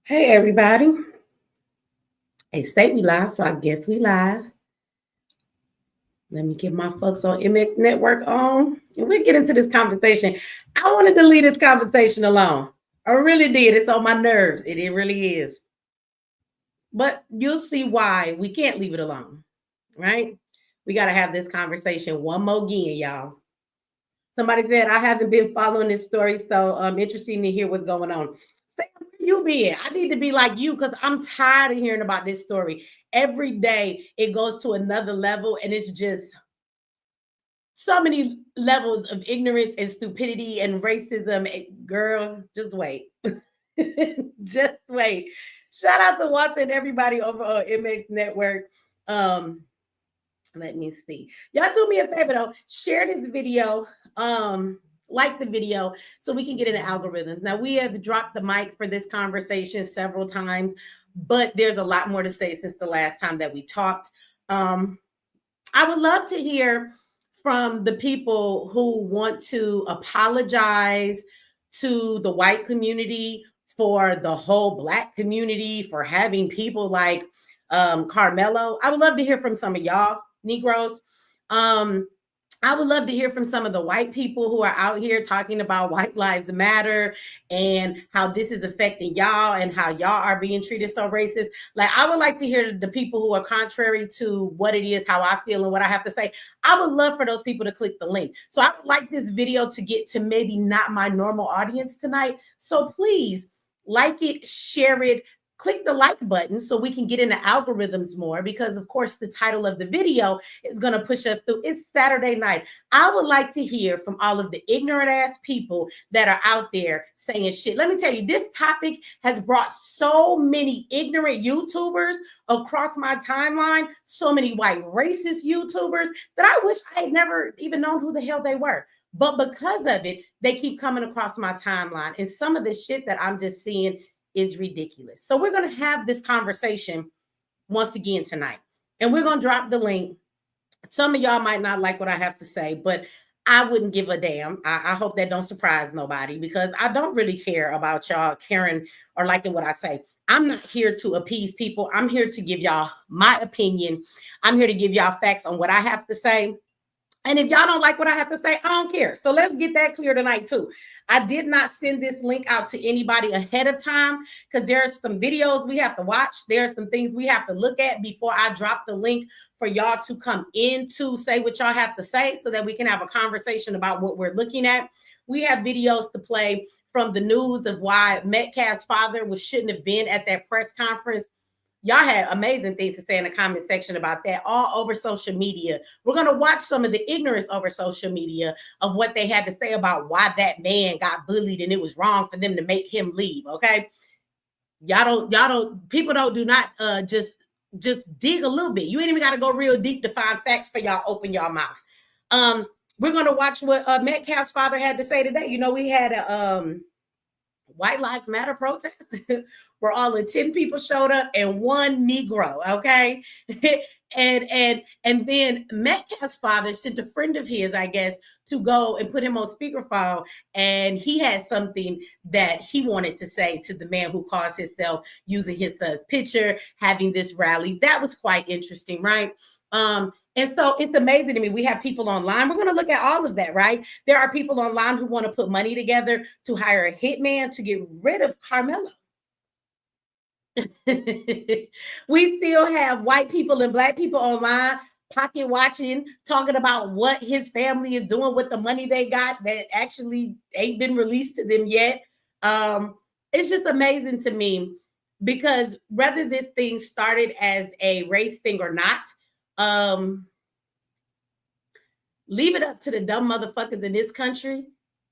Hey everybody. It say we live, so I guess we live. Let me get my folks on MX Network on. And we'll get into this conversation. I wanted to leave this conversation alone. I really did. It's on my nerves. It really is. But you'll see why we can't leave it alone, right? We got to have this conversation one more again, y'all. Somebody said I haven't been following this story, so interesting to hear what's going on. Sam, where you been? I need to be like you because I'm tired of hearing about this story. Every day it goes to another level, and it's just so many levels of ignorance and stupidity and racism. Girl, just wait. Just wait. Shout out to Watson, everybody over on MX Network. Um, Let me see. Y'all do me a favor though. Share this video. Like the video so we can get into algorithms. Now we have dropped the mic for this conversation several times, but there's a lot more to say since the last time that we talked. I would love to hear from the people who want to apologize to the white community, for the whole Black community, for having people like Karmelo. I would love to hear from some of y'all Negroes. I would love to hear from some of the white people who are out here talking about White Lives Matter and how this is affecting y'all and how y'all are being treated so racist. Like, I would like to hear the people who are contrary to what it is, how I feel, and what I have to say. I would love for those people to click the link. So I would like this video to get to maybe not my normal audience tonight. So please like it, share it, click the like button so we can get into algorithms more, because of course the title of the video is going to push us through. It's Saturday night. I would like to hear from all of the ignorant ass people that are out there saying shit. Let me tell you, this topic has brought so many ignorant YouTubers across my timeline, so many white racist YouTubers that I wish I had never even known who the hell they were. But because of it, they keep coming across my timeline. And some of the shit that I'm just seeing is ridiculous. So we're going to have this conversation once again tonight. And we're going to drop the link. Some of y'all might not like what I have to say, but I wouldn't give a damn. I hope that don't surprise nobody, because I don't really care about y'all caring or liking what I say. I'm not here to appease people. I'm here to give y'all my opinion. I'm here to give y'all facts on what I have to say. And if y'all don't like what I have to say, I don't care. So let's get that clear tonight too. I did not send this link out to anybody ahead of time because there's some videos we have to watch. There's some things we have to look at before I drop the link for y'all to come in to say what y'all have to say so that we can have a conversation about what we're looking at. We have videos to play from the news of why Metcalf's father shouldn't have been at that press conference. Y'all had amazing things to say in the comment section about that, all over social media. We're going to watch some of the ignorance over social media of what they had to say about why that man got bullied and it was wrong for them to make him leave. Okay. People do not just dig a little bit. You ain't even got to go real deep to find facts for y'all. Open your mouth. We're going to watch what Metcalf's father had to say today. You know, we had a White Lives Matter protest where all the 10 people showed up and one Negro, okay? and then Metcalf's father sent a friend of his, I guess, to go and put him on speakerphone, and he had something that he wanted to say to the man who caused himself using his son's picture, having this rally. That was quite interesting, right? And so it's amazing to me. We have people online. We're going to look at all of that, right? There are people online who want to put money together to hire a hitman to get rid of Karmelo. We still have white people and Black people online pocket watching, talking about what his family is doing with the money they got that actually ain't been released to them yet. It's just amazing to me, because whether this thing started as a race thing or not, leave it up to the dumb motherfuckers in this country.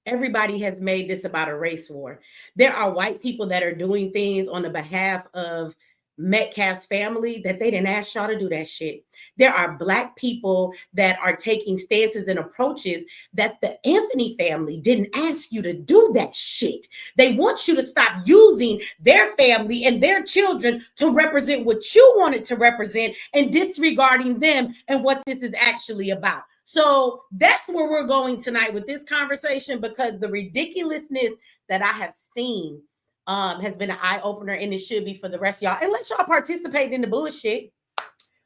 Everybody has made this about a race war. There are white people that are doing things on the behalf of Metcalf's family that they didn't ask y'all to do that shit. There are Black people that are taking stances and approaches that the Anthony family didn't ask you to do that shit. They want you to stop using their family and their children to represent what you wanted to represent and disregarding them and what this is actually about. So that's where we're going tonight with this conversation, because the ridiculousness that I have seen has been an eye-opener, and it should be for the rest of y'all. And let y'all participate in the bullshit.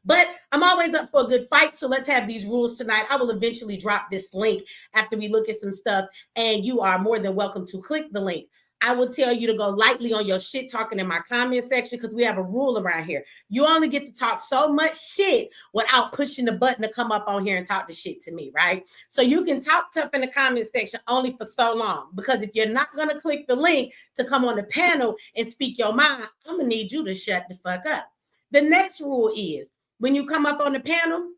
But I'm always up for a good fight, so let's have these rules tonight. I will eventually drop this link after we look at some stuff, and you are more than welcome to click the link. I will tell you to go lightly on your shit talking in my comment section, because we have a rule around here. You only get to talk so much shit without pushing the button to come up on here and talk the shit to me, right? So you can talk tough in the comment section only for so long, because if you're not going to click the link to come on the panel and speak your mind, I'm going to need you to shut the fuck up. The next rule is, when you come up on the panel,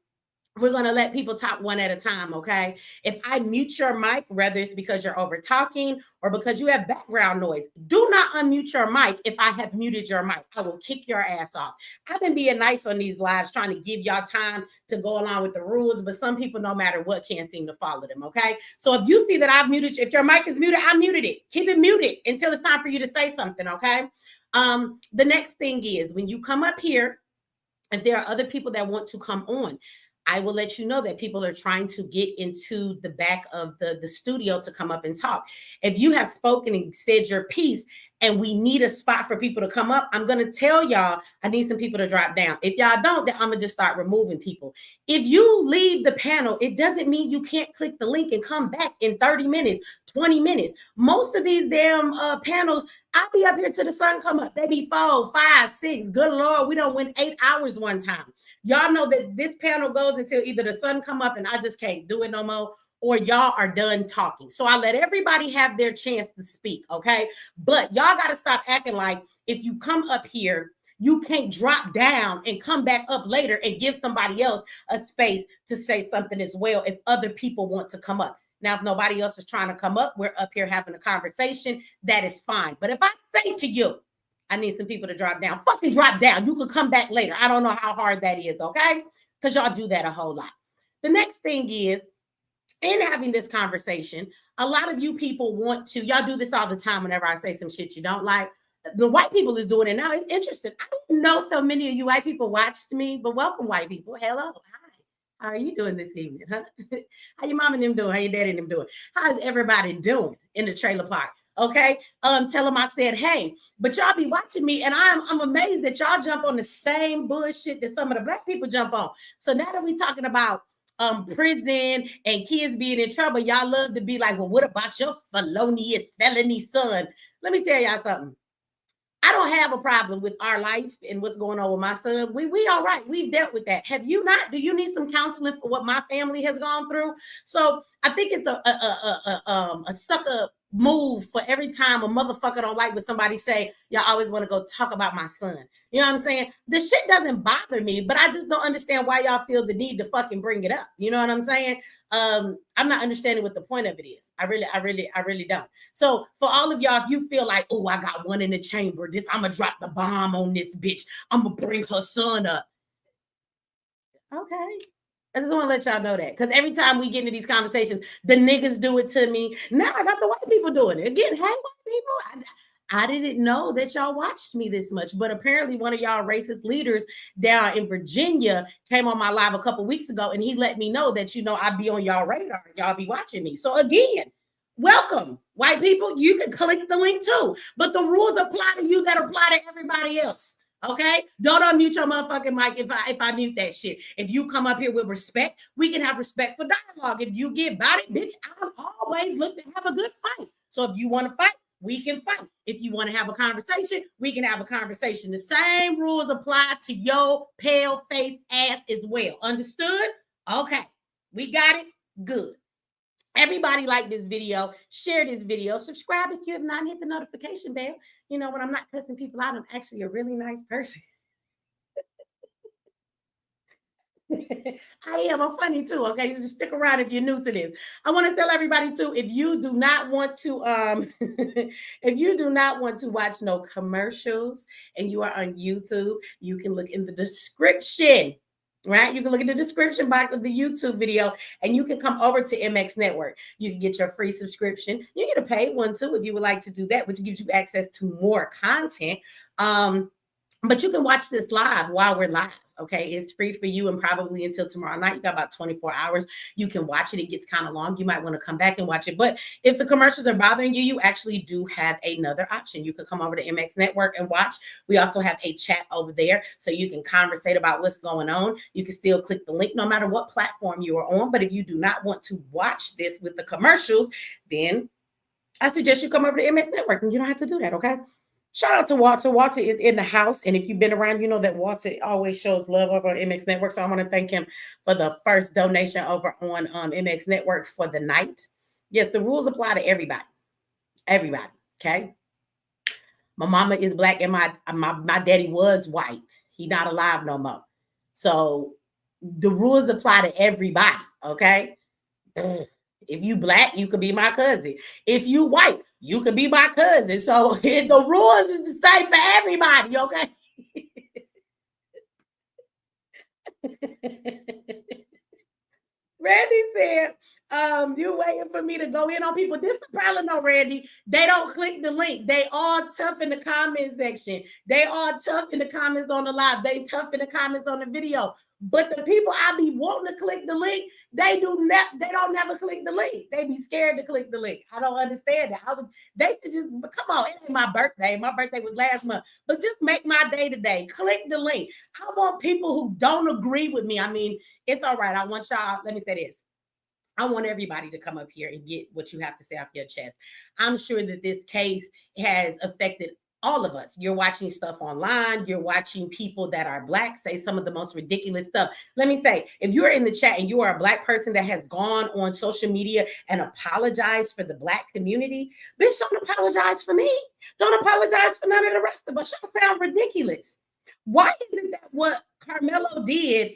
we're going to let people talk one at a time, okay? If I mute your mic, whether it's because you're over talking or because you have background noise, do not unmute your mic if I have muted your mic. I will kick your ass off. I've been being nice on these lives, trying to give y'all time to go along with the rules, but some people, no matter what, can't seem to follow them, okay? So if you see that I've muted, if your mic is muted, I muted it. Keep it muted until it's time for you to say something, okay? The next thing is, when you come up here, if there are other people that want to come on, I will let you know that people are trying to get into the back of the studio to come up and talk. If you have spoken and said your piece and we need a spot for people to come up, I'm going to tell y'all I need some people to drop down. If y'all don't, then I'm going to just start removing people. If you leave the panel, it doesn't mean you can't click the link and come back in 30 minutes, 20 minutes. Most of these damn panels, I'll be up here till the sun come up. They be 4, 5, 6. Good Lord, we don't win 8 hours one time. Y'all know that this panel goes until either the sun come up and I just can't do it no more, or y'all are done talking. So I let everybody have their chance to speak, okay? But y'all got to stop acting like if you come up here, you can't drop down and come back up later and give somebody else a space to say something as well if other people want to come up. Now, if nobody else is trying to come up, we're up here having a conversation. That is fine. But if I say to you, I need some people to drop down, fucking drop down. You could come back later. I don't know how hard that is, okay? Because y'all do that a whole lot. The next thing is, in having this conversation, a lot of you people want to, y'all do this all the time whenever I say some shit you don't like. The white people is doing it now. It's interesting. I don't know so many of you white people watched me, but welcome, white people. Hello. Hi. How are you doing this evening, huh? How your mom and them doing? How your daddy and them doing? How's everybody doing in the trailer park? Okay. Tell them I said, hey, but y'all be watching me, and I'm amazed that y'all jump on the same bullshit that some of the black people jump on. So now that we're talking about prison and kids being in trouble, y'all love to be like, well, what about your felonious felony son? Let me tell y'all something. I don't have a problem with our life and what's going on with my son. We all right. We've dealt with that. Have you not? Do you need some counseling for what my family has gone through? So I think it's a sucker move for every time a motherfucker don't like what somebody say, y'all always want to go talk about my son. You know what I'm saying? The shit doesn't bother me, but I just don't understand why y'all feel the need to fucking bring it up. You know what I'm saying? I'm not understanding what the point of it is. I really don't. So for all of y'all, if you feel like, oh, I got one in the chamber, I'm gonna drop the bomb on this bitch, I'm gonna bring her son up. Okay. I just want to let y'all know that, because every time we get into these conversations, the niggas do it to me. Now I got the white people doing it again. Hey, white people, I didn't know that y'all watched me this much, but apparently one of y'all racist leaders down in Virginia came on my live a couple weeks ago, and he let me know that, I'd be on y'all radar. Y'all be watching me. So again, welcome, white people. You can click the link too, but the rules apply to you that apply to everybody else. Okay, don't unmute your motherfucking mic if I mute that shit. If you come up here with respect, we can have respect for dialogue. If you get about it, bitch, I'm always look to have a good fight. So if you want to fight, we can fight. If you want to have a conversation, we can have a conversation. The same rules apply to your pale face ass as well. Understood? Okay, we got it. Good. Everybody like this video, share this video, subscribe if you have not, hit the notification bell. When I'm not cussing people out, I'm actually a really nice person. I am. I'm funny too. Okay, just stick around if you're new to this. I want to tell everybody too, if you do not want to, if you do not want to watch no commercials and you are on YouTube, you can look in the description. Right? You can look at the description box of the YouTube video and you can come over to MX Network. You can get your free subscription. You get a paid one too if you would like to do that, which gives you access to more content. But you can watch this live while we're live. Okay, it's free for you and probably until tomorrow night. You got about 24 hours. You can watch it. It gets kind of long. You might want to come back and watch it. But if the commercials are bothering you, you actually do have another option. You can come over to MX Network and watch. We also have a chat over there so you can conversate about what's going on. You can still click the link no matter what platform you are on. But if you do not want to watch this with the commercials, then I suggest you come over to MX Network and you don't have to do that. Okay. Shout out to Walter. Walter is in the house. And if you've been around, you know that Walter always shows love over on MX Network. So I want to thank him for the first donation over on MX Network for the night. Yes, the rules apply to everybody. Everybody. Okay. My mama is black and my daddy was white. He not alive no more. So the rules apply to everybody. Okay. If you black, you could be my cousin. If you white, you could be my cousin. So the rules is the same for everybody, okay? Randy said, you waiting for me to go in on people. This is the problem, no, Randy. They don't click the link. They all tough in the comment section. They all tough in the comments on the live. They tough in the comments on the video. But the people I be wanting to click the link, they don't never click the link. They be scared to click the link. I don't understand that. They should just come on. It ain't my birthday. My birthday was last month. But just make my day today. Click the link. I want people who don't agree with me. I mean, it's all right. I want y'all, let me say this. I want everybody to come up here and get what you have to say off your chest. I'm sure that this case has affected all of us. You're watching stuff online. You're watching people that are black say some of the most ridiculous stuff. Let me say, if you're in the chat and you are a black person that has gone on social media and apologized for the black community, bitch, don't apologize for me. Don't apologize for none of the rest of us. Y'all sound ridiculous. Why isn't that what Karmelo did?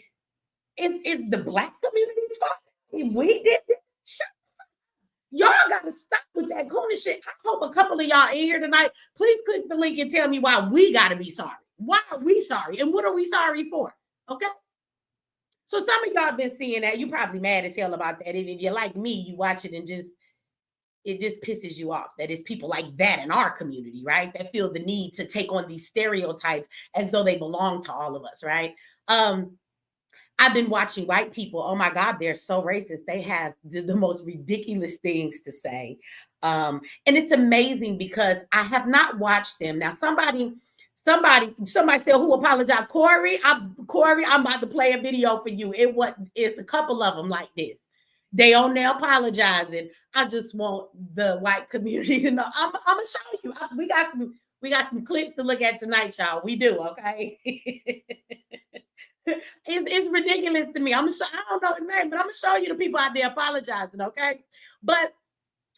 Is the black community's fault? If we did this, y'all got to stop with that corny shit. I hope a couple of y'all in here tonight, please click the link and tell me why we got to be sorry. Why are we sorry? And what are we sorry for? Okay. So some of y'all been seeing that. You probably mad as hell about that. If you're like me, you watch it and it just pisses you off that it's people like that in our community, right? That feel the need to take on these stereotypes as though they belong to all of us, right? I've been watching white people. Oh my God, they're so racist. They have the most ridiculous things to say. And it's amazing because I have not watched them. Now, somebody said who apologized. Corey, I'm about to play a video for you. It's a couple of them like this. They on there apologizing. I just want the white community to know. I'm gonna show you. We got some clips to look at tonight, y'all. We do, okay? It's ridiculous to me. I don't know his name, but I'm gonna show you the people out there apologizing, okay? But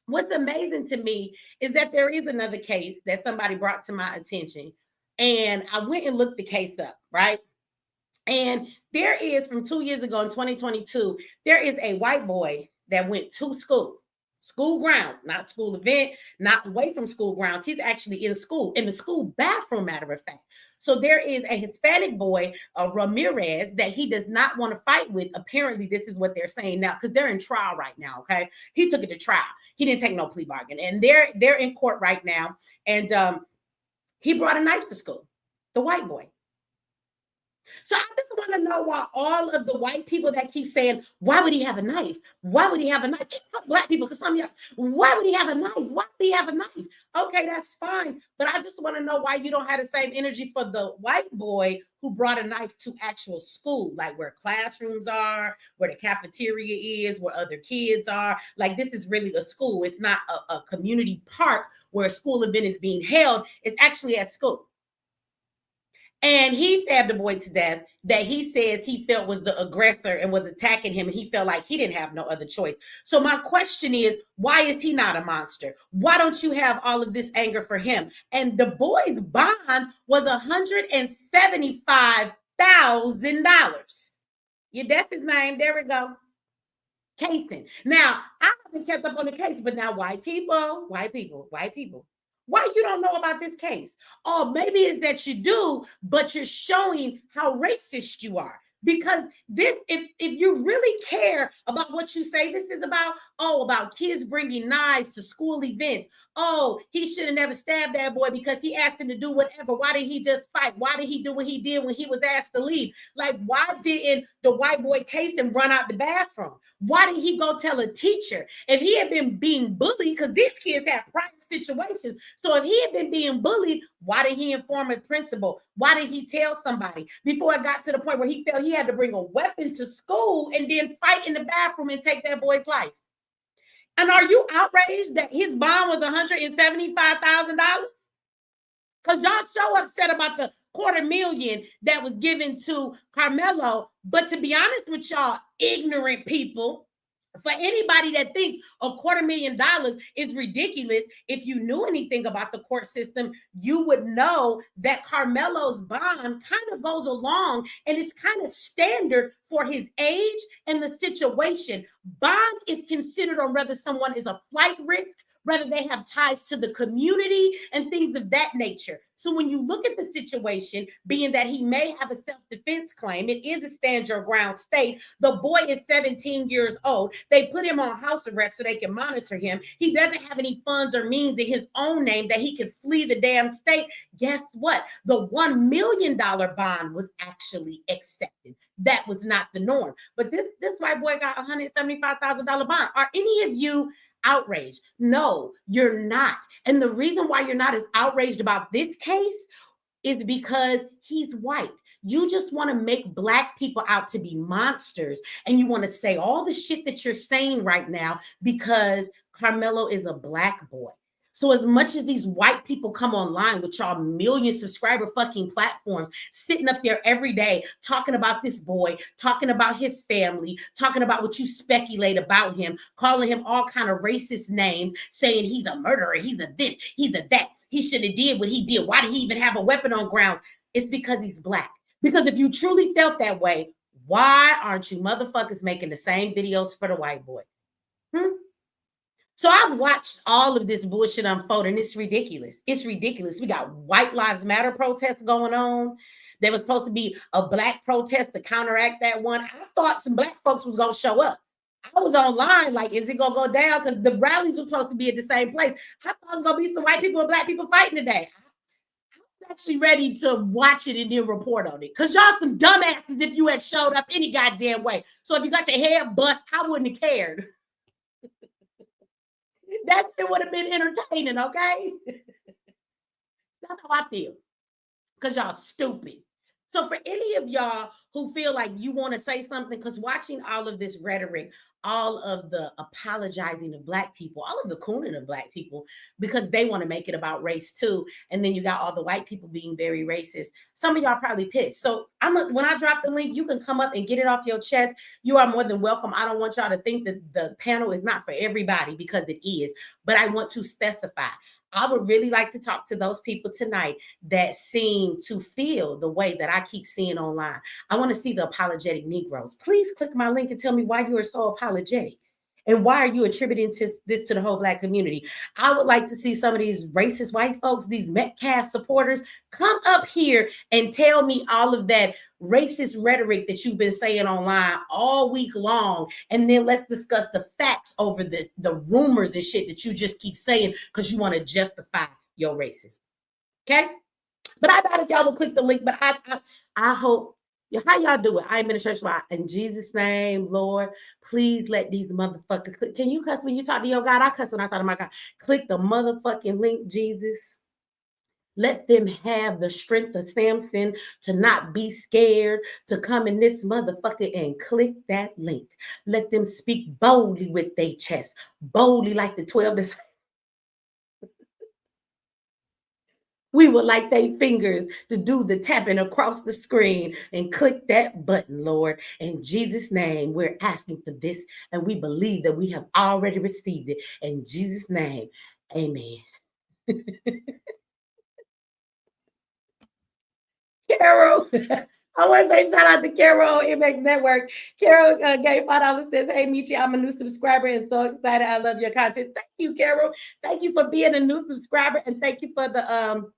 what's amazing to me is that there is another case that somebody brought to my attention, and I went and looked the case up, right? And there is, from 2 years ago in 2022, there is a white boy that went to school grounds, not school event, not away from school grounds. He's actually in the school bathroom, matter of fact. So there is a Hispanic boy, Ramirez, that he does not want to fight with. Apparently, this is what they're saying now, because they're in trial right now, okay? He took it to trial. He didn't take no plea bargain. And they're in court right now. And he brought a knife to school, the white boy. So I just want to know why all of the white people that keep saying, why would he have a knife? Why would he have a knife? Black people, because some of y'all, why would he have a knife? Why would he have a knife? Okay, that's fine. But I just want to know why you don't have the same energy for the white boy who brought a knife to actual school, like where classrooms are, where the cafeteria is, where other kids are. Like, this is really a school. It's not a community park where a school event is being held. It's actually at school. And he stabbed a boy to death that he says he felt was the aggressor and was attacking him. And he felt like he didn't have no other choice. So my question is, why is he not a monster? Why don't you have all of this anger for him? And the boy's bond was $175,000. Yeah, that's his name. There we go. Cason. Now, I haven't kept up on the case, but now white people. Why you don't know about this case? Or maybe it's that you do, but you're showing how racist you are. Because this, if you really care about what you say this is about, about kids bringing knives to school events. Oh, he should have never stabbed that boy because he asked him to do whatever. Why did he just fight? Why did he do what he did when he was asked to leave? Like, why didn't the white boy case him run out the bathroom? Why did he go tell a teacher? If he had been being bullied, because these kids had private situations. So if he had been being bullied, why did he inform a principal? Why did he tell somebody before it got to the point where he felt he had to bring a weapon to school and then fight in the bathroom and take that boy's life? And are you outraged that his bond was $175,000? Because y'all so upset about the $250,000 that was given to Karmelo. But to be honest with y'all, ignorant people, for anybody that thinks $250,000 is ridiculous, if you knew anything about the court system, you would know that Karmelo's bond kind of goes along and it's kind of standard for his age and the situation. Bond is considered on whether someone is a flight risk, whether they have ties to the community and things of that nature. So when you look at the situation, being that he may have a self-defense claim, it is a stand your ground state. The boy is 17 years old. They put him on house arrest so they can monitor him. He doesn't have any funds or means in his own name that he could flee the damn state. Guess what? The $1 million bond was actually accepted. That was not the norm. But this white boy got a $175,000 bond. Are any of you outraged? No, you're not. And the reason why you're not as outraged about this case is because he's white. You just want to make Black people out to be monsters. And you want to say all the shit that you're saying right now because Karmelo is a Black boy. So as much as these white people come online with y'all million subscriber fucking platforms, sitting up there every day, talking about this boy, talking about his family, talking about what you speculate about him, calling him all kind of racist names, saying he's a murderer, he's a this, he's a that, he shouldn't have did what he did. Why did he even have a weapon on grounds? It's because he's Black. Because if you truly felt that way, why aren't you motherfuckers making the same videos for the white boy? So I've watched all of this bullshit unfold, and it's ridiculous. It's ridiculous. We got White Lives Matter protests going on. There was supposed to be a Black protest to counteract that one. I thought some Black folks was going to show up. I was online like, is it going to go down? Because the rallies were supposed to be at the same place. I thought it was going to be some white people and Black people fighting today. I was actually ready to watch it and then report on it. Because y'all some dumbasses if you had showed up any goddamn way. So if you got your head bust, I wouldn't have cared. That shit would have been entertaining, okay? That's how I feel. Because y'all stupid. So for any of y'all who feel like you want to say something, because watching all of this rhetoric, all of the apologizing of Black people, all of the cooning of Black people, because they want to make it about race too. And then you got all the white people being very racist. Some of y'all probably pissed. So when I drop the link, you can come up and get it off your chest. You are more than welcome. I don't want y'all to think that the panel is not for everybody, because it is. But I want to specify. I would really like to talk to those people tonight that seem to feel the way that I keep seeing online. I want to see the apologetic Negroes. Please click my link and tell me why you are so apologetic. And why are you attributing this to the whole Black community? I would like to see some of these racist white folks, these Metcalf supporters, come up here and tell me all of that racist rhetoric that you've been saying online all week long. And then let's discuss the facts over this, the rumors and shit that you just keep saying because you want to justify your racism. Okay? But I doubt if y'all will click the link, but I hope. How y'all do it? I ain't been to church why. In Jesus' name, Lord, please let these motherfuckers click. Can you cuss when you talk to your God? I cuss when I talk to my God. Click the motherfucking link, Jesus. Let them have the strength of Samson to not be scared, to come in this motherfucker and click that link. Let them speak boldly with their chest, boldly like the 12 disciples. We would like their fingers to do the tapping across the screen and click that button, Lord. In Jesus' name, we're asking for this, and we believe that we have already received it. In Jesus' name, amen. Carol, I want to say shout out to Carol on MX Network. Carol gave $5, says, hey, Michi, I'm a new subscriber and so excited. I love your content. Thank you, Carol. Thank you for being a new subscriber, and thank you for the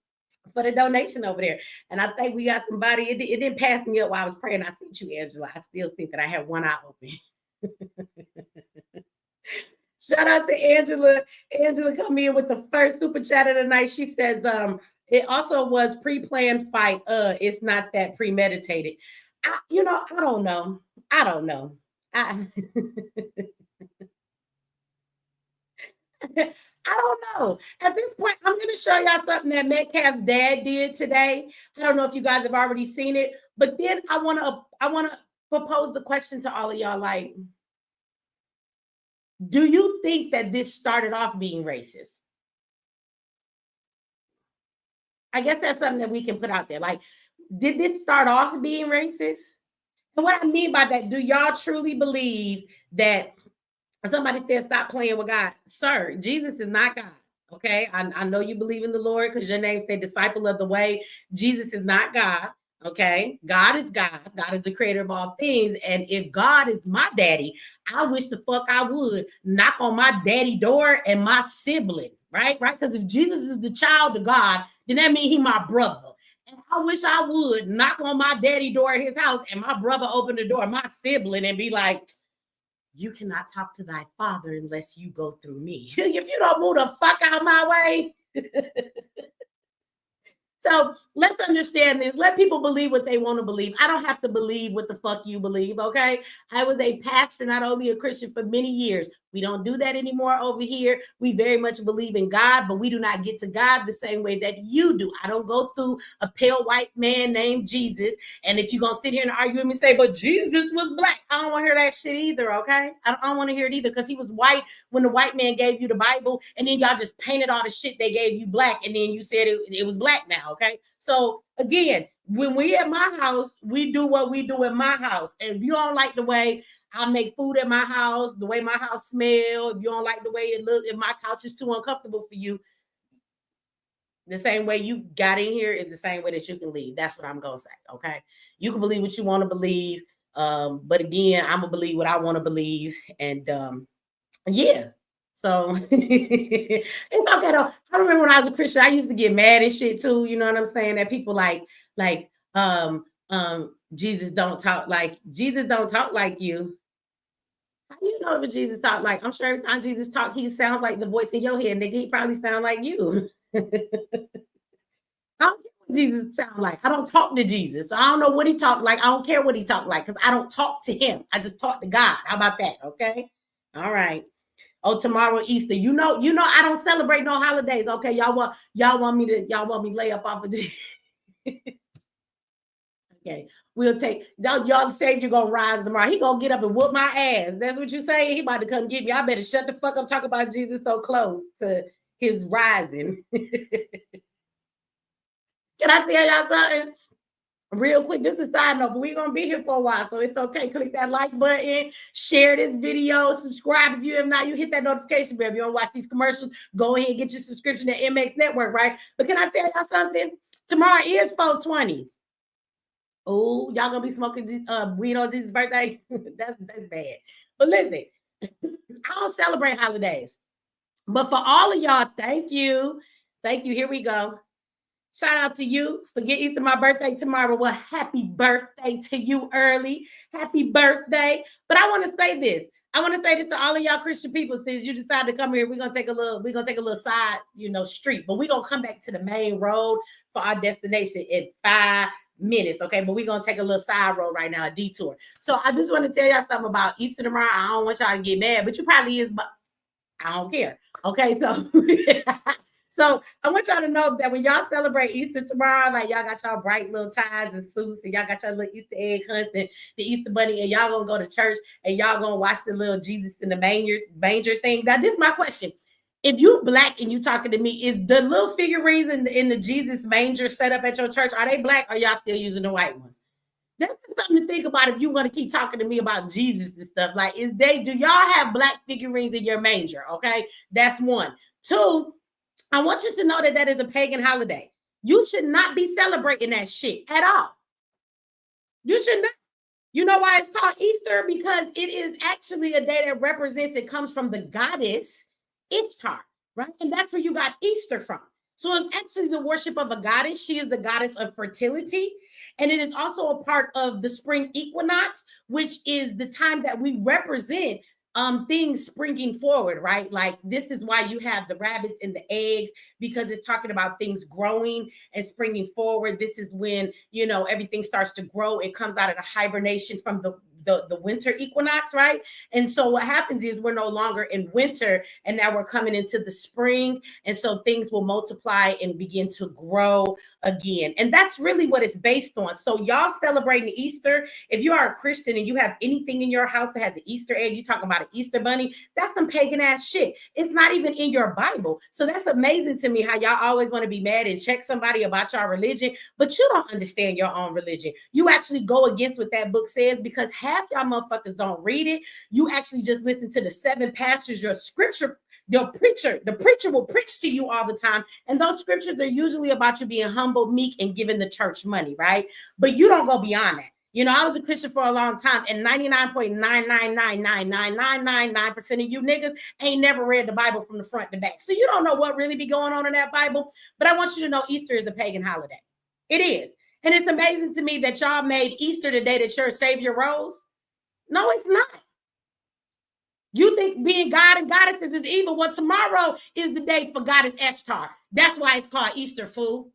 for the donation over there. And I think we got somebody, it didn't pass me up while I was praying. I sent you, Angela. I still think that I have one eye open. Shout out to Angela. Angela come in with the first super chat of the night. She says, it also was pre-planned fight. It's not that premeditated. I don't know. I don't know. I I don't know. At this point, I'm going to show y'all something that Metcalf's dad did today. I don't know if you guys have already seen it, but then I want to propose the question to all of y'all, like, do you think that this started off being racist? I guess that's something that we can put out there. Like, did this start off being racist? And what I mean by that, do y'all truly believe that somebody said, stop playing with God? Sir, Jesus is not God. Okay. I know you believe in the Lord because your name said disciple of the way. Jesus is not God. Okay. God is God. God is the creator of all things. And if God is my daddy, I wish the fuck I would knock on my daddy door and my sibling. Right. Right. Because if Jesus is the child of God, then that means he my brother. And I wish I would knock on my daddy door at his house and my brother open the door, my sibling, and be like, you cannot talk to thy father unless you go through me. If you don't move the fuck out of my way. So let's understand this. Let people believe what they want to believe. I don't have to believe what the fuck you believe, okay? I was a pastor, not only a Christian, for many years. We don't do that anymore over here. We very much believe in God, but we do not get to God the same way that you do. I don't go through a pale white man named Jesus. And if you're going to sit here and argue with me and say, but Jesus was black, I don't want to hear that shit either, okay? I don't want to hear it either because he was white when the white man gave you the Bible, and then y'all just painted all the shit they gave you black, and then you said it was black now, okay? So again, when we at my house, we do what we do in my house. And if you don't like the way I make food at my house, the way my house smell, if you don't like the way it looks, if my couch is too uncomfortable for you, the same way you got in here is the same way that you can leave. That's what I'm gonna say. Okay. You can believe what you want to believe. But again, I'm gonna believe what I want to believe. And yeah. So it's okay though. I remember when I was a Christian, I used to get mad and shit too. You know what I'm saying? That people like Jesus don't talk like you. How do you know if Jesus talk like? I'm sure every time Jesus talk, he sounds like the voice in your head, nigga. He probably sound like you. I don't care what Jesus sound like. I don't talk to Jesus. So I don't know what he talk like. I don't care what he talk like because I don't talk to him. I just talk to God. How about that? Okay. All right. Oh, tomorrow Easter. You know, I don't celebrate no holidays. Okay, y'all want me to lay up off of this. Okay, we'll take y'all say you're gonna rise tomorrow. He gonna get up and whoop my ass. That's what you say. He about to come get me. I better shut the fuck up. Talk about Jesus so close to his rising. Can I tell y'all something? Real quick, this is a side note, but we're gonna be here for a while, so it's okay. Click that like button, share this video, subscribe if you have not. You hit that notification bell. If you don't watch these commercials, go ahead and get your subscription to MX Network, right? But can I tell y'all something? Tomorrow is 420. Oh, y'all gonna be smoking weed on Jesus' birthday? that's bad. But listen, I don't celebrate holidays. But for all of y'all, thank you. Thank you. Here we go. Shout out to you for getting to my birthday tomorrow. Well, happy birthday to you early. Happy birthday. But I want to say this. I want to say this to all of y'all Christian people. Since you decided to come here, we're gonna take a little side, street, but we're gonna come back to the main road for our destination in 5 minutes. Okay, but we're gonna take a little side road right now, a detour. So I just want to tell y'all something about Easter tomorrow. I don't want y'all to get mad, but you probably is, but I don't care. Okay, so so I want y'all to know that when y'all celebrate Easter tomorrow, like y'all got y'all bright little ties and suits, and y'all got y'all little Easter egg hunts and the Easter bunny, and y'all gonna go to church and y'all gonna watch the little Jesus in the manger thing. Now, this is my question. If you black and you talking to me, is the little figurines in the Jesus manger set up at your church, are they black or y'all still using the white ones? That's something to think about if you're going to keep talking to me about Jesus and stuff. Like, do y'all have black figurines in your manger? Okay, that's one. Two, I want you to know that is a pagan holiday. You should not be celebrating that shit at all. You should not. You know why it's called Easter? Because it is actually a day that represents, it comes from the goddess Ishtar, right? And that's where you got Easter from. So it's actually the worship of a goddess. She is the goddess of fertility. And it is also a part of the spring equinox, which is the time that we represent things springing forward, right? Like this is why you have the rabbits and the eggs, because it's talking about things growing and springing forward. This is when, you know, everything starts to grow. It comes out of the hibernation from the winter equinox, right? And so what happens is we're no longer in winter, and now we're coming into the spring, and so things will multiply and begin to grow again. And that's really what it's based on. So y'all celebrating Easter, if you are a Christian and you have anything in your house that has an Easter egg, you talking about an Easter bunny, that's some pagan ass shit. It's not even in your Bible. So that's amazing to me how y'all always want to be mad and check somebody about your religion, but you don't understand your own religion. You actually go against what that book says, because half y'all motherfuckers don't read it. You actually just listen to the 7 pastors, your scripture, the preacher will preach to you all the time. And those scriptures are usually about you being humble, meek, and giving the church money, right? But you don't go beyond that. You know, I was a Christian for a long time, and 99.9999999% of you niggas ain't never read the Bible from the front to back. So you don't know what really be going on in that Bible. But I want you to know Easter is a pagan holiday. It is. And it's amazing to me that y'all made Easter the day that your Savior rose. No, it's not. You think being God and goddesses is evil. Well, tomorrow is the day for Goddess Ishtar. That's why it's called Easter, fool.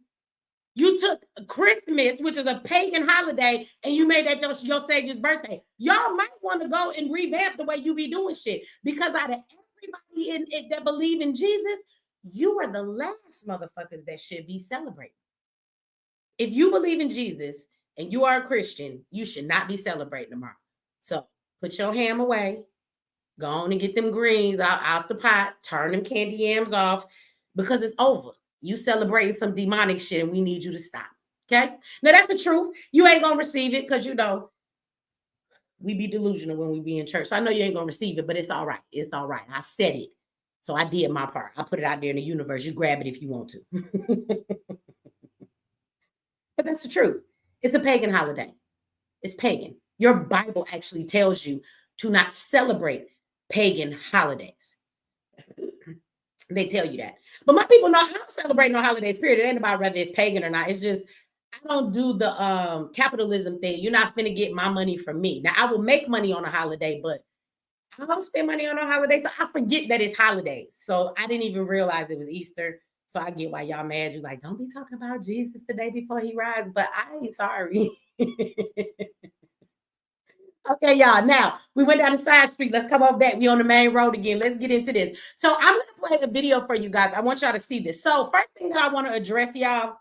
You took Christmas, which is a pagan holiday, and you made that your Savior's birthday. Y'all might want to go and revamp the way you be doing shit, because out of everybody in it that believe in Jesus, you are the last motherfuckers that should be celebrating. If you believe in Jesus and you are a Christian, you should not be celebrating tomorrow. So put your ham away. Go on and get them greens out the pot. Turn them candy yams off, because it's over. You celebrating some demonic shit, and we need you to stop. Okay? Now, that's the truth. You ain't going to receive it, because, you know, we be delusional when we be in church. So I know you ain't going to receive it, but it's all right. It's all right. I said it. So I did my part. I put it out there in the universe. You grab it if you want to. But that's the truth. It's a pagan holiday. It's pagan. Your Bible actually tells you to not celebrate pagan holidays. They tell you that. But my people know I don't celebrate no holidays, period. It ain't about whether it's pagan or not. It's just I don't do the capitalism thing. You're not finna get my money from me. Now, I will make money on a holiday, but I don't spend money on a holiday. So I forget that it's holidays. So I didn't even realize it was Easter. So I get why y'all mad. You're like, don't be talking about Jesus the day before he rises. But I ain't sorry. Okay, y'all. Now we went down the side street. Let's come up back. We on the main road again. Let's get into this. So I'm gonna play a video for you guys. I want y'all to see this. So first thing that I want to address, y'all,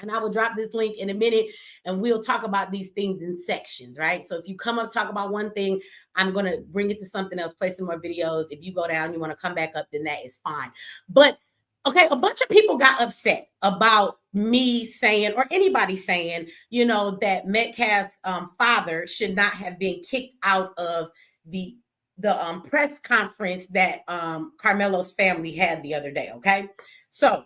and I will drop this link in a minute, and we'll talk about these things in sections, right? So if you come up, talk about one thing, I'm gonna bring it to something else, play some more videos. If you go down, you want to come back up, then that is fine. But okay, a bunch of people got upset about me saying, or anybody saying, you know, that Metcalf's father should not have been kicked out of the press conference that Karmelo's family had the other day. Okay, so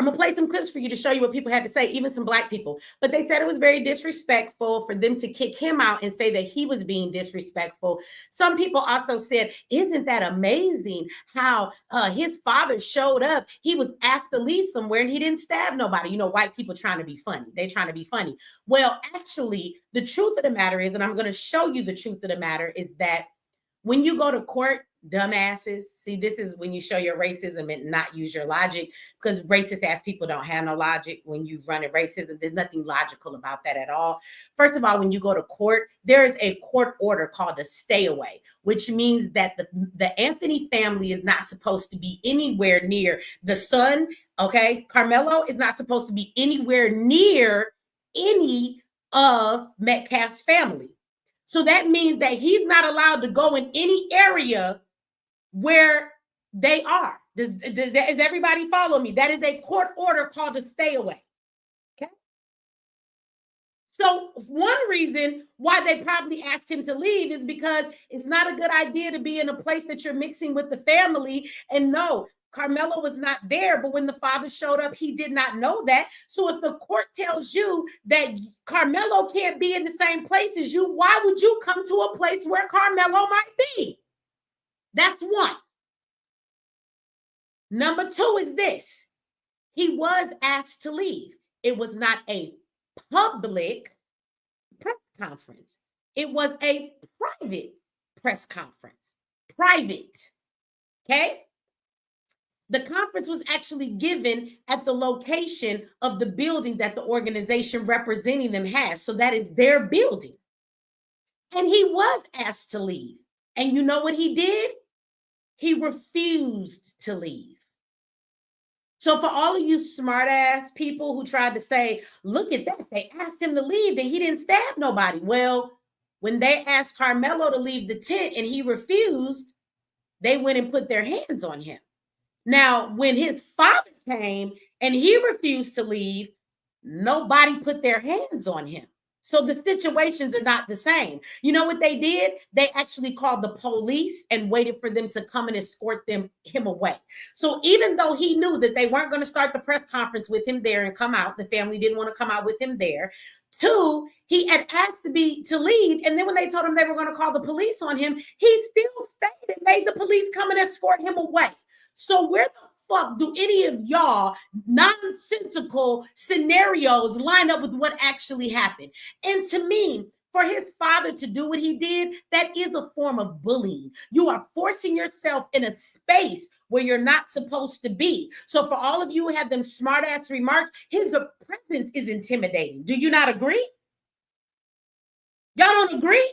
I'm gonna play some clips for you to show you what people had to say, even some Black people. But they said it was very disrespectful for them to kick him out and say that he was being disrespectful. Some people also said, isn't that amazing how his father showed up? He was asked to leave somewhere and he didn't stab nobody. You know, white people trying to be funny. They trying to be funny. Well, actually, the truth of the matter is, and I'm gonna show you the truth of the matter, is that when you go to court, dumbasses, see, this is when you show your racism and not use your logic, because racist ass people don't have no logic. When you run a racism, there's nothing logical about that at all. First of all, when you go to court, there is a court order called a stay away, which means that the Anthony family is not supposed to be anywhere near the son. Okay, Karmelo is not supposed to be anywhere near any of Metcalf's family. So that means that he's not allowed to go in any area where they are. Does everybody follow me? That is a court order called a stay away. Okay. So one reason why they probably asked him to leave is because it's not a good idea to be in a place that you're mixing with the family. And no, Karmelo was not there, but when the father showed up, he did not know that. So if the court tells you that Karmelo can't be in the same place as you, why would you come to a place where Karmelo might be? That's one. Number two is this. he was asked to leave. It was not a public press conference. It was a private press conference. Private. Okay? The conference was actually given at the location of the building that the organization representing them has. So that is their building. And he was asked to leave. And you know what he did? He refused to leave. So for all of you smart ass people who tried to say, look at that, they asked him to leave and he didn't stab nobody. Well, when they asked Karmelo to leave the tent and he refused, they went and put their hands on him. Now, when his father came and he refused to leave, nobody put their hands on him. So the situations are not the same. You know what they did? They actually called the police and waited for them to come and escort him away. So even though he knew that they weren't going to start the press conference with him there and come out, the family didn't want to come out with him there. Two, he had asked to leave, and then when they told him they were going to call the police on him, he still stayed and made the police come and escort him away. So where the fuck do any of y'all nonsensical scenarios line up with what actually happened? And to me, for his father to do what he did, that is a form of bullying. You are forcing yourself in a space where you're not supposed to be. So for all of you who have them smart ass remarks, his presence is intimidating. Do you not agree? Y'all don't agree?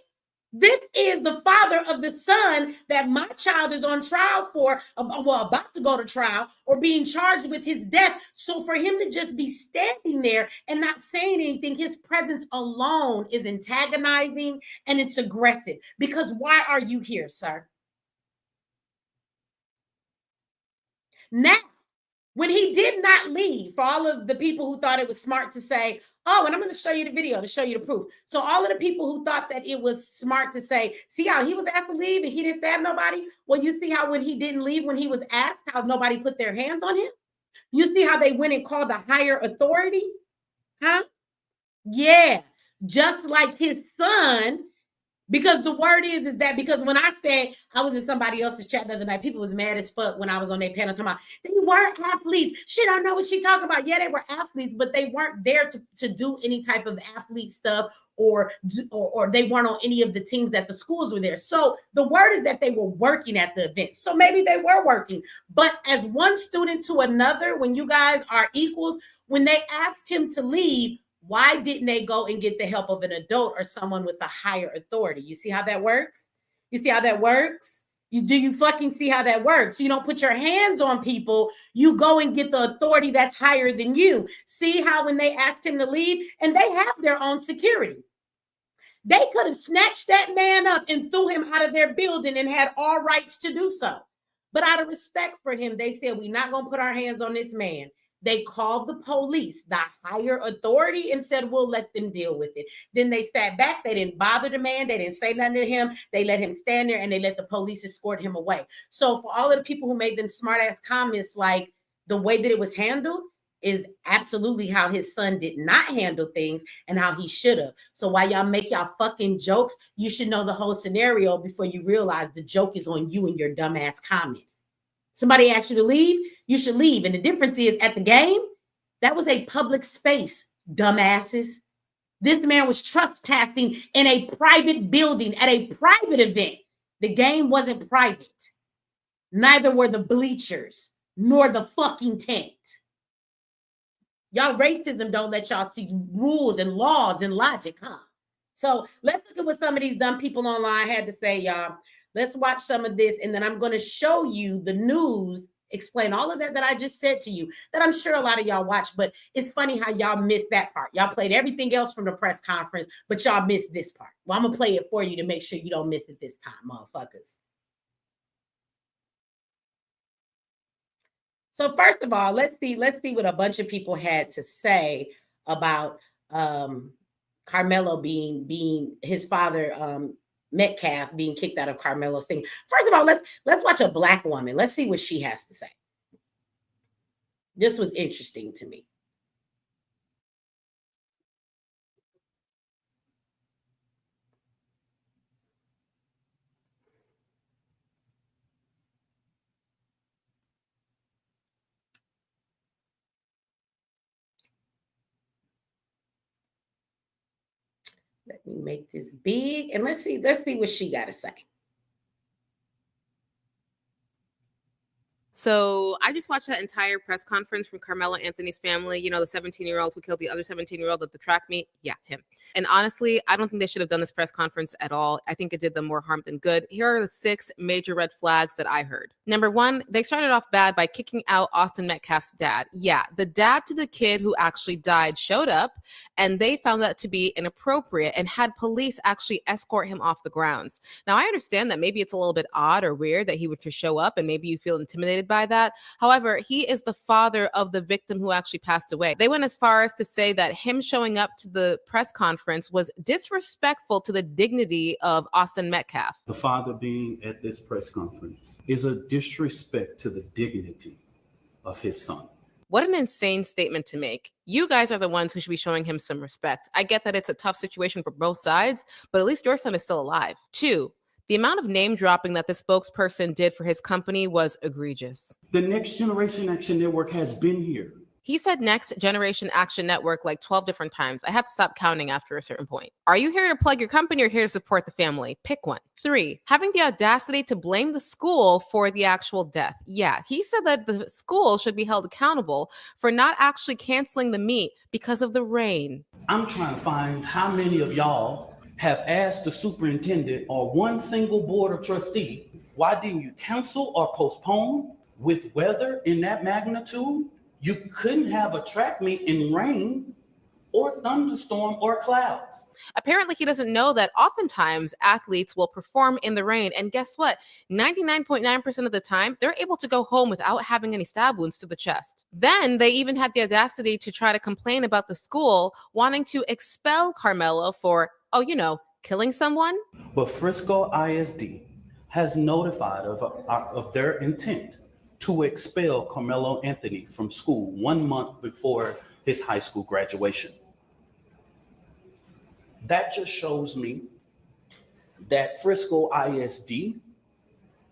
This is the father of the son that my child is on trial for, well, about to go to trial or being charged with his death. So for him to just be standing there and not saying anything, his presence alone is antagonizing and it's aggressive. Because why are you here, sir? Now, when he did not leave, for all of the people who thought it was smart to say, oh, and I'm going to show you the video to show you the proof. So all of the people who thought that it was smart to say, see how he was asked to leave and he didn't stab nobody? Well, you see how when he didn't leave, when he was asked, how nobody put their hands on him? You see how they went and called a higher authority? Huh? Yeah. Just like his son, because the word is that because when I said I was in somebody else's chat the other night, people was mad as fuck when I was on their panel talking about they weren't athletes. Shit, I know what she talking about. Yeah, they were athletes, but they weren't there to do any type of athlete stuff or they weren't on any of the teams that the schools were there. So the word is that they were working at the event. So maybe they were working. But as one student to another, when you guys are equals, when they asked him to leave, why didn't they go and get the help of an adult or someone with a higher authority? You see how that works? You see how that works? You fucking see how that works? You don't put your hands on people. You go and get the authority that's higher than you. See how when they asked him to leave, and they have their own security. They could have snatched that man up and threw him out of their building and had all rights to do so. But out of respect for him, they said, we're not going to put our hands on this man. They called the police, the higher authority, and said, we'll let them deal with it. Then they sat back. They didn't bother the man. They didn't say nothing to him. They let him stand there and they let the police escort him away. So for all of the people who made them smart ass comments, like the way that it was handled is absolutely how his son did not handle things and how he should have. So while y'all make y'all fucking jokes, you should know the whole scenario before you realize the joke is on you and your dumbass comment. Somebody asked you to leave, you should leave. And the difference is at the game, that was a public space, dumbasses. This man was trespassing in a private building at a private event. The game wasn't private. Neither were the bleachers, nor the fucking tent. Y'all racism don't let y'all see rules and laws and logic, huh? So let's look at what some of these dumb people online had to say, y'all. Let's watch some of this, and then I'm going to show you the news, explain all of that I just said to you, that I'm sure a lot of y'all watch, but it's funny how y'all missed that part. Y'all played everything else from the press conference, but y'all missed this part. Well, I'm going to play it for you to make sure you don't miss it this time, motherfuckers. So first of all, let's see what a bunch of people had to say about Karmelo being his father, Metcalf being kicked out of Karmelo's thing. First of all, let's watch a Black woman. Let's see what she has to say. This was interesting to me. Let me make this big and let's see what she got to say. So I just watched that entire press conference from Karmelo Anthony's family, you know, the 17-year-old who killed the other 17-year-old at the track meet. Yeah, him. And honestly, I don't think they should have done this press conference at all. I think it did them more harm than good. Here are the 6 major red flags that I heard. Number 1, they started off bad by kicking out Austin Metcalf's dad. Yeah, the dad to the kid who actually died showed up, and they found that to be inappropriate and had police actually escort him off the grounds. Now, I understand that maybe it's a little bit odd or weird that he would just show up and maybe you feel intimidated by that. However, he is the father of the victim who actually passed away. They went as far as to say that him showing up to the press conference was disrespectful to the dignity of Austin Metcalf. The father being at this press conference is a disrespect to the dignity of his son. What an insane statement to make. You guys are the ones who should be showing him some respect. I get that it's a tough situation for both sides, but at least your son is still alive. 2, the amount of name dropping that the spokesperson did for his company was egregious. The Next Generation Action Network has been here. He said Next Generation Action Network like 12 different times. I had to stop counting after a certain point. Are you here to plug your company or here to support the family? Pick one. 3, having the audacity to blame the school for the actual death. Yeah, he said that the school should be held accountable for not actually canceling the meet because of the rain. I'm trying to find how many of y'all have asked the superintendent or one single board of trustee, why didn't you cancel or postpone? With weather in that magnitude, you couldn't have a track meet in rain or thunderstorm or clouds. Apparently, he doesn't know that oftentimes athletes will perform in the rain. And guess what? 99.9% of the time, they're able to go home without having any stab wounds to the chest. Then they even had the audacity to try to complain about the school wanting to expel Karmelo for, killing someone. But Frisco ISD has notified of their intent to expel Karmelo Anthony from school 1 month before his high school graduation. That just shows me that Frisco ISD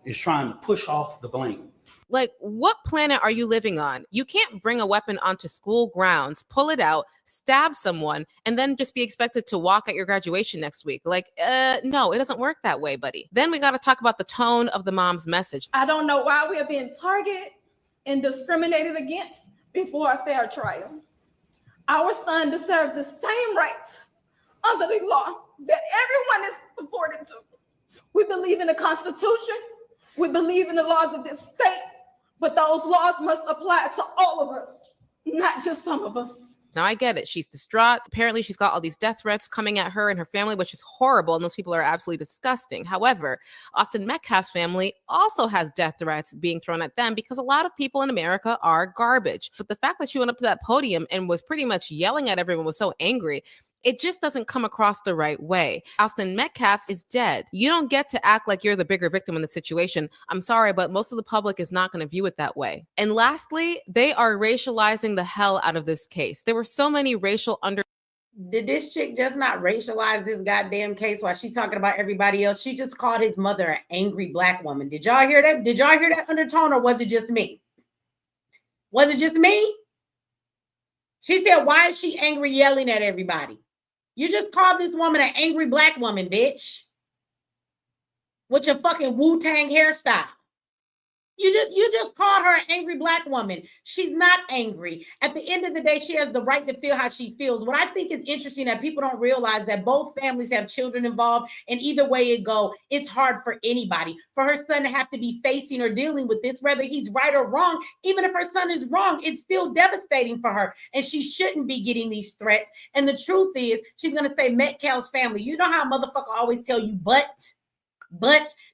is trying to push off the blame. Like, what planet are you living on? You can't bring a weapon onto school grounds, pull it out, stab someone, and then just be expected to walk at your graduation next week. No, it doesn't work that way, buddy. Then we got to talk about the tone of the mom's message. I don't know why we are being targeted and discriminated against before a fair trial. Our son deserves the same rights under the law that everyone is afforded to. We believe in the Constitution. We believe in the laws of this state. But those laws must apply to all of us, not just some of us. Now, I get it. She's distraught. Apparently, she's got all these death threats coming at her and her family, which is horrible. And those people are absolutely disgusting. However, Austin Metcalf's family also has death threats being thrown at them because a lot of people in America are garbage. But the fact that she went up to that podium and was pretty much yelling at everyone, was so angry, it just doesn't come across the right way. Austin Metcalf is dead. You don't get to act like you're the bigger victim in the situation. I'm sorry, but most of the public is not going to view it that way. And lastly, they are racializing the hell out of this case. There were so many racial Did this chick just not racialize this goddamn case while she talking about everybody else? She just called his mother an angry black woman. Did y'all hear that? Did y'all hear that undertone, or was it just me? Was it just me? She said, why is she angry yelling at everybody? You just called this woman an angry black woman, bitch. With your fucking Wu-Tang hairstyle. You just called her an angry black woman. She's not angry. At the end of the day, she has the right to feel how she feels. What I think is interesting that people don't realize that both families have children involved, and either way it go, it's hard for anybody. For her son to have to be facing or dealing with this, whether he's right or wrong, even if her son is wrong, it's still devastating for her, and she shouldn't be getting these threats. And the truth is, she's going to say Metcalf's family. You know how a motherfucker always tell you, but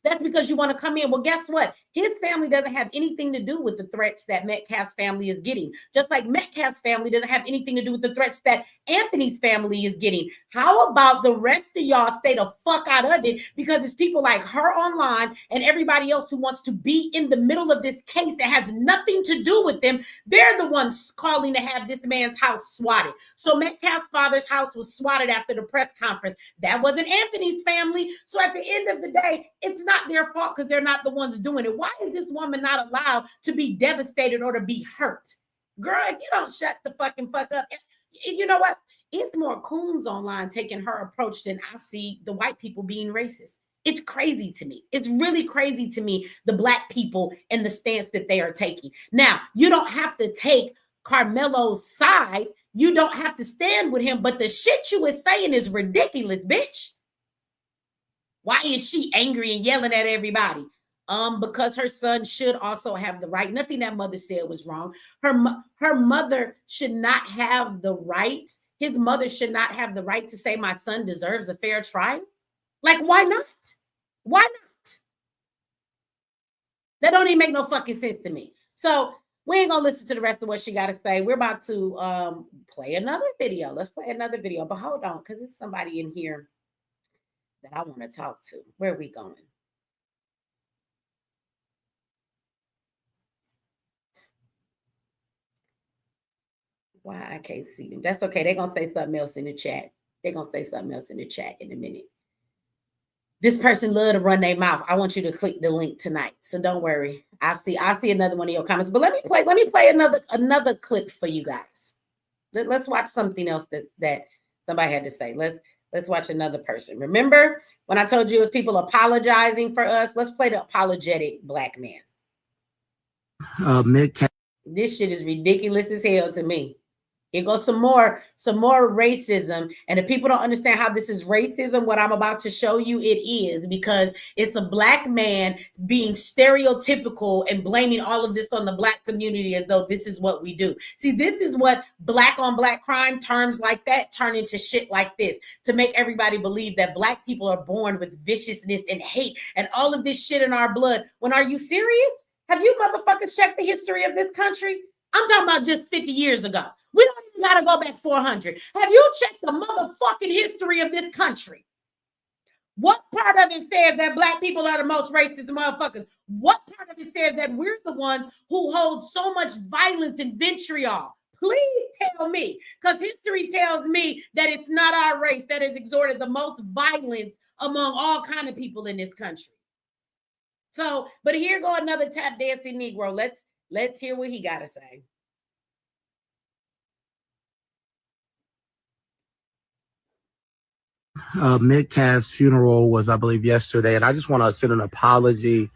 that's because you want to come in. Well, guess what? His family doesn't have anything to do with the threats that Metcalf's family is getting. Just like Metcalf's family doesn't have anything to do with the threats that Anthony's family is getting. How about the rest of y'all stay the fuck out of it? Because it's people like her online and everybody else who wants to be in the middle of this case that has nothing to do with them. They're the ones calling to have this man's house swatted. So Metcalf's father's house was swatted after the press conference. That wasn't Anthony's family. So at the end of the day, it's not their fault because they're not the ones doing it. Why is this woman not allowed to be devastated or to be hurt? Girl, if you don't shut the fuck up, you know what? it's more coons online taking her approach than I see the white people being racist. It's crazy to me. It's really crazy to me, the black people and the stance that they are taking. Now, you don't have to take Karmelo's side. You don't have to stand with him, but the shit you was saying is ridiculous, bitch. Why is she angry and yelling at everybody? Because her son should also have the right. Nothing that mother said was wrong. Her mother should not have the right. His mother should not have the right to say my son deserves a fair trial. Like, why not? Why not? That don't even make no fucking sense to me. So we ain't gonna listen to the rest of what she got to say. We're about to play another video. Let's play another video. But hold on, because there's somebody in here that I want to talk to. Where are we going? Why I can't see them? That's okay. They're gonna say something else in the chat. They're gonna say something else in the chat in a minute. This person love to run their mouth. I want you to click the link tonight. So don't worry. I'll see another one of your comments. But let me play another clip for you guys. Let's watch something else that somebody had to say. Let's watch another person. Remember when I told you it was people apologizing for us? Let's play the apologetic black man. Metcalf. This shit is ridiculous as hell to me. Here goes some more racism. And if people don't understand how this is racism, what I'm about to show you, it is, because it's a black man being stereotypical and blaming all of this on the black community as though this is what we do. See, this is what black on black crime, terms like that turn into shit like this, to make everybody believe that black people are born with viciousness and hate and all of this shit in our blood. When, are you serious? Have you motherfuckers checked the history of this country? I'm talking about just 50 years ago. We don't even got to go back 400. Have you checked the motherfucking history of this country? What part of it says that black people are the most racist motherfuckers? What part of it says that we're the ones who hold so much violence and vitriol? Please tell me, because history tells me that it's not our race that has exerted the most violence among all kind of people in this country. So, but here go another tap dancing Negro. Let's hear what he got to say. Metcalf's funeral was, I believe, yesterday, and I just want to send an apology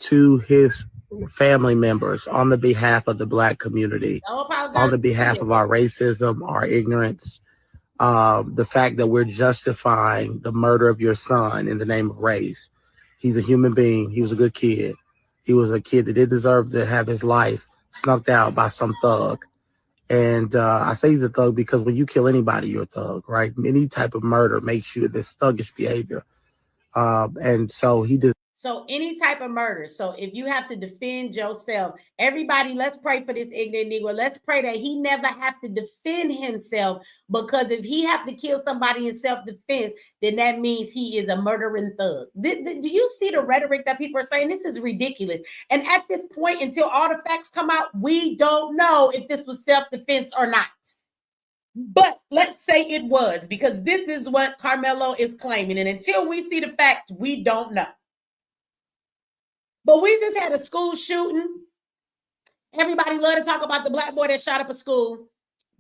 to his family members on the behalf of the black community, on the behalf of our racism, our ignorance, the fact that we're justifying the murder of your son in the name of race. He's a human being. He was a good kid. He was a kid that did deserve to have his life snuffed out by some thug. And I say the thug because when you kill anybody, you're a thug, right? Any type of murder makes you this thuggish behavior. And so he did. So any type of murder. So if you have to defend yourself, everybody, let's pray for this ignorant Negro. Let's pray that he never have to defend himself, because if he have to kill somebody in self-defense, then that means he is a murdering thug. Do you see the rhetoric that people are saying? This is ridiculous. And at this point, until all the facts come out, we don't know if this was self-defense or not. But let's say it was, because this is what Karmelo is claiming. And until we see the facts, we don't know. But we just had a school shooting. Everybody love to talk about the black boy that shot up a school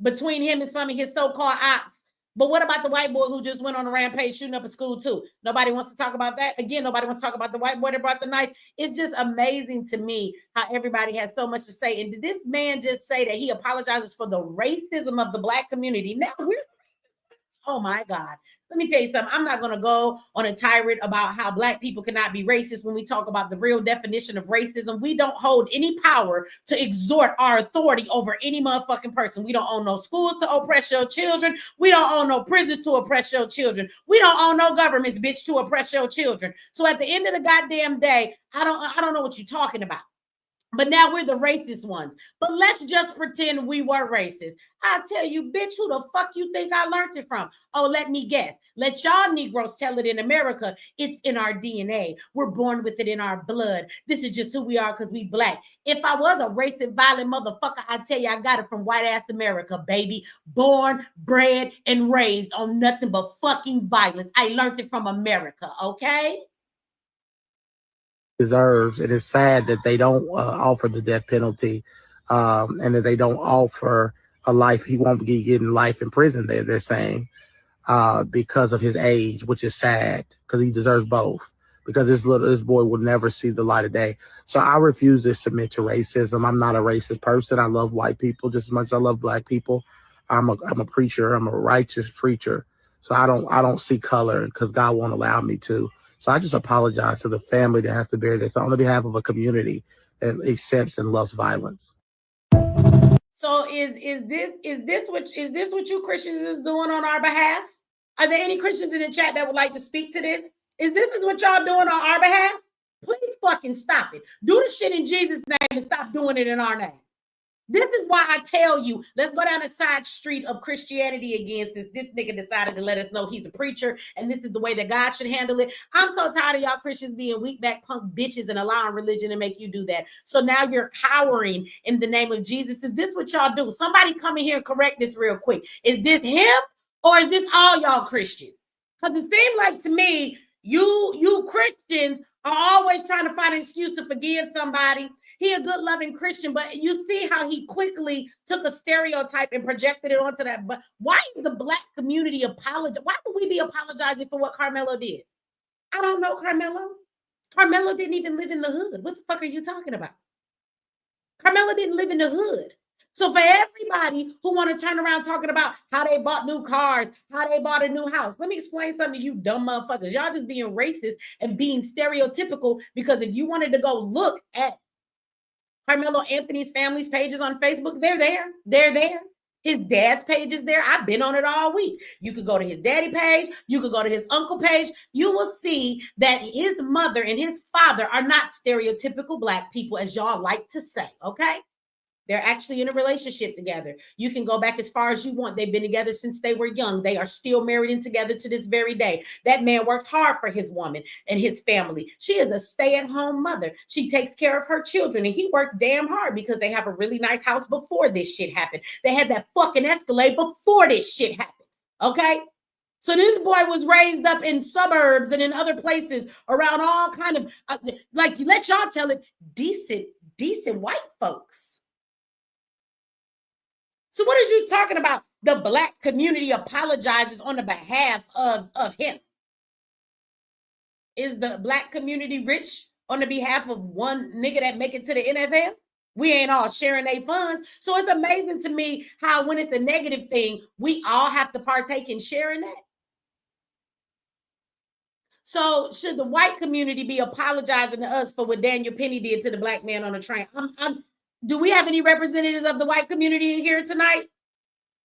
between him and some of his so-called ops. But what about the white boy who just went on a rampage shooting up a school too? Nobody wants to talk about that. Again, nobody wants to talk about the white boy that brought the knife. It's just amazing to me how everybody has so much to say. And did this man just say that he apologizes for the racism of the black community? Now we're oh my God. Let me tell you something. I'm not going to go on a tirade about how black people cannot be racist when we talk about the real definition of racism. We don't hold any power to exert our authority over any motherfucking person. We don't own no schools to oppress your children. We don't own no prisons to oppress your children. We don't own no governments, bitch, to oppress your children. So at the end of the goddamn day, I don't know what you're talking about. But now we're the racist ones. But let's just pretend we were racist. I tell you, bitch, who the fuck you think I learned it from? Oh, let me guess. Let y'all Negroes tell it in America. It's in our DNA. We're born with it in our blood. This is just who we are because we black. If I was a racist, violent motherfucker, I tell you, I got it from white ass America, baby. Born, bred, and raised on nothing but fucking violence. I learned it from America, okay? Deserves. It is sad that they don't offer the death penalty, and that they don't offer a life. He won't be getting life in prison. They're saying because of his age, which is sad because he deserves both. Because this boy will never see the light of day. So I refuse to submit to racism. I'm not a racist person. I love white people just as much as I love black people. I'm a preacher. I'm a righteous preacher. So I don't see color because God won't allow me to. So I just apologize to the family that has to bear this on the behalf of a community that accepts and loves violence. So is this what you Christians is doing on our behalf? Are there any Christians in the chat that would like to speak to this? Is this what y'all doing on our behalf? Please fucking stop it. Do the shit in Jesus' name and stop doing it in our name. This is why I tell you, let's go down the side street of Christianity again, since this nigga decided to let us know he's a preacher and this is the way that God should handle it. I'm so tired of y'all Christians being weak back punk bitches and allowing religion to make you do that. So now you're cowering in the name of Jesus. Is this what y'all do? Somebody come in here and correct this real quick. Is this him or is this all y'all Christians? Because it seems like to me, you Christians are always trying to find an excuse to forgive somebody. He a good, loving Christian, but you see how he quickly took a stereotype and projected it onto that. But why is the black community apologizing? Why would we be apologizing for what Karmelo did? I don't know Karmelo. Karmelo didn't even live in the hood. What the fuck are you talking about? Karmelo didn't live in the hood. So for everybody who want to turn around talking about how they bought new cars, how they bought a new house, let me explain something to you dumb motherfuckers. Y'all just being racist and being stereotypical because if you wanted to go look at Karmelo Anthony's family's pages on Facebook, they're there. They're there. His dad's page is there. I've been on it all week. You could go to his daddy page. You could go to his uncle page. You will see that his mother and his father are not stereotypical black people, as y'all like to say, okay? They're actually in a relationship together. You can go back as far as you want. They've been together since they were young. They are still married and together to this very day. That man works hard for his woman and his family. She is a stay-at-home mother. She takes care of her children, and he works damn hard because they have a really nice house before this shit happened. They had that fucking Escalade before this shit happened, okay? So this boy was raised up in suburbs and in other places around all kind of, like, let y'all tell it, decent white folks. So what is you talking about? The black community apologizes on the behalf of him. Is the black community rich on the behalf of one nigga that make it to the NFL? We ain't all sharing their funds. So it's amazing to me how when it's a negative thing, we all have to partake in sharing that. So should the white community be apologizing to us for what Daniel Penny did to the black man on the train? Do we have any representatives of the white community in here tonight?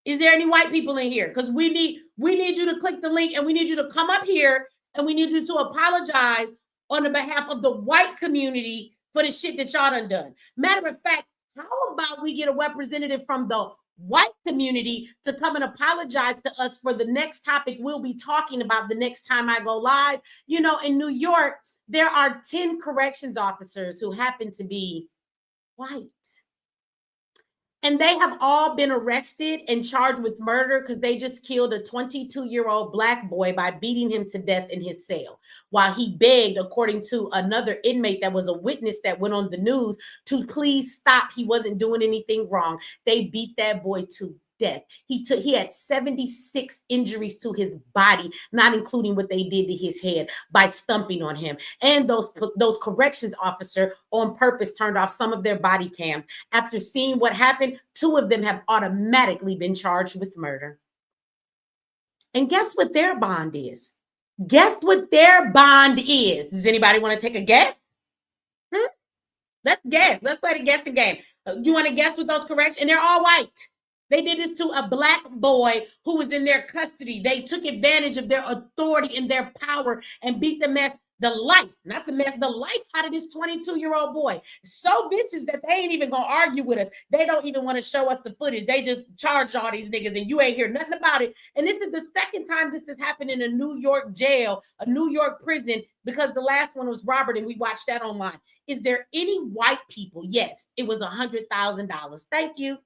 Is there any white people in here? Because we need you to click the link and we need you to come up here and we need you to apologize on the behalf of the white community for the shit that y'all done. Matter of fact, how about we get a representative from the white community to come and apologize to us for the next topic we'll be talking about the next time I go live? You know, in New York, there are 10 corrections officers who happen to be white. And they have all been arrested and charged with murder because they just killed a 22-year-old black boy by beating him to death in his cell while he begged, according to another inmate that was a witness that went on the news, to please stop. He wasn't doing anything wrong. They beat that boy to death. He had 76 injuries to his body, not including what they did to his head by stumping on him. And those corrections officers on purpose turned off some of their body cams. After seeing what happened, 2 of them have automatically been charged with murder. And guess what their bond is? Guess what their bond is? Does anybody want to take a guess? Let's guess. Let's play the guessing game. You want to guess with those corrections? And they're all white. They did this to a black boy who was in their custody. They took advantage of their authority and their power and beat the life out of this 22-year-old boy. So vicious that they ain't even gonna argue with us. They don't even want to show us the footage. They just charged all these niggas and you ain't hear nothing about it. And this is the second time this has happened in a New York jail, a New York prison, because the last one was Robert and we watched that online. Is there any white people? Yes, it was $100,000. Thank you.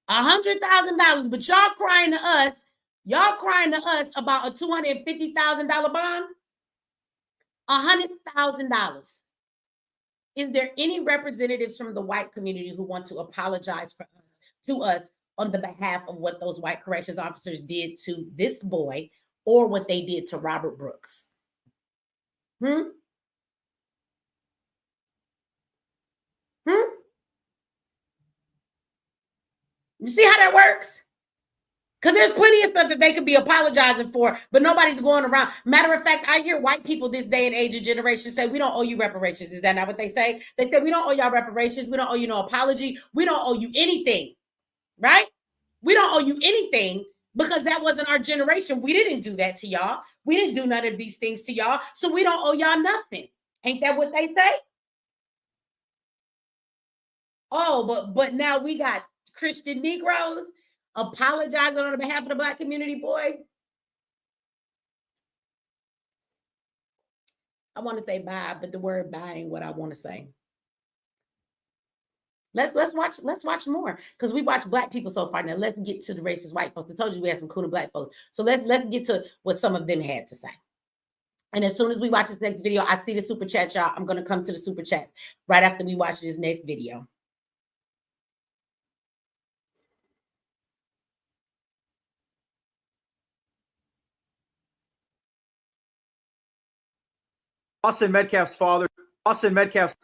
$100,000, but y'all crying to us about a $250,000 bond. $100,000. Is there any representatives from the white community who want to apologize to us on the behalf of what those white corrections officers did to this boy or what they did to Robert Brooks? You see how that works? Because there's plenty of stuff that they could be apologizing for, but nobody's going around. Matter of fact, I hear white people this day and age and generation say, we don't owe you reparations. Is that not what they say? They say, we don't owe y'all reparations. We don't owe you no apology. We don't owe you anything, right? We don't owe you anything because that wasn't our generation. We didn't do that to y'all. We didn't do none of these things to y'all, so we don't owe y'all nothing. Ain't that what they say? Oh, but now we got Christian Negroes apologizing on behalf of the Black community, boy. I want to say bye, but the word bye ain't what I want to say. Let's watch more because we watch Black people so far. Now let's get to the racist white folks. I told you we have some cool Black folks. So let's get to what some of them had to say. And as soon as we watch this next video, I see the super chat, y'all. I'm gonna come to the super chats right after we watch this next video. Austin Metcalf's father, Austin Metcalf's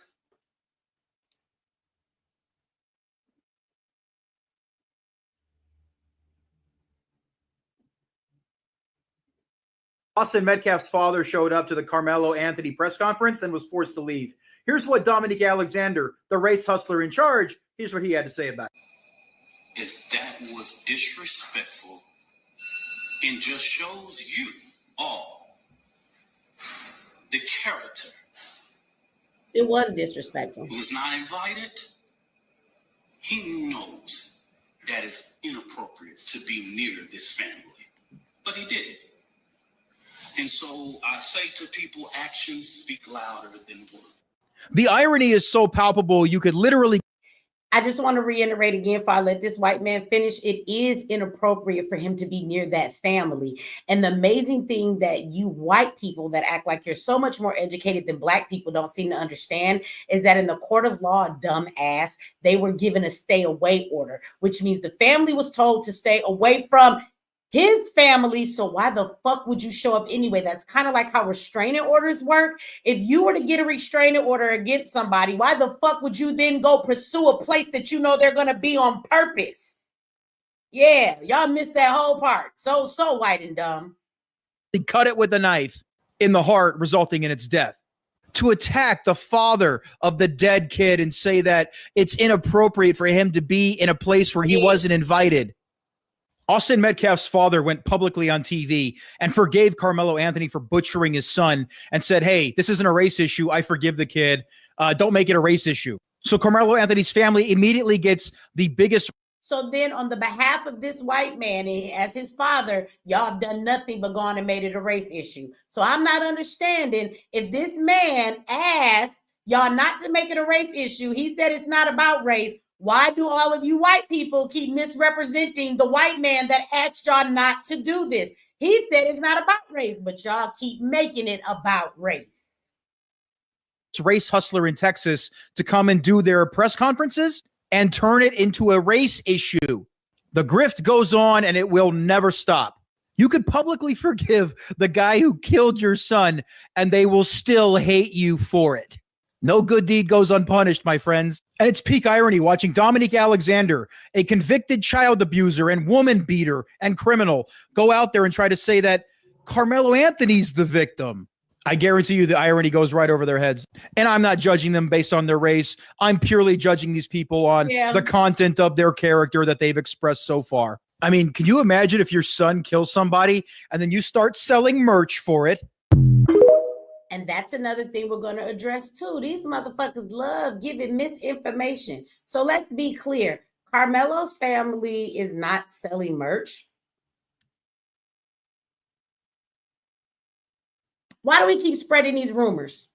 father showed up to the Karmelo Anthony press conference and was forced to leave. Here's what Dominique Alexander, the race hustler in charge, here's what he had to say about it. Is that was disrespectful and just shows you all the character. It was disrespectful. He was not invited. He knows that it's inappropriate to be near this family, but he did it. And so I say to people, actions speak louder than words. The irony is so palpable, you could literally. I just want to reiterate again, before I let this white man finish, it is inappropriate for him to be near that family. And the amazing thing that you white people that act like you're so much more educated than Black people don't seem to understand is that in the court of law, dumb ass, they were given a stay away order, which means the family was told to stay away from his family. So why the fuck would you show up anyway? That's kind of like how restraining orders work. If you were to get a restraining order against somebody, why the fuck would you then go pursue a place that you know they're going to be on purpose? Yeah, y'all missed that whole part. So white and dumb. He cut it with a knife in the heart, resulting in its death. To attack the father of the dead kid and say that it's inappropriate for him to be in a place where he wasn't invited. Austin Metcalf's father went publicly on TV and forgave Karmelo Anthony for butchering his son and said, hey, this isn't a race issue. I forgive the kid. Don't make it a race issue. So Karmelo Anthony's family immediately gets the biggest. So then on the behalf of this white man, as his father, y'all have done nothing but gone and made it a race issue. So I'm not understanding if this man asked y'all not to make it a race issue. He said it's not about race. Why do all of you white people keep misrepresenting the white man that asked y'all not to do this? He said it's not about race, but y'all keep making it about race. Race hustler in Texas to come and do their press conferences and turn it into a race issue. The grift goes on and it will never stop. You could publicly forgive the guy who killed your son and they will still hate you for it. No good deed goes unpunished, my friends. And it's peak irony watching Dominique Alexander, a convicted child abuser and woman beater and criminal, go out there and try to say that Karmelo Anthony's the victim. I guarantee you the irony goes right over their heads. And I'm not judging them based on their race. I'm purely judging these people on the content of their character that they've expressed so far. I mean, can you imagine if your son kills somebody and then you start selling merch for it? And that's another thing we're going to address too. These motherfuckers love giving misinformation. So let's be clear. Karmelo's family is not selling merch. Why do we keep spreading these rumors?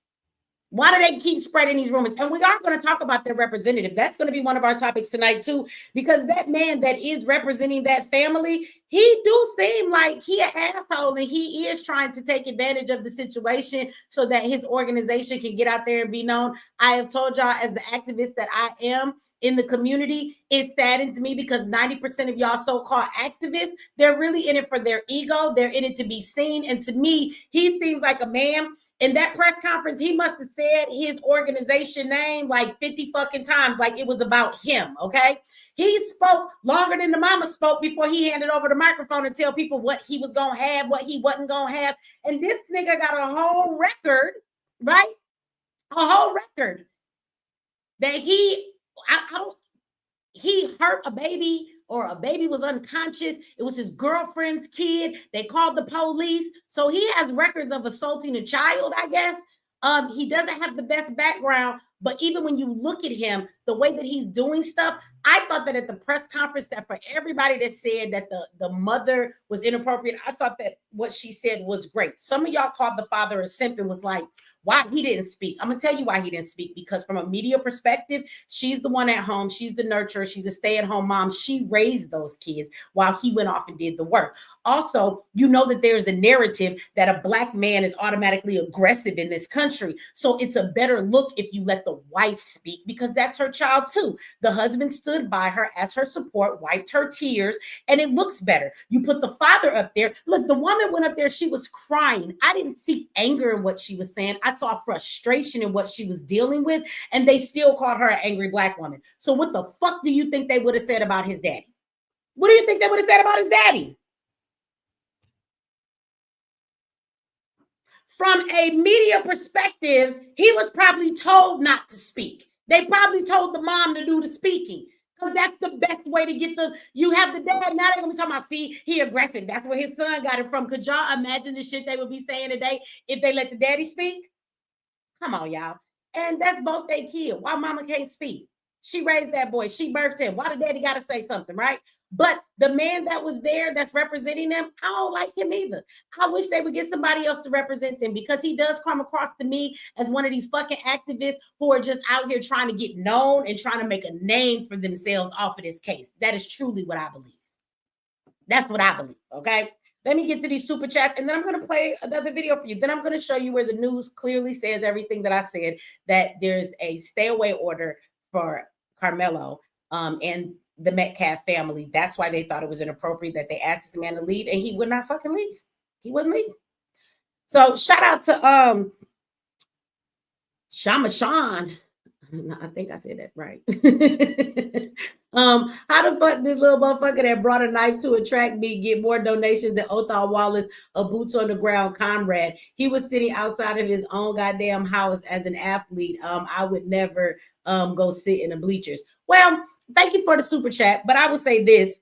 Why do they keep spreading these rumors? And we are going to talk about their representative. That's going to be one of our topics tonight too, because that man that is representing that family, he do seem like he an asshole, and he is trying to take advantage of the situation so that his organization can get out there and be known. I have told y'all, as the activist that I am in the community, it saddens me because 90% of y'all so-called activists, they're really in it for their ego. They're in it to be seen. And to me, he seems like a man. In that press conference, he must have said his organization name like 50 fucking times, like it was about him, okay? He spoke longer than the mama spoke before he handed over the microphone to tell people what he was going to have, what he wasn't going to have. And this nigga got a whole record, right? A whole record that he hurt a baby, or a baby was unconscious. It was his girlfriend's kid. They called the police. So he has records of assaulting a child, I guess. He doesn't have the best background, but even when you look at him, the way that he's doing stuff, I thought that at the press conference, that for everybody that said that the mother was inappropriate, I thought that what she said was great. Some of y'all called the father a simp and was like, why he didn't speak. I'm going to tell you why he didn't speak, because from a media perspective, she's the one at home. She's the nurturer. She's a stay-at-home mom. She raised those kids while he went off and did the work. Also, you know that there's a narrative that a black man is automatically aggressive in this country. So it's a better look if you let the wife speak, because that's her child too. The husband stood by her as her support, wiped her tears, and it looks better. You put the father up there. Look, the woman went up there. She was crying. I didn't see anger in what she was saying. I saw frustration in what she was dealing with, and they still called her an angry black woman. So what the fuck do you think they would have said about his daddy? What do you think they would have said about his daddy? From a media perspective, he was probably told not to speak. They probably told the mom to do the speaking, because that's the best way to get you have the dad. Now they're going to be talking about, see, he aggressive. That's where his son got it from. Could y'all imagine the shit they would be saying today if they let the daddy speak? Come on, y'all. And that's both they kid. Why mama can't speak? She raised that boy. She birthed him. Why the daddy got to say something, right? But the man that was there that's representing them, I don't like him either. I wish they would get somebody else to represent them, because he does come across to me as one of these fucking activists who are just out here trying to get known and trying to make a name for themselves off of this case. That is truly what I believe. That's what I believe, okay? Let me get to these super chats, and then I'm going to play another video for you. Then I'm going to show you where the news clearly says everything that I said, that there's a stay away order for Karmelo and the Metcalf family. That's why they thought it was inappropriate that they asked this man to leave, and he would not fucking leave. He wouldn't leave. So shout out to Shama Sean. I think I said that right. How the fuck this little motherfucker that brought a knife to a track meet get more donations than Othal Wallace, a boots on the ground comrade? He was sitting outside of his own goddamn house as an athlete. I would never go sit in the bleachers. Well, thank you for the super chat, but I would say this.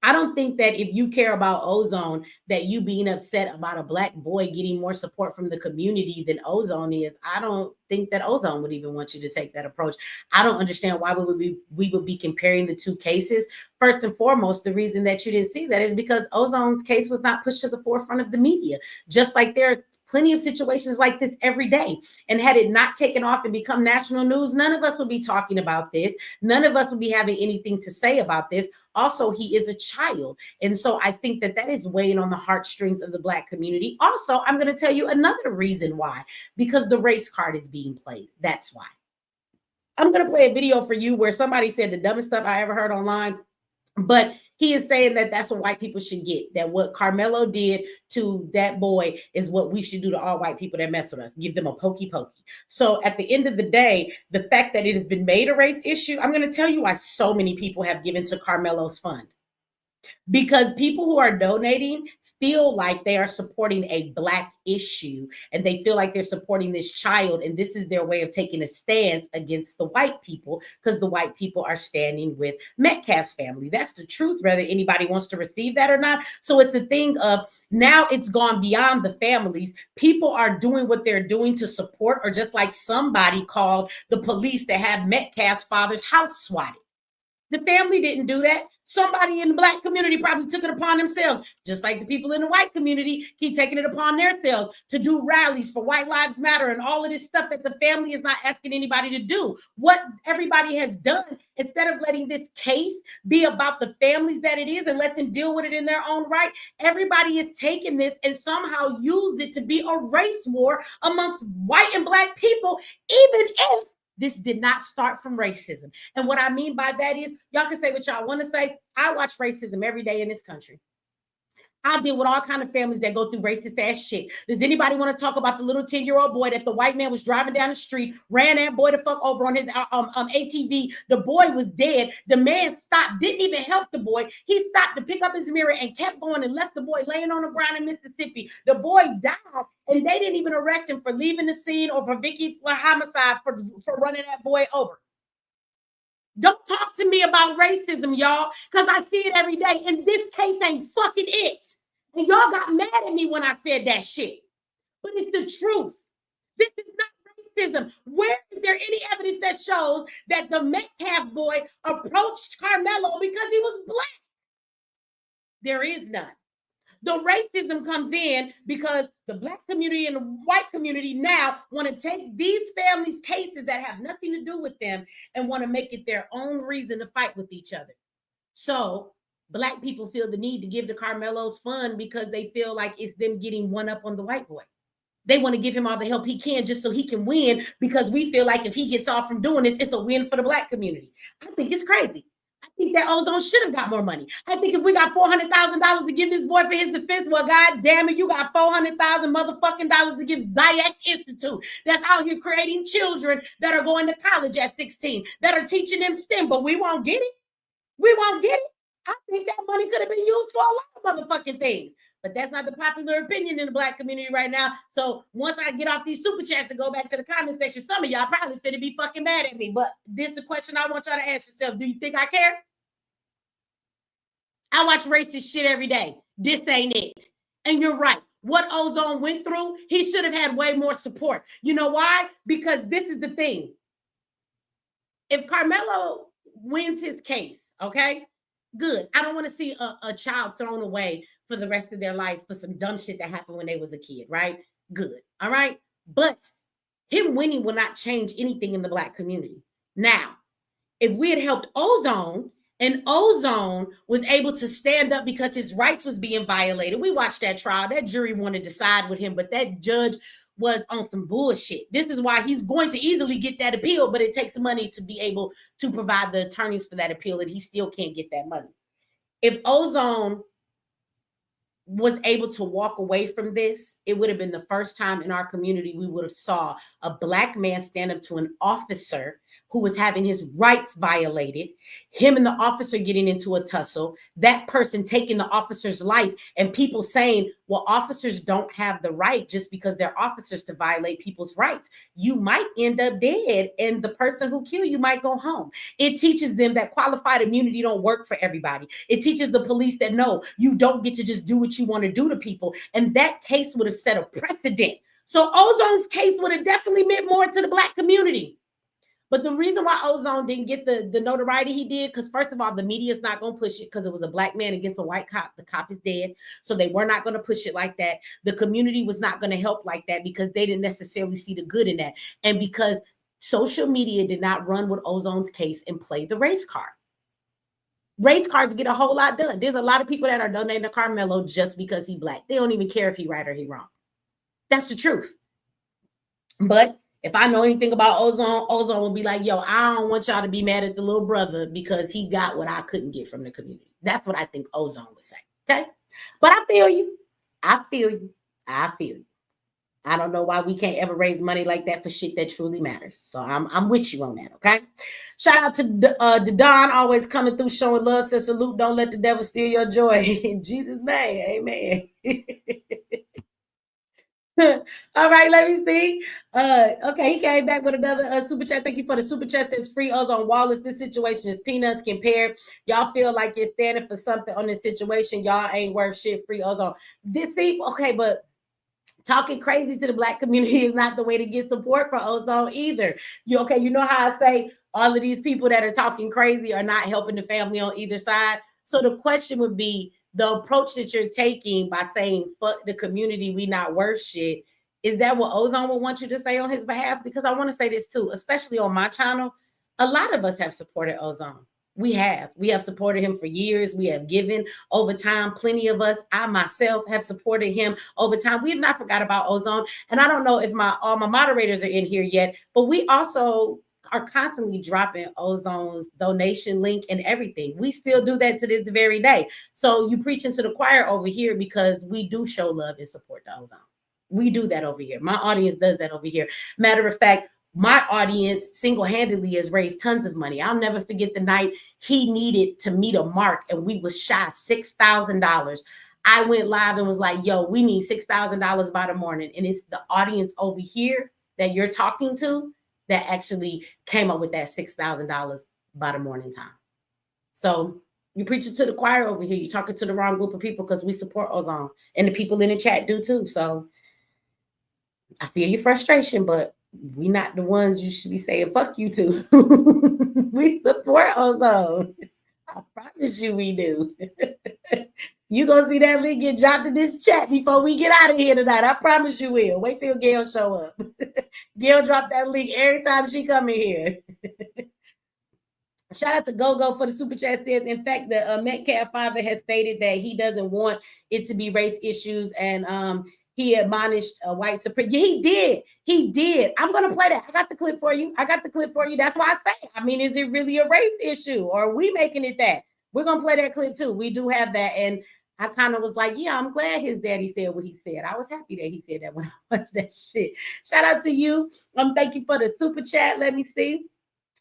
I don't think that if you care about Ozone, that you being upset about a black boy getting more support from the community than Ozone is. I don't think that Ozone would even want you to take that approach. I don't understand why we would be comparing the two cases. First and foremost, the reason that you didn't see that is because Ozone's case was not pushed to the forefront of the media, just like there are plenty of situations like this every day. And had it not taken off and become national news, none of us would be talking about this. None of us would be having anything to say about this. Also, he is a child. And so I think that that is weighing on the heartstrings of the black community. Also, I'm going to tell you another reason why, because the race card is being played. That's why. I'm going to play a video for you where somebody said the dumbest stuff I ever heard online. But he is saying that that's what white people should get, that what Karmelo did to that boy is what we should do to all white people that mess with us, give them a pokey pokey. So at the end of the day, the fact that it has been made a race issue, I'm going to tell you why so many people have given to Karmelo's fund. Because people who are donating feel like they are supporting a black issue, and they feel like they're supporting this child, and this is their way of taking a stance against the white people, because the white people are standing with Metcalf's family. That's the truth, whether anybody wants to receive that or not. So it's a thing of now it's gone beyond the families. People are doing what they're doing to support, or just like somebody called the police to have Metcalf's father's house swatted. The family didn't do that. Somebody in the Black community probably took it upon themselves, just like the people in the white community keep taking it upon themselves to do rallies for White Lives Matter and all of this stuff that the family is not asking anybody to do. What everybody has done, instead of letting this case be about the families that it is and let them deal with it in their own right, everybody has taken this and somehow used it to be a race war amongst white and Black people, even if this did not start from racism. And what I mean by that is, y'all can say what y'all want to say. I watch racism every day in this country. I deal with all kind of families that go through racist ass shit. Does anybody want to talk about the little 10-year-old boy that the white man was driving down the street, ran that boy the fuck over on his ATV? The boy was dead. The man stopped, didn't even help the boy. He stopped to pick up his mirror and kept going and left the boy laying on the ground in Mississippi. The boy died, and they didn't even arrest him for leaving the scene or for homicide for running that boy over. Don't talk to me about racism, y'all, because I see it every day, and this case ain't fucking it. And y'all got mad at me when I said that shit. But it's the truth. This is not racism. Where is there any evidence that shows that the Metcalf boy approached Karmelo because he was Black? There is none. The racism comes in because the Black community and the white community now want to take these families' cases that have nothing to do with them and want to make it their own reason to fight with each other. So Black people feel the need to give the Karmelo's fund because they feel like it's them getting one up on the white boy. They want to give him all the help he can just so he can win, because we feel like if he gets off from doing this, it's a win for the Black community. I think it's crazy. I think that Ozone should have got more money. I think if we got $400,000 to give this boy for his defense, well, God damn it, you got $400,000 motherfucking dollars to give Ziax Institute that's out here creating children that are going to college at 16, that are teaching them STEM, but we won't get it. We won't get it. I think that money could have been used for a lot of motherfucking things. But that's not the popular opinion in the Black community right now. So once I get off these super chats and go back to the comment section, some of y'all probably finna be fucking mad at me. But this is the question I want y'all to ask yourself. Do you think I care? I watch racist shit every day. This ain't it. And you're right. What Ozone went through, he should have had way more support. You know why? Because this is the thing. If Karmelo wins his case, okay, good. I don't want to see a child thrown away for the rest of their life for some dumb shit that happened when they was a kid, right? Good. All right. But him winning will not change anything in the Black community. Now, if we had helped Ozone and Ozone was able to stand up because his rights was being violated, we watched that trial. That jury wanted to side with him, but that judge was on some bullshit. This is why he's going to easily get that appeal, but it takes money to be able to provide the attorneys for that appeal, and he still can't get that money. If Ozone was able to walk away from this, it would have been the first time in our community we would have saw a Black man stand up to an officer who was having his rights violated, him and the officer getting into a tussle, that person taking the officer's life, and people saying, well, officers don't have the right just because they're officers to violate people's rights. You might end up dead, and the person who killed you might go home. It teaches them that qualified immunity don't work for everybody. It teaches the police that no, you don't get to just do what you want to do to people. And that case would have set a precedent. So Ozone's case would have definitely meant more to the Black community. But the reason why Ozone didn't get the notoriety he did, because first of all, the media is not going to push it because it was a Black man against a white cop. The cop is dead. So they were not going to push it like that. The community was not going to help like that because they didn't necessarily see the good in that. And because social media did not run with Ozone's case and play the race card. Race cards get a whole lot done. There's a lot of people that are donating to Karmelo just because he's Black. They don't even care if he's right or he's wrong. That's the truth. But if I know anything about Ozone, Ozone will be like, yo, I don't want y'all to be mad at the little brother because he got what I couldn't get from the community. That's what I think Ozone would say. Okay. But I feel you. I feel you. I feel you. I don't know why we can't ever raise money like that for shit that truly matters. So I'm with you on that. Okay. Shout out to the Don, always coming through showing love. Says salute. Don't let the devil steal your joy. In Jesus' name. Amen. All right, let me see. Okay, he came back with another super chat. Thank you for the super chat. Says free Ozone Wallace. This situation is peanuts compared. Y'all feel like you're standing for something on this situation. Y'all ain't worth shit. Free Ozone. Okay, but talking crazy to the Black community is not the way to get support for Ozone either. You know how I say all of these people that are talking crazy are not helping the family on either side. So the question would be, the approach that you're taking by saying, fuck the community, we not worth shit, is that what Ozone would want you to say on his behalf? Because I want to say this too, especially on my channel, a lot of us have supported Ozone. We have supported him for years. We have given over time. Plenty of us, I myself, have supported him over time. We have not forgot about Ozone. And I don't know if all my moderators are in here yet, but we also are constantly dropping Ozone's donation link and everything. We still do that to this very day. So you preaching to the choir over here because we do show love and support to Ozone. We do that over here. My audience does that over here. Matter of fact, my audience single-handedly has raised tons of money. I'll never forget the night he needed to meet a mark and we was shy $6,000. I went live and was like, yo, we need $6,000 by the morning. And it's the audience over here that you're talking to that actually came up with that $6,000 by the morning time. So you preaching to the choir over here. You're talking to the wrong group of people because we support Ozone. And the people in the chat do too. So I feel your frustration, but we not the ones you should be saying fuck you to. We support Ozone. I promise you we do. You gonna see that link get dropped in this chat before we get out of here tonight. I promise you will. Wait till Gail show up. Gail drop that link every time she come in here. Shout out to GoGo for the super chat. Says, in fact, the Metcalf father has stated that he doesn't want it to be race issues, and he admonished white supremacy. Yeah, he did. He did. I'm gonna play that. I got the clip for you. That's why I say. I mean, is it really a race issue, or are we making it that? We're gonna play that clip too. We do have that, and I kind of was like, yeah, I'm glad his daddy said what he said. I was happy that he said that when I watched that shit. Shout out to you. Thank you for the super chat. Let me see.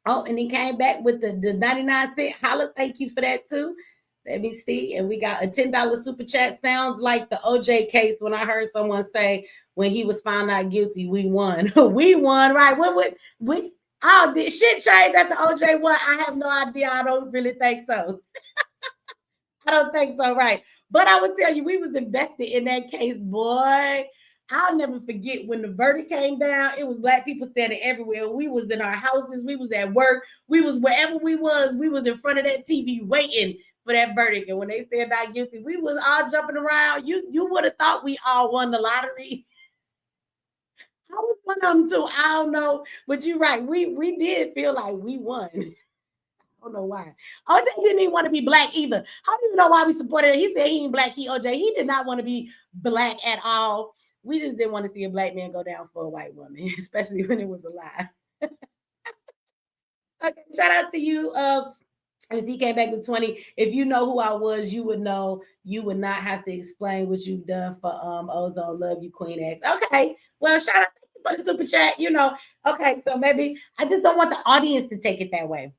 Oh, and he came back with the 99-cent holla. Thank you for that too. Let me see. And we got a $10 super chat. Sounds like the OJ case when I heard someone say when he was found not guilty, we won. We won, right? Oh, did shit change after OJ won? I have no idea. I don't really think so. I don't think so, right? But I would tell you, we was invested in that case, boy. I'll never forget when the verdict came down. It was Black people standing everywhere. We was in our houses. We was at work. We was wherever we was in front of that TV waiting for that verdict. And when they said not guilty, we was all jumping around. You would have thought we all won the lottery. I was one of them too. I don't know. But you're right. We did feel like we won. I don't know why. OJ didn't even want to be Black either. I don't even know why we supported it. He said he ain't Black. OJ, he did not want to be Black at all. We just didn't want to see a Black man go down for a white woman, especially when it was a lie. Okay, shout out to you. As he came back with 20. If you know who I was, you would know. You would not have to explain what you've done for Ozone. Love you, Queen X. Okay, well, shout out for the super chat. You know, okay, so maybe I just don't want the audience to take it that way.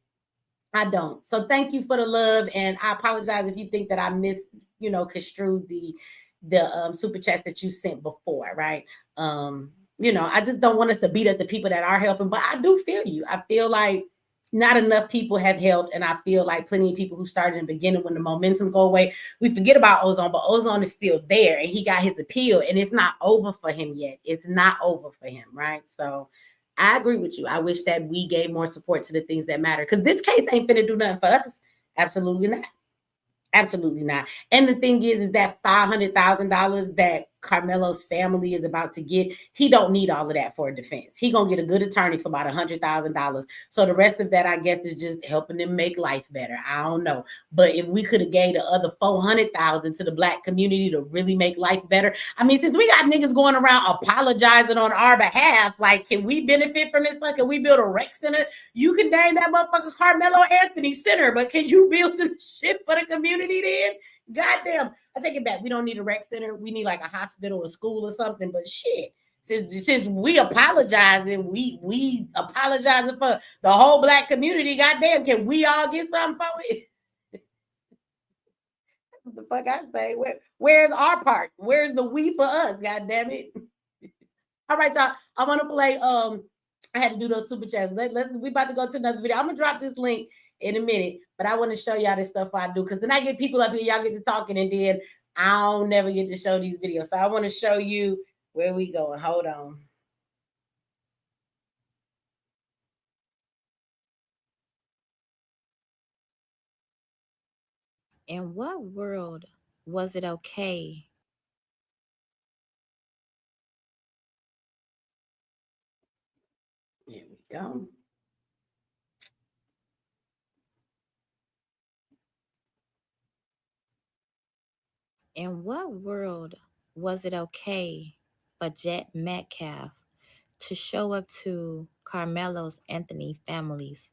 I don't. So thank you for the love, and I apologize if you think that I construed the super chats that you sent before, right? I just don't want us to beat up the people that are helping, but I do feel you. I feel like not enough people have helped, and I feel like plenty of people who started in the beginning when the momentum go away, we forget about Ozone, but Ozone is still there, and he got his appeal, and it's not over for him yet. It's not over for him, right? So I agree with you. I wish that we gave more support to the things that matter, because this case ain't finna do nothing for us. Absolutely not. Absolutely not. And the thing is that $500,000 that Karmelo's family is about to get, he don't need all of that for a defense. He gonna get a good attorney for about $100,000. So the rest of that, I guess, is just helping them make life better. I don't know. But if we could have gave the other $400,000 to the Black community to really make life better, I mean, since we got niggas going around apologizing on our behalf, like, can we benefit from this? Can we build a rec center? You can name that motherfucker Karmelo Anthony Center, but can you build some shit for the community then? Goddamn, I take it back. We don't need a rec center. We need like a hospital, a school, or something. But shit, since we apologizing, we apologizing for the whole Black community. Goddamn, can we all get something for it? What the fuck I say? Where's our part? Where's the we for us? God damn it! All right, y'all. I want to play. I had to do those super chats. We about to go to another video. I'm gonna drop this link in a minute, but I want to show y'all this stuff I do, because then I get people up here, y'all get to talking, and then I don't never get to show these videos. So I want to show you where we going. Hold on. In what world was it okay? Here we go. In what world was it okay for Jet Metcalf to show up to Carmelo's Anthony family's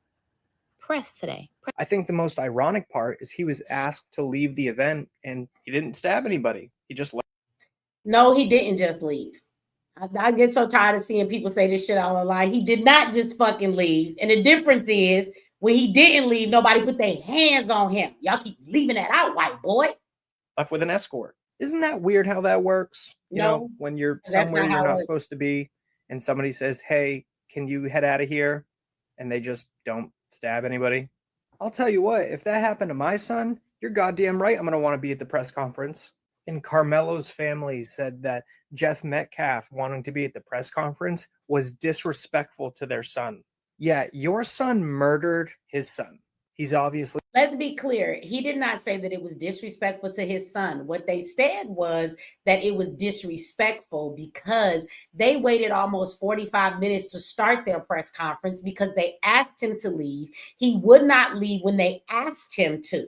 press today? I think the most ironic part is he was asked to leave the event and he didn't stab anybody. He just left. No, he didn't just leave. I get so tired of seeing people say this shit all online. He did not just fucking leave. And the difference is when he didn't leave, nobody put their hands on him. Y'all keep leaving that out, white boy. Left with an escort. Isn't that weird how that works? You know, when you're somewhere you're not supposed to be and somebody says, hey, can you head out of here? And they just don't stab anybody. I'll tell you what, if that happened to my son, you're goddamn right I'm going to want to be at the press conference. And Karmelo's family said that Jeff Metcalf wanting to be at the press conference was disrespectful to their son. Yeah, your son murdered his son. He's obviously... Let's be clear. He did not say that it was disrespectful to his son. What they said was that it was disrespectful because they waited almost 45 minutes to start their press conference because they asked him to leave. He would not leave when they asked him to.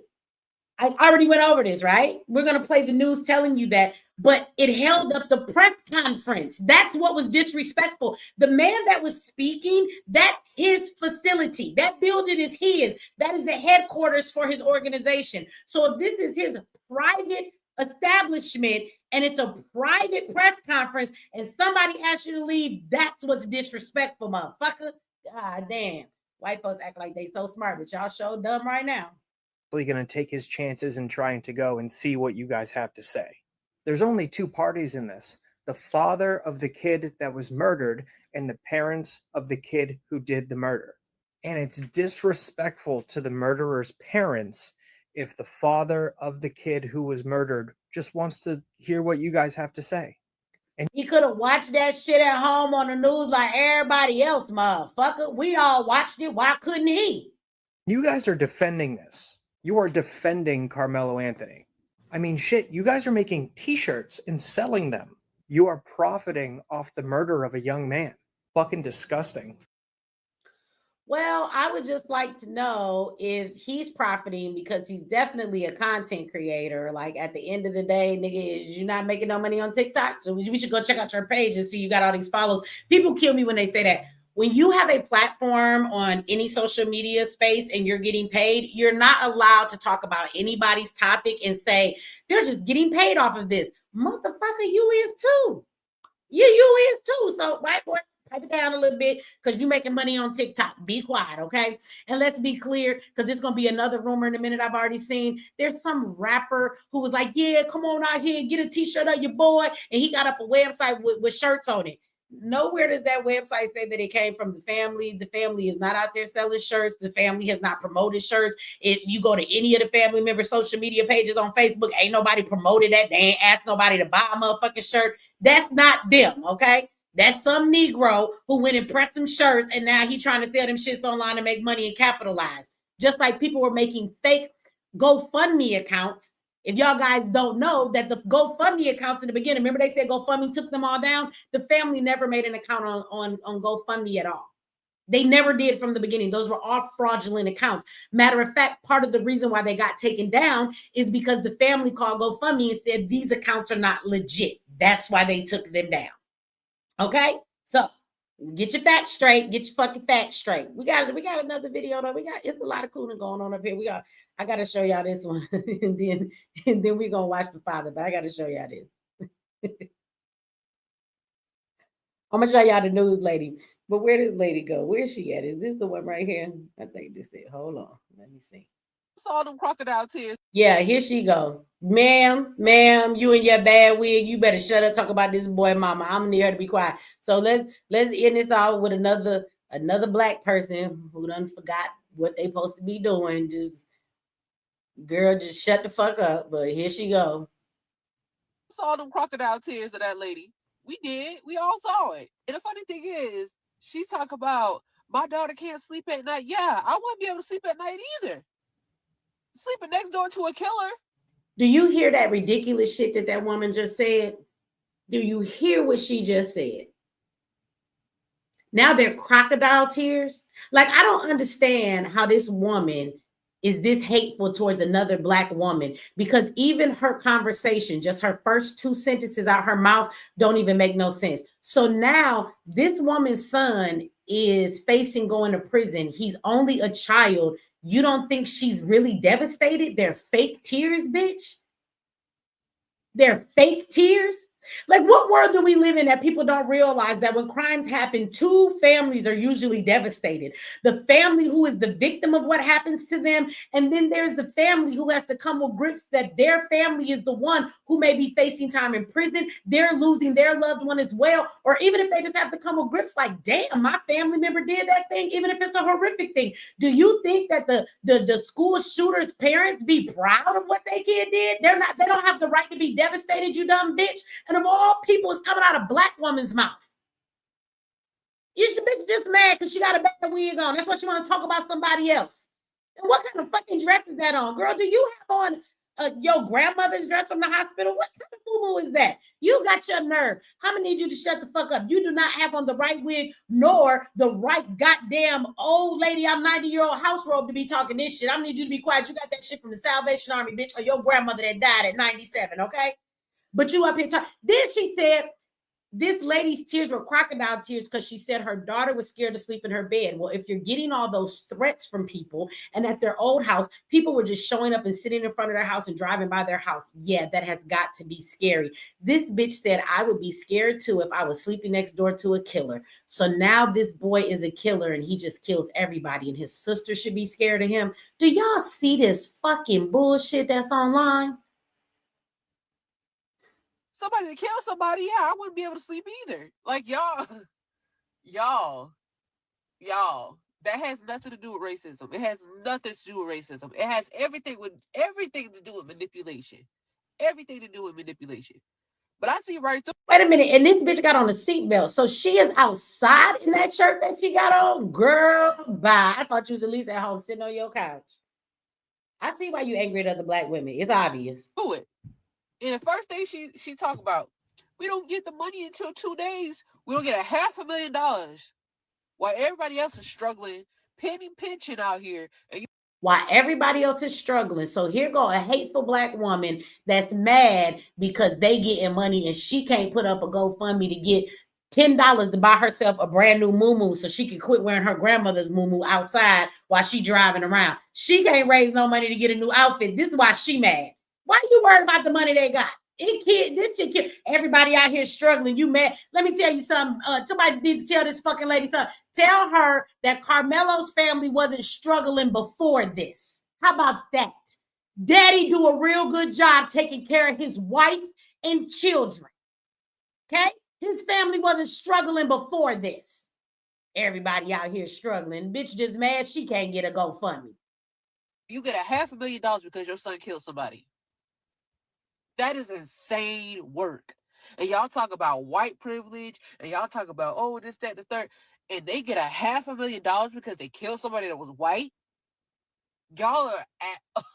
I already went over this, right? We're going to play the news telling you that, but it held up the press conference. That's what was disrespectful. The man that was speaking, that's his facility. That building is his. That is the headquarters for his organization. So if this is his private establishment and it's a private press conference and somebody asks you to leave, that's what's disrespectful, motherfucker. God damn. White folks act like they so smart, but y'all so dumb right now. Going to take his chances and trying to go and see what you guys have to say. There's only two parties in this: the father of the kid that was murdered and the parents of the kid who did the murder. And it's disrespectful to the murderer's parents if the father of the kid who was murdered just wants to hear what you guys have to say. And he could have watched that shit at home on the news like everybody else, motherfucker. We all watched it. Why couldn't he? You guys are defending this. You are defending Karmelo Anthony. I mean, shit, you guys are making t-shirts and selling them. You are profiting off the murder of a young man. Fucking disgusting. Well, I would just like to know if he's profiting because he's definitely a content creator. Like at the end of the day, nigga, is you not making no money on TikTok? So we should go check out your page and see you got all these follows. People kill me when they say that. When you have a platform on any social media space and you're getting paid, you're not allowed to talk about anybody's topic and say, they're just getting paid off of this. Motherfucker, you is too. You is too. So, white boy, pipe it down a little bit because you're making money on TikTok. Be quiet, okay? And let's be clear, because there's going to be another rumor in a minute I've already seen. There's some rapper who was like, yeah, come on out here, get a t-shirt of your boy. And he got up a website with shirts on it. Nowhere does that website say that it came from the family. The family is not out there selling shirts. The family has not promoted shirts. If you go to any of the family members' social media pages on Facebook, ain't nobody promoted that. They ain't asked nobody to buy a motherfucking shirt. That's not them, okay? That's some Negro who went and pressed some shirts and now he trying to sell them shits online to make money and capitalize. Just like people were making fake GoFundMe accounts. If y'all guys don't know that the GoFundMe accounts in the beginning, remember they said GoFundMe took them all down? The family never made an account on GoFundMe at all. They never did from the beginning. Those were all fraudulent accounts. Matter of fact, part of the reason why they got taken down is because the family called GoFundMe and said these accounts are not legit. That's why they took them down. Okay? So get your facts straight. Get your fucking facts straight. We got another video though. It's a lot of cooling going on up here. I gotta show y'all this one, and then we're gonna watch the father. But I gotta show y'all this. I'm gonna show y'all the news lady. But where does lady go? Where's she at? Is this the one right here? I think this is it. Hold on. Let me see. Saw them crocodile tears. Yeah, here she go. Ma'am, you and your bad wig, you better shut up. Talk about this boy mama. I'm gonna need her to be quiet. So let's end this off with another black person who done forgot what they supposed to be doing. Just shut the fuck up. But here she go. Saw them crocodile tears of that lady. We did. We all saw it. And the funny thing is, she's talking about my daughter can't sleep at night. Yeah, I wouldn't be able to sleep at night either. sleeping next door to a killer. Do you hear that ridiculous shit that woman just said? Do you hear what she just said? Now they're crocodile tears. Like, I don't understand how this woman is this hateful towards another Black woman, because even her conversation, just her first 2 sentences out her mouth, don't even make no sense. So now this woman's son is facing going to prison. He's only a child. You don't think she's really devastated? They're fake tears, bitch. They're fake tears. Like, what world do we live in that people don't realize that when crimes happen, 2 families are usually devastated? The family who is the victim of what happens to them, and then there's the family who has to come with grips that their family is the one who may be facing time in prison. They're losing their loved one as well. Or even if they just have to come with grips like, damn, my family member did that thing, even if it's a horrific thing. Do you think that the school shooter's parents be proud of what they kid did? They don't have the right to be devastated, you dumb bitch. And of all people, it's coming out of Black woman's mouth. You should be just mad because she got a bad wig on. That's why she want to talk about somebody else. And what kind of fucking dress is that on? Girl, do you have on your grandmother's dress from the hospital? What kind of boo-boo is that? You got your nerve. I'm going to need you to shut the fuck up. You do not have on the right wig nor the right goddamn old lady, I'm 90-year-old house robe to be talking this shit. I'm going to need you to be quiet. You got that shit from the Salvation Army, bitch, or your grandmother that died at 97, okay? But you up here talking. Then she said this lady's tears were crocodile tears because she said her daughter was scared to sleep in her bed. Well, if you're getting all those threats from people, and at their old house, people were just showing up and sitting in front of their house and driving by their house. Yeah, that has got to be scary. This bitch said I would be scared too if I was sleeping next door to a killer. So now this boy is a killer and he just kills everybody, and his sister should be scared of him. Do y'all see this fucking bullshit that's online? Somebody to kill somebody, yeah, I wouldn't be able to sleep either. Like, y'all, that has nothing to do with racism. It has nothing to do with racism. It has everything to do with manipulation. Everything to do with manipulation. But I see right through. Wait a minute, and this bitch got on a seatbelt, so she is outside in that shirt that she got on? Girl, bye. I thought you was at least at home sitting on your couch. I see why you angry at other Black women. It's obvious. Do it. And the first thing she talked about, we don't get the money until 2 days. We don't get $500,000 while everybody else is struggling, pinching out here. And while everybody else is struggling. So here go a hateful Black woman that's mad because they getting money and she can't put up a GoFundMe to get $10 to buy herself a brand new muumuu so she can quit wearing her grandmother's muumuu outside while she driving around. She can't raise no money to get a new outfit. This is why she mad. Why you worried about the money they got? This kid, everybody out here struggling. You mad? Let me tell you something. Somebody need to tell this fucking lady something. Tell her that Karmelo's family wasn't struggling before this. How about that? Daddy do a real good job taking care of his wife and children. Okay? His family wasn't struggling before this. Everybody out here struggling. Bitch just mad she can't get a GoFundMe. You get $500,000 because your son killed somebody. That is insane work. And y'all talk about white privilege, and y'all talk about, oh, this, that, the third, and they get $500,000 because they killed somebody that was white. Y'all are at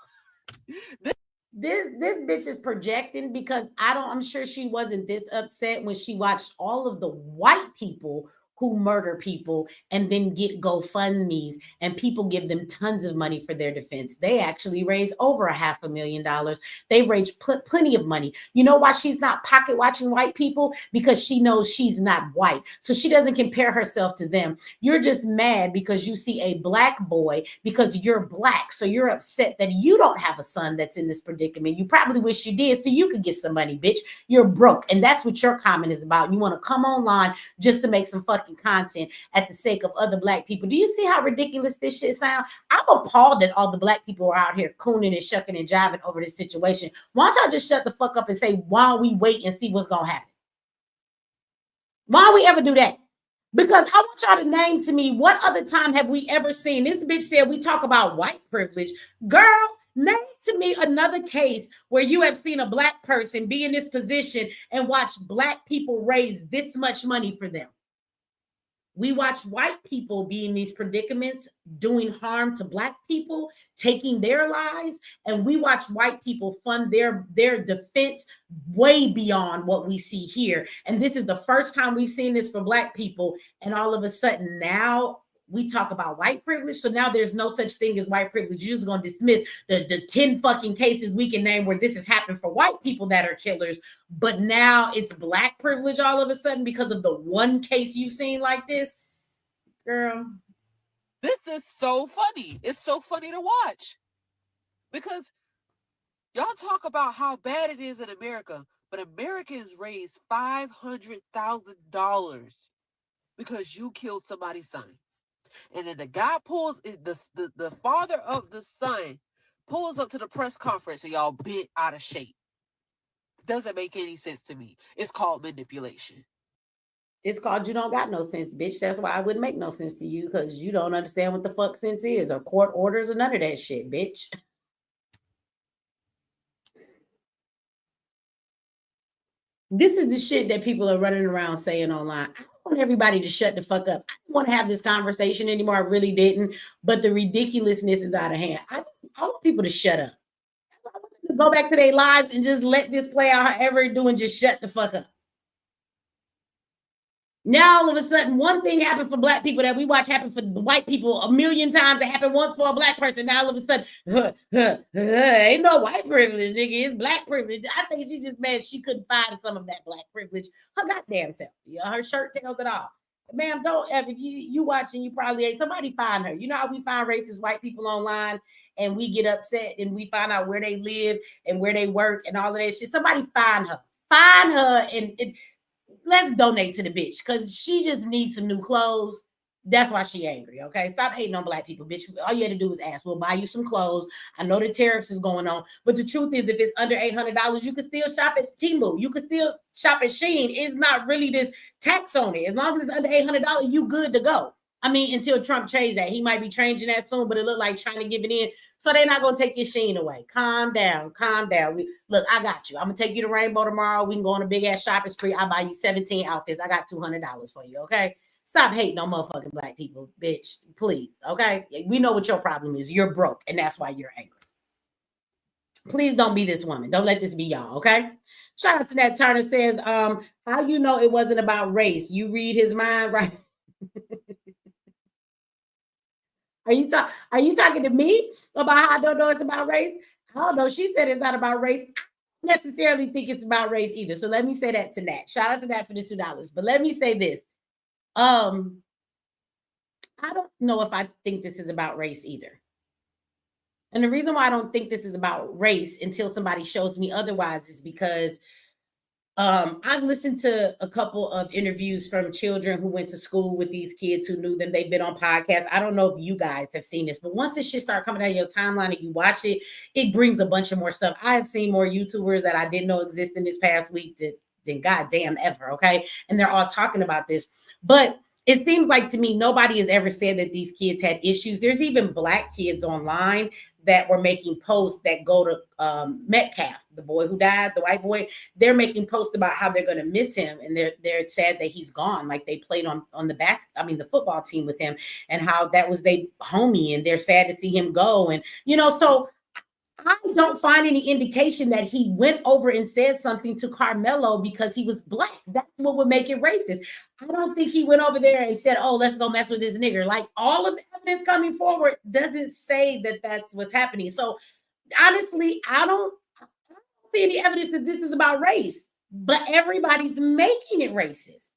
This bitch is projecting because I'm sure she wasn't this upset when she watched all of the white people who murder people and then get GoFundMes and people give them tons of money for their defense. They actually raise over $500,000. They raise plenty of money. You know why she's not pocket watching white people? Because she knows she's not white. So she doesn't compare herself to them. You're just mad because you see a Black boy because you're Black. So you're upset that you don't have a son that's in this predicament. You probably wish you did so you could get some money, bitch. You're broke. And that's what your comment is about. You want to come online just to make some fucking content at the sake of other Black people. Do you see how ridiculous this shit sounds? I'm appalled that all the Black people are out here cooning and shucking and jiving over this situation. Why don't y'all just shut the fuck up and say, while we wait and see what's gonna happen? Why don't we ever do that? Because I want y'all to name to me, what other time have we ever seen? This bitch said we talk about white privilege. Girl, name to me another case where you have seen a Black person be in this position and watch Black people raise this much money for them. We watch white people be in these predicaments, doing harm to Black people, taking their lives, and we watch white people fund their defense way beyond what we see here. And this is the first time we've seen this for Black people, and all of a sudden now we talk about white privilege. So now there's no such thing as white privilege. You're just going to dismiss the 10 fucking cases we can name where this has happened for white people that are killers. But now it's Black privilege all of a sudden because of the one case you've seen like this. Girl. This is so funny. It's so funny to watch. Because y'all talk about how bad it is in America, but Americans raised $500,000 because you killed somebody's son. And then the guy pulls the father of the son pulls up to the press conference and y'all bent out of shape. Doesn't make any sense to me. It's called manipulation. It's called you don't got no sense, bitch. That's why I wouldn't make no sense to you, because you don't understand what the fuck sense is, or court orders, or none of that shit, bitch. This is the shit that people are running around saying online. I want everybody to shut the fuck up. I didn't want to have this conversation anymore. I really didn't. But the ridiculousness is out of hand. I want people to shut up. I want them to go back to their lives and just let this play out however it's doing. Just shut the fuck up. Now all of a sudden, one thing happened for Black people that we watch happen for white people a million times. It happened once for a Black person. Now all of a sudden, ain't no white privilege, nigga. It's Black privilege. I think she just mad she couldn't find some of that Black privilege her goddamn self. Yeah, her shirt tells it all. Ma'am, don't ever, if you watching, you probably ain't. Somebody find her. You know how we find racist white people online and we get upset and we find out where they live and where they work and all of that shit. Somebody find her. Find her and let's donate to the bitch, because she just needs some new clothes. That's why she angry, okay? Stop hating on Black people, bitch. All you had to do was ask. We'll buy you some clothes. I know the tariffs is going on, but the truth is, if it's under $800, you can still shop at Temu. You can still shop at Shein. It's not really this tax on it. As long as it's under $800, you good to go. I mean, until Trump changed that. He might be changing that soon, but it looked like trying to give it in. So they're not going to take your Shein away. Calm down. Calm down. Look, I got you. I'm going to take you to Rainbow tomorrow. We can go on a big-ass shopping spree. I'll buy you 17 outfits. I got $200 for you, okay? Stop hating on motherfucking Black people, bitch. Please, okay? We know what your problem is. You're broke, and that's why you're angry. Please don't be this woman. Don't let this be y'all, okay? Shout out to that Turner says, how you know it wasn't about race? You read his mind, right? Are you talking to me about how I don't know it's about race? I don't know. She said it's not about race. I don't necessarily think it's about race either. So let me say that to Nat. Shout out to Nat for the $2. But let me say this. I don't know if I think this is about race either. And the reason why I don't think this is about race until somebody shows me otherwise is because I've listened to a couple of interviews from children who went to school with these kids who knew them. They've been on podcasts. I don't know if you guys have seen this, but once this shit start coming out of your timeline and you watch it, it brings a bunch of more stuff. I have seen more YouTubers that I didn't know existed this past week than goddamn ever, okay? And they're all talking about this. But it seems like to me, nobody has ever said that these kids had issues. There's even Black kids online that were making posts that go to Metcalf, the boy who died, the white boy. They're making posts about how they're going to miss him, and they're sad that he's gone. Like they played on the football team with him, and how that was they homie, and they're sad to see him go. And so I don't find any indication that he went over and said something to Karmelo because he was Black. That's what would make it racist. I don't think he went over there and said, oh, let's go mess with this nigger. Like, all of the evidence coming forward doesn't say that that's what's happening. So honestly, I don't see any evidence that this is about race, but everybody's making it racist.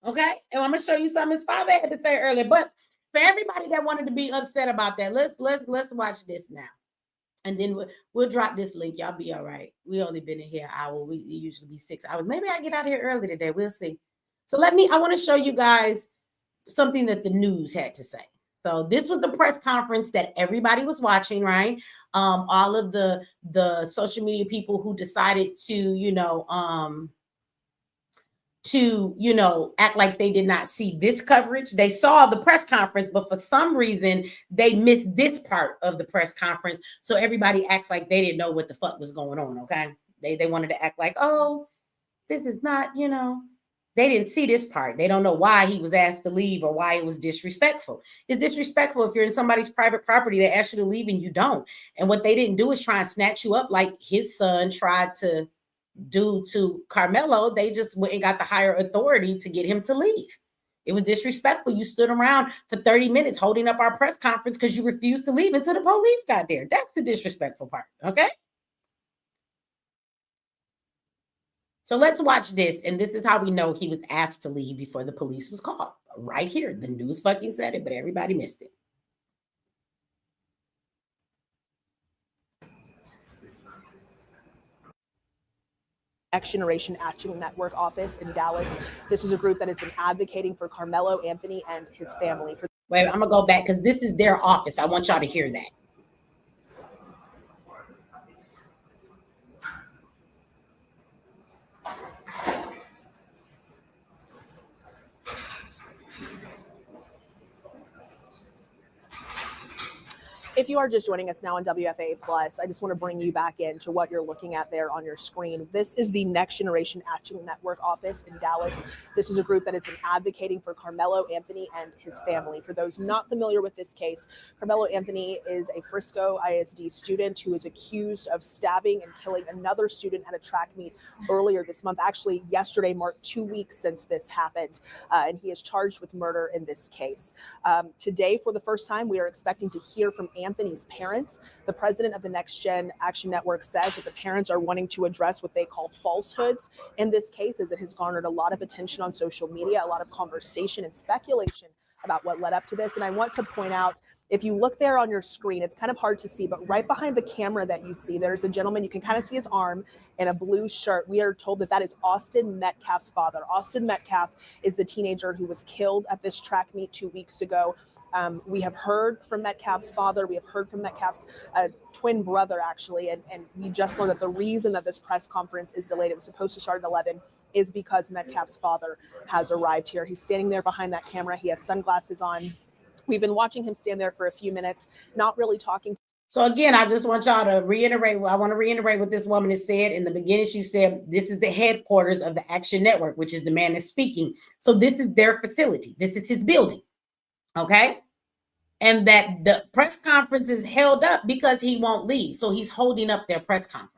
Okay. And I'm going to show you something his father had to say earlier, but for everybody that wanted to be upset about that, let's watch this now. And then we'll drop this link. Y'all be all right. We only been in here an hour. We usually be 6 hours. Maybe I get out of here early today. We'll see. So I want to show you guys something that the news had to say. So this was the press conference that everybody was watching, right? All of the social media people who decided to act like they did not see this coverage. They saw the press conference, but for some reason they missed this part of the press conference. So everybody acts like they didn't know what the fuck was going on. Okay. They wanted to act like, oh, this is not, They didn't see this part. They don't know why he was asked to leave or why it was disrespectful. It's disrespectful if you're in somebody's private property, they ask you to leave and you don't. And what they didn't do is try and snatch you up like his son tried to do to Karmelo. They just went and got the higher authority to get him to leave. It was disrespectful. You stood around for 30 minutes holding up our press conference because you refused to leave until the police got there. That's the disrespectful part, okay? So let's watch this. And this is how we know he was asked to leave before the police was called. Right here. The news fucking said it, but everybody missed it. Next Generation Action Network office in Dallas. This is a group that has been advocating for Karmelo Anthony and his family. Wait, I'm going to go back because this is their office. I want y'all to hear that. If you are just joining us now on WFA Plus, I just want to bring you back into what you're looking at there on your screen. This is the Next Generation Action Network office in Dallas. This is a group that has been advocating for Karmelo Anthony and his family. For those not familiar with this case, Karmelo Anthony is a Frisco ISD student who is accused of stabbing and killing another student at a track meet earlier this month. Actually, yesterday marked 2 weeks since this happened, and he is charged with murder in this case. Today, for the first time, we are expecting to hear from Anthony's parents. The president of the Next Gen Action Network says that the parents are wanting to address what they call falsehoods in this case, as it has garnered a lot of attention on social media, a lot of conversation and speculation about what led up to this. And I want to point out, if you look there on your screen, it's kind of hard to see, but right behind the camera that you see, there's a gentleman, you can kind of see his arm in a blue shirt. We are told that that is Austin Metcalf's father. Austin Metcalf is the teenager who was killed at this track meet 2 weeks ago. We have heard from Metcalf's father. We have heard from Metcalf's twin brother, actually. And we just learned that the reason that this press conference is delayed, it was supposed to start at 11, is because Metcalf's father has arrived here. He's standing there behind that camera. He has sunglasses on. We've been watching him stand there for a few minutes, not really talking. So again, I just want y'all to reiterate. I want to reiterate what this woman has said. In the beginning, she said, this is the headquarters of the Action Network, which is the man that's speaking. So this is their facility. This is his building. Okay. And that the press conference is held up because he won't leave. So he's holding up their press conference.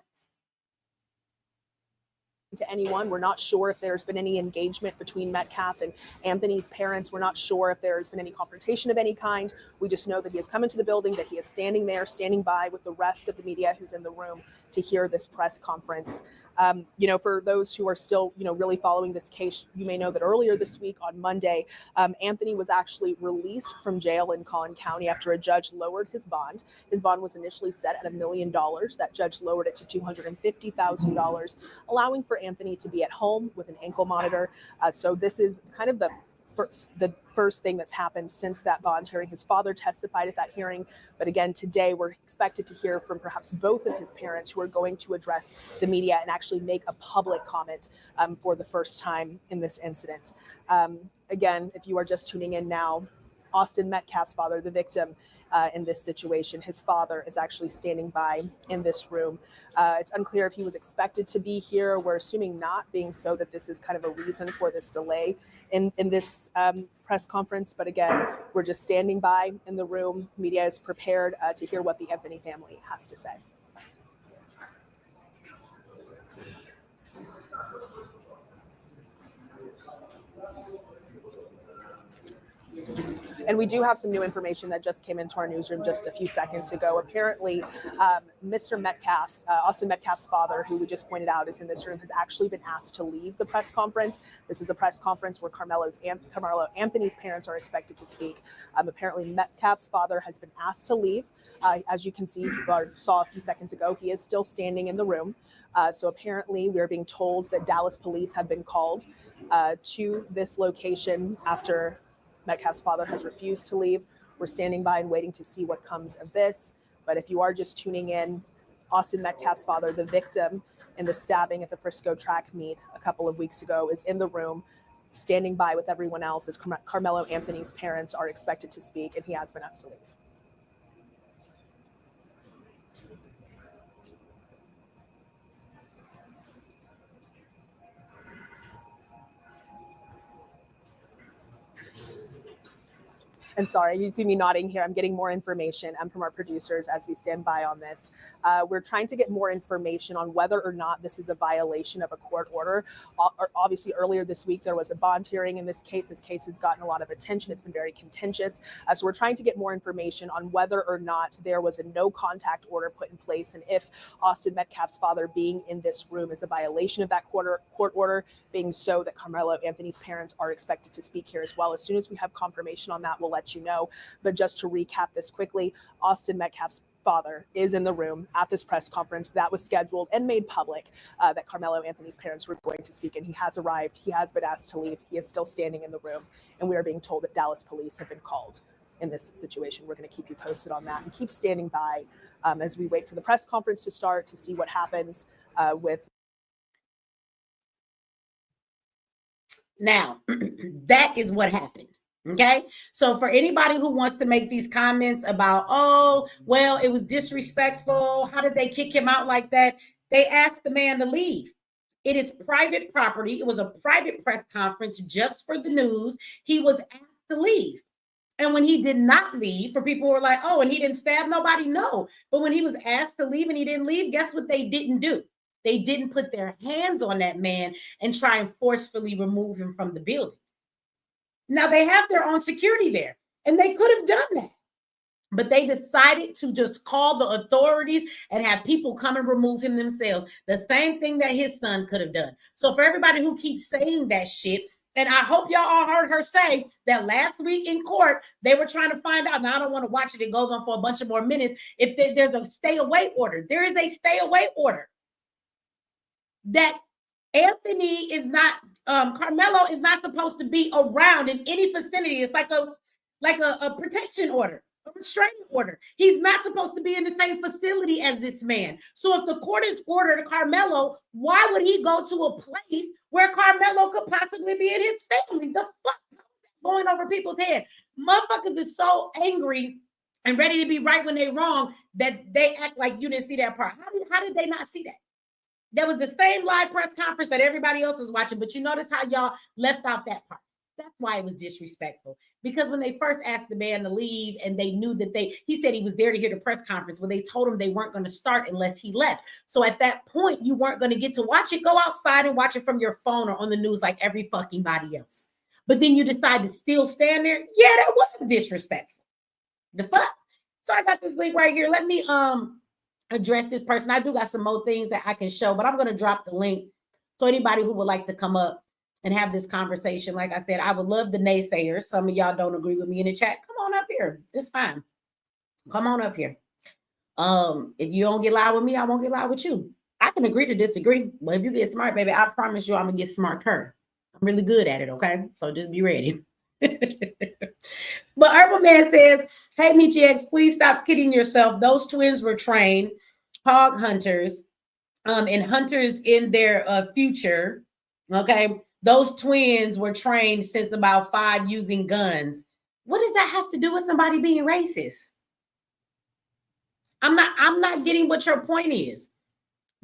To anyone. We're not sure if there's been any engagement between Metcalf and Anthony's parents. We're not sure if there's been any confrontation of any kind. We just know that he has come into the building, that he is standing there, standing by with the rest of the media who's in the room to hear this press conference. For those who are still, really following this case, you may know that earlier this week on Monday, Anthony was actually released from jail in Collin County after a judge lowered his bond. His bond was initially set at $1 million. That judge lowered it to $250,000, allowing for Anthony to be at home with an ankle monitor. So this is kind of the first thing that's happened since that bond hearing. His father testified at that hearing, but again, today we're expected to hear from perhaps both of his parents, who are going to address the media and actually make a public comment for the first time in this incident. Again, if you are just tuning in now, Austin Metcalf's father, the victim in this situation, his father is actually standing by in this room. It's unclear if he was expected to be here. We're assuming not, being so that this is kind of a reason for this delay in this press conference. But again, we're just standing by in the room. Media is prepared to hear what the Anthony family has to say. And we do have some new information that just came into our newsroom just a few seconds ago. Apparently, Mr. Metcalf, Austin Metcalf's father, who we just pointed out is in this room, has actually been asked to leave the press conference. This is a press conference where Karmelo Anthony's parents are expected to speak. Apparently, Metcalf's father has been asked to leave. As you can see, or saw a few seconds ago, he is still standing in the room. So apparently, we're being told that Dallas police have been called to this location after Metcalf's father has refused to leave. We're standing by and waiting to see what comes of this. But if you are just tuning in, Austin Metcalf's father, the victim in the stabbing at the Frisco track meet a couple of weeks ago, is in the room, standing by with everyone else as Karmelo Anthony's parents are expected to speak, and he has been asked to leave. And sorry, you see me nodding here. I'm getting more information from our producers as we stand by on this. We're trying to get more information on whether or not this is a violation of a court order. Obviously, earlier this week, there was a bond hearing in this case. This case has gotten a lot of attention. It's been very contentious. So we're trying to get more information on whether or not there was a no contact order put in place, and if Austin Metcalf's father being in this room is a violation of that court order. Being so, that Karmelo Anthony's parents are expected to speak here as well. As soon as we have confirmation on that, we'll let you know. But just to recap this quickly, Austin Metcalf's father is in the room at this press conference that was scheduled and made public, that Karmelo Anthony's parents were going to speak, and he has arrived. He has been asked to leave. He is still standing in the room, and we are being told that Dallas police have been called in this situation. We're going to keep you posted on that and keep standing by as we wait for the press conference to start to see what happens with. Now, that is what happened. Okay. So for anybody who wants to make these comments about, oh, well, it was disrespectful, how did they kick him out like that? They asked the man to leave. It is private property. It was a private press conference just for the news. He was asked to leave. And when he did not leave, for people who were like, oh, and he didn't stab nobody, no. But when he was asked to leave and he didn't leave, guess what they didn't do? They didn't put their hands on that man and try and forcefully remove him from the building. Now, they have their own security there, and they could have done that. But they decided to just call the authorities and have people come and remove him themselves. The same thing that his son could have done. So for everybody who keeps saying that shit, and I hope y'all all heard her say that last week in court, they were trying to find out. Now, I don't want to watch it. It goes on for a bunch of more minutes. If there's a stay away order, there is a stay away order. That Anthony is not, Karmelo is not supposed to be around in any vicinity. It's like a protection order, a restraining order. He's not supposed to be in the same facility as this man. So if the court has ordered Karmelo, why would he go to a place where Karmelo could possibly be in his family? The fuck going over people's head? Motherfuckers are so angry and ready to be right when they're wrong that they act like you didn't see that part. How did they not see that? That was the same live press conference that everybody else was watching, but you notice how y'all left out that part. That's why it was disrespectful. Because when they first asked the man to leave and they knew that he said he was there to hear the press conference. Well, they told him they weren't going to start unless he left. So at that point, you weren't going to get to watch it. Go outside and watch it from your phone or on the news like every fucking body else. But then you decide to still stand there. Yeah, that was disrespectful. The fuck? So I got this link right here. Let me address this person. I do got some more things that I can show, but I'm going to drop the link. So anybody who would like to come up and have this conversation, like I said, I would love the naysayers. Some of y'all don't agree with me in the chat. Come on up here. It's fine. Come on up here. If you don't get loud with me, I won't get loud with you. I can agree to disagree. But if you get smart, baby, I promise you I'm going to get smarter. I'm really good at it, okay? So just be ready. But Herbal Man says, hey, Michi X, please stop kidding yourself. Those twins were trained hog hunters and hunters in their future. Okay. Those twins were trained since about 5 using guns. What does that have to do with somebody being racist? I'm not getting what your point is.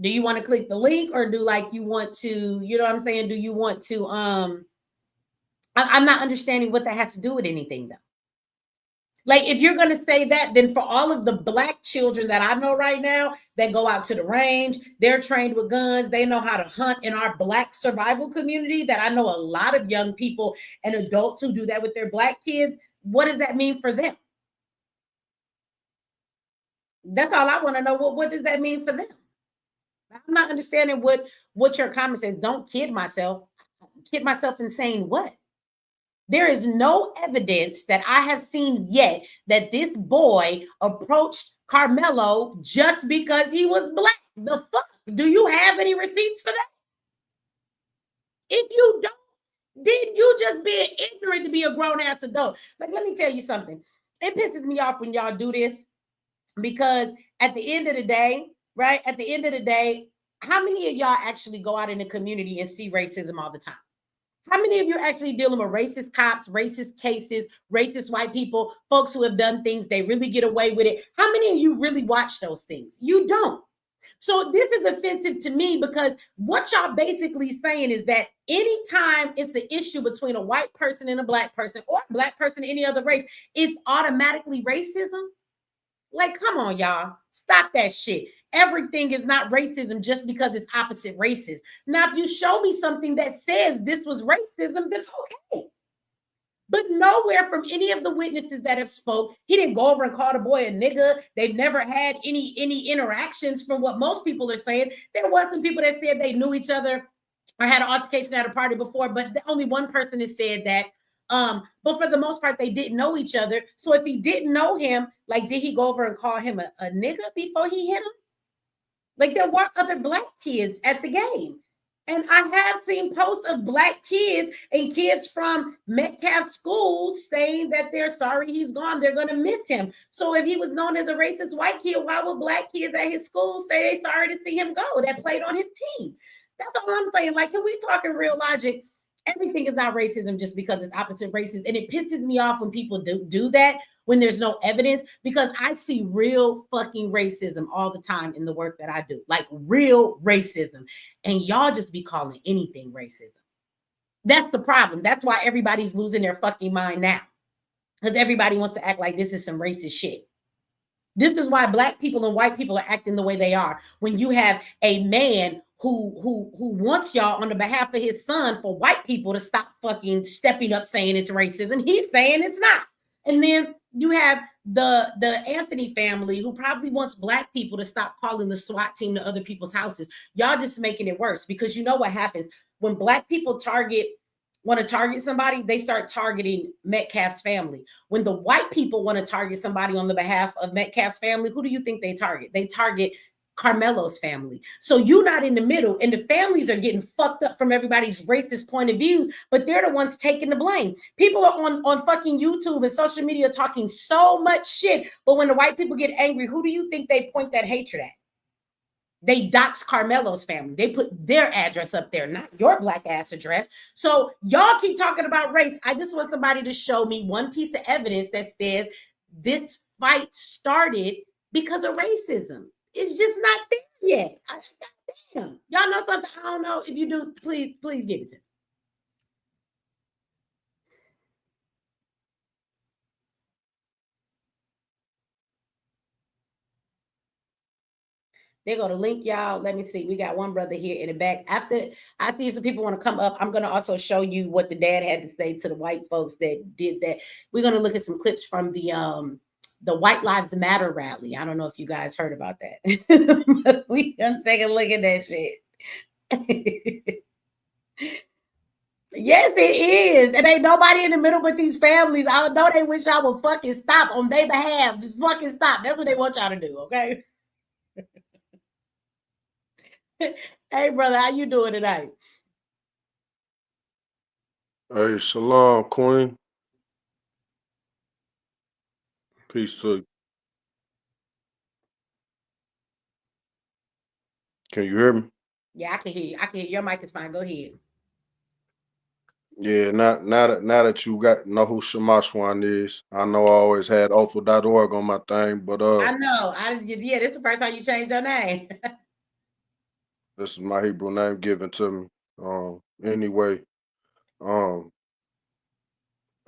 Do you want to click the link or do like you want to, you know what I'm saying? Do you want to, I'm not understanding what that has to do with anything though. Like, if you're going to say that, then for all of the Black children that I know right now that go out to the range, they're trained with guns. They know how to hunt in our Black survival community that I know a lot of young people and adults who do that with their Black kids. What does that mean for them? That's all I want to know. What does that mean for them? I'm not understanding what your comment says. Don't kid myself. Kid myself in saying what? There is no evidence that I have seen yet that this boy approached Karmelo just because he was Black. The fuck? Do you have any receipts for that? If you don't, then you just being ignorant to be a grown-ass adult. Like, let me tell you something. It pisses me off when y'all do this because at the end of the day, right? At the end of the day, how many of y'all actually go out in the community and see racism all the time? How many of you are actually dealing with racist cops, racist cases, racist white people, folks who have done things, they really get away with it? How many of you really watch those things? You don't. So this is offensive to me because what y'all basically saying is that anytime it's an issue between a white person and a black person, or a black person any other race, it's automatically racism. Like, come on, y'all. Stop that shit. Everything is not racism just because it's opposite races. Now, if you show me something that says this was racism, then okay. But nowhere from any of the witnesses that have spoke, he didn't go over and call the boy a nigga. They've never had any interactions from what most people are saying. There was some people that said they knew each other or had an altercation at a party before, but only one person has said that. But for the most part, they didn't know each other. So if he didn't know him, like, did he go over and call him a nigga before he hit him? Like, there were other black kids at the game. And I have seen posts of black kids and kids from Metcalf schools saying that they're sorry he's gone. They're going to miss him. So if he was known as a racist white kid, why would black kids at his school say they sorry to see him go that played on his team? That's all I'm saying. Like, can we talk in real logic? Everything is not racism just because it's opposite races. And it pisses me off when people do that when there's no evidence, because I see real fucking racism all the time in the work that I do, like real racism. And y'all just be calling anything racism. That's the problem. That's why everybody's losing their fucking mind now, because everybody wants to act like this is some racist shit. This is why black people and white people are acting the way they are. When you have a man who wants y'all on the behalf of his son for white people to stop fucking stepping up saying it's racism, he's saying it's not. And then you have the Anthony family who probably wants black people to stop calling the SWAT team to other people's houses. Y'all just making it worse, because you know what happens when black people want to target somebody, they start targeting Metcalf's family. When the white people want to target somebody on the behalf of Metcalf's family, who do you think they target? They target Karmelo's family. So you're not in the middle, and the families are getting fucked up from everybody's racist point of views, but they're the ones taking the blame. People are on fucking YouTube and social media talking so much shit, but when the white people get angry, who do you think they point that hatred at? They dox Karmelo's family. They put their address up there, not your black ass address. So y'all keep talking about race. I just want somebody to show me one piece of evidence that says this fight started because of racism. It's just not there yet. Damn. Y'all know something? I don't know. If you do, please give it to me. They go to link, y'all. Let me see. We got one brother here in the back. After I see if some people want to come up, I'm going to also show you what the dad had to say to the white folks that did that. We're going to look at some clips from the White Lives Matter rally. I don't know if you guys heard about that. We gonna take a look at that shit. Yes, it is. And ain't nobody in the middle but these families. I know they wish y'all would fucking stop on their behalf. Just fucking stop. That's what they want y'all to do, okay? Hey, brother, how you doing tonight? Hey, shalom, Queen. Peace to you. Can you hear me? Yeah, I can hear you. I can hear you. Your mic is fine. Go ahead. Yeah, now that you know who Shamashwan is, I know I always had awful.org on my thing, but I know. Yeah, this is the first time you changed your name. this is my Hebrew name given to me. Anyway, I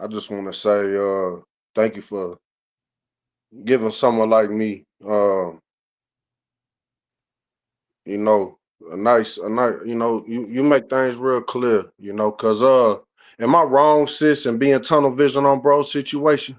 just want to say thank you for giving someone like me you know, a nice, you know, you make things real clear, you know, cause am I wrong, sis, in being tunnel vision on bro's situation?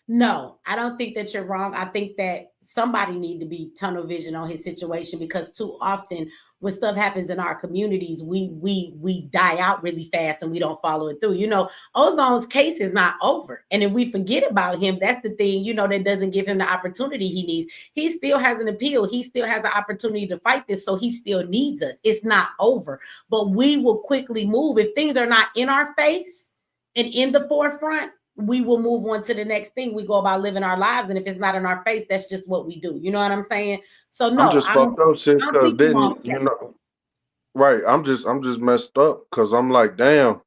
No, I don't think that you're wrong. I think that somebody need to be tunnel vision on his situation, because too often when stuff happens in our communities, we die out really fast and we don't follow it through. You know, Ozone's case is not over. And if we forget about him, that's the thing, you know, that doesn't give him the opportunity he needs. He still has an appeal. He still has an opportunity to fight this. So he still needs us. It's not over. But we will quickly move. If things are not in our face and in the forefront, we will move on to the next thing. We go about living our lives, and if it's not in our face, that's just what we do. You know what I'm saying? So no, I'm just fucked up, sis, I don't cause think you're wrong. didn't you know? Right, I'm just messed up, cause I'm like, damn,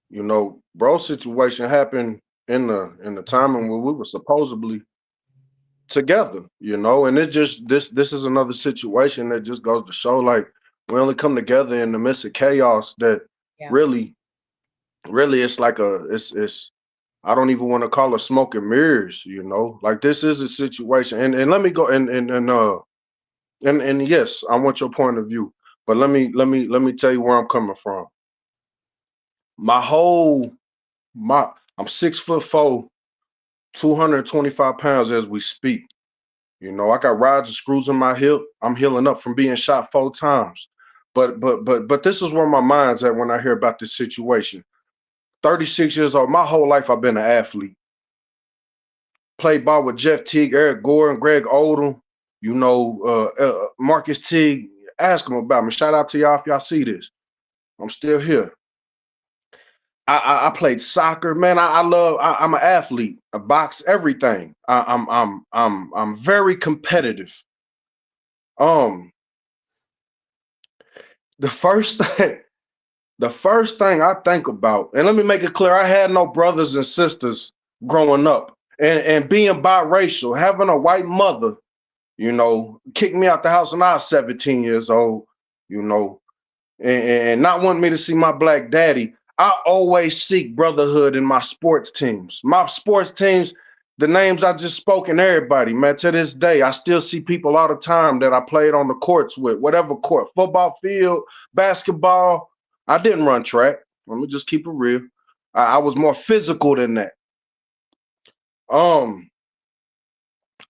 you know, bro's situation happened in the timing where we were supposedly together, you know. And it just this is another situation that just goes to show like we only come together in the midst of chaos that really it's like it's I don't even want to call it smoke and mirrors, you know. Like this is a situation, and let me go and yes, I want your point of view, but let me tell you where I'm coming from. My whole my I'm 6'4", 225 pounds as we speak. You know, I got rods and screws in my hip. I'm healing up from being shot 4 times. But this is where my mind's at when I hear about this situation. 36 years old. My whole life I've been an athlete. Played ball with Jeff Teague, Eric Gordon, Greg Odom, you know, Marcus Teague. Ask them about me. Shout out to y'all if y'all see this. I'm still here. I played soccer, man. I'm an athlete. I box, everything. I'm very competitive. Um, the first thing the first thing I think about, and let me make it clear, I had no brothers and sisters growing up, and being biracial, having a white mother, you know, kicked me out the house when I was 17 years old, you know, and not wanting me to see my black daddy. I always seek brotherhood in my sports teams. My sports teams, the names I just spoke, and everybody, man, to this day, I still see people all the time that I played on the courts with, whatever court, football field, basketball. I didn't run track. Let me just keep it real. I was more physical than that. Um,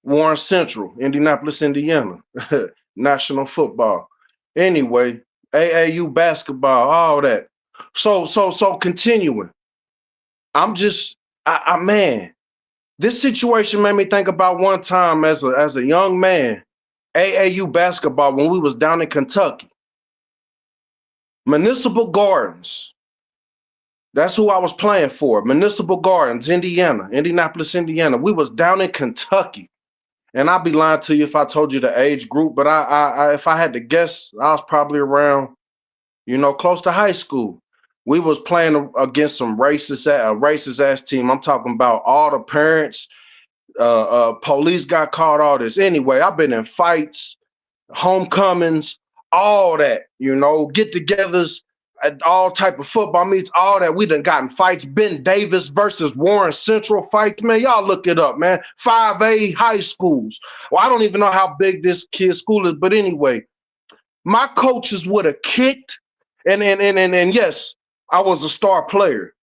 Warren Central, Indianapolis, Indiana, national football. Anyway, AAU basketball, all that. So continuing. Man, this situation made me think about one time as a young man, AAU basketball when we was down in Kentucky. Municipal Gardens. That's who I was playing for. Municipal Gardens, Indiana, Indianapolis, Indiana. We was down in Kentucky. And I'd be lying to you if I told you the age group, but I if I had to guess, I was probably around, you know, close to high school. We was playing against some racist ass team. I'm talking about all the parents, police got caught, all this. Anyway, I've been in fights, homecomings, all that, you know, get-togethers, all type of football meets, all that. We done gotten fights. Ben Davis versus Warren Central fights, man. Y'all look it up, man. 5A high schools. Well, I don't even know how big this kid's school is, but anyway, my coaches would have kicked, and yes, I was a star player.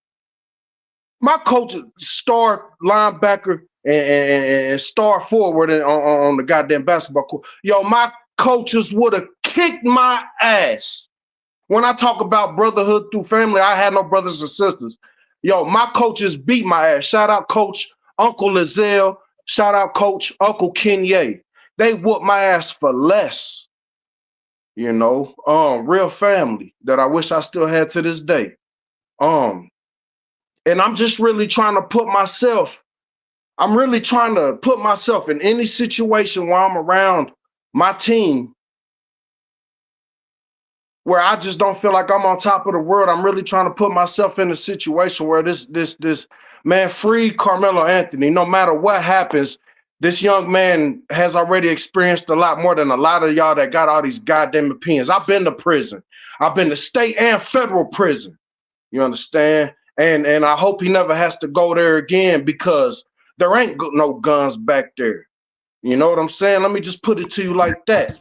My coach, star linebacker and star forward on the goddamn basketball court. Yo, my coaches would have kicked my ass. When I talk about brotherhood through family, I had no brothers and sisters. Yo, my coaches beat my ass. Shout out Coach Uncle Lizelle. Shout out Coach Uncle Kenye. They whooped my ass for less. You know, real family that I wish I still had to this day. And I'm just really trying to put myself in any situation where I'm around my team where I just don't feel like I'm on top of the world. I'm really trying to put myself in a situation where this man, free Karmelo Anthony. No matter what happens, this young man has already experienced a lot more than a lot of y'all that got all these goddamn opinions. I've been to prison. I've been to state and federal prison. You understand? And I hope he never has to go there again because there ain't no guns back there. You know what I'm saying? Let me just put it to you like that.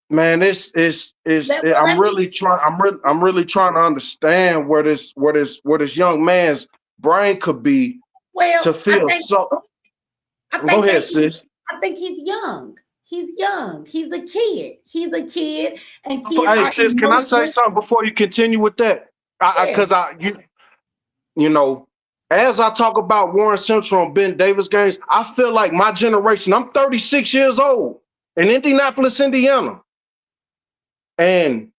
Man, I'm really trying to understand where this young man's brain could be to feel. Go ahead, sis. I think he's young. He's young. He's a kid. And kids hey, sis, can I say something before you continue with that? Because you know, as I talk about Warren Central and Ben Davis games, I feel like my generation. I'm 36 years old in Indianapolis, Indiana. And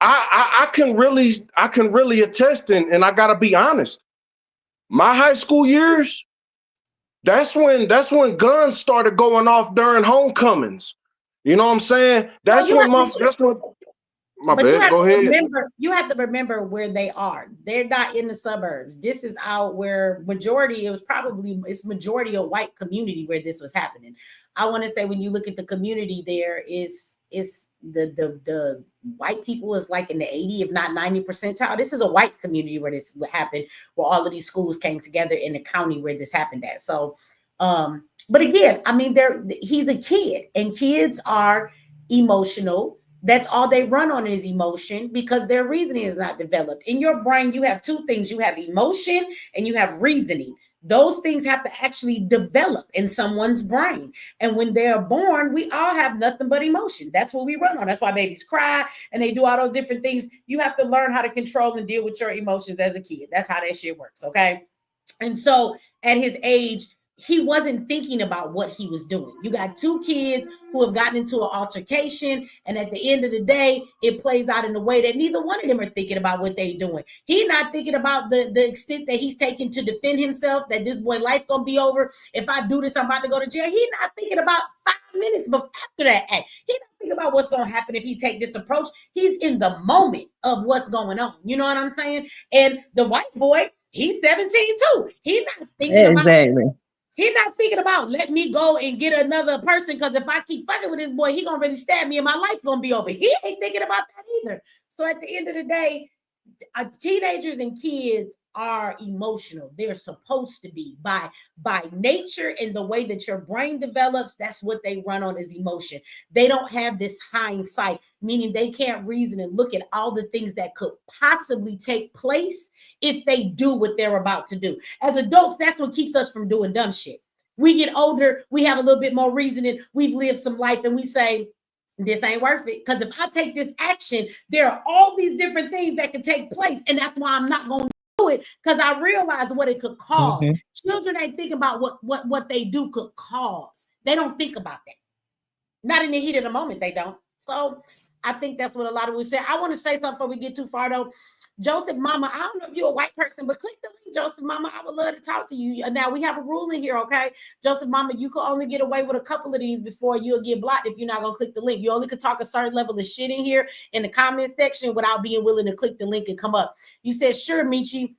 I can really attest, and I gotta be honest. My high school years, that's when guns started going off during homecomings. You know what I'm saying? But bad. Go ahead. you have to remember where they are. They're not in the suburbs. This is out where it's majority of white community where this was happening. I want to say when you look at the community there is the white people is like in the 80, if not 90 percentile. This is a white community where this happened, where all of these schools came together in the county where this happened at. So, but again, I mean, he's a kid, and kids are emotional. That's all they run on is emotion because their reasoning is not developed. In your brain, you have two things. You have emotion and you have reasoning. Those things have to actually develop in someone's brain. And when they're born, we all have nothing but emotion. That's what we run on. That's why babies cry and they do all those different things. You have to learn how to control and deal with your emotions as a kid. That's how that shit works, okay? And so at his age, he wasn't thinking about what he was doing. You got two kids who have gotten into an altercation, and at the end of the day, it plays out in a way that neither one of them are thinking about what they're doing. He's not thinking about the extent that he's taking to defend himself, that this boy life gonna be over. If I do this, I'm about to go to jail. He's not thinking about 5 minutes before after that act. He's not thinking about what's gonna happen if he take this approach. He's in the moment of what's going on. You know what I'm saying? And the white boy, he's 17 too. He's not thinking about He's not thinking about let me go and get another person because if I keep fucking with this boy, he gonna really stab me and my life gonna be over. He ain't thinking about that either. So at the end of the day, teenagers and kids are emotional. They're supposed to be by nature and the way that your brain develops. That's what they run on is emotion. They don't have this hindsight, meaning they can't reason and look at all the things that could possibly take place if they do what they're about to do. As adults, that's what keeps us from doing dumb shit. We get older, we have a little bit more reasoning, we've lived some life, and we say, this ain't worth it. Because if I take this action, there are all these different things that could take place. And that's why I'm not going to do it, because I realize what it could cause. Children ain't thinking about what they do could cause. They don't think about that. Not in the heat of the moment, they don't. So I think that's what a lot of us say. I want to say something before we get too far, though. Joseph Mama, I don't know if you're a white person, but click the link, Joseph Mama. I would love to talk to you. Now, we have a rule in here, okay? Joseph Mama, you can only get away with a couple of these before you'll get blocked if you're not going to click the link. You only can talk a certain level of shit in here in the comment section without being willing to click the link and come up. You said, sure, Michi,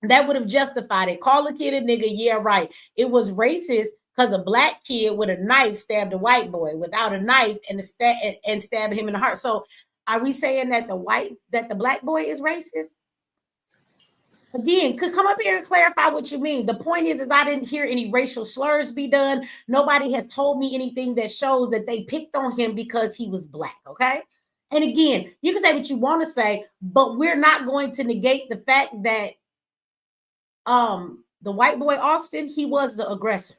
that would have justified it. Call a kid a nigga, yeah, right. It was racist because a black kid with a knife stabbed a white boy without a knife and stabbed him in the heart. So are we saying that the black boy is racist? Again, could come up here and clarify what you mean. The point is I didn't hear any racial slurs be done. Nobody has told me anything that shows that they picked on him because he was black, okay? And again, you can say what you want to say, but we're not going to negate the fact that the white boy Austin, he was the aggressor.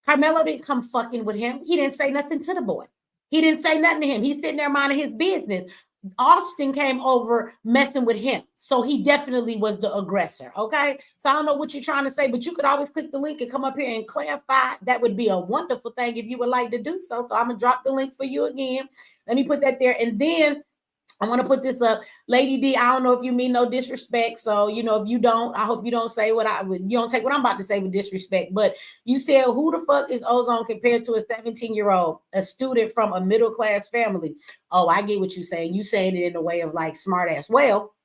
Karmelo didn't come fucking with him. He didn't say nothing to the boy. He didn't say nothing to him. He's sitting there minding his business. Austin came over messing with him. So he definitely was the aggressor. Okay. So I don't know what you're trying to say, but you could always click the link and come up here and clarify. That would be a wonderful thing if you would like to do so. So I'm going to drop the link for you again. Let me put that there. And then I'm going to put this up. Lady D, I don't know if you mean no disrespect. So, you know, if you don't, I hope you don't say you don't take what I'm about to say with disrespect. But you said, who the fuck is Ozone compared to a 17-year-old, a student from a middle-class family? Oh, I get what you're saying. You saying it in a way of like smart ass. Well,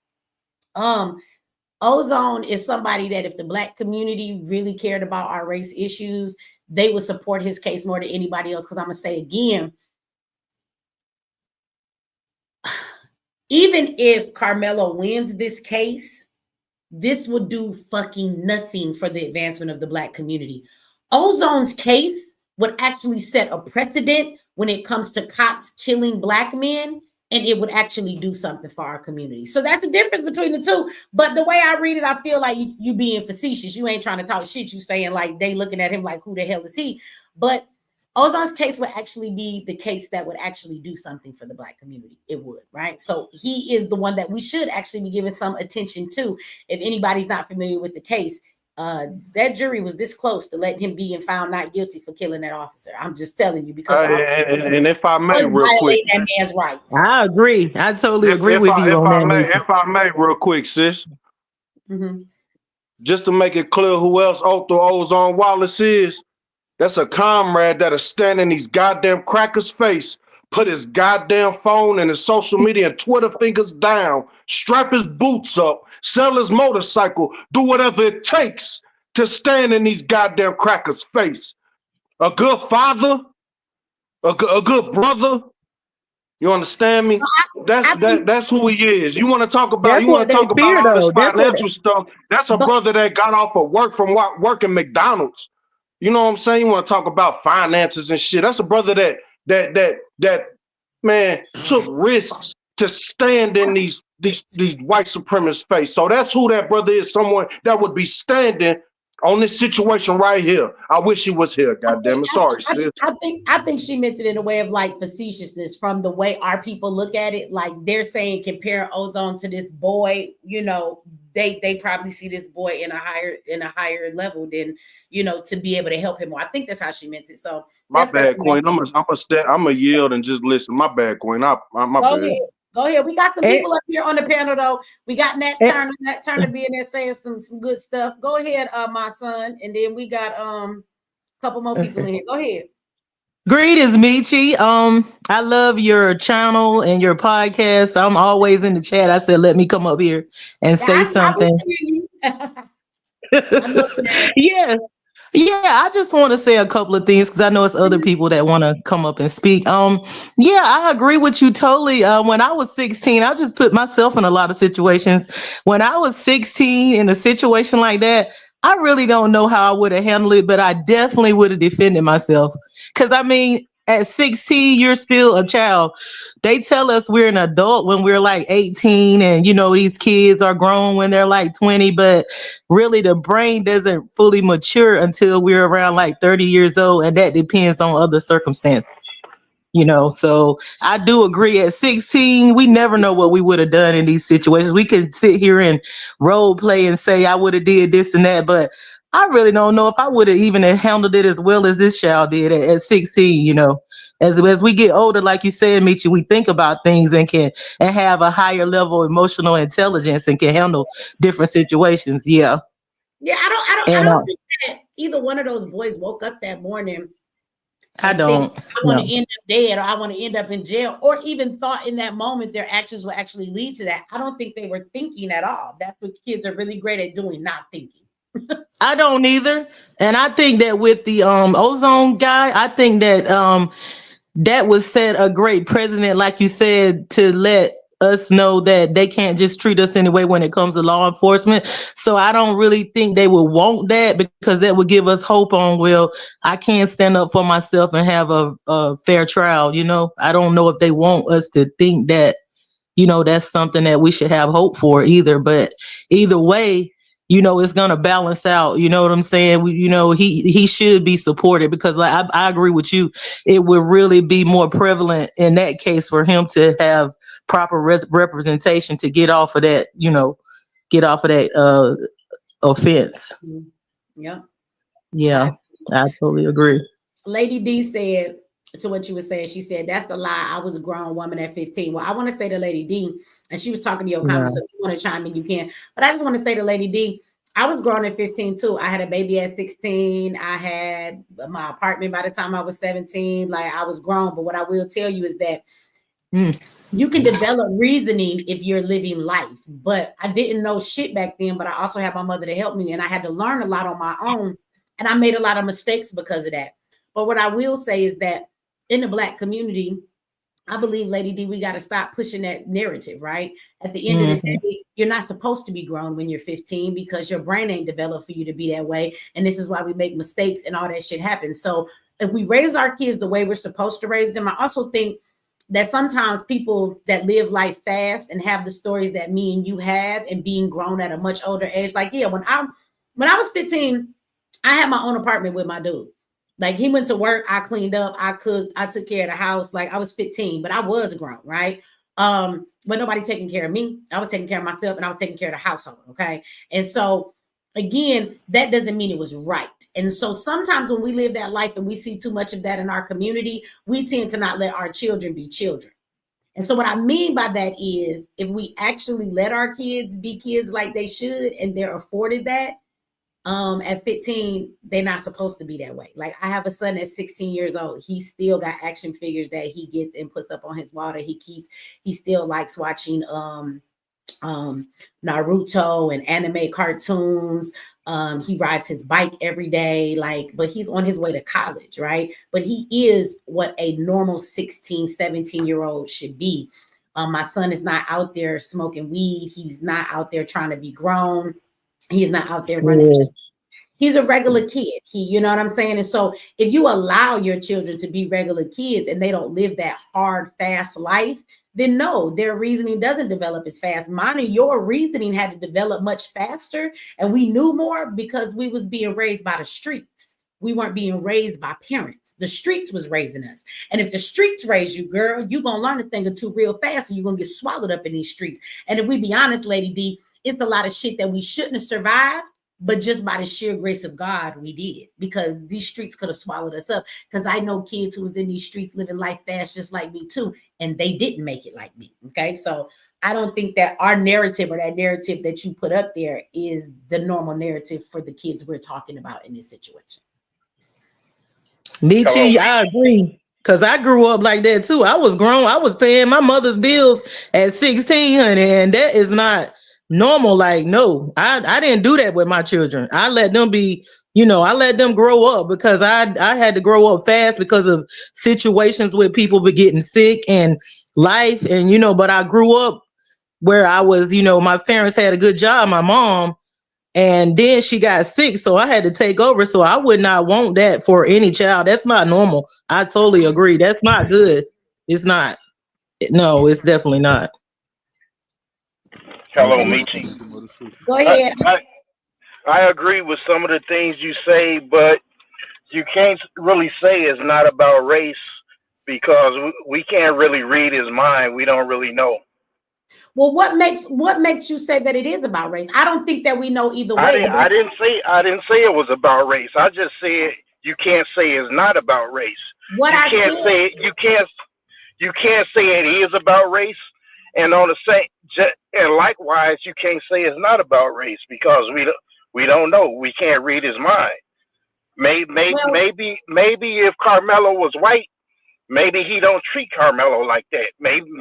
Ozone is somebody that if the black community really cared about our race issues, they would support his case more than anybody else. Because I'm going to say again, even if Karmelo wins this case, this would do fucking nothing for the advancement of the black community. Ozone's case would actually set a precedent when it comes to cops killing black men, and it would actually do something for our community. So that's the difference between the two. But the way I read it, I feel like you being facetious. You ain't trying to talk shit. You saying like they looking at him like, who the hell is he? But Ozone's case would actually be the case that would actually do something for the black community. It would, right? So he is the one that we should actually be giving some attention to. If anybody's not familiar with the case, that jury was this close to letting him be found not guilty for killing that officer. I'm just telling you because and if I may, real quick, that man's rights. I agree. I totally agree with you on that. If I may, real quick, sis. Mm-hmm. Just to make it clear who else Otho Ozone Wallace is. That's a comrade that'll stand in these goddamn crackers' face, put his goddamn phone and his social media and Twitter fingers down, strap his boots up, sell his motorcycle, do whatever it takes to stand in these goddamn crackers' face. A good father, a good brother. You understand me? That's who he is. You want to talk about all this financial stuff? That's a brother that got off of work from working McDonald's. You know what I'm saying? You want to talk about finances and shit? That's a brother that man took risks to stand in these white supremacist face. So that's who that brother is. Someone that would be standing on this situation right here. I wish he was here. Goddamn it! Sorry, sis. I think she meant it in a way of like facetiousness from the way our people look at it. Like they're saying, compare Ozone to this boy. You know, they probably see this boy in a higher level than, you know, to be able to help him more. I think that's how she meant it. So my bad, Queen. I'm a yield and just listen. My bad, Queen. My bad. Go ahead. We got some people up here on the panel, though. We got Nat Turner. Nat Turner being there saying some good stuff. Go ahead, my son. And then we got a couple more people in here. Go ahead. Greetings, Michi. I love your channel and your podcast. I'm always in the chat. I said, let me come up here and say something. Yeah, I just want to say a couple of things because I know it's other people that want to come up and speak. Yeah, I agree with you totally. When I was 16, I just put myself in a lot of situations. When I was 16 in a situation like that, I really don't know how I would have handled it, but I definitely would have defended myself. Because I mean, at 16, you're still a child. They tell us we're an adult when we're like 18, and you know, these kids are grown when they're like 20, but really the brain doesn't fully mature until we're around like 30 years old, and that depends on other circumstances. You know, so I do agree at 16, we never know what we would have done in these situations. We can sit here and role play and say I would have did this and that, but I really don't know if I would have even handled it as well as this child did at 16, you know. As we get older, like you said, Michi, we think about things and have a higher level of emotional intelligence and can handle different situations. Yeah. Yeah, I don't think that either one of those boys woke up that morning I don't. I want to end up dead, or I want to end up in jail, or even thought in that moment their actions will actually lead to that. I don't think they were thinking at all. That's what kids are really great at doing, not thinking. I don't either. And I think that with the Ozone guy, I think that that would set a great precedent, like you said, to let us know that they can't just treat us anyway when it comes to law enforcement. So I don't really think they would want that, because that would give us hope on, well, I can stand up for myself and have a fair trial. You know, I don't know if they want us to think that, you know, that's something that we should have hope for either. But either way, you know, it's gonna balance out. You know what I'm saying? You know, he should be supported, because like I agree with you. It would really be more prevalent in that case for him to have proper representation to get off of that. You know, get off of that offense. Yeah. Yeah, I totally agree. Lady D said to what you were saying. She said, "That's the lie. I was a grown woman at 15." Well, I want to say to Lady D, and she was talking to your comments. So if you want to chime in, you can. But I just want to say to Lady D, I was grown at 15 too. I had a baby at 16. I had my apartment by the time I was 17. Like, I was grown. But what I will tell you is that you can develop reasoning if you're living life. But I didn't know shit back then. But I also had my mother to help me, and I had to learn a lot on my own. And I made a lot of mistakes because of that. But what I will say is that in the Black community, I believe, Lady D, we got to stop pushing that narrative, right? At the end of the day, you're not supposed to be grown when you're 15, because your brain ain't developed for you to be that way. And this is why we make mistakes and all that shit happens. So if we raise our kids the way we're supposed to raise them, I also think that sometimes people that live life fast and have the stories that me and you have, and being grown at a much older age, like, yeah, when I was 15, I had my own apartment with my dude. Like, he went to work, I cleaned up, I cooked, I took care of the house. Like, I was 15, but I was grown, right? But nobody taking care of me. I was taking care of myself, and I was taking care of the household, okay? And so, again, that doesn't mean it was right. And so sometimes when we live that life and we see too much of that in our community, we tend to not let our children be children. And so what I mean by that is, if we actually let our kids be kids like they should, and they're afforded that, At 15, they're not supposed to be that way. Like I have a son that's 16 years old. He still got action figures that he gets and puts up on his wall that he keeps. He still likes watching Naruto and anime cartoons. He rides his bike every day, but he's on his way to college, right? But he is what a normal 16, 17-year-old should be. My son is not out there smoking weed. He's not out there trying to be grown. He's not out there running. He's a regular kid. You know what I'm saying? And so if you allow your children to be regular kids and they don't live that hard, fast life, then no, their reasoning doesn't develop as fast. Mine and your reasoning had to develop much faster. And we knew more because we was being raised by the streets. We weren't being raised by parents. The streets was raising us. And if the streets raise you, girl, you're going to learn a thing or two real fast and you're going to get swallowed up in these streets. And if we be honest, Lady D, it's a lot of shit that we shouldn't have survived. But just by the sheer grace of God, we did, because these streets could have swallowed us up. Because I know kids who was in these streets living life fast, just like me too, and they didn't make it like me. Okay, so I don't think that our narrative or that narrative that you put up there is the normal narrative for the kids we're talking about in this situation. Me too. I agree. Cause I grew up like that too. I was grown. I was paying my mother's bills at 16, honey, and that is not normal. Like, no, I didn't do that with my children. I let them be, I let them grow up because I had to grow up fast because of situations with people be getting sick and life. And, but I grew up where I was, my parents had a good job, my mom, and then she got sick. So I had to take over. So I would not want that for any child. That's not normal. I totally agree. That's not good. It's not. No, it's definitely not. Hello, Michi. Go ahead. I agree with some of the things you say, but you can't really say it's not about race because we can't really read his mind. We don't really know. Well, what makes you say that it is about race? I don't think that we know either way. I didn't say it was about race. I just said you can't say it's not about race. You can't say it is about race, and on the same and likewise you can't say it's not about race because we don't know. We can't read his mind. Maybe if Karmelo was white, maybe he don't treat Karmelo like that. Maybe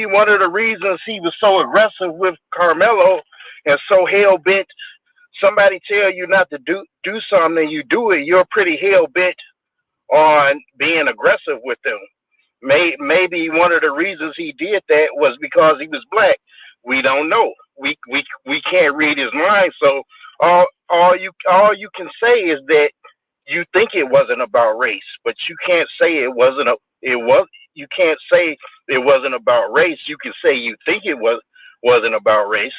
one of the reasons he was so aggressive with Karmelo and so hell bent. Somebody tell you not to do something and you do it. You're pretty hell bent on being aggressive with them. Maybe one of the reasons he did that was because he was black. We don't know. We can't read his mind. So all you can say is that you think it wasn't about race, but you can't say it wasn't you can't say it wasn't about race. You can say you think it wasn't about race.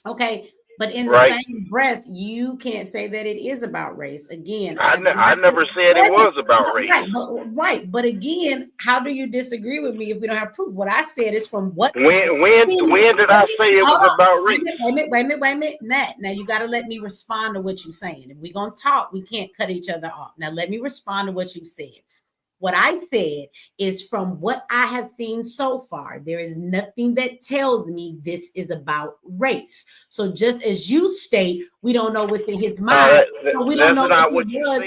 Okay, but in the same breath, you can't say that it is about race. Again, I never said it was about race. Right, but again, how do you disagree with me if we don't have proof? What I said is from what. When did I say it was about race? Wait a minute. Now you got to let me respond to what you're saying. If we're gonna talk, we can't cut each other off. Now let me respond to what you said. What I said is from what I have seen so far, there is nothing that tells me this is about race. So just as you state, we don't know what's in his mind. We don't know what he was.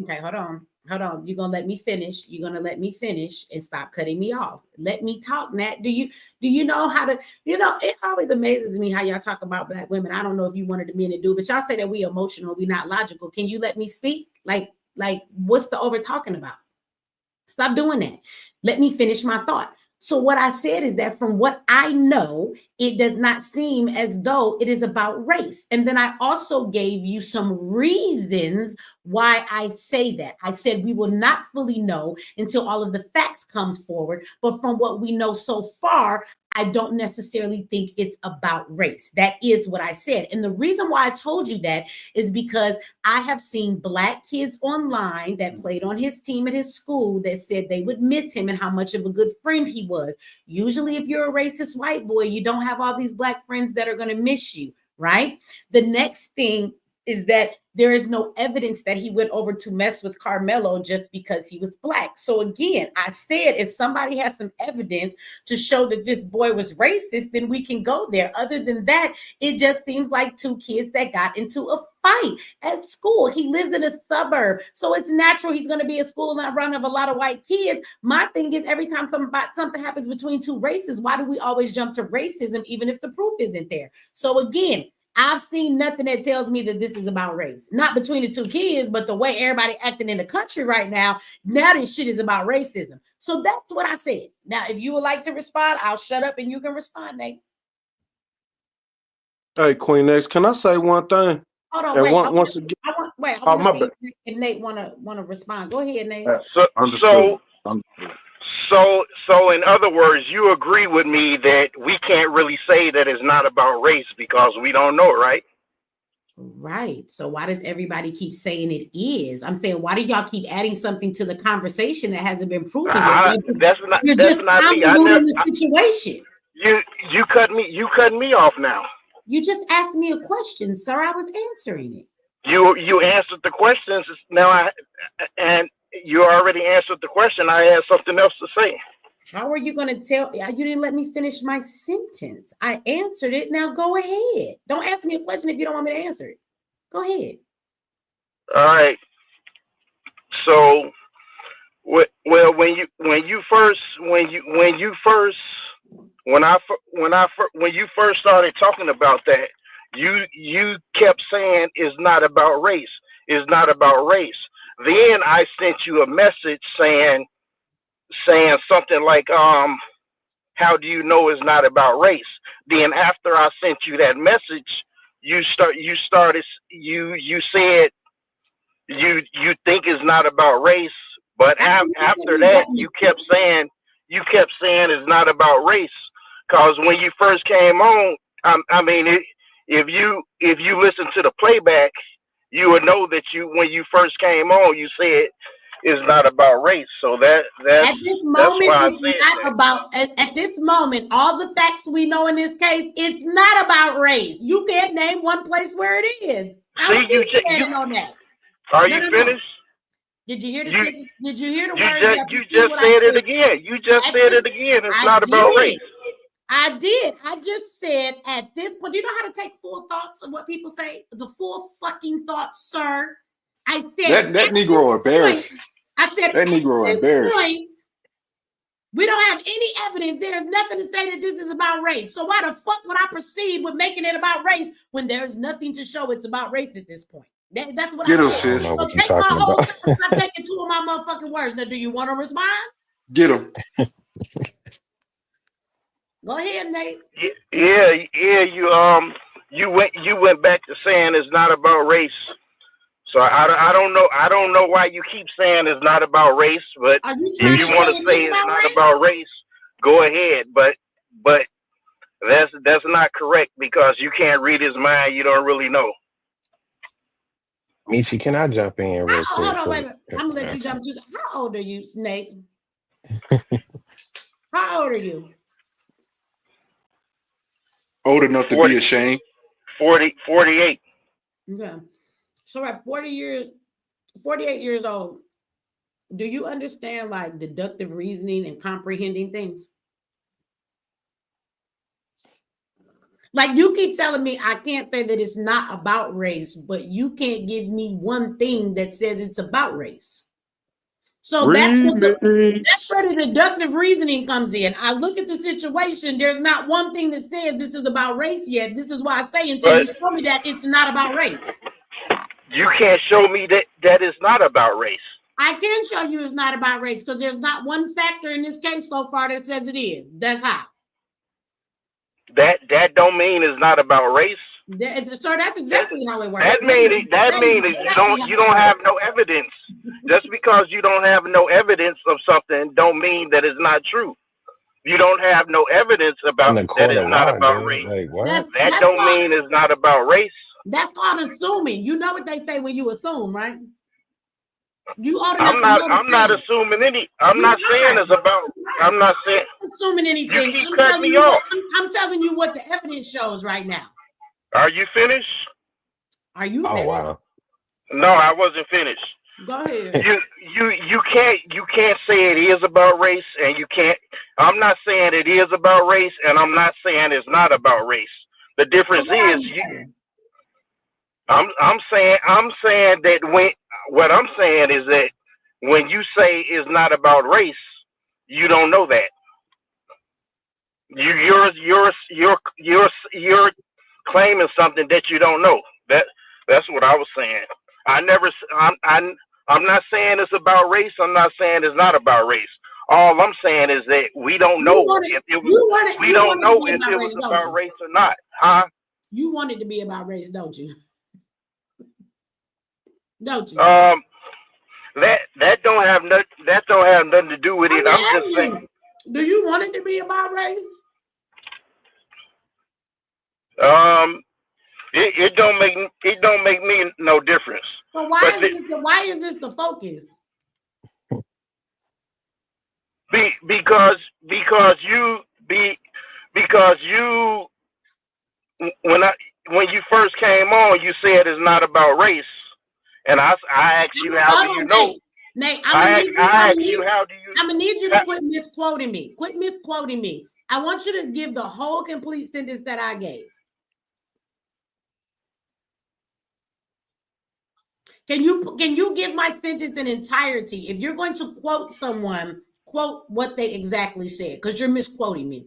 Okay, hold on. You're gonna let me finish. You're gonna let me finish and stop cutting me off. Let me talk, Nat. Do you know how to? It always amazes me how y'all talk about black women. I don't know if you wanted the men to do, but y'all say that we emotional, we not logical. Can you let me speak? Like what's the over talking about? Stop doing that. Let me finish my thought. So what I said is that from what I know, it does not seem as though it is about race. And then I also gave you some reasons why I say that. I said we will not fully know until all of the facts comes forward. But from what we know so far, I don't necessarily think it's about race. That is what I said. And the reason why I told you that is because I have seen black kids online that played on his team at his school that said they would miss him and how much of a good friend he was. Usually, if you're a racist white boy, you don't have all these black friends that are going to miss you, right? The next thing is that there is no evidence that he went over to mess with Karmelo just because he was black. So again, I said, if somebody has some evidence to show that this boy was racist, then we can go there. Other than that, it just seems like two kids that got into a fight at school. He lives in a suburb, so it's natural he's going to be at school and around of a lot of white kids. My thing is, every time something happens between two races, why do we always jump to racism even if the proof isn't there? So again, I've seen nothing that tells me that this is about race. Not between the two kids, but the way everybody acting in the country right now this shit is about racism. So that's what I said. Now, if you would like to respond, I'll shut up and you can respond, Nate. Hey, Queen X, can I say one thing? Hold on, And wait. once again, I want to see if Nate wanna respond. Go ahead, Nate. So in other words, you agree with me that we can't really say that it's not about race because we don't know, right? Right. So why does everybody keep saying it is? I'm saying, why do y'all keep adding something to the conversation that hasn't been proven yet? That's not me. The situation. You cut me off now. You just asked me a question, sir. I was answering it. You answered the questions. And you already answered the question. I had something else to say. How are you going to tell? You didn't let me finish my sentence. I answered it. Now go ahead. Don't ask me a question if you don't want me to answer it. Go ahead. All right. So, well, when you first started talking about that, you kept saying it's not about race. It's not about race. Then I sent you a message saying something like, how do you know it's not about race? Then after I sent you that message, you said you think it's not about race, but after that you kept saying it's not about race. Because when you first came on, if you listen to the playback, you would know that when you first came on, you said it's not about race. So that's at this moment, it's not about. At this moment, all the facts we know in this case, it's not about race. You can't name one place where it is. I'm standing on that. Are you finished? Did you hear the sentence? Did you hear the word? You just said it again. You just said it again. It's not about race. I did. I just said at this point, do you know how to take full thoughts of what people say? The full fucking thoughts, sir. I said that Negro embarrassing. I said that Negro embarrassing. We don't have any evidence. There is nothing to say that this is about race. So why the fuck would I proceed with making it about race when there's nothing to show it's about race at this point? That's what I said. So take my whole sentence. I'm taking two of my motherfucking words. Now, do you want to respond? Get him. Go ahead, Nate. Yeah. You went back to saying it's not about race. So I don't know why you keep saying it's not about race. But if you want to say it's not about race, go ahead. But that's not correct because you can't read his mind. You don't really know. Michi, can I jump in real quick? Hold on, wait a minute. I'm gonna let you jump to. How old are you, Nate? How old are you? Old enough to be ashamed. 48. Okay. So at 48 years old, do you understand like deductive reasoning and comprehending things? Like you keep telling me I can't say that it's not about race, but you can't give me one thing that says it's about race. So that's where the deductive reasoning comes in. I look at the situation. There's not one thing that says this is about race yet. This is why I say until you show me that it's not about race. You can't show me that it's not about race. I can show you it's not about race because there's not one factor in this case so far that says it is. That's how. That don't mean it's not about race. So that's exactly how it works. That means you don't have no evidence. Just because you don't have no evidence of something don't mean that it's not true. You don't have no evidence about that it's not about race. That don't mean it's not about race. That's called assuming. You know what they say when you assume, right? I'm not assuming any. I'm not saying it's about. I'm not saying assuming anything. You keep cutting me off. I'm telling you what the evidence shows right now. Are you finished? Are you Oh finished? wow. No, I wasn't finished. Go ahead. You can't say it is about race, and you can't. I'm not saying it is about race, and I'm not saying it's not about race. The difference is I'm saying that what I'm saying is that when you say it's not about race, you don't know that. You're claiming something that you don't know. That's what I was saying. I'm not saying it's about race. I'm not saying it's not about race. All I'm saying is that we don't know if it was about race or not, huh? You want it to be about race, don't you? Don't you? That don't have nothing to do with it. I'm just saying. Do you want it to be about race? It don't make me no difference. So why is this the focus? Because you when you first came on, you said it's not about race, and I asked you how do you know? Nate, I'm gonna need you to quit misquoting me. Quit misquoting me. I want you to give the whole complete sentence that I gave. Can you give my sentence in entirety? If you're going to quote someone, quote what they exactly said, because you're misquoting me.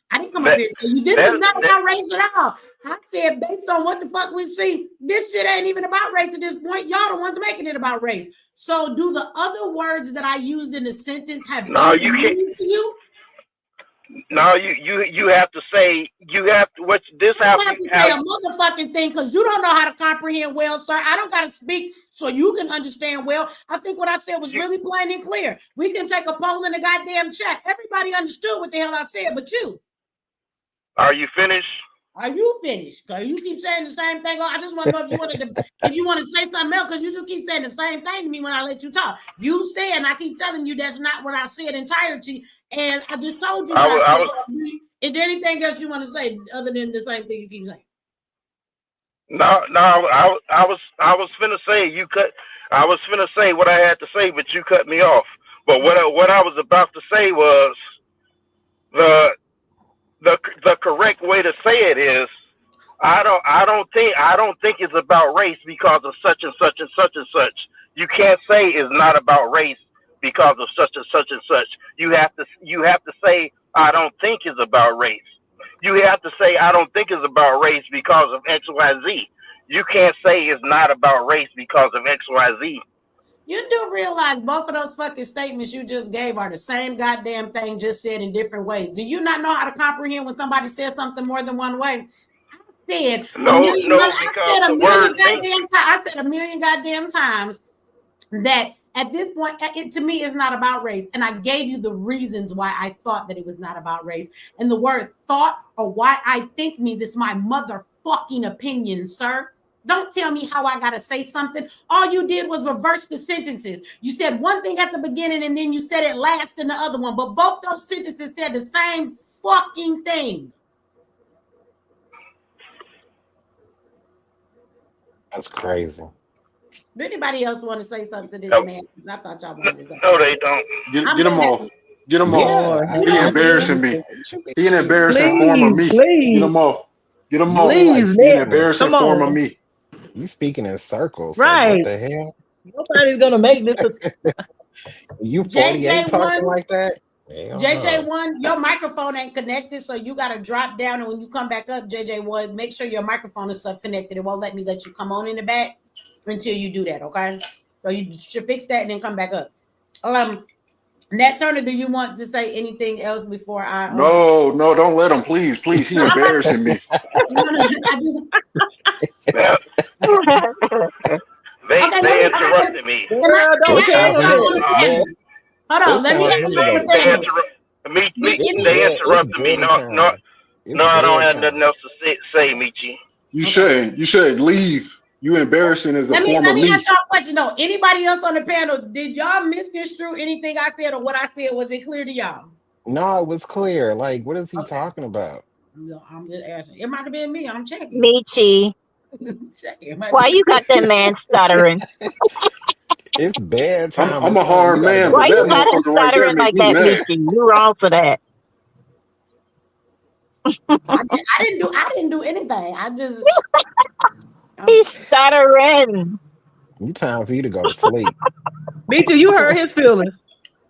I didn't come up here and tell you this is not about race at all. I said based on what the fuck we see, this shit ain't even about race at this point. Y'all the ones making it about race. So do the other words that I used in the sentence have any meaning to you? No, you have to say you have to. What's this? You have to say a motherfucking thing because you don't know how to comprehend well, sir. I don't got to speak so you can understand well. I think what I said was really plain and clear. We can take a poll in the goddamn chat. Everybody understood what the hell I said, but you. Are you finished? Are you finished? Because you keep saying the same thing. I just want to know if you want to say something else, because you just keep saying the same thing to me when I let you talk. You said, and I keep telling you that's not what I said entirety. And I just told you what I said. Is there anything else you want to say other than the same thing you keep saying? No, I was finna say you cut. I was finna say what I had to say, but you cut me off. But what I was about to say was the correct way to say it is I don't think it's about race because of such and such and such and such. You can't say it's not about race because of such and such and such. You have to say I don't think it's about race. You have to say I don't think it's about race because of XYZ. You can't say it's not about race because of XYZ. You do realize both of those fucking statements you just gave are the same goddamn thing, just said in different ways. Do you not know how to comprehend when somebody says something more than one way? I said a million goddamn times that at this point, to me, it's not about race. And I gave you the reasons why I thought that it was not about race. And the word thought or why I think means it's my motherfucking opinion, sir. Don't tell me how I got to say something. All you did was reverse the sentences. You said one thing at the beginning and then you said it last in the other one. But both those sentences said the same fucking thing. That's crazy. Do anybody else want to say something to this man? I thought y'all wanted to. No, they don't. Get him off. Get him off. He embarrassing me. He an embarrassing form of me. Get him off. Get him off. He an embarrassing form of me. You speaking in circles. Right. Like, what the hell? Nobody's gonna make this. You 48 talking like that? JJ1, your microphone ain't connected, so you got to drop down. And when you come back up, JJ1, make sure your microphone is stuff connected. It won't let you come on in the back until you do that, okay? So you should fix that and then come back up. Nat Turner, do you want to say anything else before I? No, don't let him. Please. He embarrassing me. They interrupted me. Hold on, let me ask you a question. They interrupted me. No, I don't have nothing else to say, Michi. You should leave. You embarrassing as a form of me. Let me ask y'all a question though. Anybody else on the panel, did y'all misconstrue anything I said or what I said? Was it clear to y'all? No, it was clear. Like, what is he talking about? No, I'm just asking. It might have been me. I'm checking. Michi. Why you got that man stuttering? It's bedtime. I'm Or a hard something. man, Why but that you got him motherfucker right there stuttering make like me that, mad. Michi? You wrong for that. I didn't do anything. I just He's stuttering. You time for you to go to sleep. Me too. You hurt his feelings.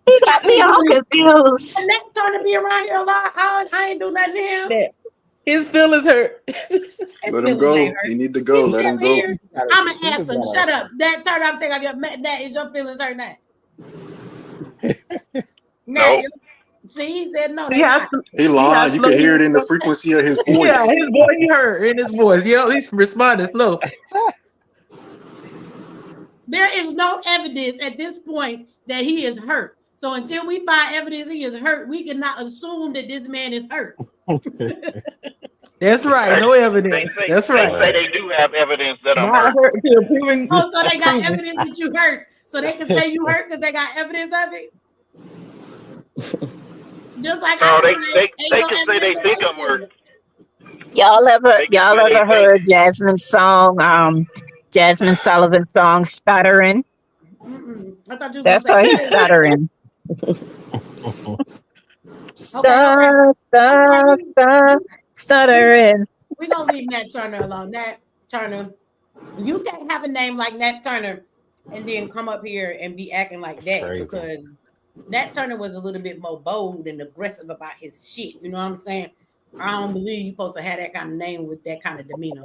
He got me all confused. the next turn to be around here a lot. I ain't do nothing to him. His feelings hurt. Let him go. He need to go. Let him go. I'm gonna ask him. Shut up. That turn I'm taking off your that is your feelings hurt now. No. See, he said no. He has to. He lying. You can hear it in the frequency of his voice. Yeah, his voice. He heard in his voice. Yeah, he's responding slow. There is no evidence at this point that he is hurt. So until we find evidence he is hurt, we cannot assume that this man is hurt. That's right. No evidence. That's right. They say they do have evidence that I'm Not hurt. hurt until proven. Oh, so they got evidence that you hurt. So they can say you hurt because they got evidence of it. Just like No, I they can can say they think I'm hurt. Y'all ever heard Jasmine's song, Jasmine Sullivan's song Stuttering? I thought you was That's gonna how say he's stuttering. Stuttering. We're gonna leave Nat Turner alone. Nat Turner, you can't have a name like Nat Turner and then come up here and be acting like that crazy. because Nat Turner was a little bit more bold and aggressive about his shit. You know what I'm saying? I don't believe you're supposed to have that kind of name with that kind of demeanor.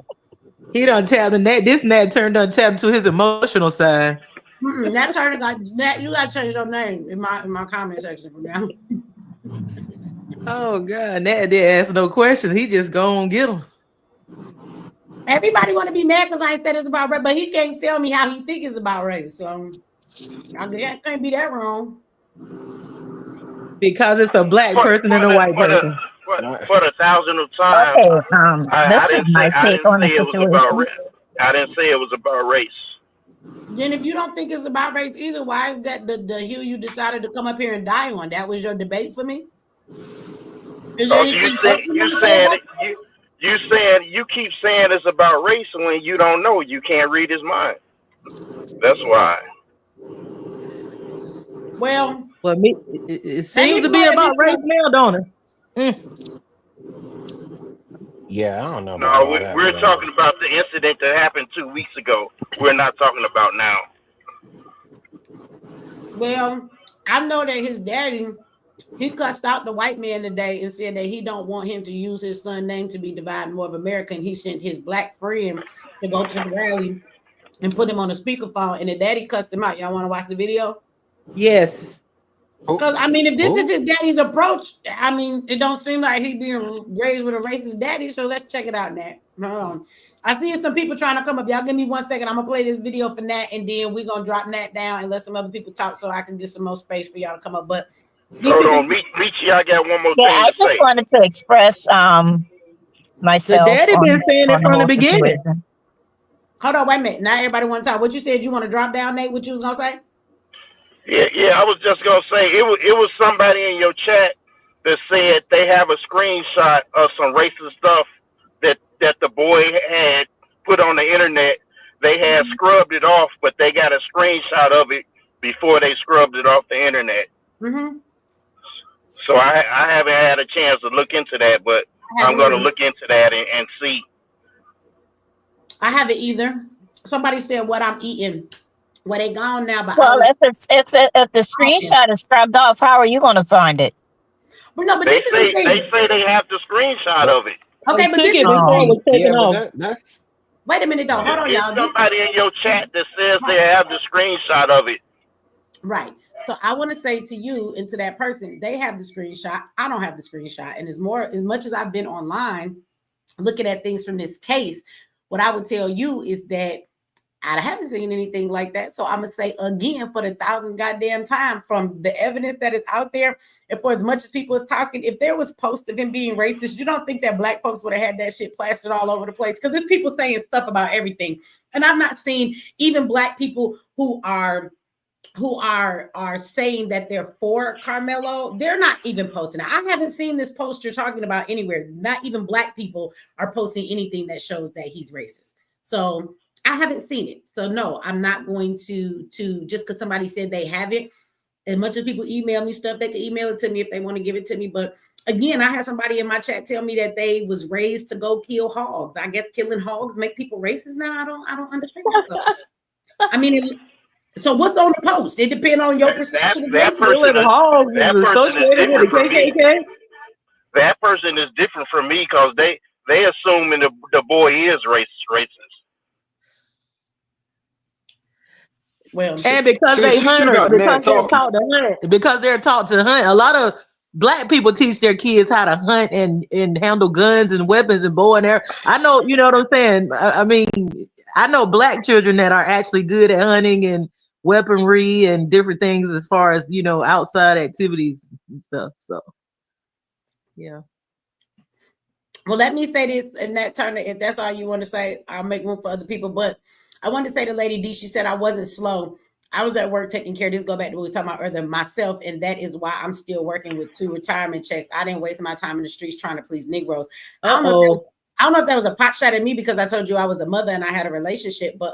He done tapped in that. This Nat Turner done tapped to his emotional side. Nat Turner got Nat. You gotta change your name in my comment section from now. Oh God, Nat didn't ask no questions. He just go and get him. Everybody want to be mad because I said it's about race, but he can't tell me how he think it's about race. So I can't be that wrong. Because it's a black person and a white person. For the thousandth time, Okay, I this is didn't my take on the say it was about situation. race. I didn't say it was about race. Then if you don't think it's about race either, why is that the hill you decided to come up here and die on? That was your debate for me? Is there anything else you want to say about this? You keep saying it's about race when you don't know. You can't read his mind. That's why. Well, it seems to be about race now, don't it? Yeah, I don't know about No, all that. we're talking about the incident that happened 2 weeks ago. We're not talking about now. Well, I know that his daddy, he cussed out the white man today and said that he don't want him to use his son's name to be divided more of America. And he sent his black friend to go to the rally and put him on a speakerphone. And the daddy cussed him out. Y'all want to watch the video? Yes. Because I mean, if this is his daddy's approach, I mean, it don't seem like he being raised with a racist daddy. So let's check it out, Nat. Hold on. I see some people trying to come up. Y'all give me 1 second. I'm gonna play this video for Nat, and then we're gonna drop Nat down and let some other people talk so I can get some more space for y'all to come up. But hold on, Michi, I got one more Yeah, thing I to just say. wanted to express myself. The daddy been saying it on from the whole beginning. situation. Hold on, wait a minute. Now everybody want to talk. What you said? You want to drop down, Nate? What you was gonna say? Yeah, I was just gonna say it was somebody in your chat that said they have a screenshot of some racist stuff that the boy had put on the internet. They had scrubbed it off, but they got a screenshot of it before they scrubbed it off the internet. Mm-hmm. So I haven't had a chance to look into that, but I'm going to look into that and see. I haven't either. Somebody said what I'm eating. Well, they gone now, but Well, if the screenshot is scrubbed off, how are you going to find it? Well, no, but they this is the thing. say they have the screenshot of it. Okay, but this is the thing. Yeah, but that's. Wait a minute, though. Hold on, y'all. Somebody in your chat that says they have the screenshot of it. Right. So I want to say to you and to that person, they have the screenshot. I don't have the screenshot. And as much as I've been online looking at things from this case, what I would tell you is that I haven't seen anything like that. So I'm going to say again for the 1,000th goddamn time, from the evidence that is out there, and for as much as people is talking, if there was posts of him being racist, you don't think that black folks would have had that shit plastered all over the place? Because there's people saying stuff about everything. And I've not seen even black people who are saying that they're for Karmelo. They're not even posting it. I haven't seen this post you're talking about anywhere. Not even black people are posting anything that shows that he's racist. So I haven't seen it. So no, I'm not going to just because somebody said they have it. As much as people email me stuff, they can email it to me if they want to give it to me. But again, I had somebody in my chat tell me that they was raised to go kill hogs. I guess killing hogs make people racist now. I don't understand. So I mean, so what's on the post? It depends on your perception of that racism. person is different from me. That person is different from me because they assuming the boy is racist. Well, and because they hunters, because they're taught to hunt. A lot of Black people teach their kids how to hunt and handle guns and weapons and bow and arrow. I know, you know what I'm saying? I mean, I know Black children that are actually good at hunting and weaponry and different things as far as, you know, outside activities and stuff. So, yeah. Well, let me say this in that turn. If that's all you want to say, I'll make room for other people. But I want to say to Lady D, she said I wasn't slow. I was at work taking care of this. Go back to what we were talking about earlier, myself, and that is why I'm still working with 2 retirement checks. I didn't waste my time in the streets trying to please Negroes. I don't know if that was a pot shot at me because I told you I was a mother and I had a relationship, but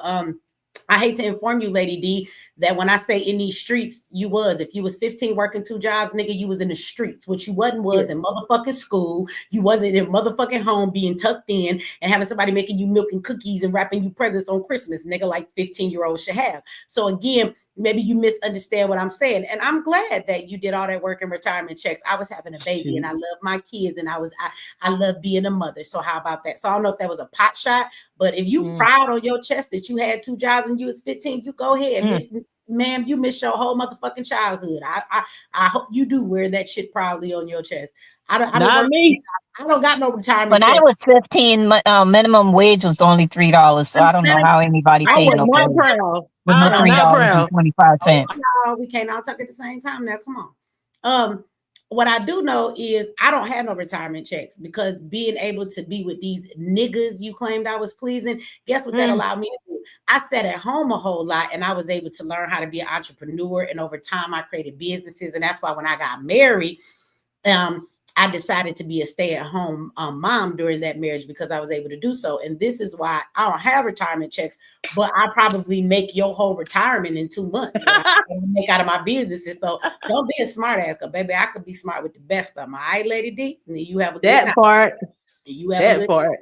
I hate to inform you, Lady D, that when I say in these streets, you was. If you was 15 working 2 jobs, nigga, you was in the streets. What you wasn't was in motherfucking school. You wasn't in motherfucking home being tucked in and having somebody making you milk and cookies and wrapping you presents on Christmas, nigga, like 15-year-olds should have. So again, maybe you misunderstand what I'm saying. And I'm glad that you did all that work in retirement checks. I was having a baby and I love my kids and I love being a mother. So how about that? So I don't know if that was a pot shot, but if you proud on your chest that you had 2 jobs and you was 15, you go ahead. Ma'am, you missed your whole motherfucking childhood. I hope you do wear that shit proudly on your chest. I don't got no retirement. When I was 15, minimum wage was only $3. So I don't know how anybody paid no not pay. proud. With no $3.25. No, we can't all talk at the same time now. Come on. What I do know is I don't have no retirement checks because being able to be with these niggas you claimed I was pleasing, guess what that allowed me to do? I sat at home a whole lot and I was able to learn how to be an entrepreneur. And over time, I created businesses. And that's why when I got married, I decided to be a stay-at-home mom during that marriage because I was able to do so. And this is why I don't have retirement checks, but I probably make your whole retirement in 2 months. I make out of my businesses. So don't be a smart ass, because baby, I could be smart with the best of them. All right, Lady D? And you have a good that night. part. You have that a good part. night.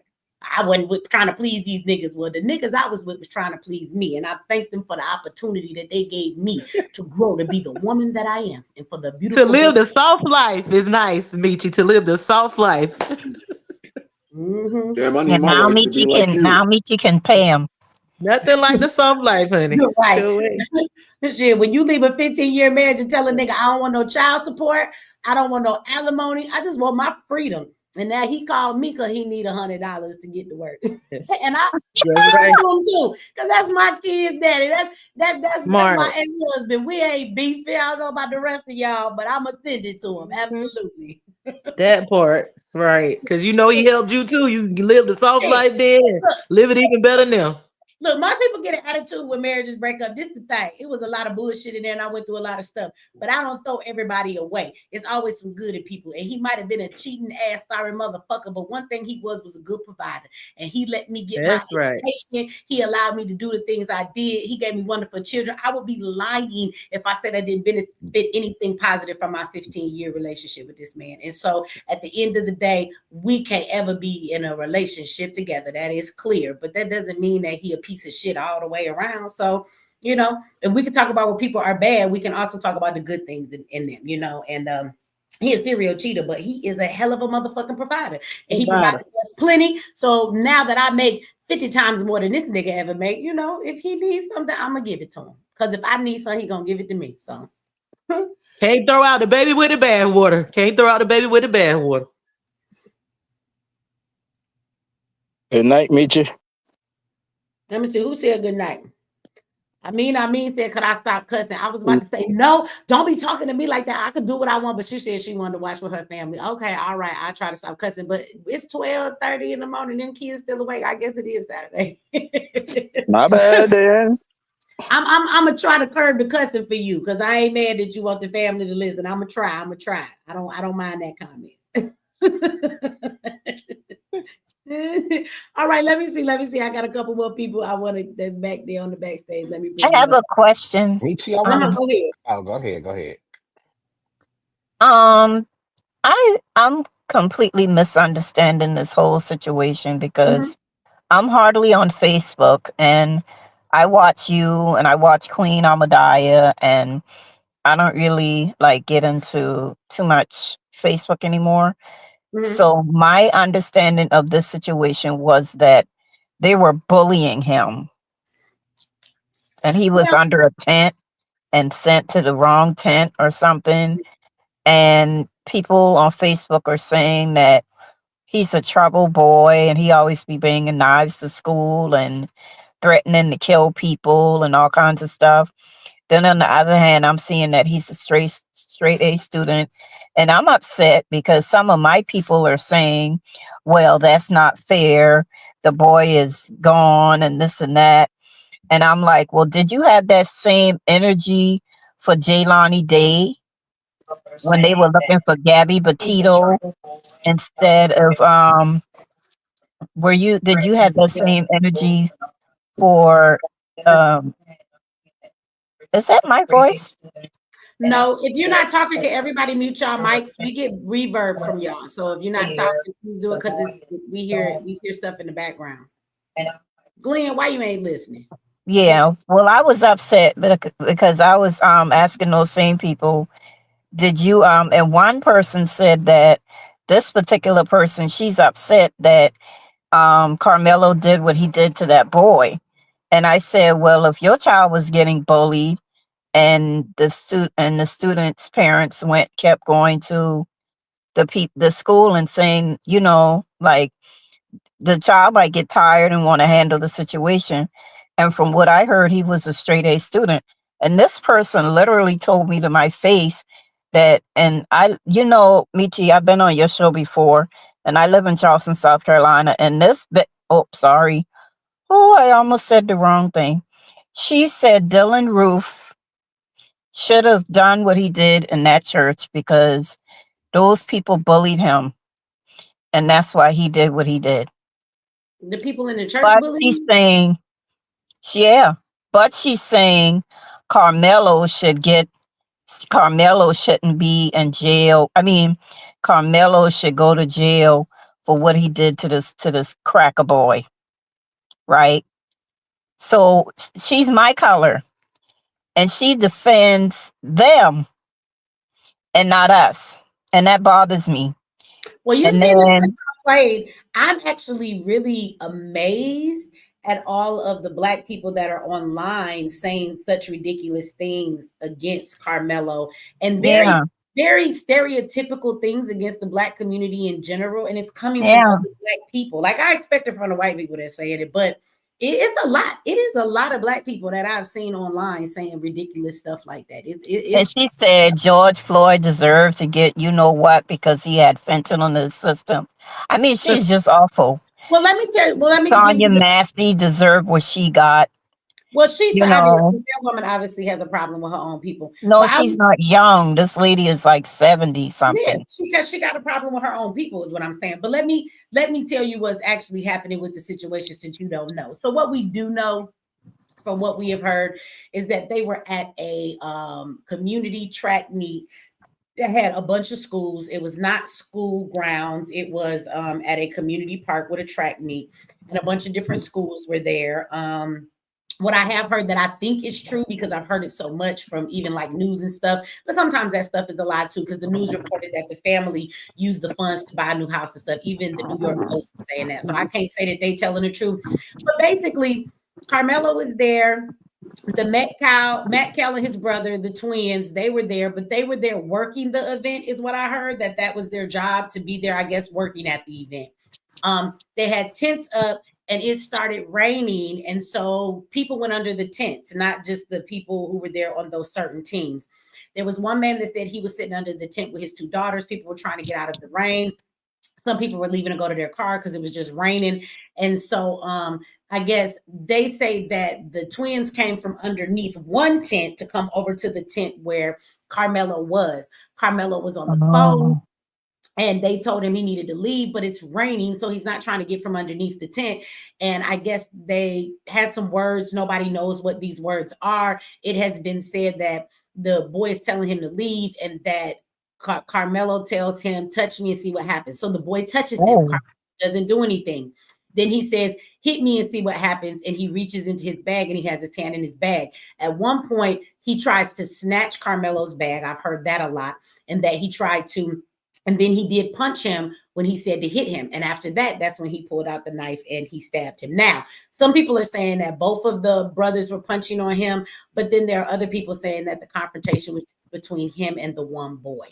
I wasn't trying to please these niggas. Well, the niggas I was with was trying to please me. And I thank them for the opportunity that they gave me to grow to be the woman that I am. And for the beautiful to live the soft life is nice, Michi. To live the soft life. Damn, I need And my now wife to be like you. Michi can pay him. Nothing like the soft life, honey. You're right. Shit, when you leave a 15-year marriage and tell a nigga, I don't want no child support, I don't want no alimony, I just want my freedom. And now he called me because he need $100 to get to work. Yes. And I right. to him too, because that's my kid's daddy. That's my ex-husband. We ain't beefing. I don't know about the rest of y'all, but I'ma send it to him. Absolutely. That part, right? Because you know he helped you too. You lived a soft life then, live it even better now. Look, most people get an attitude when marriages break up. This is the thing. It was a lot of bullshit in there, and I went through a lot of stuff. But I don't throw everybody away. It's always some good in people. And he might have been a cheating ass, sorry motherfucker, but one thing he was a good provider. And he let me get my education. He allowed me to do the things I did. He gave me wonderful children. I would be lying if I said I didn't benefit anything positive from my 15-year relationship with this man. And so at the end of the day, we can't ever be in a relationship together. That is clear. But that doesn't mean that he a piece of shit all the way around. So, you know, if we can talk about when people are bad, we can also talk about the good things in them, you know. And he is a serial cheater, but he is a hell of a motherfucking provider. And he provides us plenty. So now that I make 50 times more than this nigga ever make, you know, if he needs something, I'm gonna give it to him. Because if I need something, he gonna give it to me. So can't throw out the baby with the bad water. Can't throw out the baby with the bad water. Good night, Michi. Let me see who said good night. I mean said, could I stop cussing? I was about to say, no, don't be talking to me like that. I could do what I want, but she said she wanted to watch with her family. Okay, all right, I try to stop cussing, but it's 12:30 in the morning. Them kids still awake. I guess it is Saturday. My bad, then. I'm gonna try to curb the cussing for you because I ain't mad that you want the family to listen. I'm gonna try. I don't mind that comment. All right, let me see. I got a couple more people I want to that's back there on the backstage. Let me I bring have them up. a question. Me too. I want to. Go ahead. Oh, go ahead. Go ahead. Um, I'm completely misunderstanding this whole situation because I'm hardly on Facebook, and I watch you and I watch Queen Amadaya, and I don't really like get into too much Facebook anymore. So my understanding of this situation was that they were bullying him, and he was under a tent and sent to the wrong tent or something. And people on Facebook are saying that he's a trouble boy and he always be bringing knives to school and threatening to kill people and all kinds of stuff. Then on the other hand, I'm seeing that he's a straight A student, and I'm upset because some of my people are saying, well, that's not fair. The boy is gone and this and that. And I'm like, well, did you have that same energy for Jaylani Day when they were looking for Gabby Petito instead of did you have that same energy for is that my voice? No, if you're not talking, can everybody mute y'all mics? We get reverb from y'all. So if you're not talking, please do it because we hear stuff in the background. Glenn, why you ain't listening? Yeah, well, I was upset because I was asking those same people, did you and one person said that this particular person, she's upset that Karmelo did what he did to that boy. And I said, well, if your child was getting bullied and the student's parents kept going to the school and saying, like, the child might get tired and want to handle the situation. And from what I heard, he was a straight A student. And this person literally told me to my face that, and Michi, I've been on your show before, and I live in Charleston, South Carolina. And sorry. Oh, I almost said the wrong thing. She said Dylan Roof should have done what he did in that church because those people bullied him. And that's why he did what he did. The people in the church But bullying? she's saying, she's saying Karmelo shouldn't be in jail. I mean, Karmelo should go to jail for what he did to this cracker boy. Right? So she's my color. And she defends them and not us. And that bothers me. Well, you and see, then played. I'm actually really amazed at all of the Black people that are online saying such ridiculous things against Karmelo and very stereotypical things against the Black community in general. And it's coming from other Black people. Like I expected from the white people that saying it, but it's a lot. It is a lot of Black people that I've seen online saying ridiculous stuff like that. And she said George Floyd deserved to get what because he had fentanyl in his system. I mean, she's just awful. Well, let me tell you. Well, let me Tanya Massey deserved what she got. Well, obviously that woman obviously has a problem with her own people. No, but she's not young. This lady is like 70 something. Yeah, she got a problem with her own people, is what I'm saying. But let me tell you what's actually happening with the situation since you don't know. So what we do know from what we have heard is that they were at a community track meet that had a bunch of schools. It was not school grounds. It was at a community park with a track meet, and a bunch of different schools were there. What I have heard that I think is true because I've heard it so much from even like news and stuff, but sometimes that stuff is a lie too because the news reported that the family used the funds to buy a new house and stuff. Even the New York Post is saying that. So I can't say that they telling the truth. But basically, Karmelo was there. The Metcalf and his brother, the twins, they were there, but they were there working the event is what I heard, that was their job to be there, I guess, working at the event. They had tents up and it started raining. And so people went under the tents, not just the people who were there on those certain teams. There was one man that said he was sitting under the tent with his two daughters. People were trying to get out of the rain. Some people were leaving to go to their car because it was just raining. And so I guess they say that the twins came from underneath one tent to come over to the tent where Karmelo was. Karmelo was on the phone. and they told him he needed to leave, but it's raining, so he's not trying to get from underneath the tent. And I guess they had some words. Nobody knows what these words are. It has been said that the boy is telling him to leave, and that Karmelo tells him, touch me and see what happens. So the boy touches him. Karmelo doesn't do anything. Then he says, hit me and see what happens. And he reaches into his bag and he has his hand in his bag. At one point, he tries to snatch Karmelo's bag. I've heard that a lot. And that he tried to, and then he did punch him when he said to hit him. And after that, that's when he pulled out the knife and he stabbed him. Now, some people are saying that both of the brothers were punching on him, but then there are other people saying that the confrontation was between him and the one boy.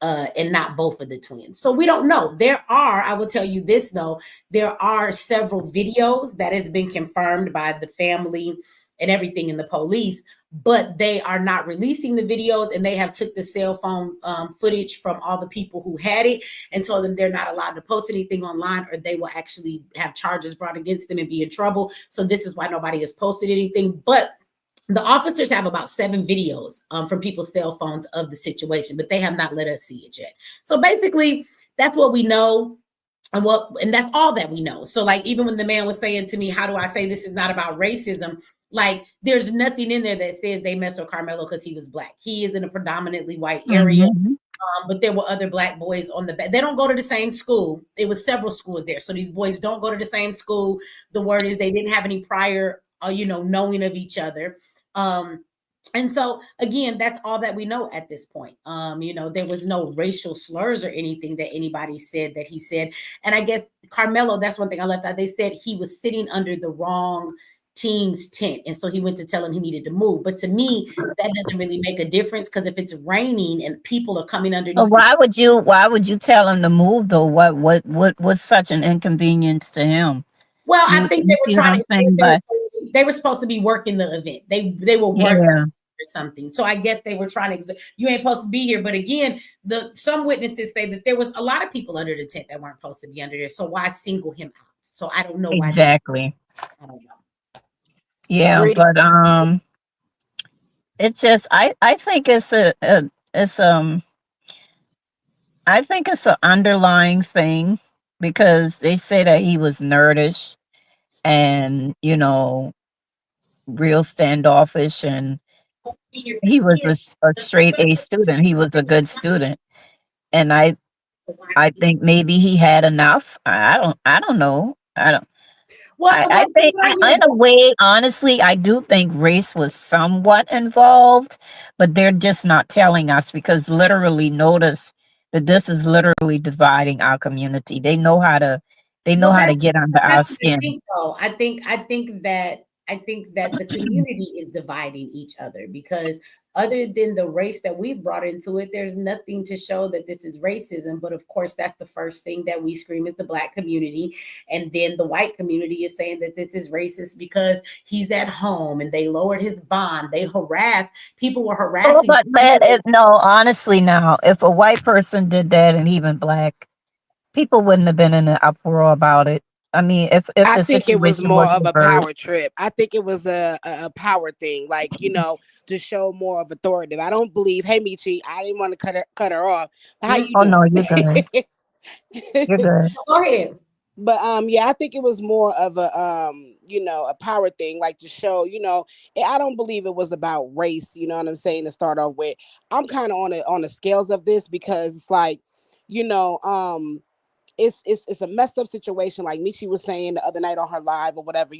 And not both of the twins. So we don't know. I will tell you this though, there are several videos that has been confirmed by the family and everything in the police, but they are not releasing the videos, and they have took the cell phone footage from all the people who had it and told them they're not allowed to post anything online, or they will actually have charges brought against them and be in trouble. So this is why nobody has posted anything. But the officers have about 7 videos from people's cell phones of the situation, but they have not let us see it yet. So basically, that's what we know. And that's all that we know. So like, even when the man was saying to me, how do I say this is not about racism? Like, there's nothing in there that says they messed with Karmelo because he was black. He is in a predominantly white area. But there were other black boys on the back. They don't go to the same school. It was several schools there. So these boys don't go to the same school. The word is they didn't have any prior, knowing of each other. And so again, that's all that we know at this point. There was no racial slurs or anything that anybody said that he said. And I guess Karmelo, that's one thing I left out. They said he was sitting under the wrong team's tent, and so he went to tell him he needed to move. But to me, that doesn't really make a difference, because if it's raining and people are coming underneath, why would you tell him to move though? What was such an inconvenience to him? Well, I think they were trying to. They were supposed to be working the event. They were working or something. So I guess they were trying to. You ain't supposed to be here. But again, some witnesses say that there was a lot of people under the tent that weren't supposed to be under there. So why single him out? So I don't know why. Exactly. I don't know. Yeah, but it's just I think it's I think it's an underlying thing, because they say that he was nerdish and real standoffish, and he was a straight A student. He was a good student, and I think maybe he had enough. I don't know. I think in a way, honestly, I do think race was somewhat involved, but they're just not telling us, because literally notice that this is literally dividing our community. They know how to get under our skin. I think that the community is dividing each other, because other than the race that we've brought into it, there's nothing to show that this is racism. But of course, that's the first thing that we scream is the black community. And then the white community is saying that this is racist because he's at home and they lowered his bond. They harassed. People were harassing. But honestly now, if a white person did that, and even black, people wouldn't have been in an uproar about it. I mean, if I the think it was situation more was of a reversed. power trip. I think it was a power thing, like, to show more of authority. I don't believe. Hey, Michi, I didn't want to cut her off. How you doing? No, you're good. You're good. Go ahead. But yeah, I think it was more of a a power thing, like to show, I don't believe it was about race, you know what I'm saying, to start off with. I'm kind of on the scales of this, because it's like, it's a messed up situation, like Michi was saying the other night on her live or whatever,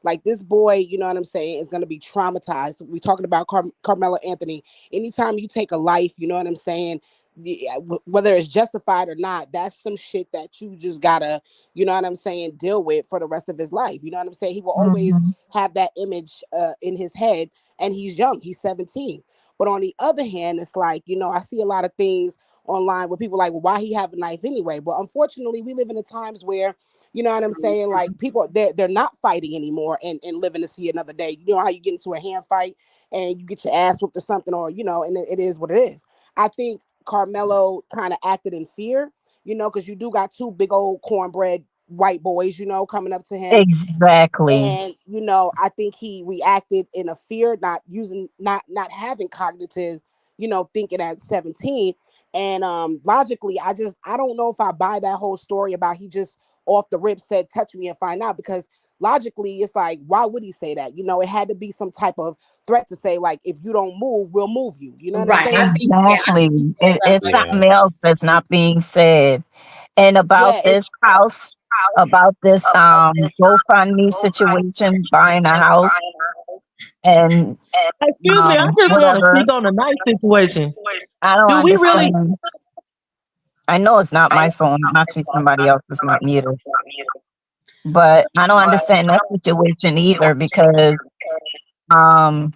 like this boy, you know what I'm saying, is going to be traumatized. We're talking about Karmelo Anthony. Anytime you take a life, you know what I'm saying, whether it's justified or not, that's some shit that you just gotta, you know what I'm saying, deal with for the rest of his life. You know what I'm saying? He will always have that image in his head, and he's young, he's 17. But on the other hand, it's like, I see a lot of things online where people like, well, why he have a knife anyway? Well, unfortunately, we live in the times where, you know what I'm saying, like people, they're not fighting anymore and living to see another day. You know how you get into a hand fight and you get your ass whooped or something, or, and it is what it is. I think Karmelo kind of acted in fear, because you do got 2 big old cornbread white boys, coming up to him. Exactly. And, I think he reacted in a fear, not having cognitive, thinking at 17. And logically, I don't know if I buy that whole story about he just off the rip said touch me and find out, because logically it's like, why would he say that? It had to be some type of threat to say, like, if you don't move, we'll move you. You know what I'm saying? Exactly. It's something else that's not being said. And about Yeah, this it's house, about this GoFundMe situation, buying a house and Excuse me, I just want to whatever. speak on the night situation. I don't Do we really? understand. I know it's not my phone. It must be somebody else's, not muted. But I don't understand that situation either, because um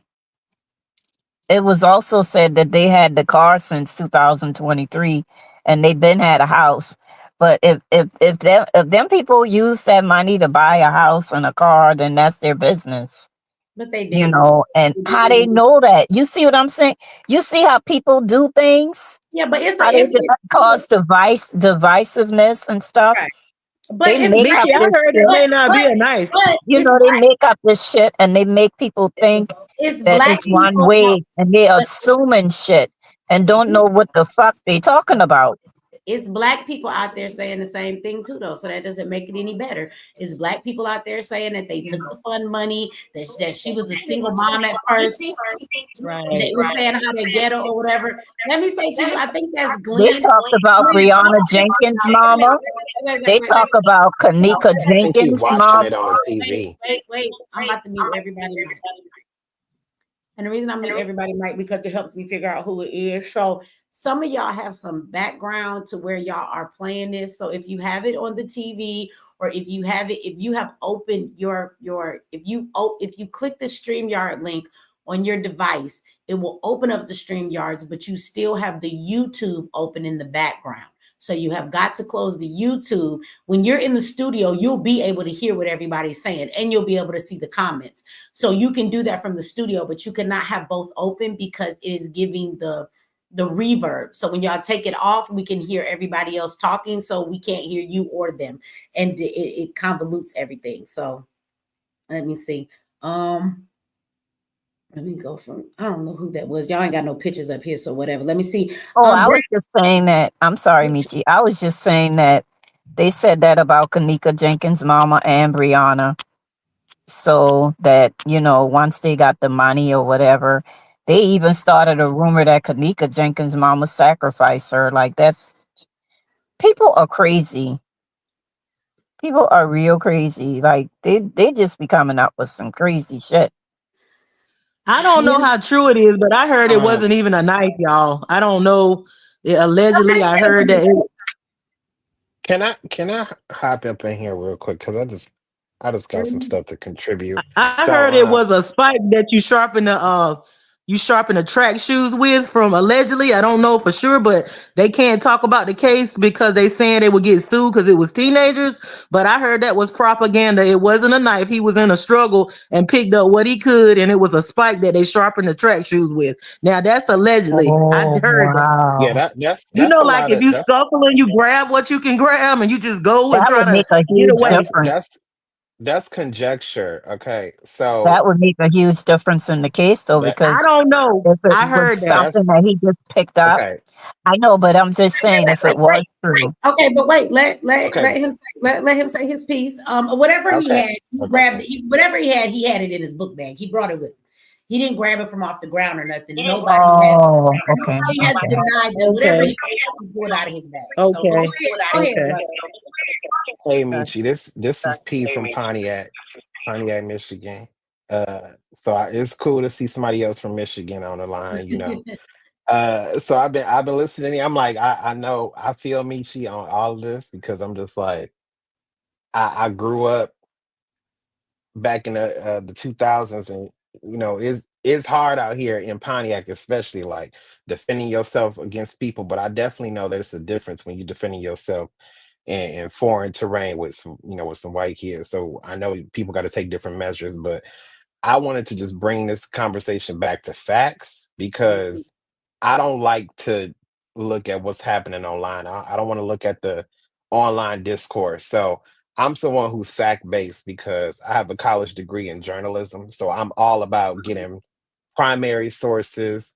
it was also said that they had the car since 2023 and they've been had a house. But if them people use that money to buy a house and a car, then that's their business. But they didn't. And how they know that? You see what I'm saying? You see how people do things? Yeah, but it's How they cause divisiveness and stuff. Right. But They make up Michi, I this heard it shit. may not be a knife. They make up this shit and they make people think it's that black it's one people way, and they assuming shit and don't know what the fuck they talking about. It's black people out there saying the same thing too, though, so that doesn't make it any better. It's black people out there saying that they took the fund money, that she was a single mom at first, and they were saying how they ghetto or whatever. Let me say to you, I think that's They Glenn. talked about Brianna Jenkins' mama. They talk about Kanika I think he Jenkins' watching mom. it on TV. Wait. I'm about to mute everybody. And the reason I mute everybody, Mike, because it helps me figure out who it is. So some of y'all have some background to where y'all are playing this. So if you have it on the TV, or if you have opened if you click the StreamYard link on your device, it will open up the StreamYards, but you still have the YouTube open in the background. So you have got to close the YouTube. When you're in the studio, you'll be able to hear what everybody's saying, and you'll be able to see the comments. So you can do that from the studio, but you cannot have both open because it is giving the reverb. So when y'all take it off, we can hear everybody else talking, so we can't hear you or them, and it convolutes everything. So let me see. Let me go from, I don't know who that was. Y'all ain't got no pictures up here, so whatever. Let me see. I was just saying that. I'm sorry, Michi. I was just saying that they said that about Kanika Jenkins' mama and Brianna. So that, once they got the money or whatever, they even started a rumor that Kanika Jenkins' mama sacrificed her. Like, people are crazy. People are real crazy. Like, they just be coming up with some crazy shit. I don't know how true it is, but I heard it wasn't even a knife, y'all. I don't know. Allegedly, I heard that. Can I hop up in here real quick, because I just got some stuff to contribute. I heard it was a spike that you sharpen the track shoes with from allegedly. I don't know for sure, but they can't talk about the case because they saying they would get sued because it was teenagers. But I heard that was propaganda. It wasn't a knife. He was in a struggle and picked up what he could, and it was a spike that they sharpened the track shoes with. Now that's allegedly. I heard that. Yeah, that's Like if you scuffle and you grab what you can grab and you just go and That try would to make a get huge away. difference. That's conjecture. Okay, so That would make a huge difference in the case, though, I because don't know. if it I was heard that. something that he just picked up, okay. I know, but I'm just saying if it was true. Okay, but wait, let Okay. him say his piece. Whatever he Okay. had, he grabbed it. Whatever he had it in his book bag. He brought it with him. He didn't grab it from off the ground or nothing. Nobody has denied that whatever he pulled out of his bag. So go ahead, brother. Hey Michi, this is P from Pontiac, Michigan. It's cool to see somebody else from Michigan on the line, So I've been listening. I'm like, I know I feel Michi on all of this, because I'm just like, I grew up back in the 2000s, and it's hard out here in Pontiac, especially, like, defending yourself against people. But I definitely know that it's a difference when you're defending yourself in foreign terrain with some white kids. So I know people got to take different measures, but I wanted to just bring this conversation back to facts, because I don't like to look at what's happening online. I don't want to look at the online discourse. So I'm someone who's fact based because I have a college degree in journalism. So I'm all about getting primary sources,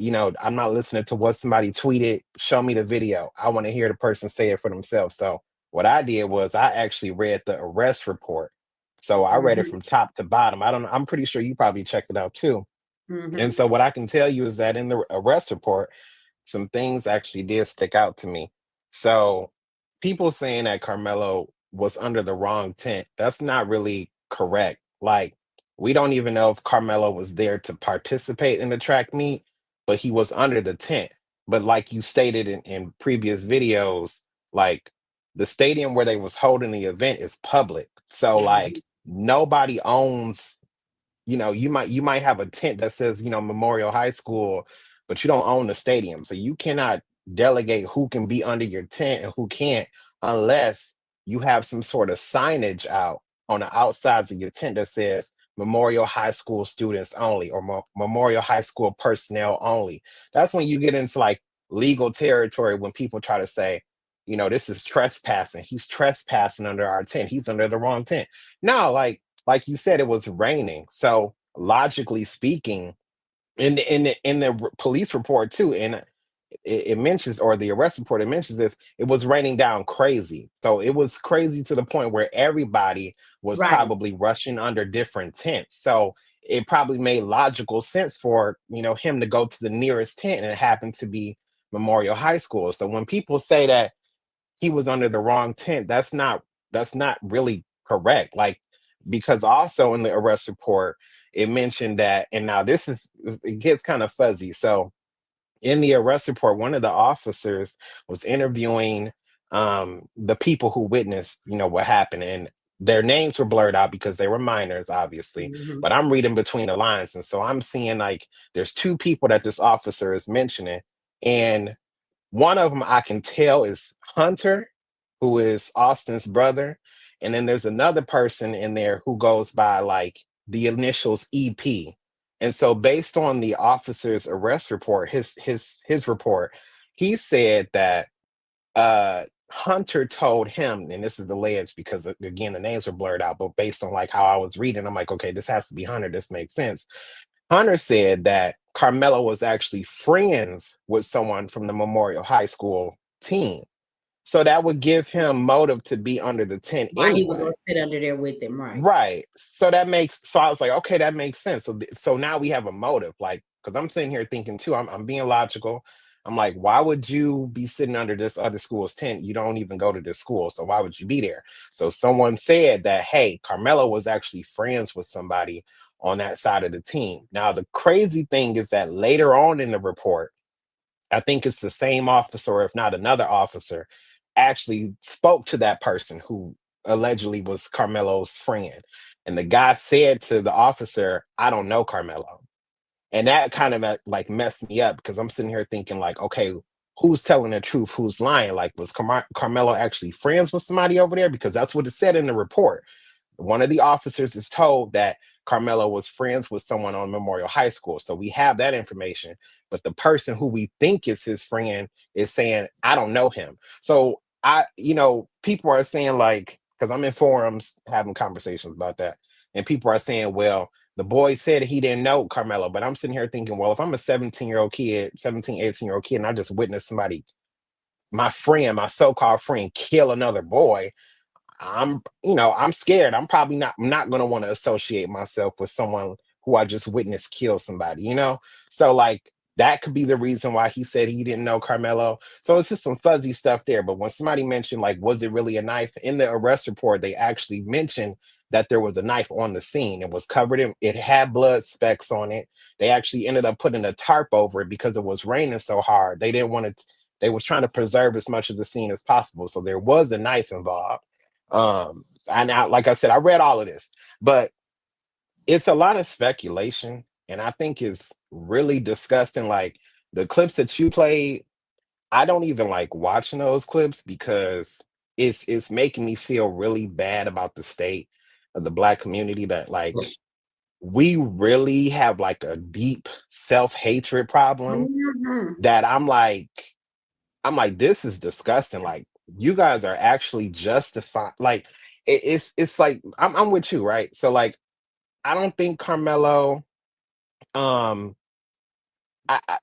I'm not listening to what somebody tweeted. Show me the video. I want to hear the person say it for themselves. So what I did was I actually read the arrest report. So I read it from top to bottom. I don't know. I'm pretty sure you probably checked it out too. And so what I can tell you is that in the arrest report, some things actually did stick out to me. So people saying that Karmelo was under the wrong tent, that's not really correct. Like, we don't even know if Karmelo was there to participate in the track meet, but he was under the tent. But like you stated in previous videos, like the stadium where they was holding the event is public. So like nobody owns, you might have a tent that says, Memorial High School, but you don't own the stadium. So you cannot delegate who can be under your tent and who can't unless you have some sort of signage out on the outsides of your tent that says Memorial High School students only or Memorial High School personnel only. That's when you get into like legal territory when people try to say, this is trespassing. He's trespassing under our tent. He's under the wrong tent. No, like you said, it was raining. So logically speaking, in the police report too, and it mentions, or the arrest report, it mentions this, it was raining down crazy. So it was crazy to the point where everybody was probably rushing under different tents. So it probably made logical sense for, him to go to the nearest tent, and it happened to be Memorial High School. So when people say that he was under the wrong tent, that's not really correct. Like, because also in the arrest report, it mentioned that, and now it gets kind of fuzzy. So in the arrest report, one of the officers was interviewing the people who witnessed, what happened, and their names were blurred out because they were minors, obviously. But I'm reading between the lines, and so I'm seeing like there's two people that this officer is mentioning, and one of them I can tell is Hunter, who is Austin's brother. And then there's another person in there who goes by like the initials EP. And so based on the officer's arrest report, his report, he said that Hunter told him, and this is alleged because again the names were blurred out, but based on like how I was reading, I'm like, okay, this has to be Hunter. This makes sense. Hunter said that Karmelo was actually friends with someone from the Memorial High School team. So that would give him motive to be under the tent Why he would anyway. go sit under there with him, right? Right. So I was like, okay, that makes sense. So now we have a motive, like, because I'm sitting here thinking too, I'm being logical. I'm like, why would you be sitting under this other school's tent? You don't even go to this school. So why would you be there? So someone said that, hey, Karmelo was actually friends with somebody on that side of the team. Now, the crazy thing is that later on in the report, I think it's the same officer, or if not another officer, actually spoke to that person who allegedly was Karmelo's friend. And the guy said to the officer, I don't know Karmelo. And that kind of like messed me up because I'm sitting here thinking like, okay, who's telling the truth? Who's lying? Like, was Karmelo actually friends with somebody over there? Because that's what it said in the report. One of the officers is told that Karmelo was friends with someone on Memorial High School. So we have that information. But the person who we think is his friend is saying, I don't know him. So people are saying, like, because I'm in forums having conversations about that. And people are saying, well, the boy said he didn't know Karmelo. But I'm sitting here thinking, well, if I'm a 17-year-old kid, 17, 18-year-old kid, and I just witnessed somebody, my friend, my so-called friend, kill another boy, I'm scared. I'm not going to want to associate myself with someone who I just witnessed kill somebody. So like that could be the reason why he said he didn't know Karmelo. So it's just some fuzzy stuff there. But when somebody mentioned, like, was it really a knife? In the arrest report, they actually mentioned that there was a knife on the scene. It was covered it had blood specks on it. They actually ended up putting a tarp over it because it was raining so hard. They didn't want to, they was trying to preserve as much of the scene as possible. So there was a knife involved. Like I said, I read all of this, but it's a lot of speculation, and I think it's really disgusting. Like the clips that you played, I don't even like watching those clips because it's making me feel really bad about the state of the Black community, that like we really have like a deep self-hatred problem that I'm like, this is disgusting. Like, you guys are actually justifying. Like, it's like I'm with you, right? So like, I don't think Karmelo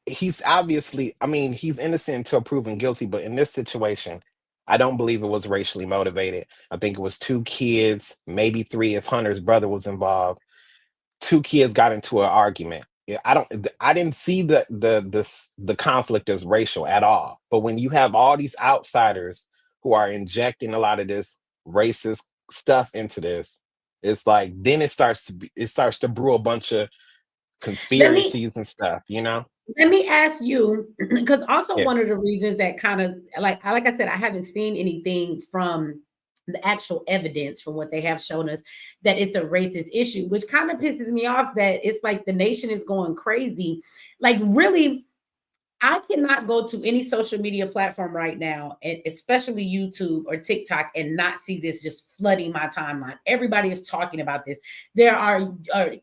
he's obviously, I mean, he's innocent until proven guilty, but in this situation, I don't believe it was racially motivated. I think it was two kids, maybe three if Hunter's brother was involved. Two kids got into an argument. Yeah, I didn't see the conflict as racial at all. But when you have all these outsiders who are injecting a lot of this racist stuff into this, it's like then it starts to brew a bunch of conspiracies and stuff, you know? Let me ask you, because also Yeah. one of the reasons that kind of like I said, I haven't seen anything from the actual evidence from what they have shown us that it's a racist issue, which kind of pisses me off that it's like the nation is going crazy. Like, really, I cannot go to any social media platform right now, and especially YouTube or TikTok, and not see this just flooding my timeline. Everybody is talking about this. There are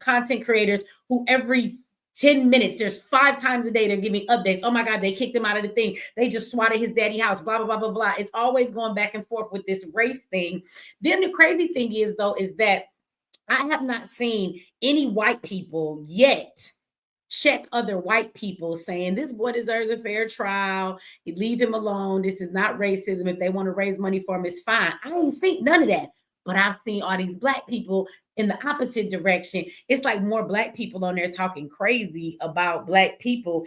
content creators who every 10 minutes, there's 5 times a day, they're giving updates. Oh my God, they kicked him out of the thing. They just swatted his daddy house, blah, blah, blah, blah, blah. It's always going back and forth with this race thing. Then the crazy thing is, though, is that I have not seen any white people yet check other white people saying this boy deserves a fair trial. You leave him alone. This is not racism. If they want to raise money for him, it's fine. I ain't seen none of that. But I've seen all these black people in the opposite direction. It's like more black people on there talking crazy about black people,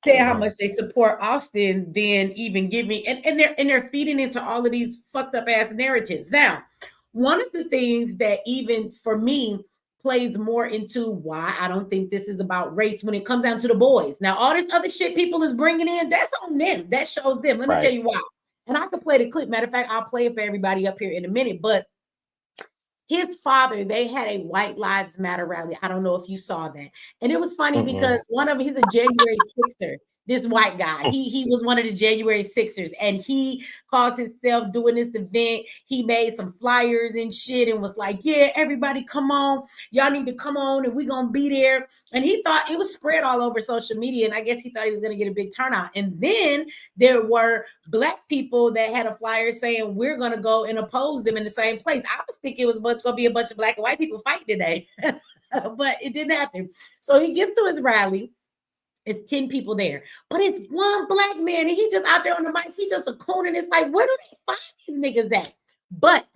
saying how much they support Austin than even giving, and they're feeding into all of these fucked up ass narratives. Now, one of the things that even for me plays more into why I don't think this is about race when it comes down to the boys. Now, all this other shit people is bringing in, that's on them. That shows them. Let me tell you why. And I can play the clip. Matter of fact, I'll play it for everybody up here in a minute. But his father, they had a White Lives Matter rally. I don't know if you saw that. And it was funny because one of them, he's a January 6er. This white guy, he was one of the January 6ers, and he calls himself doing this event. He made some flyers and shit and was like, yeah, everybody come on. Y'all need to come on and we're going to be there. And he thought it was spread all over social media. And I guess he thought he was going to get a big turnout. And then there were black people that had a flyer saying, we're going to go and oppose them in the same place. I was thinking it was going to be a bunch of black and white people fighting today, but it didn't happen. So he gets to his rally. It's 10 people there, but it's one black man, and he just out there on the mic. He just a coon, and it's like, where do they find these niggas at? But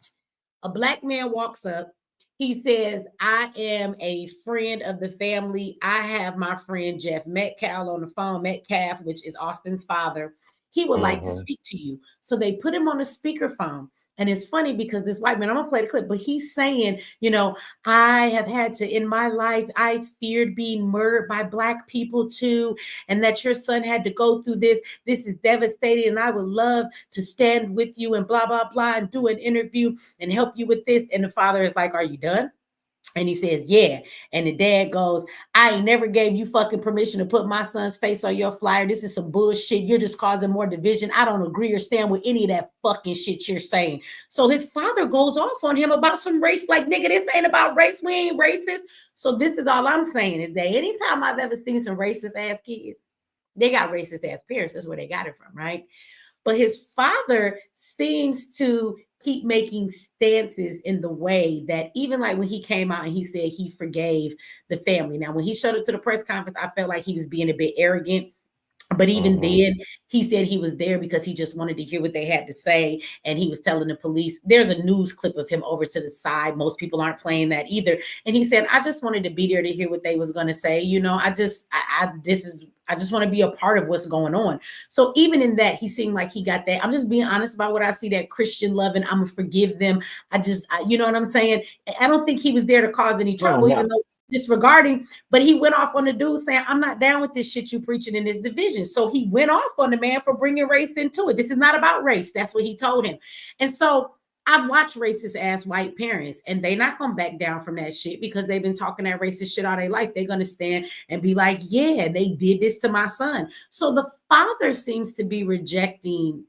a black man walks up. He says, I am a friend of the family. I have my friend Jeff Metcalf on the phone, Metcalf, which is Austin's father. He would like to speak to you. So they put him on a speakerphone. And it's funny because this white man, I'm going to play the clip, but he's saying, you know, I have had to, in my life, I feared being murdered by black people too. And that your son had to go through this. This is devastating. And I would love to stand with you and blah, blah, blah, and do an interview and help you with this. And the father is like, are you done? And he says, yeah. And the dad goes, I ain't never gave you fucking permission to put my son's face on your flyer. This is some bullshit. You're just causing more division. I don't agree or stand with any of that fucking shit you're saying. So his father goes off on him about some race. Like, nigga, this ain't about race. We ain't racist. So this is all I'm saying is that anytime I've ever seen some racist ass kids, they got racist ass parents. That's where they got it from, right? But his father seems to keep making stances in the way that even like when he came out and he said he forgave the family. Now, when he showed up to the press conference, I felt like he was being a bit arrogant. But even then, he said he was there because he just wanted to hear what they had to say. And he was telling the police, there's a news clip of him over to the side. Most people aren't playing that either. And he said, I just wanted to be there to hear what they was going to say. You know, I just want to be a part of what's going on. So even in that, he seemed like he got that. I'm just being honest about what I see, that Christian love, and I'm going to forgive them. You know what I'm saying? I don't think he was there to cause any trouble, even though disregarding, but he went off on the dude saying, I'm not down with this shit you preaching in this division. So he went off on the man for bringing race into it. This is not about race. That's what he told him. And so I've watched racist ass white parents, and they not gonna back down from that shit because they've been talking that racist shit all their life. They're gonna stand and be like, yeah, they did this to my son. So the father seems to be rejecting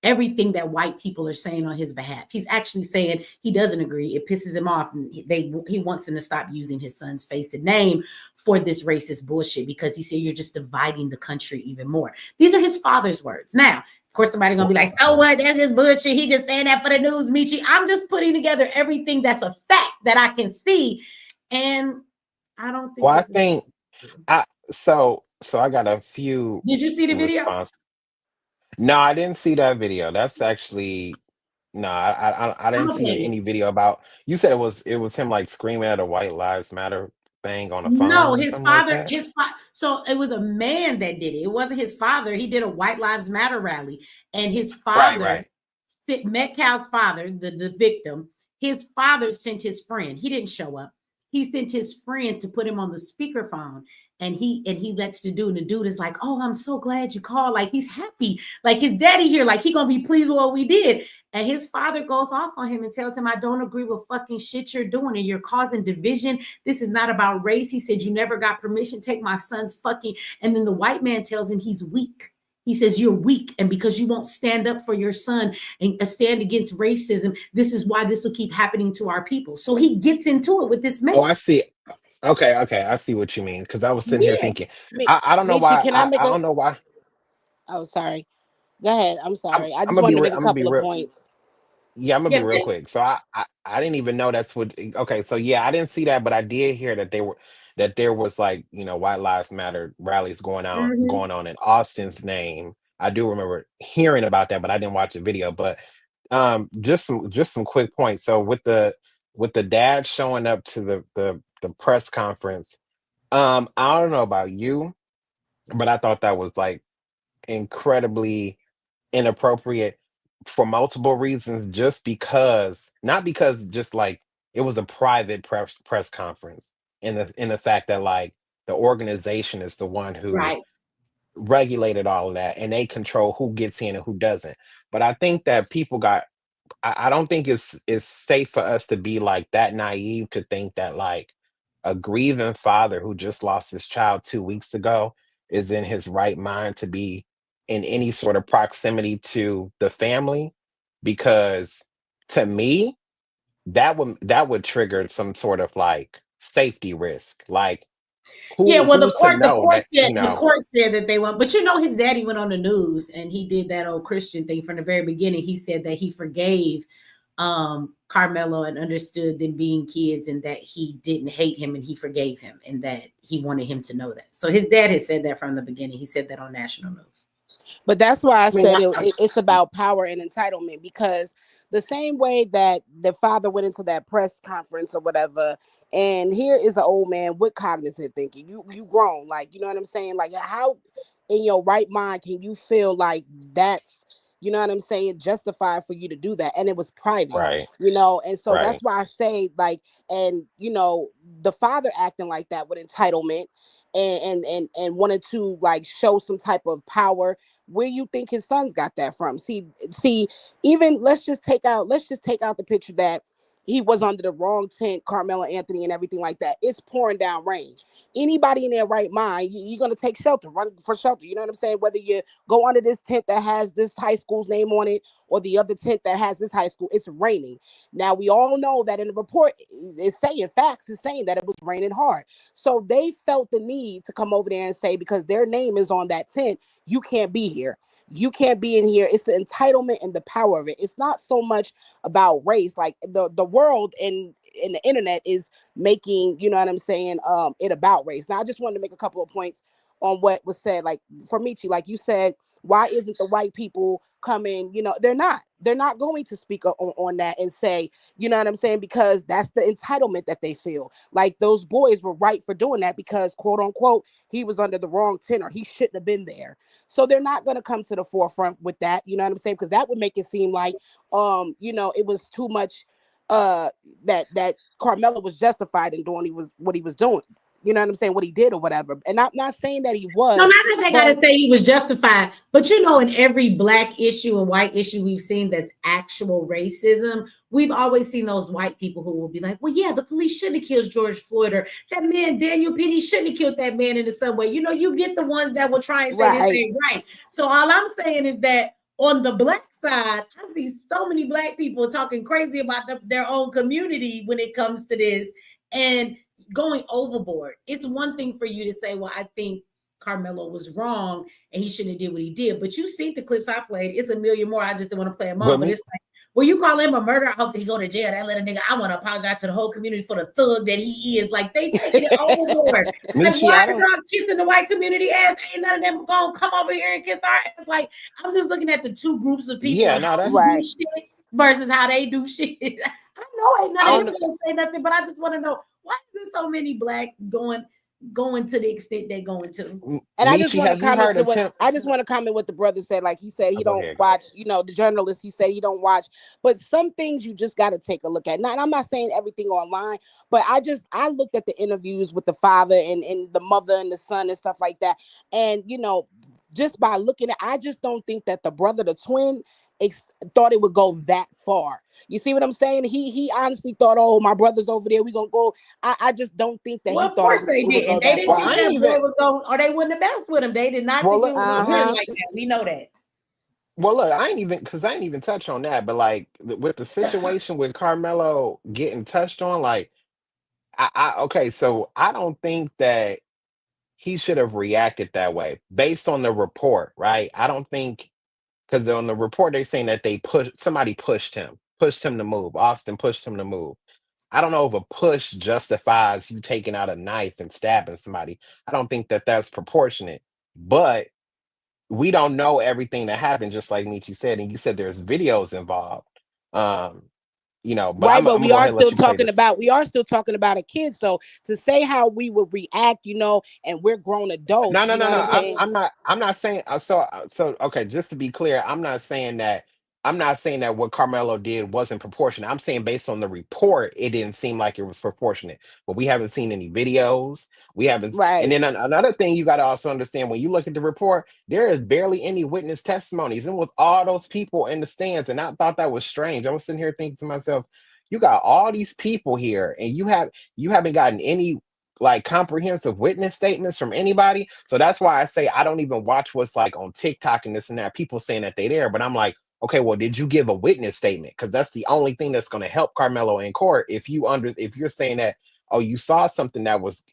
everything that white people are saying on his behalf. He's actually saying he doesn't agree. It pisses him off. And he wants them to stop using his son's face to name for this racist bullshit because he said you're just dividing the country even more. These are his father's words. Now, of course, somebody's going to be like, oh, what? That's his bullshit. He just saying that for the news, Michi. I'm just putting together everything that's a fact that I can see. And I don't think so So I got a few Did you see the video? responses. No, I didn't see that video. That's actually no, I I'm didn't gonna play see it. any video about. You said it was him like screaming at a White Lives Matter thing on a No, phone or his something like father, that. so it was a man that did it. It wasn't his father. He did a White Lives Matter rally, and his Right, father, right. Metcalf's father, the victim, his father sent his friend. He didn't show up. He sent his friend to put him on the speakerphone, and he lets the dude. And the dude is like, "Oh, I'm so glad you called." Like he's happy, like his daddy here, like he gonna be pleased with what we did. And his father goes off on him and tells him, "I don't agree with fucking shit you're doing, and you're causing division. This is not about race." He said, "You never got permission. Take my son's fucking." And then the white man tells him he's weak. He says, "You're weak, and because you won't stand up for your son and stand against racism, this is why this will keep happening to our people." So he gets into it with this man. Oh, I see. Okay, okay, I see what you mean. Because I was sitting here Yeah. thinking, I don't know Michi, why. can I make I a? don't know why. Oh, sorry. Go ahead. I'm I'm sorry. I I'm just gonna be wanted to make a I'm gonna be couple of real. points. Yeah, I'm gonna Yeah, be real quick. So I didn't even know that's what. Okay, so yeah, I didn't see that, but I did hear that there was like White Lives Matter rallies mhm. going on in Austin's name. I do remember hearing about that, but I didn't watch the video. But just some quick points. So with the dad showing up to the press conference, I don't know about you, but I thought that was like incredibly inappropriate for multiple reasons, just because not because just like it was a private press conference, in the fact that like the organization is the one who Right. regulated all of that, and they control who gets in and who doesn't. But I think that people got I don't think it's safe for us to be like that naive to think that like a grieving father who just lost his child 2 weeks ago is in his right mind to be in any sort of proximity to the family, because to me that would trigger some sort of like safety risk. Like Yeah, well, who's to the know court that said that they went, but his daddy went on the news and he did that old Christian thing from the very beginning. He said that he forgave Karmelo and understood them being kids, and that he didn't hate him and he forgave him, and that he wanted him to know that. So his dad had said that from the beginning. He said that on national news. But that's why I I mean, said it's about power and entitlement, because the same way that the father went into that press conference or whatever, and here is an old man with cognitive thinking. You grown, like, you know what I'm saying? Like, how in your right mind can you feel like that's, you know what I'm saying, justified for you to do that? And it was private, right, and so that's right. why I say, like, and the father acting like that with entitlement and wanted to like show some type of power. Where you think his sons got that from? See, even let's just take out the picture that he was under the wrong tent, Carmelo Anthony and everything like that. It's pouring down rain. Anybody in their right mind, you're gonna take shelter, run for shelter. You know what I'm saying? Whether you go under this tent that has this high school's name on it or the other tent that has this high school, it's raining. Now we all know that in the report it's saying facts is saying that it was raining hard. So they felt the need to come over there and say, because their name is on that tent, you can't be here. You can't be in here. It's the entitlement and the power of it. It's not so much about race. Like the world and the internet is making, you know what I'm saying, it about race. Now I just wanted to make a couple of points on what was said. Like for Michi, like you said, why isn't the white people coming? They're not going to speak on that and say, you know what I'm saying, because that's the entitlement that they feel. Like those boys were right for doing that because, quote unquote, he was under the wrong tent or he shouldn't have been there. So they're not going to come to the forefront with that, you know what I'm saying, because that would make it seem like it was too much that Carmelo was justified in doing what he was doing. You know what I'm saying? What he did or whatever. And I'm not saying that he No, was, not that they got but to say he was justified, but in every black issue and white issue we've seen that's actual racism, we've always seen those white people who will be like, well, yeah, the police shouldn't have killed George Floyd, or that man, Daniel Penny, shouldn't have killed that man in the subway. You get the ones that will try and say this right. ain't right. So all I'm saying is that on the black side, I see so many black people talking crazy about their own community when it comes to this and going overboard. It's one thing for you to say, well, I think Carmelo was wrong and he shouldn't have did what he did. But you see the clips I played. It's a million more. I just didn't want to play them all. But But me, it's like When you call him a murderer, I hope that he go to jail. That little nigga, I want to apologize to the whole community for the thug that he is. Like, they taking it overboard. Like, Michi, why are y'all kissing the white community ass? Ain't none of them gonna come over here and kiss our ass. Like, I'm just looking at the two groups of people Yeah, and no, how that's we do shit versus how they do shit. I know ain't none of them gonna say nothing, but I just want to know, why is there so many blacks going to the extent they're going to? And I just Michi, want to have you comment heard to of what Tim? I just want to comment what the brother said. Like, he said he Go don't ahead. watch, you know, the journalist, he said he don't watch, but some things you just got to take a look at. Now, and I'm not saying everything online, but I looked at the interviews with the father and the mother and the son and stuff like that. And, you know, just by looking at, I just don't think that the brother, the twin, thought it would go that far. You see what I'm saying? He honestly thought, oh, my brother's over there, we gonna go. I just don't think that Well, he of thought course they it would go didn't. They that didn't far. think that boy was going, or they wouldn't have messed with him. They did not think it was going to end like that. We know that. Well, look, I ain't even touch on that, but like with the situation with Karmelo getting touched on, like okay, so I don't think that he should have reacted that way based on the report, right? I don't think, because on the report they're saying that somebody pushed him to move. Austin pushed him to move. I don't know if a push justifies you taking out a knife and stabbing somebody. I don't think that that's proportionate, but we don't know everything that happened, just like Michi said, and you said there's videos involved. You know, but Right, I'm but gonna go ahead and let you play this. we are still talking about a kid. So to say how we would react, you know, and we're grown adults, No. you know what I'm saying? I'm not saying so okay, just to be clear, I'm not saying that what Carmelo did wasn't proportionate. I'm saying based on the report, it didn't seem like it was proportionate. But we haven't seen any videos. We haven't and Right. then another thing you got to also understand, when you look at the report, there is barely any witness testimonies. And with all those people in the stands, and I thought that was strange. I was sitting here thinking to myself, you got all these people here, and you haven't gotten any like comprehensive witness statements from anybody. So that's why I say I don't even watch what's like on TikTok and this and that. People saying that they there, but I'm like, okay, well, did you give a witness statement? Because that's the only thing that's going to help Carmelo in court. If you're saying that, oh, you saw something that was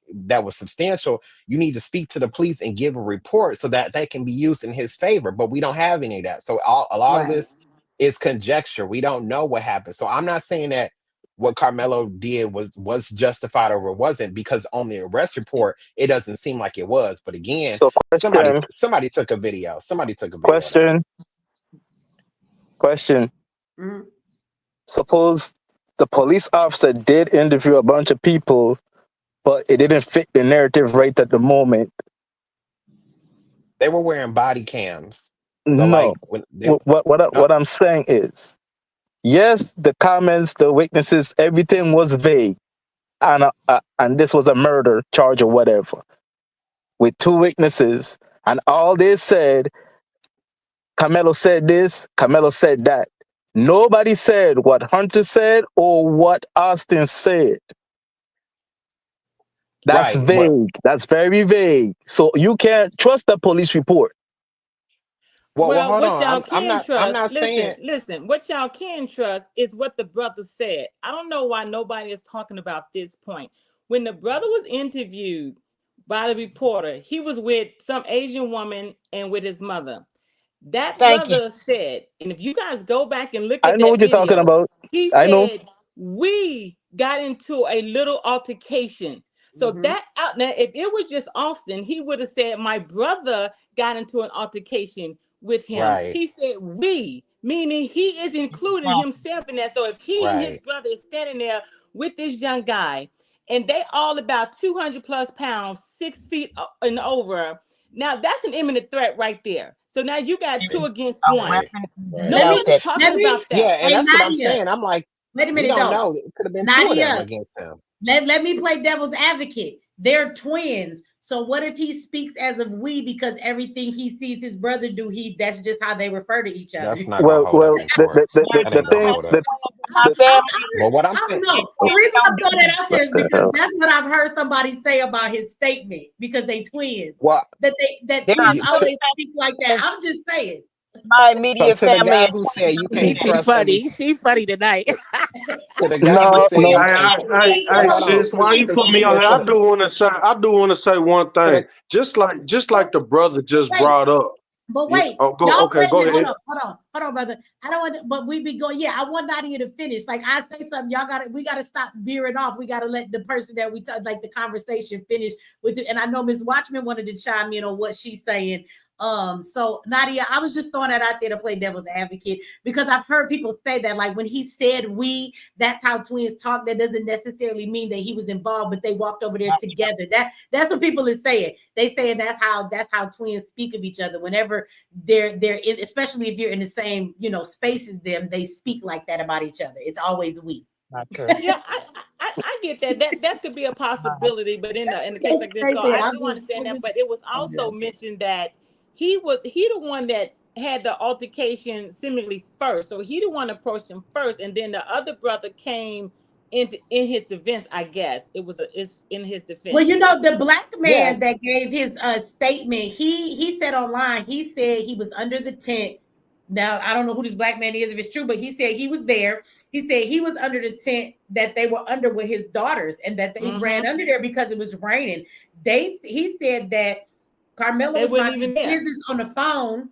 substantial, you need to speak to the police and give a report so that can be used in his favor. But we don't have any of that. So a lot of this is conjecture. We don't know what happened. So I'm not saying that what Carmelo did was justified or it wasn't, because on the arrest report it doesn't seem like it was. But again, So somebody took a video. Somebody took a video. Question. Mm-hmm. Suppose the police officer did interview a bunch of people, but it didn't fit the narrative right at the moment. They were wearing body cams. So No. like What I'm saying is, yes, the comments, the witnesses, everything was vague, and this was a murder charge or whatever, with two witnesses, and all they said, Karmelo said this, Karmelo said that. Nobody said what Hunter said or what Austin said. That's right, vague. That's very vague. So you can't trust the police report. Well, hold what y'all on. can trust, I'm not saying. listen, what y'all can trust is what the brother said. I don't know why nobody is talking about this point. When the brother was interviewed by the reporter, he was with some Asian woman and with his mother. That brother said, and if you guys go back and look I at know that what you're talking video, about. he I know. said, we got into a little altercation. So that out now, if it was just Austin, he would have said, my brother got into an altercation with him. Right. He said we, meaning he is including himself in that. So if he and his brother is standing there with this young guy, and they all about 200 plus pounds, 6 feet and over, now that's an imminent threat right there. So now you got two against one. Nobody's talking about that. Yeah, and that's what I'm Nadia, saying. I'm like, wait a we minute don't though. know. It could have been two of them Nadia, against him. let me play devil's advocate. They're twins. So what if he speaks as of we, because everything he sees his brother do, that's just how they refer to each other. That's not gonna hold up in court. The thing, well, what I'm I saying, don't know. The reason I'm throwing that out there is because that's what I've heard somebody say about his statement, because they twins. What? That twins always speak like that. I'm just saying. My immediate to the family. guy who said you can't trust any. She funny tonight. To the guy who said you can't. Hey, sis, why you put me on here? I do want to say one thing. Just like the brother just brought up. But wait, Go y'all, ahead. hold hold on, brother. I don't want to, but we be going, yeah, I want Nadia to finish. Like I say something, we gotta stop veering off. We gotta let the person that we like the conversation finish with it. And I know Ms. Watchman wanted to chime in on what she's saying. So Nadia, I was just throwing that out there to play devil's advocate because I've heard people say that, like when he said we, that's how twins talk. That doesn't necessarily mean that he was involved, but they walked over there together. That's what people is saying. They saying that's how twins speak of each other. Whenever they're in, especially if you're in the same, space as them, they speak like that about each other. It's always we. Yeah, I get that. That could be a possibility, but in the case like this, so I do understand that. But it was also mentioned that he the one that had the altercation seemingly first. So he the one approached him first, and then the other brother came in his defense. I guess it's in his defense. Well, the black man that gave his statement, he said online, he said he was under the tent. Now, I don't know who this black man is, if it's true, but he said he was there. He said he was under the tent that they were under with his daughters and that they ran under there because it was raining. He said that Karmelo was minding business on the phone.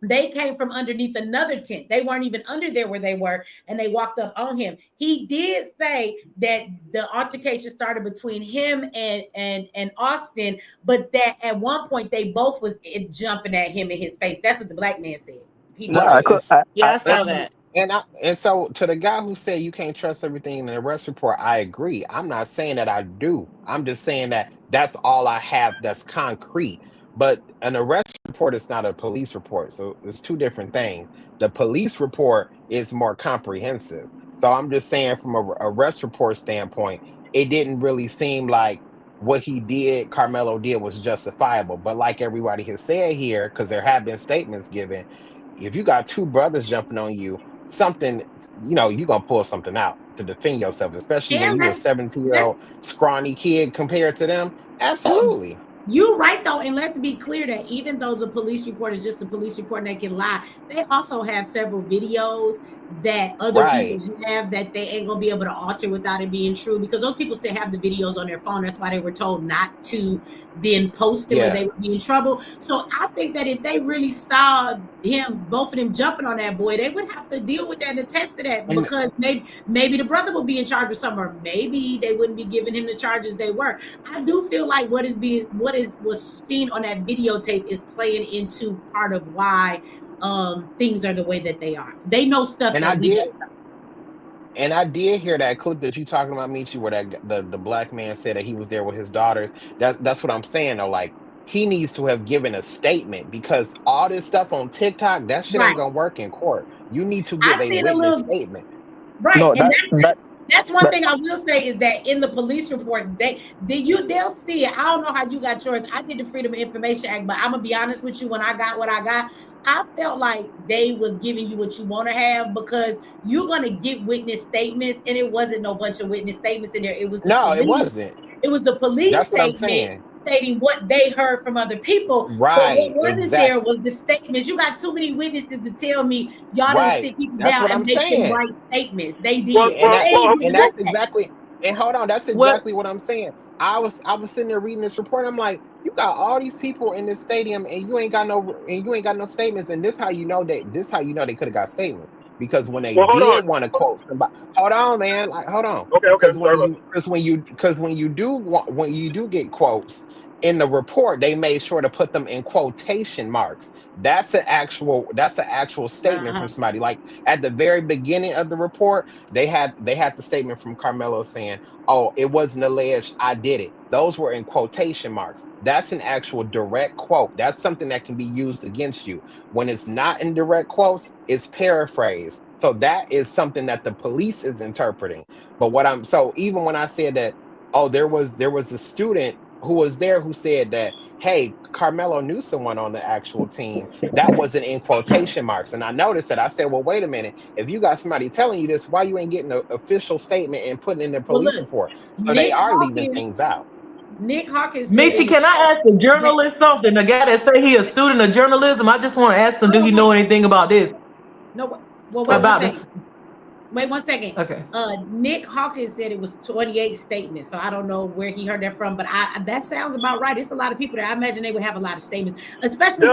They came from underneath another tent. They weren't even under there where they were, and they walked up on him. He did say that the altercation started between him and Austin, but that at one point they both was jumping at him in his face. That's what the black man said. I saw that. And so to the guy who said you can't trust everything in the arrest report, I agree. I'm not saying that I do. I'm just saying that that's all I have that's concrete. But an arrest report is not a police report. So it's two different things. The police report is more comprehensive. So I'm just saying from an arrest report standpoint, it didn't really seem like what he did, Karmelo did, was justifiable. But like everybody has said here, because there have been statements given, if you got two brothers jumping on you, something, you're going to pull something out to defend yourself, especially when you're a 17-year-old scrawny kid compared to them. Absolutely. You're right, though, and let's be clear that even though the police report is just a police report and they can lie, they also have several videos that other people have that they ain't gonna be able to alter without it being true, because those people still have the videos on their phone. That's why they were told not to then post them or they would be in trouble. So I think that if they really saw both of them jumping on that boy, they would have to deal with that and attest to that, because maybe the brother will be in charge of something, or maybe they wouldn't be giving him the charges they were. I do feel like what was seen on that videotape is playing into part of why things are the way that they are. They know stuff that we don't know. And I did hear that clip that you talking about, Michi, where that the black man said that he was there with his daughters. That's what I'm saying though. Like, he needs to have given a statement, because all this stuff on TikTok, that shit ain't gonna work in court. You need to give a witness statement. Right. No, that's one thing I will say is that in the police report, they'll see it. I don't know how you got yours. I did the Freedom of Information Act, but I'm gonna be honest with you. When I got what I got, I felt like they was giving you what you want to have, because you're gonna get witness statements, and it wasn't no bunch of witness statements in there. It was it wasn't. It was the police That's what I'm statement saying, stating what they heard from other people. Right, But what wasn't there was the statements. You got too many witnesses to tell me y'all didn't sit people down and make them write statements. They did. And that's exactly. And hold on, that's exactly what I'm saying. I was sitting there reading this report. I'm like, you got all these people in this stadium, and you ain't got no statements. And this how you know they could have got statements, because when they did want to quote somebody, hold on, man, like hold on, because when you do get quotes in the report, they made sure to put them in quotation marks. That's an actual statement from somebody. Like at the very beginning of the report, they had the statement from Karmelo saying, "Oh, it wasn't alleged, I did it." Those were in quotation marks. That's an actual direct quote. That's something that can be used against you. When it's not in direct quotes, it's paraphrased. So that is something that the police is interpreting. But even when I said that, oh, there was a student who was there who said that, hey, Karmelo knew someone on the actual team, that wasn't in quotation marks. And I noticed that. I said, well, wait a minute. If you got somebody telling you this, why you ain't getting an official statement and putting in the police report? So they are leaving things out. Nick Hawkins. Michi, can I ask a journalist something? The guy that say he a student of journalism, I just want to ask him, do he know anything about this? No, well, wait one second. Okay. Nick Hawkins said it was 28 statements, so I don't know where he heard that from, but that sounds about right. It's a lot of people there. I imagine they would have a lot of statements, especially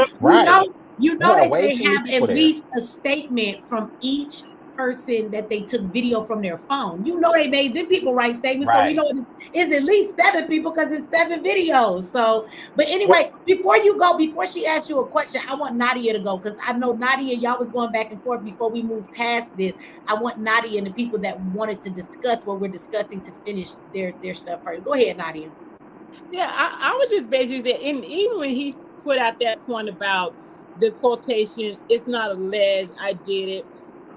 You know Yeah, that way they too many have people at there. least a statement from each person that they took video from their phone. You know they made them people write statements, so we know it's at least 7 people because it's 7 videos. So, but anyway, before she asks you a question, I want Nadia to go because I know Nadia, y'all was going back and forth before we move past this. I want Nadia and the people that wanted to discuss what we're discussing to finish their stuff first. Go ahead, Nadia. Yeah, I was just basically saying, and even when he put out that point about the quotation, it's not alleged, I did it.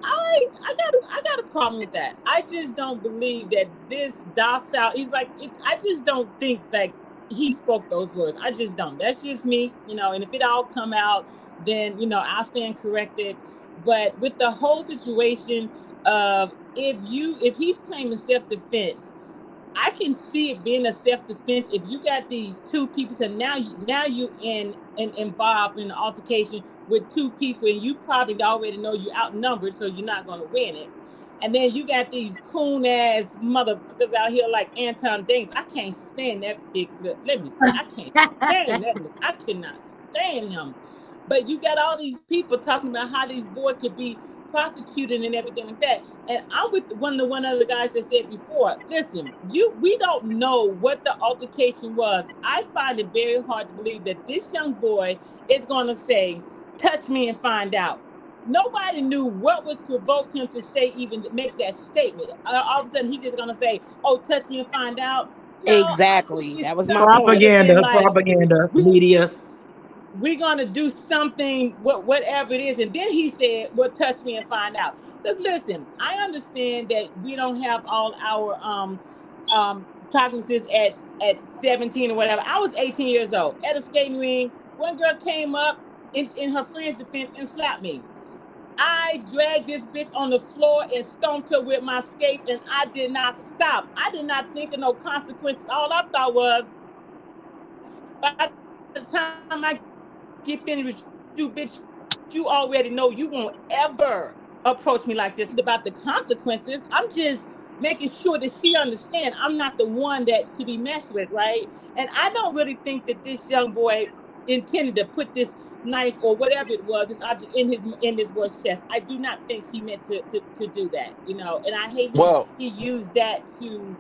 I got a problem with that. I just don't believe that this docile. He's like, I just don't think like he spoke those words. I just don't. That's just me, And if it all come out, then I'll stand corrected. But with the whole situation of if he's claiming self-defense, I can see it being a self-defense if you got these 2 people, and now you involved in an altercation with 2 people, and you probably already know you're outnumbered, so you're not going to win it. And then you got these coon ass motherfuckers out here like Anton Davis. I can't stand that big. I can't stand that. I cannot stand him. But you got all these people talking about how these boys could be prosecuted and everything like that. And I'm with one of the guys that said before, listen, we don't know what the altercation was. I find it very hard to believe that this young boy is going to say, touch me and find out. Nobody knew what was provoked him to say, even to make that statement. All of a sudden, he's just going to say, oh, touch me and find out. No, Exactly. That was my point. Propaganda, media. We're gonna do something, whatever it is. And then he said, well, touch me and find out. Because listen, I understand that we don't have all our cognizance at 17 or whatever. I was 18 years old at a skating ring. One girl came up in her friend's defense and slapped me. I dragged this bitch on the floor and stomped her with my skates, and I did not stop. I did not think of no consequences. All I thought was, by the time I get finished with you, bitch, you already know you won't ever approach me like this. About the consequences, I'm just making sure that she understands I'm not the one that to be messed with, right? And I don't really think that this young boy intended to put this knife or whatever it was, this object in this boy's chest. I do not think he meant to do that, And I hate he used that to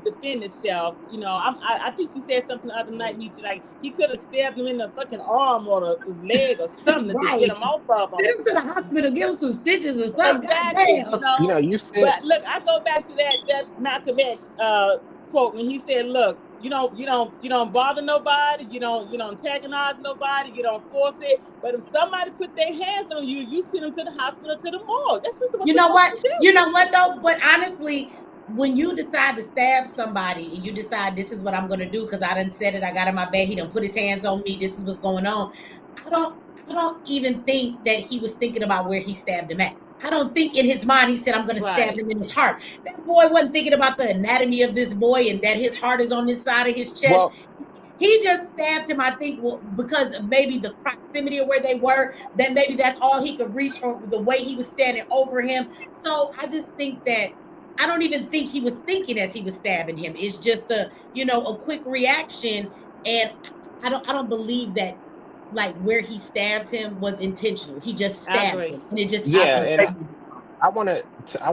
defend itself. I think he said something the other night, Nietzsche, like he could have stabbed him in the fucking arm or the leg or something to get him off of him. Send him to the hospital, give him some stitches or something. Exactly. You said, but look, I go back to that Malcolm X quote when he said, look, you don't bother nobody, you don't antagonize nobody, you don't force it. But if somebody put their hands on you, you send them to the hospital, to the morgue. That's what you know what? You know what though? But honestly, when you decide to stab somebody and you decide this is what I'm gonna do because I done said it, I got in my bed, he done put his hands on me, this is what's going on. I don't even think that he was thinking about where he stabbed him at. I don't think in his mind he said, I'm going to stab him in his heart. That boy wasn't thinking about the anatomy of this boy and that his heart is on this side of his chest. Well, he just stabbed him, I think, because maybe the proximity of where they were, that maybe that's all he could reach, or the way he was standing over him. So I just think that I don't even think he was thinking as he was stabbing him. It's just a quick reaction, and I don't believe that like where he stabbed him was intentional. He just stabbed him, and it just and I want to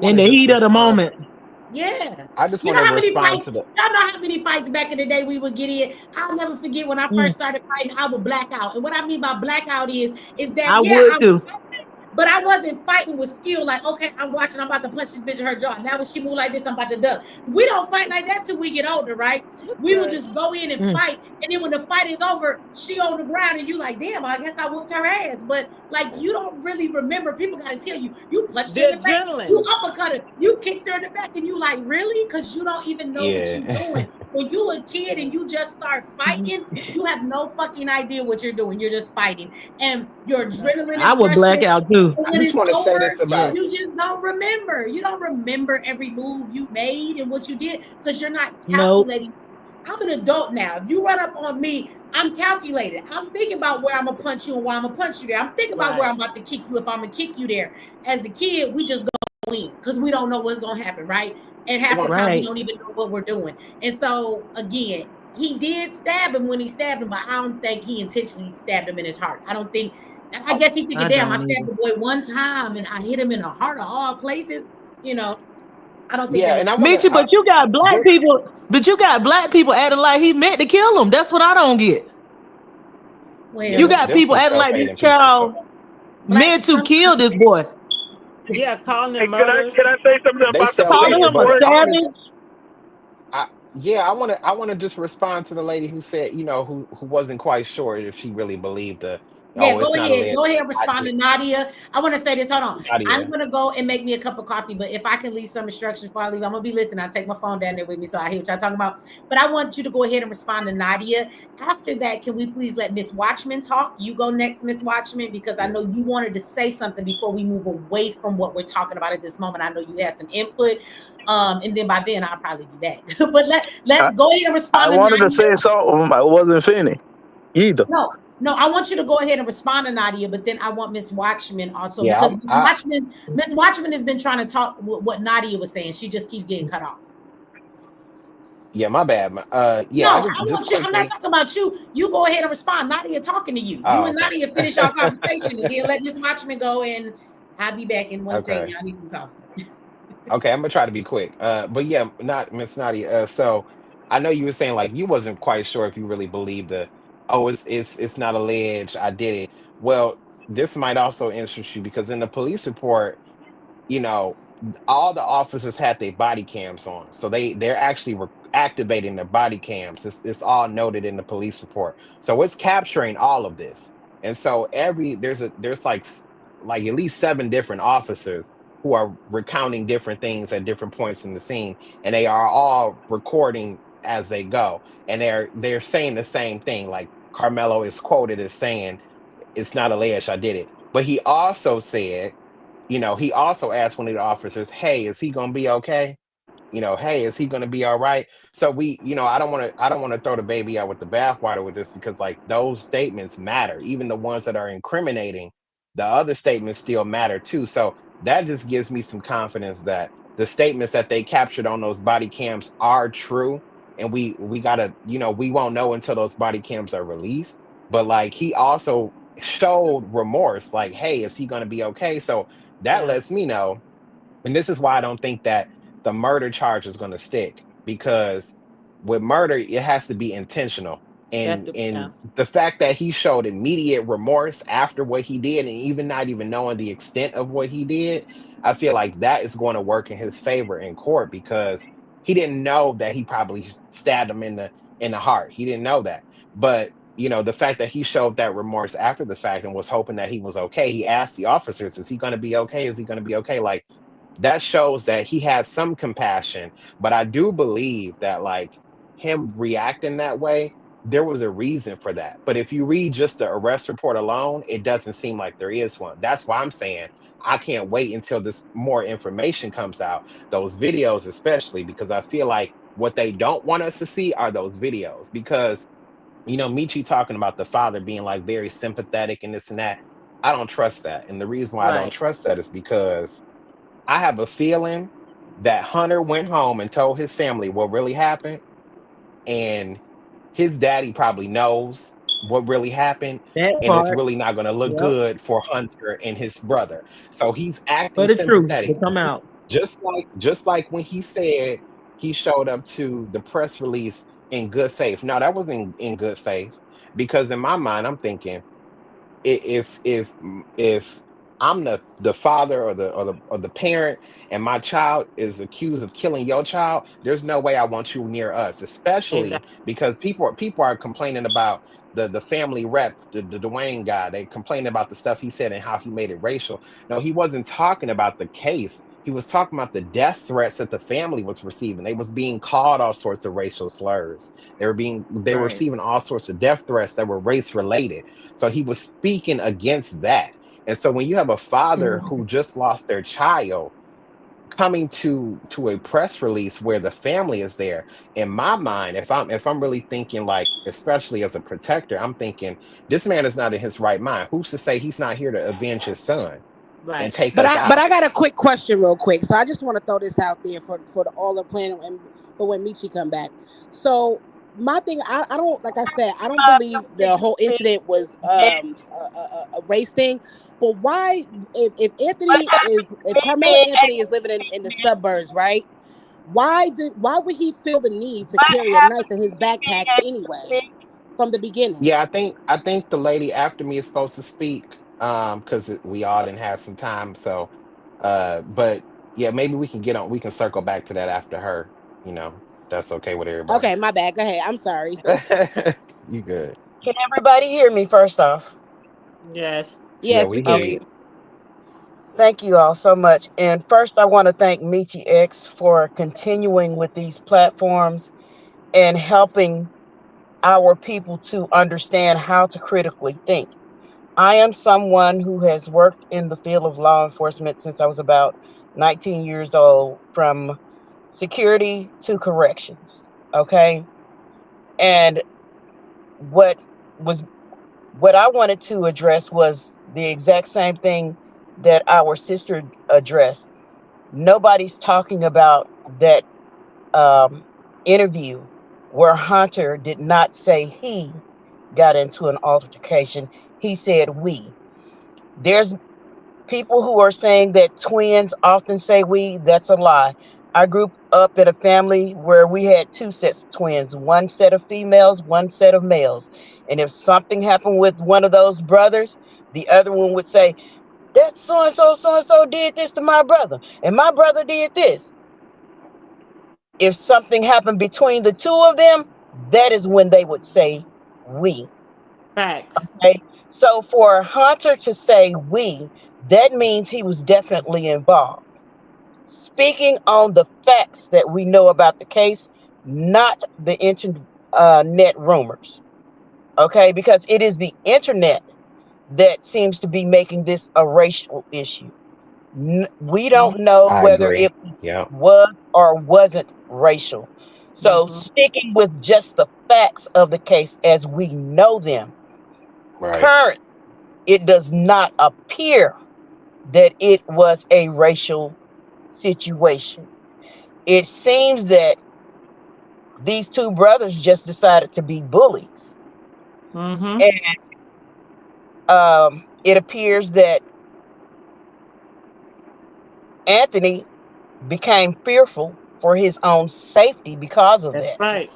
in the heat of the moment. Yeah, I just want to respond to the. Y'all know how many fights back in the day we would get in. I'll never forget when I first started fighting. I would black out, and what I mean by blackout is that I would too. But I wasn't fighting with skill. Like, okay, I'm watching. I'm about to punch this bitch in her jaw. Now when she move like this, I'm about to duck. We don't fight like that till we get older, right? We would just go in and fight, and then when the fight is over, she on the ground, and you like, damn, I guess I whooped her ass. But like, you don't really remember. People gotta tell you, you punched her in the face, you uppercut her, you kicked her in the back, and you like, really? Because you don't even know what you're doing. When you a kid and you just start fighting, you have no fucking idea what you're doing. You're just fighting, and your adrenaline. I would black out too. I just want to say this about you just don't remember. You don't remember every move you made and what you did because you're not calculating. I'm an adult now. If you run up on me, I'm calculated. I'm thinking about where I'm gonna punch you and why I'm gonna punch you there. I'm thinking about where I'm about to kick you if I'm gonna kick you there. As a kid, we just go in because we don't know what's gonna happen, right? And half the time we don't even know what we're doing. And so again, he did stab him when he stabbed him, but I don't think he intentionally stabbed him in his heart. I don't think And I guess he thinking, damn, I stabbed the boy one time and I hit him in the heart of all places. You know, I don't think Yeah, that and I was. want Mitchie, but you got black to. people, acting like he meant to kill him. That's what I don't get. Well, You got There's people some acting like this self-hating people. So. child meant to kill this boy. Yeah, calling him Can murder. I say something They about the Calling police self-hating, him a but report? savage. I want to just respond to the lady who said, who wasn't quite sure if she really believed Yeah, oh, go it's not a ahead. lid. Go ahead, I respond did. to Nadia. I want to say this. Hold on. I'm Nadia. going to go and make me a cup of coffee, but if I can leave some instructions before I leave, I'm going to be listening. I'll take my phone down there with me so I hear what y'all talking about. But I want you to go ahead and respond to Nadia. After that, can we please let Miss Watchman talk? You go next, Miss Watchman, because I know you wanted to say something before we move away from what we're talking about at this moment. I know you had some input. And then by then I'll probably be back. But let's go ahead and respond. I wanted to say something. I wasn't finished either. No, I want you to go ahead and respond to Nadia, but then I want Miss Watchman also, Yeah, because Miss Watchman has been trying to talk what Nadia was saying. She just keeps getting cut off. Yeah, my bad. No, I want you. I'm not talking about you. You go ahead and respond. Nadia talking to you. You and Nadia finish our conversation, and then let Miss Watchman go, and I'll be back in one second. Y'all need some coffee. Okay, I'm gonna try to be quick. But yeah, not Miss Nadia. So I know you were saying like you wasn't quite sure if you really believed it's not alleged, I did it. Well, this might also interest you because in the police report, you know, all the officers had their body cams on, so they're actually activating their body cams. It's all noted in the police report, so it's capturing all of this. And so there's like at least 7 different officers who are recounting different things at different points in the scene, and they are all recording as they go, and they're saying the same thing. Like Karmelo is quoted as saying, "It's not alleged, I did it," but he also said, he also asked one of the officers, "Hey, is he gonna be okay? Hey, is he gonna be all right?" So I don't want to throw the baby out with the bathwater with this because like those statements matter, even the ones that are incriminating. The other statements still matter too. So that just gives me some confidence that the statements that they captured on those body cams are true. And we gotta, we won't know until those body cams are released. But like he also showed remorse, like, hey, is he gonna be okay? So that lets me know, and this is why I don't think that the murder charge is going to stick, because with murder it has to be intentional, and the fact that he showed immediate remorse after what he did and even not even knowing the extent of what he did, I feel like that is going to work in his favor in court, because he didn't know that he probably stabbed him in the heart. He didn't know that. But the fact that he showed that remorse after the fact and was hoping that he was okay. He asked the officers, is he going to be okay? Is he going to be okay? Like, that shows that he has some compassion. But I do believe that like him reacting that way, there was a reason for that. But if you read just the arrest report alone, it doesn't seem like there is one. That's why I'm saying I can't wait until this more information comes out, those videos especially, because I feel like what they don't want us to see are those videos. Because Michi talking about the father being like very sympathetic and this and that, I don't trust that. And the reason why I don't trust that is because I have a feeling that Hunter went home and told his family what really happened, and his daddy probably knows what really happened, That and it's part. really not going to look Yep. good for Hunter and his brother. So he's acting For the truth sympathetic, to come out. just like when he said he showed up to the press release in good faith. No, that wasn't in good faith, because in my mind, I'm thinking, if I'm the father or the parent, and my child is accused of killing your child, there's no way I want you near us, especially because people are complaining about the family rep, the Dwayne guy. They complained about the stuff he said and how he made it racial. No, he wasn't talking about the case. He was talking about the death threats that the family was receiving. They was being called all sorts of racial slurs. They were receiving all sorts of death threats that were race related. So he was speaking against that. And so when you have a father who just lost their child coming to a press release where the family is there, in my mind, if I'm really thinking, like, especially as a protector, I'm thinking this man is not in his right mind. Who's to say he's not here to avenge his son and take us out? But I got a quick question real quick. So I just want to throw this out there for all the planning and for when Michi come back. So my thing, I don't, like I said, I don't believe the whole incident was a race thing. But why, if Carmelo Anthony is living in the suburbs, right? Why would he feel the need to carry a knife in his backpack anyway from the beginning? Yeah, I think the lady after me is supposed to speak. Because we all didn't have some time. So, but yeah, maybe we can circle back to that after her. You know, that's okay with everybody. Okay, my bad. Go ahead. I'm sorry. You good? Can everybody hear me first off? Yes. Yeah, Yes, we we can hear hear you. you. Thank you all so much. And first, I want to thank Michi X for continuing with these platforms and helping our people to understand how to critically think. I am someone who has worked in the field of law enforcement since I was about 19 years old, from security to corrections. Okay. And what was what I wanted to address was the exact same thing that our sister addressed. Nobody's talking about that interview where Hunter did not say he got into an altercation. He said we. There's people who are saying that twins often say we. That's a lie. I grew up in a family where we had two sets of twins, one set of females, one set of males. And if something happened with one of those brothers, the other one would say, that so and so did this to my brother, and my brother did this. If something happened between the two of them, that is when they would say we. Facts. Okay. So for Hunter to say we, that means he was definitely involved. Speaking on the facts that we know about the case, not the internet rumors. Okay, because it is the internet that seems to be making this a racial issue. We don't know I whether agree. it Yep. was or wasn't racial. So Mm-hmm. sticking with just the facts of the case as we know them, Right. current, it does not appear that it was a racial situation. It seems that these two brothers just decided to be bullies. Mm-hmm. And it appears that Anthony became fearful for his own safety because of That's that. right.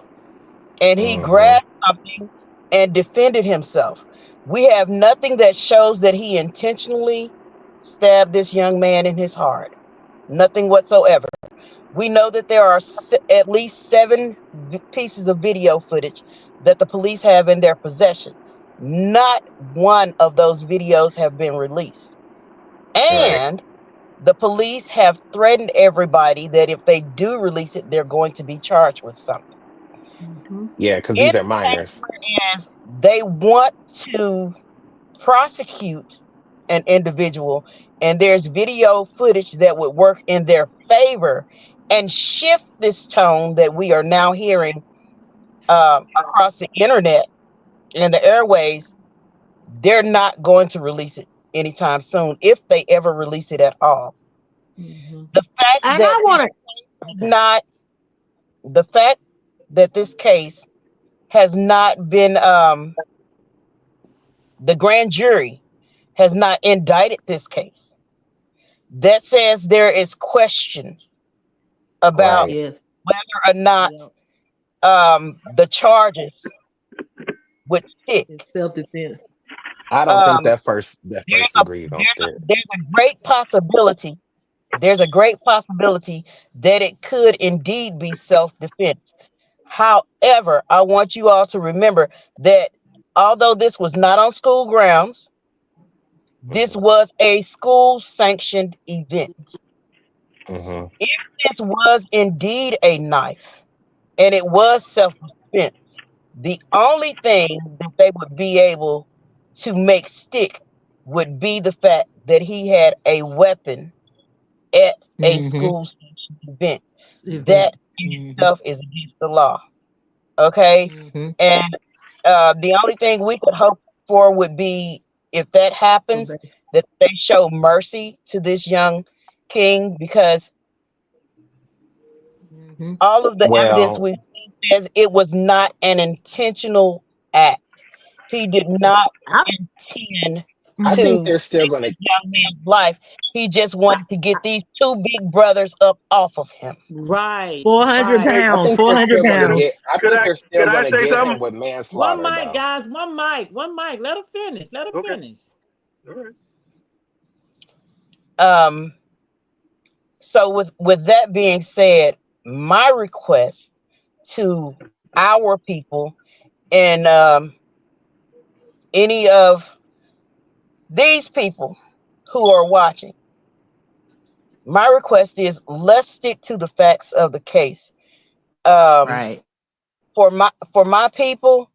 And he Mm-hmm. grabbed something and defended himself. We have nothing that shows that he intentionally stabbed this young man in his heart. Nothing whatsoever. We know that there are at least 7 pieces of video footage that the police have in their possession. Not one of those videos have been released. Right. And the police have threatened everybody that if they do release it, they're going to be charged with something. Mm-hmm. Yeah, because In these are the case minors. whereas they want to prosecute an individual, and there's video footage that would work in their favor and shift this tone that we are now hearing across the internet and the airways, they're not going to release it anytime soon, if they ever release it at all. Mm-hmm. The fact And that I want to. is Okay. not the fact that this case has not been the grand jury has not indicted this case. That says there is question about Right. Yes. whether or not Yeah. the charges would stick. It's self-defense. I don't think Um, that first degree gonna stick. there's a great possibility. There's a great possibility that it could indeed be self-defense. However, I want you all to remember that although this was not on school grounds, this Mm-hmm. was a school sanctioned event. Mm-hmm. If this was indeed a knife and it was self defense, the only thing that they would be able to make stick would be the fact that he had a weapon at a Mm-hmm. school sanctioned event. Event. That in Mm-hmm. itself is against the law. Okay. Mm-hmm. And the only thing we could hope for would be, if that happens, Probation. that they show mercy to this young king, because Mm-hmm. all of the evidence Well, we've seen says it was not an intentional act. He did not intend I think to they're still take going to. this young man's life. He just wanted to get these two big brothers up off of him. Right. 400 Right. I pounds. think they're 400 still going to pounds. get. I Could think I they're still could I going to say get him something? with One manslaughter, mic, though. guys. One mic. One mic. Let her finish. Let her Okay. finish. All right. Um, so with that being said, my request to our people and any of these people who are watching, my request is let's stick to the facts of the case. Right. For my people,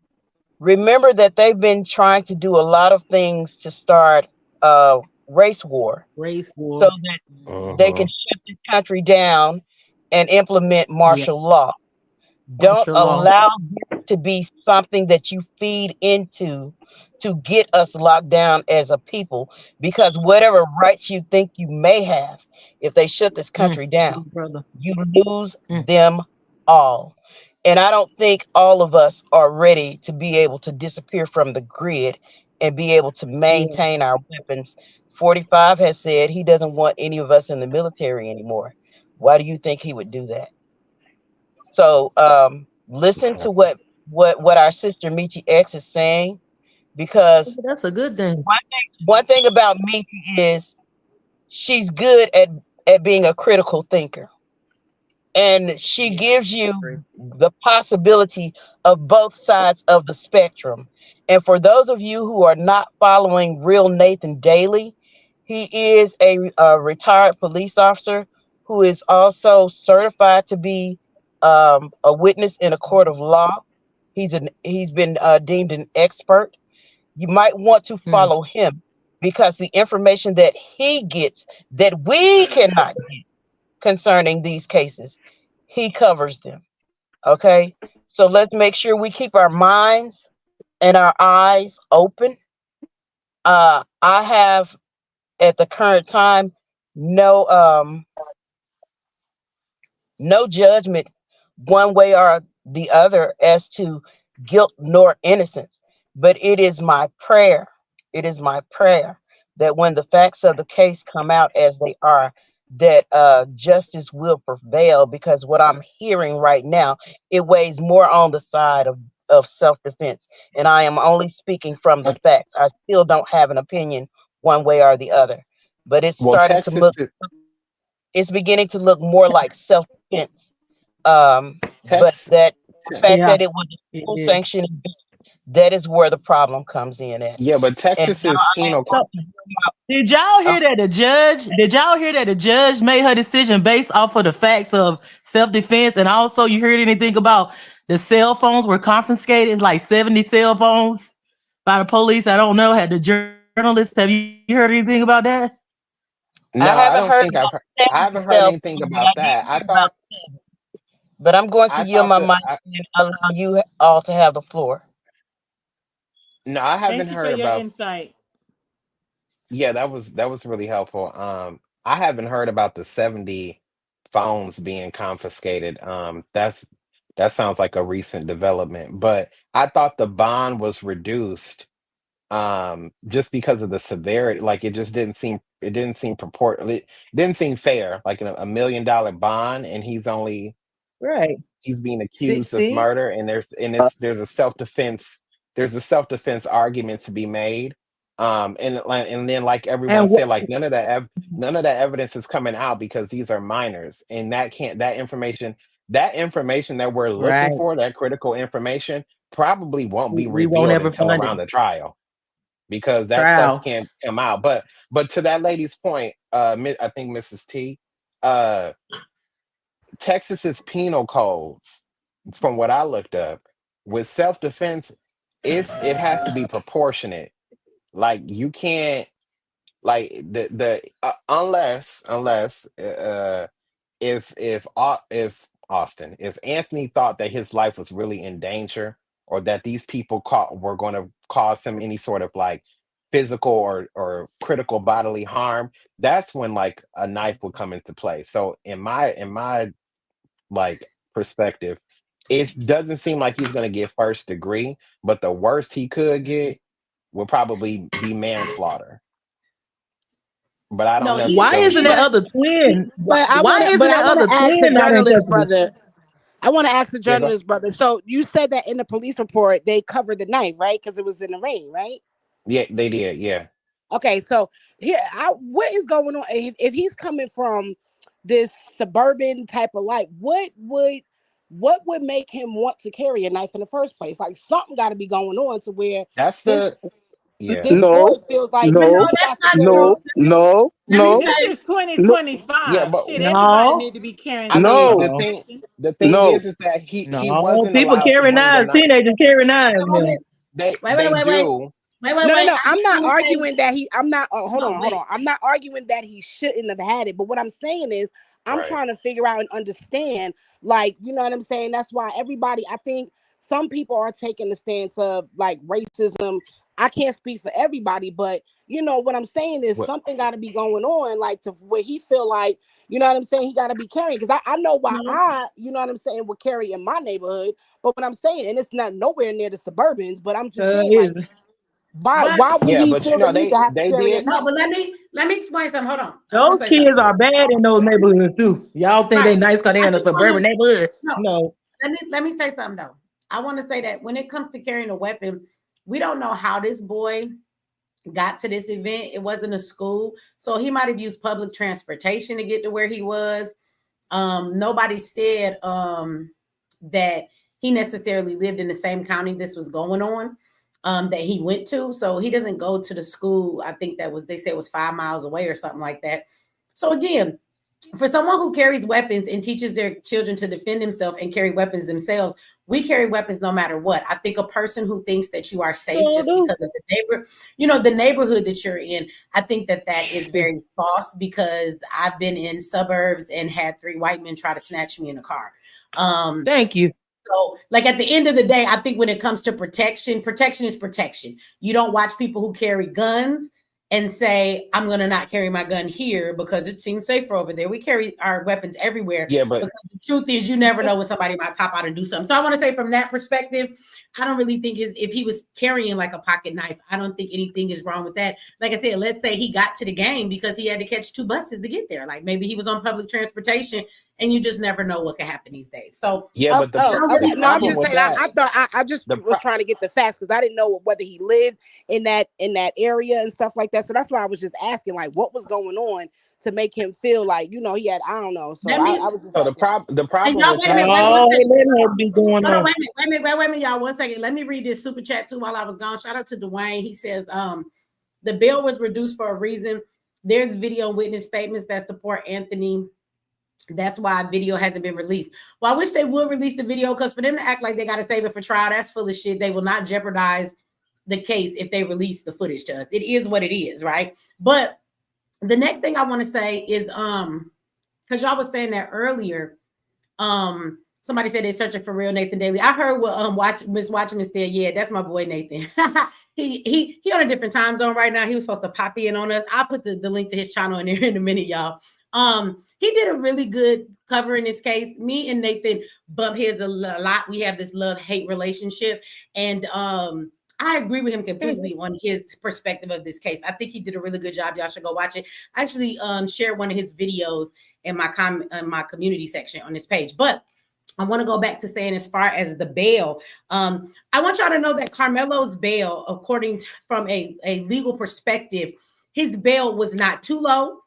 remember that they've been trying to do a lot of things to start race war Race so war. that they can Hmm. shut this country down and implement Yeah. martial law. Don't Martial law. allow this to be something that you feed into to get us locked down as a people, because whatever rights you think you may have, if they shut this country down, Brother. you lose them all. And I don't think all of us are ready to be able to disappear from the grid and be able to maintain our weapons. 45 has said he doesn't want any of us in the military anymore. Why do you think he would do that? So listen to what our sister Michi X is saying, because That's a good thing. one thing about Michi is she's good at being a critical thinker, and she gives you the possibility of both sides of the spectrum. And for those of you who are not following Real Nathan daily, he is a retired police officer who is also certified to be a witness in a court of law. He's been deemed an expert. You might want to follow him, because the information that he gets that we cannot get concerning these cases, he covers them. Okay. So let's make sure we keep our minds and our eyes open. I have at the current time no no judgment one way or the other as to guilt nor innocence. But it is my prayer, it is my prayer that when the facts of the case come out as they are, that justice will prevail, because what I'm hearing right now, it weighs more on the side of self-defense. And I am only speaking from the facts. I still don't have an opinion one way or the other. But it's Well, starting to Texas, look, it's beginning to look more like self-defense. But Tex, that fact Yeah. that it was a It school is. sanctioned event, that is where the problem comes in at. yeah, but And Texas now is I penal. So did y'all am hear that the judge? Did y'all hear that the judge made her decision based off of the facts of self-defense? And also, you heard anything about the cell phones were confiscated, like 70 cell phones by the police? I don't know. Had the journalists? Have you heard anything about that? I No, I haven't don't heard think about I 70 haven't heard cell anything phones, but about I did that. hear about 7. But I'm going to I yield thought my that. mic and allow you all to have the floor. No, I haven't Thank you for heard your about. insight. Yeah, that was really helpful. I haven't heard about the 70 phones being confiscated. That sounds like a recent development, but I thought the bond was reduced just because of the severity. Like it didn't seem fair, like $1 million bond, and Right. he's being accused of 60. murder, and there's a self-defense argument to be made. And then, like everyone And said, like none of that evidence is coming out because these are minors, and that information that we're looking right. for, that critical information, probably won't be We won't revealed ever until find it. around the trial, because that stuff Trial. can't come out. But to that lady's point, I think Mrs. T, uh Texas's penal codes, from what I looked up, with self-defense, it has to be proportionate. Like you can't, like the unless if Austin, if Anthony thought that his life was really in danger, or that these people were going to cause him any sort of like physical or critical bodily harm, that's when like a knife would come into play. So in my like perspective, it doesn't seem like he's going to get first degree, but the worst he could get will probably be manslaughter. But I don't No, know if Why he'll isn't get that it. other twin? But Why isn't that I want other to ask the twin not in journalist custody? brother. I want to ask the Yeah, go. journalist brother. So you said that in the police report they covered the knife, right? Because it was in the rain, right? Yeah, they did. Yeah. Okay, so here, what is going on? If he's coming from this suburban type of life, what would make him want to carry a knife in the first place? Like something got to be going on to where That's this the yeah. this boy feels like no, he that's has to not carry. true. I Let me mean, say, this is Yeah, 2025. but Shit, everybody No, need to be carrying I some mean type of no, the thing protection. is that he no. wasn't People allowed to carry bring a knives. knife. Teenagers carry knives hold now. on. They Wait. do. No. I'm I'm just not gonna say, arguing that he. I'm not. Hold no, on. wait. I'm not arguing that he shouldn't have had it. But what I'm saying is, I'm Right. trying to figure out and understand. Like, you know what I'm saying? That's why everybody. I think some people are taking the stance of like racism. I can't speak for everybody, but you know what I'm saying is What? something got to be going on, like to where he feel like, you know what I'm saying, he got to be carrying. Because I know why you know what I'm saying, would carry in my neighborhood. But what I'm saying, and it's not nowhere near the suburbans, but I'm just saying, like, But why would Yeah, he but you feel the know need to have to they carry a did. no, knife? but let me explain something. Hold on. I want Those to say kids something. are bad in those neighborhoods too. Y'all think they Right. nice because they I in a just want suburban to neighborhood? no. No. Let me say something though. I want to say that when it comes to carrying a weapon, we don't know how this boy got to this event. It wasn't a school, so he might have used public transportation to get to where he was. Nobody said that he necessarily lived in the same county this was going on, that he went to. So he doesn't go to the school. I think that was, they said, was 5 miles away or something like that. So again, for someone who carries weapons and teaches their children to defend themselves and carry weapons themselves, we carry weapons no matter what. I think a person who thinks that you are safe just because of the neighborhood that you're in, I think that is very false, because I've been in suburbs and had 3 white men try to snatch me in a car. Thank you. So, like, at the end of the day, I think when it comes to protection is protection. You don't watch people who carry guns and say, I'm going to not carry my gun here because it seems safer over there. We carry our weapons everywhere, Yeah, but because the truth is you never know when somebody might pop out and do something. So I want to say, from that perspective, I don't really think if he was carrying like a pocket knife, I don't think anything is wrong with that. Like I said, let's say he got to the game because he had to catch 2 buses to get there. Like maybe he was on public transportation, and you just never know what can happen these days. So yeah, but Okay. the No, I'm problem just with saying. that I thought I just the was trying to get the facts because I didn't know whether he lived in that area and stuff like that. So that's why I was just asking, like, what was going on to make him feel like, you know, he had, I don't know. So let me I was just so asking. the and problem y'all with wait a minute, that wait one Oh, second. let her be going Hold on, on. wait a minute, y'all. 1 second. Let me read this super chat too while I was gone. Shout out to Dwayne. He says, the bill was reduced for a reason. There's video witness statements that support Anthony. That's why video hasn't been released. Well, I wish they would release the video, because for them to act like they got to save it for trial, that's full of shit. They will not jeopardize the case if they release the footage to us. It is what it is, right? But the next thing I want to say is, because y'all was saying that earlier, somebody said they're searching for real Nathan Daly. I heard what Miss Watchman said. Yeah, that's my boy Nathan. he on a different time zone right now. He was supposed to pop in on us. I'll put the link to his channel in there in a minute, y'all. He did a really good cover in this case. Me and Nathan bump heads a lot. We have this love-hate relationship, and I agree with him completely on his perspective of this case. I think he did a really good job. Y'all should go watch it. I actually shared one of his videos in my community section on this page. But I want to go back to saying, as far as the bail, I want y'all to know that Karmelo's bail, according to, from a legal perspective, his bail was not too low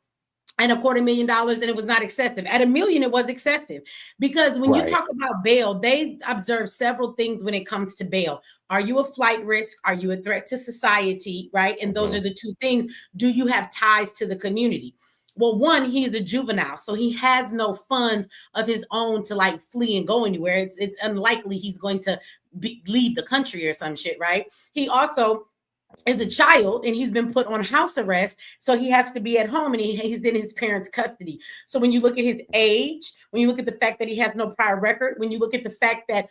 and $250,000, and it was not excessive. At $1 million, it was excessive, because when you right. talk about bail, they observe several things when it comes to bail. Are you a flight risk? Are you a threat to society? Right? And those are the 2 things. Do you have ties to the community? Well, one, he's a juvenile, so he has no funds of his own to like flee and go anywhere. It's unlikely he's going to leave the country or some shit, right? He also is a child, and he's been put on house arrest, so he has to be at home, and he's in his parents' custody. So when you look at his age, when you look at the fact that he has no prior record, when you look at the fact that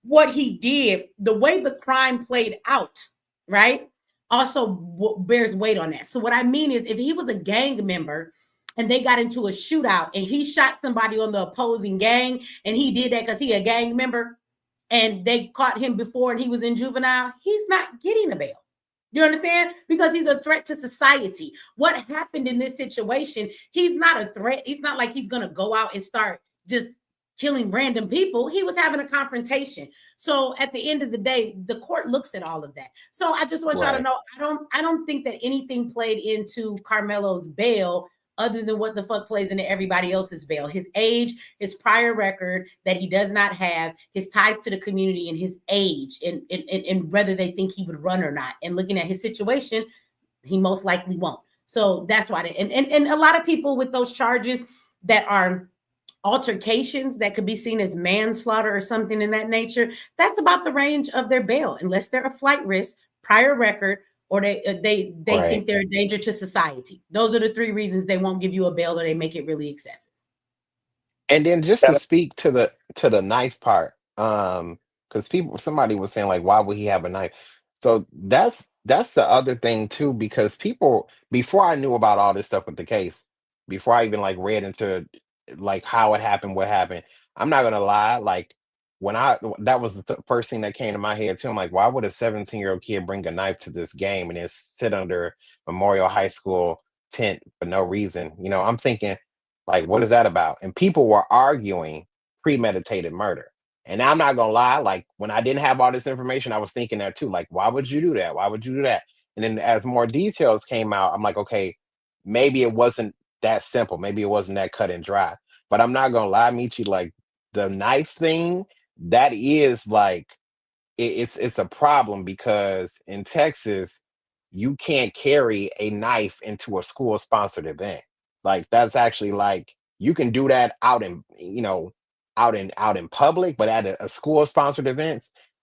what he did, the way the crime played out, right, also bears weight on that. So what I mean is, if he was a gang member and they got into a shootout and he shot somebody on the opposing gang, and he did that because he a gang member, and they caught him before and he was in juvenile, he's not getting a bail. You understand? Because he's a threat to society. What happened in this situation, he's not a threat. It's not like he's going to go out and start just killing random people. He was having a confrontation. So at the end of the day, the court looks at all of that. So I just want y'all to know, I don't think that anything played into Karmelo's bail other than what the fuck plays into everybody else's bail. His age, his prior record that he does not have, his ties to the community, and his age, and whether they think he would run or not. And looking at his situation, he most likely won't. So that's why. And a lot of people with those charges that are altercations that could be seen as manslaughter or something in that nature, that's about the range of their bail, unless they're a flight risk, prior record, or they think they're a danger to society. Those are the three reasons they won't give you a bail, or they make it really excessive. And then just to speak to the knife part, because somebody was saying like, why would he have a knife? So that's the other thing too, because people, before I knew about all this stuff with the case, before I even like read into like how it happened, what happened, I'm not gonna lie, like that was the first thing that came to my head too. I'm like, why would a 17-year-old kid bring a knife to this game and then sit under Memorial High School tent for no reason? You know, I'm thinking, like, what is that about? And people were arguing premeditated murder. And I'm not gonna lie, like when I didn't have all this information, I was thinking that too. Like, why would you do that? Why would you do that? And then as more details came out, I'm like, okay, maybe it wasn't that simple. Maybe it wasn't that cut and dry. But I'm not gonna lie, Michi, like the knife thing, that is like it's a problem, because in Texas, you can't carry a knife into a school sponsored event. Like that's actually like you can do that out in, out in public, but at a school sponsored event,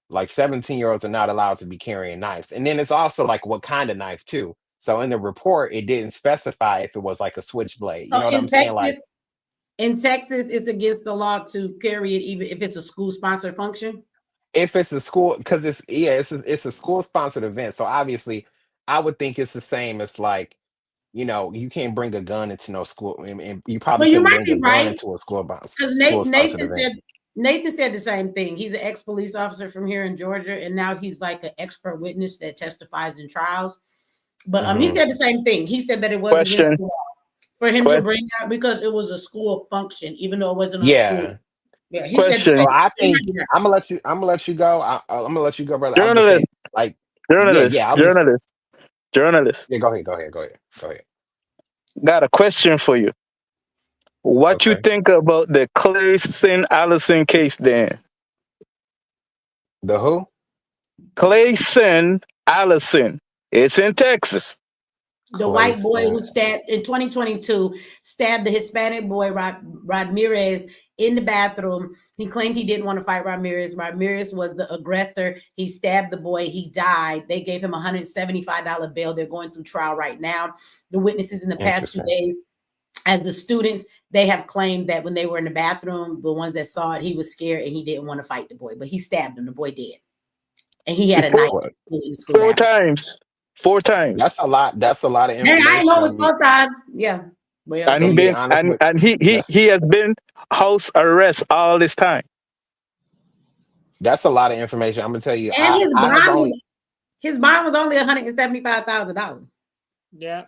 like 17-year-olds are not allowed to be carrying knives. And then it's also like what kind of knife too. So in the report, it didn't specify if it was like a switchblade. You know what I'm saying? Like in Texas, it's against the law to carry it even if it's a school sponsored function. if it's a school, because it's a school sponsored event. So obviously, I would think it's the same as like, you can't bring a gun into no school, and you probably But you couldn't might bring be a gun right, into a school because sponsored event. Nathan said the same thing. He's an ex-police officer from here in Georgia, and now he's like an expert witness that testifies in trials. But he said the same thing. He said that it was against the law for him to bring out because it was a school function, even though it wasn't on school. Yeah. Yeah, he said. So I think I'm gonna let you go. I'm gonna let you go, brother. I'm just Journalist, saying, like, journalist, I'm just journalist, journalist. yeah. Go ahead. Got a question for you. What you Okay. think about the Clayson Allison case, Dan? The who? Clayson Allison. It's in Texas. The white boy who stabbed in 2022 stabbed the Hispanic boy Ramirez in the bathroom. He claimed he didn't want to fight Ramirez. Ramirez was the aggressor. He stabbed the boy. He died. They gave him $175 bail. They're going through trial right now. The witnesses in the past 2 days, as the students, they have claimed that when they were in the bathroom, the ones that saw it, he was scared and he didn't want to fight the boy, but he stabbed him. The boy did. And he had a knife in the school Four bathroom. times. 4 times. That's a lot. That's a lot of Hey, information. I know it's 4 times. Yeah. Well, And he been and he has been house arrest all this time. That's a lot of information. I'm gonna tell you. And his bond was only $175,000. Yeah.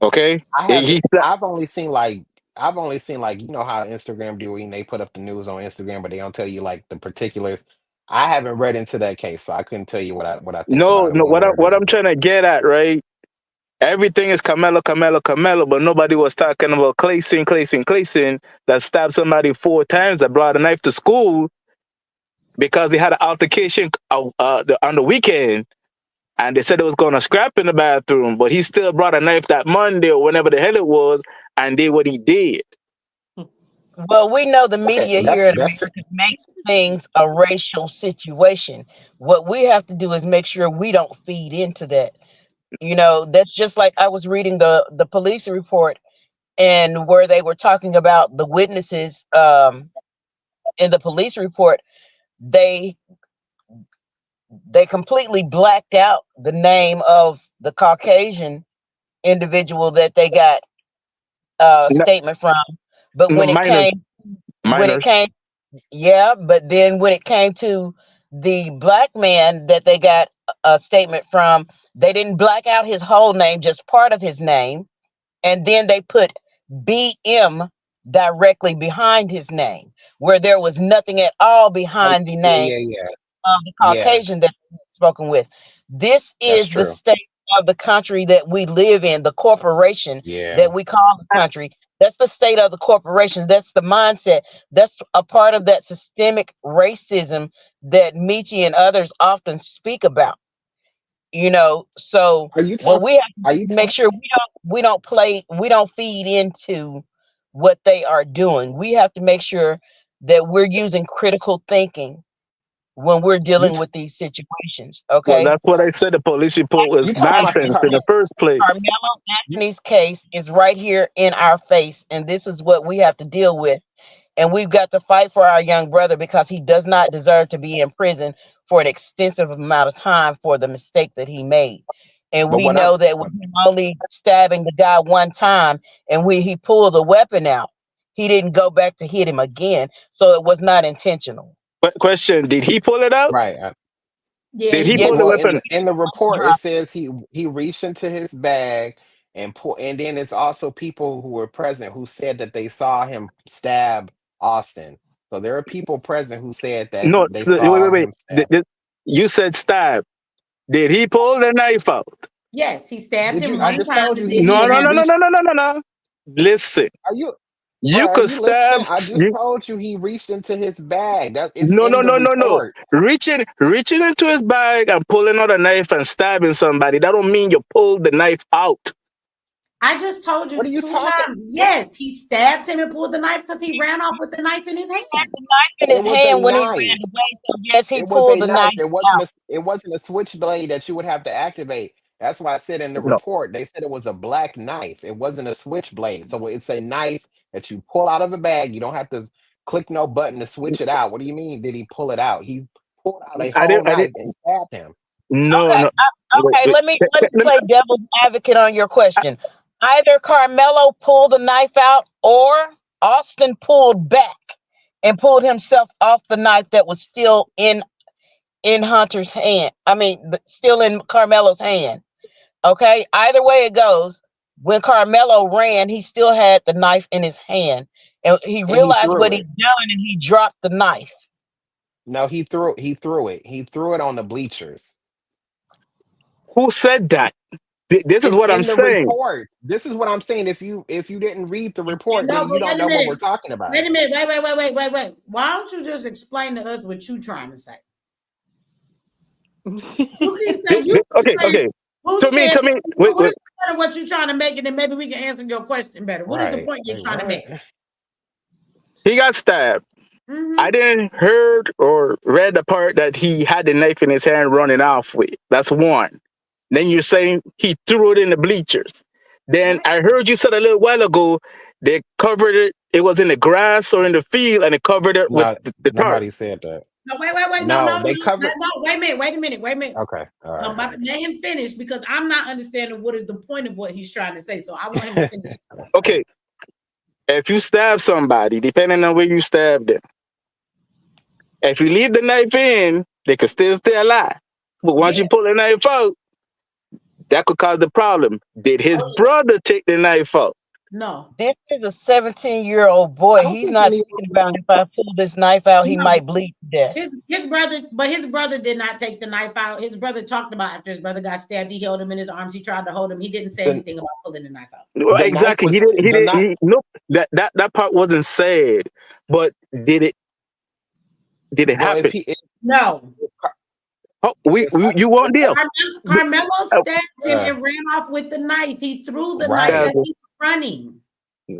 Okay. I've only seen like how Instagram do when they put up the news on Instagram, but they don't tell you like the particulars. I haven't read into that case, so I couldn't tell you what I think No, about it. what I'm trying to get at, right? Everything is Karmelo, but nobody was talking about Clayson that stabbed somebody 4 times, that brought a knife to school because he had an altercation on the weekend, and they said it was going to scrap in the bathroom, but he still brought a knife that Monday or whenever the hell it was and did what he did. Well, we know the media here in America makes things a racial situation. What we have to do is make sure we don't feed into that. That's just like I was reading the police report, and where they were talking about the witnesses in the police report, they completely blacked out the name of the Caucasian individual that they got statement from. But No, when it minors, came, when it minors. came, yeah, but then when it came to the black man that they got a statement from, they didn't black out his whole name, just part of his name. And then they put BM directly behind his name, where there was nothing at all Oh, behind the yeah, name yeah, yeah, of the yeah. Caucasian that he had spoken with. This That's is the true. state of the country that we live in, the corporation Yeah. that we call the country. That's the state of the corporations. That's the mindset. That's a part of that systemic racism that Michi and others often speak about. So Are you what talking? we have to Are do you is make talking? sure we don't feed into what they are doing. We have to make sure that we're using critical thinking when we're You dealing with these situations. Well, Okay. that's what I said. The police report was you talking about the nonsense in the first place. Carmelo you, Anthony's case is right here in our face, and this is what we have to deal with. And we've got to fight for our young brother because he does not deserve to be in prison for an extensive amount of time for the mistake that he made. And but we what I'm know that with him only stabbing the guy one time and when he pulled the weapon out, he didn't go back to hit him again. So it was not intentional. But question: did he pull it out? right. Yeah, Did he he Yes, pull did. the Well, weapon? in the report it drop. says he reached into his bag and pull, and then it's also people who were present who said that they saw him stab Austin. So there are people present who said that No. they Wait, wait, saw wait. him stab. You said stab. Did he pull the knife out? Yes, he stabbed Did you? him I one just time told and you then he No, no, he no, no, reached. no, no, no, no, no. Listen, Are you? Bro, you are could you stab. listening? I just told you he reached into his bag. That it's No, no, in the no, no, no. report. Reaching into his bag and pulling out a knife and stabbing somebody. That don't mean you pulled the knife out. I just told What are you you two talking? times. Yes, he stabbed him and pulled the knife because he ran off with the knife in his hand. The knife in It his was a hand when he knife. ran away. So yes, he It was a pulled the knife. knife out. It wasn't a switchblade that you would have to activate. That's why I said in the No. report, they said it was a black knife. It wasn't a switchblade. So it's a knife that you pull out of a bag. You don't have to click no button to switch it out. What do you mean? Did he pull it out? He pulled out a I whole didn't. I knife didn't. and stabbed him. No, Okay, no. Wait, okay. wait. Let me play devil's advocate on your question. Either Carmelo pulled the knife out, or Austin pulled back and pulled himself off the knife that was still in Hunter's hand. I mean, still in Carmelo's hand. Okay, either way it goes. When Carmelo ran, he still had the knife in his hand, and he And he realized threw what he'd it. done, and he dropped the knife. No, he threw it. He threw it on the bleachers. Who said that? This is It's what I'm in the saying. report. This is what I'm saying. If you didn't read the report, No, then you but don't wait a know what we're minute. talking about. Wait a minute. Wait. Why don't you just explain to us what you're trying to say? You keep saying you keep Okay, saying okay. who To me, said to me. Wait, what wait. is the point of what you're trying to make, and then maybe we can answer your question better. What is the Right. point you're Like trying to what? make? He got stabbed. I Mm-hmm. didn't heard or read the part that he had the knife in his hand running off with. That's one. Then you're saying he threw it in the bleachers. Then Right. I heard you said a little while ago they covered it. It was in the grass or in the field, and they covered it with No, the tarp. nobody said that. No, wait. No, they covered. No. Wait a minute. Okay. All No, right. All right. let him finish because I'm not understanding what is the point of what he's trying to say. So I want him to finish. Okay, if you stab somebody, depending on where you stabbed them, if you leave the knife in, they could still stay alive. But once Yeah. you pull the knife out, that could cause the problem. Did his Oh, yeah. brother take the knife out? No. This is a 17-year-old boy. I don't He's think not any. thinking about if I pull this knife out, he No. might bleed to death. His brother did not take the knife out. His brother talked about after his brother got stabbed, he held him in his arms. He tried to hold him. He didn't say The anything about pulling the knife out. Well, the knife exactly. was He didn't. He the didn't. knife. Nope. That part wasn't said. But did it? Did it Well, happen? No. Oh, if I you won't if I deal. Carmelo Oh, stabbed him and ran off with the knife. He threw the knife right. as stabbing. he was running.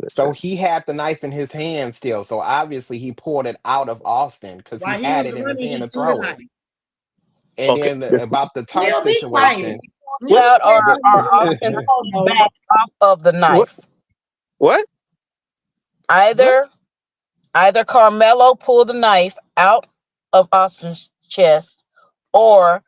So he had the knife in his hand still. So obviously he pulled it out of Austin because he While he had was it in his running, hand he to threw the throw knife. it. And Okay. then about the tarp Will, be quiet. situation. Will Out said or that Austin was pulled no. back off of the What? knife. What? What? Either Carmelo pulled the knife out of Austin's chest, or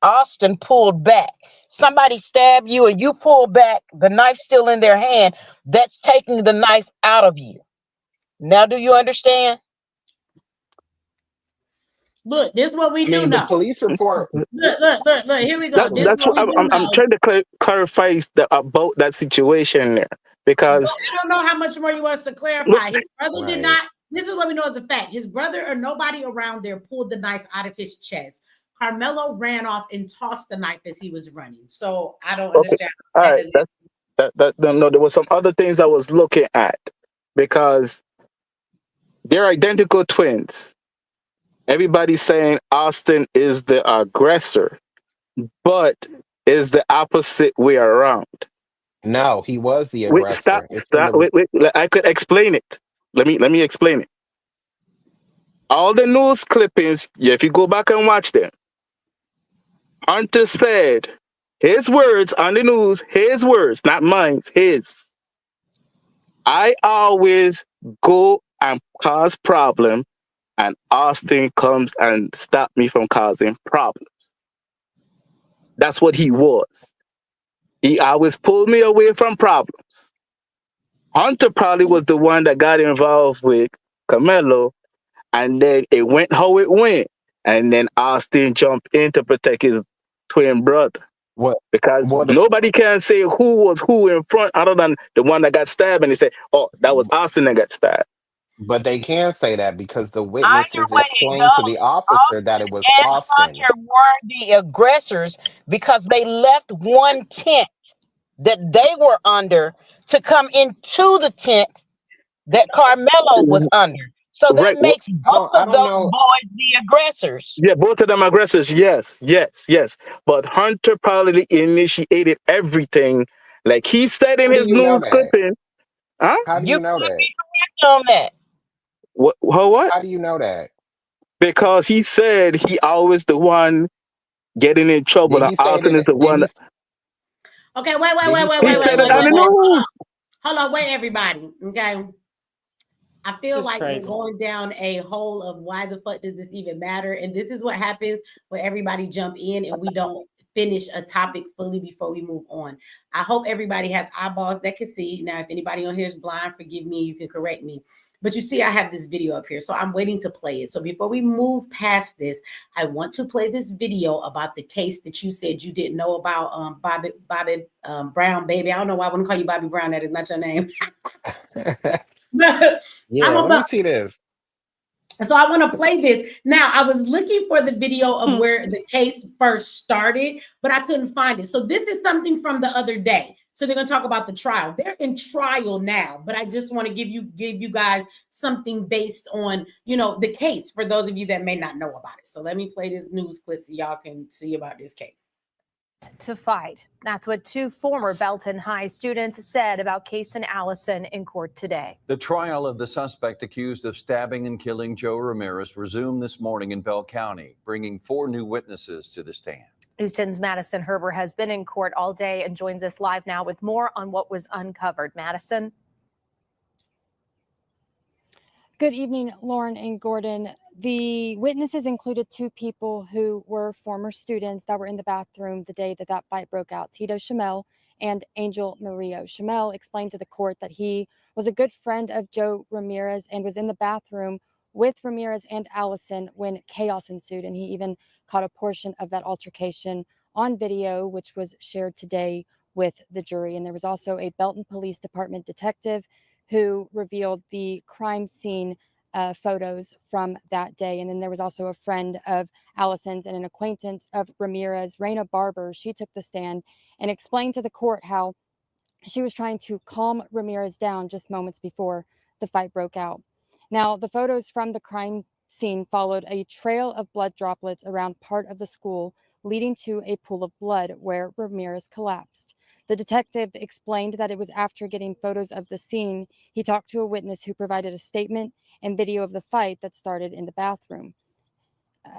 Austin pulled back. somebody stab you and you pull back, the knife's still in their hand, that's taking the knife out of you. Now, do you understand? Look, this is what we I do mean, the know. police report. Look. Here we go. This is That's what what we do I'm know. trying to clarify about that situation there, because I don't know how much more you want us to clarify. His brother did not. This is what we know as a fact. His brother or nobody around there pulled the knife out of his chest. Karmelo ran off and tossed the knife as he was running. So I don't understand. All right, no, there was some other things I was looking at, because they're identical twins. Everybody's saying Austin is the aggressor, but is the opposite way around. No, he was the Wait, aggressor. wait. I could explain it. Let me explain it. All the news clippings, if you go back and watch them, Hunter said his words on the news, his words, not mine, his. I always go and cause problem, and Austin comes and stop me from causing problems. That's what he was. He always pulled me away from problems. Hunter probably was the one that got involved with Karmelo, and then it went how it went. And then Austin jumped in to protect his twin brother. What? Because nobody can say who was who in front other than the one that got stabbed, and they say, oh, that was Austin that got stabbed. But they can say that because the Either witnesses way it explained to goes, the officer that it was and Austin. Hunter were the aggressors because they left one tent that they were under to come into the tent that Karmelo was under. So that Right. makes both I of don't those know. boys the aggressors. Yeah, both of them aggressors. Yes. But Hunter probably initiated everything. Like he said in How do his you know news that? clipping. Huh? How do You you know could that? be correct on that. What? How do you know that? Because he said he always the one getting in trouble, Did and he say it Austin is in? the one. Okay, wait. Did he say He that in said the it on the report? news. Hold on, wait, everybody. Okay. I feel This is like we're crazy. going down a hole of why the fuck does this even matter? And this is what happens when everybody jump in and we don't finish a topic fully before we move on. I hope everybody has eyeballs that can see. Now, if anybody on here is blind, forgive me, you can correct me. But you see, I have this video up here, so I'm waiting to play it. So before we move past this, I want to play this video about the case that you said you didn't know about, Bobby Brown, baby. I don't know why I want to call you Bobby Brown. That is not your name. Yeah, let me see this. So I want to play this. Now, I was looking for the video of where the case first started, but I couldn't find it. So this is something from the other day. So they're going to talk about the trial. They're in trial now, but I just want to give you guys something based on, the case for those of you that may not know about it. So let me play this news clip so y'all can see about this case. To fight. That's what two former Belton High students said about Case and Allison in court today. The trial of the suspect accused of stabbing and killing Joe Ramirez resumed this morning in Bell County, bringing 4 new witnesses to the stand. News 10's Madison Herber has been in court all day and joins us live now with more on what was uncovered. Madison. Good evening, Lauren and Gordon. The witnesses included 2 people who were former students that were in the bathroom the day that fight broke out, Tito Shamel and Angel Murillo. Shamel explained to the court that he was a good friend of Joe Ramirez and was in the bathroom with Ramirez and Allison when chaos ensued, and he even caught a portion of that altercation on video, which was shared today with the jury. And there was also a Belton Police Department detective who revealed the crime scene photos from that day. And then there was also a friend of Allison's and an acquaintance of Ramirez, Raina Barber. She took the stand and explained to the court how she was trying to calm Ramirez down just moments before the fight broke out. Now, the photos from the crime scene followed a trail of blood droplets around part of the school, leading to a pool of blood where Ramirez collapsed. The detective explained that it was after getting photos of the scene, he talked to a witness who provided a statement and video of the fight that started in the bathroom.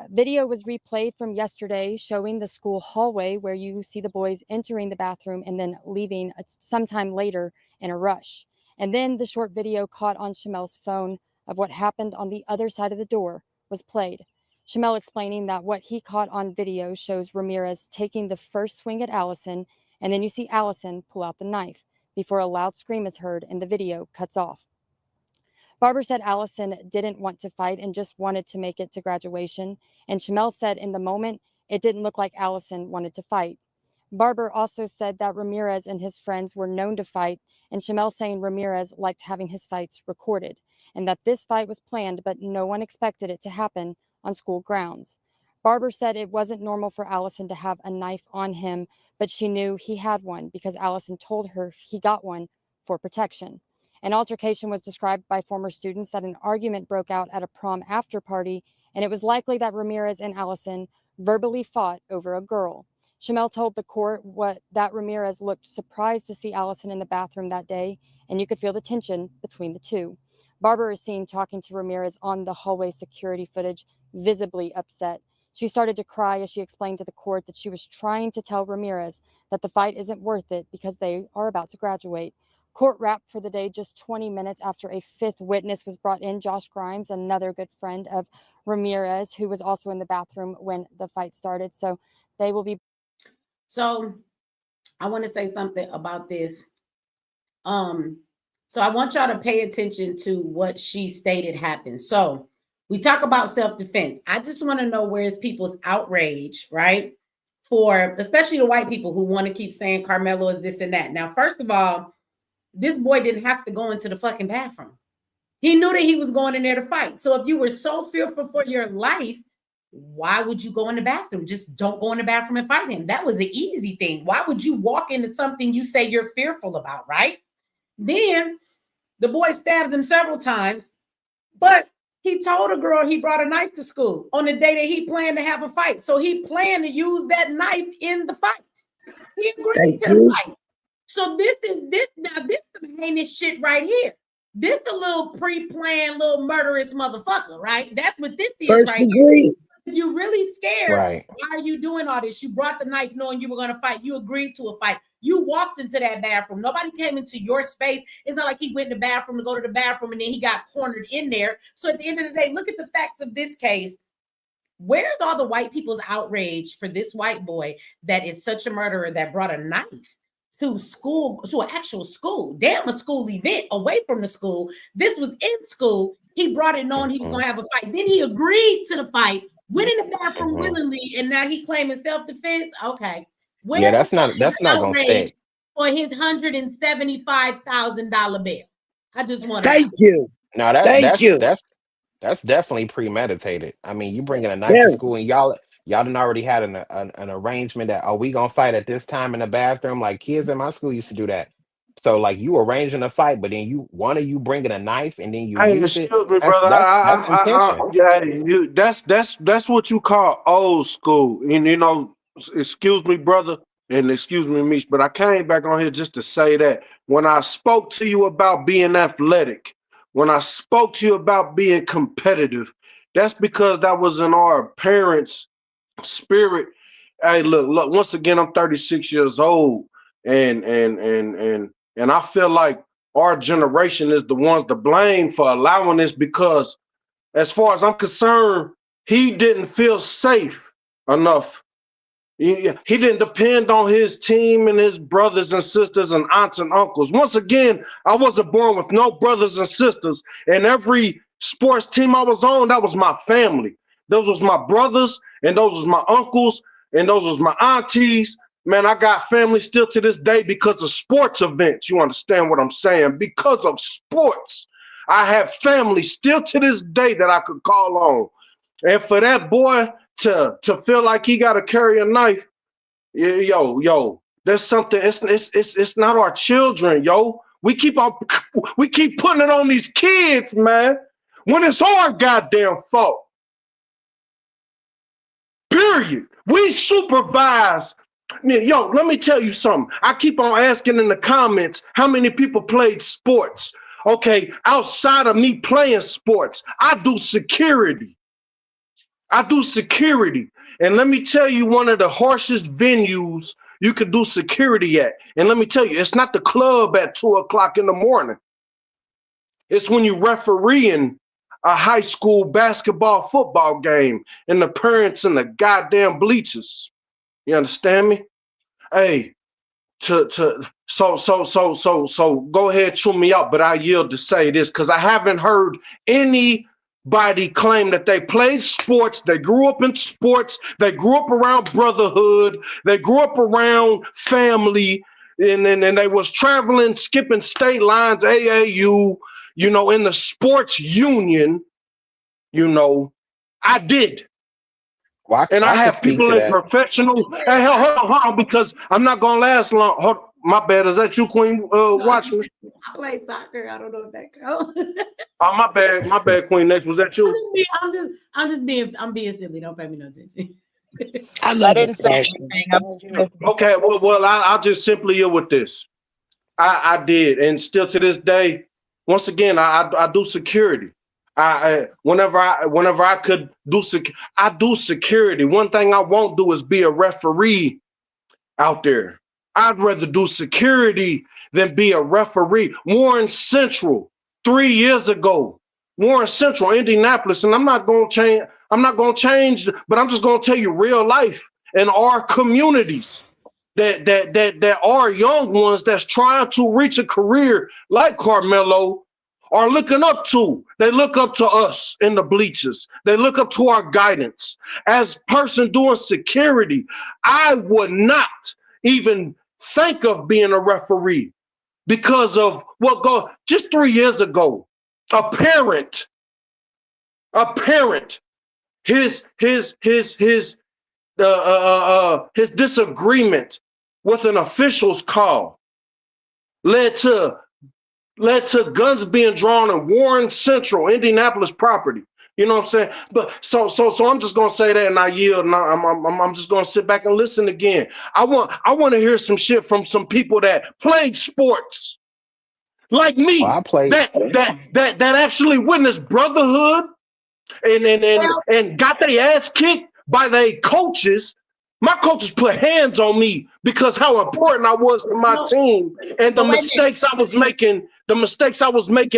Video was replayed from yesterday showing the school hallway where you see the boys entering the bathroom and then leaving sometime later in a rush. And then the short video caught on Shamel's phone of what happened on the other side of the door was played. Shamel explaining that what he caught on video shows Ramirez taking the first swing at Allison, and then you see Allison pull out the knife before a loud scream is heard and the video cuts off. Barber said Allison didn't want to fight and just wanted to make it to graduation, and Shamel said in the moment, it didn't look like Allison wanted to fight. Barber also said that Ramirez and his friends were known to fight, and Shamel saying Ramirez liked having his fights recorded, and that this fight was planned, but no one expected it to happen on school grounds. Barber said it wasn't normal for Allison to have a knife on him, but she knew he had one because Allison told her he got one for protection. An altercation was described by former students that an argument broke out at a prom after party, and it was likely that Ramirez and Allison verbally fought over a girl. Shamel told the court that Ramirez looked surprised to see Allison in the bathroom that day, and you could feel the tension between the two. Barber is seen talking to Ramirez on the hallway security footage, visibly upset. She started to cry as she explained to the court that she was trying to tell Ramirez that the fight isn't worth it because they are about to graduate. Court wrapped for the day just 20 minutes after a fifth witness was brought in, Josh Grimes, another good friend of Ramirez, who was also in the bathroom when the fight started. So they will be. So I want to say something about this. So I want y'all to pay attention to what she stated happened. So we talk about self-defense. I just want to know where's people's outrage, right? For especially the white people who want to keep saying Karmelo is this and that. Now, first of all, this boy didn't have to go into the fucking bathroom. He knew that he was going in there to fight. So if you were so fearful for your life, why would you go in the bathroom? Just don't go in the bathroom and fight him. That was the easy thing. Why would you walk into something you say you're fearful about, right? Then the boy stabbed him several times, but he told a girl he brought a knife to school on the day that he planned to have a fight. So he planned to use that knife in the fight. He agreed to the fight. So this some heinous shit right here. This a little pre-planned, little murderous motherfucker, right? That's what this is First right degree. here. If you're really scared, Right. why are you doing all this? You brought the knife knowing you were going to fight. You agreed to a fight. You walked into that bathroom. Nobody came into your space. It's not like he went in the bathroom to go to the bathroom and then he got cornered in there. So at the end of the day, look at the facts of this case. Where's all the white people's outrage for this white boy that is such a murderer that brought a knife to school, to an actual school, damn a school event away from the school? This was in school. He brought it knowing he was going to have a fight. Then he agreed to the fight, went in the bathroom willingly, and now he claiming self-defense. Okay. Yeah, that's not gonna stick. For his $175,000 bail? I just want to Thank you. No, that's definitely premeditated. I mean, you bringing a knife to school and y'all done already had an arrangement that, oh, we gonna fight at this time in the bathroom. Like kids in my school used to do that. So like you arranging a fight, but then one of you bringing a knife and then you Hey, use it. excuse me, That's brother. that's intention. Yeah, that's what you call old school. And you know, excuse me, brother, and excuse me, Mish, but I came back on here just to say that when I spoke to you about being athletic, when I spoke to you about being competitive, that's because that was in our parents' spirit. Hey, look. Once again, I'm 36 years old, and I feel like our generation is the ones to blame for allowing this because, as far as I'm concerned, he didn't feel safe enough. He didn't depend on his team and his brothers and sisters and aunts and uncles. Once again, I wasn't born with no brothers and sisters, and every sports team I was on, that was my family. Those was my brothers, and those was my uncles, and those was my aunties. Man, I got family still to this day because of sports events. You understand what I'm saying? Because of sports, I have family still to this day that I could call on. And for that boy to feel like he got to carry a knife, yo, there's something. It's not our children, yo. We keep putting it on these kids, man. When it's our goddamn fault. Period. We supervise. Yo, let me tell you something. I keep on asking in the comments how many people played sports. Okay, outside of me playing sports, I do security. And let me tell you, one of the harshest venues you could do security at. And let me tell you, it's not the club at 2 o'clock in the morning. It's when you refereeing a high school basketball football game and the parents in the goddamn bleachers. You understand me? Hey, so go ahead, chew me out, but I yield to say this because I haven't heard anybody claim that they played sports, they grew up in sports, they grew up around brotherhood, they grew up around family, and they was traveling, skipping state lines, AAU, you know, in the sports union, you know. I did. Well, And I I can have speak people to in that. professional. Hey, hold on, because I'm not gonna last long. My bad. Is that you, Queen? Watching me? I play soccer. I don't know if that counts. Oh, my bad, Queen. Next, was that you? I'm being silly. Don't pay me no attention. I didn't say anything. Okay, well, I'll just simply yield with this. I did, and still to this day, once again, I do security. Whenever I could do I do security. One thing I won't do is be a referee out there. I'd rather do security than be a referee. Warren Central 3 years ago. Warren Central, Indianapolis, and I'm not going to change, but I'm just going to tell you real life in our communities that are young ones that's trying to reach a career like Karmelo are looking up to. They look up to us in the bleachers. They look up to our guidance. As person doing security, I would not even think of being a referee because of what go just 3 years ago. A parent, his disagreement with an official's call led to guns being drawn in Warren Central, Indianapolis property. You know what I'm saying? But so I'm just gonna say that, and I yield. And I'm just gonna sit back and listen again. I want to hear some shit from some people that played sports like me, Well, I played. that actually witnessed brotherhood and got their ass kicked by their coaches. My coaches put hands on me because how important I was to my team and the mistakes I was making,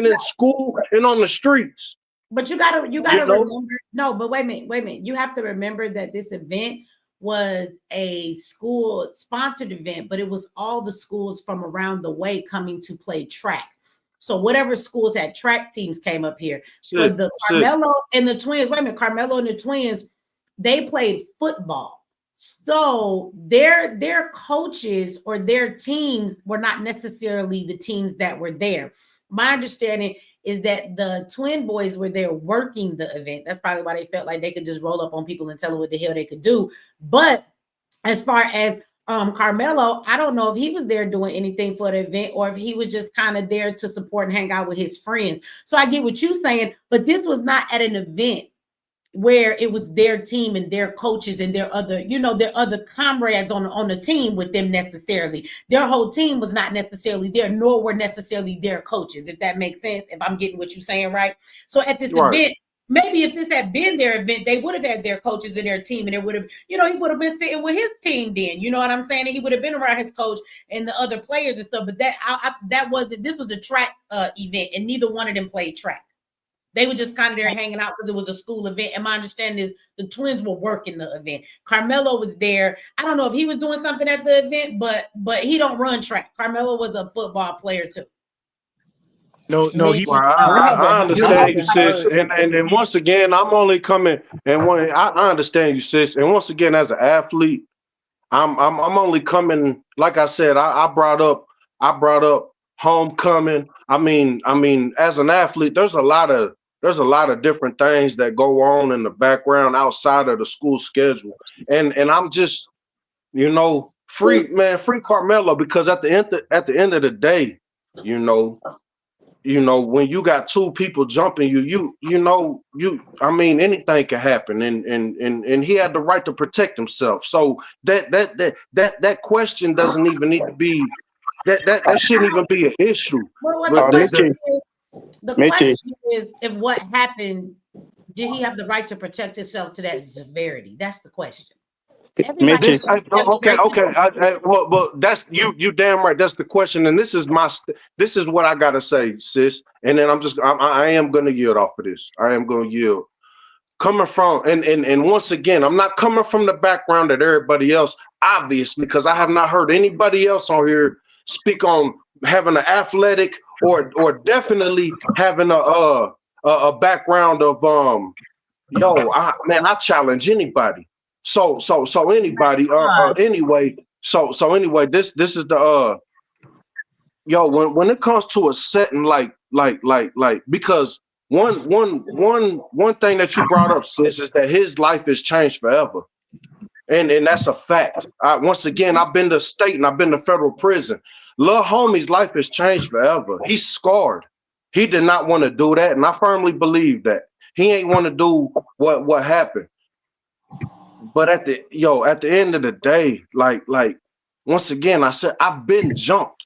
in school and on the streets. But you gotta remember. No, but wait a minute. You have to remember that this event was a school sponsored event, but it was all the schools from around the way coming to play track. So whatever schools had track teams came up here. For the Karmelo and the Twins, wait a minute, Karmelo and the Twins, they played football. So their coaches or their teams were not necessarily the teams that were there. My understanding is that the Twin Boys were there working the event. That's probably why they felt like they could just roll up on people and tell them what the hell they could do. But as far as Karmelo, I don't know if he was there doing anything for the event or if he was just kind of there to support and hang out with his friends. So I get what you're saying, but this was not at an event where it was their team and their coaches and their other comrades on the team with them necessarily. Their whole team was not necessarily there, nor were necessarily their coaches, if that makes sense, if I'm getting what you're saying right. So at this event, maybe if this had been their event, they would have had their coaches and their team, and it would have, he would have been sitting with his team then, you know what I'm saying? And he would have been around his coach and the other players and stuff, but this was a track event, and neither one of them played track. They were just kind of there hanging out because it was a school event. And my understanding is the Twins were working the event. Karmelo was there. I don't know if he was doing something at the event, but he don't run track. Karmelo was a football player too. No, I understand you, sis. And once again, I'm only coming and I understand you, sis. And once again, as an athlete, I'm only coming, like I said, I brought up homecoming. I mean, as an athlete, there's a lot of different things that go on in the background outside of the school schedule. And I'm just, free Karmelo, because at the end of the day, when you got two people jumping anything can happen, and he had the right to protect himself. So that question doesn't even need to be that shouldn't even be an issue. The question is, if what happened, did he have the right to protect himself to that severity? That's the question. Okay. Well, that's you damn right. That's the question, and this is what I gotta say, sis. And then I am gonna yield off of this. I am gonna yield. Coming from and once again, I'm not coming from the background that everybody else, obviously, because I have not heard anybody else on here speak on having an athletic or definitely having a background of I challenge anybody. So anybody anyway. So anyway, this is the when it comes to a setting like because one thing that you brought up, sis, is that his life has changed forever. And that's a fact. Once again, I've been to state and I've been to federal prison. Lil homie's life has changed forever. He's scarred. He did not want to do that, and I firmly believe that. He ain't want to do what happened. But at the end of the day, like once again, I said I've been jumped,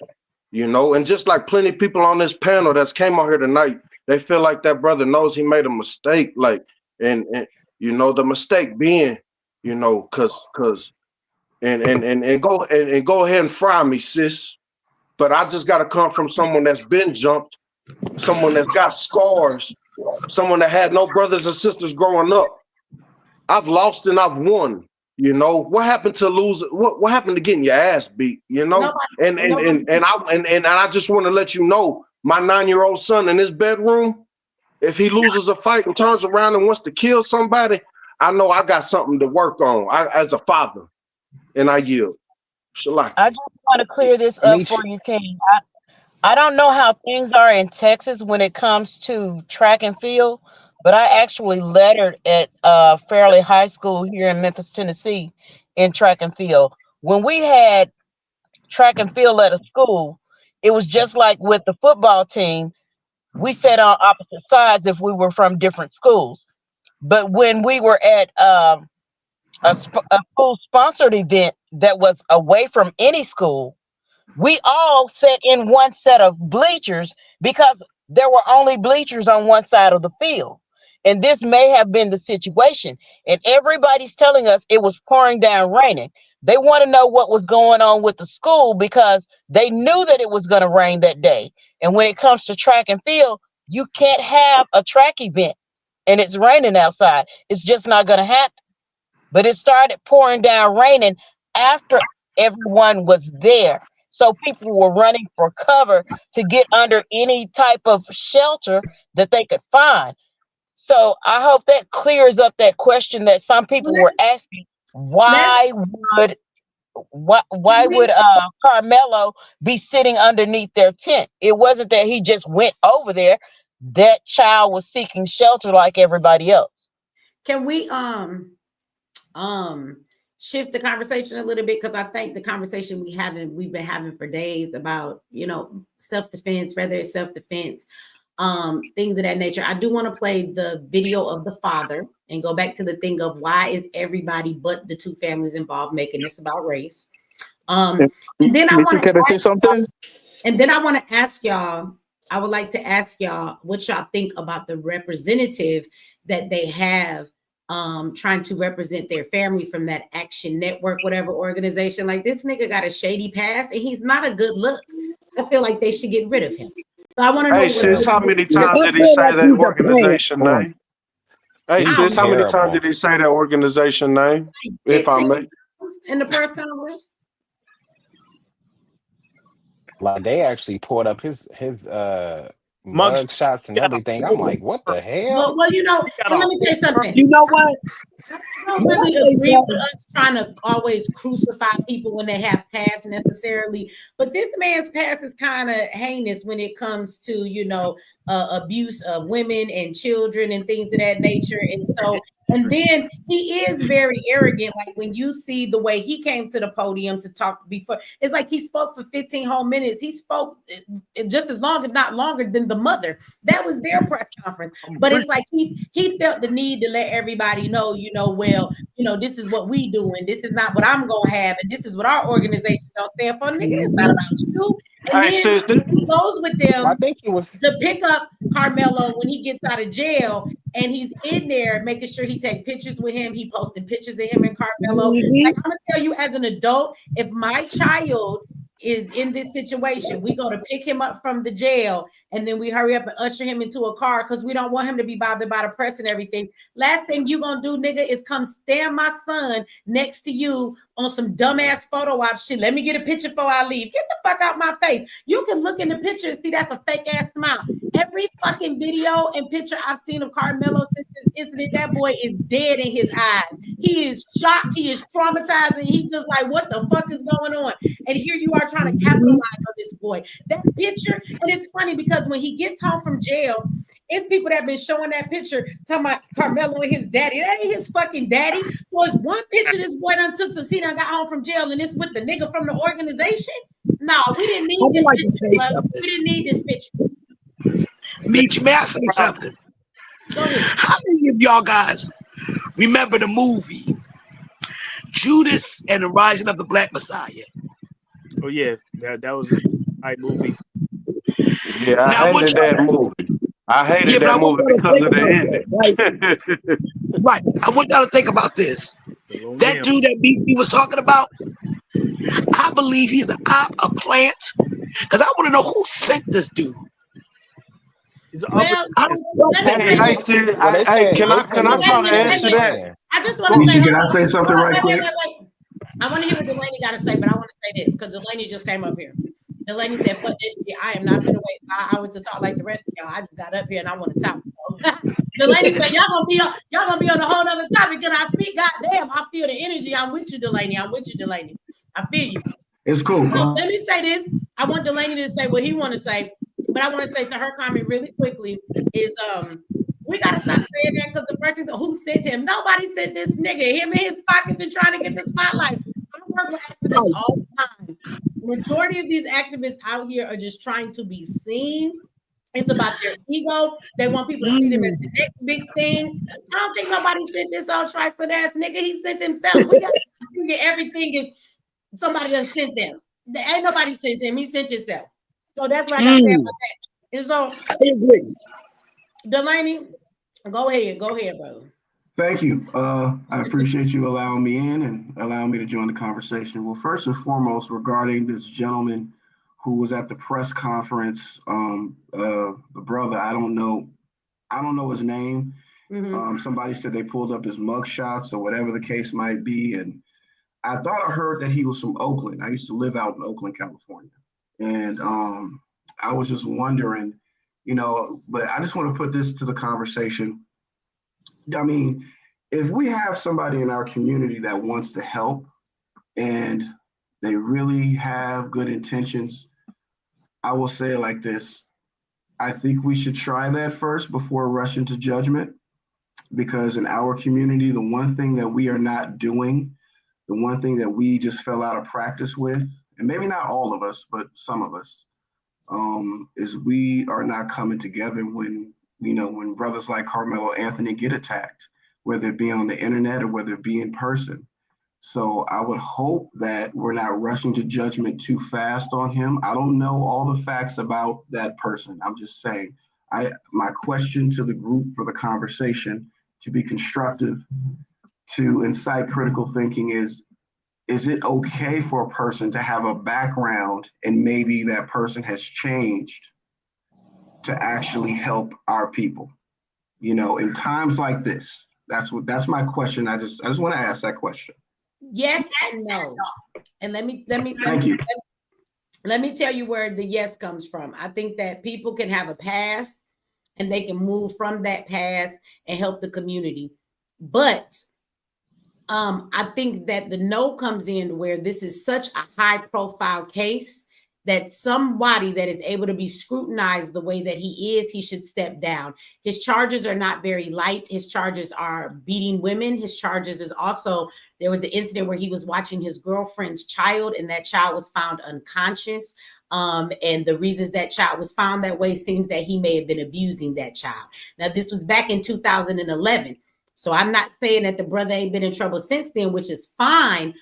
and just like plenty of people on this panel that's came out here tonight, they feel like that brother knows he made a mistake, and the mistake being, cause and go ahead and fry me, sis. But I just gotta come from someone that's been jumped, someone that's got scars, someone that had no brothers and sisters growing up. I've lost and I've won. What happened to lose? What happened to getting your ass beat? And I just want to let you know, my 9-year-old son in his bedroom, if he loses a fight and turns around and wants to kill somebody, I know I got something to work on as a father, and I yield. Shalak. I just want to clear this up for you, King. I don't know how things are in Texas when it comes to track and field, but I actually lettered at Fairleigh High School here in Memphis, Tennessee, in track and field. When we had track and field at a school, it was just like with the football team. We sat on opposite sides if we were from different schools. But when we were at a school-sponsored event that was away from any school, we all sat in one set of bleachers because there were only bleachers on one side of the field. And this may have been the situation. And everybody's telling us it was pouring down raining. They want to know what was going on with the school because they knew that it was going to rain that day. And when it comes to track and field, you can't have a track event and it's raining outside. It's just not going to happen. But it started pouring down raining after everyone was there. So people were running for cover to get under any type of shelter that they could find. So I hope that clears up that question that some people were asking. Why would Karmelo be sitting underneath their tent? It wasn't that he just went over there. That child was seeking shelter like everybody else. Can we shift the conversation a little bit, because I think the conversation we've been having for days about self-defense, whether it's self-defense, things of that nature. I do want to play the video of the father and go back to the thing of why is everybody but the two families involved making this about race. And then I want to say something. And then I want to ask y'all. I would like to ask y'all what y'all think about the representative that they have trying to represent their family from that Action Network, whatever organization. Like, this nigga got a shady past and he's not a good look. I feel like they should get rid of him. So I want to know. Hey, sis, how many times did he say that organization name? Hey, sis, how many times did he say that organization name? If I may. In the press conference. Like, they actually pulled up his mug shots and everything. I'm like, what the hell? Well, and let me tell you something. You know what? I don't really agree with us trying to always crucify people when they have past necessarily, but this man's past is kind of heinous when it comes to abuse of women and children and things of that nature. And then he is very arrogant. Like, when you see the way he came to the podium to talk before, it's like he spoke for 15 whole minutes. He spoke just as long, if not longer, than the mother. That was their press conference. But it's like he felt the need to let everybody know, this is what we do, and this is not what I'm gonna have, and this is what our organization don't stand for. Nigga, it's not about you. And then he goes with them to pick up up Karmelo when he gets out of jail, and he's in there making sure he take pictures with him. He posting pictures of him and Karmelo. Like, I'm gonna tell you, as an adult, if my child is in this situation, we go to pick him up from the jail, and then we hurry up and usher him into a car because we don't want him to be bothered by the press and everything. Last thing you gonna do, nigga, is come stand my son next to you on some dumbass photo op shit. Let me get a picture before I leave. Get the fuck out my face. You can look in the picture and see that's a fake ass smile. Every fucking video and picture I've seen of Karmelo since this incident, that boy is dead in his eyes. He is shocked. He is traumatized. And he's just like, what the fuck is going on? And here you are trying to capitalize on this boy. That picture, and it's funny because when he gets home from jail, it's people that have been showing that picture, talking about Karmelo and his daddy. That ain't his fucking daddy. Was one picture this boy done took to see done got home from jail, and it's with the nigga from the organization? No, we didn't need this picture. We didn't need this picture. Meech, may I say something? Go ahead. How many of y'all guys remember the movie Judas and the Rising of the Black Messiah? Oh yeah, that was a great movie. Yeah, I hated that movie. I hated that movie because of the ending. Right. I want y'all to think about this. That dude that BP was talking about, I believe he's a plant. Because I want to know who sent this dude. Well, can I try to answer that? I just want to say, can I say something right quick? I want to hear what Delaney got to say, but I want to say this because Delaney just came up here. Delaney said, "Fuck this shit. I am not gonna wait 5 hours to talk like the rest of y'all. I just got up here and I want to talk." So, Delaney said, "Y'all gonna be on a whole other topic. Can I speak? Goddamn, I feel the energy. I'm with you, Delaney. I'm with you, Delaney. I feel you." It's cool. So let me say this. I want Delaney to say what he want to say, but I want to say to her comment really quickly is we gotta stop saying that because the person who sent him, nobody sent this nigga. Him in his pockets and trying to get the spotlight. I work with activists all the time. Majority of these activists out here are just trying to be seen. It's about their ego. They want people to see them as the next big thing. I don't think nobody sent this old trifling ass nigga. He sent himself. We got to get everything is somebody done sent them. Ain't nobody sent him. He sent himself. So that's what I got to say about that. And so, I agree. Delaney, go ahead, brother. Thank you. I appreciate you allowing me in and allowing me to join the conversation. Well, first and foremost, regarding this gentleman who was at the press conference, the brother, I don't know his name. Mm-hmm. Somebody said they pulled up his mug shots or whatever the case might be. And I thought I heard that he was from Oakland. I used to live out in Oakland, California. And I was just wondering, but I just want to put this to the conversation. I mean, if we have somebody in our community that wants to help and they really have good intentions, I will say it like this. I think we should try that first before rushing to judgment, because in our community, the one thing that we are not doing, the one thing that we just fell out of practice with, and maybe not all of us, but some of us, is we are not coming together when brothers like Karmelo Anthony get attacked, whether it be on the internet or whether it be in person. So I would hope that we're not rushing to judgment too fast on him. I don't know all the facts about that person. I'm just saying, my question to the group for the conversation, to be constructive, to incite critical thinking, is it okay for a person to have a background and maybe that person has changed to actually help our people, in times like this? That's my question. I just want to ask that question. Yes and no. And let me tell you where the yes comes from. I think that people can have a past and they can move from that past and help the community. But I think that the no comes in where this is such a high profile case that somebody that is able to be scrutinized the way that he is, he should step down. His charges are not very light. His charges are beating women. His charges is also, there was an incident where he was watching his girlfriend's child and that child was found unconscious. And the reasons that child was found that way seems that he may have been abusing that child. Now, this was back in 2011. So I'm not saying that the brother ain't been in trouble since then, which is fine.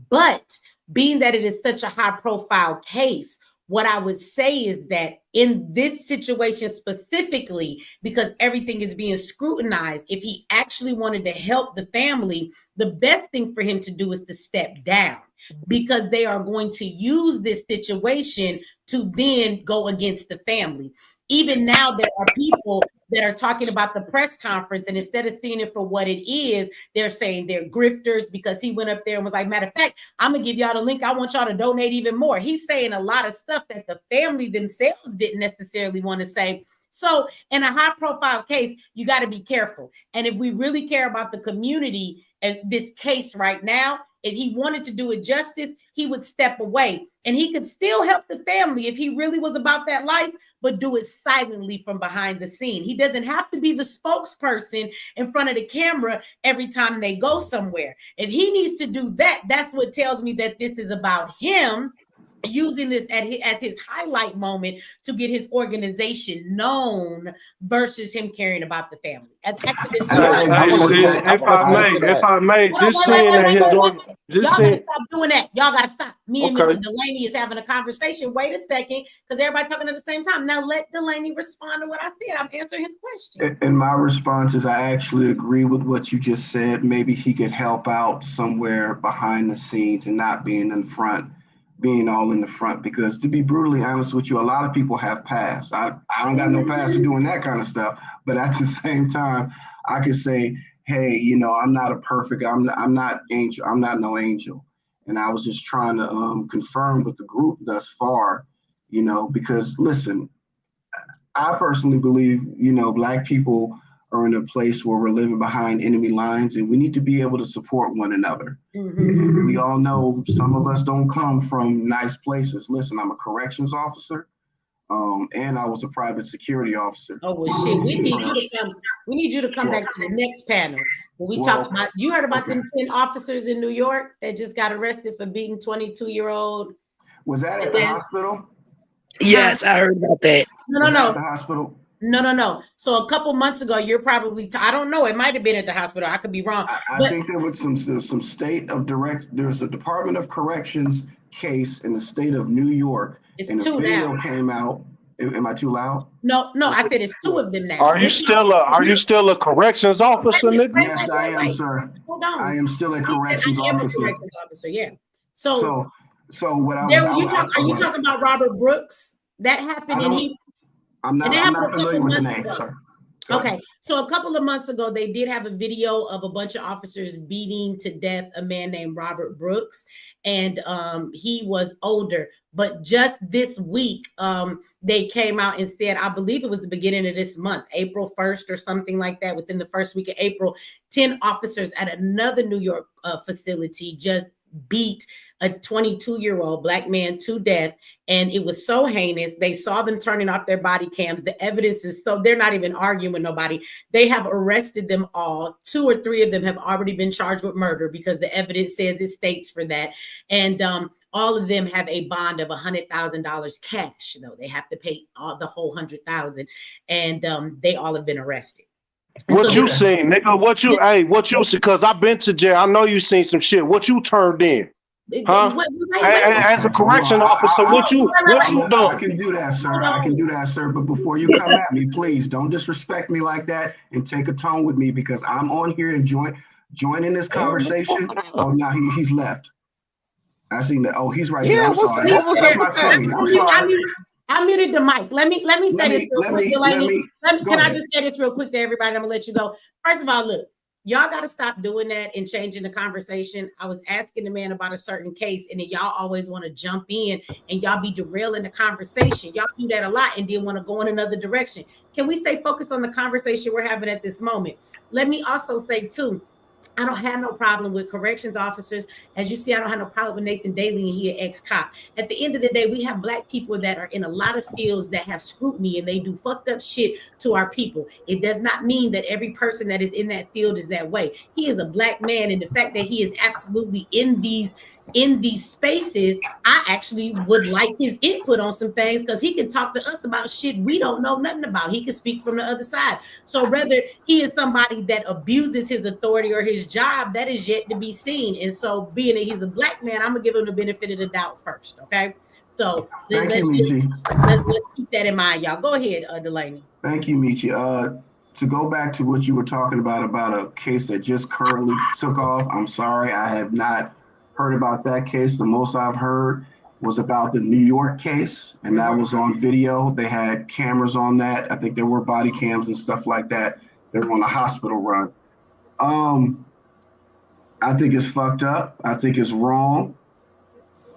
But being that it is such a high profile case, what I would say is that in this situation specifically, because everything is being scrutinized, if he actually wanted to help the family, the best thing for him to do is to step down, because they are going to use this situation to then go against the family. Even now, there are people that are talking about the press conference, and instead of seeing it for what it is, they're saying they're grifters because he went up there and was like, matter of fact, I'm gonna give y'all the link. I want y'all to donate even more. He's saying a lot of stuff that the family themselves didn't necessarily want to say. So in a high profile case, you got to be careful. And if we really care about the community and this case right now, if he wanted to do it justice, he would step away, and he could still help the family if he really was about that life, but do it silently from behind the scene. He doesn't have to be the spokesperson in front of the camera every time they go somewhere. If he needs to do that, that's what tells me that this is about him using this as his highlight moment to get his organization known versus him caring about the family. As activists, if I may, just seeing that his y'all gotta stop doing that. Y'all gotta stop. Me and Mr. Delaney is having a conversation. Wait a second, because everybody talking at the same time. Now let Delaney respond to what I said. I'm answering his question. And my response is I actually agree with what you just said. Maybe he could help out somewhere behind the scenes and not being in front, being all in the front, because to be brutally honest with you, a lot of people have passed. I don't got no past for doing that kind of stuff, but at the same time, I could say, hey, I'm not a perfect, I'm not angel, I'm not no angel. And I was just trying to confirm with the group thus far, because listen, I personally believe, Black people are in a place where we're living behind enemy lines, and we need to be able to support one another. And we all know some of us don't come from nice places. Listen, I'm a corrections officer, and I was a private security officer. Oh well, shit. We need you to come. We need you to come back to the next panel. When we talk about, you heard about them 10 officers in New York that just got arrested for beating 22-year-old. Was that at the hospital? Yes, I heard about that. No. At the hospital. No. So a couple months ago, you're probably, I don't know, it might have been at the hospital. I could be wrong. I think there was some there's a Department of Corrections case in the state of New York. It's two now. Came out. Am I too loud? No, I said it's 2 of them now. Are you still a corrections officer, nigga? Yes, I am, sir. Hold on. I am still a corrections officer. Yeah. So what I was, are you talking about Robert Brooks? That happened, and I'm not familiar with the name, sir. Okay, so a couple of months ago, they did have a video of a bunch of officers beating to death a man named Robert Brooks, and he was older. But just this week, they came out and said, I believe it was the beginning of this month, April 1st or something like that, within the first week of April, 10 officers at another New York facility just beat a 22-year-old Black man to death. And it was so heinous. They saw them turning off their body cams. The evidence is so, they're not even arguing with nobody. They have arrested them all. 2 or 3 of them have already been charged with murder because the evidence says it states for that. And all of them have a bond of $100,000 cash, though. They have to pay the whole $100,000. And they all have been arrested. What you seen, nigga? What you see? Because I've been to jail. I know you seen some shit. What you turned in? Huh? As a correction officer, what you done? I can do that, sir. I can do that, sir. But before you come at me, please don't disrespect me like that and take a tone with me, because I'm on here and joining this conversation. Oh, now he's left. I seen that. Oh, he's right there. I'm sorry. That's my screen. I'm sorry. I muted the mic. Let me say this real quick, Delaney. Can I just say this real quick to everybody? I'm gonna let you go. First of all, look, y'all got to stop doing that and changing the conversation. I was asking the man about a certain case, and then y'all always want to jump in and y'all be derailing the conversation. Y'all do that a lot and then want to go in another direction. Can we stay focused on the conversation we're having at this moment? Let me also say too, I don't have no problem with corrections officers. As you see, I don't have no problem with Nathan Daly, and he an ex-cop. At the end of the day, we have Black people that are in a lot of fields that have scrutiny, and they do fucked up shit to our people. It does not mean that every person that is in that field is that way. He is a Black man, and the fact that he is absolutely in these spaces, I actually would like his input on some things, because he can talk to us about shit we don't know nothing about. He can speak from the other side. So whether he is somebody that abuses his authority or his job, that is yet to be seen. And so being that he's a Black man, I'm gonna give him the benefit of the doubt first, okay? So Thank you, let's Michi. keep that in mind, y'all. Go ahead, Delaney. Thank you, Michi. To go back to what you were talking about a case that just currently took off, I'm sorry, I have not heard about that case. The most I've heard was about the New York case, and that was on video. They had cameras on that. I think there were body cams and stuff like that. They were on a hospital run. I think it's fucked up. I think it's wrong,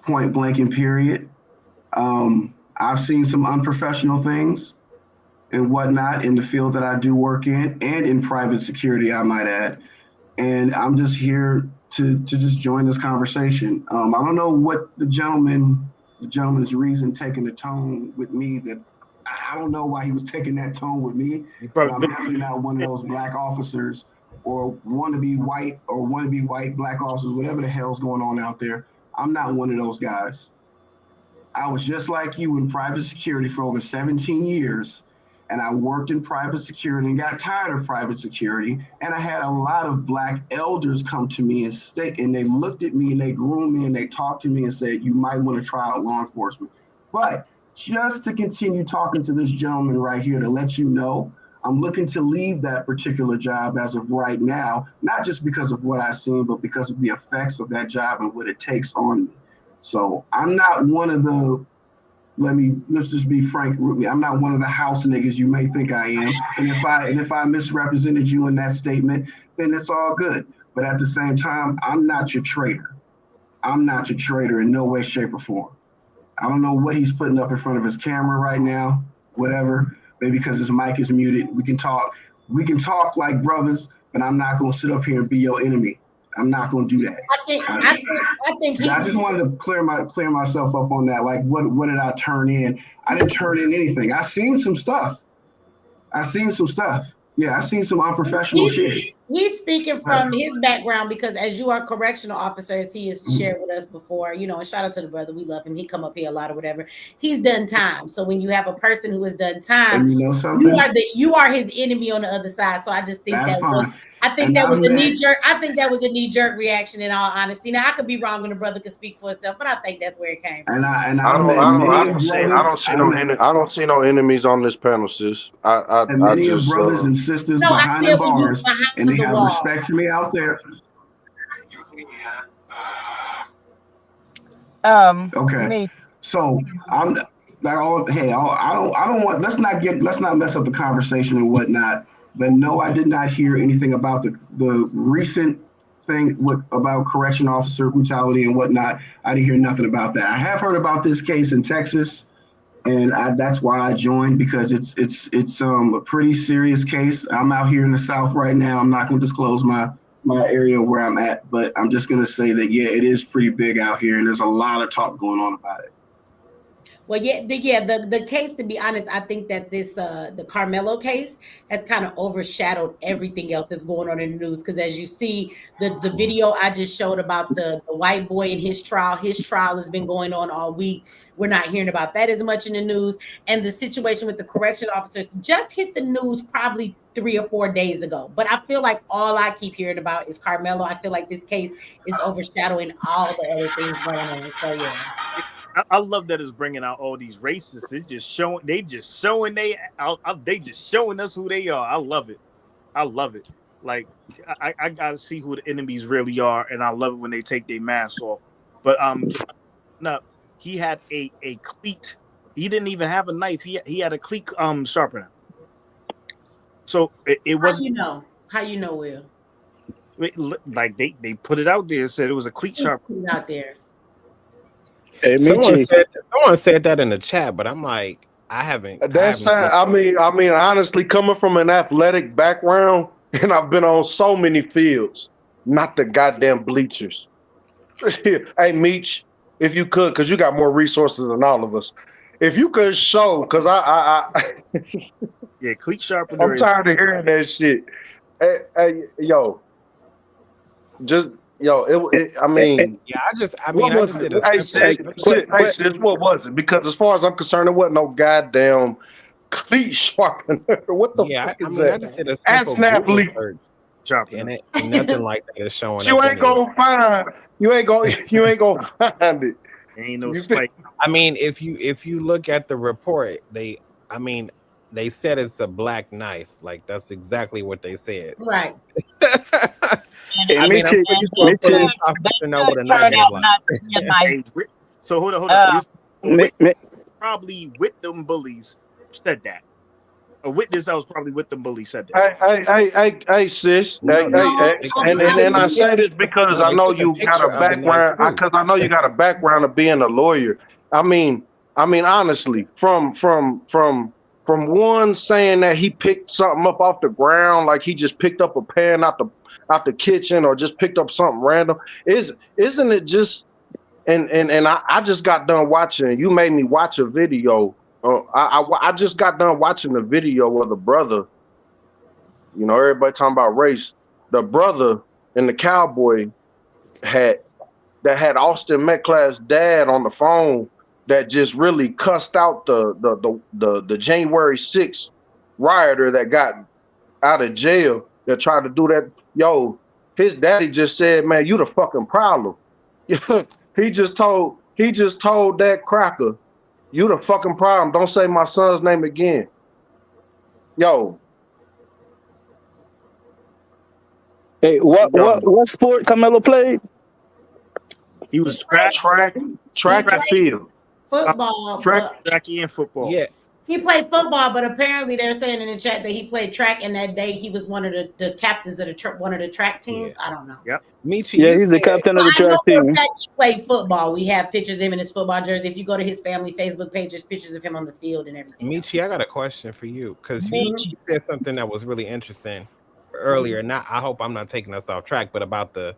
point blank and period. I've seen some unprofessional things and whatnot in the field that I do work in and in private security, I might add. And I'm just here to just join this conversation. I don't know what the gentleman's reason taking the tone with me that I don't know why he was taking that tone with me, but I'm definitely not one of those black officers or wannabe white black officers, whatever the hell's going on out there. I'm not one of those guys. I was just like you in private security for over 17 years. And I worked in private security and got tired of private security. And I had a lot of black elders come to me and they looked at me and they groomed me and they talked to me and said, you might want to try out law enforcement. But just to continue talking to this gentleman right here to let you know, I'm looking to leave that particular job as of right now, not just because of what I've seen, but because of the effects of that job and what it takes on me. So I'm not one of the, let's just be frank with me. I'm not one of the house niggas you may think I am. And if I misrepresented you in that statement, then it's all good. But at the same time, I'm not your traitor. I'm not your traitor in no way, shape, or form. I don't know what he's putting up in front of his camera right now, whatever. Maybe because his mic is muted. We can talk like brothers, but I'm not gonna sit up here and be your enemy. I'm not gonna do that. I think I just wanted to clear myself up on that. Like, what did I turn in? I didn't turn in anything. I seen some stuff. Yeah, I seen some unprofessional shit. He's speaking from his background because as you are correctional officers, he has shared with us before, and shout out to the brother. We love him. He come up here a lot or whatever. He's done time. So when you have a person who has done time, and you know something? You are his enemy on the other side. So I just think that's fine. I think that was a knee-jerk. I think that was a knee-jerk reaction in all honesty. Now I could be wrong when the brother could speak for himself, but I think that's where it came from. I don't see no enemies on this panel, sis. Many of brothers and sisters behind the bars, and they have respect for me out there. Okay. So I'm like, I don't want. Let's not mess up the conversation and whatnot. But no, I did not hear anything about the recent thing about correction officer brutality and whatnot. I didn't hear nothing about that. I have heard about this case in Texas, and that's why I joined, because it's a pretty serious case. I'm out here in the South right now. I'm not going to disclose my area where I'm at, but I'm just going to say that yeah, it is pretty big out here, and there's a lot of talk going on about it. Well, the case, to be honest, I think that this the Karmelo case has kind of overshadowed everything else that's going on in the news. Because as you see, the video I just showed about the white boy and his trial has been going on all week. We're not hearing about that as much in the news. And the situation with the correction officers just hit the news probably 3 or 4 days ago. But I feel like all I keep hearing about is Karmelo. I feel like this case is overshadowing all the other things going on. So yeah. I love that it's bringing out all these racists. It's just showing they just showing us who they are. I love it. Like I gotta see who the enemies really are, and I love it when they take their masks off. But he had a cleat. He didn't even have a knife. He had a cleat sharpener. So it wasn't. How you know, Will? Like they put it out there and said it was a cleat sharpener out there. Hey, someone said that in the chat, but I'm like, I haven't. That's fine. I mean, honestly, coming from an athletic background, and I've been on so many fields, not the goddamn bleachers. Hey, Meech, if you could, because you got more resources than all of us, if you could show, because yeah, cleat sharpener. I'm tired of hearing that shit. Hey, yo, just. Yo, I mean, yeah, I just did a hey, sis, what was it? Because as far as I'm concerned, it wasn't no goddamn cleat sharpener. What the fuck is that? I just did a simple Google search, and nothing like that is showing. You ain't gonna find it. Ain't no You feel- spike. I mean, if you look at the report, they said it's a black knife. Like that's exactly what they said. Right. Hey, I mean, I'm Mitchell, pretty sure a Mitchell, police officer know what a knife is like. Hey, so hold on. This Mi- witness mi- probably with them bullies said that. A witness that was probably with them bullies said that. Hey, sis. No, And I say this because I they know took a you got picture a of the knife background. too. Because I know you got a background of being a lawyer. I mean, honestly, from one saying that he picked something up off the ground, like he just picked up a pan out the kitchen, or just picked up something random. Isn't it just? And I just got done watching. You made me watch a video. I just got done watching the video of the brother. You know, everybody talking about race. The brother and the cowboy had had Austin Metcalf's dad on the phone, that just really cussed out the January 6th rioter that got out of jail, that tried to do that. Yo, his daddy just said, "Man, you the fucking problem." he just told that cracker, "You the fucking problem. Don't say my son's name again." Yo, hey, yo, what sport Carmelo played? He was track, He track and played field. football, Track. but track and football. Yeah, he played football. But apparently, they're saying in the chat that he played track, and that day he was one of the captains of one of the track teams. I don't know. Yep. Michi, Yeah, you he's the said captain of Well, the I know track for a team. fact he played football. We have pictures of him in his football jersey. If you go to his family Facebook page, there's pictures of him on the field and everything else. Michi, I got a question for you because you Mhm. said something that was really interesting earlier. Not, I hope I'm not taking us off track, but about the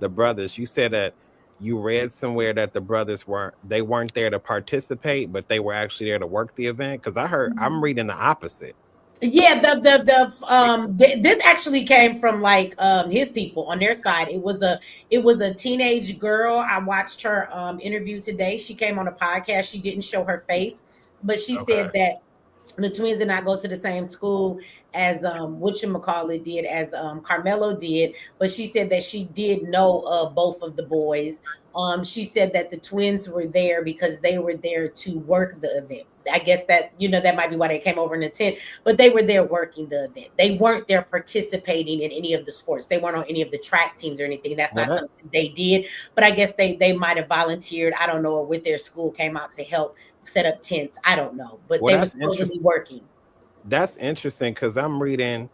brothers. You said that you read somewhere that the brothers weren't there to participate, but they were actually there to work the event. Because I'm reading the opposite. Yeah, this actually came from like his people on their side. It was a teenage girl. I watched her interview today. She came on a podcast. She didn't show her face, but she said that the twins did not go to the same school as whatchamacallit did, as Karmelo did, but she said that she did know both of the boys. She said that the twins were there because they were there to work the event. I guess that, that might be why they came over in the tent, but they were there working the event. They weren't there participating in any of the sports. They weren't on any of the track teams or anything. That's not something they did, but I guess they might have volunteered. I don't know, or with their school came out to help set up tents. I don't know, but they were supposedly working. That's interesting because I'm reading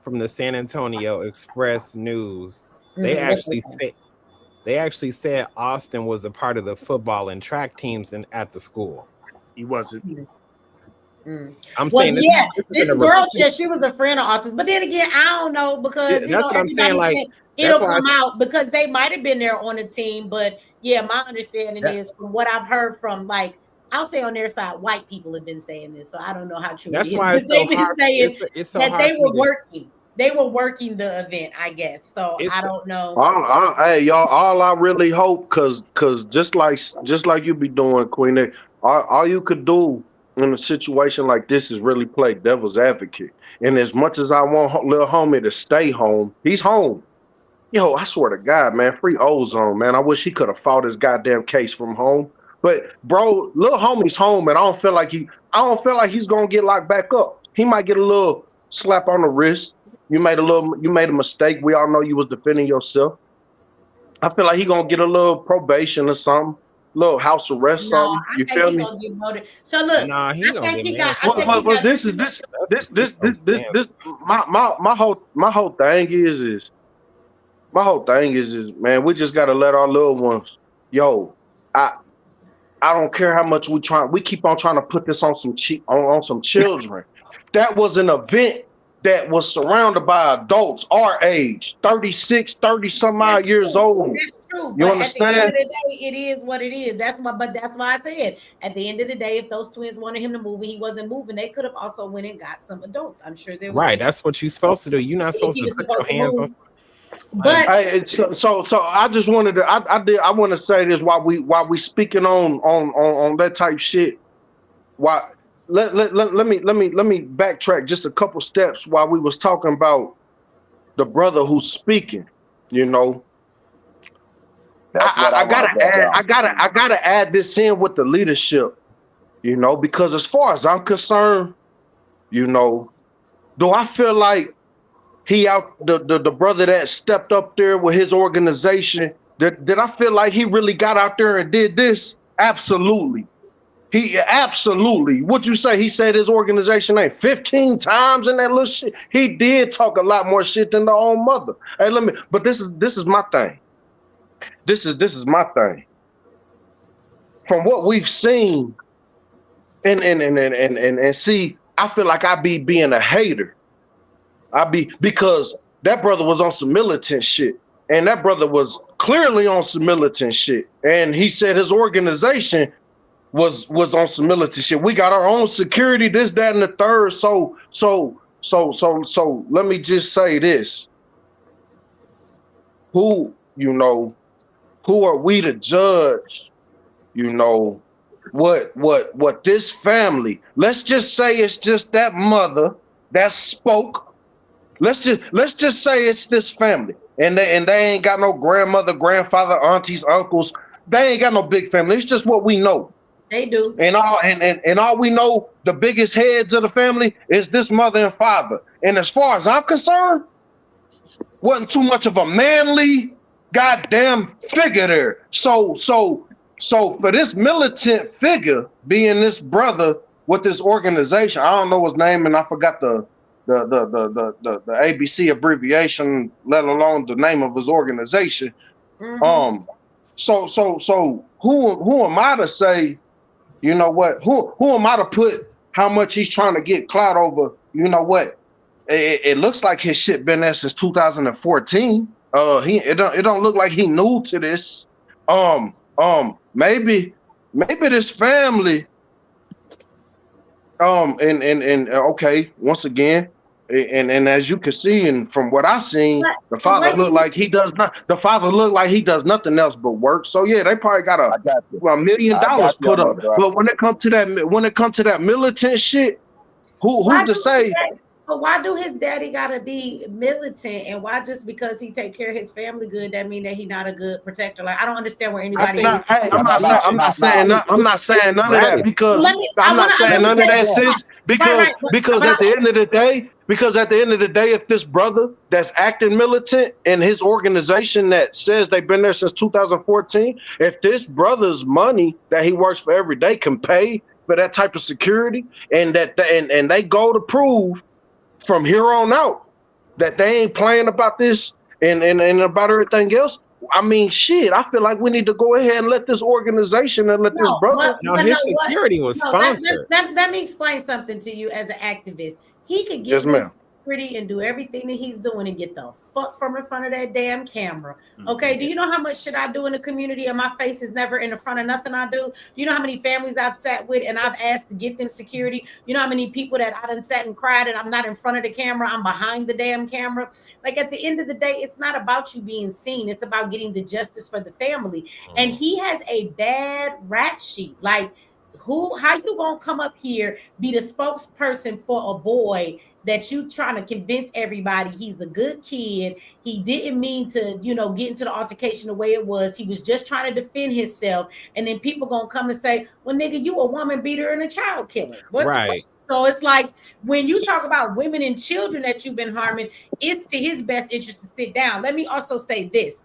from the San Antonio Express News. They actually said Austin was a part of the football and track teams at the school. He wasn't. I'm saying this girl said she was a friend of Austin, but then again, I don't know, because that's what I'm saying. Like, it'll come out because they might have been there on a team. But yeah, my understanding is, from what I've heard from, like, I'll say on their side, white people have been saying this, so I don't know how true it is. why But they've been saying that they were working. They were working the event, I guess. So I don't know. Hey, y'all, all I really hope, cause just like you be doing, Queen, all you could do in a situation like this is really play devil's advocate. And as much as I want little homie to stay home, he's home. Yo, I swear to God, man, free Ozone, man. I wish he could have fought his goddamn case from home. But bro, little homie's home, and I don't feel like he's gonna get locked back up. He might get a little slap on the wrist. You made a mistake. We all know you was defending yourself. I feel like he gonna get a little probation or something, little house arrest, No, something. I You think feel he's me? gonna get voted. So look, Nah, he gonna get Well, this my whole thing is man, we just gotta let our little ones. Yo, I don't care how much we keep on trying to put this on some children. That was an event that was surrounded by adults our age, 36, 30 some odd years old. That's true. You But understand? at the end of the day, it is what it is. That's why I said, at the end of the day, if those twins wanted him to move and he wasn't moving, they could have also went and got some adults. I'm sure there was right. That's what you're supposed to do. You're not supposed to put your hands on. But so I just wanted to I want to say this while we speaking on that type shit. Why let me backtrack just a couple steps while we was talking about the brother who's speaking. You know, I gotta add this in with the leadership, you know, because as far as I'm concerned, you know, do I feel like he out the brother that stepped up there with his organization? Did I feel like he really got out there and did this? Absolutely. He absolutely. What'd you say? He said his organization name 15 times in that little shit. He did talk a lot more shit than the own mother. Hey, but this is my thing. This is my thing. From what we've seen, and see, I feel like I be being a hater. Because that brother was on some militant shit. And that brother was clearly on some militant shit. And he said his organization was on some militant shit. We got our own security, this, that, and the third. So let me just say this. Who are we to judge, you know, what this family, let's just say it's just that mother that spoke. Let's just say it's this family, and they ain't got no grandmother, grandfather, aunties, uncles. They ain't got no big family. It's just what we know. They do. And all we know, the biggest heads of the family is this mother and father. And as far as I'm concerned, wasn't too much of a manly goddamn figure there. So for this militant figure being this brother with this organization, I don't know his name, and I forgot the ABC abbreviation, let alone the name of his organization. Mm-hmm. So who am I to say, you know what? Who am I to put how much he's trying to get clout over? You know what? It looks like his shit been there since 2014. It don't look like he new to this. Maybe this family. And okay, once again, and as you can see, and from what I seen, the father looked like he does not. The father looked like he does nothing else but work. So yeah, they probably got $1 million put up. But when it comes to that militant shit, who's to say? But why do his daddy gotta be militant, and why just because he take care of his family good that mean that he not a good protector? Like I don't understand where anybody. I'm not saying none of that because I'm not saying none of that, sis. Because at the end of the day, if this brother that's acting militant and his organization that says they've been there since 2014, if this brother's money that he works for every day can pay for that type of security, and and they go to prove from here on out that they ain't playing about this and about everything else. I mean, shit, I feel like we need to go ahead and let this organization and let this brother. His security was sponsored. Let me explain something to you as an activist. He could get this security and do everything that he's doing and get the fuck from in front of that damn camera. Okay, do you know how much shit I do in the community and my face is never in the front of nothing I do? You know how many families I've sat with and I've asked to get them security? You know how many people that I done sat and cried and I'm not in front of the camera, I'm behind the damn camera. Like at the end of the day, it's not about you being seen, it's about getting the justice for the family. And he has a bad rap sheet. Like how you gonna come up here, be the spokesperson for a boy that you trying to convince everybody he's a good kid, he didn't mean to, get into the altercation the way it was, he was just trying to defend himself, and then people gonna come and say, well, nigga, you a woman beater and a child killer. Right. So it's like when you talk about women and children that you've been harming, it's to his best interest to sit down. Let me also say this.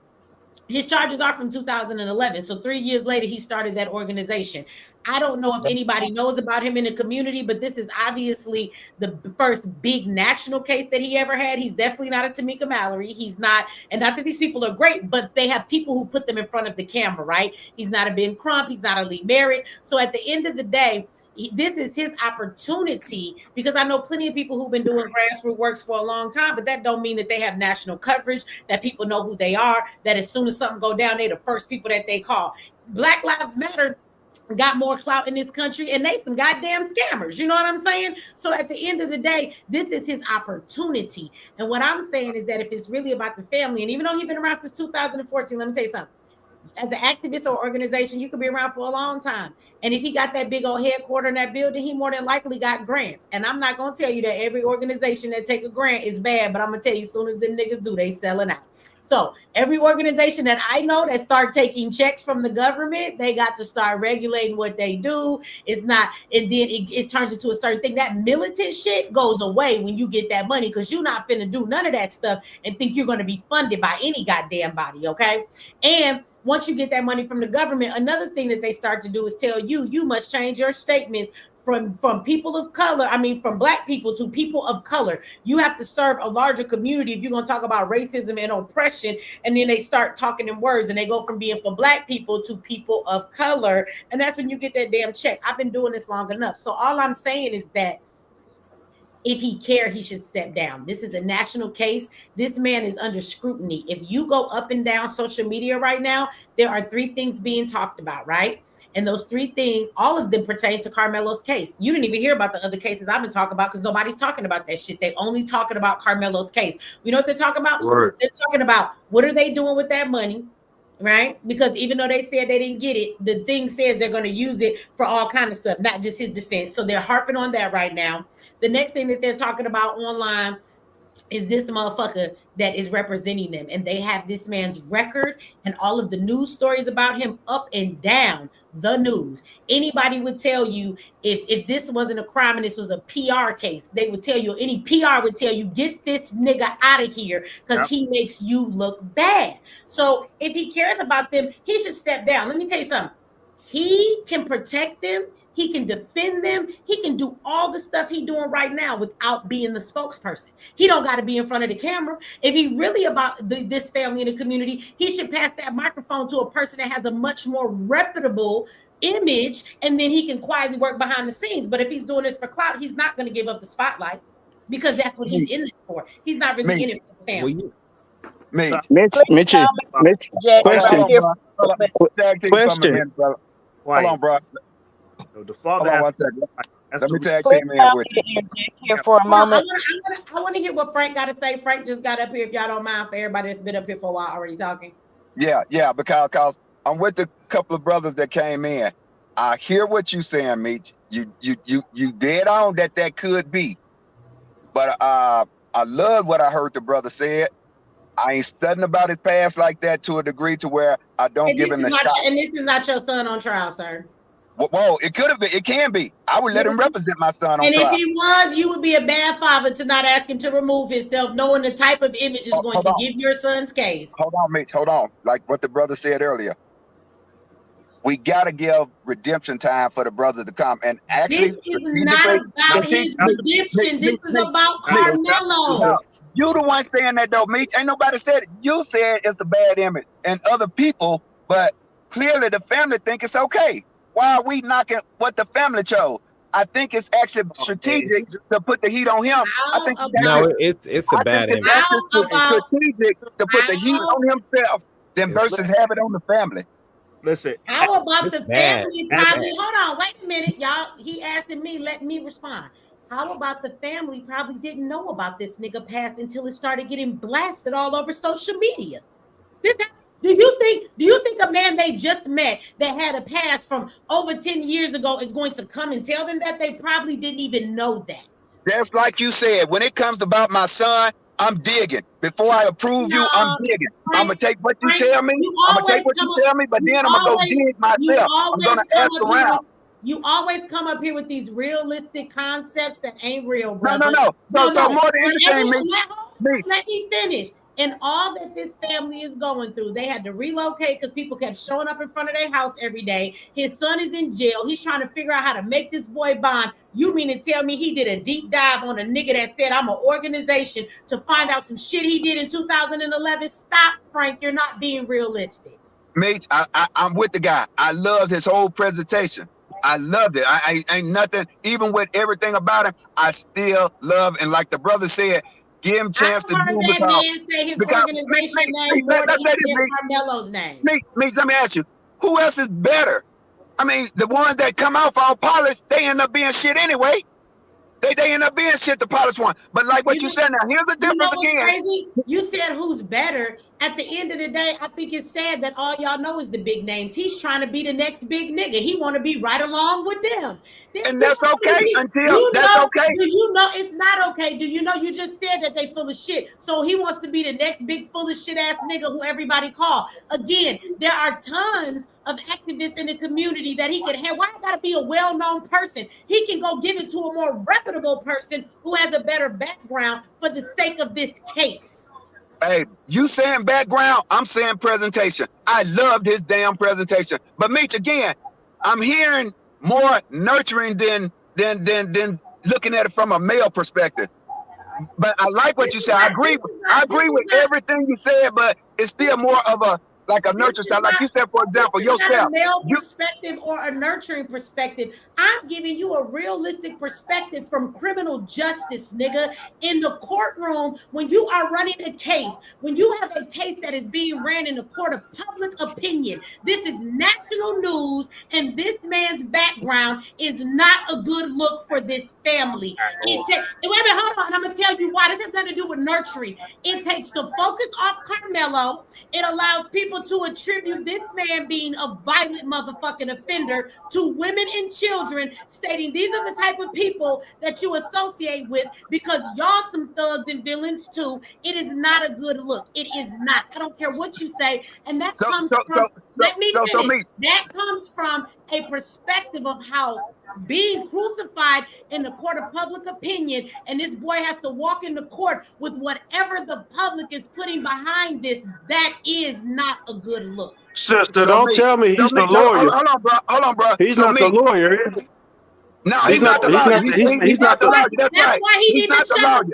His charges are from 2011. So 3 years later, he started that organization. I don't know if anybody knows about him in the community, but this is obviously the first big national case that he ever had. He's definitely not a Tamika Mallory. He's not, and not that these people are great, but they have people who put them in front of the camera, right? He's not a Ben Crump. He's not a Lee Merritt. So at the end of the day, this is his opportunity, because I know plenty of people who've been doing grassroots works for a long time, but that don't mean that they have national coverage, that people know who they are, that as soon as something go down, they're the first people that they call. Black Lives Matter got more clout in this country, and they some goddamn scammers. You know what I'm saying? So at the end of the day, this is his opportunity. And what I'm saying is that if it's really about the family, and even though he's been around since 2014, let me tell you something. As an activist or organization, you could be around for a long time. And if he got that big old headquarter in that building, he more than likely got grants. And I'm not going to tell you that every organization that take a grant is bad, but I'm going to tell you, as soon as them niggas do, they selling out. So every organization that I know that start taking checks from the government, they got to start regulating what they do. It's not, and then it turns into a certain thing. That militant shit goes away when you get that money, because you're not finna do none of that stuff and think you're going to be funded by any goddamn body, okay? And once you get that money from the government, another thing that they start to do is tell you must change your statements from people of color, from Black people to people of color. You have to serve a larger community if you're going to talk about racism and oppression. And then they start talking in words, and they go from being for Black people to people of color. And that's when you get that damn check. I've been doing this long enough. So all I'm saying is that if he cared, he should step down. This is a national case. This man is under scrutiny. If you go up and down social media right now, there are 3 things being talked about, right? And those 3 things, all of them pertain to Karmelo's case. You didn't even hear about the other cases I've been talking about, because nobody's talking about that shit. They only talking about Karmelo's case. You know what they're talking about? Right. They're talking about what are they doing with that money, right? Because even though they said they didn't get it, the thing says they're going to use it for all kind of stuff, not just his defense. So they're harping on that right now. The next thing that they're talking about online is this motherfucker that is representing them, and they have this man's record and all of the news stories about him up and down the news. Anybody would tell you, if this wasn't a crime and this was a PR case, they would tell you, any PR would tell you, get this nigga out of here, because he makes you look bad. So if he cares about them, he should step down. Let me tell you something. He can protect them. He can defend them. He can do all the stuff he's doing right now without being the spokesperson. He don't got to be in front of the camera. If he really about this family in the community, he should pass that microphone to a person that has a much more reputable image, and then he can quietly work behind the scenes. But if he's doing this for clout, he's not going to give up the spotlight, because that's what he's in this for. He's not really in it for the family. Mitch, question. Question. Hold on, bro. The father has Let me tag team in with you. Here for a moment. I want to hear what Frank got to say. Frank just got up here, if y'all don't mind, for everybody that's been up here for a while already talking. Yeah, because I'm with a couple of brothers that came in. I hear what you saying, Mitch. You dead on that could be. But I love what I heard the brother said. I ain't studying about his past like that to a degree to where I don't give him the shot. And this is not your son on trial, sir. Whoa, it could have been. It can be. I would let him represent my son on trial. And if he was, you would be a bad father to not ask him to remove himself, knowing the type of image is going to give your son's case. Hold on, Mitch. Hold on. Like what the brother said earlier. We got to give redemption time for the brother to come. And actually, this is not about his redemption. This is about Karmelo. You the one saying that though, Mitch. Ain't nobody said it. You said it's a bad image, and other people, but clearly the family think it's okay. Why are we knocking what the family chose? I think it's actually strategic to put the heat on him. I think it's a bad image. Strategic to put the heat on himself than versus have it on the family. Listen. How about the family probably? Hold on, wait a minute, y'all. He asking me, let me respond. How about the family probably didn't know about this nigga past until it started getting blasted all over social media? Do you think a man they just met that had a past from over 10 years ago is going to come and tell them that? They probably didn't even know that. That's like you said, when it comes about my son, I'm digging. Before I approve you, I'm digging. I'm going to take what you tell me. I'm going to take what you tell me, but then I'm going to go dig myself. I'm going to ask around. You always come up here with these realistic concepts that ain't real, brother. No. So more than anything, let me finish. And all that this family is going through, they had to relocate because people kept showing up in front of their house every day. His son is in jail. He's trying to figure out how to make this boy bond. You mean to tell me he did a deep dive on a nigga that said I'm an organization to find out some shit he did in 2011? Stop, Frank. You're not being realistic. Mate, I'm with the guy. I love his whole presentation. I loved it. I ain't nothing, even with everything about him, I still love, and like the brother said, give him a chance to do that man say his organization name more than he said Karmelo's name. Let me ask you, who else is better? I mean, the ones that come out all polished, they end up being shit anyway. They end up being shit, the polished one. But like what you said now, here's the difference again. Crazy? You said who's better. at the end of the day, I think it's sad that all y'all know is the big names. He's trying to be the next big nigga. He want to be right along with them. And that's okay until You that's know, okay. do you know it's not okay? Do you know you just said that they full of shit? So he wants to be the next big full of shit ass nigga who everybody call. Again, there are tons of activists in the community that he could have. Why I gotta be a well-known person? He can go give it to a more reputable person who has a better background for the sake of this case. Hey, you saying background, I'm saying presentation. I loved his damn presentation. But Meech, again, I'm hearing more nurturing than looking at it from a male perspective. But I like what you said. I agree with everything you said, but it's still more of a like a nurture side. Like you said, for example, yourself. Not a male perspective or a nurturing perspective. I'm giving you a realistic perspective from criminal justice, nigga. In the courtroom, when you are running a case, when you have a case that is being ran in a court of public opinion, this is national news, and this man's background is not a good look for this family. Wait a minute, hold on. I'm gonna tell you why. This has nothing to do with nurturing. It takes the focus off Karmelo. It allows people to attribute this man being a violent motherfucking offender to women and children, stating these are the type of people that you associate with because y'all some thugs and villains too. It is not a good look. It is not. I don't care what you say. And that comes from, let me finish. That comes from a perspective of how being crucified in the court of public opinion, and this boy has to walk in the court with whatever the public is putting behind this. That is not a good look. Sister, don't tell me he's the lawyer. Hold on, bro. He's not the lawyer, is he? No, he's not the lawyer. He's not the lawyer. That's right. Why he need to shut the fuck up.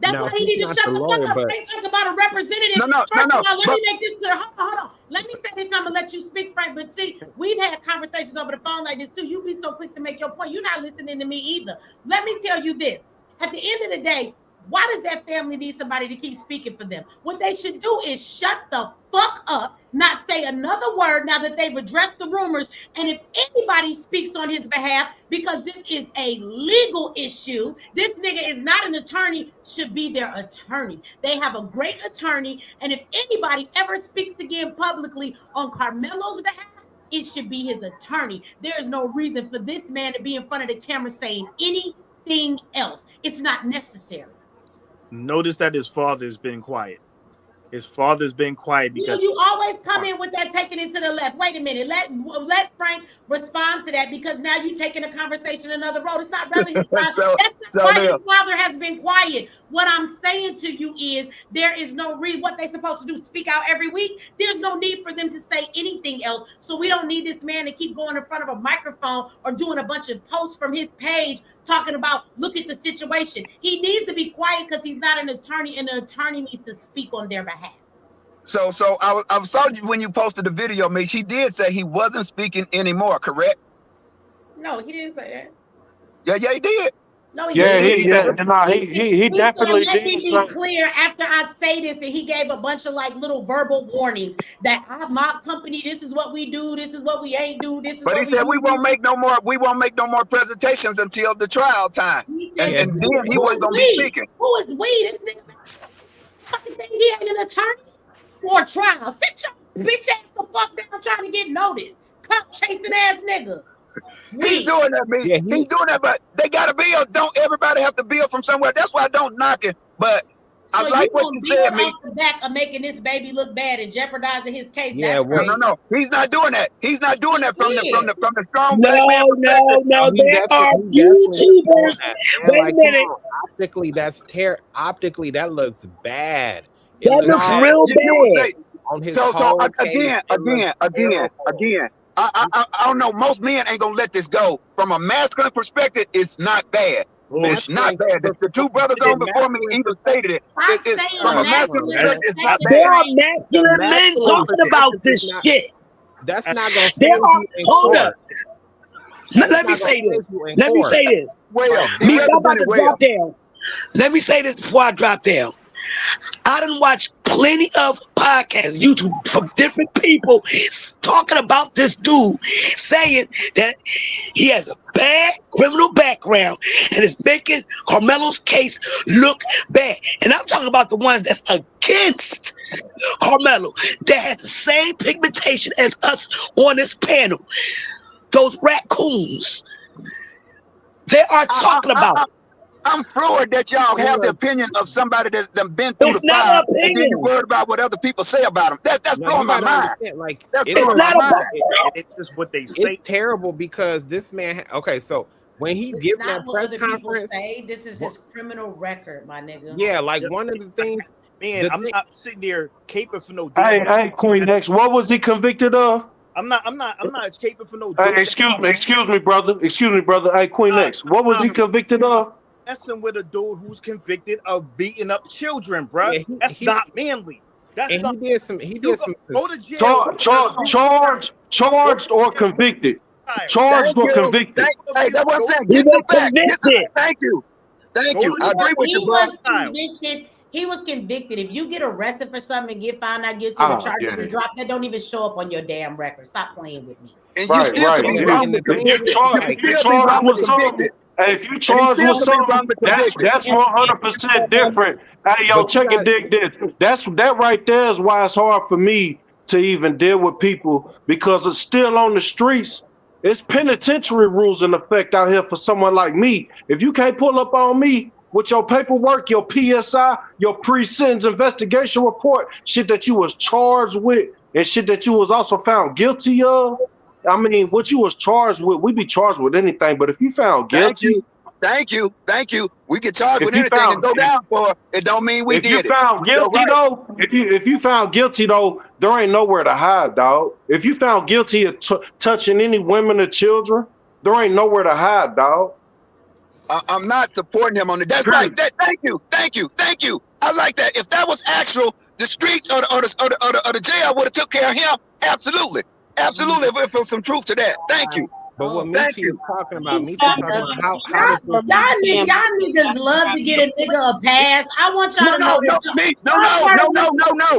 That's No, why he need to he's shut not the the fuck lawyer, up. but- They talk about a representative. No. First of all, let me make this clear. Hold on. Let me say this. I'm gonna let you speak, Frank. But see, we've had conversations over the phone like this too. You be so quick to make your point. You're not listening to me either. Let me tell you this. At the end of the day, why does that family need somebody to keep speaking for them? What they should do is shut the fuck up, not say another word now that they've addressed the rumors. And if anybody speaks on his behalf, because this is a legal issue, this nigga is not an attorney, should be their attorney. They have a great attorney. And if anybody ever speaks again publicly on Karmelo's behalf, it should be his attorney. There is no reason for this man to be in front of the camera saying anything else. It's not necessary. Notice that his father has been quiet. His father's been quiet because you always come in with that taking it to the left. Wait a minute. Let Frank respond to that, because now you're taking a conversation another road. It's not relevant. His father has been quiet. What I'm saying to you is there is no reason. What they supposed to do, speak out every week? There's no need for them to say anything else. So we don't need this man to keep going in front of a microphone or doing a bunch of posts from his page talking about, look at the situation. He needs to be quiet because he's not an attorney, and the attorney needs to speak on their behalf. So I saw you when you posted the video, Mitch. He did say he wasn't speaking anymore, correct? No, he didn't say that. Yeah, he did. No, he definitely let me did. be clear. After I say this, and he gave a bunch of like little verbal warnings that my company, this is what we do, this is what we ain't do, this is but what he said we won't make no more presentations until the trial time. And then he wasn't gonna be speaking. Who is we? This nigga fucking think he ain't an attorney or trial. Sit your bitch ass the fuck down trying to get noticed. Cop chasing ass nigga. He's doing that, man. Yeah, he's doing that, but they got a bill. Don't everybody have to bill from somewhere? That's why I don't knock it. But so I like what you said, me. Off the back of making this baby look bad and jeopardizing his case. Yeah, that's crazy. No. He's not doing that. He's not doing that from the strong black man perspective. No. There are YouTubers. Wait a minute. Optically, that looks bad. That looks real bad. On his so again. I don't know. Most men ain't gonna let this go. From a masculine perspective, it's not bad. It's not bad. The two brothers on before me even stated it. From a masculine perspective, it's not bad. There are masculine men talking about this shit. That's not gonna. Hold up. Let me say this. Well, me, I'm about to drop down. Let me say this before I drop down. I done watched plenty of podcasts, YouTube, from different people talking about this dude, saying that he has a bad criminal background and is making Karmelo's case look bad. And I'm talking about the ones that's against Karmelo, that has the same pigmentation as us on this panel. Those raccoons. They are talking about it. I'm floored that y'all have the opinion of somebody that's been through It's the not fire, an and then you opinion. worried about what other people say about them. That's No, blowing you my gotta mind. understand, like That's it's blowing not my about mind. It's just what they say. It's terrible because this man. Okay, so when he It's given not that what press other people conference, say. This is his criminal record, my nigga. yeah, like one of the things. Man, I'm not sitting there caping for no Hey, damn. hey, Queen X, what was he convicted of? I'm not caping for no Hey, dope. excuse me, brother. Excuse me, brother. Hey, Queen X, what was he convicted of? Messing with a dude who's convicted of beating up children, bruh. Yeah, That's not manly. That's and not. he did some. He You did some. go to jail. Charged or convicted? Thank Charged or you. convicted? Hey, that's what I'm saying. He Get was some facts. Get some. convicted. Thank you. Thank Go you. to I agree with He you, bro. was convicted. He was convicted. If you get arrested for something and get found out guilty, the Ah, charges yeah. are dropped. That don't even show up on your damn record. Stop playing with me. And you still could be wrongly If you convicted. You can if you still be charged wrongly with something, convicted. and if you And he charged still with could be something, wrongly convicted. that's 100% different. Hey, yo, But you check it, got. dig this. That right there is why it's hard for me to even deal with people because it's still on the streets. It's penitentiary rules in effect out here for someone like me. If you can't pull up on me with your paperwork, your PSI, your pre-sentence investigation report, shit that you was charged with, and shit that you was also found guilty of. I mean, what you was charged with, we be charged with anything, but if you found Thank guilty, you. Thank you. Thank you. We get charged if with you anything and found go down for it. It don't mean we if you did it. found So guilty right. though, if you found guilty though, there ain't nowhere to hide, dog. If you found guilty of touching any women or children, there ain't nowhere to hide, dog. I'm not supporting him on it. That's right. Period. Thank you. Thank you. Thank you. I like that. If that was actual, the streets or the jail would have took care of him. Absolutely. Absolutely. If there was some truth to that. Thank you. But what Thank Michi is you. talking about, Michi is talking about how does this. Y'all niggas love to get a nigga a pass. I want y'all to know that.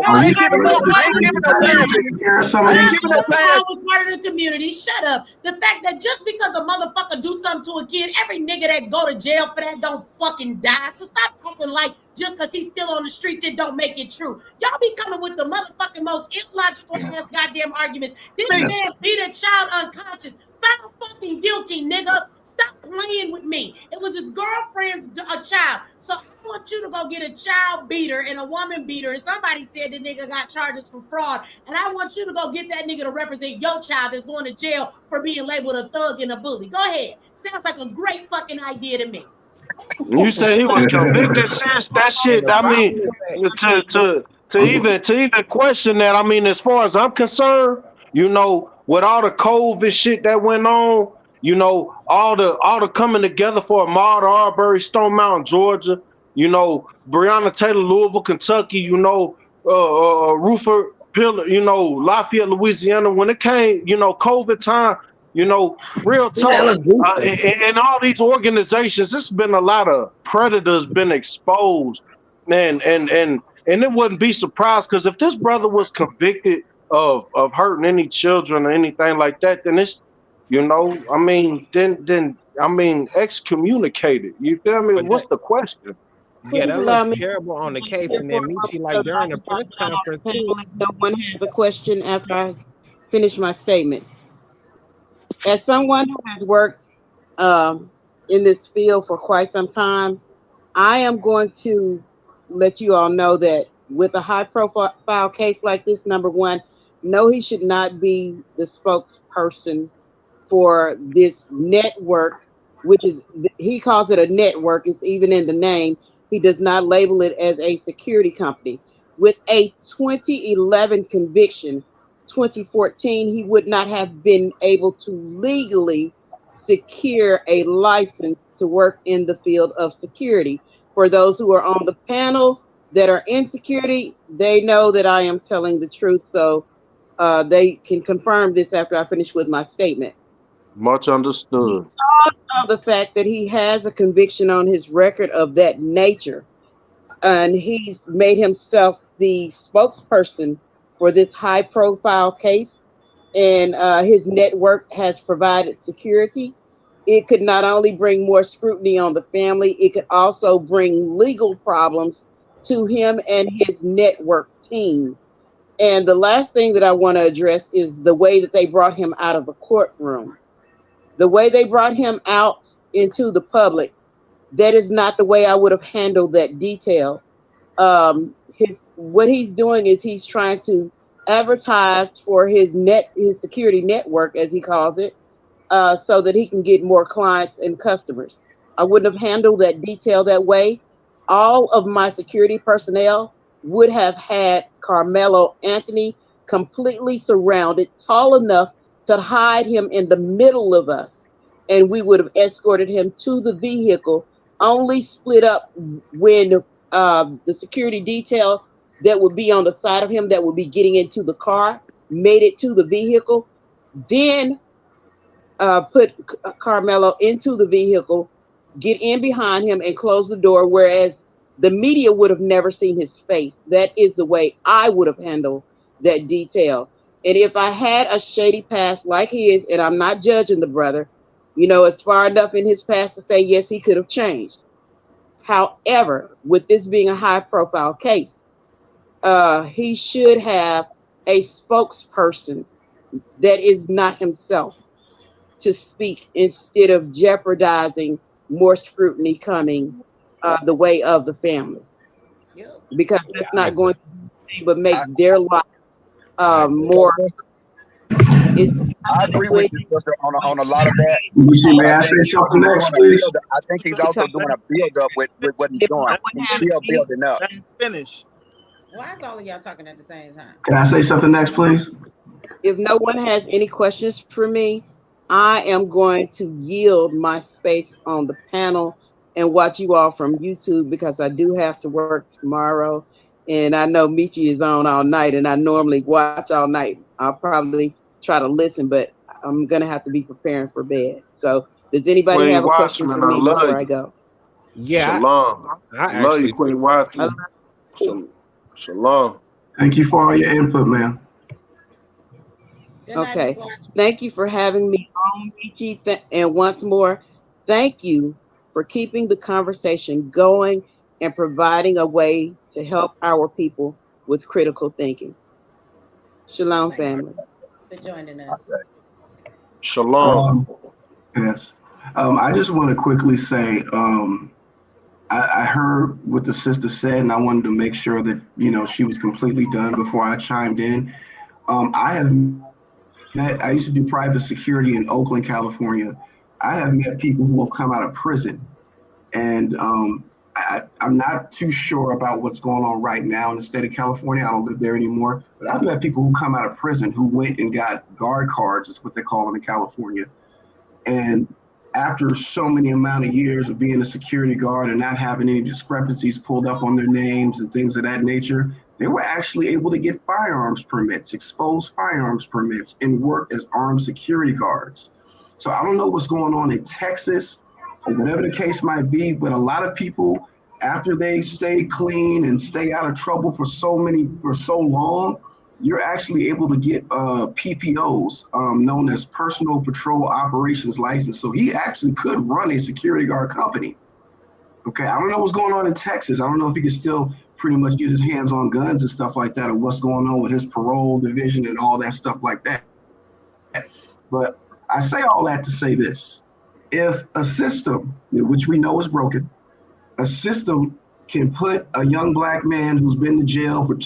I ain't giving no passes. I ain't giving no pass. I was part of the community. Shut up. The fact that just because a motherfucker do something to a kid, every nigga that go to jail for that don't fucking die. So stop acting like just because he's still on the streets, it don't make it true. Y'all be coming with the motherfucking most illogical ass goddamn arguments. This man beat a child unconscious. Found fucking guilty, nigga. Stop playing with me. It was his girlfriend's a child. So I want you to go get a child beater and a woman beater. And somebody said the nigga got charges for fraud. And I want you to go get that nigga to represent your child that's going to jail for being labeled a thug and a bully. Go ahead. Sounds like a great fucking idea to me. You said he was convicted, sis. That shit. I mean, to even question that. I mean, as far as I'm concerned, you know, with all the COVID shit that went on, you know, all the coming together for Ahmaud Arbery, Stone Mountain, Georgia, you know, Breonna Taylor, Louisville, Kentucky, you know, Rufus Pillar, you know, Lafayette, Louisiana. When it came, you know, COVID time, you know, real talk, and all these organizations, there's been a lot of predators been exposed, and it wouldn't be surprised because if this brother was convicted of hurting any children or anything like that, then it's, you know, I mean, then I mean, excommunicated. You feel me? What's the question? Yeah, that allow looks me terrible on the case. And then Michi, like during the press conference too. No one has a question after I finish my statement. As someone who has worked in this field for quite some time, I am going to let you all know that with a high profile case like this, number one, no, he should not be the spokesperson for this network, which is, he calls it a network. It's even in the name. He does not label it as a security company. With a 2011 conviction, 2014, he would not have been able to legally secure a license to work in the field of security. For those who are on the panel that are in security, they know that I am telling the truth. So they can confirm this after I finish with my statement. Much understood. The fact that he has a conviction on his record of that nature, and he's made himself the spokesperson for this high profile case, and his network has provided security. It could not only bring more scrutiny on the family, it could also bring legal problems to him and his network team. And the last thing that I want to address is the way that they brought him out of the courtroom. The way they brought him out into the public, that is not the way I would have handled that detail. His what he's doing is he's trying to advertise for his security network, as he calls it, so that he can get more clients and customers. I wouldn't have handled that detail that way. All of my security personnel would have had Karmelo Anthony completely surrounded, tall enough to hide him in the middle of us. And we would have escorted him to the vehicle, only split up when the security detail that would be on the side of him that would be getting into the car made it to the vehicle. Then put Karmelo into the vehicle, get in behind him, and close the door. Whereas the media would have never seen his face. That is the way I would have handled that detail. And if I had a shady past like his, and I'm not judging the brother, it's far enough in his past to say, yes, he could have changed. However, with this being a high profile case, he should have a spokesperson that is not himself to speak instead of jeopardizing more scrutiny coming the way of the family. Because that's not going to do anything but make their life more. I agree with you, sister, on a lot of that. May I say something next, please? I think he's also doing a build up with what he's doing. He's still building up. Finish. Why is all of y'all talking at the same time? Can I say something next, please? If no one has any questions for me, I am going to yield my space on the panel and watch you all from YouTube, because I do have to work tomorrow. And I know Michi is on all night, and I normally watch all night. I'll probably try to listen, but I'm going to have to be preparing for bed. So does anybody Queen have a question for Watchman, I me love before I you. go? Yeah, Shalom. I Love you, actually Queen Watchman. Shalom. Thank you for all your input, man. Okay. Thank you for having me on, Michi. And once more, thank you for keeping the conversation going and providing a way to help our people with critical thinking. Shalom, family. For joining us. Shalom. Yes. I just want to quickly say, I heard what the sister said, and I wanted to make sure that, she was completely done before I chimed in. I used to do private security in Oakland, California. I have met people who have come out of prison, and I'm not too sure about what's going on right now in the state of California. I don't live there anymore, but I've met people who come out of prison who went and got guard cards, is what they call them in California. And after so many amount of years of being a security guard and not having any discrepancies pulled up on their names and things of that nature, they were actually able to get firearms permits, exposed firearms permits, and work as armed security guards. So I don't know what's going on in Texas or whatever the case might be, but a lot of people, after they stay clean and stay out of trouble for so long, you're actually able to get PPOs, known as Personal Patrol Operations License. So he actually could run a security guard company. Okay, I don't know what's going on in Texas. I don't know if he can still pretty much get his hands on guns and stuff like that, or what's going on with his parole division and all that stuff like that. But I say all that to say this. If a system, which we know is broken, a system can put a young black man who's been to jail for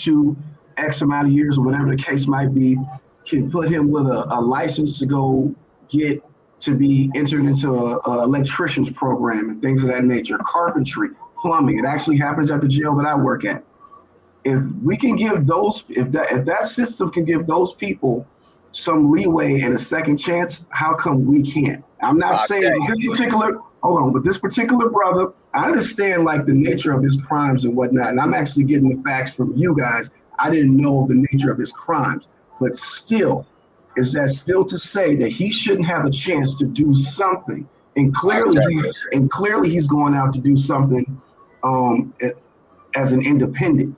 X amount of years or whatever the case might be, can put him with a license to go get to be entered into a electrician's program and things of that nature, carpentry, plumbing. It actually happens at the jail that I work at. If we can give if that system can give those people some leeway and a second chance, how come we can't? I'm not saying but this particular brother, I understand like the nature of his crimes and whatnot, and I'm actually getting the facts from you guys. I didn't know the nature of his crimes, but still, is that still to say that he shouldn't have a chance to do something? And clearly he's going out to do something as an independent.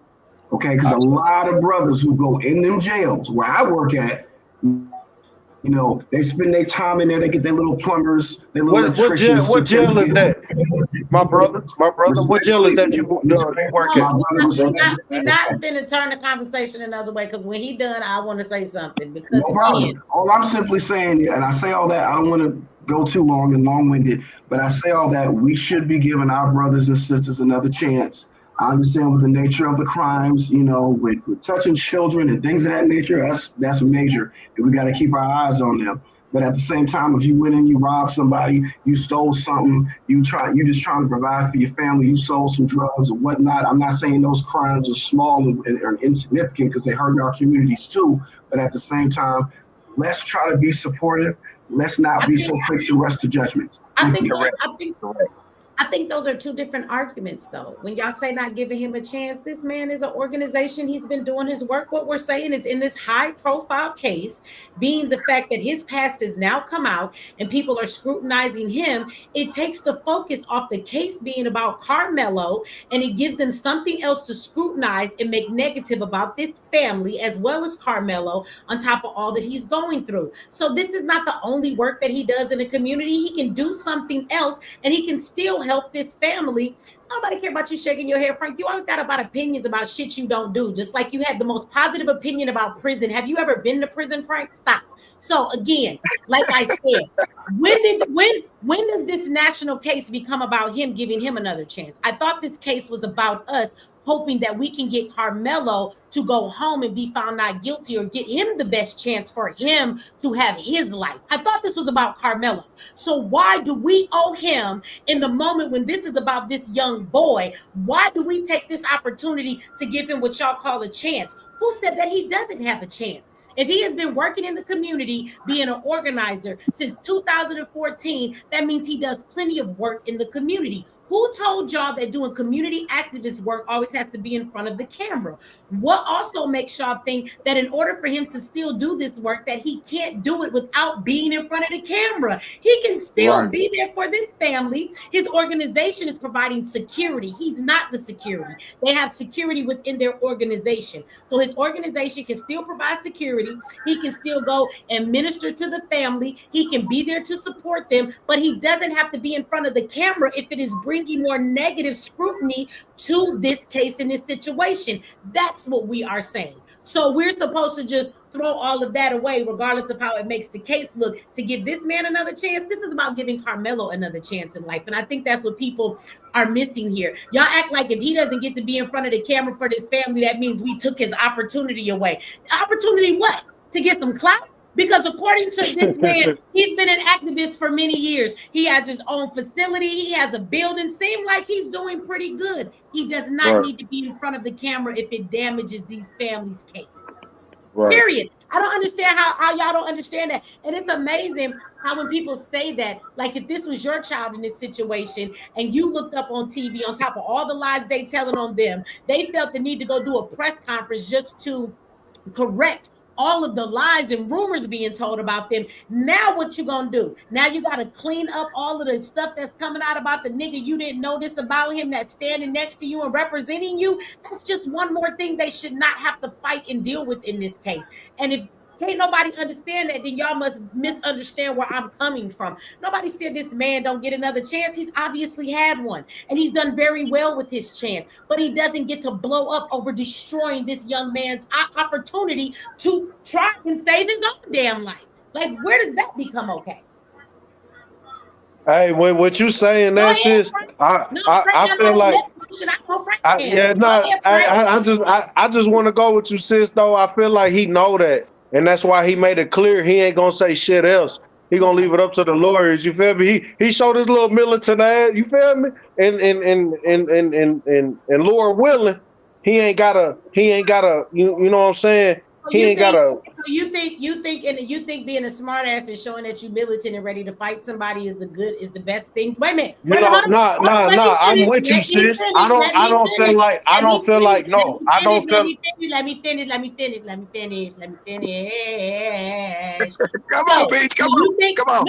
Okay, because a lot of brothers who go in them jails where I work at, they spend their time in there. They get their little plumbers, their little electricians. What jail is that, my brother? What jail is that you work at? We're not finna turn the conversation another way, because when he done, I want to say something. Because no problem. All I'm simply saying, and I say all that, I don't want to go too long and long-winded, but I say all that we should be giving our brothers and sisters another chance. I understand with the nature of the crimes, with touching children and things of that nature, that's major, and we got to keep our eyes on them. But at the same time, if you went and you robbed somebody, you stole something, you just trying to provide for your family, you sold some drugs or whatnot. I'm not saying those crimes are small and insignificant, because they hurt our communities too. But at the same time, let's try to be supportive. Let's not be so quick to rush to judgment. I think those are two different arguments, though. When y'all say not giving him a chance, this man is an organization. He's been doing his work. What we're saying is, in this high-profile case, being the fact that his past has now come out and people are scrutinizing him, it takes the focus off the case being about Karmelo, and it gives them something else to scrutinize and make negative about this family as well as Karmelo, on top of all that he's going through. So this is not the only work that he does in the community. He can do something else, and he can still help this family. Nobody care about you shaking your head, Frank. You always got about opinions about shit you don't do. Just like you had the most positive opinion about prison. Have you ever been to prison, Frank? Stop. So again, like I said, when did this national case become about him giving him another chance? I thought this case was about us hoping that we can get Karmelo to go home and be found not guilty, or get him the best chance for him to have his life. I thought this was about Karmelo. So why do we owe him, in the moment when this is about this young boy, why do we take this opportunity to give him what y'all call a chance? Who said that he doesn't have a chance? If he has been working in the community, being an organizer since 2014, that means he does plenty of work in the community. Who told y'all that doing community activist work always has to be in front of the camera? What also makes y'all think that in order for him to still do this work, that he can't do it without being in front of the camera? He can still be there for this family. His organization is providing security. He's not the security. They have security within their organization. So his organization can still provide security. He can still go and minister to the family. He can be there to support them, but he doesn't have to be in front of the camera if it is bringing more negative scrutiny to this case in this situation. That's what we are saying. So we're supposed to just throw all of that away, regardless of how it makes the case look, to give this man another chance. This is about giving Karmelo another chance in life. And I think that's what people are missing here. Y'all act like if he doesn't get to be in front of the camera for this family, that means we took his opportunity away. Opportunity what? To get some clout? Because according to this man, he's been an activist for many years. He has his own facility. He has a building. Seems like he's doing pretty good. He does not need to be in front of the camera if it damages these families' case. Period. I don't understand how y'all don't understand that. And it's amazing how when people say that, like if this was your child in this situation and you looked up on TV on top of all the lies they telling on them, they felt the need to go do a press conference just to correct all of the lies and rumors being told about them. Now what you gonna do? Now you gotta clean up all of the stuff that's coming out about the nigga you didn't know this about him, that's standing next to you and representing you. That's just one more thing they should not have to fight and deal with in this case. And if can't nobody understand that, then y'all must misunderstand where I'm coming from. Nobody said this man don't get another chance. He's obviously had one, and he's done very well with his chance, but he doesn't get to blow up over destroying this young man's opportunity to try and save his own damn life. Like, where does that become okay? Hey, what you saying? That's just I feel like I just want to go with you, sis. Though I feel like he know that, and that's why he made it clear he ain't gonna say shit else. He gonna leave it up to the lawyers. You feel me? He showed his little militant ad. You feel me? And Lord willing, he ain't gotta. You know what I'm saying? He ain't gotta you think being a smart ass and showing that you militant and ready to fight somebody is the best thing? Wait a minute. You know, nah. I'm with you, sis. I don't feel like no. I don't feel. Let me finish. Come on, So, Beach. Come do on. you think? Come on.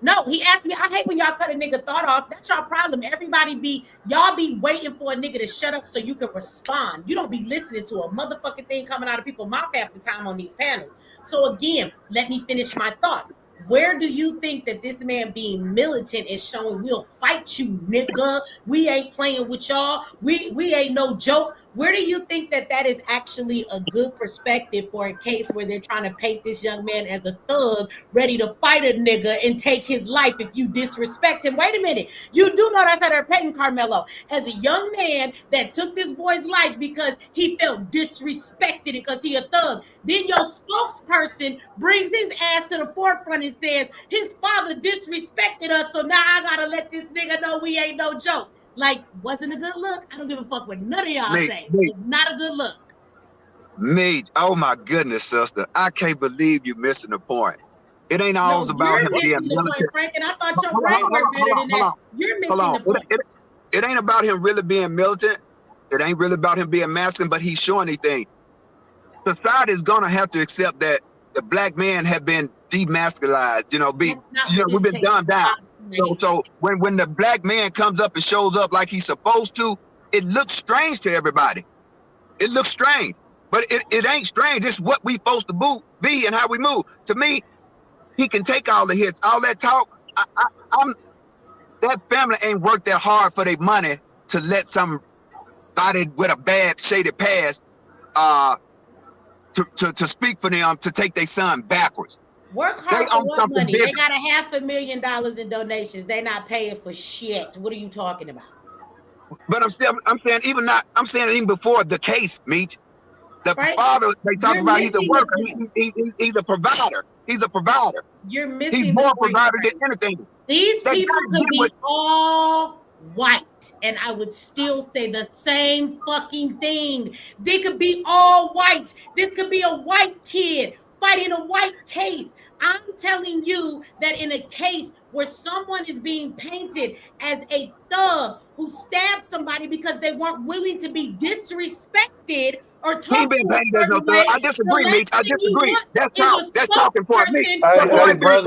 No. He asked me. I hate when y'all cut a nigga thought off. That's y'all problem. Y'all be waiting for a nigga to shut up so you can respond. You don't be listening to a motherfucking thing coming out of people's mouth half the time on these panels. So again, let me finish my thought. Where do you think that this man being militant is showing we'll fight you, nigga? We ain't playing with y'all. We ain't no joke. Where do you think that is actually a good perspective for a case where they're trying to paint this young man as a thug, ready to fight a nigga and take his life if you disrespect him? Wait a minute. You do know that's how they're painting Karmelo as a young man that took this boy's life because he felt disrespected because he a thug. Then your spokesperson brings his ass to the forefront and says his father disrespected us, so now I gotta let this nigga know we ain't no joke. Like, wasn't a good look. I don't give a fuck what none of y'all say. It's not a good look. Oh my goodness, sister. I can't believe you missing the point. It ain't always about him being the militant. point, Frank, and I thought your brain worked better than that. You're missing the point. It ain't about him really being militant. It ain't really about him being masculine, but he's showing anything. Society is gonna have to accept that the black man have been demasculized. We've been dumbed down. So when the black man comes up and shows up like he's supposed to, it looks strange to everybody. It looks strange, but it ain't strange. It's what we supposed to be and how we move. To me, he can take all the hits, all that talk. That family ain't worked that hard for their money to let somebody with a bad shaded past to speak for them to take their son backwards. Work hard for what money? They got $500,000 in donations. They're not paying for shit. What are you talking about? But I'm saying even before the case, Meech, the father they talk about, he's a worker. He's a provider. He's a provider. You're missing. He's more provider than anything. These people could be all white, and I would still say the same fucking thing. They could be all white. This could be a white kid fighting a white case. I'm telling you that in a case where someone is being painted as a thug who stabbed somebody because they weren't willing to be disrespected or talk to a certain way. I disagree, Meech. I disagree. That's talking for me. Hey, brother.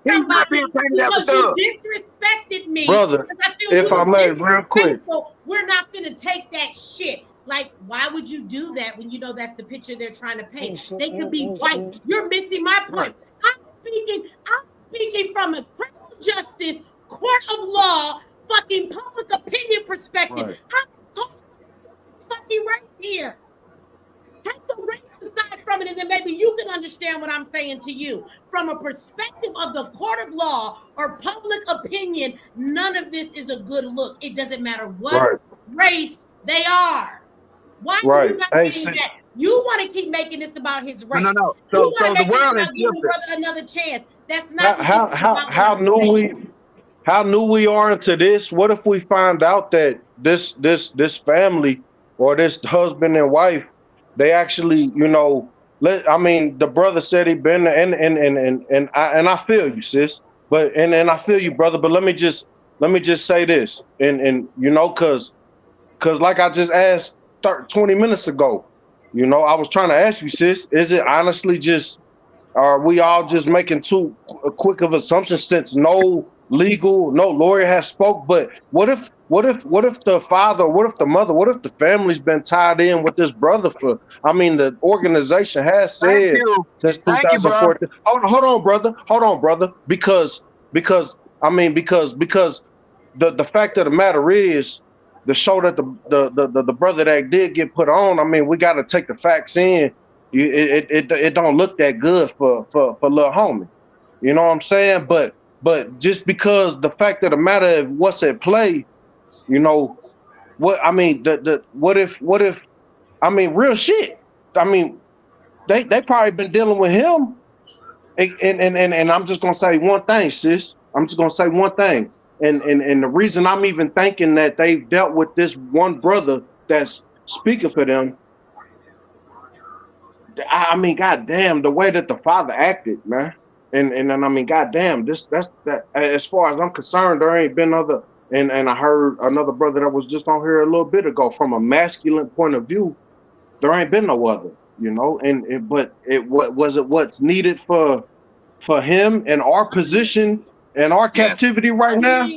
He's not being painted as a because thug. you disrespected me. Brother, if I may, real quick. We're not going to take that shit. Like, why would you do that when you know that's the picture they're trying to paint? They could be white. You're missing my point. I'm speaking from a criminal justice, court of law, fucking public opinion perspective. Right. I'm talking fucking right here. Take the race aside from it, and then maybe you can understand what I'm saying to you. From a perspective of the court of law or public opinion, none of this is a good look. It doesn't matter what race they are. Why are you not saying that? You want to keep making this about his race. No. You want to make this about giving the brother another chance. That's not how new we are into this. What if we find out that this family or this husband and wife, they actually, the brother said he been and I feel you, sis. But and I feel you, brother. But let me just say this, and cause like I just asked 20 minutes ago, I was trying to ask you, sis, is it honestly just, are we all just making too quick of assumptions since no lawyer has spoke? But what if the father, what if the mother, what if the family's been tied in with this brother for, the organization has said since 2014. Hold on, brother. Because the fact of the matter is, the show that the brother that did get put on, we got to take the facts in. It don't look that good for little homie. You know what I'm saying? But just because the fact of the matter of what's at play, what what if real shit. They probably been dealing with him. And I'm just gonna say one thing, sis. I'm just gonna say one thing. And the reason I'm even thinking that they've dealt with this one brother that's speaking for them, I mean, goddamn, the way that the father acted, man. And then I mean, goddamn, that's that. As far as I'm concerned, there ain't been other. And I heard another brother that was just on here a little bit ago. From a masculine point of view, there ain't been no other, you know. But what was it? What's needed for him and our position and our Yes. captivity right now?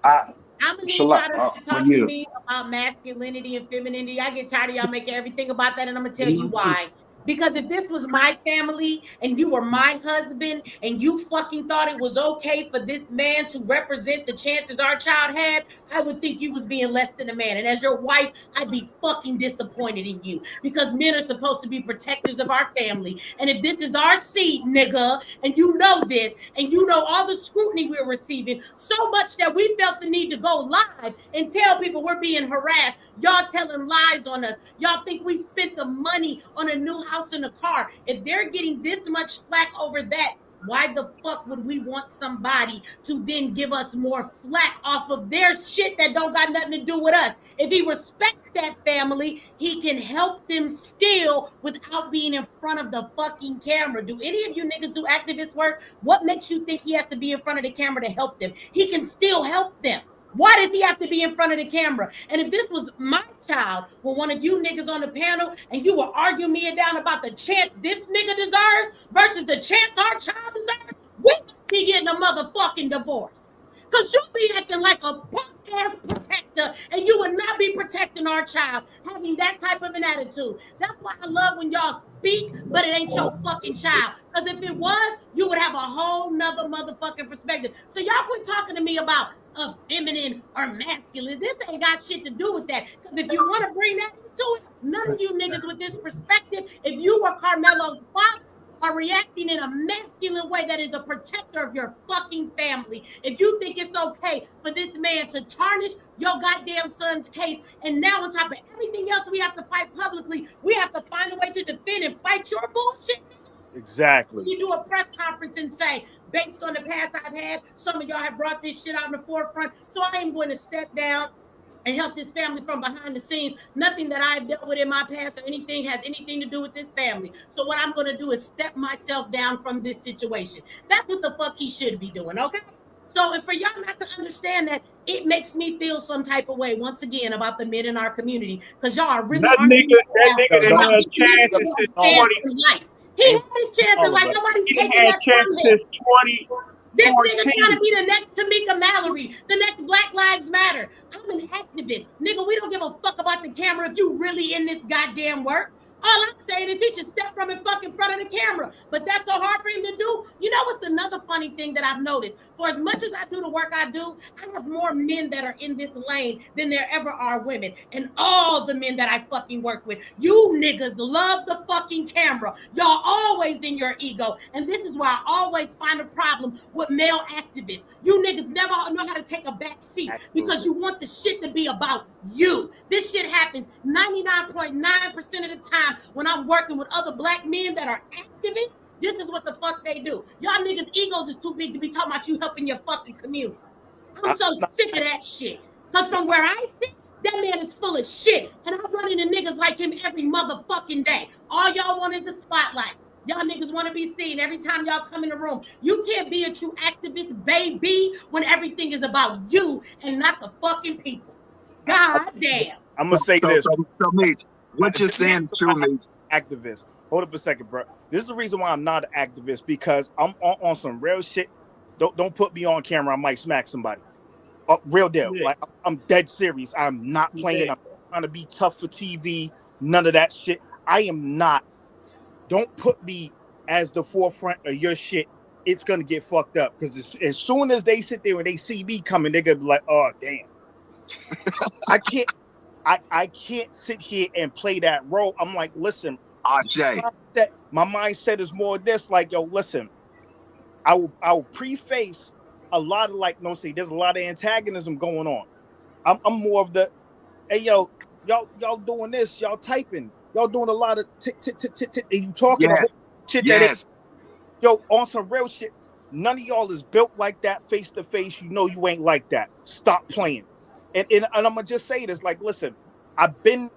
I'm gonna need Shall y'all to for talk to you? me about masculinity and femininity. I get tired of y'all making everything about that, and I'm gonna tell you why. Because if this was my family and you were my husband and you fucking thought it was okay for this man to represent the chances our child had, I would think you was being less than a man. And as your wife, I'd be fucking disappointed in you because men are supposed to be protectors of our family. And if this is our seed, nigga, and you know this, and you know all the scrutiny we're receiving, so much that we felt the need to go live and tell people we're being harassed. Y'all telling lies on us. Y'all think we spent the money on a new house and a car. If they're getting this much flack over that, why the fuck would we want somebody to then give us more flack off of their shit that don't got nothing to do with us? If he respects that family, he can help them still without being in front of the fucking camera. Do any of you niggas do activist work? What makes you think he has to be in front of the camera to help them? He can still help them. Why does he have to be in front of the camera? And if this was my child, with one of you niggas on the panel, and you were arguing me down about the chance this nigga deserves versus the chance our child deserves, we would be getting a motherfucking divorce. Because you be acting like a punk ass protector, and you would not be protecting our child, having that type of an attitude. That's why I love when y'all speak, but it ain't your fucking child. Because if it was, you would have a whole nother motherfucking perspective. So y'all quit talking to me about feminine or masculine. This ain't got shit to do with that. Because if you want to bring that into it, none of you niggas with this perspective, if you were Karmelo's father, are reacting in a masculine way that is a protector of your fucking family. If you think it's okay for this man to tarnish your goddamn son's case, and now on top of everything else we have to fight publicly, we have to find a way to defend and fight your bullshit. Exactly. You do a press conference and say, based on the past I've had, some of y'all have brought this shit out in the forefront, so I am going to step down and help this family from behind the scenes. Nothing that I've dealt with in my past or anything has anything to do with this family. So what I'm going to do is step myself down from this situation. That's what the fuck he should be doing, okay? So if for y'all not to understand that, it makes me feel some type of way once again about the men in our community because y'all are really arguing that nigga Yo, done about had giving this chances nigga since a chance 20. in life. He ain't had his chance in all of life. us. Nobody's He taking had that from chances him. since This nigga trying 2014. to be the next Tamika Mallory, the next Black Lives Matter. I'm an activist. Nigga, we don't give a fuck about the camera if you really in this goddamn work. All I'm saying is he should step from in fucking front of the camera. But that's so hard for him to do. You know what's another funny thing that I've noticed? For as much as I do the work I do, I have more men that are in this lane than there ever are women. And all the men that I fucking work with, you niggas love the fucking camera. Y'all always in your ego. And this is why I always find a problem with male activists. You niggas never know how to take a back seat because you want the shit to be about you. This shit happens 99.9% of the time when I'm working with other black men that are activists. This is what the fuck they do. Y'all niggas' egos is too big to be talking about you helping your fucking community. I'm so sick of that shit. Because from where I sit, that man is full of shit. And I run into niggas like him every motherfucking day. All y'all want is the spotlight. Y'all niggas want to be seen every time y'all come in the room. You can't be a true activist, baby, when everything is about you and not the fucking people. God damn. I'm gonna say this. So Mitch, what you're saying is true, Mitch. Activist. Hold up a second, bro. This is the reason why I'm not an activist because I'm on some real shit. Don't put me on camera. I might smack somebody. Real deal. Like I'm dead serious. I'm not playing. I'm trying to be tough for TV. None of that shit. I am not. Don't put me as the forefront of your shit. It's gonna get fucked up because as soon as they sit there and they see me coming, they're gonna be like, "Oh damn, I can't." I can't sit here and play that role. I'm like, listen, my mindset is more this, like, yo, listen, I will preface a lot of like, no, see, there's a lot of antagonism going on. I'm more of the, hey, yo, y'all doing this, y'all typing, y'all doing a lot of tick, tick, tick, tick, tick, and you talking a whole shit that ain't, yo, on some real shit. None of y'all is built like that face to face. You know you ain't like that. Stop playing. And I'm gonna just say this, like, listen, I've been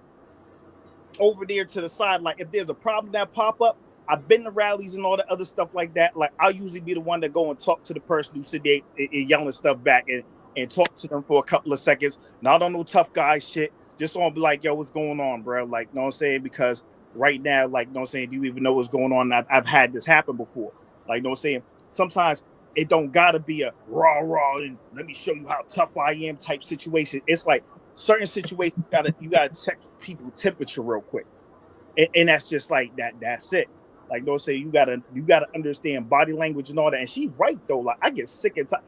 over there to the side. Like if there's a problem that pop up, I've been to rallies and all the other stuff like that. Like I'll usually be the one that go and talk to the person who sit there and yelling stuff back and talk to them for a couple of seconds. Not on no tough guy shit. Just on be like, yo, what's going on, bro? Like, you know what I'm saying? Because right now, like, you know what I'm saying, do you even know what's going on? I've had this happen before. Like, you know what I'm saying? Sometimes it don't gotta be a raw and let me show you how tough I am type situation. It's like certain situations you gotta check people's temperature real quick. And that's just like that's it. Like don't say you gotta understand body language and all that. And she's right though. Like I get sick and tired.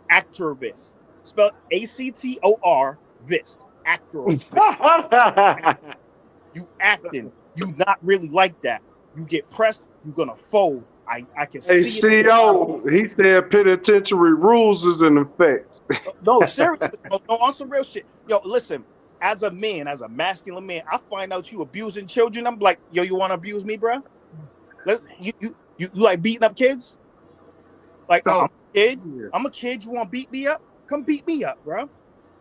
Activist. Spelled ACTOR Vist. Activist. You acting. You not really like that. You get pressed, you're gonna fold. I can Hey, see it. CEO, he said penitentiary rules is in effect. No, seriously. No, on some real shit. Yo, listen, as a man, as a masculine man, I find out you abusing children. I'm like, yo, you want to abuse me, bro? You like beating up kids? Like, I'm a kid. I'm a kid. You want to beat me up? Come beat me up, bro.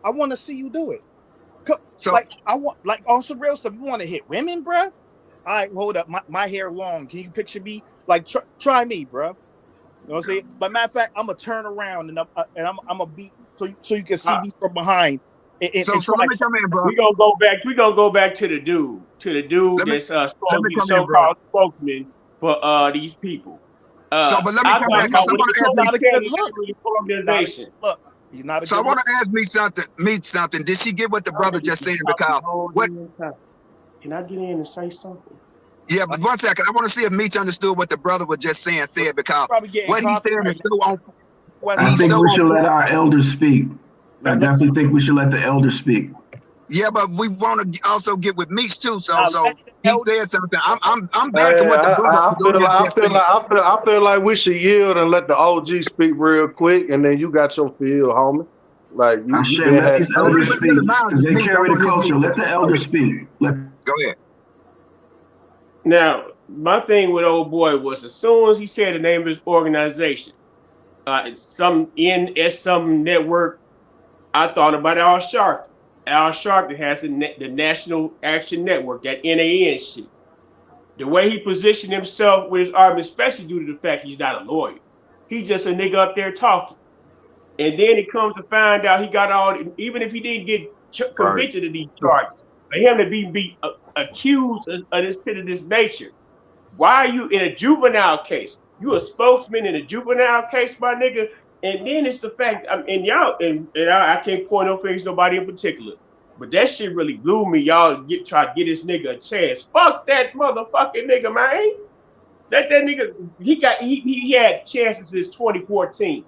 I want to see you do it. Like, I want, like, on some real stuff. You want to hit women, bro? All right, hold up. My hair long. Can you picture me? Like, try me, bro. You know what I'm saying? But matter of fact, I'm gonna turn around and I'm gonna beat so you can see me from behind. So let me come in, bro. We gonna go back to the dude that's supposed to be the so-called spokesman for these people. But let me come in because I want to ask organization. Look, he's not a so I want to ask me something. Did she get what the brother just said? Because what? Can I get in and say something? Yeah, but 1 second. I want to see if Meech understood what the brother was just saying. Because what he's saying is so on. I think we should let our elders speak. I definitely think we should let the elders speak. Yeah, but we want to also get with Meech too. So he said something. I'm backing what the brother. I feel like we should yield and let the OG speak real quick, and then you got your field, homie. Like you been let these elders speak because they carry the culture. Let the elders speak. Go ahead. Now, my thing with old boy was as soon as he said the name of his organization, it's some network, I thought about Al Sharpton. Al Sharpton has the National Action Network, that NAN shit. The way he positioned himself with his argument, especially due to the fact he's not a lawyer, he's just a nigga up there talking. And then it comes to find out he got all, even if he didn't get convicted of these charges, for him to be accused of this shit of this nature. Why are you in a juvenile case? You a spokesman in a juvenile case, my nigga. And then it's the fact, and y'all, and I can't point no fingers nobody in particular, but that shit really blew me. Y'all try to get this nigga a chance. Fuck that motherfucking nigga, man. That nigga, he had chances since 2014.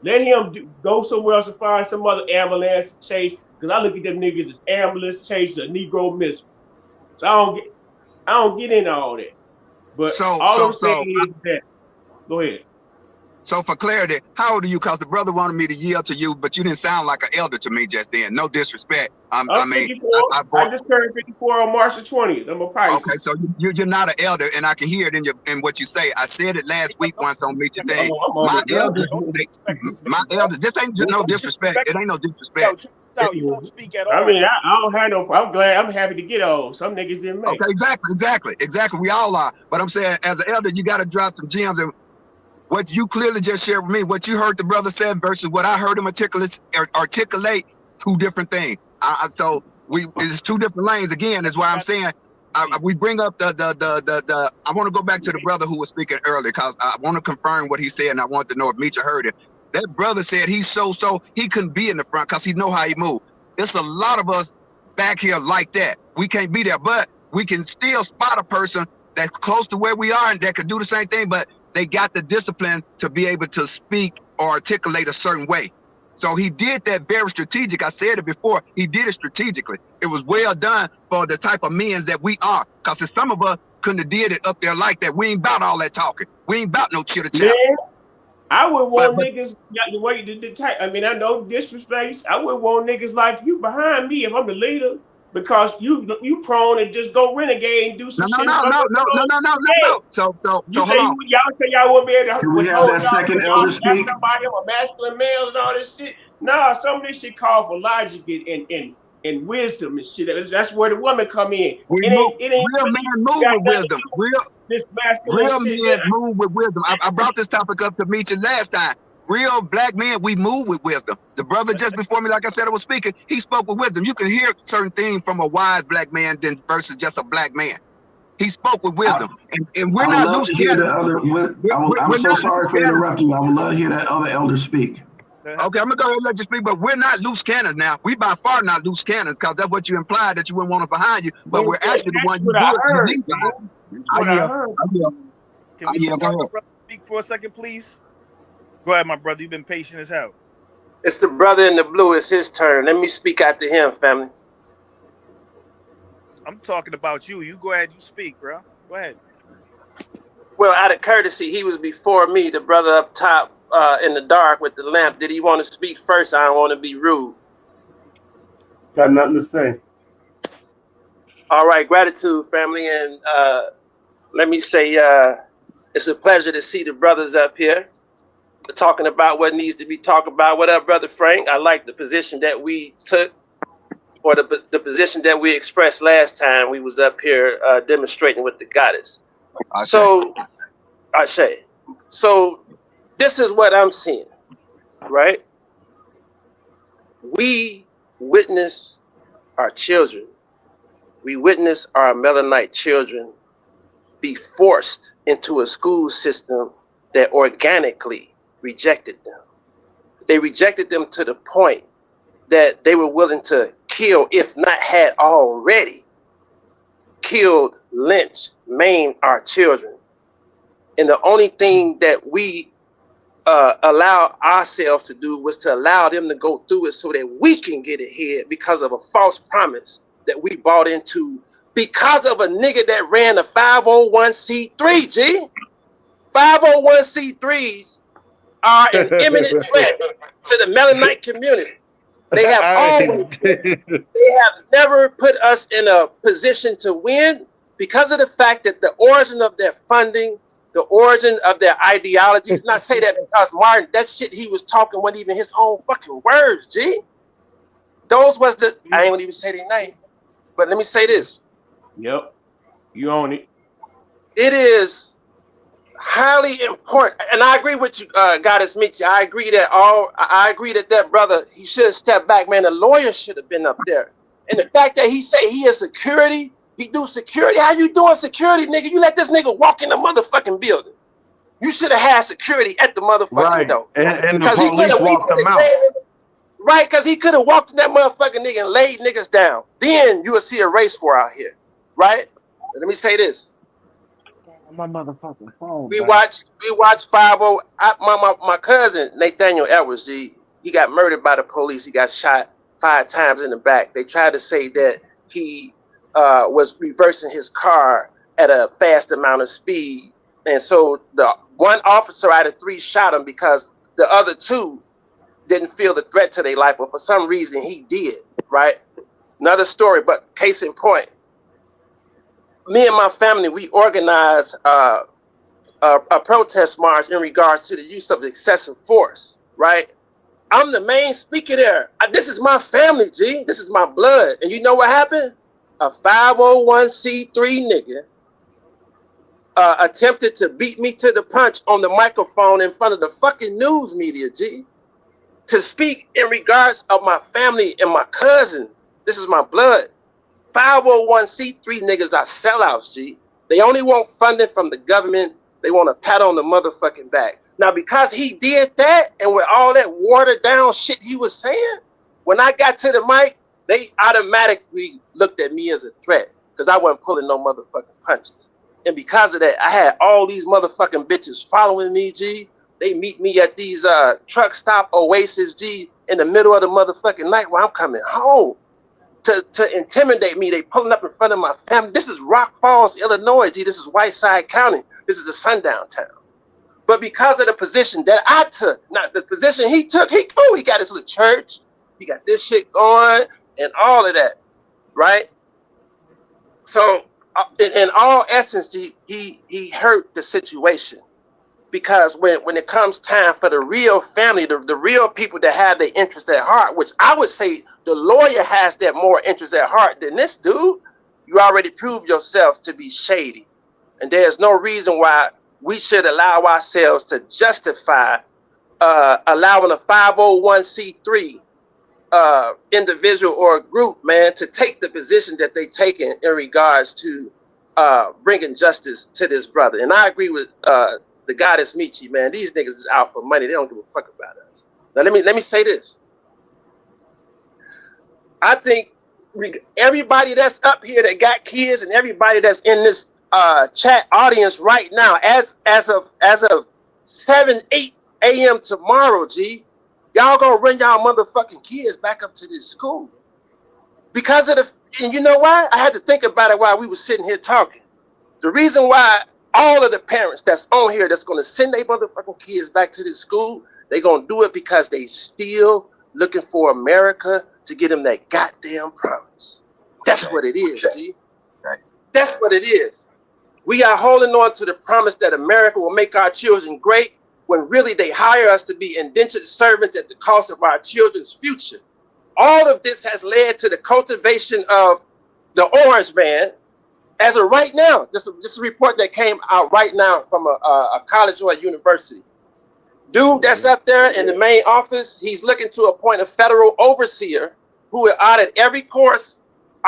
Let him go somewhere else and find some other ambulance to chase. Because I look at them niggas as ambulance chasers, a Negro missile. So I don't get into all that. But all I'm saying is that. Go ahead. So for clarity, how old are you? Because the brother wanted me to yield to you, but you didn't sound like an elder to me just then. No disrespect. I'm 54. I just turned 54 on March the 20th. I'm a Pisces. Okay, so you're not an elder, and I can hear it in what you say. I said it last week once on Meet Your Thing. My elders, this ain't no disrespect. It ain't no disrespect. You don't speak at all. I mean, I don't have no. I'm glad. I'm happy to get old. Some niggas didn't make. Okay, exactly. We all are. But I'm saying, as an elder, you got to drop some gems. And what you clearly just shared with me, what you heard the brother said versus what I heard him articulate, two different things. So it's two different lanes. Again, is why I'm saying we bring up the. I want to go back to the brother who was speaking earlier because I want to confirm what he said, and I want to know if Meech heard it. That brother said he's so he couldn't be in the front because he know how he move. There's a lot of us back here like that. We can't be there, but we can still spot a person that's close to where we are and that could do the same thing, but they got the discipline to be able to speak or articulate a certain way. So he did that very strategic. I said it before. He did it strategically. It was well done for the type of men that we are. Because if some of us couldn't have did it up there like that, we ain't about all that talking. We ain't about no chitter chat. I would want niggas the way the type. I mean, I know disrespect. I would want niggas like you behind me if I'm the leader, because you prone to just go renegade and do some shit. No. So hold on. Y'all say y'all won't be able to. Can we have that second elder speak? Somebody, I'm a masculine male and all this shit. Nah, some of this shit call for logic and and wisdom and shit. That's where the woman come in. We It move. ain't really Real men move got with nothing to wisdom. do with this masculine Real shit. men move with wisdom. I brought this topic up to meet you last time. Real black men, we move with wisdom. The brother just before me, like I said, I was speaking. He spoke with wisdom. You can hear certain things from a wise black man than versus just a black man. He spoke with wisdom, and we're I would not love loose to hear the cannons. other. I'm We're so not sorry loose for cannons. interrupting you. I would love to hear that other elder speak. Okay, I'm gonna go ahead and let you speak, but we're not loose cannons now. We by far not loose cannons, because that's what you implied that you wouldn't want us behind you. But we're actually the That's one you what I would you heard. need behind. That's I what I hear. heard. Can we Go allow the ahead. brother to speak for a second, please? Go ahead, my brother. You've been patient as hell. It's the brother in the blue. It's his turn. Let me speak after him, family. I'm talking about you. You go ahead. You speak, bro. Go ahead. Well, out of courtesy, he was before me, the brother up top in the dark with the lamp. Did he want to speak first? I don't want to be rude. Got nothing to say. All right, gratitude, family. And let me say it's a pleasure to see the brothers up here talking about what needs to be talked about. What up, Brother Frank? I like the position that we took, or the position that we expressed last time we was up here demonstrating with the goddess. So, Ashe. So, this is what I'm seeing, right? We witness our children. We witness our Melanite children be forced into a school system that organically rejected them. They rejected them to the point that they were willing to kill, if not had already killed, lynched, maimed our children. And the only thing that we allow ourselves to do was to allow them to go through it so that we can get ahead because of a false promise that we bought into because of a nigga that ran a 501c3, G. 501c3s are an imminent threat to the Mennonite community. They have always, they have never put us in a position to win because of the fact that the origin of their funding, the origin of their ideologies, not say that because Martin, that shit he was talking wasn't even his own fucking words, G. Those was the, I ain't gonna even say their name, but let me say this. Yep, you own it. It is highly important, and I agree with you, Goddess Michi. I agree that that brother, he should have stepped back, man. The lawyer should have been up there. And the fact that he say he is security, he do security. How you doing security, nigga? You let this nigga walk in the motherfucking building. You should have had security at the motherfucking door. And the Because he could police have walked them out. Right, because he could have walked in that motherfucking nigga and laid niggas down. Then you would see a race war out here. Right? Let me say this. My motherfucking phone. We watched 50. My cousin Nathaniel Edwards, he got murdered by the police. He got shot 5 times in the back. They tried to say that he was reversing his car at a fast amount of speed, and so the one officer out of 3 shot him because the other 2 didn't feel the threat to their life, but for some reason he did. Right? Another story, but case in point. Me and my family, we organized a protest march in regards to the use of excessive force, right? I'm the main speaker there. This is my family, G. This is my blood. And you know what happened? A 501c3 nigga attempted to beat me to the punch on the microphone in front of the fucking news media, G. To speak in regards of my family and my cousin. This is my blood. 501c3 niggas are sellouts, G. They only want funding from the government. They want a pat on the motherfucking back. Now, because he did that and with all that watered down shit he was saying, when I got to the mic, they automatically looked at me as a threat because I wasn't pulling no motherfucking punches. And because of that, I had all these motherfucking bitches following me, G. They meet me at these truck stop Oasis, G, in the middle of the motherfucking night while I'm coming home. To intimidate me, they pulling up in front of my family. This is Rock Falls, Illinois, G. This is Whiteside County. This is a sundown town. But because of the position that I took, not the position he took, he cool. He got his little church. He got this shit going and all of that, right? So, in all essence, he hurt the situation. because when it comes time for the real family, the real people that have their interests at heart, which I would say the lawyer has that more interest at heart than this dude, you already proved yourself to be shady. And there's no reason why we should allow ourselves to justify allowing a 501c3 individual or a group, man, to take the position that they take in regards to bringing justice to this brother. And I agree with the guy that's Michi, man. These niggas is out for money. They don't give a fuck about us. Now let me say this. I think everybody that's up here that got kids and everybody that's in this chat audience right now, as of 7-8 a.m. tomorrow, G, y'all gonna run y'all motherfucking kids back up to this school because of the. And you know why? I had to think about it while we were sitting here talking. The reason why all of the parents that's on here that's gonna send their motherfucking kids back to this school, they gonna do it because they still looking for America to get them that goddamn promise. That's what it is, G. That's what it is. We are holding on to the promise that America will make our children great when really they hire us to be indentured servants at the cost of our children's future. All of this has led to the cultivation of the orange man. As of right now, this is a report that came out right now from a college or a university. Dude that's up there in the main office, he's looking to appoint a federal overseer who will audit every course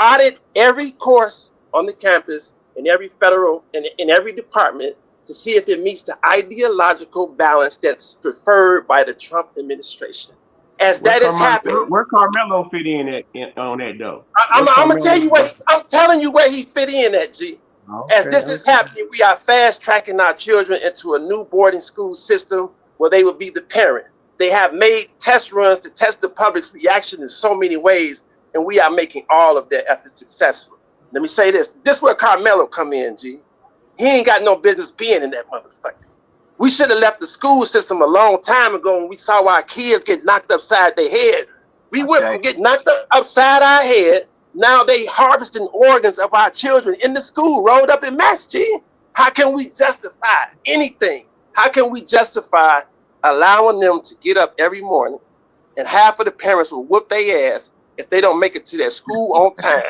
on the campus in every federal, in every department to see if it meets the ideological balance that's preferred by the Trump administration. As that is happening, where Karmelo fit in on that though? I'm gonna tell you I'm telling you where he fit in at, G. As this is happening, we are fast tracking our children into a new boarding school system where they will be the parent. They have made test runs to test the public's reaction in so many ways, and we are making all of their efforts successful. Let me say this. This is where Karmelo come in, G. He ain't got no business being in that motherfucker. We should have left the school system a long time ago when we saw our kids get knocked upside their head. We went from getting knocked upside our head. Now they harvesting organs of our children in the school, rolled up in mass, G. How can we justify anything? How can we justify allowing them to get up every morning and half of the parents will whoop their ass if they don't make it to their school on time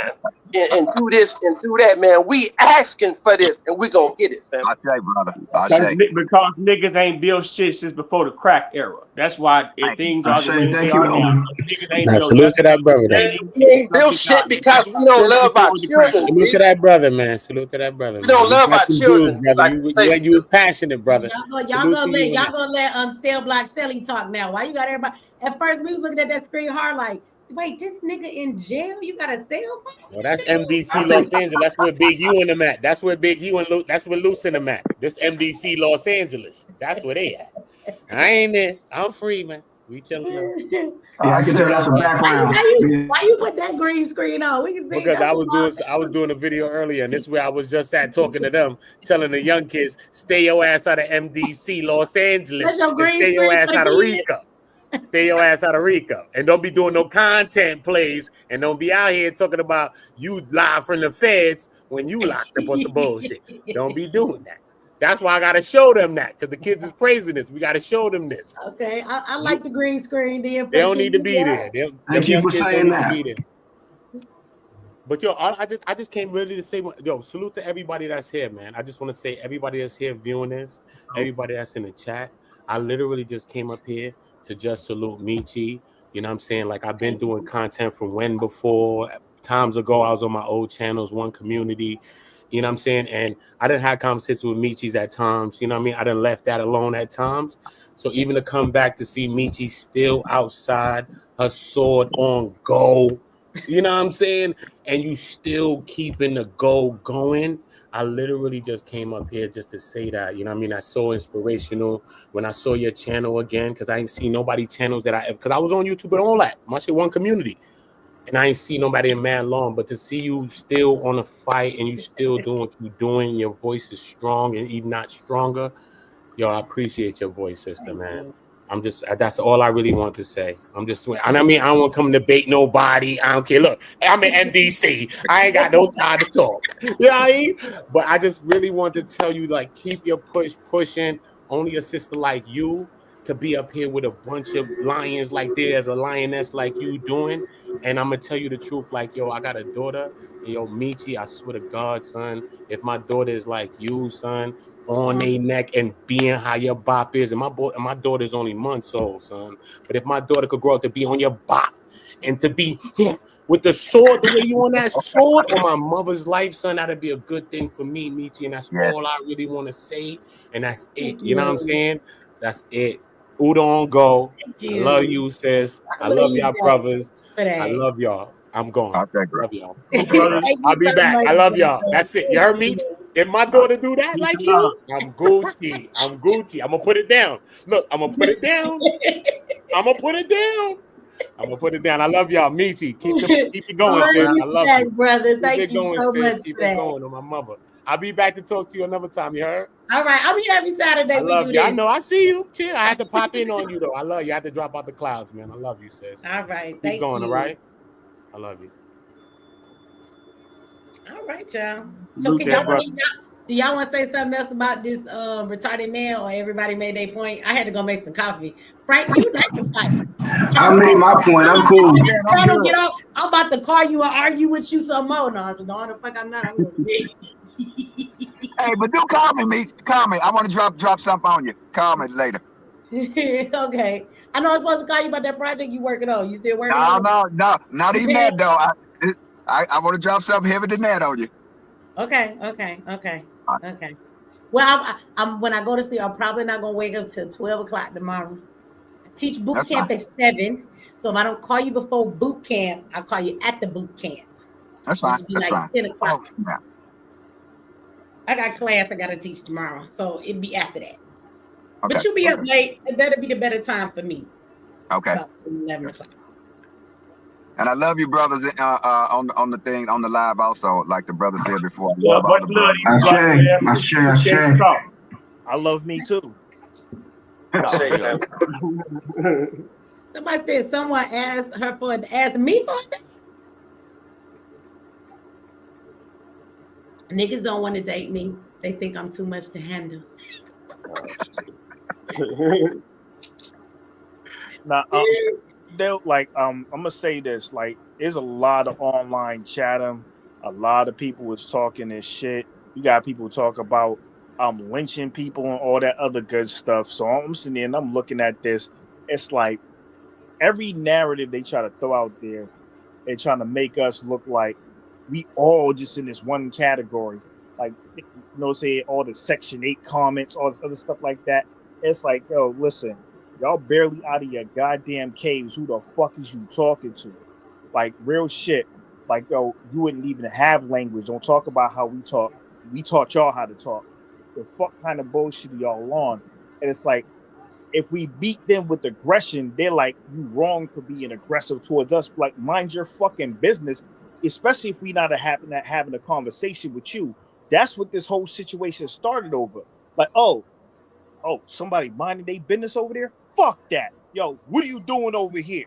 and do this and do that, man? We asking for this and we gonna get it, fam. I say, brother. Because niggas ain't built shit since before the crack era. That's why things are the way they are now. Niggas ain't built salute to that brother. We ain't built shit because we don't love our children. Salute to that brother, man. Salute to that brother. We don't love our children, brother. like You was passionate, brother. Y'all gonna let Cell Block Selly talk now. Why you got everybody? At first, we was looking at that screen hard like, wait, this nigga in jail? You got a cell phone? Well, that's MDC Los Angeles. That's where Big U and them at. That's where Big U and Luke. That's where Luce and them at. This MDC Los Angeles. That's where they at. I ain't there. I'm free, man. We chilling out. Yeah, I can tell that's a background. Why you put that green screen on? We can see because I was doing a video earlier, and this is where I was just at talking to them, telling the young kids, stay your ass out of MDC Los Angeles. Stay your ass out of Rico. Stay your ass out of Rico. And don't be doing no content plays, and don't be out here talking about you live from the feds when you locked up on some bullshit. Don't be doing that. That's why I got to show them that, because the kids is praising this. We got to show them this. Okay, I like the green screen. They don't need to be there. Thank you for saying that. But yo, I just came ready to say, yo, salute to everybody that's here, man. I just want to say everybody that's here viewing this, everybody that's in the chat. I literally just came up here to just salute Michi. You know what I'm saying? Like, I've been doing content from when before. Times ago, I was on my old channels, One Community. You know what I'm saying? And I done had conversations with Michi's at times. You know what I mean? I done left that alone at times. So even to come back to see Michi still outside, her sword on go, you know what I'm saying? And you still keeping the go going. I literally just came up here just to say that. You know what I mean? That's so inspirational. When I saw your channel again, because I ain't seen nobody channels that because I was on YouTube and all that. My shit, One Community. And I ain't see nobody in mad long, but to see you still on a fight and you still doing what you're doing, your voice is strong and even not stronger. Yo, I appreciate your voice, sister, man. I'm just, that's all I really want to say. I'm just, and I mean, I don't want to come debate nobody. I don't care. Look, I'm in NDC. I ain't got no time to talk. You know what I mean? But I just really want to tell you, like, keep your pushing. Only a sister like you could be up here with a bunch of lions like there's a lioness like you doing. And I'm gonna tell you the truth, like, yo, I got a daughter, and yo, Michi, I swear to God, son, if my daughter is like you, son, on their neck and being how your bop is, and my daughter's only months old, son. But if my daughter could grow up to be on your bop and to be with the sword, the way you on that sword on my mother's life, son, that'd be a good thing for me, Michi. And that's all I really want to say. And that's it. You know what I'm saying? That's it. Udon, go. I love you, sis. I love y'all, brothers. I love y'all. I'm going. Okay, bro. Love y'all. Brothers, I'll be back. I love y'all. That's it. You heard me? If my daughter do that like you, I'm Gucci. I'm Gucci. I'm gonna put it down. Look, I'm gonna put it down. I'm gonna put it down. I'm gonna put it down. I love y'all. Michi, keep it going, sis. I love you. Brother. Keep Thank it you going, so sis. much Keep for it that. going on my mother. I'll be back to talk to you another time. You heard? All right, I'm here every Saturday. I We love do you. I this. know. I see you. Chill. I had to pop in on you though. I love you. I had to drop out the clouds, man. I love you, sis. All right, Keep thank going. you. All right. I love you. All right, y'all. So salute can y'all that brother. do y'all want to say something else about this retarded man, or everybody made their point? I had to go make some coffee. Frank, you like to fight. I made my point. I'm cool. This panel get off. I'm about to call you and argue with you some more. No, the fuck I'm not. I'm going to bed. Hey, but do call me, Meech. Call me. I want to drop something on you. Call me later. Okay. I know I'm supposed to call you about that project you working on. You still working No, on it? no, not even that though. I want to drop something heavier than that on you. Okay. Well, I'm when I go to sleep, I'm probably not gonna wake up till 12 o'clock tomorrow. I teach boot camp at 7. So if I don't call you before boot camp, I'll call you at the boot camp. That's fine. Which be That's like fine. 10 o'clock. Oh, snap. I got class I gotta teach tomorrow. So it'd be after that. Okay. But you'll be up late. That'll be the better time for me. Okay. About 10, 11 o'clock. And I love you, brothers, on the thing on the live also, like the brother said before. I Yeah, love all the brothers. I love me too. Somebody said someone asked her for asked me for a date. Niggas don't want to date me. They think I'm too much to handle. Now, they'll I'm gonna say this, like, there's a lot of online chatting, a lot of people was talking this shit. You got people talk about lynching people and all that other good stuff. So I'm sitting there and I'm looking at this. It's like every narrative they try to throw out there, they're trying to make us look like we all just in this one category. Like, say all the Section 8 comments, all this other stuff like that. It's like, yo, listen, y'all barely out of your goddamn caves. Who the fuck is you talking to? Like, real shit. Like, yo, you wouldn't even have language. Don't talk about how we talk. We taught y'all how to talk. The fuck kind of bullshit y'all on? And it's like, if we beat them with aggression, they're like, you wrong for being aggressive towards us. Like, mind your fucking business, especially if we not having a conversation with you. That's what this whole situation started over. Like, oh, somebody minding their business over there? Fuck that. Yo, what are you doing over here?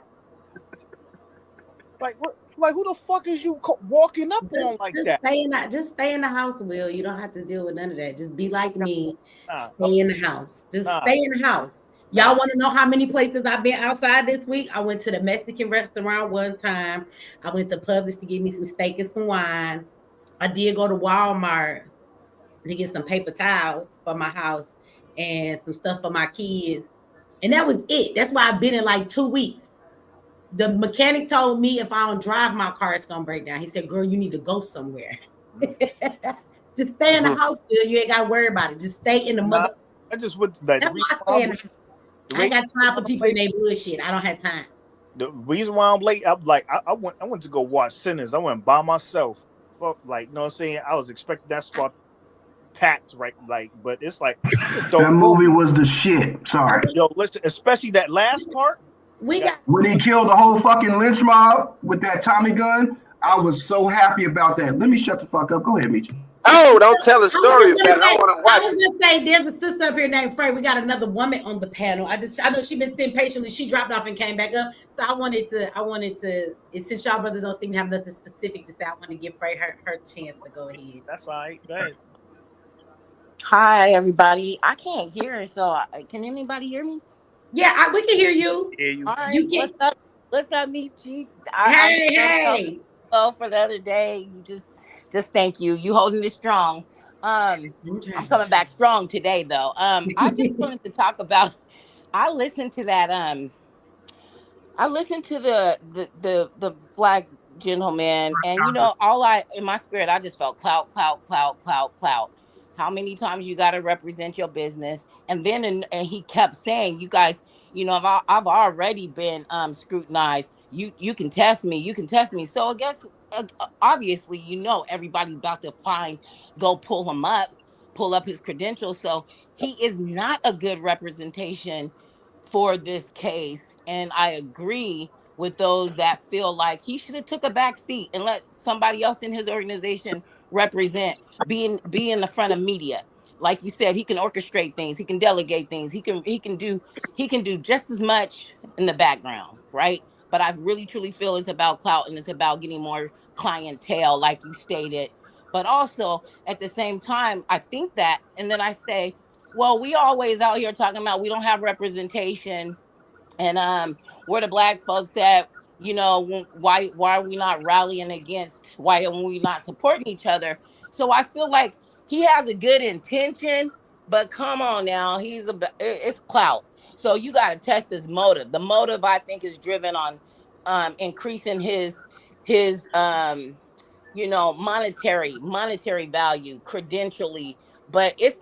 Like, what? Like, who the fuck is you walking up on like that? Just stay in the house, Will. You don't have to deal with none of that. Just be like me. Stay in the house. Just stay in the house. Y'all want to know how many places I've been outside this week? I went to the Mexican restaurant one time. I went to Publix to get me some steak and some wine. I did go to Walmart to get some paper towels for my house and some stuff for my kids. And that was it. That's why I've been in like 2 weeks. The mechanic told me if I don't drive my car, it's gonna break down. He said, "Girl, you need to go somewhere." Just stay in the house, girl. You ain't gotta worry about it. Just stay in the mother. I just went to that. That's why I stay in the house. I ain't got time for people and they bullshit. I don't have time. The reason why I'm late, I'm like, I went to go watch Sinners. I went by myself. Fuck, like, you know what I'm saying? I was expecting that spot packed, right? Like, but it's like, it's a dope That movie was the shit. Sorry. Yo, listen, especially that last part. When he killed the whole fucking lynch mob with that Tommy gun, I was so happy about that. Let me shut the fuck up. Go ahead, Michi. Oh, don't tell a story, man. I want to watch I was gonna say there's a sister up here named Frey. We got another woman on the panel. I know she's been sitting patiently. She dropped off and came back up. So I wanted to since y'all brothers don't seem to have nothing specific to say, I want to give Frey her chance to go ahead. That's all right. Go ahead. Hi, everybody. I can't hear, so can anybody hear me? Yeah, we can hear you. Yeah, you All can. right. You can. What's up, Michi? I Hey, know how hey. well for the other day. You just thank you. You holding it strong. I'm Okay. coming back strong today, though. I just wanted to talk about. I listened to that. I listened to the black gentleman, and all I in my spirit, I just felt clout, clout, clout, clout, clout. How many times you got to represent your business? And then and he kept saying, "You guys, I've already been scrutinized. You can test me. You can test me." So I guess obviously, everybody about to go pull up his credentials. So he is not a good representation for this case, and I agree with those that feel like he should have took a back seat and let somebody else in his organization represent, be in the front of media. Like you said, he can orchestrate things, he can delegate things, he can do just as much in the background, right? But I really truly feel it's about clout and it's about getting more clientele, like you stated. But also at the same time, I think that, and then I say, well, we always out here talking about we don't have representation, and where the black folks at, why are we not rallying against, why are we not supporting each other? So I feel like he has a good intention, but come on now, it's clout. So you got to test his motive. The motive, I think, is driven on increasing his monetary value credentially. But it's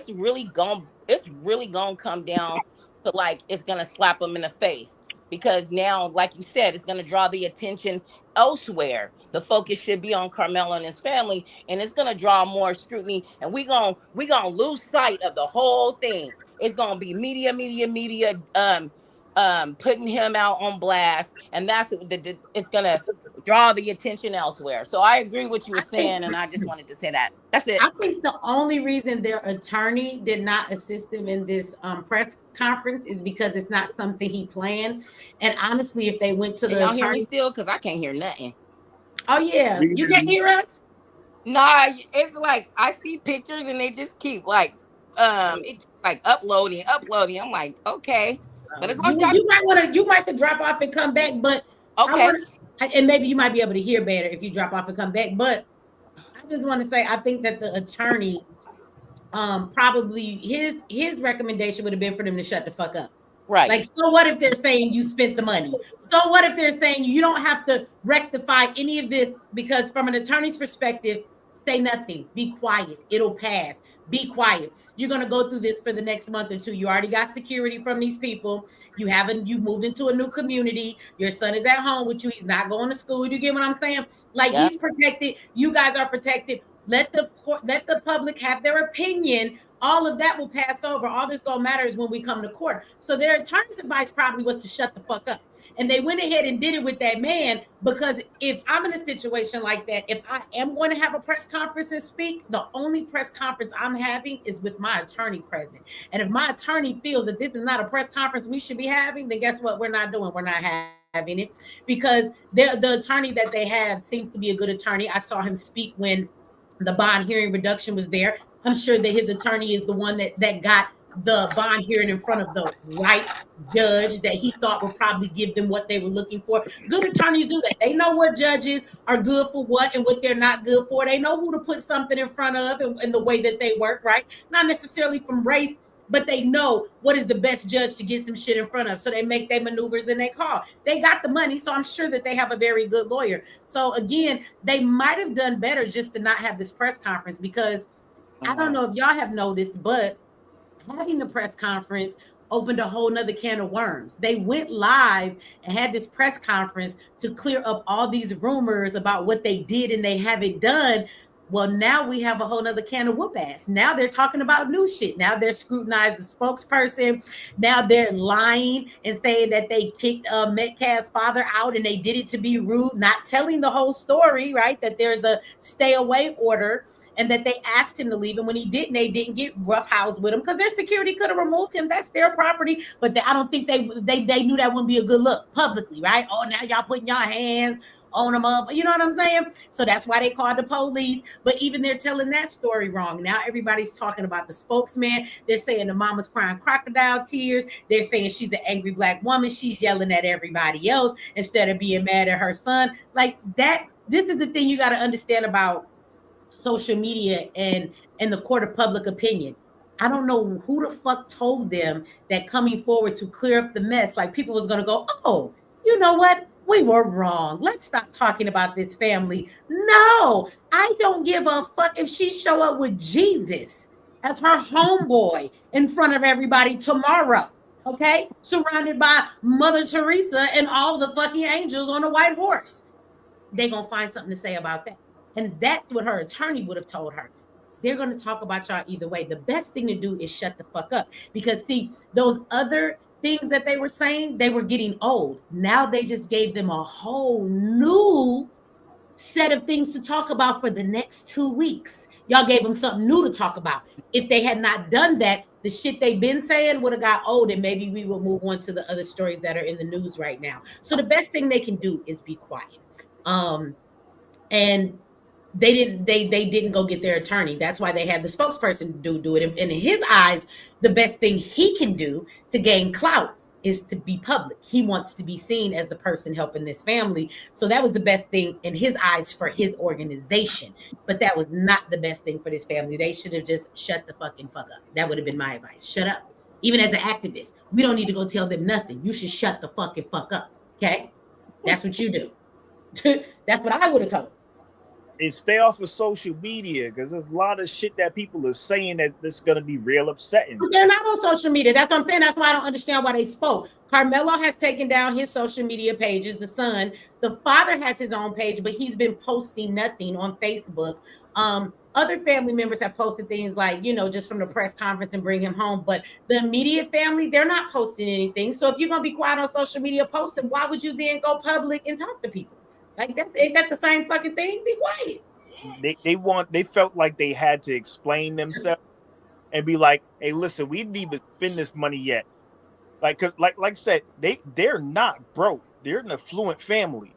really going to come down to, like, it's going to slap them in the face, because now, like you said, it's going to draw the attention elsewhere. The focus should be on Carmelo and his family, and it's going to draw more scrutiny, and we going to lose sight of the whole thing. It's going to be media putting him out on blast, and it's going to draw the attention elsewhere. So I agree with what you were I think saying, and I just wanted to say that. That's it. I think the only reason their attorney did not assist them in this press conference is because it's not something he planned. And honestly, if they went to Can the y'all hear me attorney, still? Because I can't hear nothing. oh yeah, We you hear can't you. hear us. Nah, it's like I see pictures and they just keep like it's like uploading. I'm like, okay. But as long as y'all You might could drop off and come back, but I okay. want and maybe you might be able to hear better if you drop off and come back. But I just want to say I think that the attorney probably his recommendation would have been for them to shut the fuck up. Right. Like, so what if they're saying you spent the money? So what if they're saying you don't have to rectify any of this? Because from an attorney's perspective, say nothing. Be quiet. It'll pass. Be quiet. You're gonna go through this for the next month or two. You already got security from these people. You moved into a new community. Your son is at home with you. He's not going to school. You get what I'm saying? Like, Yep. he's protected. You guys are protected. Let the public have their opinion. All of that will pass over. All that's gonna matter is when we come to court. So their attorney's advice probably was to shut the fuck up. And they went ahead and did it with that man, because if I'm in a situation like that, if I am going to have a press conference and speak, the only press conference I'm having is with my attorney present. And if my attorney feels that this is not a press conference we should be having, then guess what? We're not doing. We're not having it, because the attorney that they have seems to be a good attorney. I saw him speak when the bond hearing reduction was there. I'm sure that his attorney is the one that got the bond hearing in front of the right judge that he thought would probably give them what they were looking for. Good attorneys do that. They know what judges are good for what and what they're not good for. They know who to put something in front of, and the way that they work, right? Not necessarily from race, but they know what is the best judge to get some shit in front of. So they make their maneuvers and they call. They got the money, so I'm sure that they have a very good lawyer. So again, they might have done better just to not have this press conference, because I don't know if y'all have noticed, but having the press conference opened a whole nother can of worms. They went live and had this press conference to clear up all these rumors about what they did and they haven't done. Well, now we have a whole nother can of whoop ass. Now they're talking about new shit. Now they're scrutinizing the spokesperson. Now they're lying and saying that they kicked Metcalf's father out and they did it to be rude, not telling the whole story, right? That there's a stay away order and that they asked him to leave. And when he didn't, they didn't get roughhoused with him because their security could have removed him. That's their property. But I don't think they knew that wouldn't be a good look publicly, right? Oh, now y'all putting your hands on them up. You know what I'm saying? So that's why they called the police. But even they're telling that story wrong. Now everybody's talking about the spokesman. They're saying the mama's crying crocodile tears. They're saying she's an angry black woman. She's yelling at everybody else instead of being mad at her son. Like that. This is the thing you got to understand about social media and the court of public opinion. I don't know who the fuck told them that coming forward to clear up the mess, like people was gonna go, oh, you know what? We were wrong. Let's stop talking about this family. No, I don't give a fuck if she show up with Jesus as her homeboy in front of everybody tomorrow. Okay, surrounded by Mother Teresa and all the fucking angels on a white horse. They're gonna find something to say about that. And that's what her attorney would have told her. They're gonna talk about y'all either way. The best thing to do is shut the fuck up. Because see, those other things that they were saying, they were getting old. Now they just gave them a whole new set of things to talk about for the next 2 weeks. Y'all gave them something new to talk about. If they had not done that, the shit they've been saying would have got old, and maybe we will move on to the other stories that are in the news right now. So the best thing they can do is be quiet. And they didn't go get their attorney. That's why they had the spokesperson do it. And in his eyes, the best thing he can do to gain clout is to be public. He wants to be seen as the person helping this family. So that was the best thing in his eyes for his organization. But that was not the best thing for this family. They should have just shut the fucking fuck up. That would have been my advice. Shut up. Even as an activist, we don't need to go tell them nothing. You should shut the fucking fuck up. Okay? That's what you do. That's what I would have told. And stay off of social media because there's a lot of shit that people are saying that's gonna be real upsetting. But they're not on social media. That's what I'm saying. That's why I don't understand why they spoke. Karmelo has taken down his social media pages, the son. The father has his own page, but he's been posting nothing on Facebook. Other family members have posted things like, just from the press conference and bring him home. But the immediate family, they're not posting anything. So if you're gonna be quiet on social media posting, why would you then go public and talk to people? Like ain't that the same fucking thing? Be quiet. They felt like they had to explain themselves and be like, hey, listen, we didn't even spend this money yet. Like, cause like I said, they're not broke. They're an affluent family.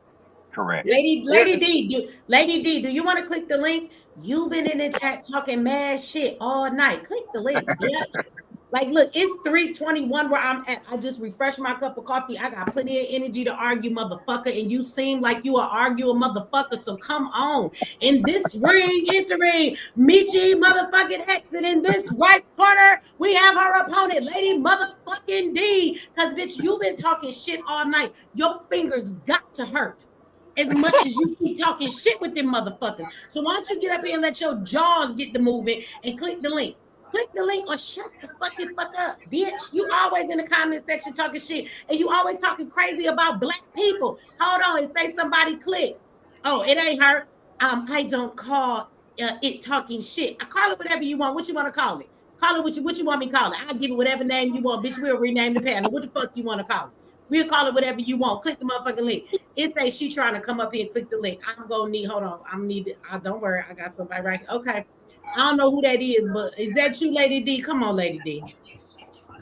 Correct. Lady D, do you want to click the link? You've been in the chat talking mad shit all night. Click the link, bitch. Like, look, it's 3:21 where I'm at. I just refreshed my cup of coffee. I got plenty of energy to argue, motherfucker. And you seem like you are arguing, motherfucker. So come on. In this ring, entering Michi motherfucking X. And in this right corner, we have our opponent, Lady motherfucking D. Because, bitch, you've been talking shit all night. Your fingers got to hurt as much as you keep talking shit with them motherfuckers. So why don't you get up here and let your jaws get to moving and click the link. Click the link or shut the fucking fuck up, bitch. You always in the comment section talking shit, and you always talking crazy about black people. Hold on and say somebody click. Oh, it ain't her. I don't call it talking shit. I call it whatever you want. What you want to call it? Call it what you want me to call it. I'll give it whatever name you want, bitch. We'll rename the panel. What the fuck you want to call it? We'll call it whatever you want. Click the motherfucking link. It says she trying to come up here and click the link. I'm gonna need. Hold on. I'm need. Don't worry. I got somebody right here. Okay. I don't know who that is, but is that you, Lady D? Come on, Lady D.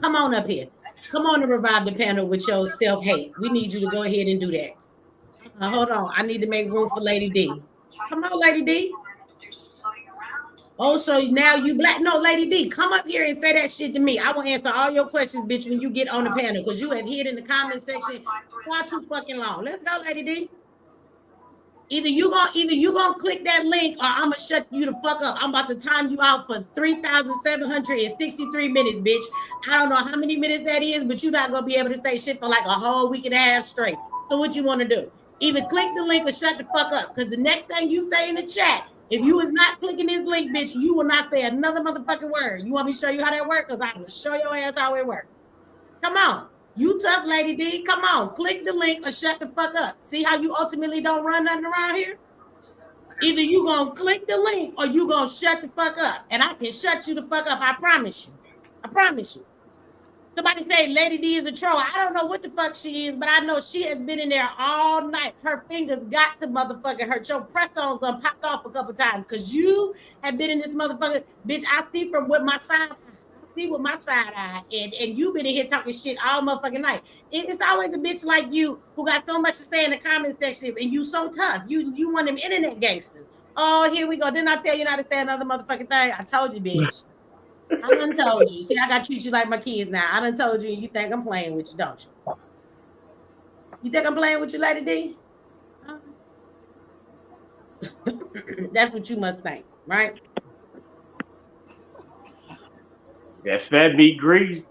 Come on up here. Come on and revive the panel with your self-hate. We need you to go ahead and do that. Hold on. I need to make room for Lady D. Come on, Lady D. Oh, so now you black. No, Lady D, come up here and say that shit to me. I will answer all your questions, bitch, when you get on the panel, because you have hid in the comment section far too fucking long. Let's go, Lady D. Either you gonna click that link or I'm gonna shut you the fuck up. I'm about to time you out for 3,763 minutes, bitch. I don't know how many minutes that is, but you're not gonna be able to say shit for like a whole week and a half straight. So what you want to do? Either click the link or shut the fuck up. Because the next thing you say in the chat, if you is not clicking this link, bitch, you will not say another motherfucking word. You want me to show you how that works? Because I will show your ass how it works. Come on. You tough, Lady D. Come on. Click the link or shut the fuck up. See how you ultimately don't run nothing around here? Either you gonna click the link or you gonna shut the fuck up. And I can shut you the fuck up. I promise you. I promise you. Somebody say Lady D is a troll. I don't know what the fuck she is, but I know she has been in there all night. Her fingers got to motherfucking hurt. Your press-ons done popped off a couple times because you have been in this motherfucker. Bitch, I see from what my side see with my side eye, and you been in here talking shit all motherfucking night. It's always a bitch like you who got so much to say in the comment section, and you so tough. You one of them internet gangsters. Oh, here we go. Didn't I tell you not to say another motherfucking thing? I told you, bitch. I done told you. See, I got to treat you like my kids now. I done told you, and you think I'm playing with you, don't you? You think I'm playing with you, Lady D? That's what you must think, right? That fat meat grease.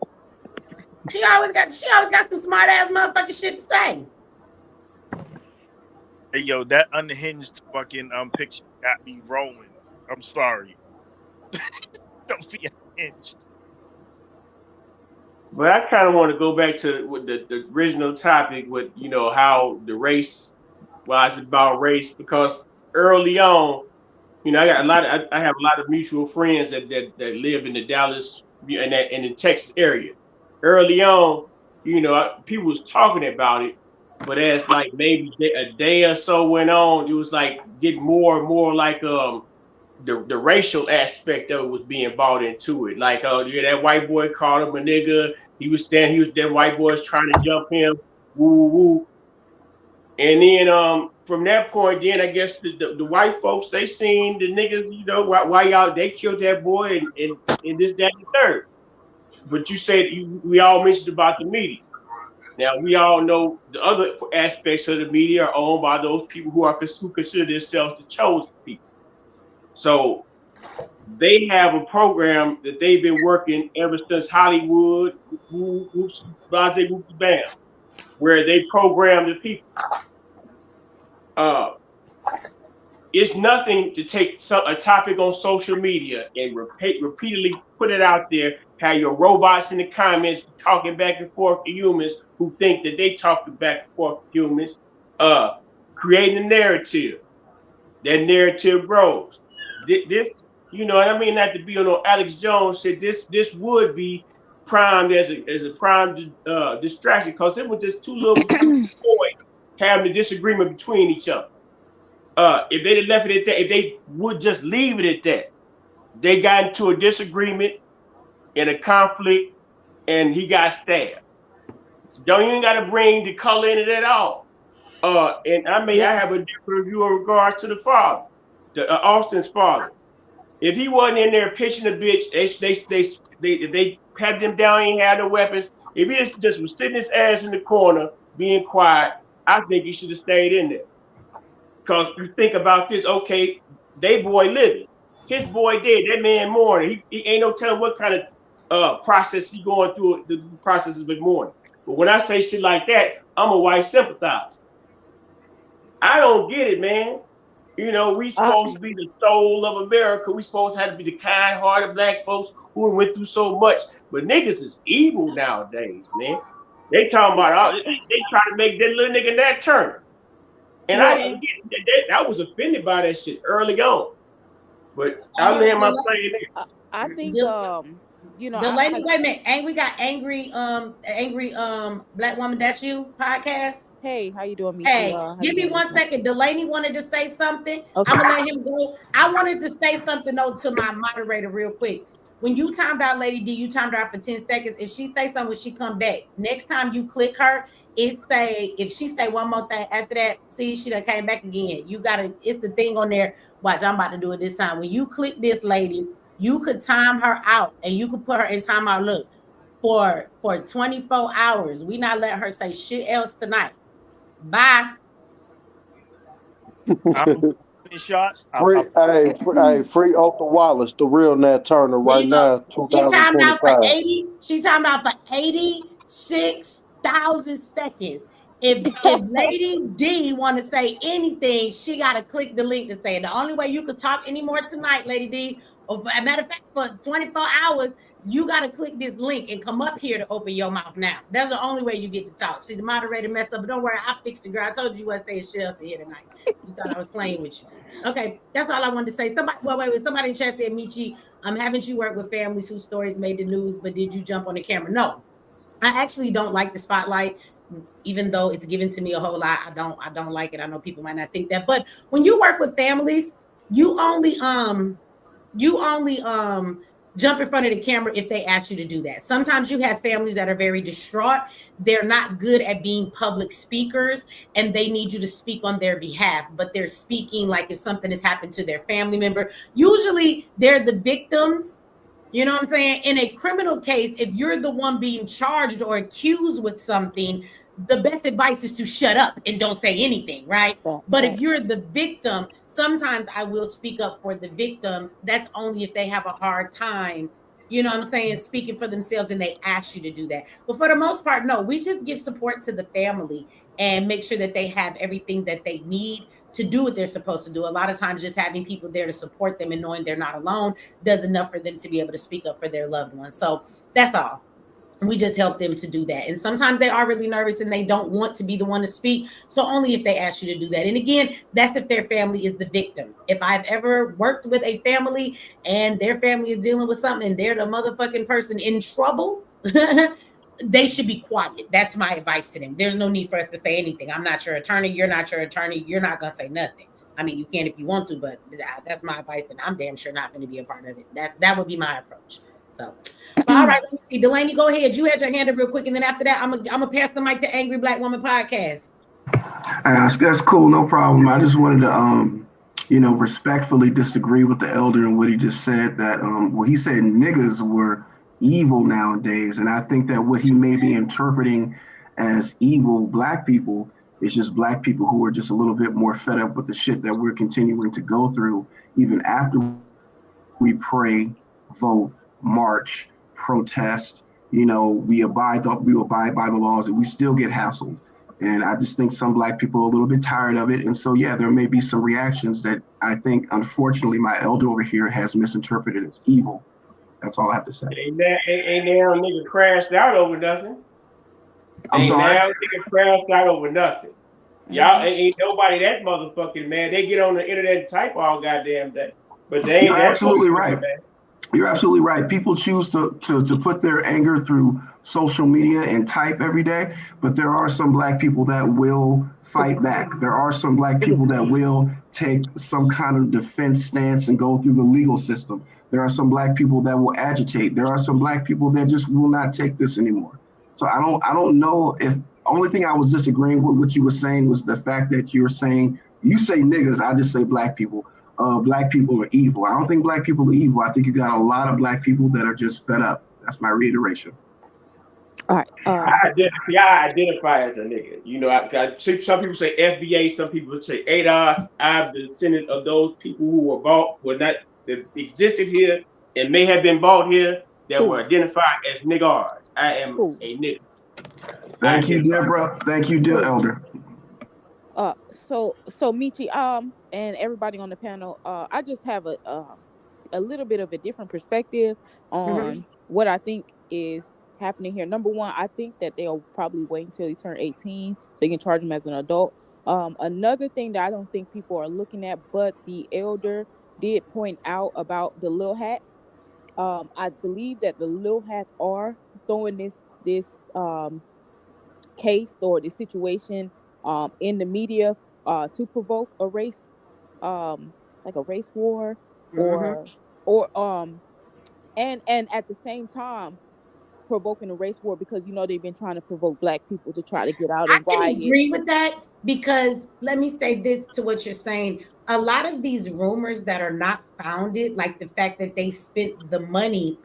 She always got some smart ass motherfucking shit to say. Hey, yo, that unhinged fucking picture got me rolling. I'm sorry. Don't be unhinged. But I kind of want to go back to with the original topic with, how the race, why it's about race, because early on, I have a lot of mutual friends that live in the Dallas and the Texas area. Early on, people was talking about it, but as like maybe a day or so went on, it was like getting more and more like the racial aspect of it was being bought into it. Like, yeah, that white boy called him a nigga. That white boy was trying to jump him. Woo woo. And then from that point, then I guess the white folks, they seen the niggas, why y'all they killed that boy and this, that, and the third. But you said we all mentioned about the media. Now we all know the other aspects of the media are owned by those people who consider themselves the chosen people. So they have a program that they've been working ever since Hollywood, Bam, where they program the people. It's nothing to take a topic on social media and repeatedly put it out there. Have your robots in the comments talking back and forth to humans who think that they talking back and forth to humans. Creating a narrative. That narrative grows. This, and I mean not to be on Alex Jones said this would be primed as a prime distraction because it was just two little boys having a disagreement between each other. If they'd have left it at that, if they would just leave it at that, they got into a disagreement and a conflict, and he got stabbed. Don't even got to bring the color in it at all. And I have a different view in regard to the father, the Austin's father. If he wasn't in there pitching the bitch, they pat him down. He ain't had no weapons. If he just was sitting his ass in the corner being quiet, I think he should have stayed in there. Because you think about this, okay, they boy living. His boy dead. That man mourning. He ain't no telling what kind of process he going through the process of mourning. But when I say shit like that, I'm a white sympathizer. I don't get it, man. We supposed to be the soul of America. We supposed to have to be the kind-hearted black folks who went through so much. But niggas is evil nowadays, man. They talking about they try to make that little nigga Nat Turner. And I was offended by that shit early on. But I land my plane there. I think the lady, wait a minute, ain't we got angry black woman, that's you podcast? Hey, how you doing, Michi? Hey, give me 1 second. Delaney wanted to say something. Okay. I'm gonna let him go. I wanted to say something though to my moderator real quick. When you timed out Lady D, you timed her out for 10 seconds. If she say something when she come back, next time you click her, if she say one more thing after that, see, she done came back again. You gotta, it's the thing on there. Watch, I'm about to do it this time. When you click this lady, you could time her out and you could put her in timeout. Look, for 24 hours, we not let her say shit else tonight. Bye. Shots. Free Otha Wallace, the real Nat Turner, right now, She timed out for 2025. 80. She timed out for 86,000 seconds. If Lady D want to say anything, she got to click the link to say it. The only way you could talk anymore tonight, Lady D, or as a matter of fact, for 24 hours, you got to click this link and come up here to open your mouth now. That's the only way you get to talk. See, the moderator messed up, but don't worry, I fixed the girl. I told you wasn't saying shit else here tonight. You thought I was playing with you. Okay, that's all I wanted to say. Somebody in chat said, Michi, haven't you worked with families whose stories made the news, but did you jump on the camera? No, I actually don't like the spotlight, even though it's given to me a whole lot. I don't like it. I know people might not think that, but when you work with families, you only jump in front of the camera if they ask you to do that. Sometimes you have families that are very distraught. They're not good at being public speakers and they need you to speak on their behalf, but they're speaking like if something has happened to their family member. Usually they're the victims. You know what I'm saying? In a criminal case, if you're the one being charged or accused with something, the best advice is to shut up and don't say anything, right? But if you're the victim, sometimes I will speak up for the victim. That's only if they have a hard time, you know what I'm saying, speaking for themselves and they ask you to do that. But for the most part, no, we just give support to the family and make sure that they have everything that they need to do what they're supposed to do. A lot of times, just having people there to support them and knowing they're not alone does enough for them to be able to speak up for their loved ones. So that's all. We just help them to do that. And sometimes they are really nervous and they don't want to be the one to speak. So only if they ask you to do that. And again, that's if their family is the victims. If I've ever worked with a family and their family is dealing with something and they're the motherfucking person in trouble, they should be quiet. That's my advice to them. There's no need for us to say anything. I'm not your attorney. You're not your attorney. You're not going to say nothing. I mean, you can if you want to, but that's my advice, and I'm damn sure not going to be a part of it. That would be my approach. So, but all right, let me see. Delaney, go ahead. You had your hand up real quick, and then after that, I'm gonna pass the mic to Angry Black Woman Podcast. That's cool, no problem. I just wanted to, respectfully disagree with the elder and what he just said. That, well, he said niggas were evil nowadays, and I think that what he may be interpreting as evil black people is just black people who are just a little bit more fed up with the shit that we're continuing to go through, even after we pray, vote, march, protest. We abide by the laws, and we still get hassled. And I just think some black people are a little bit tired of it. And so, yeah, there may be some reactions that I think, unfortunately, my elder over here has misinterpreted as evil. That's all I have to say. Ain't now nigga crashed out over nothing. I'm Ain't sorry. now nigga crashed out over nothing. Y'all ain't nobody that motherfucking man. They get on the internet and type all goddamn day, but they ain't You're that absolutely motherfucking right. man. You're absolutely right. People choose to put their anger through social media and type every day, but there are some black people that will fight back. There are some black people that will take some kind of defense stance and go through the legal system. There are some black people that will agitate. There are some black people that just will not take this anymore. So I don't know if only thing I was disagreeing with what you were saying was the fact that you're saying you say niggas, I just say black people. Black people are evil. I don't think black people are evil. I think you got a lot of black people that are just fed up. That's my reiteration. All right. I identify as a nigga. I see some people say FBA, some people say ADOS. I'm the descendant of those people who were not that existed here and may have been bought here that were identified as niggars. I am a nigga. Thank you, dear bro. Thank you, dear elder. So Michi, and everybody on the panel, I just have a little bit of a different perspective Mm-hmm. on what I think is happening here. Number one, I think that they'll probably wait until he turn 18 so you can charge him as an adult. Another thing that I don't think people are looking at, but the elder did point out about the little hats. I believe that the little hats are throwing this case or the situation in the media to provoke a race like a race war Mm-hmm. or and at the same time provoking a race war because they've been trying to provoke black people to try to get out I and can riot. agree with that because let me say this to what you're saying. A lot of these rumors that are not founded, like the fact that they spent the money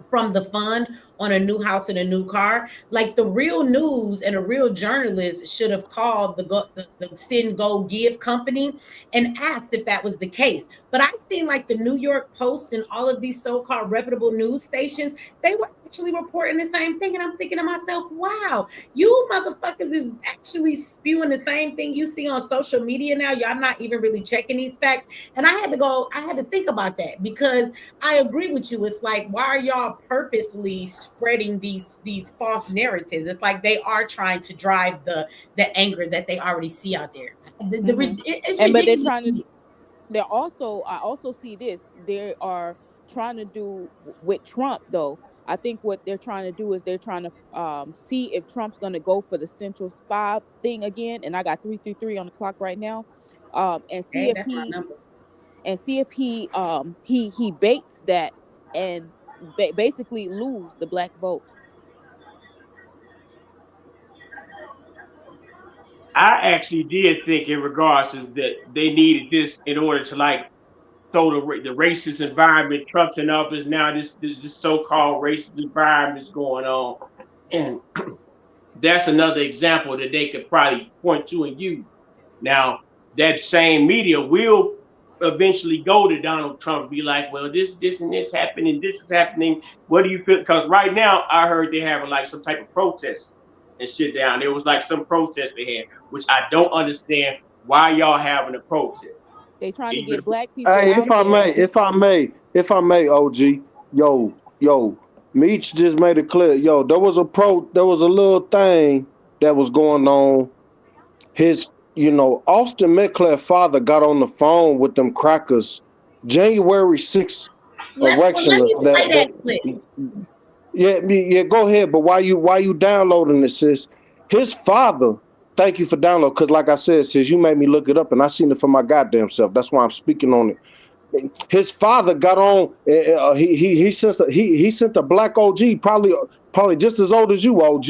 from the fund on a new house and a new car. Like the real news and a real journalist should have called the Send Go Give company and asked if that was the case. But I've seen like the New York Post and all of these so-called reputable news stations, they were actually reporting the same thing. And I'm thinking to myself, wow, you motherfuckers is actually spewing the same thing you see on social media now. Y'all not even really checking these facts. And I had to think about that because I agree with you. It's like, why are y'all purposely spreading these false narratives? It's like they are trying to drive the anger that they already see out there. It's And but they're ridiculous. trying to they're also I also see this they are trying to do with Trump though. I think what they're trying to do is they're trying to see if Trump's going to go for the Central Spy thing again, and I got 333 on the clock right now, and see Hey, if that's my he number. and see if he baits that and basically lose the black vote. I actually did think in regards to that they needed this in order to like throw the racist environment. Trump's in office now. This so-called racist environment is going on, and that's another example that they could probably point to and use. Now, that same media will eventually go to Donald Trump and be like, well, this, and this happening, this is happening. What do you feel? Because right now, I heard they're having like some type of protest and shit down. There was like some protest they had, which I don't understand why y'all having a protest. They trying to Even get black people Hey, out of there. if I may, OG, yo, Meech just made it clear. Yo, there was a little thing that was going on. Austin Metcalf father got on the phone with them crackers January 6th Let erectionist me play that clip. yeah, go ahead. But why you downloading this, sis? His father, thank you for downloading, because like I said, sis, you made me look it up and I seen it for my goddamn self. That's why I'm speaking on it. His father got on. He sent a black OG, probably just as old as you, OG,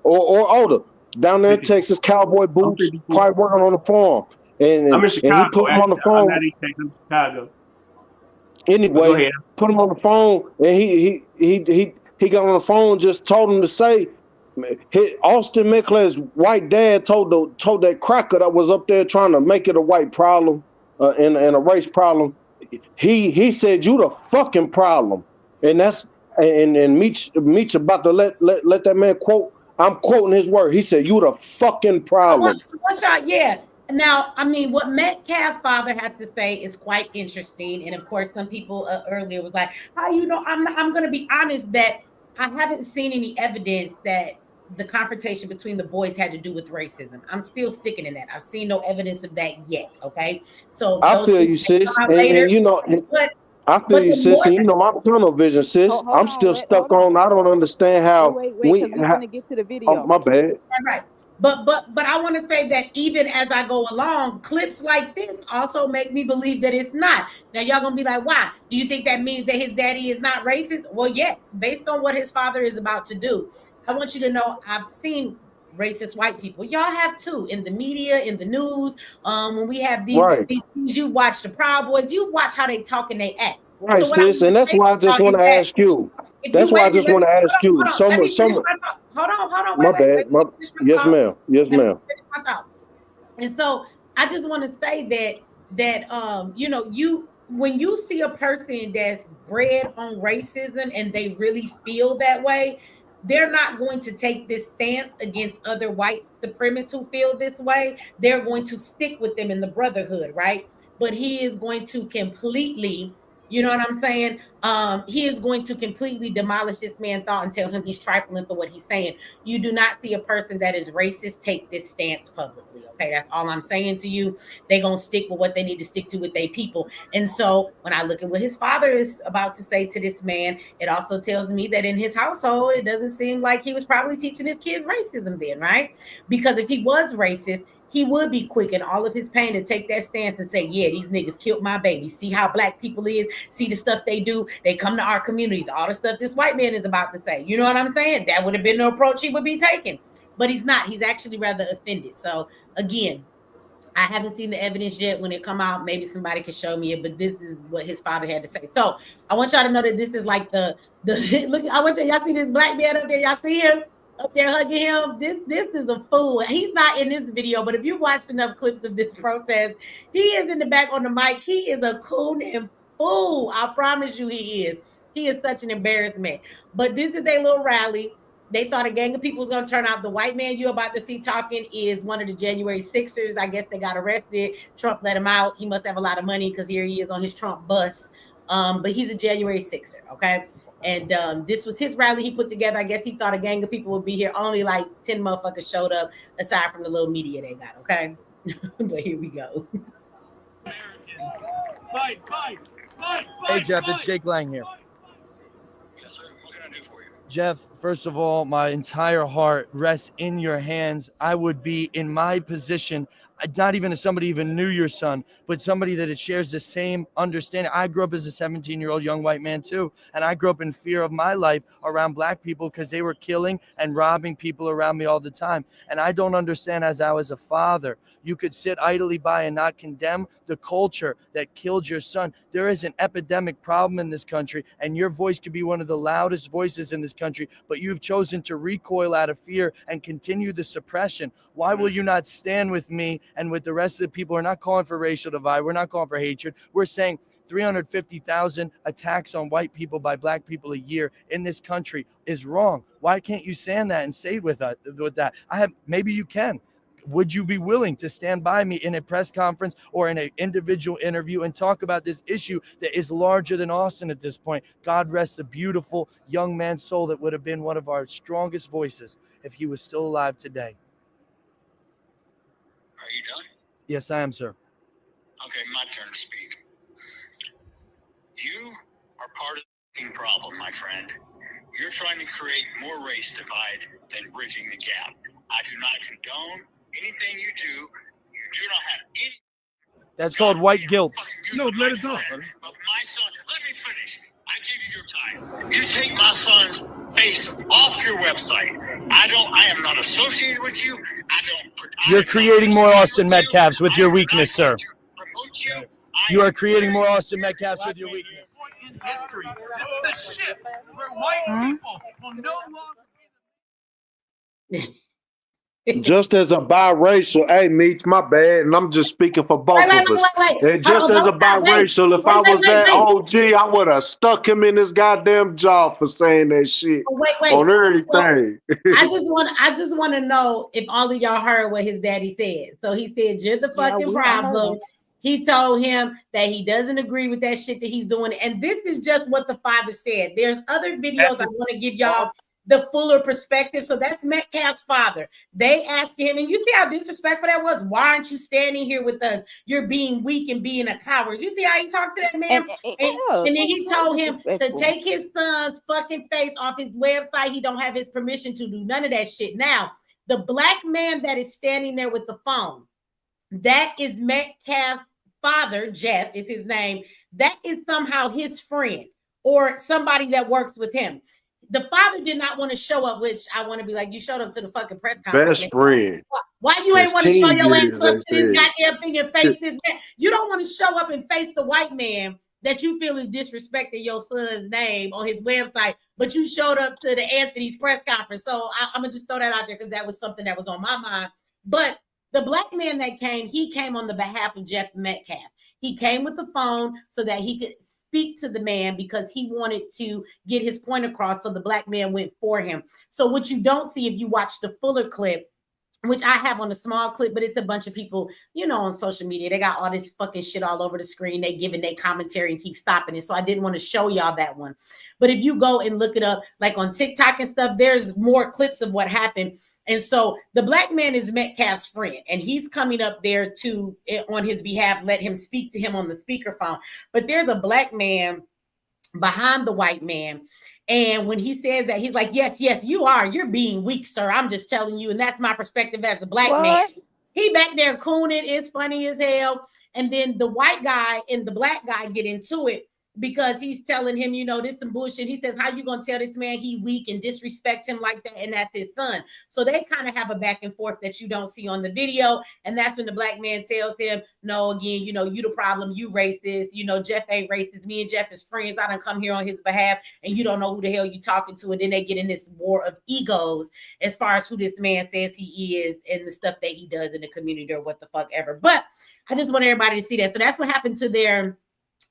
or older, down there in 50, Texas, cowboy I'm boots, 54. probably working on the farm, and I'm and, in and he Chicago. put him on Actually, the I'm phone. not in Texas. I'm in Chicago. But go Anyway, ahead. put him on the phone, and he got on the phone, just told him to say, Austin Metcalf's white dad told that cracker that was up there trying to make it a white problem, and a race problem. He said, you the fucking problem, and that's and Meech about to let that man quote. I'm quoting his word. He said, you the fucking problem. Y'all, yeah. Now, I mean, what Metcalf father had to say is quite interesting, and of course, some people earlier was like, "How you know?" I'm going to be honest that I haven't seen any evidence that the confrontation between the boys had to do with racism. I'm still sticking in that. I've seen no evidence of that yet. Okay, so I those feel things you, may sis, come out later, but I feel but you, the sis, more and my tunnel vision, sis. Hold I'm on, still hold stuck on. on. I don't understand how Wait, because we finna get to the oh, video. my bad. right. But I want to say that even as I go along, clips like this also make me believe that it's not. Now y'all gonna be like, why? Do you think that means that his daddy is not racist? Well, yes, based on what his father is about to do. I want you to know I've seen racist white people. Y'all have too in the media, in the news. When we have Right, these things, you watch the Proud Boys, you watch how they talk and they act. right, So what I sis, want to and that's say why I to just y'all want is to that ask you. if you That's why I wait a minute, just want to ask you. let me finish my thought. Hold on, My wait, bad. let me finish my Yes, thought. ma'am. Yes, Let me ma'am. finish my thought. And so I just want to say that you when you see a person that's bred on racism and they really feel that way, they're not going to take this stance against other white supremacists who feel this way. They're going to stick with them in the brotherhood, right? But he is going to completely, you know what I'm saying? He is going to completely demolish this man's thought and tell him he's trifling for what he's saying. You do not see a person that is racist take this stance publicly. Okay, that's all I'm saying to you. They're gonna stick with what they need to stick to with their people. And so when I look at what his father is about to say to this man, it also tells me that in his household, it doesn't seem like he was probably teaching his kids racism then, right? Because if he was racist, he would be quick in all of his pain to take that stance and say, yeah, these niggas killed my baby. See how black people is, see the stuff they do. They come to our communities, all the stuff this white man is about to say. You know what I'm saying? That would have been the approach he would be taking. But he's not. He's actually rather offended. So again, I haven't seen the evidence yet. When it come out, maybe somebody can show me it. But this is what his father had to say. So I want y'all to know that this is like the look. I want y'all see this black man up there. Y'all see him up there hugging him. This is a fool. He's not in this video, but if you watched enough clips of this protest, he is in the back on the mic. He is a coon and fool. I promise you, he is. He is such an embarrassment. But this is a little rally. They thought a gang of people was going to turn out. The white man you're about to see talking is one of the January 6ers. I guess they got arrested. Trump let him out. He must have a lot of money because here he is on his Trump bus. But he's a January 6er, okay? And this was his rally he put together. I guess he thought a gang of people would be here. Only like 10 motherfuckers showed up, aside from the little media they got, okay? But here we go. Fight, fight, fight, hey, Jeff, it's Jake Lang here. Yes, sir. What can I do for you? Jeff, First of all, my entire heart rests in your hands. I would be in my position, not even as somebody even knew your son, but somebody that shares the same understanding. I grew up as a 17-year-old young white man too, and I grew up in fear of my life around black people because they were killing and robbing people around me all the time. And I don't understand, as I was a father, you could sit idly by and not condemn the culture that killed your son. There is an epidemic problem in this country, and your voice could be one of the loudest voices in this country, but you've chosen to recoil out of fear and continue the suppression. Why will you not stand with me and with the rest of the people? We're not calling for racial divide. We're not calling for hatred. We're saying 350,000 attacks on white people by black people a year in this country is wrong. Why can't you stand that and say with that? Maybe you can. Would you be willing to stand by me in a press conference or in an individual interview and talk about this issue that is larger than Austin at this point? God rest the beautiful young man's soul that would have been one of our strongest voices if he was still alive today. Are you done? Yes, I am, sir. Okay, my turn to speak. You are part of the problem, my friend. You're trying to create more race divide than bridging the gap. I do not condone anything you do. You do not have any. That's called white guilt. No, let it talk. But my son, let me finish. I give you your time. You take my son's face off your website. I am not associated with you. You're creating more Austin Metcalfs with your weakness, sir. You are creating more Austin Metcalfs with your weakness. In history, this is the shit where white people will no longer. Just as a biracial, hey, Meech, my bad, and I'm just speaking for both of us. And just as a biracial, if I was that OG, I would have stuck him in his goddamn jaw for saying that shit on everything. I just want to know if all of y'all heard what his daddy said. So he said, "You're the fucking problem." He told him that he doesn't agree with that shit that he's doing. And this is just what the father said. There's other videos I want to give y'all the fuller perspective. So that's Metcalf's father. They asked him, and you see how disrespectful that was? Why aren't you standing here with us? You're being weak and being a coward. You see how he talked to that man? And then he told him to take his son's fucking face off his website. He don't have his permission to do none of that shit. Now, the black man that is standing there with the phone, that is Metcalf's father, Jeff is his name. That is somehow his friend or somebody that works with him. The father did not want to show up, which I want to be like, you showed up to the fucking press conference. Best friend. Why you ain't want to show your ass up to this said. goddamn thing and face this man? You don't want to show up and face the white man that you feel is disrespecting your son's name on his website, but you showed up to the Anthony's press conference. So I'm gonna just throw that out there because that was something that was on my mind. But the black man that came, he came on the behalf of Jeff Metcalf. He came with the phone so that he could speak to the man because he wanted to get his point across. So the black man went for him. So what you don't see if you watch the fuller clip, which I have on a small clip, but it's a bunch of people, you know, on social media. They got all this fucking shit all over the screen. They giving their commentary and keep stopping it. So I didn't want to show y'all that one. But if you go and look it up, like on TikTok and stuff, there's more clips of what happened. And so the black man is Metcalf's friend, and he's coming up there to, on his behalf, let him speak to him on the speakerphone. But there's a black man behind the white man. And when he says that, he's like, yes, you are. You're being weak, sir. I'm just telling you. And that's my perspective as a black man. He back there cooning. It's funny as hell. And then the white guy and the black guy get into it because he's telling him, you know, this some bullshit. He says, how you going to tell this man he weak and disrespect him like that? And that's his son. So they kind of have a back and forth that you don't see on the video. And that's when the black man tells him, no, again, you know, you the problem, you racist. You know, Jeff ain't racist. Me and Jeff is friends. I done come here on his behalf and you don't know who the hell you talking to. And then they get in this war of egos as far as who this man says he is and the stuff that he does in the community or what the fuck ever. But I just want everybody to see that. So that's what happened to their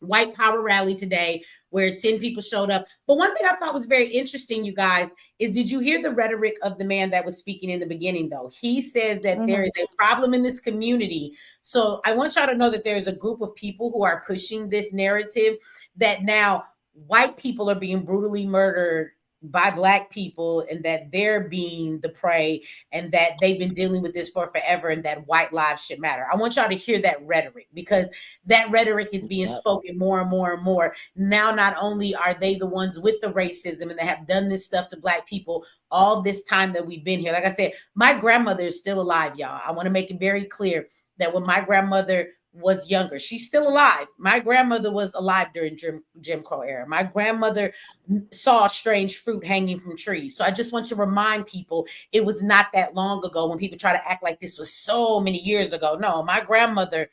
white power rally today, where 10 people showed up. But one thing I thought was very interesting, you guys, is did you hear the rhetoric of the man that was speaking in the beginning, though? He says that there is a problem in this community. So I want y'all to know that there's a group of people who are pushing this narrative that now white people are being brutally murdered by Black people, and that they're being the prey, and that they've been dealing with this for forever, and that white lives should matter. I want y'all to hear that rhetoric, because that rhetoric is being spoken more and more and more. Now, not only are they the ones with the racism and they have done this stuff to Black people all this time that we've been here. Like I said, my grandmother is still alive, y'all. I want to make it very clear that when my grandmother was younger, she's still alive. My grandmother was alive during Jim Crow era. My grandmother saw strange fruit hanging from trees. So I just want to remind people, it was not that long ago when people try to act like this was so many years ago. No, my grandmother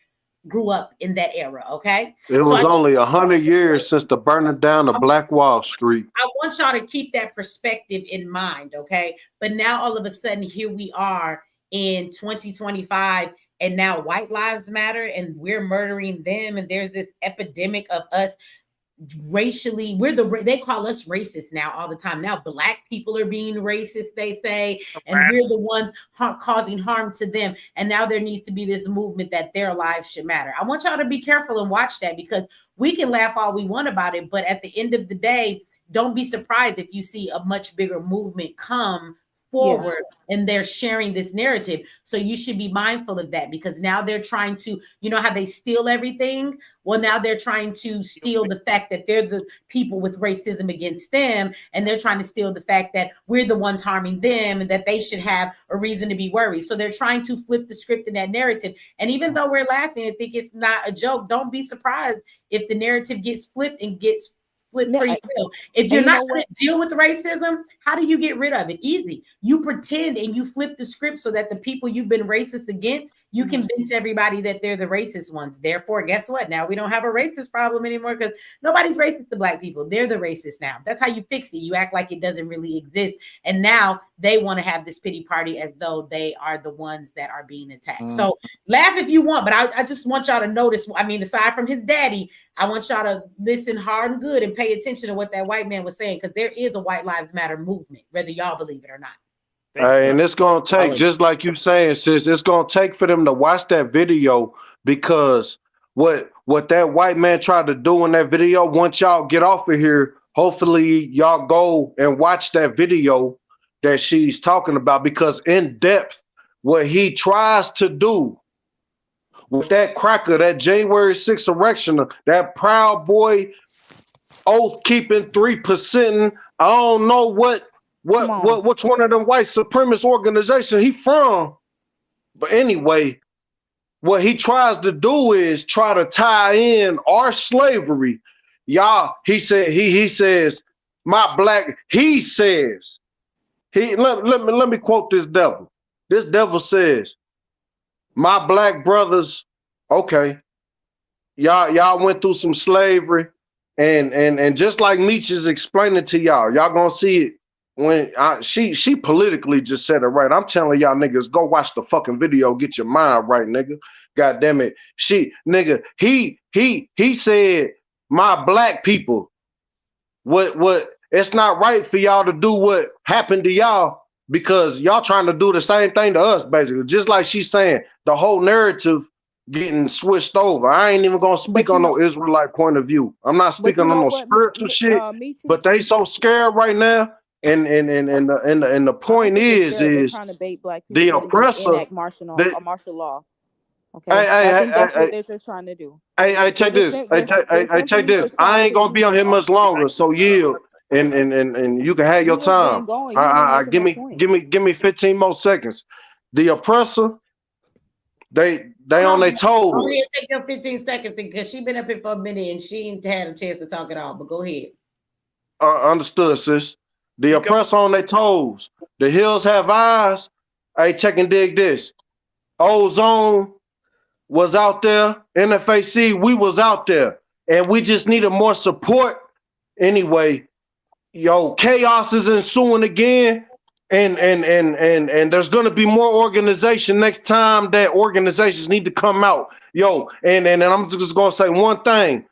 grew up in that era, okay? It was only 100 years since the burning down of Black Wall Street. I want y'all to keep that perspective in mind, okay? But now all of a sudden, here we are in 2025, and now white lives matter, and we're murdering them, and there's this epidemic of us racially, they call us racist now all the time. Now Black people are being racist, they say, and we're the ones causing harm to them. And now there needs to be this movement that their lives should matter. I want y'all to be careful and watch that, because we can laugh all we want about it, but at the end of the day, don't be surprised if you see a much bigger movement come forward, and they're sharing this narrative. So you should be mindful of that, because now they're trying to, you know how they steal everything? Well, now they're trying to steal the fact that they're the people with racism against them, and they're trying to steal the fact that we're the ones harming them, and that they should have a reason to be worried. So they're trying to flip the script in that narrative. And even though we're laughing and think it's not a joke, don't be surprised if the narrative gets flipped and gets flip for you. If you're not going to deal with racism, how do you get rid of it? Easy. You pretend and you flip the script so that the people you've been racist against, you convince everybody that they're the racist ones. Therefore, guess what? Now we don't have a racist problem anymore, because nobody's racist to Black people. They're the racist now. That's how you fix it. You act like it doesn't really exist. And now they want to have this pity party as though they are the ones that are being attacked. So laugh if you want, but I just want y'all to notice, I mean, aside from his daddy, I want y'all to listen hard and good and pay attention to what that white man was saying, because there is a White Lives Matter movement, whether y'all believe it or not. And it's gonna take, just like you saying, sis, it's gonna take for them to watch that video, because what that white man tried to do in that video, once y'all get off of here, hopefully y'all go and watch that video that she's talking about, because in depth, what he tries to do with that cracker, that January 6th erection, that Proud Boy oath keeping 3%. I don't know which one of them white supremacist organizations he from. But anyway, what he tries to do is try to tie in our slavery. Y'all, he says, let me quote this devil. This devil says, my Black brothers, okay, y'all went through some slavery, and just like Meech is explaining to y'all gonna see it when she politically just said it right. I'm telling y'all niggas, go watch the fucking video, get your mind right, nigga. God damn it. He said, my Black people, what it's not right for y'all to do what happened to y'all, because y'all trying to do the same thing to us, basically. Just like she's saying, the whole narrative getting switched over. I ain't even gonna speak on no Israelite point of view. I'm not speaking on no spiritual shit. But they so scared right now, and the point is they're trying to bait Black people the so they can oppressor. enact martial law. Okay, I think that's what they're just trying to do. Hey, take this. Take this. I ain't gonna be on here much longer, so yield, and you can have your time. Give me 15 more seconds. The oppressor, they on their toes. Go ahead, take your 15 seconds, because she been up here for a minute and she ain't had a chance to talk at all. But go ahead. Understood, sis. The oppressor on their toes. The hills have eyes. Hey, check and dig this. Ozone was out there. NFAC, we was out there, and we just needed more support. Anyway, chaos is ensuing again. And there's gonna be more organization next time that organizations need to come out. And I'm just gonna say one thing,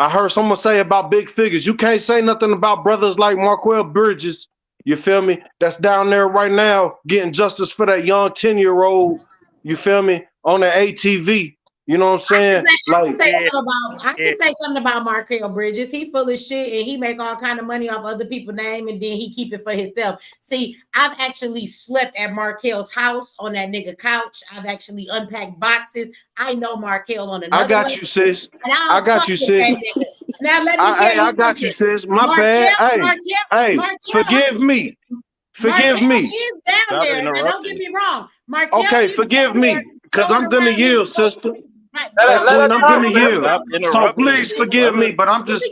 I heard someone say about big figures. You can't say nothing about brothers like Marquel Bridges, you feel me? That's down there right now getting justice for that young 10-year-old, you feel me, on the ATV. You know what I'm saying? I can say something about Markel Bridges. He full of shit and he make all kind of money off other people's name and then he keep it for himself. See, I've actually slept at Markel's house on that nigga couch. I've actually unpacked boxes. I know Markel on another I got level. you, sis. And I I don't got fuck you, with sis. that nigga. Now let me tell you I got you, something. sis. My bad. Hey, Markel, forgive me. Forgive Markel me. is down Stop there. Now don't interrupting. get me wrong. Markel Okay, is forgive down there me, because throwing I'm gonna around his yield, stuff. sister. Right, Hey, throwing Queen, I'm around gonna yield. Stop So interrupting, please forgive brother. me, but I'm just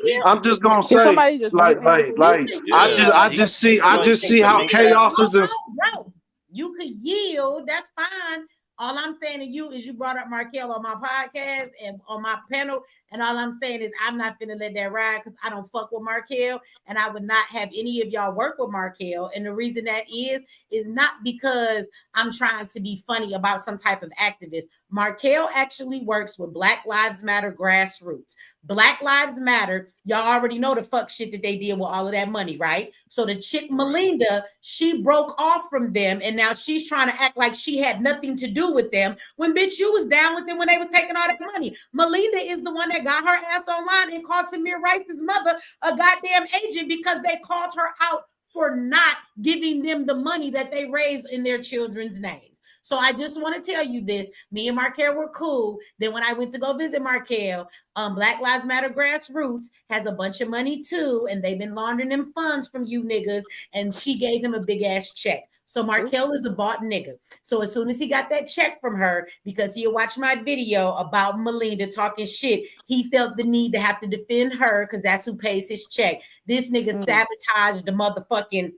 gonna Can say, somebody just mute him, please? I just see how chaos is just. bro. You could yield. That's fine. All I'm saying to you is you brought up Markel on my podcast and on my panel. And all I'm saying is I'm not finna let that ride because I don't fuck with Markel. And I would not have any of y'all work with Markel. And the reason that is not because I'm trying to be funny about some type of activist. Markel actually works with Black Lives Matter grassroots. Black Lives Matter, y'all already know the fuck shit that they did with all of that money, right? So the chick Melinda, she broke off from them and now she's trying to act like she had nothing to do with them when bitch you was down with them when they was taking all that money. Melinda is the one that got her ass online and called Tamir Rice's mother a goddamn agent because they called her out for not giving them the money that they raised in their children's names. So I just want to tell you this. Me and Markel were cool. Then when I went to go visit Markel, Black Lives Matter Grassroots has a bunch of money too, and they've been laundering them funds from you niggas, and she gave him a big ass check. So Markel is a bought nigga. So as soon as he got that check from her, because he watched my video about Melinda talking shit, he felt the need to have to defend her because that's who pays his check. This nigga sabotaged the motherfucking.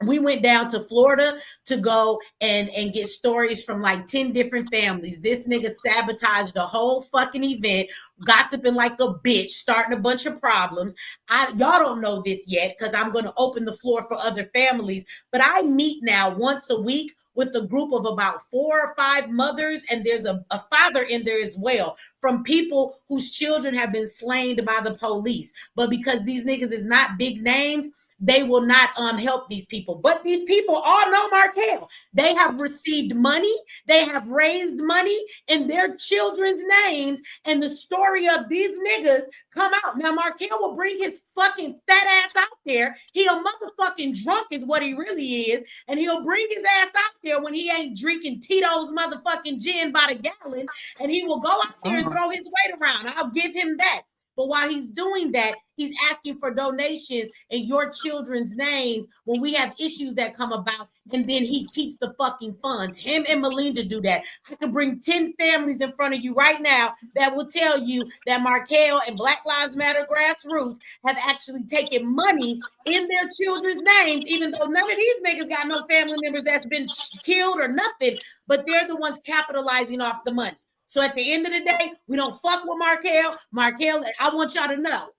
We went down to Florida to go and get stories from like 10 different families. This nigga sabotaged the whole fucking event, gossiping like a bitch, starting a bunch of problems. Y'all don't know this yet because I'm going to open the floor for other families, but I meet now once a week with a group of about 4 or 5 mothers, and there's a father in there as well, from people whose children have been slain by the police. But because these niggas is not big names, they will not help these people. But these people all know Markel. They have received money. They have raised money in their children's names. And the story of these niggas come out. Now, Markel will bring his fucking fat ass out there. He a motherfucking drunk is what he really is. And he'll bring his ass out there when he ain't drinking Tito's motherfucking gin by the gallon. And he will go out there and throw his weight around. I'll give him that. But while he's doing that, he's asking for donations in your children's names when we have issues that come about, and then he keeps the fucking funds. Him and Melinda do that. I could bring 10 families in front of you right now that will tell you that Markel and Black Lives Matter Grassroots have actually taken money in their children's names, even though none of these niggas got no family members that's been killed or nothing, but they're the ones capitalizing off the money. So at the end of the day, we don't fuck with Markel. Markel, I want y'all to know.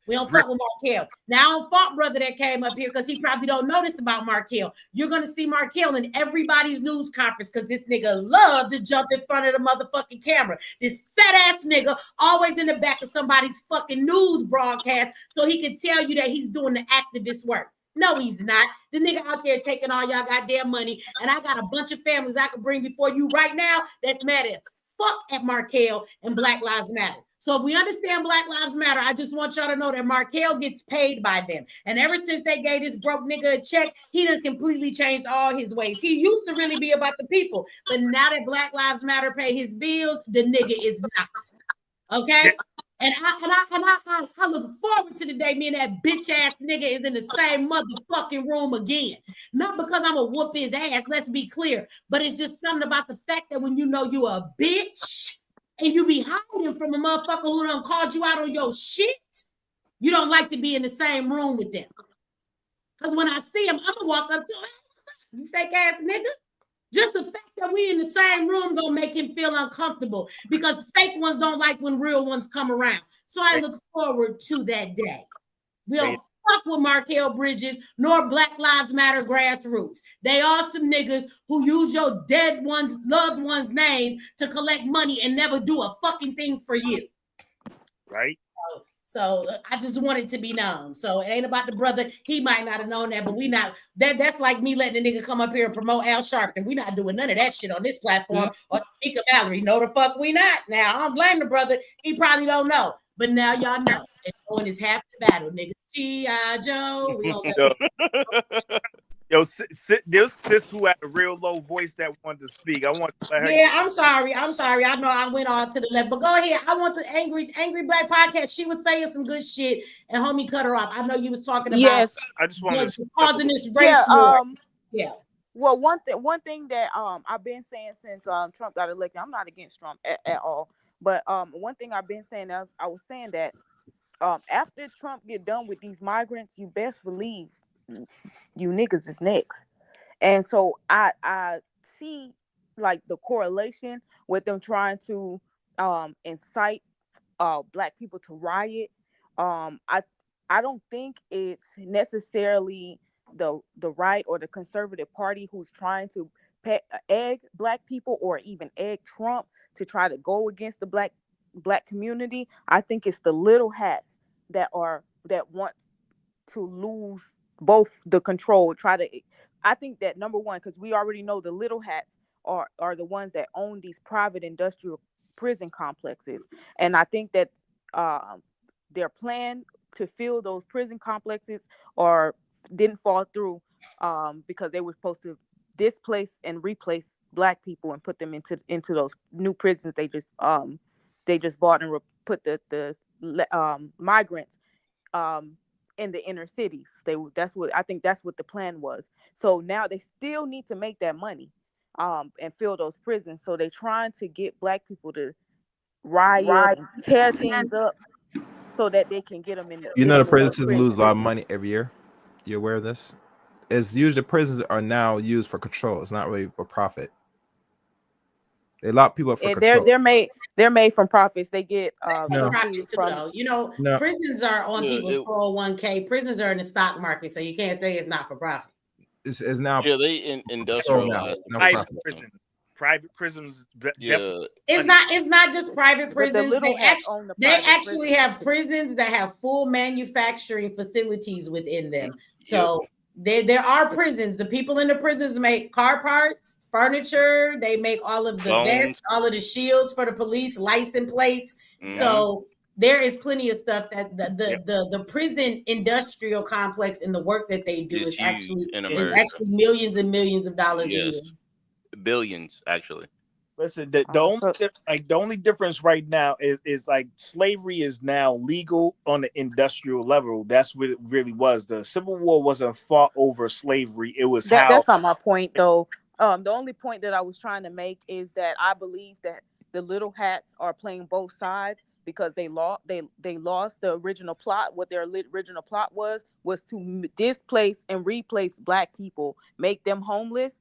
We don't fuck with Markel. Now, I don't fault brother that came up here because he probably don't know this about Markel. You're going to see Markel in everybody's news conference because this nigga loves to jump in front of the motherfucking camera. This fat ass nigga always in the back of somebody's fucking news broadcast so he can tell you that he's doing the activist work. No, he's not. The nigga out there taking all y'all goddamn money, and I got a bunch of families I can bring before you right now that's mad as fuck at Markel and Black Lives Matter. So if we understand Black Lives Matter, I just want y'all to know that Markel gets paid by them. And ever since they gave this broke nigga a check, he done completely changed all his ways. He used to really be about the people, but now that Black Lives Matter pay his bills, the nigga is not. Okay? And I look forward to the day me and that bitch ass nigga is in the same motherfucking room again. Not because I'm a whoop his ass, let's be clear, but it's just something about the fact that when you know you a bitch and you be hiding from a motherfucker who done called you out on your shit, you don't like to be in the same room with them. Because when I see him, I'm gonna walk up to him, you fake ass nigga. Just the fact that we in the same room gonna make him feel uncomfortable because fake ones don't like when real ones come around. So I look forward to that day. We don't fuck with Markel Bridges nor Black Lives Matter Grassroots. They are some niggas who use your dead ones, loved ones' names to collect money and never do a fucking thing for you. Right. So So I just want it to be known. So it ain't about the brother. He might not have known that, but we not that's like me letting the nigga come up here and promote Al Sharpton. We not doing none of that shit on this platform or Speaker Valerie. No, the fuck we not. Now I don't blame the brother. He probably don't know. But now y'all know. And knowing is half the battle, nigga. G.I. Joe. We gonna Yo, this sis who had a real low voice that wanted to speak. I want to let her. Yeah, I'm sorry. I know I went all to the left, but go ahead. I want the angry Black podcast. She was saying some good shit, and homie cut her off. I know you was talking about. Yes. I just wanted to causing this race war. Yeah. Well, one thing that I've been saying since Trump got elected, I'm not against Trump at all, but one thing I've been saying, I was saying that after Trump get done with these migrants, you best believe you niggas is next. And so I see like the correlation with them trying to incite Black people to riot. I don't think it's necessarily the right or the conservative party who's trying to egg Black people or even egg Trump to try to go against the black community. I think it's the little hats that want to lose both the control. I think that number one, because we already know the little hats are the ones that own these private industrial prison complexes, and I think that their plan to fill those prison complexes didn't fall through because they were supposed to displace and replace Black people and put them into those new prisons they just bought and put the migrants in the inner cities. That's what the plan was. So now they still need to make that money and fill those prisons. So they're trying to get Black people to riot and tear things up so that they can get them in. The prison system lose a lot of money every year. You aware of this? It's usually prisons are now used for control. It's not really for profit. They lock people up for control. They're made from profits. They get profit too, though. Prisons are on people's 401k. Prisons are in the stock market, so you can't say it's not for profit. It's now they industrialized private prisons. It's not just private prisons. They actually have prisons that have full manufacturing facilities within them. So there are prisons. The people in the prisons make car parts, furniture. They make all of the vests, all of the shields for the police, license plates. So there is plenty of stuff that the prison industrial complex and the work that they do is actually millions and millions of dollars a year. Billions, actually. Listen, the only difference right now is like slavery is now legal on the industrial level. That's what it really was. The Civil War wasn't fought over slavery. It was that's not my point, though. The only point that I was trying to make is that I believe that the little hats are playing both sides because they lost the original plot. What their original plot was to displace and replace Black people, make them homeless,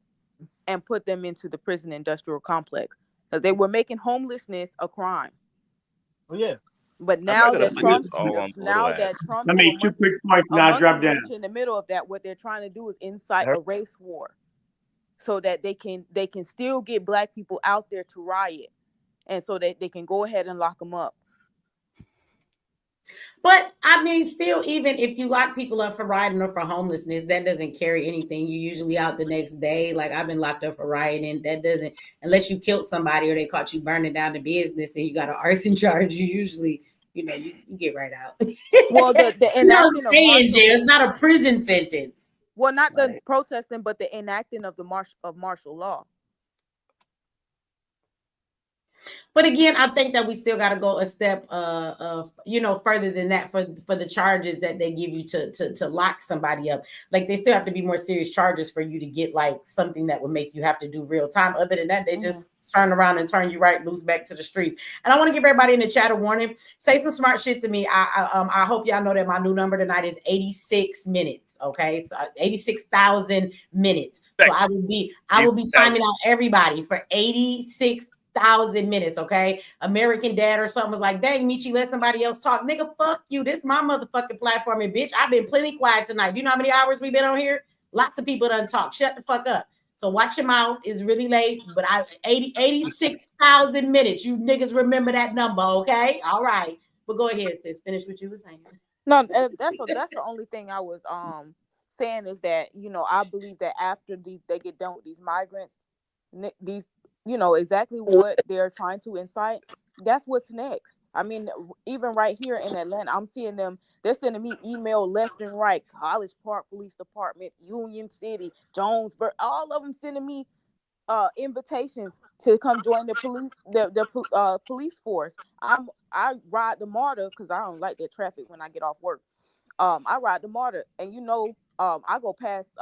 and put them into the prison industrial complex because they were making homelessness a crime. Oh yeah. But now that Trump, let me 2 quick points and I'll drop down. In the middle of that, what they're trying to do is incite a race war, so that they can still get Black people out there to riot, and so that they can go ahead and lock them up. But I mean, still, even if you lock people up for rioting or for homelessness, that doesn't carry anything. You're usually out the next day. Like I've been locked up for rioting. That doesn't, unless you killed somebody or they caught you burning down the business and you got an arson charge. You usually, you get right out. Well, the enacting of it's not a prison sentence. Well, not the protesting, but the enacting of martial law. But again, I think that we still got to go a step, further than that for the charges that they give you to lock somebody up. Like they still have to be more serious charges for you to get like something that would make you have to do real time. Other than that, they just turn around and turn you right loose back to the streets. And I want to give everybody in the chat a warning. Say some smart shit to me. I hope y'all know that my new number tonight is 86 minutes. Okay, so 86,000 minutes. So I will be timing out everybody for 86,000 minutes. Okay, American Dad or something was like, dang, Michi, let somebody else talk. Nigga, fuck you. This is my motherfucking platform, and bitch, I've been plenty quiet tonight. Do you know how many hours we've been on here? Lots of people done talk. Shut the fuck up. So watch your mouth. It's really late, but 86,000 minutes. You niggas remember that number, okay? All right. But go ahead, sis. Finish what you were saying. No, that's the only thing I was saying is that I believe that after they get done with these migrants, these exactly what they're trying to incite. That's what's next. I mean, even right here in Atlanta, I'm seeing them. They're sending me email left and right. College Park Police Department, Union City, Jonesboro, all of them sending me invitations to come join the police force. I ride the MARTA because I don't like that traffic when I get off work. I ride the MARTA, and I go past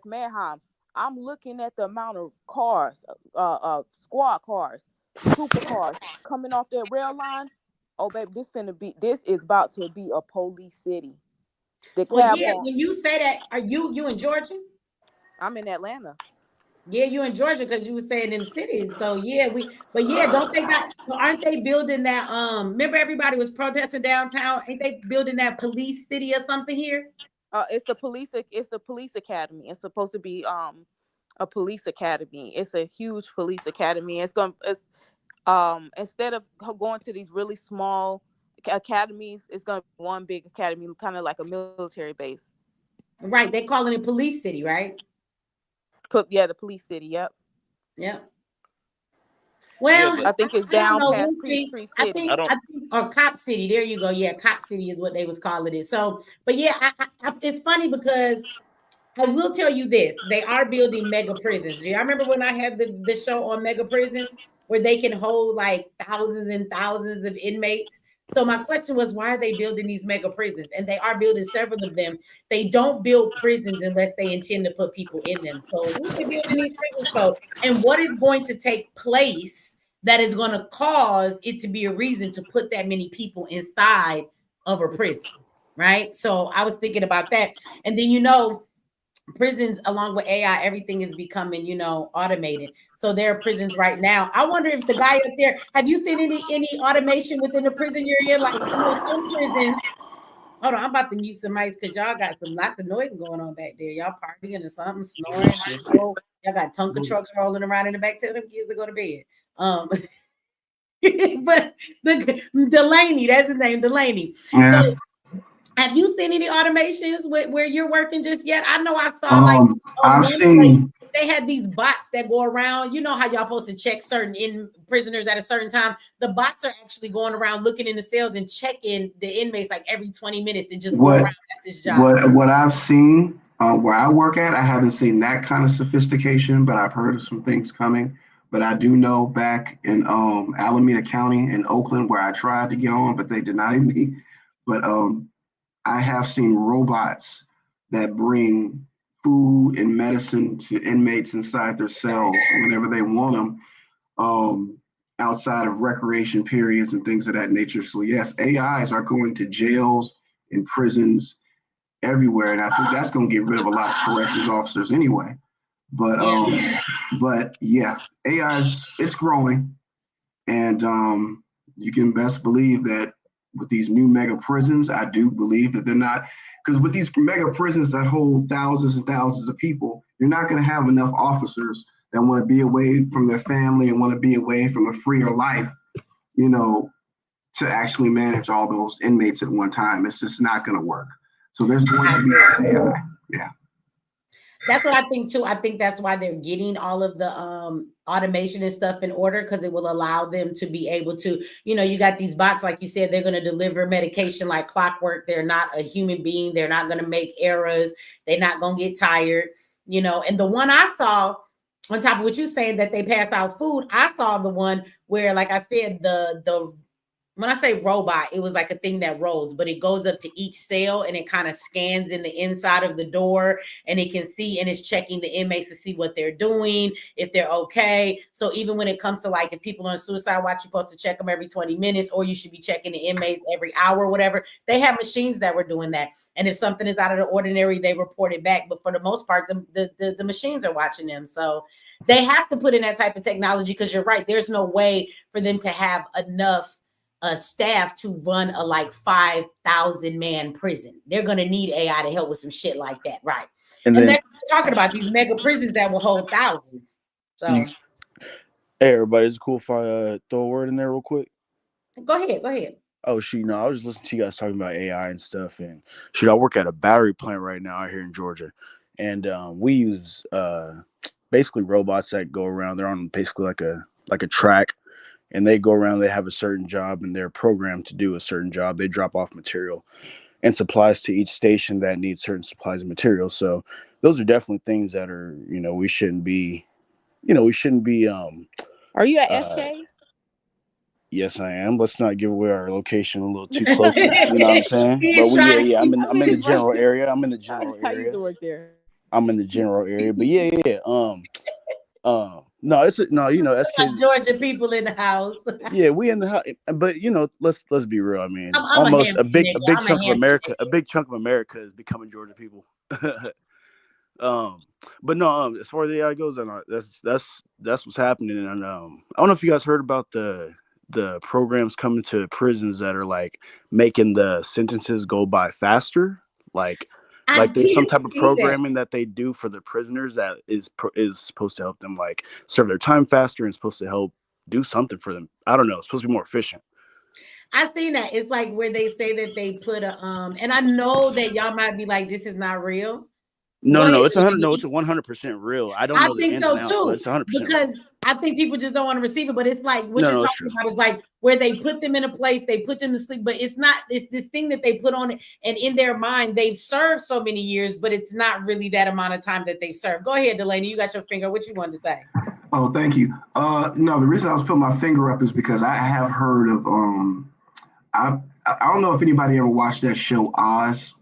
Manheim. I'm looking at the amount of cars, squad cars, trooper cars coming off that rail line. Oh baby, this is about to be a police city. The Well, cab yeah, on. when you say that, are you in Georgia? I'm in Atlanta. Yeah, you in Georgia because you were saying in the city. So yeah, but yeah, don't they got? Well, aren't they building that? Remember everybody was protesting downtown. Ain't they building that police city or something here? It's the police. It's the police academy. It's supposed to be a police academy. It's a huge police academy. It's instead of going to these really small academies, it's gonna be one big academy, kind of like a military base. Right, they calling it police city, right? Yeah, the police city. Yep. Yep. Yeah, Well, but I think it's I don't down know. past We'll see. Tree I City. think, I don't. or Cop City. There you go. Yeah, Cop City is what they was calling it. So, but yeah, it's funny because I will tell you this: they are building mega prisons. Yeah, I remember when I had the show on mega prisons where they can hold like thousands and thousands of inmates. So my question was, why are they building these mega prisons? And they are building several of them. They don't build prisons unless they intend to put people in them. So who are they building these prisons for? And what is going to take place that is going to cause it to be a reason to put that many people inside of a prison? Right. So I was thinking about that. And then prisons along with AI, everything is becoming, automated. So there are prisons right now. I wonder if the guy up there, have you seen any automation within the prison you're in? Like I know some prisons. Hold on, I'm about to mute some mics because y'all got some lots of noise going on back there. Y'all partying or something, snoring. I don't know. Y'all got Tonka trucks rolling around in the back. Tell them kids to go to bed. But Delaney, that's his name, Delaney. Yeah. So have you seen any automations where you're working just yet? I know I saw like on I've one place seen they had these bots that go around. You know how y'all supposed to check certain prisoners at a certain time. The bots are actually going around looking in the cells and checking the inmates like every 20 minutes and just go what around. That's his job. what I've seen where I work at. I haven't seen that kind of sophistication, but I've heard of some things coming. But I do know back in Alameda County in Oakland where I tried to get on, but they denied me. But I have seen robots that bring food and medicine to inmates inside their cells whenever they want them, outside of recreation periods and things of that nature. So yes, AIs are going to jails and prisons everywhere, and I think that's going to get rid of a lot of corrections officers anyway. But yeah, AI's it's growing, and you can best believe that with these new mega prisons, I do believe that they're not, because with these mega prisons that hold thousands and thousands of people, you're not going to have enough officers that want to be away from their family and want to be away from a freer life, to actually manage all those inmates at one time. It's just not going to work. So there's going to be AI. Yeah. That's what I think too. I think that's why they're getting all of the automation and stuff in order, because it will allow them to be able to, you got these bots, like you said, they're going to deliver medication like clockwork. They're not a human being. They're not going to make errors. They're not going to get tired, and the one I saw, on top of what you're saying that they pass out food, I saw the one where, like I said, the when I say robot, it was like a thing that rolls, but it goes up to each cell and it kind of scans in the inside of the door, and it can see and it's checking the inmates to see what they're doing, if they're okay. So even when it comes to like if people are on suicide watch, you're supposed to check them every 20 minutes, or you should be checking the inmates every hour, whatever. They have machines that were doing that. And if something is out of the ordinary, they report it back. But for the most part, the machines are watching them. So they have to put in that type of technology, because you're right. There's no way for them to have enough staff to run a like 5,000 man prison. They're going to need AI to help with some shit like that, right? And that's what we're talking about, these mega prisons that will hold thousands. So hey everybody, is it cool if I throw a word in there real quick? Go ahead. Oh, shoot, no, I was just listening to you guys talking about AI and stuff. And shoot, I work at a battery plant right now out here in Georgia. And we use basically robots that go around. They're on basically like a track, and they go around. They have a certain job, and they're programmed to do a certain job. They drop off material and supplies to each station that needs certain supplies and materials. So those are definitely things that are, we shouldn't be, we shouldn't be. Are you at Uh, SK? yes, I am. Let's not give away our location a little too closely. You know what I'm saying? But He's trying to yeah. keep. I'm in the It's like general area. I'm in the I general used area. to work there. I'm in the general area. But yeah. No, no. Like SK's. Georgia people in the house. Yeah, we in the house. But let's be real. I mean, I'm a almost Hampton nigga. a big I'm a chunk of Hampton America, a big chunk of America is becoming Georgia people. Um, but no, as far as the AI goes, that's what's happening. And I don't know if you guys heard about the programs coming to prisons that are like making the sentences go by faster. Like I there's some did type of see that. programming that they do for the prisoners that is supposed to help them like serve their time faster and supposed to help do something for them. I don't know. It's supposed to be more efficient. I seen that. It's like where they say that they put a and I know that y'all might be like, this is not real. Go ahead. No. It's 100. No, it's 100% real. I don't I know the think ins and so outs, but too, it's 100% real. because I think people just don't want to receive it. But it's like what you're No, it's talking true. about is like where they put them in a place, they put them to sleep, but it's not. It's this thing that they put on it, and in their mind, they've served so many years, but it's not really that amount of time that they've served. Go ahead, Delaney. You got your finger. What you wanted to say? Oh, thank you. No, the reason I was putting my finger up is because I have heard of I I don't know if anybody ever watched that show Oz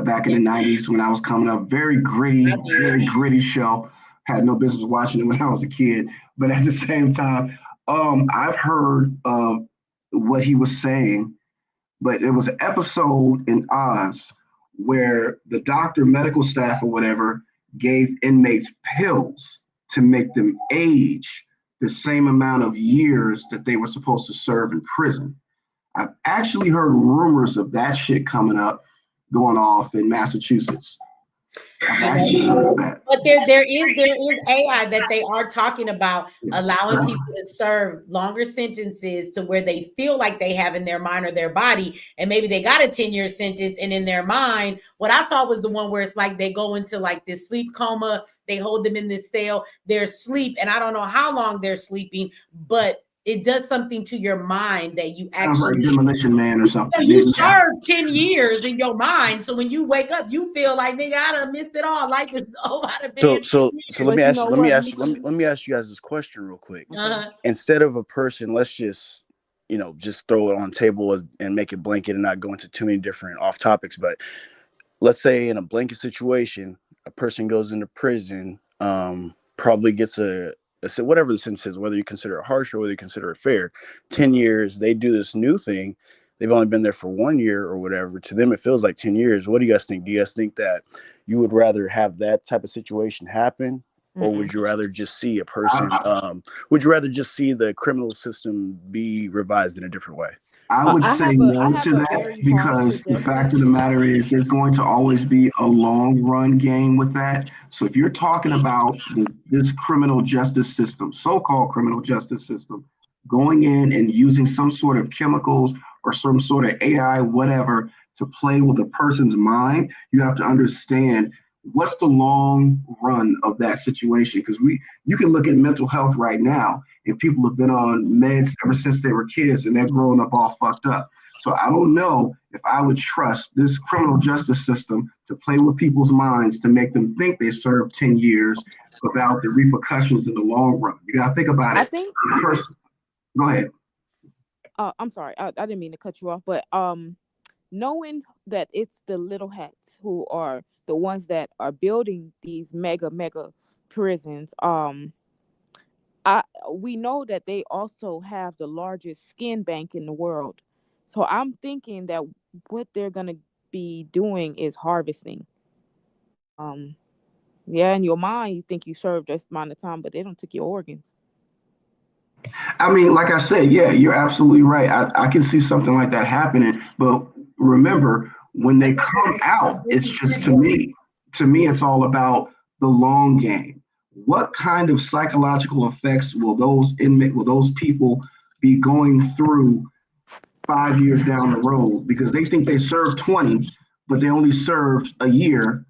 back in the '90s when I was coming up. Very gritty show. Had no business watching it when I was a kid, but at the same time, I've heard of what he was saying, but it was an episode in Oz where the doctor, medical staff, or whatever gave inmates pills to make them age the same amount of years that they were supposed to serve in prison. I've actually heard rumors of that shit coming up, going off in Massachusetts. I've actually heard of that. But there is AI that they are talking about allowing people to serve longer sentences to where they feel like they have in their mind or their body, and maybe they got a 10-year sentence, and in their mind, what I thought was the one where it's like they go into like this sleep coma, they hold them in this cell, they're asleep, and I don't know how long they're sleeping, but it does something to your mind that you Sounds like actually Demolition Man or something. you serve 10 years in your mind. So when you wake up, you feel like, nigga, I done missed it all. Life is over. I'd have been So here. let me But you ask you know let me what? ask you let me ask you guys this question real quick. Uh-huh. Instead of a person, let's just just throw it on the table and make it blanket and not go into too many different off topics. But let's say in a blanket situation, a person goes into prison, probably gets whatever the sentence is, whether you consider it harsh or whether you consider it fair. 10 years, they do this new thing. They've only been there for 1 year or whatever. To them, it feels like 10 years. What do you guys think? Do you guys think that you would rather have that type of situation happen, or would you rather just see a person? Would you rather just see the criminal system be revised in a different way? I would I say have a I no have to a that very harsh because the fact of suggestion. the matter is there's going to always be a long run game with that. So if you're talking about this criminal justice system, so-called criminal justice system, going in and using some sort of chemicals or some sort of AI, whatever, to play with a person's mind, you have to understand what's the long run of that situation. Because you can look at mental health right now, and people have been on meds ever since they were kids, and they're growing up all fucked up. So I don't know if I would trust this criminal justice system to play with people's minds to make them think they served 10 years without the repercussions in the long run. You got to think about I it. think. Go ahead. I'm sorry. I didn't mean to cut you off, but knowing that it's the little hats who are the ones that are building these mega prisons, we know that they also have the largest skin bank in the world. So I'm thinking that what they're gonna be doing is harvesting. Um, yeah, in your mind, you think you served this amount of time, but they don't take your organs. I mean, like I said, yeah, you're absolutely right. I can see something like that happening. But remember, when they come out, it's just to me, it's all about the long game. What kind of psychological effects will those people be going through 5 years down the road because they think they served 20, but they only served a year.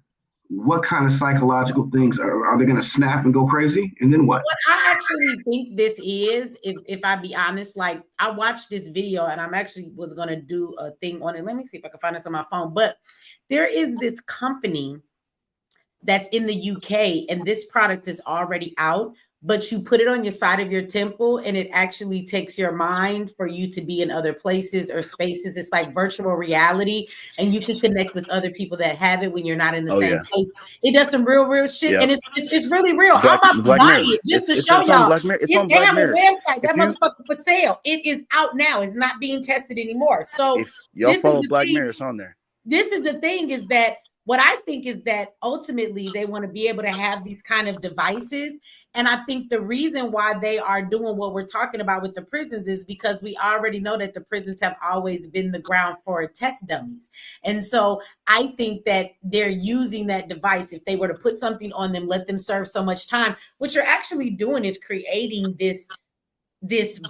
What kind of psychological things are they going to snap and go crazy? And then what? What I actually think this is, if I be honest, like I watched this video and I'm actually was gonna do a thing on it. Let me see if I can find this on my phone. But there is this company that's in the UK and this product is already out, but you put it on your side of your temple and it actually takes your mind for you to be in other places or spaces. It's like virtual reality and you can connect with other people that have it when you're not in the Oh same yeah. place. It does some real shit Yep. and it's really real. I'm Black about to Black buy Mirror. it just to It's show it's on y'all. Black Mirror. It's on They Black have a Mirror. website. If That you motherfucker for sale. It is out now. It's not being tested anymore. So if y'all this is follow the Black thing. Mirror, it's on there. This is the thing is that what I think is that ultimately they want to be able to have these kind of devices. And I think the reason why they are doing what we're talking about with the prisons is because we already know that the prisons have always been the ground for test dummies. And so I think that they're using that device. If they were to put something on them, let them serve so much time, what you're actually doing is creating this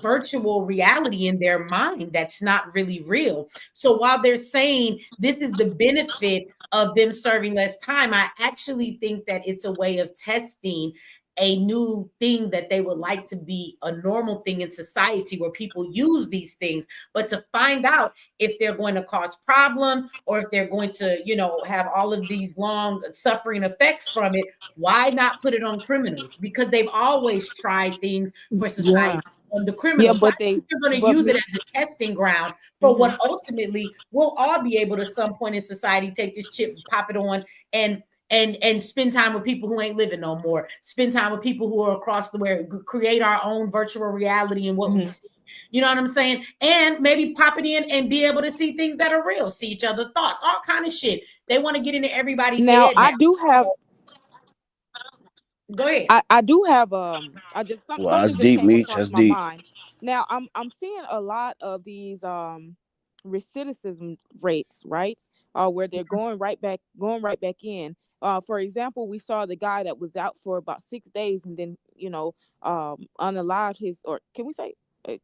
virtual reality in their mind that's not really real. So while they're saying this is the benefit of them serving less time, I actually think that it's a way of testing a new thing that they would like to be a normal thing in society where people use these things, but to find out if they're going to cause problems or if they're going to, have all of these long suffering effects from it, why not put it on criminals? Because they've always tried things for society Yeah. on the Yeah, criminals. So I but they think they're going to but use it me. as a testing ground for Mhm. what ultimately we'll all be able to some point in society take this chip, pop it on, and spend time with people who ain't living no more. Spend time with people who are across the world. Create our own virtual reality and what we Mhm. see. You know what I'm saying? And maybe pop it in and be able to see things that are real, see each other's thoughts, all kind of shit. They want to get into everybody's Now head now. I do have Go ahead. I do have I just Well, that's something just deep, came Meech. across That's my deep. mind. Now I'm seeing a lot of these recidivism rates, right? Where they're going right back in. For example, we saw the guy that was out for about 6 days and then unalived his, or can we say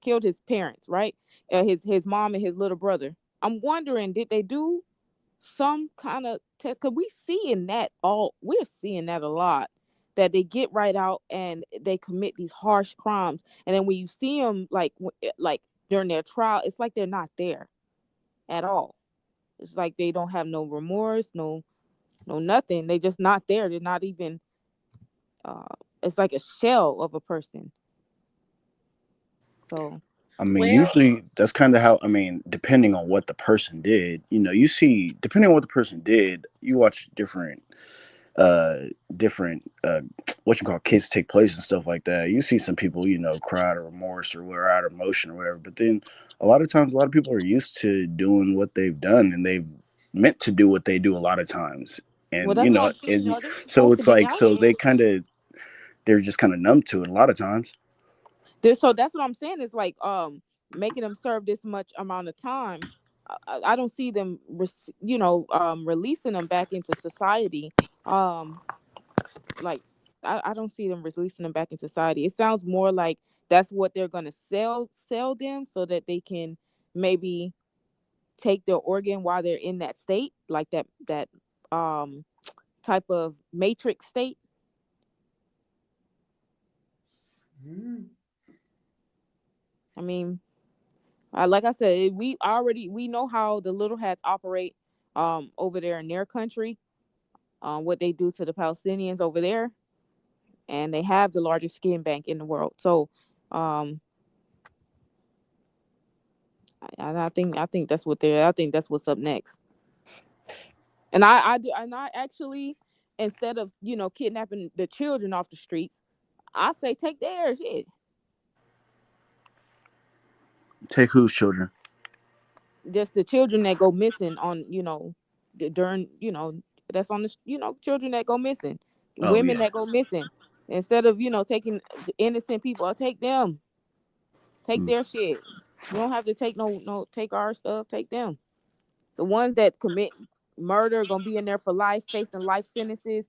killed his parents, right? His mom and his little brother. I'm wondering, did they do some kind of test? Because we're seeing that a lot, that they get right out and they commit these harsh crimes, and then when you see them like during their trial, it's like they're not there at all. It's like they don't have no remorse, no nothing. They just not there. They're not even uh it's like a shell of a person. So I mean, Well, usually that's kind of how, I mean, depending on what the person did, you see, depending on what the person did, you watch uh, different, what you call kids take place and stuff like that. You see some people, cry out of remorse or wear out of emotion or whatever. But then a lot of times, a lot of people are used to doing what they've done and they've meant to do what they do a lot of times. well, And, that's what I'm saying. and No, they're so supposed to it's be like, out so there. they're just kind of numb to it a lot of times. So that's what I'm saying. Is like making them serve this much amount of time. I don't see them, releasing them back into society. Um, like I don't see them releasing them back in society. It sounds more like that's what they're gonna sell them so that they can maybe take their organ while they're in that state, like that um type of matrix state. mm, I mean, like I said, we know how the little hats operate over there in their country, what they do to the Palestinians over there, and they have the largest skin bank in the world. So um I think that's what they're I think that's what's up next. And I actually, instead of kidnapping the children off the streets, I say take theirs. Shit. Take whose children? Just the children that go missing on during that's on the children that go missing, Oh, women yeah. that go missing. Instead of taking the innocent people, I'll take them. Take Mm. their shit. You don't have to take no take our stuff. Take them. The ones that commit murder gonna be in there for life, facing life sentences,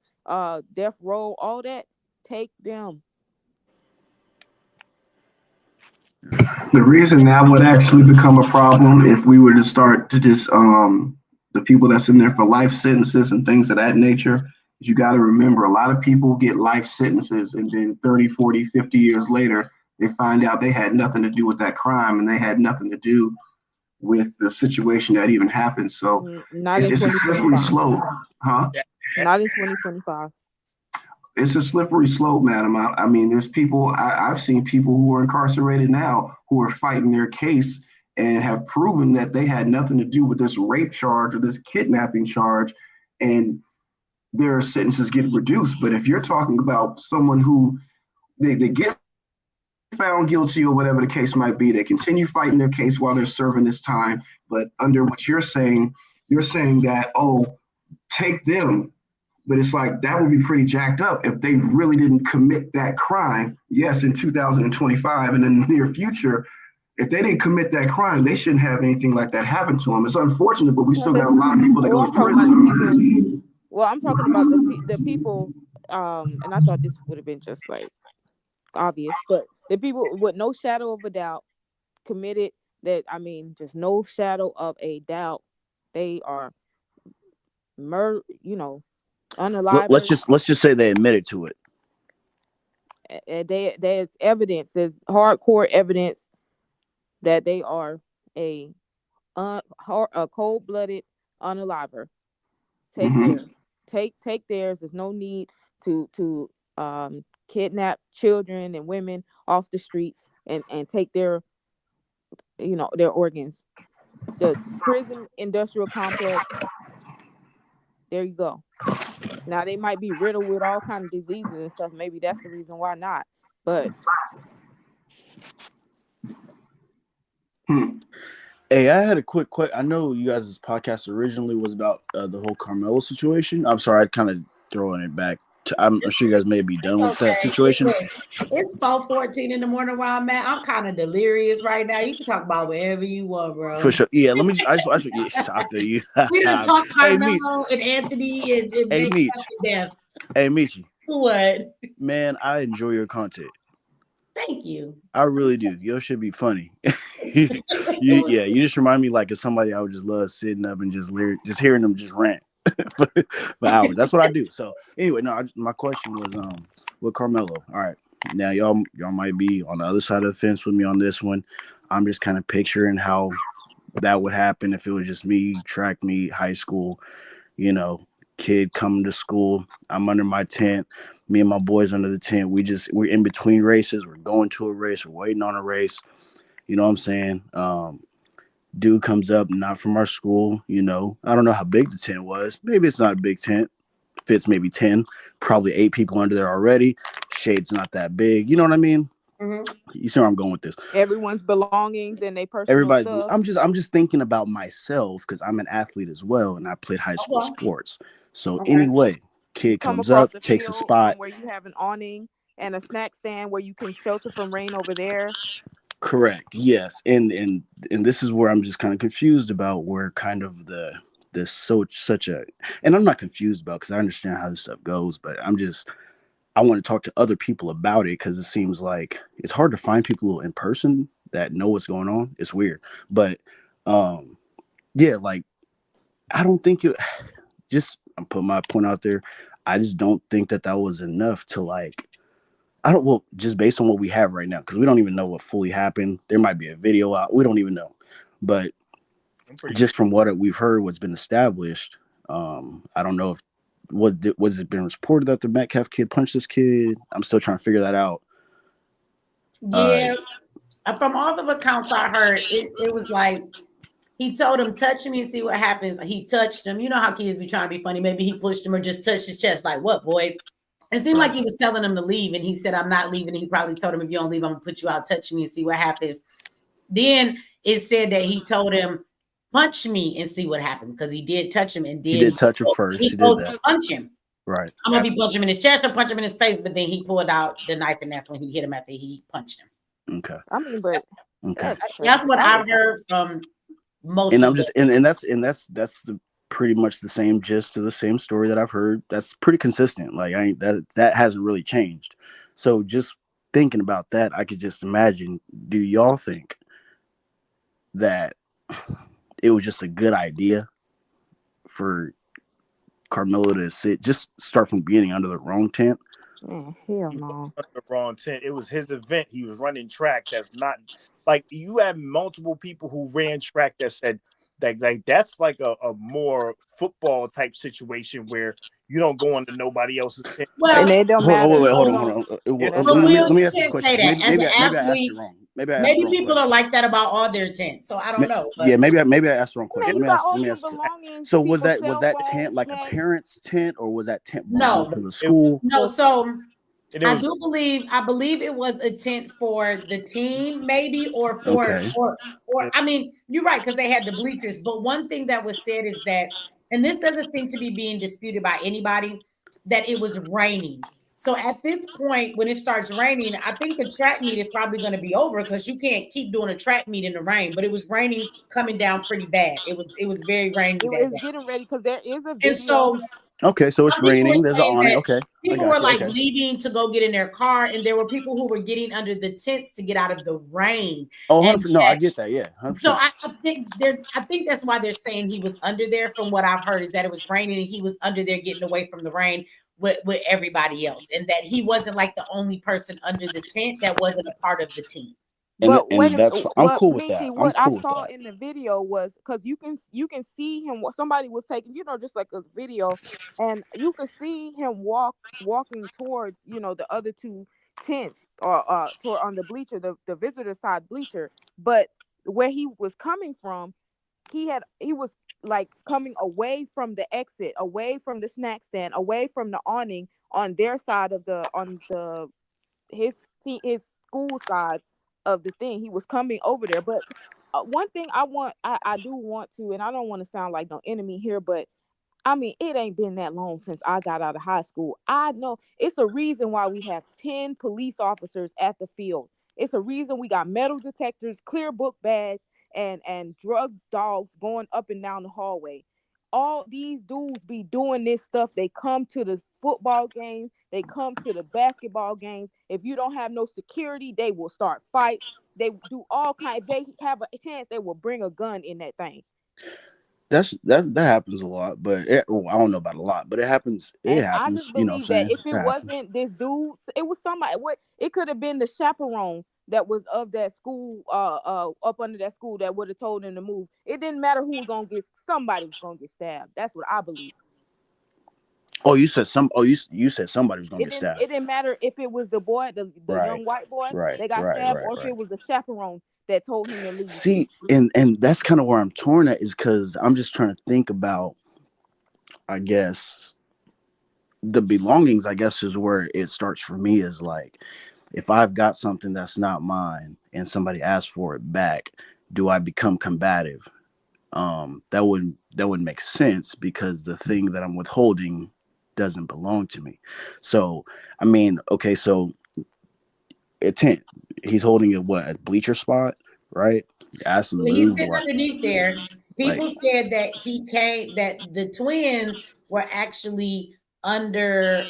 death row, all that. Take them. The reason that would actually become a problem if we were to start to just the people that's in there for life sentences and things of that nature is you got to remember a lot of people get life sentences and then 30, 40, 50 years later they find out they had nothing to do with that crime and they had nothing to do with the situation that even happened. So Not in it's a slippery 2025. slope, huh? Not in 2025. It's a slippery slope, madam. I mean, there's people, I've seen people who are incarcerated now who are fighting their case and have proven that they had nothing to do with this rape charge or this kidnapping charge, and their sentences get reduced. But if you're talking about someone who they get found guilty or whatever the case might be, they continue fighting their case while they're serving this time. But under what you're saying that, oh, take them, but it's like that would be pretty jacked up if they really didn't commit that crime. Yes, in 2025 and in the near future, if they didn't commit that crime, they shouldn't have anything like that happen to them. It's unfortunate, but we still got a lot of people that go to prison. Well, I'm talking about the people, and I thought this would have been just like obvious, but the people with no shadow of a doubt committed that. I mean, just no shadow of a doubt, they are Let's unalivers. just say they admitted to it. There's evidence. There's hardcore evidence that they are a cold-blooded unaliver. Take theirs. Take theirs. There's no need to kidnap children and women off the streets and take their their organs. The prison industrial complex. There you go. Now they might be riddled with all kinds of diseases and stuff. Maybe that's the reason why not. But Hey, I had a quick question. I know you guys' podcast originally was about the whole Karmelo situation. I'm sorry, I'd kind of throwing it back. I'm sure you guys may be done with that situation. It's 4:14 in the morning where I'm at. I'm kind of delirious right now. You can talk about whatever you want, bro. For sure. Yeah, let me just, I feel you. We done talk Hey, Karmelo and Anthony and Hey, Meech. Death. Hey, Michi. What? Man, I enjoy your content. Thank you. I really do. Your shit be funny. You just remind me like of somebody I would just love sitting up and just hearing them just rant for hours. That's what I do. So anyway, no, my question was with Karmelo. All right, now y'all might be on the other side of the fence with me on this one. I'm just kind of picturing how that would happen if it was just me, track meet, high school, kid coming to school. I'm under my tent. Me and my boys under the tent. We're in between races. We're going to a race. We're waiting on a race. You know what I'm saying? Dude comes up, not from our school. I don't know how big the tent was. Maybe it's not a big tent. Fits maybe 10. Probably 8 people under there already. Shade's not that big. You know what I mean? Mm-hmm. You see where I'm going with this? Everyone's belongings and their personal stuff. I'm just thinking about myself because I'm an athlete as well, and I played high school sports. So anyway, kid comes up, takes a spot where you have an awning and a snack stand where you can shelter from rain over there. Correct. Yes. And this is where I'm just kind of confused about where kind of such a, and I'm not confused about because I understand how this stuff goes, but I want to talk to other people about it because it seems like it's hard to find people in person that know what's going on. It's weird. But yeah, like I don't think I'm putting my point out there. I just don't think that was enough to like, just based on what we have right now, because we don't even know what fully happened. There might be a video out. We don't even know. But just from what we've heard, what's been established, I don't know if was it been reported that the Metcalf kid punched this kid? I'm still trying to figure that out. Yeah. From all the accounts I heard, it was like he told him, touch me and see what happens. He touched him. You know how kids be trying to be funny. Maybe he pushed him or just touched his chest. Like, what, boy? It seemed like he was telling him to leave, and he said, I'm not leaving. And he probably told him, if you don't leave, I'm going to put you out, touch me and see what happens. Then it said that he told him, punch me and see what happens, because he did touch him. And then he did touch him first. He goes to punch him. Right. I don't know if he punched him in his chest or punched him in his face, but then he pulled out the knife, and that's when he hit him after he punched him. Okay. I mean, but that's what I've heard from most. And I'm just and that's pretty much the same gist of the same story that I've heard. That's pretty consistent. Like that hasn't really changed. So just thinking about that, I could just imagine. Do y'all think that it was just a good idea for Karmelo to start from the beginning under the wrong tent? Hell He no. wasn't under the wrong tent. It was his event. He was running track. That's not like you have multiple people who ran track that said that like that's like a more football type situation where you don't go into nobody else's tent. And Well, it don't Hold on, matter. wait, hold Hold on, on. hold on. It's That but don't Will, matter. Let me you ask this can't question. say that. As an Maybe I asked it athlete, wrong. Maybe I asked the maybe wrong people are question. like that about all their tents. So I don't know. Yeah, But maybe I asked the wrong Man, question. you got Let all me your ask. belongings, So people's was cell that tent phones, like a snacks. parent's tent, or was that tent belonging no, to the it, school? no. So it I was do believe I believe it was a tent for the team, maybe, or for Okay. or I mean, you're right, because they had the bleachers. But one thing that was said is that, and this doesn't seem to be being disputed by anybody, that it was raining. So at this point, when it starts raining, I think the track meet is probably going to be over because you can't keep doing a track meet in the rain. But it was raining coming down pretty bad. It was very rainy that It's day. getting ready because there is a And video. so Okay, so it's some people were raining. There's an saying awning. that Okay, I people were got you. like Okay. leaving to go get in their car, and there were people who were getting under the tents to get out of the rain. Oh, And 100%. No, I that, get that. Yeah, so 100%. I think that's why they're saying he was under there. From what I've heard, is that it was raining and he was under there getting away from the rain with everybody else, and that he wasn't like the only person under the tent that wasn't a part of the team. But wait And a that's I'm but cool with Michi, that. I'm what I cool with saw that. in the video was because you can see him. What somebody was taking, just like a video, and you could see him walking towards the other two tents or toward on the bleacher, the visitor side bleacher. But where he was coming from, he was like coming away from the exit, away from the snack stand, away from the awning on their side of the on the his school side of the thing. He was coming over there. But one thing I do want to, and I don't want to sound like no enemy here, but I mean, it ain't been that long since I got out of high school. I know it's a reason why we have 10 police officers at the field. It's a reason we got metal detectors, clear book bags, and drug dogs going up and down the hallway. All these dudes be doing this stuff. They come to the football games, they come to the basketball games. If you don't have no security, they will start fights. They do all kind. If they have a chance, they will bring a gun in that thing. That happens a lot, but well, I don't know about a lot, but it happens. It And I happens. just You know what believe I'm that saying? if it It happens. wasn't this dude, it was somebody. What it could have been the chaperone that was of that school, up under that school that would have told him to move. It didn't matter who was gonna get. Somebody was gonna get stabbed. That's what I believe. Oh, you said some. Oh, you said somebody was gonna It get didn't. stabbed. It didn't matter if it was the boy, the Right, young white boy right, that got right, stabbed, right, or if right. it was a chaperone that told him to leave. See, and that's kind of where I'm torn at, is because I'm just trying to think about, I guess, the belongings. I guess is where it starts for me. Is like, if I've got something that's not mine and somebody asks for it back, do I become combative? That would make sense because the thing that I'm withholding doesn't belong to me. So, I mean, okay, so a tent, he's holding a bleacher spot, right? Ask him to When he's move, sitting underneath there, like people said that that the twins were actually under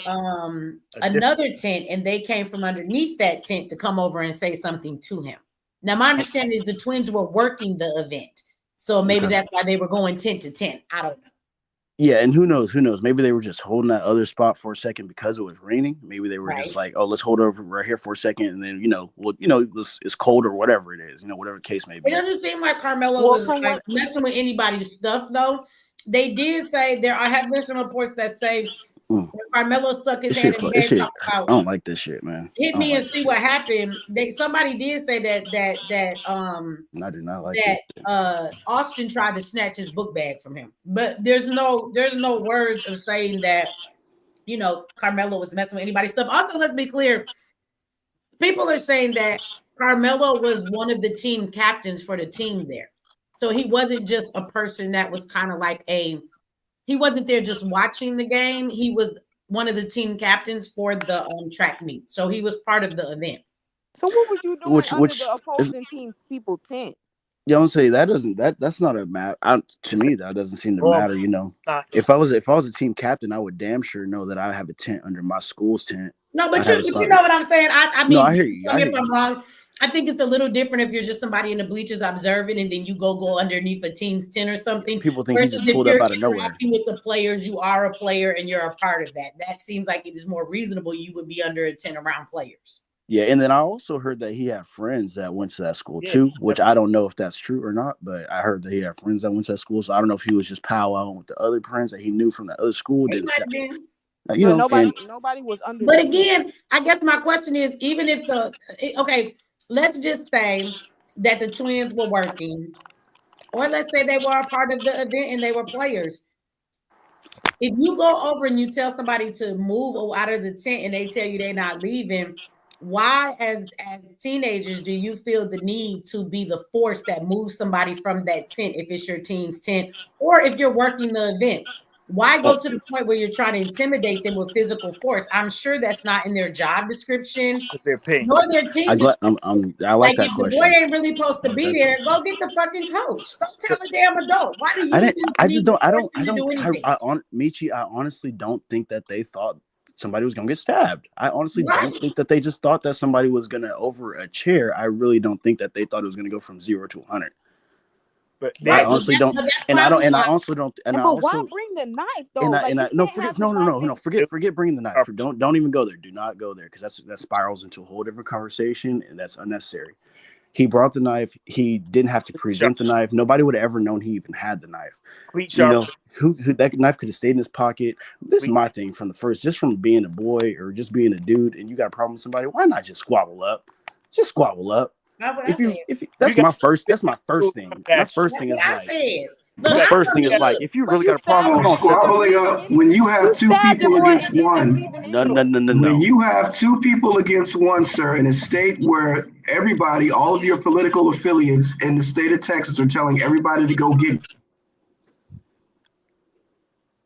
another tent, and they came from underneath that tent to come over and say something to him. Now, my understanding is the twins were working the event. So maybe okay. that's why they were going tent to tent. I don't know. Yeah, and who knows? Who knows? Maybe they were just holding that other spot for a second because it was raining. Maybe they were just Right. like, "Oh, let's hold over right here for a second, and then it's cold or whatever it is, whatever the case may It be." doesn't seem like Karmelo Well, was from like what messing with anybody's stuff, though. They did say I have been some reports that say Mm. when Karmelo stuck his This hand shit, in the this bed, shit. talked I about don't like this shit, man. hit I don't me and like this see what shit. happened. Somebody did say I do not like this that shit. Austin tried to snatch his book bag from him, but there's no words of saying that Karmelo was messing with anybody's stuff. Also, let's be clear, people are saying that Karmelo was one of the team captains for the team there, so he wasn't just a person that was kind of like he wasn't there just watching the game. He was one of the team captains for the track meet, so he was part of the event. So what was you doing under Which the is, opposing team people tent? you don't say that doesn't that's not a matter. To me, that doesn't seem to matter. Not If I was a team captain, I would damn sure know that I have a tent under my school's tent. No, but had to you start. know what I'm saying. I mean, No, I hear you. tell me if I'm wrong. I think it's a little different if you're just somebody in the bleachers observing, and then you go underneath a team's tent or something. People think he Versus just if pulled you're up out of nowhere. interacting with the players, you are a player and you're a part of that. That seems like it is more reasonable. You would be under a tent around players. Yeah, and then I also heard that he had friends that went to that school too, which I don't know if that's true or not, but I heard that he had friends that went to that school. So I don't know if he was just powwowing with the other friends that he knew from the other school. He Didn't might say, have been. you know, nobody was under But the tent. again, I guess my question is, even if okay, let's just say that the twins were working, or let's say they were a part of the event and they were players. If you go over and you tell somebody to move out of the tent and they tell you they're not leaving, why, as teenagers, do you feel the need to be the force that moves somebody from that tent if it's your team's tent, or if you're working the event? Why go to the point where you're trying to intimidate them with physical force? I'm sure that's not in their job description They're paying. nor their team description. I like that if the question. boy ain't really supposed to be there, go get the fucking coach. Go tell the damn adult. Why do you feel the need to force him to do anything? Michi, I honestly don't think that they thought somebody was gonna get stabbed. I honestly Right. don't think that they just thought that somebody was gonna over a chair. I really don't think that they thought it was gonna go from 0 to 100. But I honestly don't, and I don't, and I also don't, and I but also. why bring the knife though? And I, Like, and you I, no, can't forget, have no, the no, knife no, no, forget bringing the knife. Don't even go there. Do not go there, because that spirals into a whole different conversation, and that's unnecessary. He brought the knife. He didn't have to present the knife. Nobody would have ever known he even had the knife. You know, who that knife could have stayed in his pocket. This is my thing from the first, just from being a boy or just being a dude, and you got a problem with somebody. Why not just squabble up? Just squabble up. That's my first thing. My first thing is like. The first thing is like, if you really got a problem, come on, squabbling up when you have two people against one. No. When you have two people against one, sir, in a state where everybody, all of your political affiliates in the state of Texas are telling everybody to go get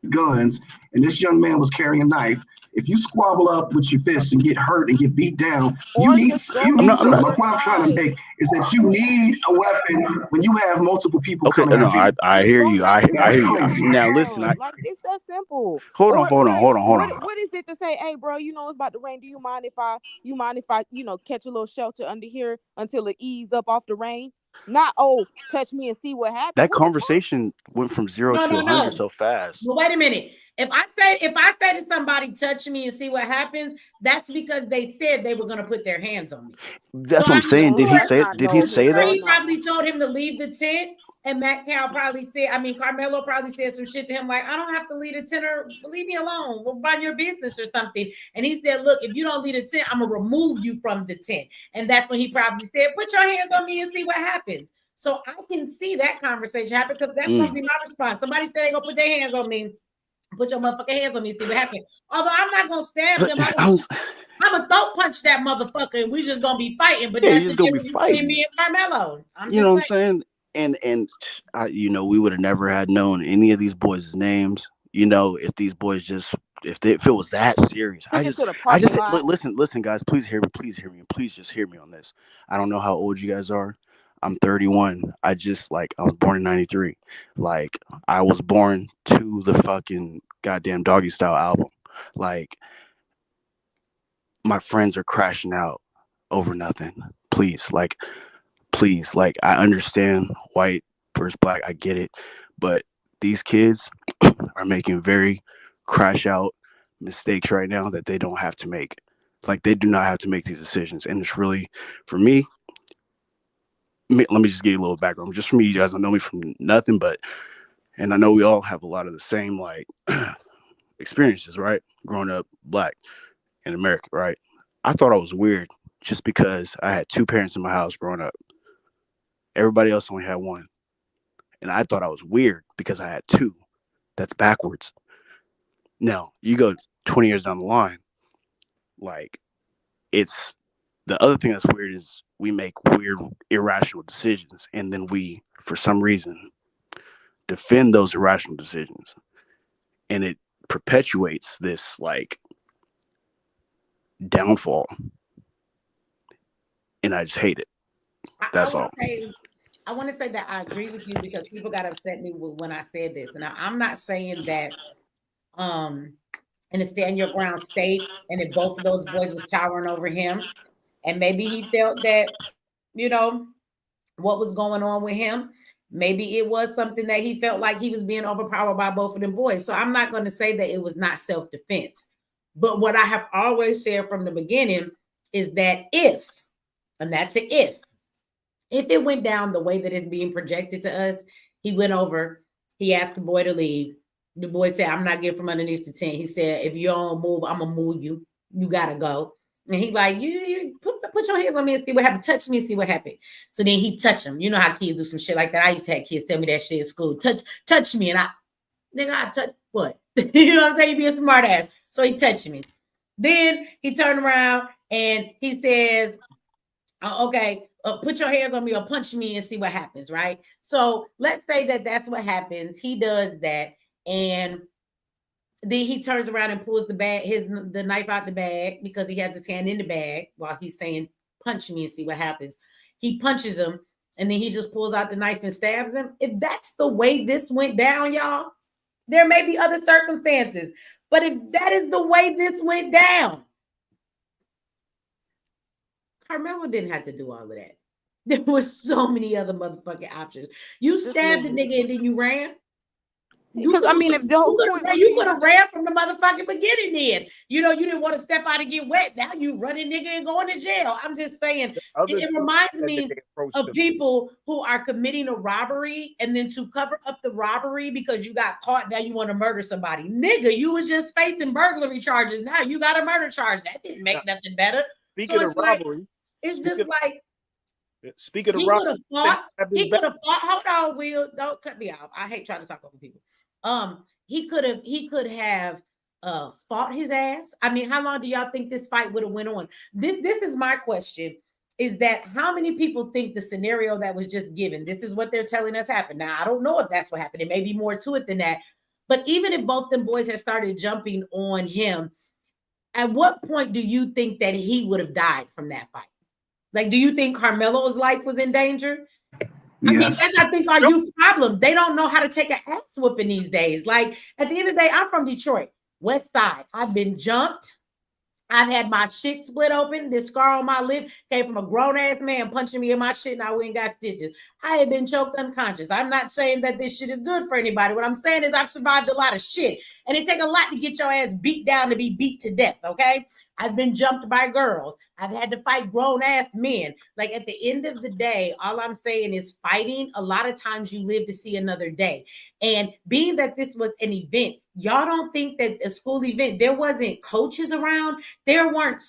guns, and this young man was carrying a knife. If you squabble up with your fists and get hurt and get beat down, you need something. The point I'm trying to make is that you need a weapon when you have multiple people coming after you. I hear you. I hear you. Now listen, like it's that simple. Hold on. What is it to say? Hey, bro, you know it's about to rain. Do you mind if I, catch a little shelter under here until it ease up off the rain? Not touch me and see what happens. That conversation went from 0 to 100 so fast. Well, wait a minute. If I say to somebody, touch me and see what happens, that's because they said they were going to put their hands on me. That's what I'm saying. Did he say that? He probably told him to leave the tent, and Metcalf probably said, Karmelo probably said some shit to him like, I don't have to leave the tent, or leave me alone. We'll mind your business or something. And he said, look, if you don't leave the tent, I'm going to remove you from the tent. And that's when he probably said, put your hands on me and see what happens. So I can see that conversation happen, because that's going to be my response. Somebody said they're going to put their hands on me. Put your motherfucking hands on me and see what happens. Although I'm not going to stab them. I'm going to throat punch that motherfucker, and we just going to be fighting. But that's the difference between me and Karmelo. You know what I'm saying? And we would have never had known any of these boys' names. If these boys if it was that serious. Listen, guys, please hear me, and please just hear me on this. I don't know how old you guys are. I'm 31. I was born in 93. Like, I was born to the fucking goddamn Doggy Style album. Like, my friends are crashing out over nothing. Please, I understand white versus black. I get it. But these kids are making very crash out mistakes right now that they don't have to make. Like, they do not have to make these decisions. And it's really, for me, let me just give you a little background. Just for me, you guys don't know me from nothing, and I know we all have a lot of the same experiences, right? Growing up black in America, right? I thought I was weird just because I had two parents in my house growing up. Everybody else only had one. And I thought I was weird because I had two. That's backwards. Now, you go 20 years down the line, it's the other thing that's weird is we make weird, irrational decisions, and then we, for some reason, defend those irrational decisions, and it perpetuates this downfall, and I just hate it. That's all. I want to say that I agree with you, because people got upset me when I said this, and I'm not saying that in a stand your ground state, and if both of those boys was towering over him, and maybe he felt that, you know, what was going on with him. Maybe it was something that he felt like he was being overpowered by both of them boys. So I'm not going to say that it was not self-defense. But what I have always said from the beginning is that if, and that's an if it went down the way that it's being projected to us, he went over, he asked the boy to leave. The boy said, I'm not getting from underneath the tent. He said, if you don't move, I'm going to move you. You got to go. And he like, you put your hands on me and see what happened. Touch me and see what happened. So then he touched him. You know how kids do some shit like that. I used to have kids tell me that shit at school. Touch me. And I touch what? You know what I'm saying? You be a smart ass. So he touched me. Then he turned around and he says, okay, put your hands on me or punch me and see what happens, right? So let's say that that's what happens. He does that. And then he turns around and pulls the knife out the bag because he has his hand in the bag while he's saying, punch me and see what happens. He punches him and then he just pulls out the knife and stabs him. If that's the way this went down, y'all, there may be other circumstances. But if that is the way this went down, Karmelo didn't have to do all of that. There were so many other motherfucking options. You stabbed the nigga and then you ran. Because I mean, if the whole point you could have ran from the motherfucking beginning. Then you didn't want to step out and get wet. Now you running nigga and going to jail. I'm just saying. It reminds me of people who are committing a robbery and then to cover up the robbery because you got caught. Now you want to murder somebody, nigga. You was just facing burglary charges. Now you got a murder charge. That didn't make nothing better. Speaking of robbery, it's just like. Speaking of he robbery, he could have fought. Hold on, Will. Don't cut me off. I hate trying to talk over people. He could have fought his ass. I mean, how long do y'all think this fight would have went on? This is my question. Is that how many people think the scenario that was just given, this is what they're telling us happened? Now, I don't know if that's what happened. It may be more to it than that. But even if both them boys had started jumping on him, at what point do you think that he would have died from that fight? Like, do you think Karmelo's life was in danger? I mean, that's, I think, our youth problem. They don't know how to take an ass whooping these days. Like, at the end of the day, I'm from Detroit, West Side. I've been jumped. I've had my shit split open. This scar on my lip came from a grown-ass man punching me in my shit, and I went and got stitches. I have been choked unconscious. I'm not saying that this shit is good for anybody. What I'm saying is I've survived a lot of shit, and it takes a lot to get your ass beat down to be beat to death, okay? I've been jumped by girls. I've had to fight grown-ass men. Like, at the end of the day, all I'm saying is fighting, a lot of times you live to see another day. And being that this was an event, y'all don't think that a school event, there wasn't coaches around, there weren't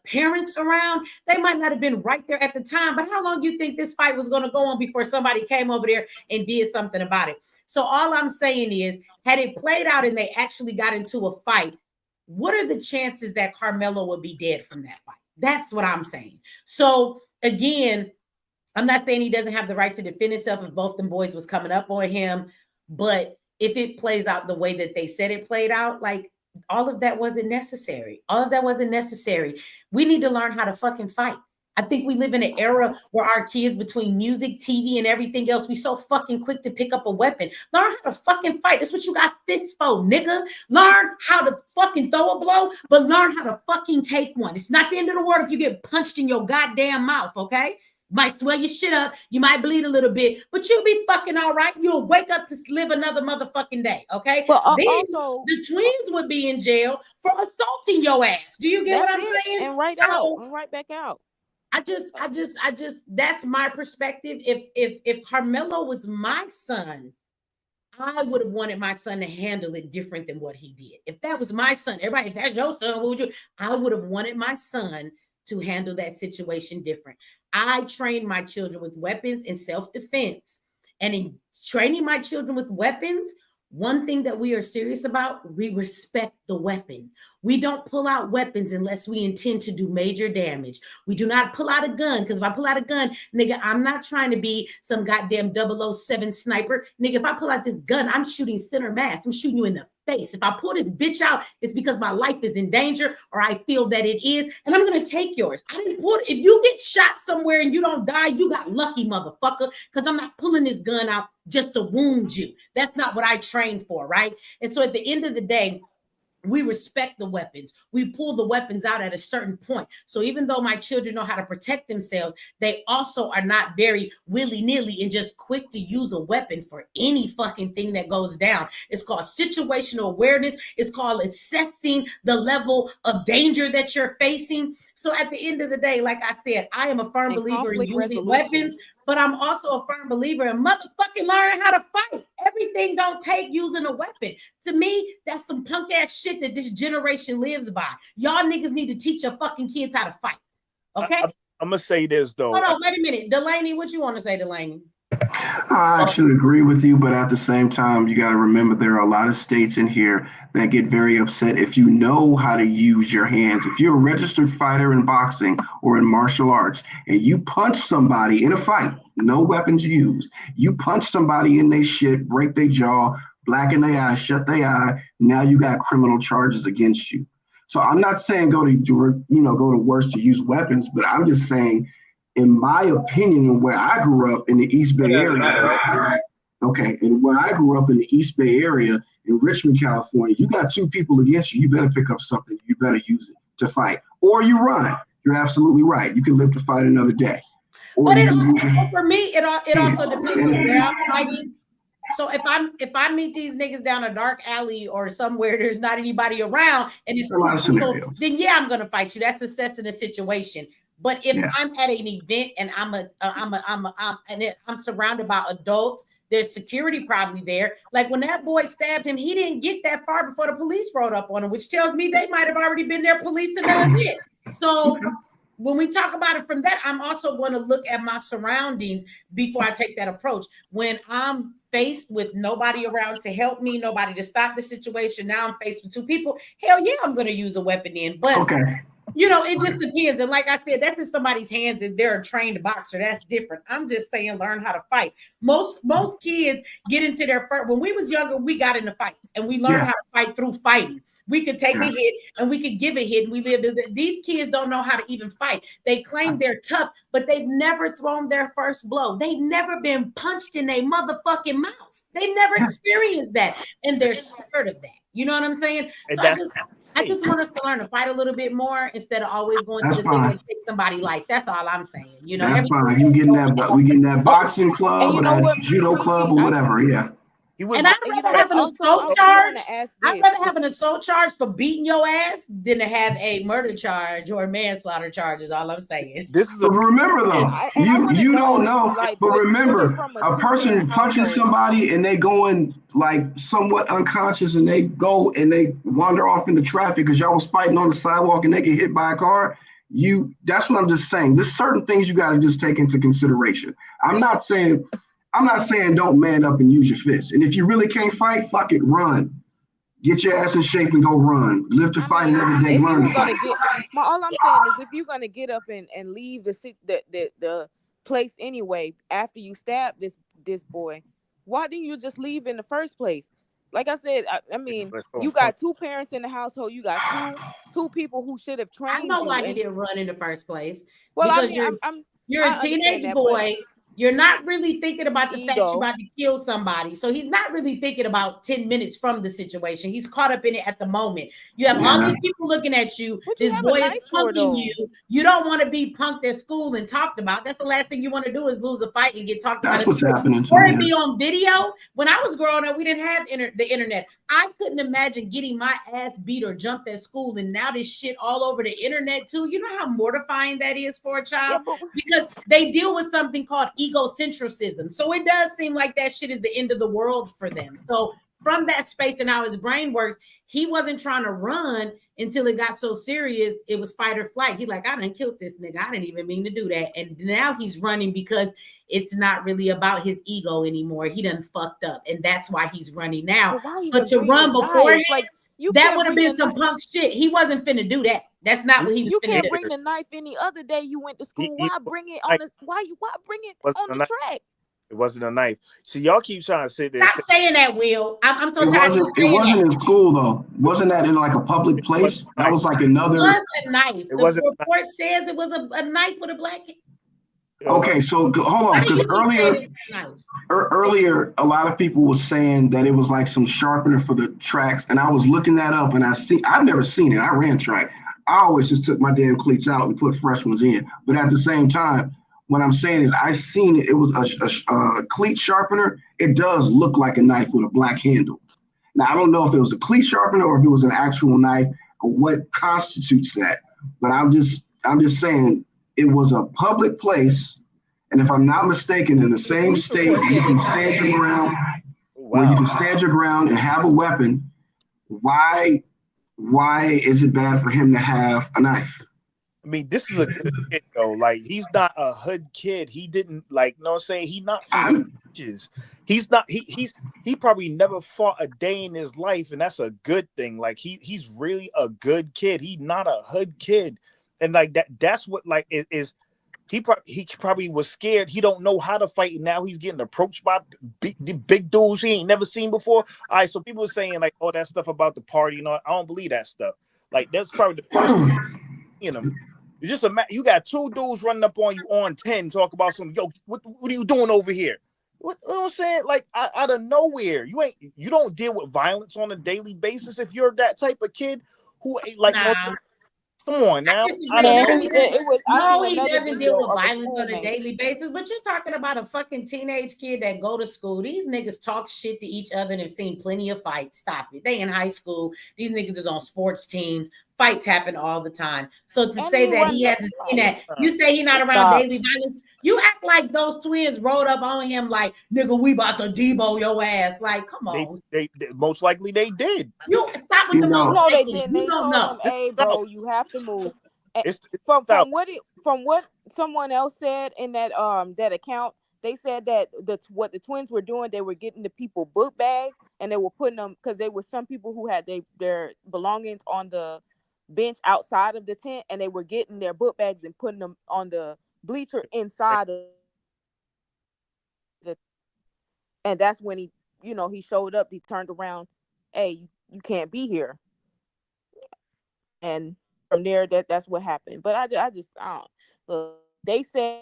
parents around. They might not have been right there at the time, but how long do you think this fight was going to go on before somebody came over there and did something about it? So all I'm saying is, had it played out and they actually got into a fight, what are the chances that Karmelo would be dead from that fight? That's what I'm saying. So again, I'm not saying he doesn't have the right to defend himself if both them boys was coming up on him, but if it plays out the way that they said it played out, like, all of that wasn't necessary. All of that wasn't necessary. We need to learn how to fucking fight. I think we live in an era where our kids, between music, TV, and everything else, we so fucking quick to pick up a weapon. Learn how to fucking fight. That's what you got fists for, nigga. Learn how to fucking throw a blow, but learn how to fucking take one. It's not the end of the world if you get punched in your goddamn mouth, okay? Might swell your shit up. You might bleed a little bit, but you'll be fucking all right. You'll wake up to live another motherfucking day, okay? But then also, the twins would be in jail for assaulting your ass. Do you get what I'm saying? And right out, and right back out. I just, that's my perspective. If Karmelo was my son, I would have wanted my son to handle it different than what he did. If that was my son, everybody, if that's your son, what would you? I would have wanted my son to handle that situation different. I trained my children with weapons and self-defense. And in training my children with weapons, one thing that we are serious about, we respect the weapon. We don't pull out weapons unless we intend to do major damage. We do not pull out a gun, because if I pull out a gun, nigga, I'm not trying to be some goddamn 007 sniper. Nigga, if I pull out this gun, I'm shooting center mass. I'm shooting you in the face. If I pull this bitch out, it's because my life is in danger or I feel that it is, and I'm going to take yours. I didn't pull it. If you get shot somewhere and you don't die, you got lucky, motherfucker, because I'm not pulling this gun out just to wound you. That's not what I trained for, right? And so at the end of the day, we respect the weapons. We pull the weapons out at a certain point. So even though my children know how to protect themselves, they also are not very willy-nilly and just quick to use a weapon for any fucking thing that goes down. It's called situational awareness. It's called assessing the level of danger that you're facing. So at the end of the day, like I said, I am a firm believer in using weapons, but I'm also a firm believer in motherfucking learning how to fight. Everything don't take using a weapon. To me, that's some punk ass shit that this generation lives by. Y'all niggas need to teach your fucking kids how to fight. Okay? I'm gonna say this though. Hold on, wait a minute. Delaney, what you want to say, Delaney? I actually agree with you, but at the same time, you got to remember there are a lot of states in here that get very upset if you know how to use your hands. If you're a registered fighter in boxing or in martial arts and you punch somebody in a fight, no weapons used, you punch somebody in their shit, break their jaw, blacken their eye, shut their eye, now you got criminal charges against you. So I'm not saying go to worse to use weapons, but I'm just saying, in my opinion, where I grew up in the East Bay area, and where I grew up in the East Bay area in Richmond, California, you got two people against you. You better pick up something. You better use it to fight, or you run. You're absolutely right. You can live to fight another day. Or but for me, it also depends on where I'm fighting. So if I meet these niggas down a dark alley or somewhere there's not anybody around and it's two people, then yeah, I'm gonna fight you. That's assessing the situation. But if I'm at an event and I'm surrounded by adults, there's security probably there. Like when that boy stabbed him, he didn't get that far before the police rode up on him, which tells me they might have already been there policing the event. So when we talk about it from that, I'm also going to look at my surroundings before I take that approach. When I'm faced with nobody around to help me, nobody to stop the situation, now I'm faced with two people, hell yeah, I'm going to use a weapon in. But it just depends. And like I said, that's in somebody's hands and they're a trained boxer. That's different. I'm just saying, learn how to fight. Most kids get into their first. When we was younger, we got into fights and we learned how to fight through fighting. We could take a hit and we could give a hit. And we lived. These kids don't know how to even fight. They claim they're tough, but they've never thrown their first blow. They've never been punched in their motherfucking mouth. They never experienced that, and they're scared of that. You know what I'm saying? So I just want us to learn to fight a little bit more instead of always going to the thing that takes somebody's life. That's all I'm saying. That's fine. We getting that boxing club or that judo club or whatever. And I'd rather have an assault charge. I'd rather have an assault charge for beating your ass than to have a murder charge or manslaughter charge. Is all I'm saying. But remember though, you don't know. But remember, a person punching somebody and they going like somewhat unconscious and they go and they wander off into traffic because y'all was fighting on the sidewalk and they get hit by a car. That's what I'm just saying. There's certain things you got to just take into consideration. I'm not saying don't man up and use your fists. And if you really can't fight, fuck it, run. Get your ass in shape and go run. Live to fight another day. Learn to fight. All I'm saying is, if you're gonna get up and leave the place anyway after you stab this boy, why didn't you just leave in the first place? Like I said, I mean, you got two parents in the household. You got two people who should have trained you. I know why he didn't run in the first place. Well, because I mean, you're a teenage boy. You're not really thinking about the fact you're about to kill somebody. So he's not really thinking about 10 minutes from the situation. He's caught up in it at the moment. You have all these people looking at you. This boy is punking you. You don't want to be punked at school and talked about. That's the last thing you want to do is lose a fight and get talked about. That's what's happening. Or it be on video. When I was growing up, we didn't have the internet. I couldn't imagine getting my ass beat or jumped at school. And now this shit all over the internet too. You know how mortifying that is for a child? Because they deal with something called egocentrism. So it does seem like that shit is the end of the world for them. So from that space and how his brain works, he wasn't trying to run until it got so serious. It was fight or flight. He like, I done killed this nigga. I didn't even mean to do that. And now he's running because it's not really about his ego anymore. He done fucked up. And that's why he's running now. But to run beforehand, that would have been some punk shit. He wasn't finna do that. That's not what he was finna do. You can't bring the knife any other day you went to school. Why bring it on why bring it on the track? It wasn't a knife. See, y'all keep trying to say this. Stop saying that, Will. I'm so tired of saying it wasn't in school though. Wasn't that in like a public place? That was like another. It was a knife. The report says it was a knife with a black. Okay, so hold on, because earlier a lot of people were saying that it was like some sharpener for the tracks, and I was looking that up, and I've never seen it. I ran track. I always just took my damn cleats out and put fresh ones in. But at the same time, what I'm saying is I seen it. It was a cleat sharpener. It does look like a knife with a black handle. Now I don't know if it was a cleat sharpener or if it was an actual knife or what constitutes that. But I'm just saying it was a public place, and if I'm not mistaken, in the same state where you can stand your ground, and have a weapon. Why is it bad for him to have a knife? I mean, this is a good kid though. Like, he's not a hood kid. He didn't like, you know what I'm saying? He's not from the bitches. He's not. He probably never fought a day in his life, and that's a good thing. Like, he's really a good kid. He's not a hood kid, and like that's what like is. He probably was scared. He don't know how to fight, and now he's getting approached by big dudes he ain't never seen before. All right, so people are saying like, "Oh, that stuff about the party," you know. I don't believe that stuff. Like, that's probably the first, you know. You just you got two dudes running up on you on 10, talk about some, yo, what are you doing over here? What, you know what I'm saying? Like, out of nowhere, you don't deal with violence on a daily basis if you're that type of kid who ain't like, come on now. No, he doesn't deal with violence on a daily basis, but you're talking about a fucking teenage kid that go to school. These niggas talk shit to each other and have seen plenty of fights. Stop it. They in high school. These niggas is on sports teams. Fights happen all the time. So to say that he hasn't seen that, you say he not around daily violence. You act like those twins rolled up on him like, nigga, we about to Debo your ass. Like, come on. They most likely they did. You stop with the most No, they likely. didn't. You They don't told know. him, "Hey, bro, you have to move." It's From what someone else said in that that account, they said that what the twins were doing, they were getting the people book bags and they were putting them, because there were some people who had their belongings on the bench outside of the tent, and they were getting their book bags and putting them on the bleacher inside of the, and that's when he showed up. He turned around, "Hey, you can't be here," and from there, that's what happened. But I don't look. They said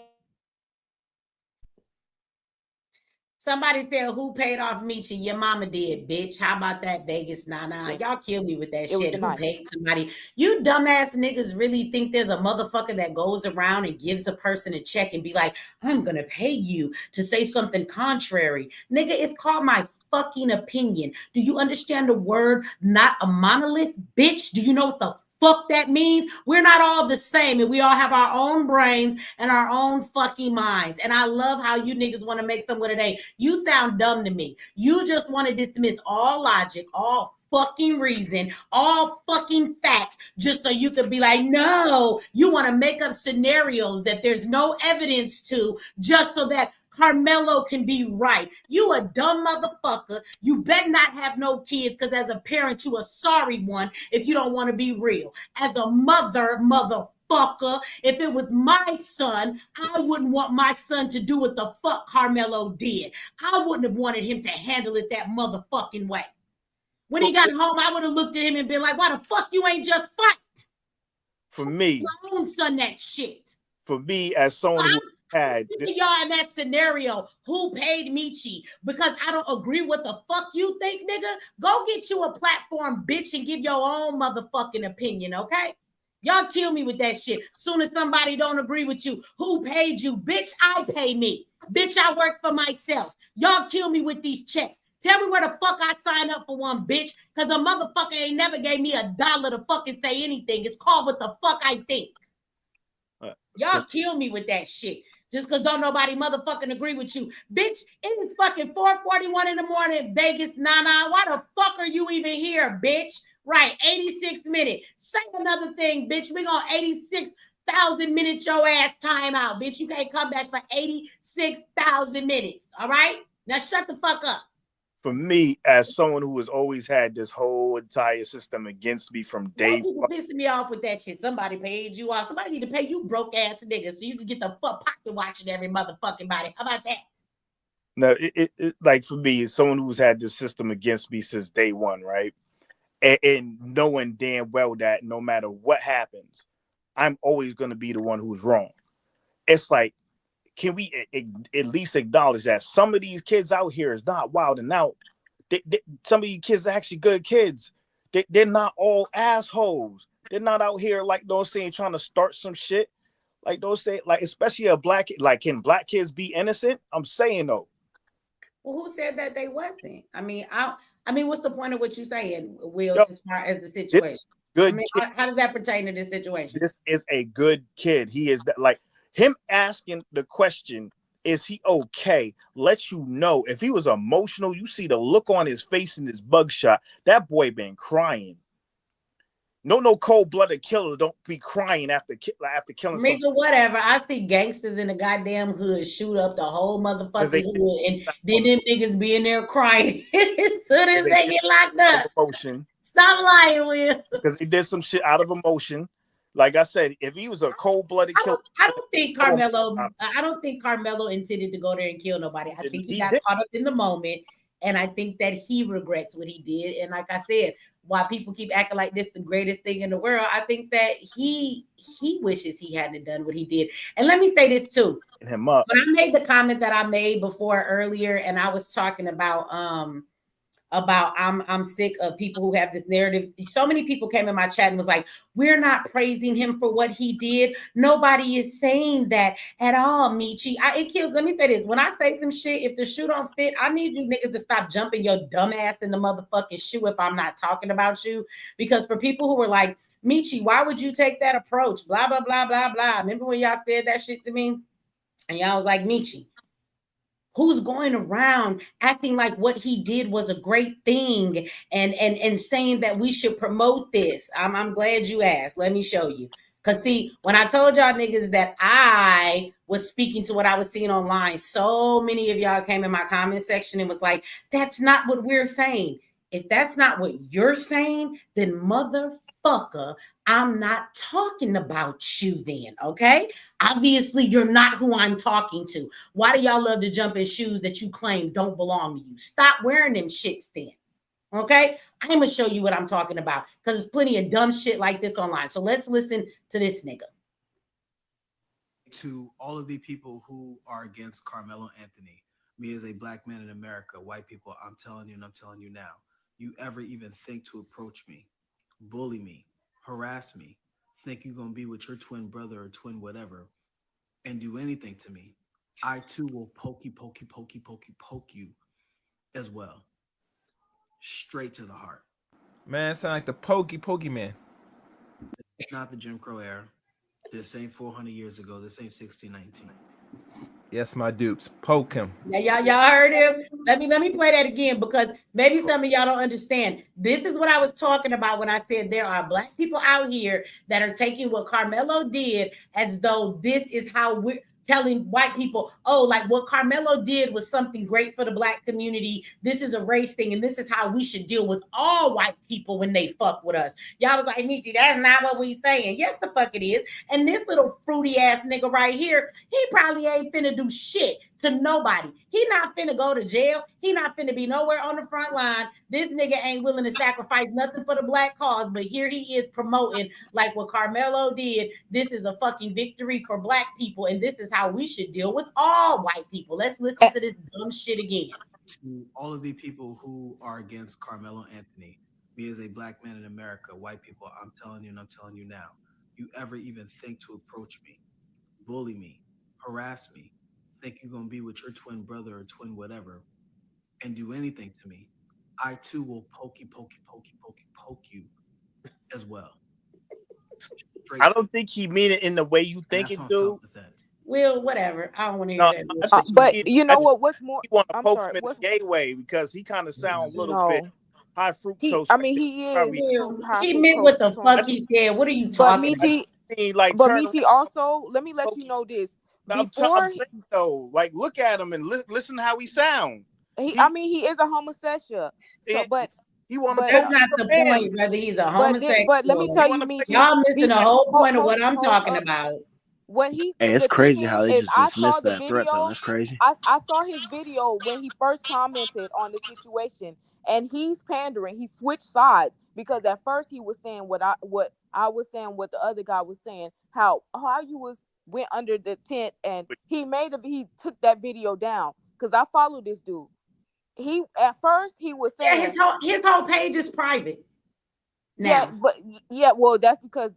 Somebody said, who paid off Michi? Your mama did, bitch. How about that, Vegas? Nah. Y'all kill me with that it was shit. the Who night. paid somebody? You dumbass niggas really think there's a motherfucker that goes around and gives a person a check and be like, I'm gonna pay you to say something contrary. Nigga, it's called my fucking opinion. Do you understand the word not a monolith? Bitch, do you know what the fuck that means? We're not all the same, and we all have our own brains and our own fucking minds. And I love how you niggas want to make some with it. You sound dumb to me. You just want to dismiss all logic, all fucking reason, all fucking facts, just so you could be like, no, you want to make up scenarios that there's no evidence to, just so that Karmelo can be right. You a dumb motherfucker. You better not have no kids, because as a parent, you a sorry one if you don't want to be real. As a motherfucker, if it was my son, I wouldn't want my son to do what the fuck Karmelo did. I wouldn't have wanted him to handle it that motherfucking way. When he got home, I would have looked at him and been like, why the fuck you ain't just fight? For me, your own son that shit. For me, as someone who had y'all in that scenario, who paid Michi? Because I don't agree with the fuck you think, nigga. Go get you a platform, bitch, and give your own motherfucking opinion, okay? Y'all kill me with that shit. Soon as somebody don't agree with you, who paid you? Bitch, I pay me. Bitch, I work for myself. Y'all kill me with these checks. Tell me where the fuck I signed up for one, bitch, because a motherfucker ain't never gave me $1 to fucking say anything. It's called what the fuck I think. Y'all kill me with that shit. Just because don't nobody motherfucking agree with you. Bitch, it is fucking 4:41 in the morning, Vegas, Nana. Why the fuck are you even here, bitch? Right, 86 minutes. Say another thing, bitch. We gonna 86,000 minutes your ass time out, bitch. You can't come back for 86,000 minutes, all right? Now shut the fuck up. For me, as someone who has always had this whole entire system against me from day one. People pissing me off with that shit. Somebody paid you off. Somebody need to pay you broke ass niggas so you can get the fuck pocket watching every motherfucking body. How about that? No, it like for me, as someone who's had this system against me since day one, right? And knowing damn well that no matter what happens, I'm always going to be the one who's wrong. It's like, can we at least acknowledge that some of these kids out here is not wilding out? Some of these kids are actually good kids. They're not all assholes. They're not out here like those saying trying to start some shit. Like those say, like especially a black like can black kids be innocent? I'm saying though. Well, who said that they wasn't? I mean, what's the point of what you're saying, Will, Yo, as far as the this situation? I good mean, kid. how does that pertain to this situation? This is a good kid. He is like him asking the question, is he okay? Let you know if he was emotional, you see the look on his face in his bug shot. That boy been crying. No cold-blooded killer don't be crying after killing some Nigga, whatever. I see gangsters in the goddamn hood shoot up the whole because motherfucking they hood, and then them niggas be in there crying as soon as they they did get locked out of up. emotion Stop lying, Will. because they did some shit out of emotion. Like I said, if he was a cold-blooded killer, I don't think I don't- Karmelo. I don't think Karmelo intended to go there and kill nobody. I think he he got did. caught up in the moment, and I think that he regrets what he did. And like I said, while people keep acting like this the greatest thing in the world, I think that he wishes he hadn't done what he did. And let me say this too. Him up. When I made the comment that I made before earlier, and I was talking about I'm sick of people who have this narrative. So many people came in my chat and was like, we're not praising him for what he did. Nobody is saying that at all, Michi. It kills. Let me say this. When I say some shit, if the shoe don't fit, I need you niggas to stop jumping your dumb ass in the motherfucking shoe if I'm not talking about you. Because for people who were like, Michi, why would you take that approach? Blah, blah, blah, blah, blah. Remember when y'all said that shit to me? And y'all was like, Michi, who's going around acting like what he did was a great thing and saying that we should promote this? I'm glad you asked. Let me show you. Because see, when I told y'all niggas that I was speaking to what I was seeing online, so many of y'all came in my comment section and was like, that's not what we're saying. If that's not what you're saying, then motherfucker, I'm not talking about you then, okay? Obviously, you're not who I'm talking to. Why do y'all love to jump in shoes that you claim don't belong to you? Stop wearing them shits then. Okay? I'm gonna show you what I'm talking about because there's plenty of dumb shit like this online. So let's listen to this nigga. To all of the people who are against Karmelo Anthony, me as a black man in America, white people, I'm telling you and I'm telling you now, you ever even think to approach me, bully me, harass me, think you're gonna be with your twin brother or twin whatever, and do anything to me, I too will poke you as well. Straight to the heart. Man, sound like the pokey man. It's not the Jim Crow era. This ain't 400 years ago. This ain't 1619. Yes, my dupes. Poke him. Yeah, y'all heard him. Let me play that again because maybe some of y'all don't understand. This is what I was talking about when I said there are black people out here that are taking what Karmelo did as though this is how we're telling white people, oh, like what Karmelo did was something great for the black community. This is a race thing, and this is how we should deal with all white people when they fuck with us. Y'all was like, Michi, that's not what we saying. Yes, the fuck it is. And this little fruity ass nigga right here, he probably ain't finna do shit to nobody. He not finna go to jail. He not finna be nowhere on the front line. This nigga ain't willing to sacrifice nothing for the black cause, but here he is promoting like what Karmelo did. This is a fucking victory for black people, and this is how we should deal with all white people. Let's listen to this dumb shit again. To all of the people who are against Karmelo Anthony, me as a black man in America, white people, I'm telling you and I'm telling you now, you ever even think to approach me, bully me, harass me, think you're going to be with your twin brother or twin whatever, and do anything to me, I too will poke you as well. I don't think he mean it in the way you think it do. Will, whatever. I don't want to hear that. I think But he, you know what? What's more? he want to I'm poke sorry. him in What's the gay way because he kind of sound a little bit no? high He, fructose. I mean, he is high He meant fructose what the corn. fuck he said. What are you But talking about? Michi, like but turn Michi also, let me let you know this. I'm Before saying though, like look at him and listen to how he sound. I mean, he is a homosexual. So, but he want to That's poke not the man. point, whether he's a homosexual. but let me tell you, Michi, Y'all missing the whole point of hold, what I'm hold talking up. about. What he Hey, it's the thing crazy how they is just I saw dismissed the that threat, though. video. That's crazy. I saw his video when he first commented on the situation, and he's pandering. He switched sides because at first he was saying what I was saying, what the other guy was saying, how you was went under the tent, and he took that video down because I follow this dude. He at first he was saying his whole page is private. Yeah, but well, that's because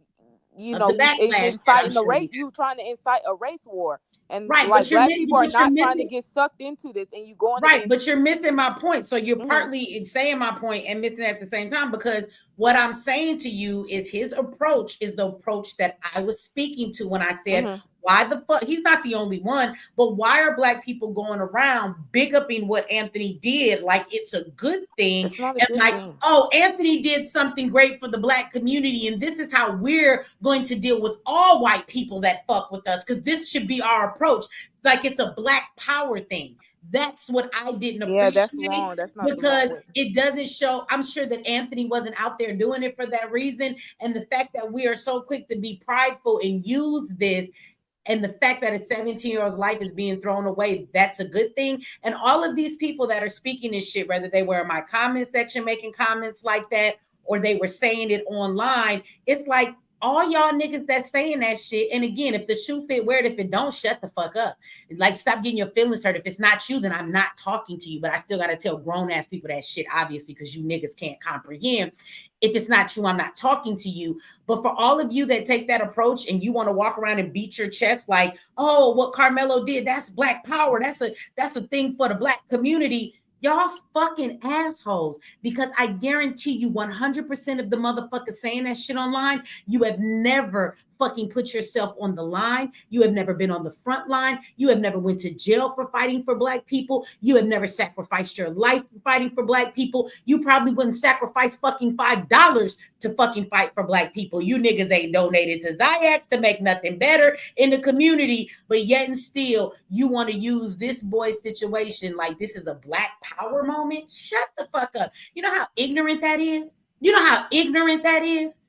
it's inciting the race. You trying to incite a race war, and right, like black people are not trying to get sucked into this, and you going right. But you're missing my point. So you're partly saying my point and missing at the same time, because what I'm saying to you is his approach is the approach that I was speaking to when I said, why the fuck? He's not the only one, but why are black people going around big upping what Anthony did like it's a good thing? And like, oh, Anthony did something great for the black community, and this is how we're going to deal with all white people that fuck with us, because this should be our approach. Like it's a black power thing. That's what I didn't appreciate. Yeah, that's wrong. That's not because it doesn't show. I'm sure that Anthony wasn't out there doing it for that reason. And the fact that we are so quick to be prideful and use this, and the fact that a 17-year-old's life is being thrown away, that's a good thing. And all of these people that are speaking this shit, whether they were in my comment section making comments like that, or they were saying it online, it's like, all y'all niggas that's saying that shit. And again, if the shoe fit, wear it. If it don't, shut the fuck up. Like, stop getting your feelings hurt. If it's not you, then I'm not talking to you. But I still got to tell grown ass people that shit, obviously, because you niggas can't comprehend. If it's not you, I'm not talking to you. But for all of you that take that approach and you want to walk around and beat your chest like, oh, what Karmelo did, that's black power. That's a thing for the black community. Y'all fucking assholes, because I guarantee you 100% of the motherfuckers saying that shit online, you have never fucking put yourself on the line. You have never been on the front line. You have never went to jail for fighting for black people. You have never sacrificed your life for fighting for black people. You probably wouldn't sacrifice fucking $5 to fucking fight for black people. You niggas ain't donated to Ziax to make nothing better in the community, but yet and still you want to use this boy's situation like this is a black power moment. Shut the fuck up. You know how ignorant that is? You know how ignorant that is?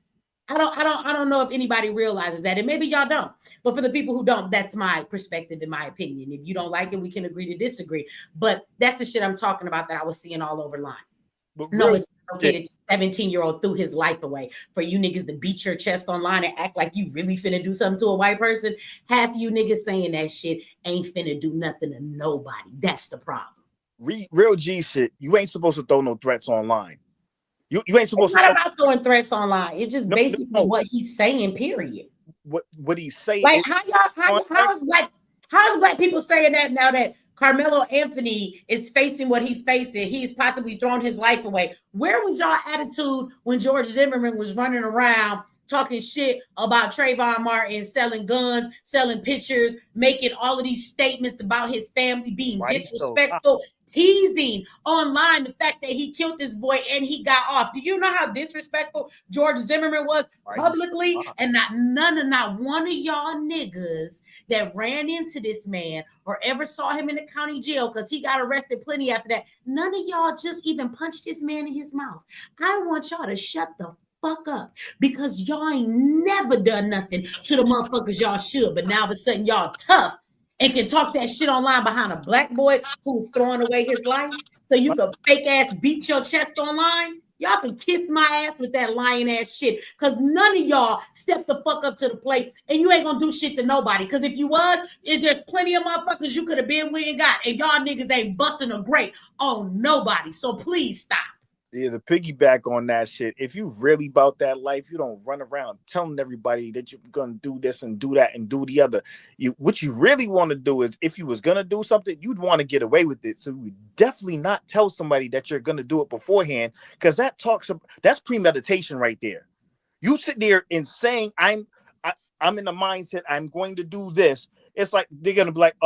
I don't know if anybody realizes that, and maybe y'all don't. But for the people who don't, that's my perspective and my opinion. If you don't like it, we can agree to disagree. But that's the shit I'm talking about that I was seeing all over line. But no, it's okay that 17-year-old threw his life away. For you niggas to beat your chest online and act like you really finna do something to a white person, half you niggas saying that shit ain't finna do nothing to nobody. That's the problem. Real G shit. You ain't supposed to throw no threats online. You ain't supposed to. It's not about throwing threats online. It's just basically what he's saying. Period. What he's saying. Like how is black people saying that now that Karmelo Anthony is facing what he's facing? He's possibly thrown his life away. Where was y'all attitude when George Zimmerman was running around talking shit about Trayvon Martin, selling guns, selling pictures, making all of these statements about his family, being disrespectful, teasing online the fact that he killed this boy and he got off? Do you know how disrespectful George Zimmerman was publicly? And not one of y'all niggas that ran into this man or ever saw him in the county jail, because he got arrested plenty after that, none of y'all just even punched this man in his mouth. I want y'all to shut the fuck up, because y'all ain't never done nothing to the motherfuckers y'all should, but now all of a sudden y'all tough and can talk that shit online behind a black boy who's throwing away his life so you can fake ass beat your chest online. Y'all can kiss my ass with that lying ass shit, because none of y'all step the fuck up to the plate, and you ain't gonna do shit to nobody, because if you was, there's plenty of motherfuckers you could have been with and got, and y'all niggas ain't busting a grape on nobody, so please stop. Yeah, to piggyback on that shit, if you really about that life, you don't run around telling everybody that you're gonna do this and do that and do the other. What you really want to do is, if you was gonna do something, you'd want to get away with it. So you would definitely not tell somebody that you're gonna do it beforehand, because that's premeditation right there. You sit there and saying I'm in the mindset I'm going to do this. It's like they're gonna be like,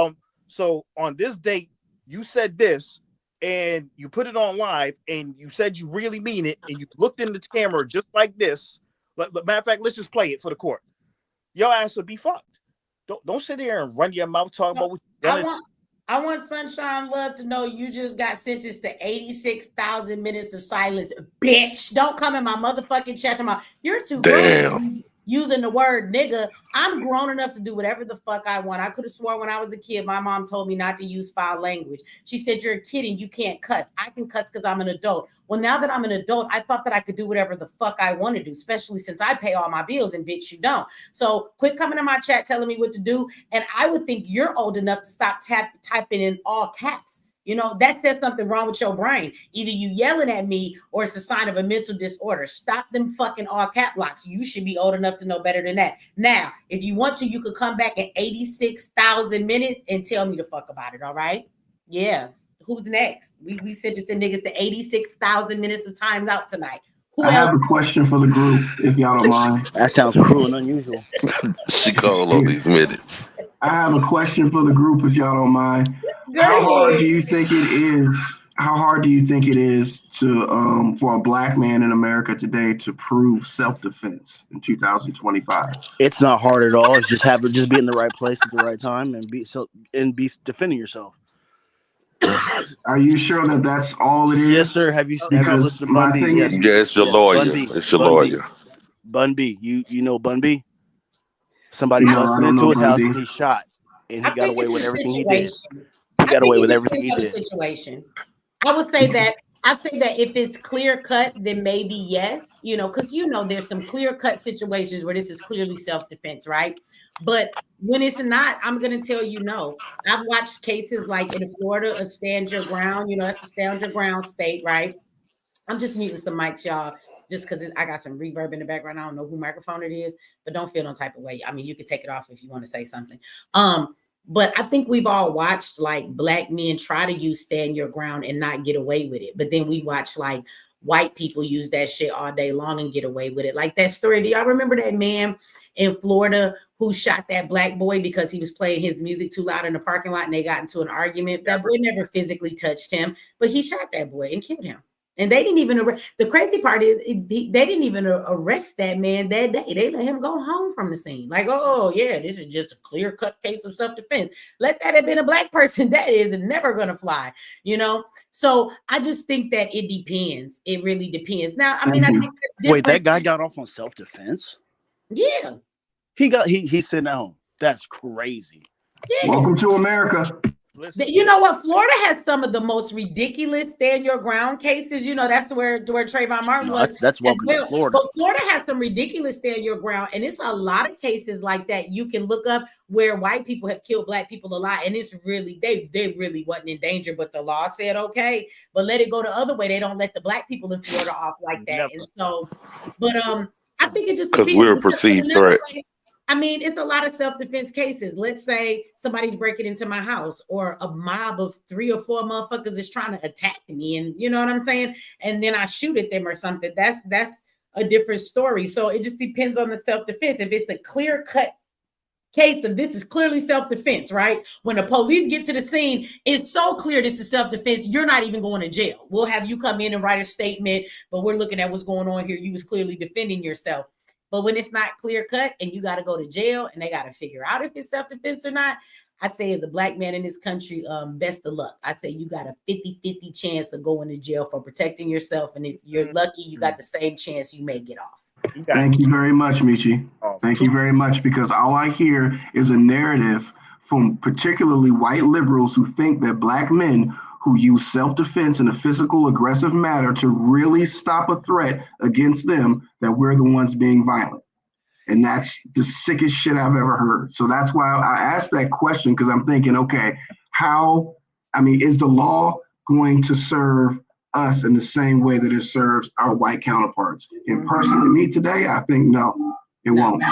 so on this date you said this, and you put it on live, and you said you really mean it, and you looked in the camera just like this. Matter of fact, let's just play it for the court. Your ass would be fucked. Don't sit there and run your mouth talking about what you're gonna do. I want Sunshine Love to know you just got sentenced to 86,000 minutes of silence, bitch. Don't come in my motherfucking chat. You're too grown. using the word nigga. I'm grown enough to do whatever the fuck I want. I could have swore when I was a kid, my mom told me not to use foul language. She said, you're a kid and you can't cuss. I can cuss because I'm an adult. Well, now that I'm an adult, I thought that I could do whatever the fuck I want to do, especially since I pay all my bills and bitch, you don't. So quit coming to my chat telling me what to do. And I would think you're old enough to stop typing in all caps. You know, that says something wrong with your brain. Either you yelling at me or it's a sign of a mental disorder. Stop them fucking all cap locks. You should be old enough to know better than that. Now, if you want to, you could come back in 86,000 minutes and tell me the fuck about it, all right? Yeah. Who's next? We said to send niggas to 86,000 minutes of times out tonight. Who I else? have a question for the group, if y'all don't mind. That sounds cruel and unusual. She called on these minutes. I have a question for the group, if y'all don't mind. How hard do you think it is? How hard do you think it is to for a black man in America today to prove self-defense in 2025? It's not hard at all. It's just be in the right place at the right time and be defending yourself. Are you sure that that's all it is? Yes, sir. Have you listened to Bun B? Yes. Yeah, it's your lawyer. Bun B. It's your lawyer. Bun B. You know Bun B? Somebody No, I busted don't into know his Bun house B. and he shot, and he I got think away it's with a everything he did. situation. He got away with it everything he depends on did. the situation. I would say that if it's clear cut, then maybe yes, you know, because you know there's some clear cut situations where this is clearly self-defense, right? But when it's not, I'm gonna tell you no. I've watched cases like in Florida of stand your ground, you know, that's a stand your ground state, right? I'm just muting some mics, y'all, just because I got some reverb in the background. I don't know who microphone it is, but don't feel no type of way. I mean, you can take it off if you want to say something. But I think we've all watched like black men try to use stand your ground and not get away with it. But then we watch like white people use that shit all day long and get away with it. Like that story. Do y'all remember that man in Florida who shot that black boy because he was playing his music too loud in the parking lot and they got into an argument? That boy never physically touched him, but he shot that boy and killed him. And they didn't even arrest. The crazy part is they didn't even arrest that man that day. They let him go home from the scene. Like, oh yeah, this is just a clear cut case of self-defense. Let that have been a black person. That is never gonna fly, you know. So I just think that it depends. It really depends. Now, I mean, I think that's Wait, that guy got off on self-defense? Yeah. He's sitting at home. That's crazy. Yeah. Welcome to America. You know what? Florida has some of the most ridiculous stand your ground cases. You know, that's where Trayvon Martin was. That's welcome to Florida. But Florida has some ridiculous stand your ground, and it's a lot of cases like that you can look up where white people have killed black people a lot, and it's really they really wasn't in danger, but the law said okay, but let it go the other way. They don't let the black people in Florida off like that, and so, but I think it just depends. Because we're a perceived threat. I mean, it's a lot of self-defense cases. Let's say somebody's breaking into my house or a mob of 3 or 4 motherfuckers is trying to attack me. And you know what I'm saying? And then I shoot at them or something. That's a different story. So it just depends on the self-defense. If it's a clear-cut case of this is clearly self-defense, right? When the police get to the scene, it's so clear this is self-defense, you're not even going to jail. We'll have you come in and write a statement, but we're looking at what's going on here. You was clearly defending yourself. But when it's not clear cut and you got to go to jail and they got to figure out if it's self-defense or not, I say as a black man in this country, best of luck. I say you got a 50-50 chance of going to jail for protecting yourself. And if you're lucky, you got the same chance you may get off. Thank you very much, Michi. Thank you very much, because all I hear is a narrative from particularly white liberals who think that black men who use self-defense in a physical, aggressive manner to really stop a threat against them, that we're the ones being violent. And that's the sickest shit I've ever heard. So that's why I asked that question, because I'm thinking, okay, is the law going to serve us in the same way that it serves our white counterparts? And personally, me today, I think no, it won't.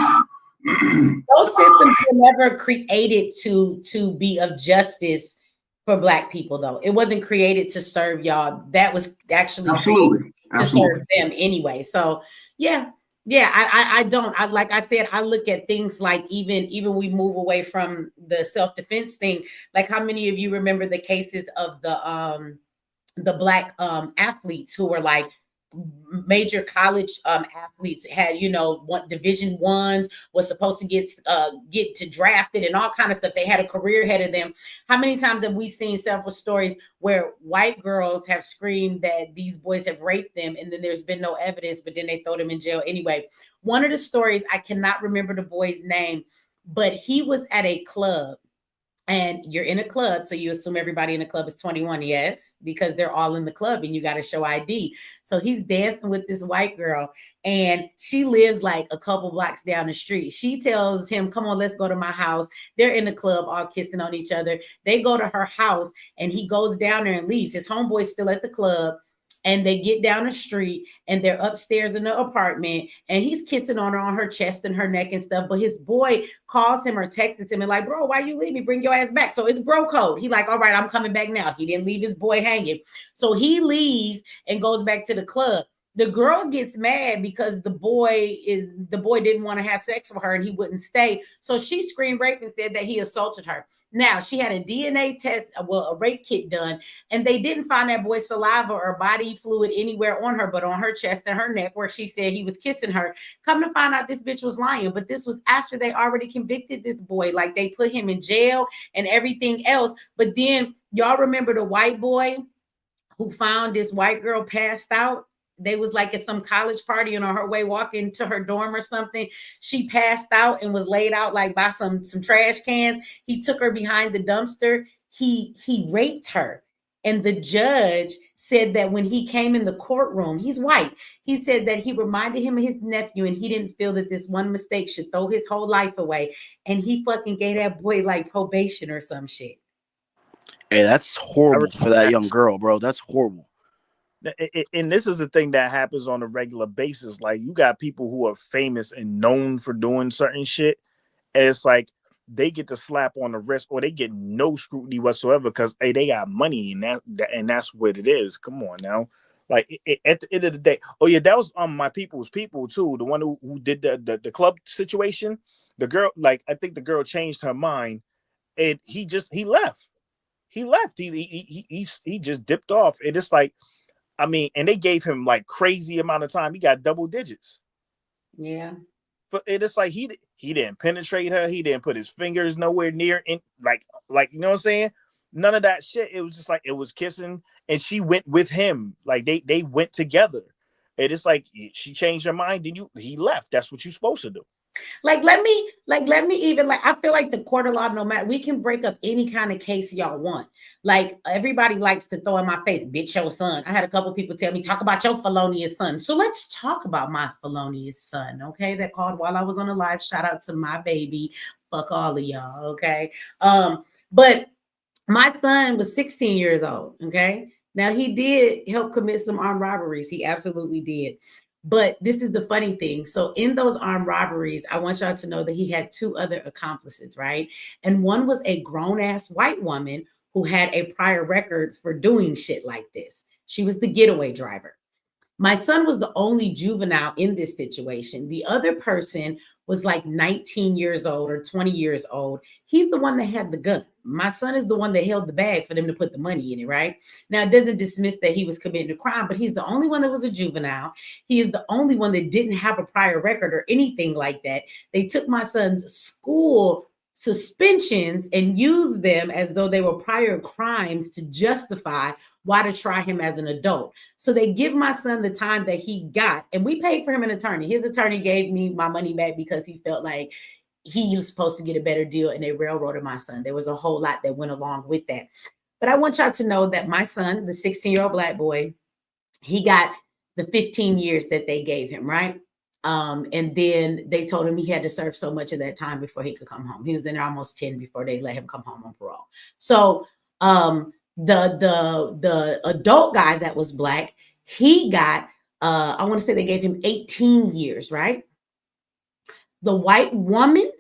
Those systems were never created to be of justice for black people, though. It wasn't created to serve y'all. That was actually created to serve them anyway. So yeah, I don't. Like I said, I look at things like even we move away from the self-defense thing. Like how many of you remember the cases of the black athletes who were like major college athletes had, what Division I's was supposed to get to drafted and all kind of stuff. They had a career ahead of them. How many times have we seen several stories where white girls have screamed that these boys have raped them, and then there's been no evidence, but then they throw them in jail anyway? One of the stories, I cannot remember the boy's name, but he was at a club. And you're in a club, so you assume everybody in the club is 21, yes, because they're all in the club and you got to show ID. So he's dancing with this white girl, and she lives like a couple blocks down the street. She tells him, come on, let's go to my house. They're in the club all kissing on each other. They go to her house, and he goes down there and leaves. His homeboy's still at the club. And they get down the street, and they're upstairs in the apartment, and he's kissing on her, on her chest and her neck and stuff. But his boy calls him or texts him and like, bro, why you leave me? Bring your ass back. So it's bro code. He like, all right, I'm coming back now. He didn't leave his boy hanging. So he leaves and goes back to the club. The girl gets mad because the boy didn't want to have sex with her and he wouldn't stay. So she screamed rape and said that he assaulted her. Now she had a DNA test, a rape kit done, and they didn't find that boy's saliva or body fluid anywhere on her, but on her chest and her neck where she said he was kissing her. Come to find out, this bitch was lying, but this was after they already convicted this boy. Like, they put him in jail and everything else. But then y'all remember the white boy who found this white girl passed out? They was like at some college party, and on her way walking to her dorm or something, she passed out and was laid out like by some trash cans. He took her behind the dumpster. He raped her. And the judge said that when he came in the courtroom, he's white. He said that he reminded him of his nephew, and he didn't feel that this one mistake should throw his whole life away. And he fucking gave that boy like probation or some shit. Hey, that's horrible for that young girl, bro. That's horrible. And this is the thing that happens on a regular basis. Like, you got people who are famous and known for doing certain shit, and it's like they get the slap on the wrist, or they get no scrutiny whatsoever because, hey, they got money, and that's what it is. Come on now. Like, at the end of the day, oh yeah, that was my people's people too. The one who did the club situation. The girl, like, I think the girl changed her mind, and he left. He left. He just dipped off. And it's like, I mean, and they gave him like crazy amount of time. He got double digits. Yeah. But it's like he didn't penetrate her. He didn't put his fingers nowhere near in, like you know what I'm saying? None of that shit. It was just like, it was kissing, and she went with him. Like, they went together. And it's like, she changed her mind, and he left. That's what you're supposed to do. Like, let me even, like, I feel like the court of law, no matter, we can break up any kind of case y'all want. Like, everybody likes to throw in my face, bitch, your son. I had a couple people tell me, talk about your felonious son. So let's talk about my felonious son, okay? That called while I was on a live. Shout out to my baby. Fuck all of y'all, okay? But my son was 16 years old, okay? Now, he did help commit some armed robberies. He absolutely did. But this is the funny thing. So in those armed robberies, I want y'all to know that he had two other accomplices, right? And one was a grown-ass white woman who had a prior record for doing shit like this. She was the getaway driver. My son was the only juvenile in this situation. The other person was like 19 years old or 20 years old. He's the one that had the gun. My son is the one that held the bag for them to put the money in it, right? Now, it doesn't dismiss that he was committing a crime, but he's the only one that was a juvenile. He is the only one that didn't have a prior record or anything like that. They took my son's school suspensions and used them as though they were prior crimes to justify why to try him as an adult. So they give my son the time that he got, and we paid for him an attorney. His attorney gave me my money back because he felt like he was supposed to get a better deal, and they railroaded my son. There was a whole lot that went along with that. But I want y'all to know that my son, the 16-year-old black boy, he got the 15 years that they gave him, right? And then they told him he had to serve so much of that time before he could come home. He was in there almost 10 before they let him come home on parole. So the adult guy that was black, he got I want to say they gave him 18 years, right? The white woman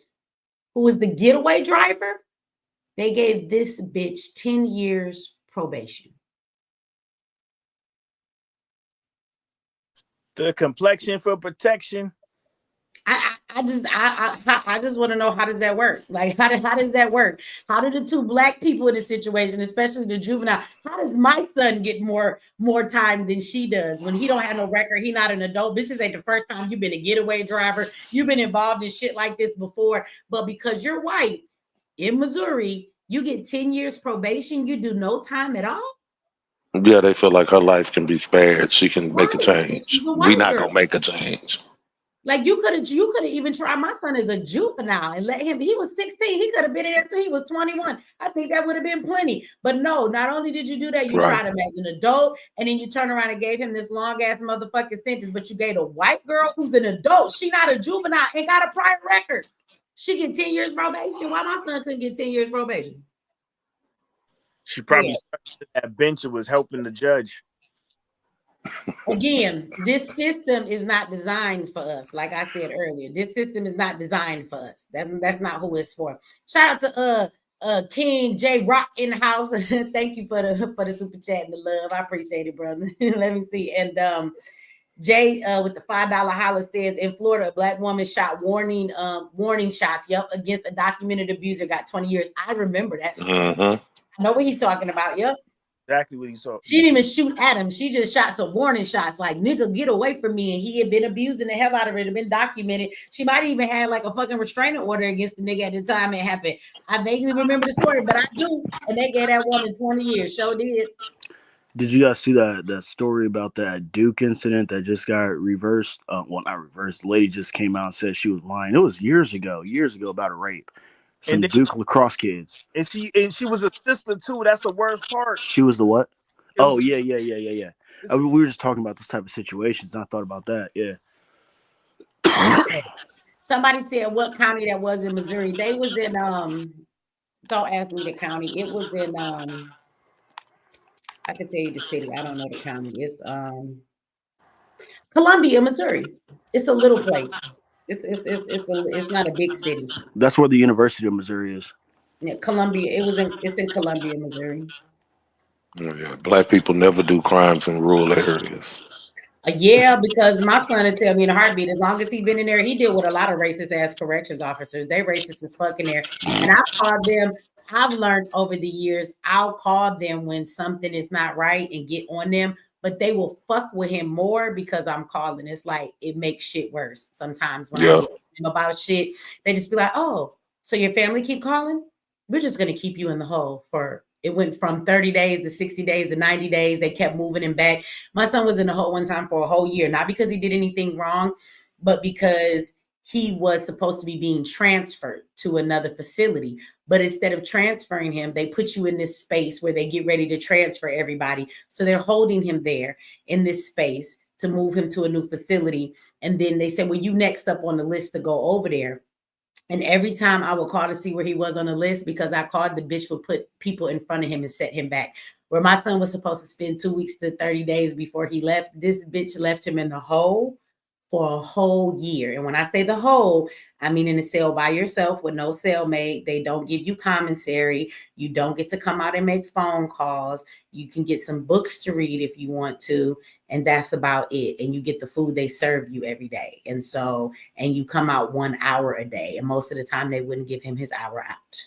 who was the getaway driver, they gave this bitch 10 years probation. The complexion for protection. I just want to know, how does that work? Like, how does that work? How do the two black people in this situation, especially the juvenile, how does my son get more time than she does when he don't have no record? He not an adult. This ain't the first time you've been a getaway driver. You've been involved in shit like this before, but because you're white in Missouri, you get 10 years probation. You do no time at all. Yeah, they feel like her life can be spared. She can make a Right. change. She's a We white not girl. gonna make a change. Like, you could have even tried. My son is a juvenile and let him. He was 16. He could have been in there until he was 21. I think that would have been plenty. But no, not only did you do that, you Right. tried him as an adult, and then you turn around and gave him this long ass motherfucking sentence. But you gave a white girl who's an adult. She not a juvenile and got a prior record. She get 10 years probation. Why my son couldn't get 10 years probation? She probably Yeah. stuck to that bench and was helping the judge. Again, this system is not designed for us. Like I said earlier, this system is not designed for us. That's not who it's for. Shout out to King J Rock in the house. Thank you for the super chat and the love. I appreciate it, brother. Let me see. And Jay with the $5 holler says, in Florida, a black woman shot warning shots. Yep, against a documented abuser, got 20 years. I remember that story. Mm-hmm. I know what he's talking about. Yep. Exactly what he saw. She didn't even shoot at him. She just shot some warning shots, like, nigga, get away from me. And he had been abusing the hell out of her. It had been documented. She might even had like a fucking restraining order against the nigga at the time it happened. I vaguely remember the story, but I do. And they gave that woman 20 years. Sure did. Did you guys see that story about that Duke incident that just got reversed? Well, not reversed. The lady just came out and said she was lying. It was years ago about a rape. Some Duke lacrosse kids. And she was a sister too. That's the worst part. She was the what? Oh yeah. We were just talking about this type of situations, and I thought about that. Yeah. Somebody said what county that was in Missouri. They was in don't ask me the county. It was in I can tell you the city. I don't know the county. It's Columbia, Missouri. It's a little place. It's not a big city. That's where the University of Missouri is. Yeah, Columbia. It's in Columbia, Missouri. Yeah, black people never do crimes in rural areas. Yeah, because my son would tell me in a heartbeat, as long as he been in there, he deal with a lot of racist ass corrections officers. They racist as fuck in there. And I've called them. I've learned over the years, I'll call them when something is not right and get on them, but they will fuck with him more because I'm calling. It's like, it makes shit worse. Sometimes when I get them about shit, they just be like, oh, so your family keep calling? We're just going to keep you in the hole for, it went from 30 days to 60 days to 90 days. They kept moving him back. My son was in the hole one time for a whole year, not because he did anything wrong, but because he was supposed to be being transferred to another facility. But instead of transferring him, they put you in this space where they get ready to transfer everybody. So they're holding him there in this space to move him to a new facility. And then they said, well, you next up on the list to go over there. And every time I would call to see where he was on the list, because I called, the bitch would put people in front of him and set him back. Where my son was supposed to spend 2 weeks to 30 days before he left, this bitch left him in the hole for a whole year. And when I say the whole, I mean in a cell by yourself with no cellmate. They don't give you commissary. You don't get to come out and make phone calls. You can get some books to read if you want to, and that's about it. And you get the food they serve you every day. And so, and you come out 1 hour a day. And most of the time they wouldn't give him his hour out.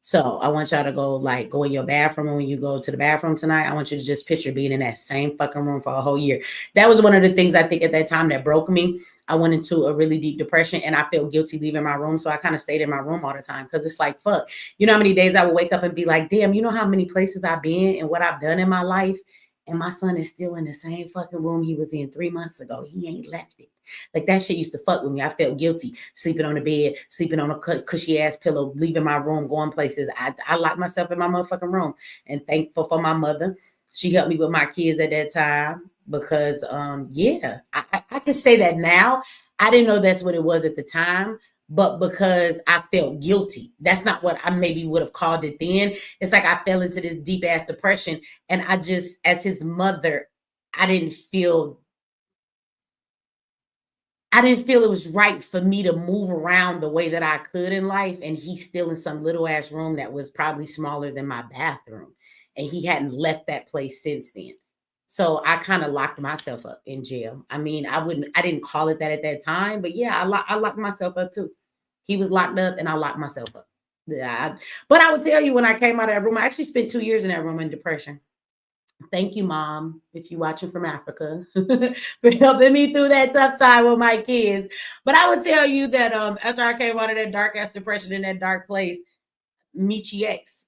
So I want y'all to go in your bathroom. And when you go to the bathroom tonight, I want you to just picture being in that same fucking room for a whole year. That was one of the things I think at that time that broke me. I went into a really deep depression and I felt guilty leaving my room. So I kind of stayed in my room all the time because it's like, fuck, you know how many days I would wake up and be like, damn, you know how many places I've been and what I've done in my life? And my son is still in the same fucking room he was in 3 months ago. He ain't left it. Like, that shit used to fuck with me. I felt guilty sleeping on the bed, sleeping on a cushy ass pillow, leaving my room, going places. I locked myself in my motherfucking room, and thankful for my mother. She helped me with my kids at that time because, I can say that now. I didn't know that's what it was at the time, but because I felt guilty. That's not what I maybe would have called it then. It's like I fell into this deep ass depression, and I just, as his mother, I didn't feel it was right for me to move around the way that I could in life. And he's still in some little ass room that was probably smaller than my bathroom. And he hadn't left that place since then. So I kind of locked myself up in jail. I mean, I didn't call it that at that time, but yeah, I locked myself up too. He was locked up and I locked myself up. Yeah, but I would tell you when I came out of that room, I actually spent 2 years in that room in depression. Thank you, Mom, if you're watching from Africa, for helping me through that tough time with my kids. But I would tell you that after I came out of that dark ass depression in that dark place, Michi X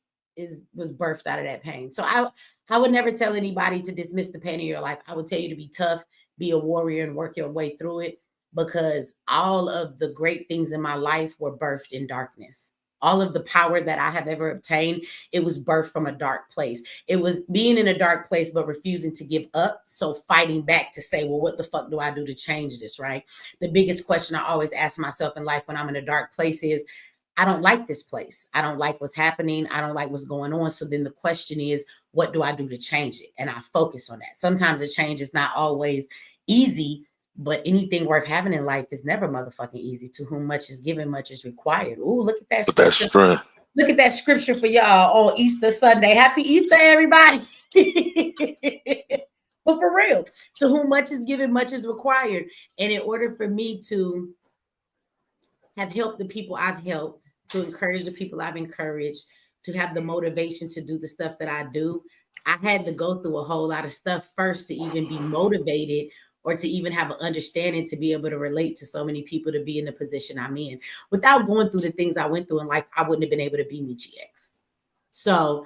was birthed out of that pain. So I would never tell anybody to dismiss the pain of your life. I would tell you to be tough, be a warrior, and work your way through it, because all of the great things in my life were birthed in darkness. All of the power that I have ever obtained, it was birthed from a dark place. It was being in a dark place, but refusing to give up. So fighting back to say, well, what the fuck do I do to change this, right? The biggest question I always ask myself in life when I'm in a dark place is, I don't like this place. I don't like what's happening. I don't like what's going on. So then the question is, what do I do to change it? And I focus on that. Sometimes the change is not always easy, but anything worth having in life is never motherfucking easy. To whom much is given, much is required. Ooh, look at that But that's scripture. strength. Look at that scripture for y'all on Easter Sunday. Happy Easter, everybody. But for real, to whom much is given, much is required. And in order for me to have helped the people I've helped, to encourage the people I've encouraged, to have the motivation to do the stuff that I do, I had to go through a whole lot of stuff first to even be motivated or to even have an understanding to be able to relate to so many people, to be in the position I'm in. Without going through the things I went through in life, I wouldn't have been able to be Michi X. So,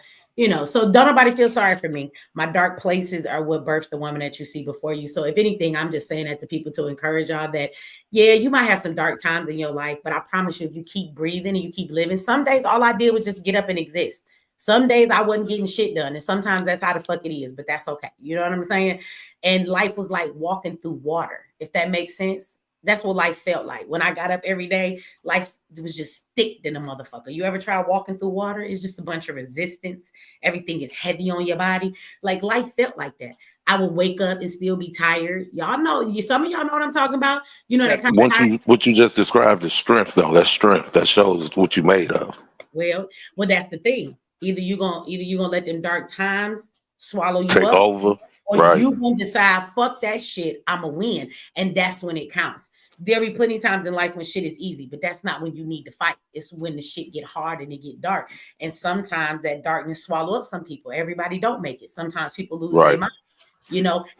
so don't nobody feel sorry for me. My dark places are what birthed the woman that you see before you. So if anything, I'm just saying that to people to encourage y'all that, yeah, you might have some dark times in your life, but I promise you, if you keep breathing and you keep living, some days all I did was just get up and exist. Some days I wasn't getting shit done. And sometimes that's how the fuck it is, but that's okay. You know what I'm saying? And life was like walking through water, if that makes sense. That's what life felt like. When I got up every day, life was just thick than a motherfucker. You ever try walking through water? It's just a bunch of resistance. Everything is heavy on your body. Like life felt like that. I would wake up and still be tired. Y'all know, some of y'all know what I'm talking about. You know, that kind of tired. What you just described is strength, though. That's strength. That shows what you made of. Well, that's the thing. Either you're gonna let them dark times swallow you Take up, over. or Right. you gonna decide, fuck that shit, I'ma win. And that's when it counts. There be plenty of times in life when shit is easy, but that's not when you need to fight. It's when the shit get hard and it get dark. And sometimes that darkness swallow up some people. Everybody don't make it. Sometimes people lose their Right. mind,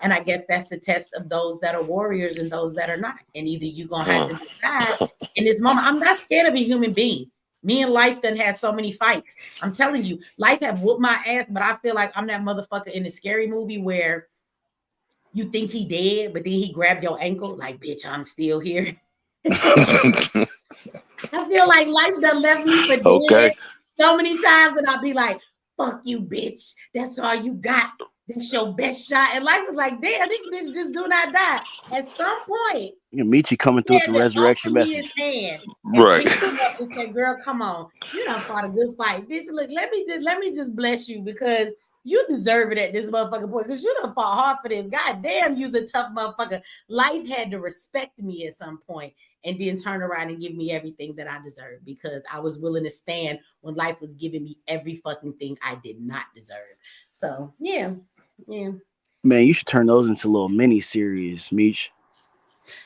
and I guess that's the test of those that are warriors and those that are not. And either you're gonna have to decide in this moment. I'm not scared of a human being. Me and life done had so many fights. I'm telling you, life have whooped my ass, but I feel like I'm that motherfucker in the scary movie where you think he dead, but then he grabbed your ankle, like, bitch, I'm still here. I feel like life done left me for dead Okay. so many times, and I'll be like, fuck you, bitch. That's all you got. That's your best shot. And life was like, damn, this bitch just do not die. At some point, Michi coming through with the he had to resurrection offer me his message. hand and Right. pick him up and say, girl, come on. You done fought a good fight. Bitch, look, let me just bless you, because you deserve it at this motherfucking point, because you done fought hard for this. God damn, you's a tough motherfucker. Life had to respect me at some point and then turn around and give me everything that I deserve, because I was willing to stand when life was giving me every fucking thing I did not deserve. So, yeah. Man, you should turn those into little mini series, Meech.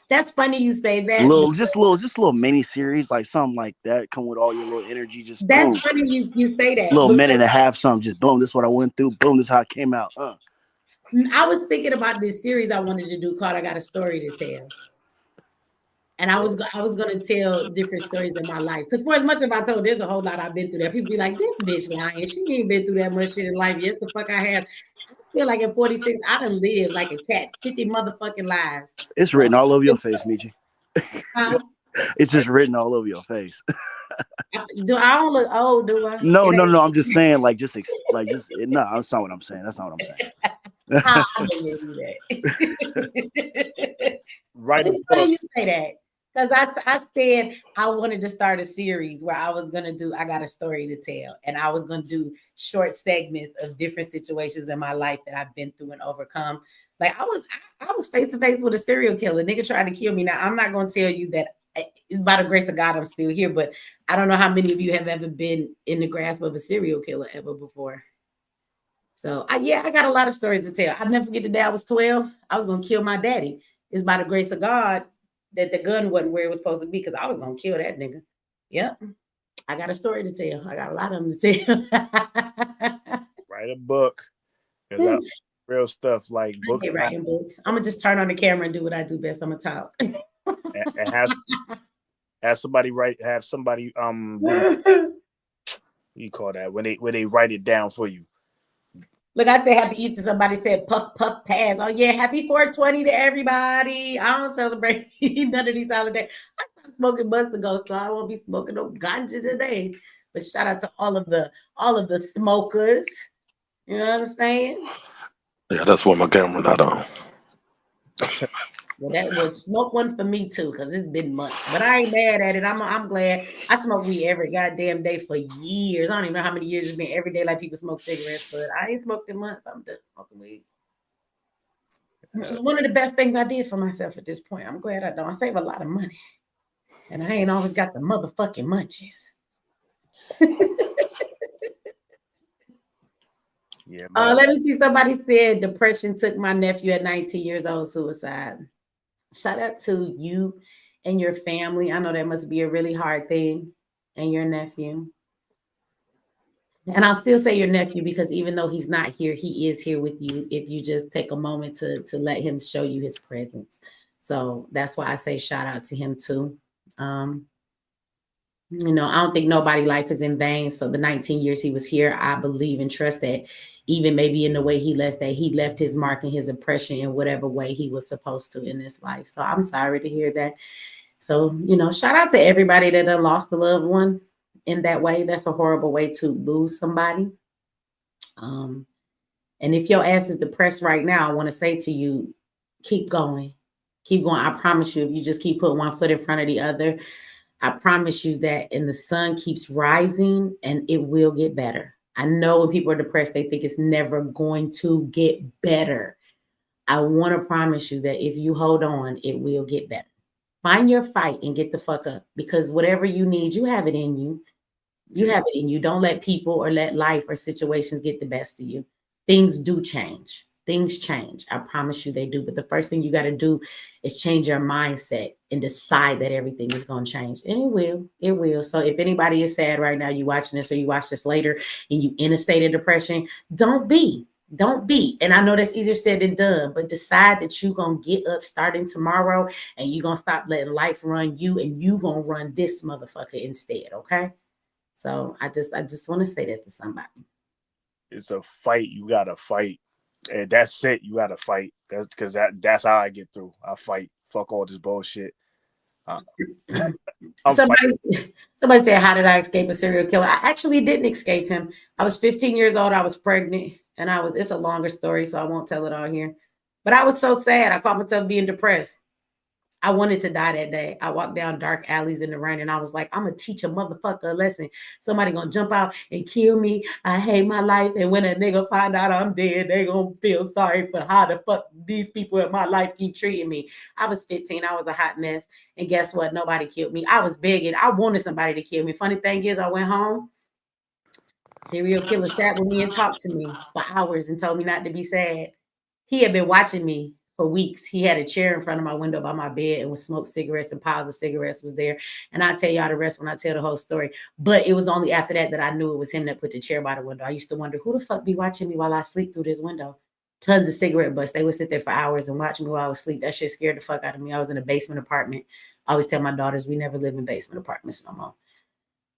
That's funny you say that. Just little mini series, like something like that. Come with all your little energy, just that's boom. funny you say that. Little minute and a half, something, just boom. This is what I went through. Boom, this is how it came out. I was thinking about this series I wanted to do called I Got a Story to Tell. And I was going to tell different stories in my life. Because for as much as I told, there's a whole lot I've been through that. People be like, this bitch lying. She ain't been through that much shit in life. Yes, the fuck I have. I feel like at 46, I done lived like a cat, 50 motherfucking lives. It's written all over your face, Michi. It's just written all over your face. Do I don't look old, do I? No. I'm just saying, that's not what I'm saying. That's not what I'm saying. I believe that. Right. It's funny you say that, because I said I wanted to start a series where I was going to do I Got a Story to Tell, and I was going to do short segments of different situations in my life that I've been through and overcome. Like I was face to face with a serial killer. Nigga tried to kill me. Now I'm not going to tell you that by the grace of God I'm still here, but I don't know how many of you have ever been in the grasp of a serial killer ever before. So yeah, I got a lot of stories to tell. I'll never forget the day I was 12. I was gonna kill my daddy. It's by the grace of God that the gun wasn't where it was supposed to be, because I was gonna kill that nigga. Yep. I got a story to tell. I got a lot of them to tell. Write a book. Because I real stuff like I book hate writing books. I'm gonna just turn on the camera and do what I do best. I'm gonna talk. and have somebody you call that when they write it down for you. Look, I said happy Easter. Somebody said puff puff pass. Oh yeah, happy 420 to everybody. I don't celebrate none of these holidays. I stopped smoking months ago, so I won't be smoking no ganja today. But shout out to all of the smokers. You know what I'm saying? Yeah, that's why my camera not on. Well, that was smoke one for me too, because it's been months. But I ain't mad at it. I'm glad. I smoke weed every goddamn day for years. I don't even know how many years it's been every day like people smoke cigarettes, but I ain't smoked in months. I'm done smoking weed. It's one of the best things I did for myself at this point. I'm glad I don't. I save a lot of money. And I ain't always got the motherfucking munchies. Yeah. Let me see. Somebody said depression took my nephew at 19 years old, suicide. Shout out to you and your family. I know that must be a really hard thing, and your nephew. And I'll still say your nephew, because even though he's not here, he is here with you if you just take a moment to let him show you his presence. So that's why I say shout out to him too. You know, I don't think nobody's life is in vain. So the 19 years he was here, I believe and trust that even maybe in the way he left his mark and his impression in whatever way he was supposed to in this life. So I'm sorry to hear that. So, you know, shout out to everybody that done lost a loved one in that way. That's a horrible way to lose somebody. And if your ass is depressed right now, I want to say to you, keep going. Keep going. I promise you, if you just keep putting one foot in front of the other, I promise you that, and the sun keeps rising and it will get better. I know when people are depressed, they think it's never going to get better. I want to promise you that if you hold on, it will get better. Find your fight and get the fuck up, because whatever you need, you have it in you. You have it in you. Don't let people or let life or situations get the best of you. Things do change. Things change. I promise you they do. But the first thing you got to do is change your mindset and decide that everything is going to change. And it will. It will. So if anybody is sad right now, you watching this or you watch this later and you in a state of depression, don't be. Don't be. And I know that's easier said than done, but decide that you're going to get up starting tomorrow and you're going to stop letting life run you, and you going to run this motherfucker instead. Okay? So I just want to say that to somebody. It's a fight. You gotta fight, and that's it. You gotta fight. That's because that's how I get through. I fight. Fuck all this bullshit. Somebody said, how did I escape a serial killer? I actually didn't escape him. I was 15 years old. I was pregnant, and it's a longer story, so I won't tell it all here. But I was so sad. I caught myself being depressed. I wanted to die that day. I walked down dark alleys in the rain, and I was like, I'm going to teach a motherfucker a lesson. Somebody going to jump out and kill me. I hate my life. And when a nigga find out I'm dead, they going to feel sorry for how the fuck these people in my life keep treating me. I was 15. I was a hot mess. And guess what? Nobody killed me. I was begging. I wanted somebody to kill me. Funny thing is, I went home. Serial killer sat with me and talked to me for hours and told me not to be sad. He had been watching me for weeks. He had a chair in front of my window by my bed and would smoke cigarettes, and piles of cigarettes was there. And I'll tell y'all the rest when I tell the whole story. But it was only after that I knew it was him that put the chair by the window. I used to wonder, who the fuck be watching me while I sleep through this window? Tons of cigarette butts. They would sit there for hours and watch me while I was asleep. That shit scared the fuck out of me. I was in a basement apartment. I always tell my daughters, we never live in basement apartments no more.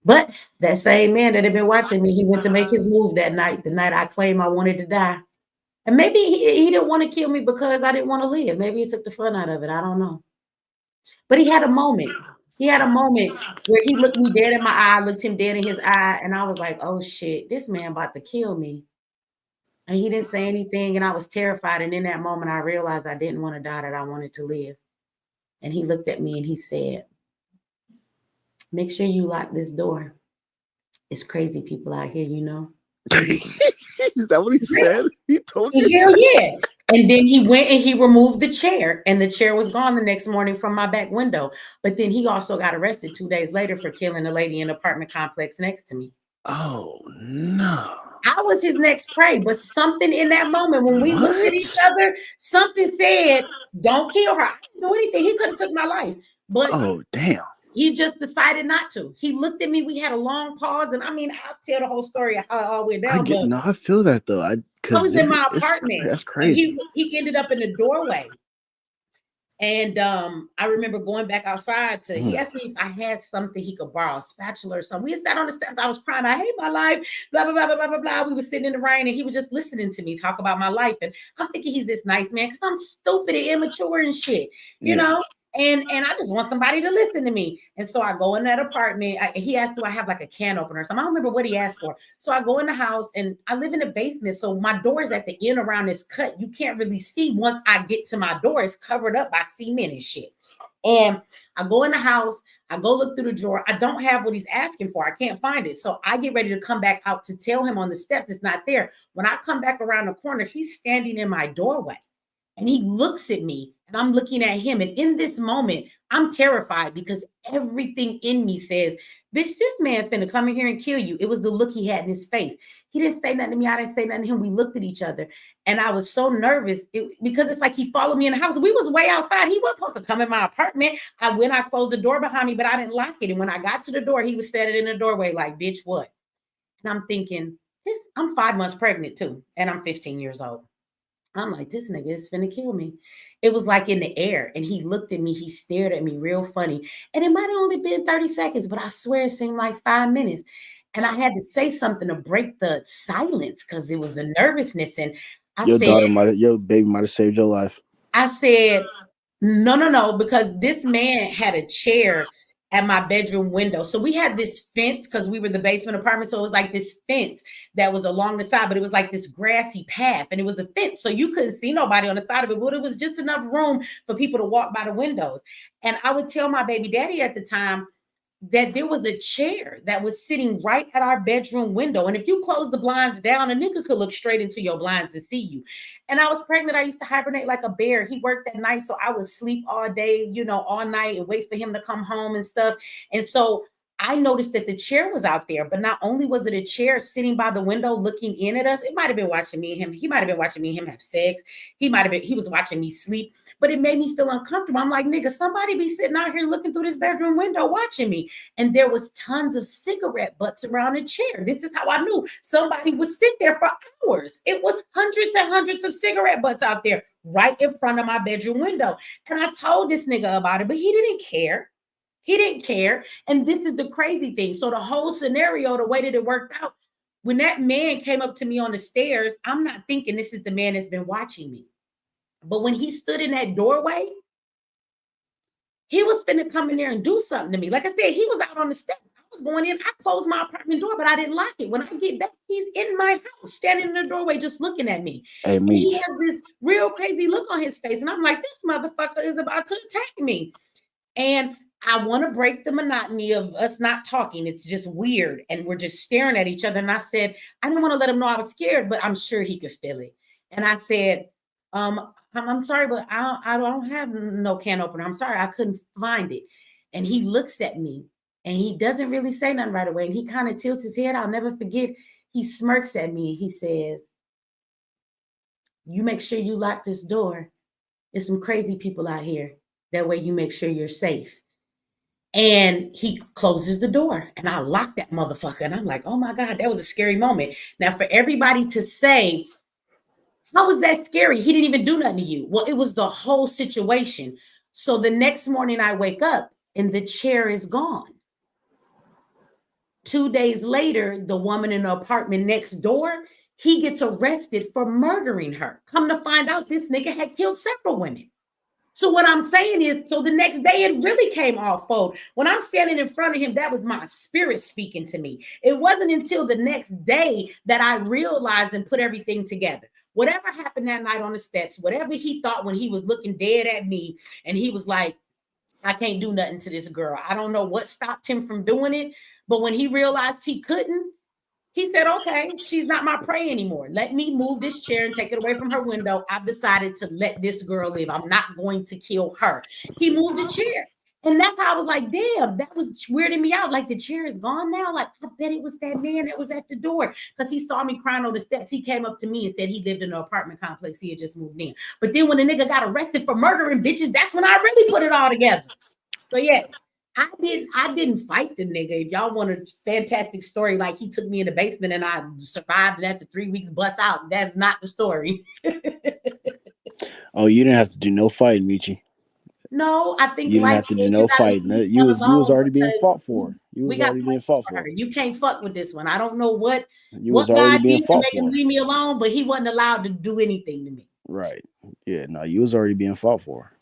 But that same man that had been watching me, he went to make his move that night, the night I claimed I wanted to die. And maybe he didn't want to kill me because I didn't want to live. Maybe he took the fun out of it. I don't know. But he had a moment. He had a moment where he looked me dead in my eye, looked him dead in his eye, and I was like, oh shit, this man about to kill me. And he didn't say anything, and I was terrified. And in that moment, I realized I didn't want to die, that I wanted to live. And he looked at me and he said, make sure you lock this door. It's crazy people out here, you know. Is that what he said? He told you? Hell yeah. And then he went and he removed the chair, and the chair was gone the next morning from my back window. But then he also got arrested 2 days later for killing a lady in an apartment complex next to me. Oh, no. I was his next prey, but something in that moment when we looked at each What? other, something said, "Don't kill her." I didn't do anything. He could have took my life, but Oh, damn. he just decided not to. He looked at me. We had a long pause, and I mean, I'll tell the whole story of how it all went I down. get But no, I feel that though. I Because was in my it's apartment, that's and crazy. he ended up in the doorway. And I remember going back outside to, he asked me if I had something he could borrow, a spatula or something. We sat on the steps. I was crying. I hate my life. Blah, blah, blah, blah, blah, blah, blah. We were sitting in the rain and he was just listening to me talk about my life. And I'm thinking he's this nice man because I'm stupid and immature and shit, you know? And I just want somebody to listen to me. And so I go in that apartment. He asked, do I have like a can opener or something? I don't remember what he asked for. So I go in the house and I live in the basement. So my door is at the end around this cut. You can't really see once I get to my door. It's covered up by cement and shit. And I go in the house. I go look through the drawer. I don't have what he's asking for. I can't find it. So I get ready to come back out to tell him on the steps it's not there. When I come back around the corner, he's standing in my doorway. And he looks at me and I'm looking at him. And in this moment, I'm terrified because everything in me says, bitch, this man finna come in here and kill you. It was the look he had in his face. He didn't say nothing to me. I didn't say nothing to him. We looked at each other and I was so nervous because it's like he followed me in the house. We was way outside. He wasn't supposed to come in my apartment. I closed the door behind me, but I didn't lock it. And when I got to the door, he was standing in the doorway like, bitch, what? And I'm thinking, I'm 5 months pregnant too. And I'm 15 years old. I'm like, this nigga is finna kill me. It was like in the air. And he looked at me, he stared at me real funny. And it might have only been 30 seconds, but I swear it seemed like 5 minutes. And I had to say something to break the silence because it was the nervousness. And Your baby might have saved your life. I said, no, because this man had a chair at my bedroom window. So we had this fence because we were the basement apartment. So it was like this fence that was along the side, but it was like this grassy path and it was a fence. So you couldn't see nobody on the side of it, but it was just enough room for people to walk by the windows. And I would tell my baby daddy at the time that there was a chair that was sitting right at our bedroom window. And if you close the blinds down, a nigga could look straight into your blinds and see you. And I was pregnant. I used to hibernate like a bear. He worked at night. So I would sleep all day, all night and wait for him to come home and stuff. And so I noticed that the chair was out there, but not only was it a chair sitting by the window looking in at us, it might have been watching me and him. He might have been watching me and him have sex. He was watching me sleep, but it made me feel uncomfortable. I'm like, nigga, somebody be sitting out here looking through this bedroom window watching me. And there was tons of cigarette butts around the chair. This is how I knew somebody would sit there for hours. It was hundreds and hundreds of cigarette butts out there right in front of my bedroom window. And I told this nigga about it, but he didn't care. He didn't care. And this is the crazy thing. So the whole scenario, the way that it worked out, when that man came up to me on the stairs, I'm not thinking this is the man that's been watching me. But when he stood in that doorway, he was finna come in there and do something to me. Like I said, he was out on the steps. I was going in. I closed my apartment door, but I didn't lock it. When I get back, he's in my house, standing in the doorway, just looking at me. Hey, and he has this real crazy look on his face. And I'm like, this motherfucker is about to attack me. And I want to break the monotony of us not talking. It's just weird. And we're just staring at each other. And I said, I didn't want to let him know I was scared, but I'm sure he could feel it. And I said, I'm sorry, but I don't have no can opener. I'm sorry, I couldn't find it. And he looks at me and he doesn't really say nothing right away. And he kind of tilts his head. I'll never forget. He smirks at me. He says, you make sure you lock this door. There's some crazy people out here. That way you make sure you're safe. And he closes the door and I lock that motherfucker. And I'm like, oh my God, that was a scary moment. Now for everybody to say, how was that scary? He didn't even do nothing to you. Well, it was the whole situation. So the next morning I wake up and the chair is gone. 2 days later, the woman in the apartment next door, he gets arrested for murdering her. Come to find out, this nigga had killed several women. So what I'm saying is, so the next day it really came off fold. When I'm standing in front of him, that was my spirit speaking to me. It wasn't until the next day that I realized and put everything together. Whatever happened that night on the steps, whatever he thought when he was looking dead at me, and he was like, I can't do nothing to this girl. I don't know what stopped him from doing it, but when he realized he couldn't, he said, okay, she's not my prey anymore. Let me move this chair and take it away from her window. I've decided to let this girl live. I'm not going to kill her. He moved the chair. And that's how I was like, damn, that was weirding me out. Like, the chair is gone now. Like, I bet it was that man that was at the door because he saw me crying on the steps. He came up to me and said he lived in an apartment complex. He had just moved in. But then when the nigga got arrested for murdering bitches, that's when I really put it all together. So yes, I didn't fight the nigga. If y'all want a fantastic story, like he took me in the basement and I survived and after 3 weeks bust out, that's not the story. Oh, you didn't have to do no fighting, Michi. No, I think You didn't light have to do skin, no you gotta fighting. leave You each was other alone already being because fought for. You we was got already being plans fought for her. for. You can't fuck with this one. I don't know what You was God already being did to fought make him for. leave me alone, but he wasn't allowed to do anything to me. Right. Yeah, no, you was already being fought for.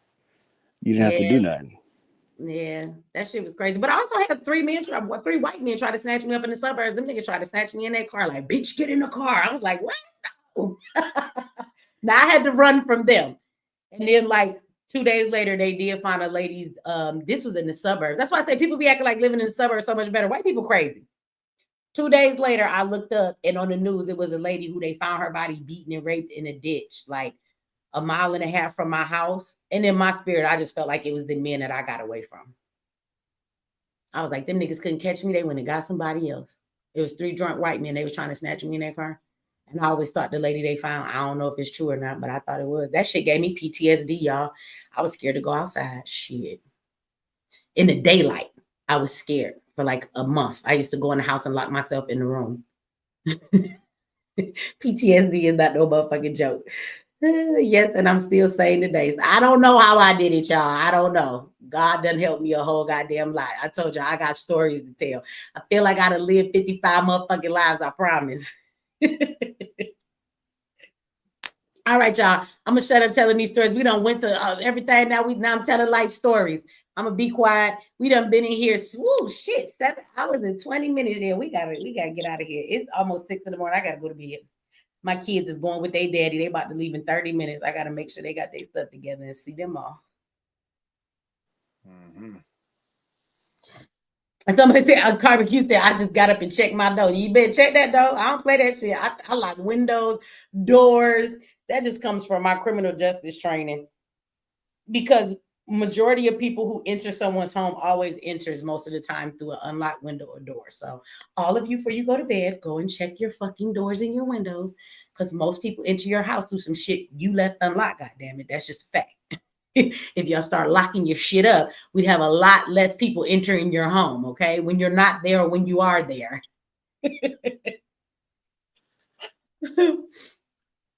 You didn't have to Yeah, do nothing. yeah, that shit was crazy. But I also had three white men try to snatch me up in the suburbs. Them niggas tried to snatch me in their car, like, bitch, get in the car. I was like, what? No. Now I had to run from them. And then like 2 days later, they did find a lady's, this was in the suburbs. That's why I say people be acting like living in the suburbs so much better. White people crazy. 2 days later, I looked up and on the news, it was a lady who they found her body beaten and raped in a ditch, like 1.5 miles from my house. And in my spirit, I just felt like it was the men that I got away from. I was like, them niggas couldn't catch me. They went and got somebody else. It was 3 drunk white men. They was trying to snatch me in their car. And I always thought the lady they found, I don't know if it's true or not, but I thought it was. That shit gave me PTSD, y'all. I was scared to go outside. Shit. In the daylight, I was scared for like a month. I used to go in the house and lock myself in the room. PTSD is not no motherfucking joke. Yes, and I'm still saying today. So I don't know how I did it, y'all. I don't know. God done helped me a whole goddamn lot. I told y'all I got stories to tell. I feel like I done lived 55 motherfucking lives, I promise. All right, y'all. I'm gonna shut up telling these stories. We done went to everything. Now I'm telling light stories. I'm gonna be quiet. We done been in here. Woo, shit. 7 hours and 20 minutes. Yeah, we gotta get out of here. It's almost 6 in the morning. I gotta go to bed. My kids is going with their daddy. They about to leave in 30 minutes. I gotta make sure they got their stuff together and see them all. Mm-hmm. And somebody said, Carmen Q said, I just got up and checked my door. You better check that door. I don't play that shit. I lock windows, doors. That just comes from my criminal justice training. Because majority of people who enter someone's home always enters most of the time through an unlocked window or door. So all of you, before you go to bed, go and check your fucking doors and your windows. Because most people enter your house through some shit you left unlocked. God damn it. That's just a fact. If y'all start locking your shit up, we'd have a lot less people entering your home, okay? When you're not there or when you are there.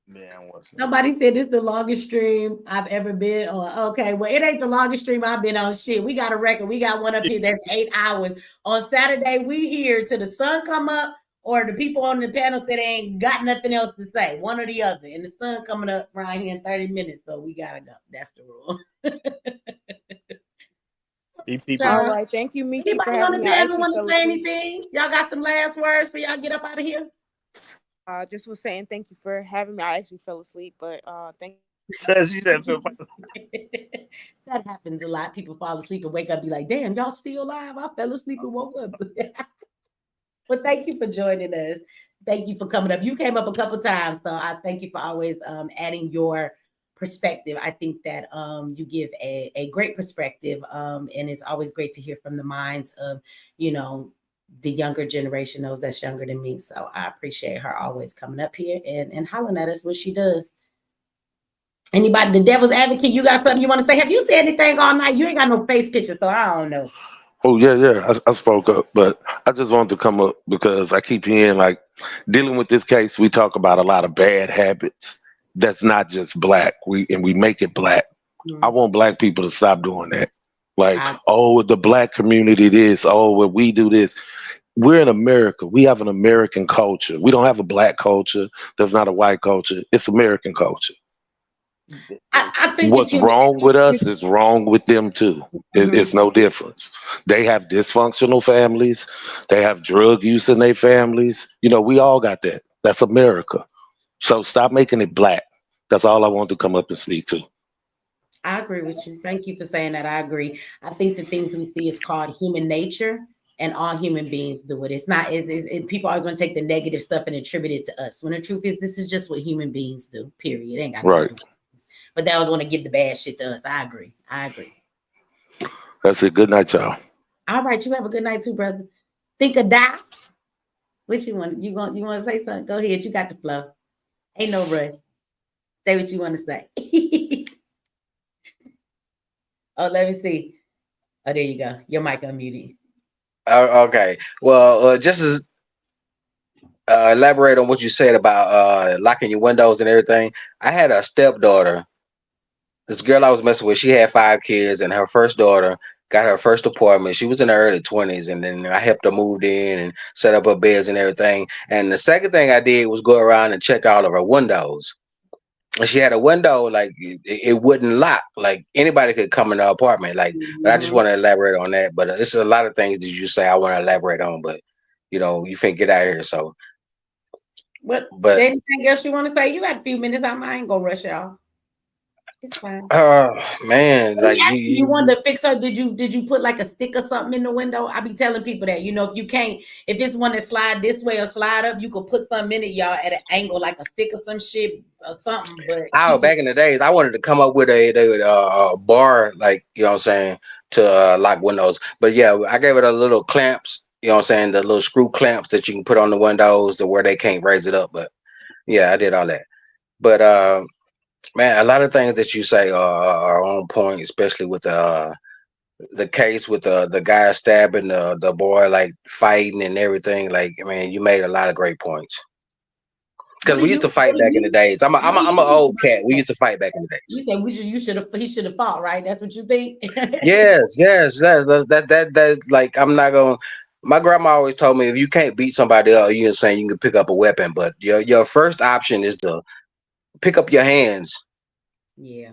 Man, what's Somebody said this is the longest stream I've ever been on. Okay, well, it ain't the longest stream I've been on. Shit, we got a record. We got one up here that's 8 hours. On Saturday, we here till the sun come up or the people on the panel said they ain't got nothing else to say. One or the other. And the sun coming up right here in 30 minutes, so we got to go. That's the rule. All right. Thank you, Michi, for Anybody on having the me. I panel actually want to fell say asleep. anything? Y'all got some last words for y'all get up out of here? Just was saying thank you for having me. I actually fell asleep, but thank you. She said, that happens a lot. People fall asleep and wake up and be like, damn, y'all still alive? I fell asleep and woke up. But thank you for joining us. Thank you for coming up. You came up a couple times, so I thank you for always adding your perspective. I think that you give a great perspective, and it's always great to hear from the minds of, the younger generation, those that's younger than me. So I appreciate her always coming up here and hollering at us when she does. Anybody, the devil's advocate, you got something you want to say? Have you said anything all night? You ain't got no face picture, so I don't know. Oh yeah. I spoke up, but I just wanted to come up because I keep hearing like dealing with this case. We talk about a lot of bad habits. That's not just black. We make it black. I want black people to stop doing that. Like, oh, the black community this. Oh, well, we do this. We're in America. We have an American culture. We don't have a black culture. There's not a white culture. It's American culture. I think What's wrong with us is wrong with them too. It's no difference. They have dysfunctional families. They have drug use in their families. We all got that. That's America. So stop making it black. That's all I want to come up and speak to. I agree with you. Thank you for saying that. I agree. I think the things we see is called human nature, and all human beings do it. It's not. People are going to take the negative stuff and attribute it to us. When the truth is, this is just what human beings do. Period. It ain't got nothing to do with us. But they always want to give the bad shit to us. I agree. That's it. Good night, y'all. All right, you have a good night too, brother. Think or die. What you want? You want to say something? Go ahead. You got the flow. Ain't no rush. Say what you want to say. Oh, let me see. Oh, there you go. Your mic unmuted. Okay. Well, just as elaborate on what you said about locking your windows and everything. I had a stepdaughter. This girl I was messing with, she had 5 kids, and her first daughter got her first apartment. She was in her early 20s, and then I helped her move in and set up her beds and everything. And the second thing I did was go around and check all of her windows. And she had a window like it wouldn't lock, like anybody could come in the apartment. Like, but I just want to elaborate on that. But it's a lot of things that you say I want to elaborate on, but you finna get out of here. So, What? but Anything else you want to say? You got a few minutes. I ain't gonna rush y'all. It's fine. man, Let me like ask you, you wanted you to fix her. Did you put like a stick or something in the window? I be telling people that, if you can't, if it's one that slide this way or slide up, you could put something in it, y'all, at an angle, like a stick or some shit or something. But oh, back in the days, I wanted to come up with a bar, like, you know what I'm saying, to lock windows. But yeah, I gave it a little clamps, you know what I'm saying, the little screw clamps that you can put on the windows to where they can't raise it up. But yeah, I did all that. But man, a lot of things that you say are on point, especially with the case with the guy stabbing the boy, like fighting and everything. Like, I mean, you made a lot of great points. Because we used to fight back in the days. I'm an old cat. We used to fight back in the You days. said he should have fought, right? That's what you think? Yes, that like I'm not gonna. My grandma always told me if you can't beat somebody else, you know, saying you can pick up a weapon, but your first option is to pick up your hands. Yeah.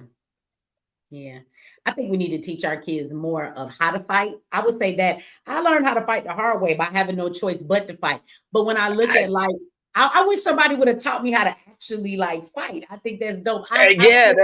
Yeah. I think we need to teach our kids more of how to fight. I would say that I learned how to fight the hard way by having no choice but to fight. But when I look at like, I wish somebody would have taught me how to actually like fight. I think that's dope. That'd be that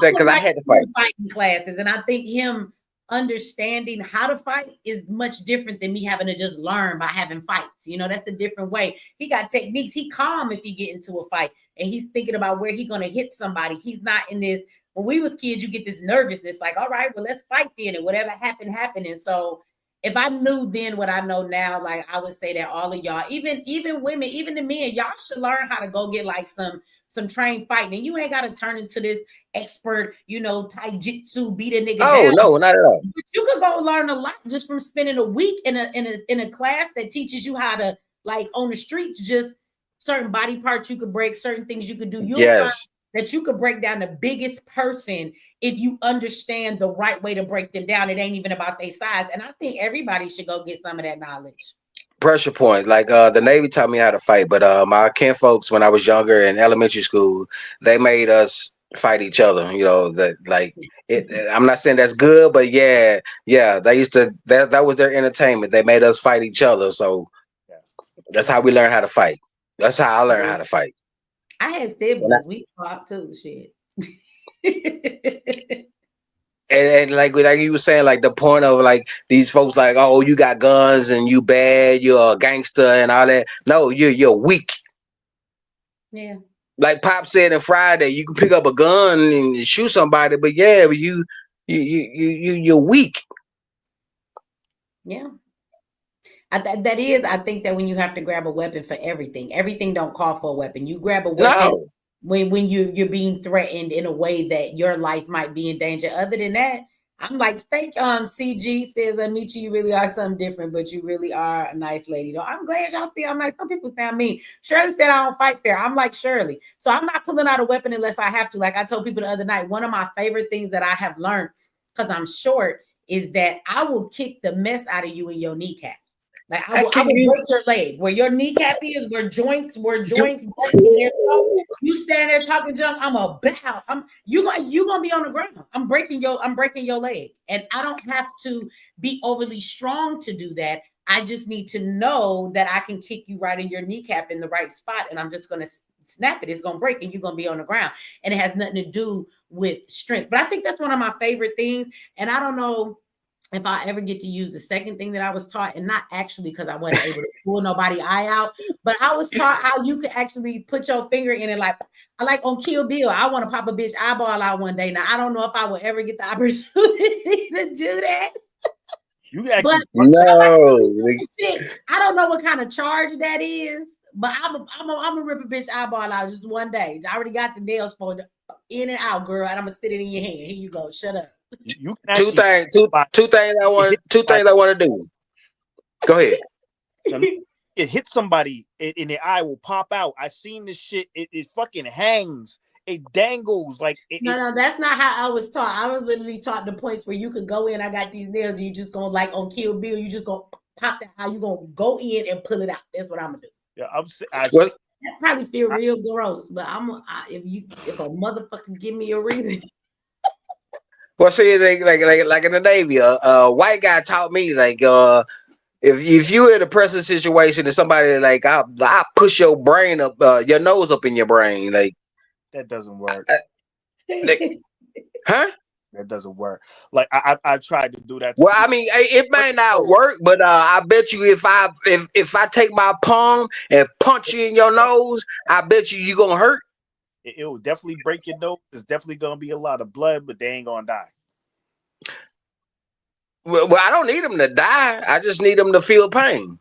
because I had to fight. Fighting classes, and I think him understanding how to fight is much different than me having to just learn by having fights. That's a different way. He got techniques. He calm if he get into a fight, and he's thinking about where he's gonna hit somebody. He's not in this. When we was kids, you get this nervousness, like, all right, well, let's fight then, and whatever happened. And so if I knew then what I know now, like I would say that all of y'all, even women, even the men, y'all should learn how to go get like some trained fighting. And you ain't got to turn into this expert, taijutsu, beat a nigga Oh down. no, not at all. But you could go learn a lot just from spending a week in a class that teaches you how to, like, on the streets, just certain body parts you could break, certain things you could do. You'll find Yes. that you could break down the biggest person if you understand the right way to break them down. It ain't even about their size. And I think everybody should go get some of that knowledge. Pressure point. Like the Navy taught me how to fight, but my kin folks when I was younger in elementary school, they made us fight each other. That like it. I'm not saying that's good, but yeah, they used to. That was their entertainment. They made us fight each other, so that's how we learn how to fight. That's how I learned how to fight. I had siblings. We fought too. Shit. And like you were saying, like the point of like these folks, like, oh, you got guns and you bad, you're a gangster and all that. No, you're weak. Yeah. Like Pop said on Friday, you can pick up a gun and shoot somebody, but yeah, but you're weak. Yeah. I think that when you have to grab a weapon for everything don't call for a weapon. You grab a weapon No. when you're being threatened in a way that your life might be in danger. Other than that, I'm like, thank CG says, Amici, you really are something different, but you really are a nice lady. Though I'm glad y'all see. I'm like, some people say I'm mean. Shirley said I don't fight fair. I'm like Shirley. So I'm not pulling out a weapon unless I have to. Like I told people the other night, one of my favorite things that I have learned, because I'm short, is that I will kick the mess out of you in your kneecap. Like I will break your leg where your kneecap is, where joints break. You stand there talking junk. I'm a bow. You gonna be on the ground. I'm breaking your leg, and I don't have to be overly strong to do that. I just need to know that I can kick you right in your kneecap in the right spot, and I'm just gonna snap it. It's gonna break, and you're gonna be on the ground, and it has nothing to do with strength. But I think that's one of my favorite things, and I don't know if I ever get to use the second thing that I was taught, and not actually because I wasn't able to pull nobody eye out, but I was taught how you could actually put your finger in it. Like on Kill Bill, I want to pop a bitch eyeball out one day. Now, I don't know if I will ever get the opportunity to do that. You actually shit. I don't know what kind of charge that is, but I'm a rip a bitch eyeball out just one day. I already got the nails for in and out, girl, and I'm gonna sit it in your hand. Here you go. Shut up. You can two things I want to do. Go ahead. It hits somebody and their eye will pop out. I seen this shit. It fucking hangs. It dangles like no, that's not how I was taught. I was literally taught the points where you could go in. I got these nails, and you just gonna like on Kill Bill. You just gonna pop that. How you gonna go in and pull it out? That's what I'm gonna do. Yeah, that probably feel real gross, but if a motherfucker give me a reason. Well, see, like in the Navy, a white guy taught me like if you in a pressing situation and somebody like I push your brain up, your nose up in your brain, like that doesn't work. Huh? That doesn't work. Like I tried to do that. Well, I mean, it may not work, but I bet you if I take my palm and punch you in your nose, I bet you gonna hurt. It will definitely break your nose. There's definitely gonna be a lot of blood, but they ain't gonna die. Well, I don't need them to die. I just need them to feel pain.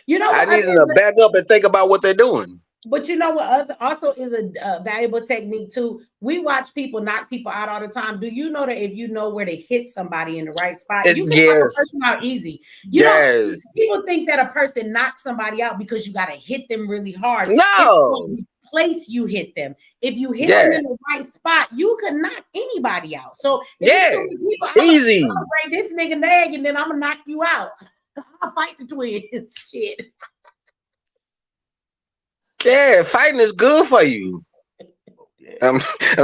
You know, I need them to back up and think about what they're doing. But you know what also is a valuable technique too? We watch people knock people out all the time. Do you know that if you know where to hit somebody in the right spot, you can knock a person out easy? People think that a person knocks somebody out because you got to hit them really hard. No. It's the place you hit them. If you hit them in the right spot, you can knock anybody out. So if people, easy. I'm gonna break this nigga leg and then I'm gonna knock you out. I'll fight the twins. Shit. Yeah, fighting is good for you. I'm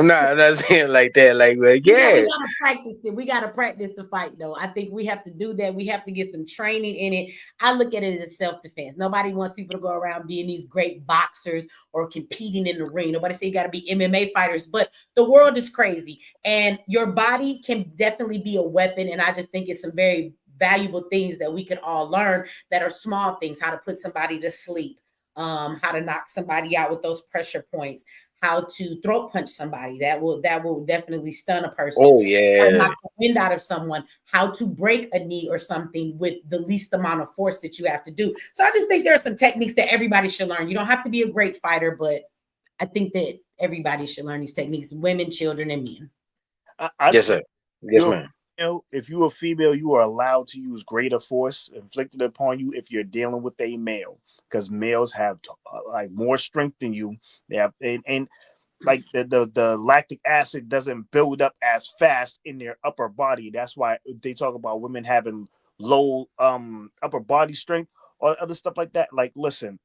not saying like that. Like, but yeah. We gotta practice it. We gotta practice the fight, though. I think we have to do that. We have to get some training in it. I look at it as self-defense. Nobody wants people to go around being these great boxers or competing in the ring. Nobody say you gotta be MMA fighters, but the world is crazy, and your body can definitely be a weapon. And I just think it's some very valuable things that we can all learn that are small things: how to put somebody to sleep, how to knock somebody out with those pressure points, how to throat punch somebody that will definitely stun a person. Oh yeah. How to knock the wind out of someone, how to break a knee or something with the least amount of force that you have to do. So I just think there are some techniques that everybody should learn. You don't have to be a great fighter, but I think that everybody should learn these techniques, women, children, and men. Yes, sir. Yes, ma'am. If you're a female, you are allowed to use greater force inflicted upon you if you're dealing with a male, because males have like more strength than you. They have and like the lactic acid doesn't build up as fast in their upper body. That's why they talk about women having low upper body strength or other stuff like that. Like, listen,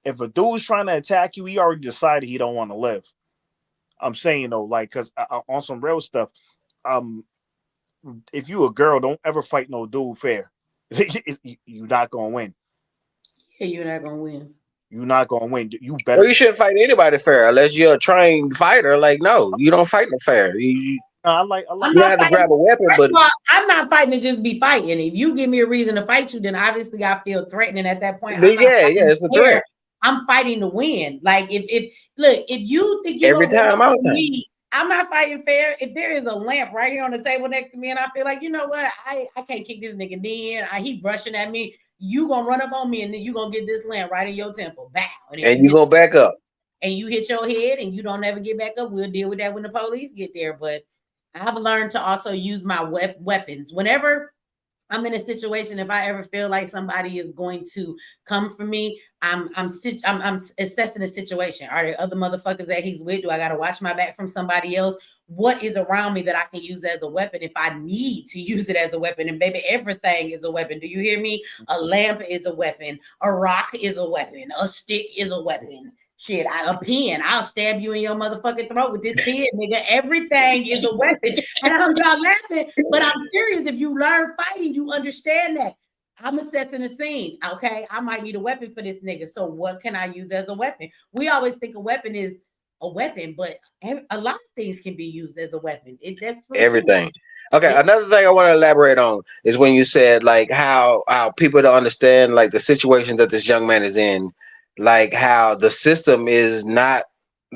if a dude's trying to attack you, he already decided he don't want to live. I'm saying though, like, because on some real stuff, if you a girl, don't ever fight no dude fair. You're not gonna win. Yeah, you're not gonna win. You're not gonna win. You better. Well, you shouldn't fight anybody fair unless you're a trained fighter. Like, no, you don't fight no fair. You don't have to grab a weapon, but I'm not fighting to just be fighting. If you give me a reason to fight you, then obviously I feel threatening at that point. It's a threat. I'm fighting to win. Like if you think you every time out me, I'm not fighting fair. If there is a lamp right here on the table next to me, and I feel like, you know what, I can't kick this nigga in. He rushing at me. You gonna run up on me, and then you gonna get this lamp right in your temple. Bow. And you gonna back up. And you hit your head, and you don't ever get back up. We'll deal with that when the police get there. But I've learned to also use my weapons whenever I'm in a situation. If I ever feel like somebody is going to come for me, I'm assessing the situation. Are there other motherfuckers that he's with? Do I got to watch my back from somebody else? What is around me that I can use as a weapon if I need to use it as a weapon? And baby, everything is a weapon. Do you hear me? A lamp is a weapon. A rock is a weapon. A stick is a weapon. Shit, a pen. I'll stab you in your motherfucking throat with this pen, nigga. Everything is a weapon. And I'm not laughing, but I'm serious. If you learn fighting, you understand that. I'm assessing the scene. Okay, I might need a weapon for this nigga. So what can I use as a weapon? We always think a weapon is a weapon, but a lot of things can be used as a weapon. It definitely everything. Okay, another thing I want to elaborate on is when you said like how people don't understand like the situation that this young man is in, like how the system is not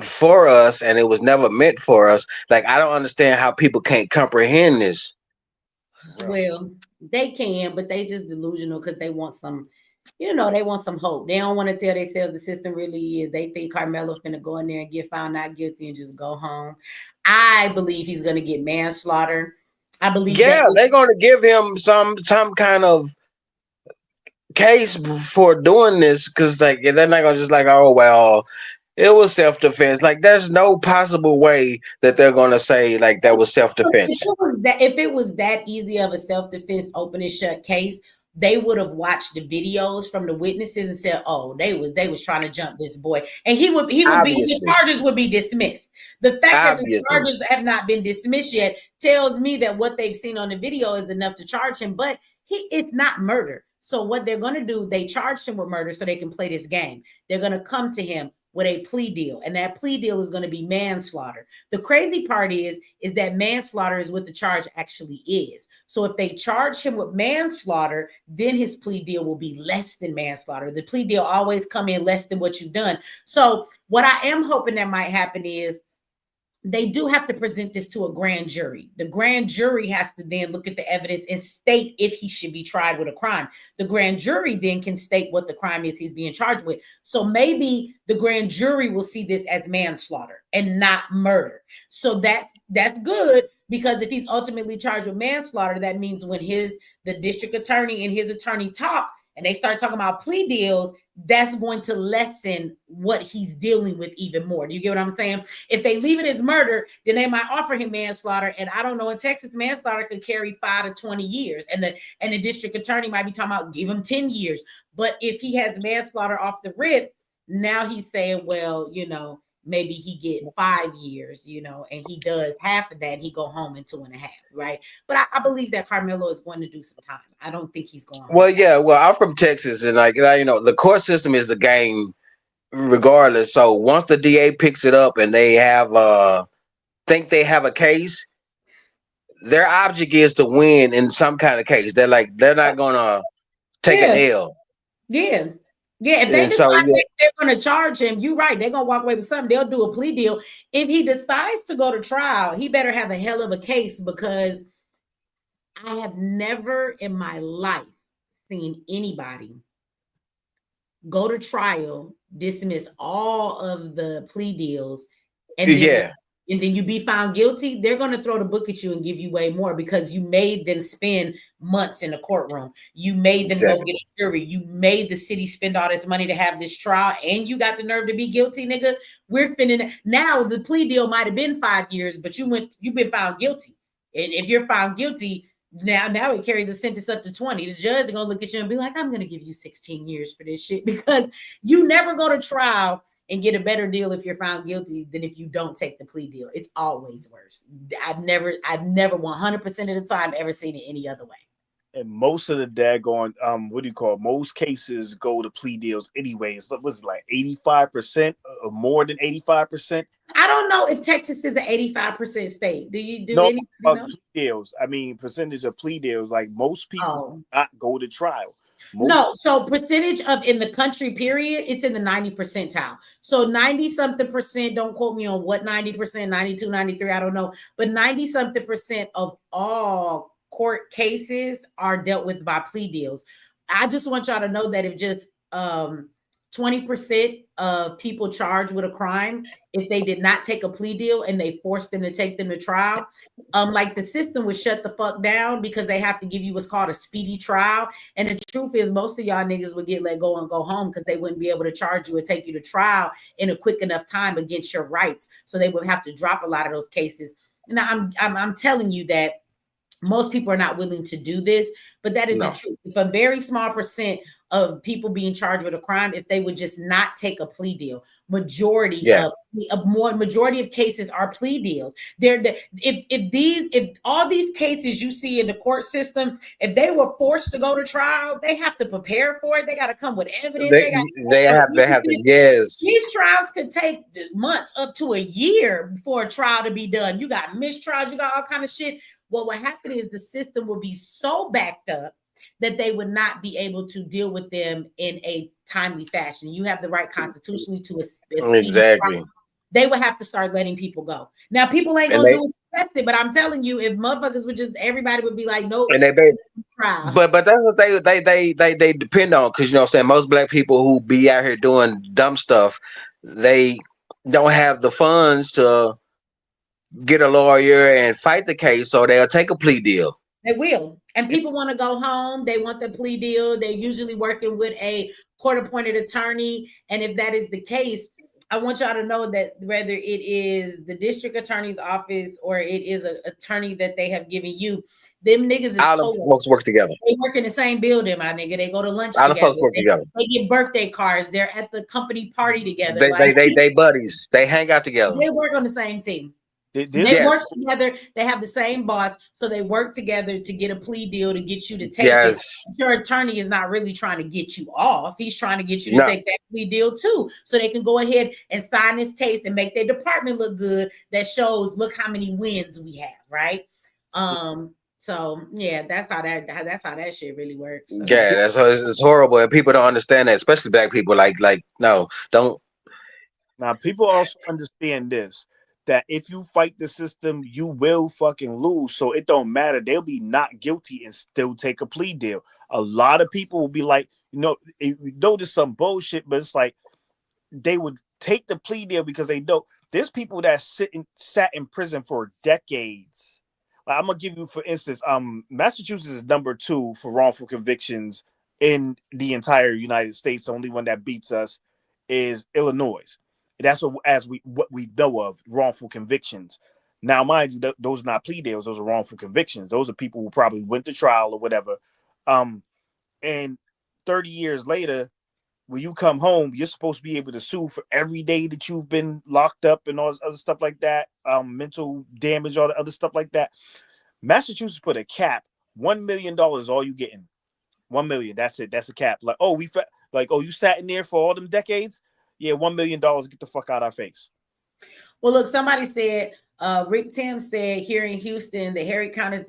for us and it was never meant for us. Like I don't understand how people can't comprehend this. Well, They can, but they just delusional because they want some, they want some hope. They don't want to tell themselves the system really is. They think Karmelo's finna go in there and get found not guilty and just go home. I believe he's gonna get manslaughter. I believe Yeah, that. they're gonna give him some kind of case for doing this because like they're not gonna just like, oh well, it was self-defense. Like there's no possible way that they're gonna say like that was self-defense. If it was that easy of a self-defense open and shut case, they would have watched the videos from the witnesses and said, "Oh, they was trying to jump this boy," and he would be the Obviously. charges would be dismissed. The fact that the Obviously. charges have not been dismissed yet tells me that what they've seen on the video is enough to charge him, but it's not murder. So what they're going to do, they charged him with murder so they can play this game. They're going to come to him with a plea deal, and that plea deal is going to be manslaughter. The crazy part is that manslaughter is what the charge actually is. So if they charge him with manslaughter, then his plea deal will be less than manslaughter. The plea deal always come in less than what you've done. So what I am hoping that might happen is they do have to present this to a grand jury. The grand jury has to then look at the evidence and state if he should be tried with a crime. The grand jury then can state what the crime is he's being charged with. So maybe the grand jury will see this as manslaughter and not murder. So that's good, because if he's ultimately charged with manslaughter, that means when the district attorney and his attorney talk and they start talking about plea deals, that's going to lessen what he's dealing with even more. Do you get what I'm saying? If they leave it as murder, then they might offer him manslaughter. And I don't know, in Texas, manslaughter could carry 5 to 20 years. And the district attorney might be talking about give him 10 years. But if he has manslaughter off the rip, now he's saying, well, maybe he get 5 years, and he does half of that and he go home in 2.5, right? But I believe that Karmelo is going to do some time. I don't think he's going home. Well, yeah, well, I'm from Texas, and like the court system is a game regardless. So once the DA picks it up and they think they have a case, their object is to win in some kind of case. They're not gonna take an L. Yeah. If they decide they're going to charge him, you're right. They're going to walk away with something. They'll do a plea deal. If he decides to go to trial, he better have a hell of a case, because I have never in my life seen anybody go to trial, dismiss all of the plea deals, and then you be found guilty. They're going to throw the book at you and give you way more, because you made them spend months in the courtroom. You made them go get a jury. You made the city spend all this money to have this trial, and you got the nerve to be guilty, nigga. We're finna now. The plea deal might have been 5 years, but you've been found guilty, and if you're found guilty, now it carries a sentence up to 20. The judge is gonna look at you and be like, I'm gonna give you 16 years for this shit, because you never go to trial and get a better deal if you're found guilty than if you don't take the plea deal. It's always worse. I've never 100% of the time ever seen it any other way. And most of the most cases go to plea deals anyway. It's like 85% or more than 85%. I don't know if Texas is an 85% state. Do you any plea deals? I mean, percentage of plea deals. Like most people not go to trial. So percentage of in the country period, it's in the 90 percentile. So 90 something percent, don't quote me on what 90%, 92, 93, I don't know, but 90 something percent of all court cases are dealt with by plea deals. I just want y'all to know that if just 20% of people charged with a crime, if they did not take a plea deal and they forced them to take them to trial, like the system would shut the fuck down, because they have to give you what's called a speedy trial. And the truth is, most of y'all niggas would get let go and go home, because they wouldn't be able to charge you or take you to trial in a quick enough time against your rights. So they would have to drop a lot of those cases. Now I'm telling you that most people are not willing to do this, but that is the truth. If a very small percent of people being charged with a crime, if they would just not take a plea deal, majority of cases are plea deals. If all these cases you see in the court system, if they were forced to go to trial, they have to prepare for it. They got to come with evidence. They have to. Yes. These trials could take months up to a year for a trial to be done. You got mistrials, you got all kind of shit. What would happen is the system would be so backed up that they would not be able to deal with them in a timely fashion. You have the right constitutionally to a exactly. They would have to start letting people go. Now, people ain't gonna do it arrested. But I'm telling you, if motherfuckers would just, everybody would be like, nope, And trial. but that's what they depend on, because you know what I'm saying, most black people who be out here doing dumb stuff, they don't have the funds to get a lawyer and fight the case, so they'll take a plea deal. They will. And people want to go home. They want the plea deal. They're usually working with a court-appointed attorney. And if that is the case, I want y'all to know that whether it is the district attorney's office or it is an attorney that they have given you, them niggas is All them co-workers. folks work together. They work in the same building, my nigga. They go to lunch All the together. folks work together. They get birthday cards. They're at the company party together. They buddies. They hang out together. They work on the same team. They Yes. work together. They have the same boss, so they work together to get a plea deal to get you to take Yes. it. Your attorney is not really trying to get you off. He's trying to get you to No. take that plea deal too, so they can go ahead and sign this case and make their department look good. That shows, look how many wins we have, right? So yeah, that's how that shit really works. So. Yeah, it's horrible, and people don't understand that, especially black people. Like no, don't. Now, people also understand this, that if you fight the system, you will fucking lose. So it don't matter. They'll be not guilty and still take a plea deal. A lot of people will be like, there's some bullshit, but it's like they would take the plea deal because they know there's people that sat in prison for decades. Like, I'm gonna give you, for instance, Massachusetts is number 2 for wrongful convictions in the entire United States. The only one that beats us is Illinois. That's what we know of wrongful convictions. Now, mind you, those are not plea deals; those are wrongful convictions. Those are people who probably went to trial or whatever. And 30 years later, when you come home, you're supposed to be able to sue for every day that you've been locked up and all this other stuff like that, mental damage, all the other stuff like that. Massachusetts put a cap, $1 million, all you getting. 1 million. That's it. That's a cap. Like, you sat in there for all them decades. Yeah, $1 million. Get the fuck out our face. Well, look, somebody said, Rick Tim said here in Houston, the Harry County's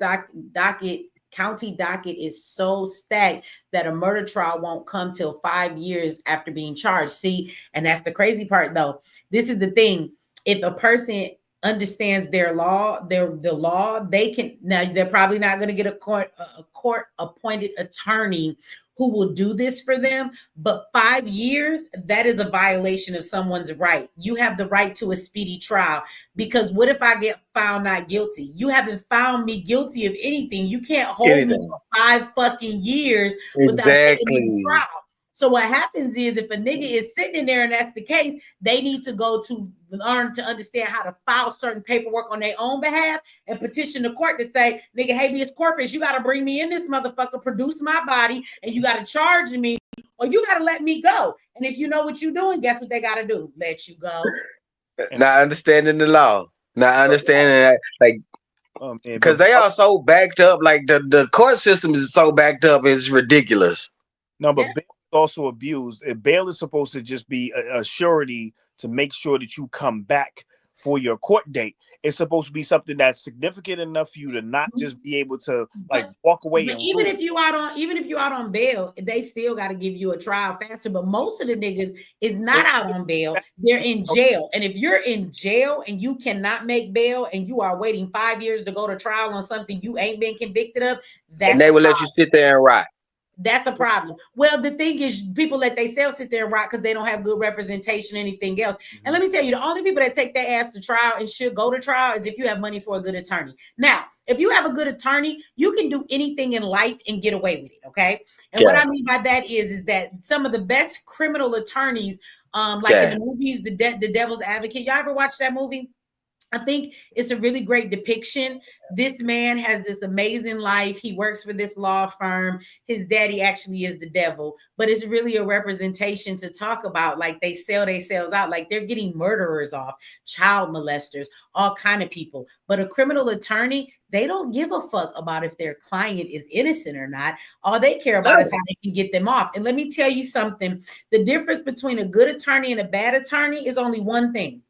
county docket is so stacked that a murder trial won't come till 5 years after being charged. See, and that's the crazy part, though. This is the thing. If a person understands their law, the law, they can, now they're probably not going to get a court appointed attorney who will do this for them, but 5 years, that is a violation of someone's right. You have the right to a speedy trial, because what if I get found not guilty? You haven't found me guilty of anything. You can't hold me for 5 fucking years without taking me to trial. So what happens is, if a nigga is sitting in there and that's the case, they need to go to learn to understand how to file certain paperwork on their own behalf and petition the court to say, nigga, habeas corpus, you got to bring me in this motherfucker, produce my body, and you got to charge me, or you got to let me go. And if you know what you're doing, guess what they got to do? Let you go. Not understanding the law. Not understanding that, like, because they are so backed up. Like the court system is so backed up, it's ridiculous. No, but bail is also abused. Bail is supposed to just be a surety to make sure that you come back for your court date. It's supposed to be something that's significant enough for you to not just be able to walk away. But even if you out on bail, they still got to give you a trial faster. But most of the niggas is not out on bail; they're in jail. And if you're in jail and you cannot make bail, and you are waiting 5 years to go to trial on something you ain't been convicted of, and they will let you sit there and rot. That's a problem. Well, the thing is, people let themselves sit there and rock because they don't have good representation, anything else. And let me tell you, the only people that take their ass to trial and should go to trial is if you have money for a good attorney. Now, if you have a good attorney, you can do anything in life and get away with it, okay? And what I mean by that is that some of the best criminal attorneys, in the movies, The Devil's Advocate, y'all ever watch that movie? I think it's a really great depiction. This man has this amazing life. He works for this law firm. His daddy actually is the devil, but it's really a representation to talk about. Like, they sell themselves out. Like, they're getting murderers off, child molesters, all kind of people. But a criminal attorney, they don't give a fuck about if their client is innocent or not. All they care about is how they can get them off. And let me tell you something. The difference between a good attorney and a bad attorney is only one thing.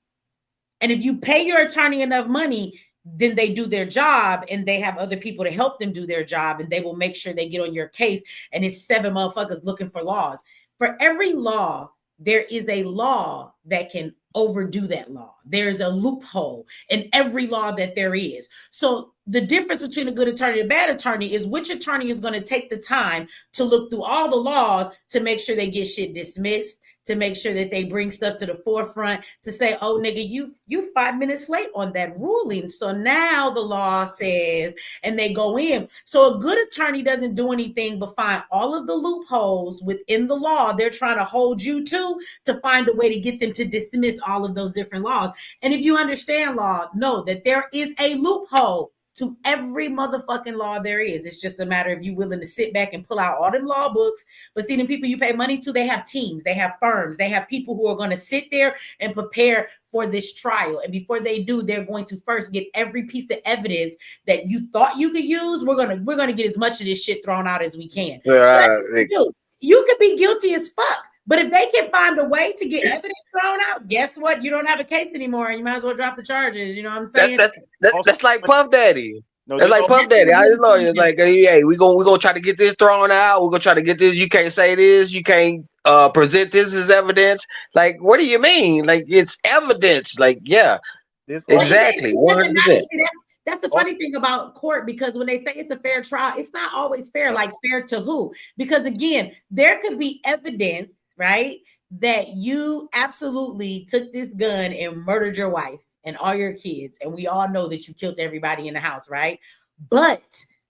And if you pay your attorney enough money, then they do their job and they have other people to help them do their job, and they will make sure they get on your case. And it's 7 motherfuckers looking for laws. For every law there is a law that can overdo that law. There's a loophole in every law that there is. So the difference between a good attorney and a bad attorney is which attorney is going to take the time to look through all the laws to make sure they get shit dismissed, to make sure that they bring stuff to the forefront, to say, oh, nigga, you 5 minutes late on that ruling. So now the law says, and they go in. So a good attorney doesn't do anything but find all of the loopholes within the law they're trying to hold you to find a way to get them to dismiss all of those different laws. And if you understand law, know that there is a loophole to every motherfucking law there is. It's just a matter of you willing to sit back and pull out all them law books. But see, the people you pay money to, they have teams, they have firms, they have people who are going to sit there and prepare for this trial. And before they do, they're going to first get every piece of evidence that you thought you could use. We're gonna get as much of this shit thrown out as we can. So that's what you do. You could be guilty as fuck. But if they can find a way to get evidence thrown out, guess what? You don't have a case anymore. You might as well drop the charges. You know what I'm saying? That's like Puff Daddy. No, that's like Puff Daddy. How his lawyers like, hey, we gonna try to get this thrown out. We're gonna try to get this. You can't say this. You can't present this as evidence. Like, what do you mean? Like, it's evidence. Like, yeah, exactly, 100%. That's the funny thing about court, because when they say it's a fair trial, it's not always fair. Like, fair to who? Because again, there could be evidence, right, that you absolutely took this gun and murdered your wife and all your kids, and we all know that you killed everybody in the house, right? But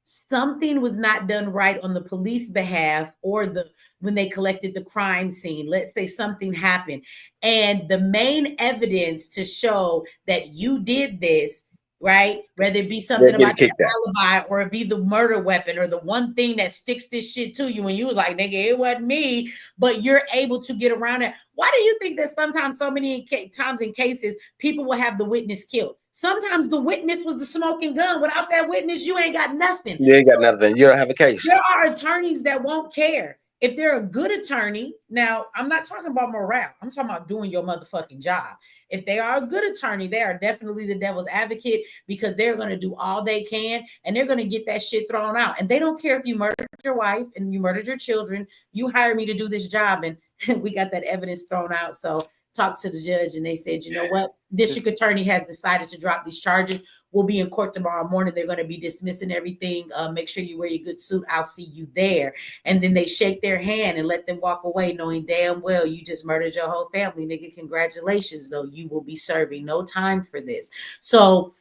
something was not done right on the police behalf, or when they collected the crime scene. Let's say something happened, and the main evidence to show that you did this, right? Whether it be something about the alibi, or it be the murder weapon, or the one thing that sticks this shit to you, and you was like, nigga, it wasn't me, but you're able to get around it. Why do you think that sometimes, so many times in cases, people will have the witness killed? Sometimes the witness was the smoking gun. Without that witness, you ain't got nothing. You ain't got nothing. You don't have a case. There are attorneys that won't care. If they're a good attorney, now I'm not talking about morale, I'm talking about doing your motherfucking job. If they are a good attorney, they are definitely the devil's advocate, because they're going to do all they can, and they're going to get that shit thrown out. And they don't care if you murdered your wife and you murdered your children. You hired me to do this job, and we got that evidence thrown out. So talked to the judge, and they said, you know what? District attorney has decided to drop these charges. We'll be in court tomorrow morning. They're going to be dismissing everything. Make sure you wear your good suit. I'll see you there. And then they shake their hand and let them walk away, knowing damn well you just murdered your whole family, nigga. Congratulations, though. You will be serving no time for this. So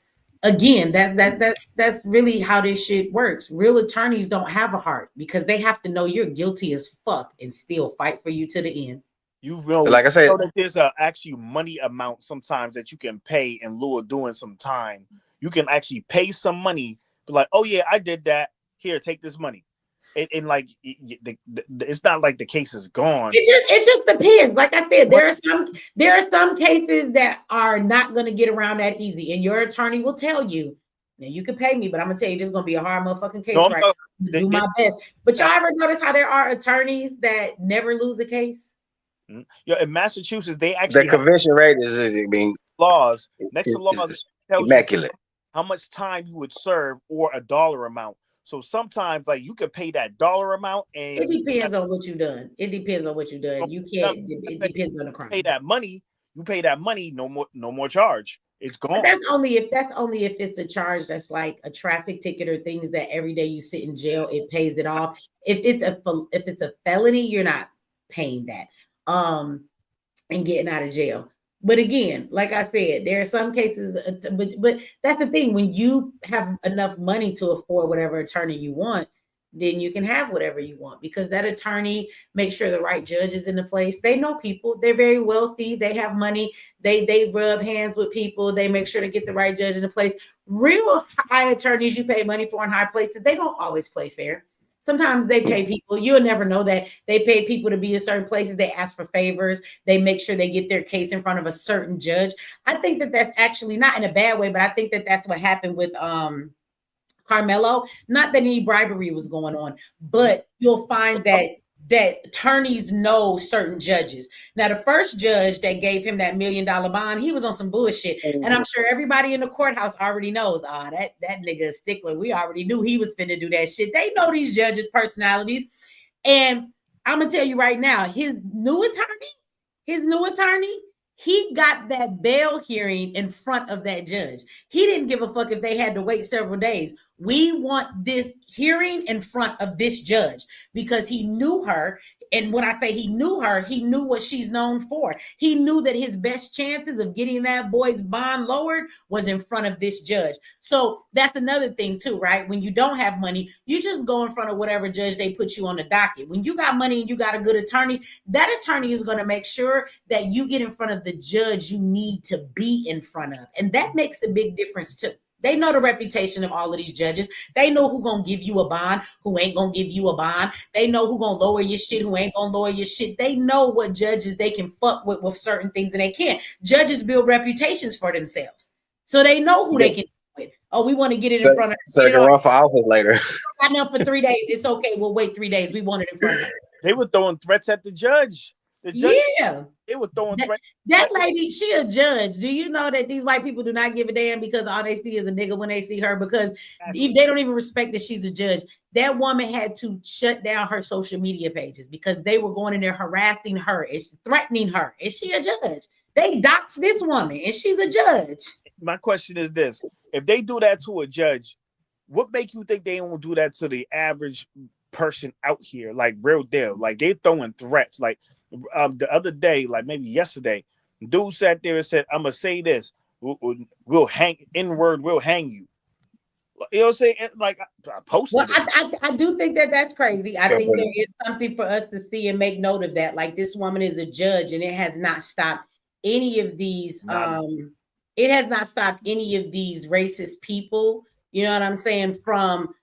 again, that's really how this shit works. Real attorneys don't have a heart, because they have to know you're guilty as fuck and still fight for you to the end. You know, like I said, you know that there's a actually money amount sometimes that you can pay in lieu of doing some time. You can actually pay some money, be like, oh yeah, I did that. Here, take this money. And like, it's not like the case is gone. It just depends. Like I said, there are some cases that are not going to get around that easy, and your attorney will tell you, now you can pay me, but I'm gonna tell you this is gonna be a hard motherfucking case. Right? Do my best. But y'all ever notice how there are attorneys that never lose a case? Yeah, in Massachusetts, they actually the conviction rate is, I mean, laws next to laws tells immaculate. You how much time you would serve or a dollar amount. So sometimes, like, you could pay that dollar amount, and it depends on what you've done. It depends on what you've done. You can't. It depends on the crime. Pay that money. You pay that money. No more charge. It's gone. But that's only if it's a charge that's like a traffic ticket or things that every day you sit in jail, it pays it off. If it's a felony, you're not paying that. And getting out of jail. But again, like I said, there are some cases, but that's the thing. When you have enough money to afford whatever attorney you want, then you can have whatever you want, because that attorney makes sure the right judge is in the place. They know people. They're very wealthy. They have money. They rub hands with people. They make sure to get the right judge in the place. Real high attorneys you pay money for in high places, they don't always play fair. Sometimes they pay people. You'll never know that they pay people to be in certain places. They ask for favors. They make sure they get their case in front of a certain judge. I think that that's actually not in a bad way, but I think that that's what happened with Karmelo. Not that any bribery was going on, but you'll find that attorneys know certain judges. Now, the first judge that gave him that $1 million bond, he was on some bullshit. And I'm sure everybody in the courthouse already knows, that nigga is stickler. We already knew he was finna do that shit. They know these judges' personalities. And I'm gonna tell you right now, his new attorney, his new attorney, he got that bail hearing in front of that judge. He didn't give a fuck if they had to wait several days. We want this hearing in front of this judge because he knew her. And when I say he knew her, he knew what she's known for. He knew that his best chances of getting that boy's bond lowered was in front of this judge. So that's another thing too, right? When you don't have money, you just go in front of whatever judge they put you on the docket. When you got money and you got a good attorney, that attorney is going to make sure that you get in front of the judge you need to be in front of. And that makes a big difference too. They know the reputation of all of these judges. They know who gonna give you a bond, who ain't gonna give you a bond. They know who gonna lower your shit, who ain't gonna lower your shit. They know what judges they can fuck with certain things and they can't. Judges build reputations for themselves. So they know who they can do with. Oh, we want to get it in front of so they can run for office later. I know for 3 days. It's okay. We'll wait 3 days. We want it in front of her. They were throwing threats at the judge. The judge, yeah. They were throwing threats. That lady, she a judge. Do you know that these white people do not give a damn because all they see is a nigga when they see her? Because they don't even respect that she's a judge. That woman had to shut down her social media pages because they were going in there harassing her and threatening her. Is she a judge? They dox this woman and she's a judge. My question is this: if they do that to a judge, what make you think they won't do that to the average person out here? Like real deal, like they throwing threats. Like the other day, like maybe yesterday, dude sat there and said, "I'm gonna say this. We'll hang N-word. We'll hang you." You know what I'm saying? Like I posted. Well, I do think that that's crazy. I think there is something for us to see and make note of that. Like this woman is a judge, and it has not stopped any of these. It has not stopped any of these racist people. You know what I'm saying? From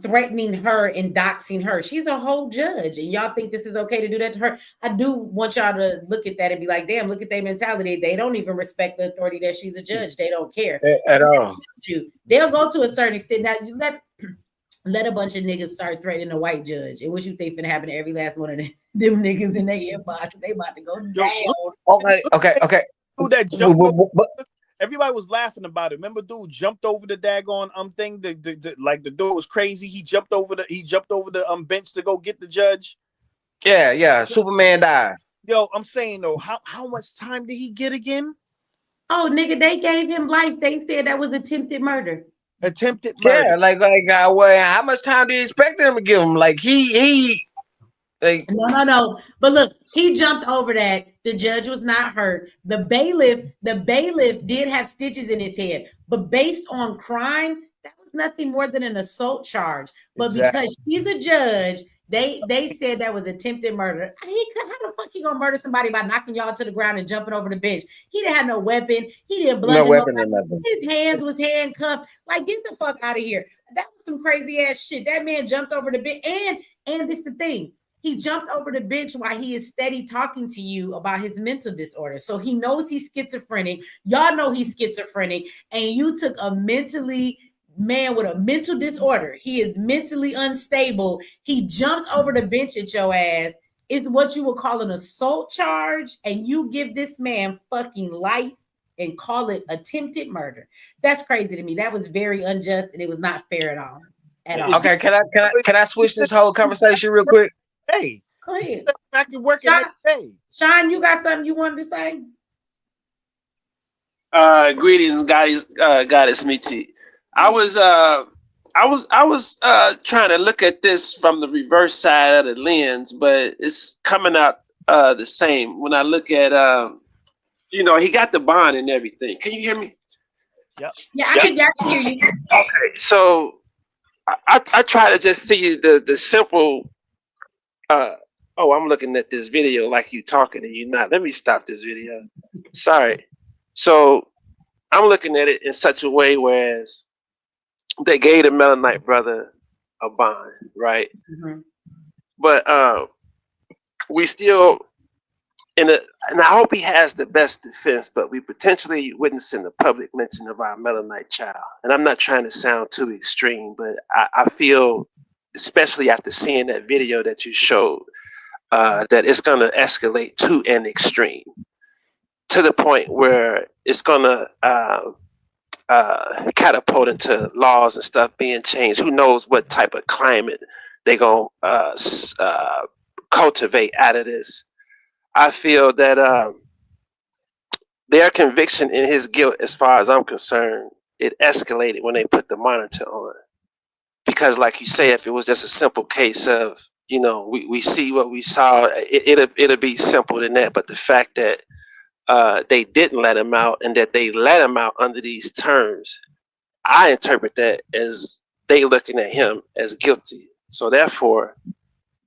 threatening her and doxing her. She's a whole judge, and y'all think this is okay to do that to her? I do want y'all to look at that and be like, damn, look at their mentality. They don't even respect the authority that she's a judge. They don't care at all. They'll go to a certain extent. Now you let a bunch of niggas start threatening a white judge. And what you think finna happen to every last one of them niggas in their inbox? They about to go down. Okay. Dude that jumped over, everybody was laughing about it. Remember, dude jumped over the daggone thing. Like the dude was crazy. He jumped over the bench to go get the judge. Yeah. Superman died. Yo, I'm saying though, how much time did he get again? Oh, nigga, they gave him life. They said that was attempted murder. Attempted murder. Yeah, like well, how much time do you expect them to give him? Like he like no. But look, he jumped over that. The judge was not hurt. The bailiff did have stitches in his head, but based on crime, that was nothing more than an assault charge. But because she's a judge, they said that was attempted murder. How the fuck he gonna murder somebody by knocking y'all to the ground and jumping over the bench? He didn't have no weapon. He didn't blood. No weapon or nothing. His hands was handcuffed. Like, get the fuck out of here. That was some crazy ass shit. That man jumped over the bench. And this is the thing. He jumped over the bench while he is steady talking to you about his mental disorder. So he knows he's schizophrenic. Y'all know he's schizophrenic. And you took a man with a mental disorder. He is mentally unstable. He jumps over the bench at your ass. It's what you would call an assault charge. And you give this man fucking life and call it attempted murder. That's crazy to me. That was very unjust and it was not fair at all. Okay, can I switch this whole conversation real quick? Hey, go ahead. Back to work next day. Sean, you got something you wanted to say? Greetings, Goddess Michi. I was trying to look at this from the reverse side of the lens, but it's coming out the same. When I look at he got the bond and everything. Can you hear me? Yep. Yeah, I can hear you. Okay, so I try to just see the simple. I'm looking at this video like you talking and you not. Let me stop this video. Sorry. So I'm looking at it in such a way whereas they gave the Melaninite brother a bond, right? Mm-hmm. But we still and I hope he has the best defense, but we potentially witnessing the public mention of our Melaninite child. And I'm not trying to sound too extreme, but I feel, especially after seeing that video that you showed, that it's going to escalate to an extreme, to the point where it's going to catapult into laws and stuff being changed. Who knows what type of climate they're going to cultivate out of this. I feel that their conviction in his guilt, as far as I'm concerned, it escalated when they put the monitor on. Because, like you say, if it was just a simple case of, we see what we saw, it'll be simple than that. But the fact that they didn't let him out, and that they let him out under these terms, I interpret that as they looking at him as guilty. So therefore,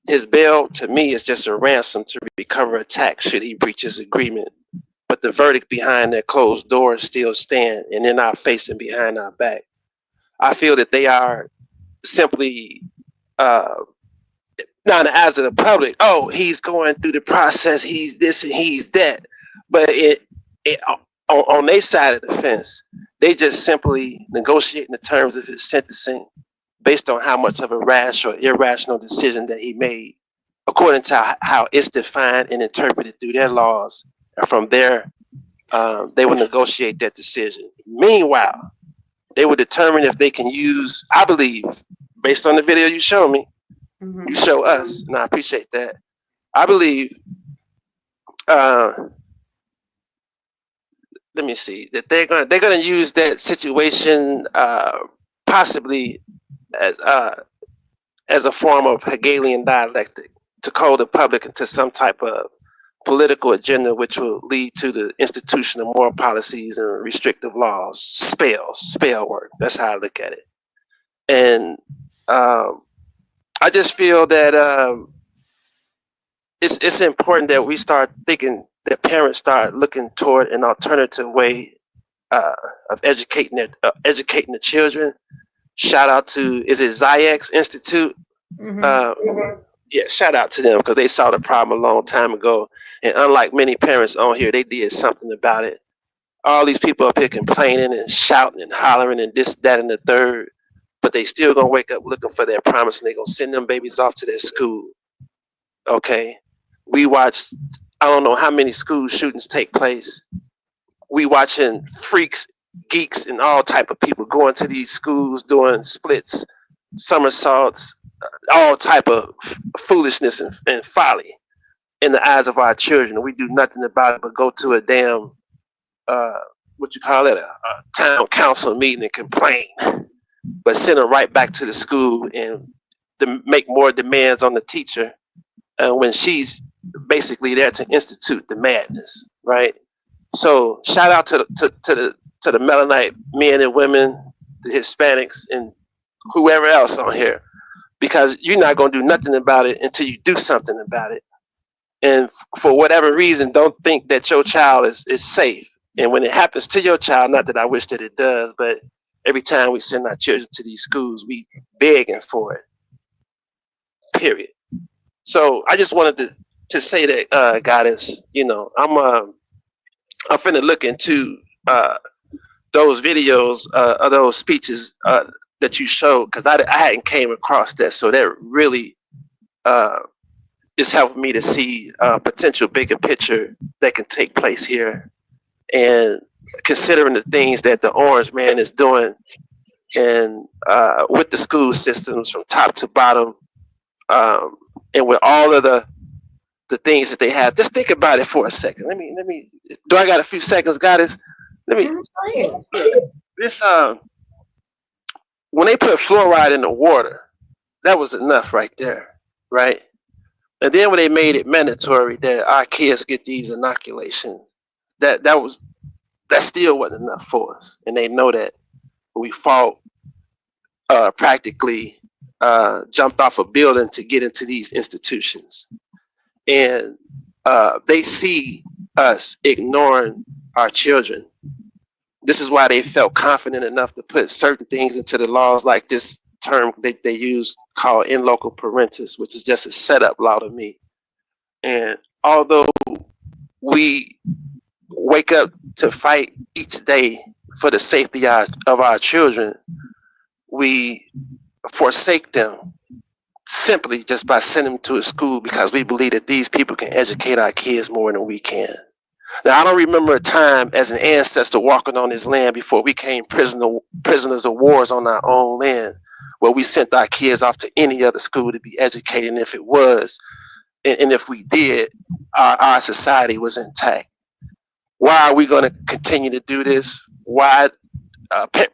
his bail to me is just a ransom to recover a tax should he breach his agreement. But the verdict behind that closed doors still stand, and in our face and behind our back. I feel that they are simply now in the eyes of the public. Oh, he's going through the process. He's this and he's that. But on their side of the fence, they just simply negotiating the terms of his sentencing based on how much of a rash or irrational decision that he made, according to how it's defined and interpreted through their laws. And from there, they will negotiate that decision. Meanwhile, they will determine if they can use, I believe, based on the video you show me, you show us, and I appreciate that. I believe, let me see, that they're gonna use that situation possibly as a form of Hegelian dialectic to call the public into some type of political agenda, which will lead to the institution of moral policies and restrictive laws. Spell work. That's how I look at it. And I just feel that it's important that we start thinking, that parents start looking toward an alternative way of educating the children. Shout out to, is it Zayek's Institute? Yeah, shout out to them, because they saw the problem a long time ago. And unlike many parents on here, they did something about it. All these people up here complaining and shouting and hollering and this, that, and the third, but they still gonna wake up looking for their promise, and they gonna send them babies off to their school. Okay, we watched, I don't know how many school shootings take place. We watching freaks, geeks, and all type of people going to these schools doing splits, somersaults, all type of foolishness and folly in the eyes of our children. We do nothing about it but go to a damn what you call it, a town council meeting and complain, but send them right back to the school and make more demands on the teacher when she's basically there to institute the madness, right? So shout out to the Melaninite men and women, the Hispanics, and whoever else on here, because you're not going to do nothing about it until you do something about it. And for whatever reason, don't think that your child is safe. And when it happens to your child, not that I wish that it does, but every time we send our children to these schools, we begging for it. Period. So I just wanted to say that, Goddess, I'm finna look into those videos of those speeches that you showed, because I hadn't came across that. So that really is helping me to see a potential bigger picture that can take place here. And considering the things that the Orange Man is doing, and with the school systems from top to bottom, and with all of the things that they have, just think about it for a second. Let me. Do I got a few seconds, Goddess? Let me. This when they put fluoride in the water, that was enough right there, right? And then when they made it mandatory that our kids get these inoculations, that still wasn't enough for us, and they know that. We fought, practically jumped off a building to get into these institutions, and they see us ignoring our children. This is why they felt confident enough to put certain things into the laws, like this term they use called in loco parentis, which is just a setup law to me. And although we wake up to fight each day for the safety of our children, we forsake them simply just by sending them to a school, because we believe that these people can educate our kids more than we can. Now, I don't remember a time as an ancestor walking on this land before we became prisoners of wars on our own land, where we sent our kids off to any other school to be educated. And if it was, and if we did, our society was intact. Why are we going to continue to do this? Why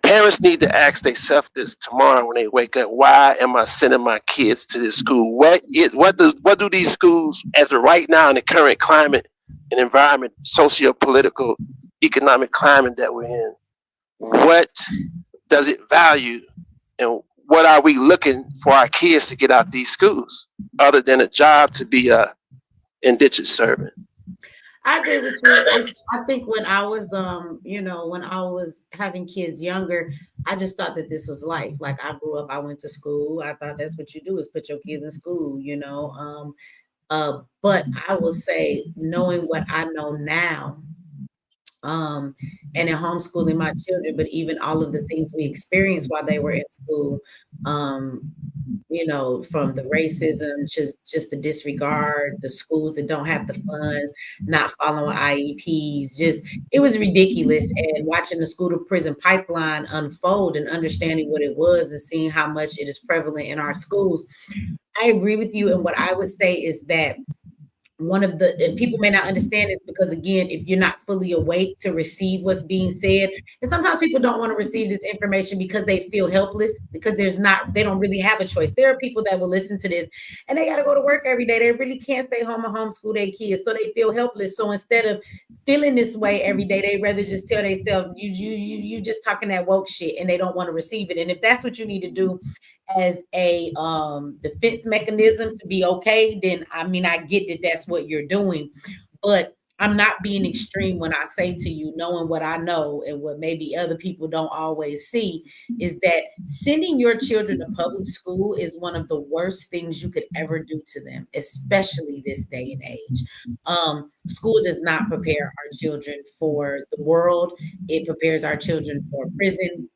parents need to ask themselves this tomorrow when they wake up. Why am I sending my kids to this school? What do these schools, as of right now in the current climate and environment, socio-political, economic climate that we're in, what does it value, and what are we looking for our kids to get out these schools other than a job to be a indentured servant? I agree with you. I think when I was, when I was having kids younger, I just thought that this was life. Like I grew up, I went to school. I thought that's what you do is put your kids in school. But I will say, knowing what I know now, and in homeschooling my children, but even all of the things we experienced while they were in school, from the racism, just the disregard, the schools that don't have the funds, not following IEPs, just it was ridiculous. And watching the school to prison pipeline unfold and understanding what it was and seeing how much it is prevalent in our schools, I agree with you. And what I would say is that one of the and people may not understand this because again, if you're not fully awake to receive what's being said, and sometimes people don't want to receive this information because they feel helpless, because they don't really have a choice. There are people that will listen to this and they got to go to work every day. They really can't stay home and homeschool their kids, so they feel helpless. So instead of feeling this way every day, they rather just tell themselves, you just talking that woke shit, and they don't want to receive it. And if that's what you need to do as a defense mechanism to be okay, then I mean, I get that that's what you're doing, but I'm not being extreme when I say to you, knowing what I know and what maybe other people don't always see, is that sending your children to public school is one of the worst things you could ever do to them, especially this day and age. School does not prepare our children for the world. It prepares our children for prison,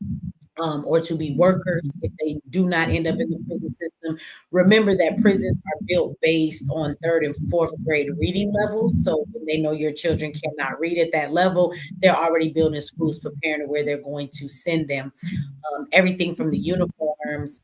or to be workers if they do not end up in the prison system. Remember that prisons are built based on third and fourth grade reading levels. So when they know your children cannot read at that level, they're already building schools preparing to where they're going to send them. Everything from the uniforms,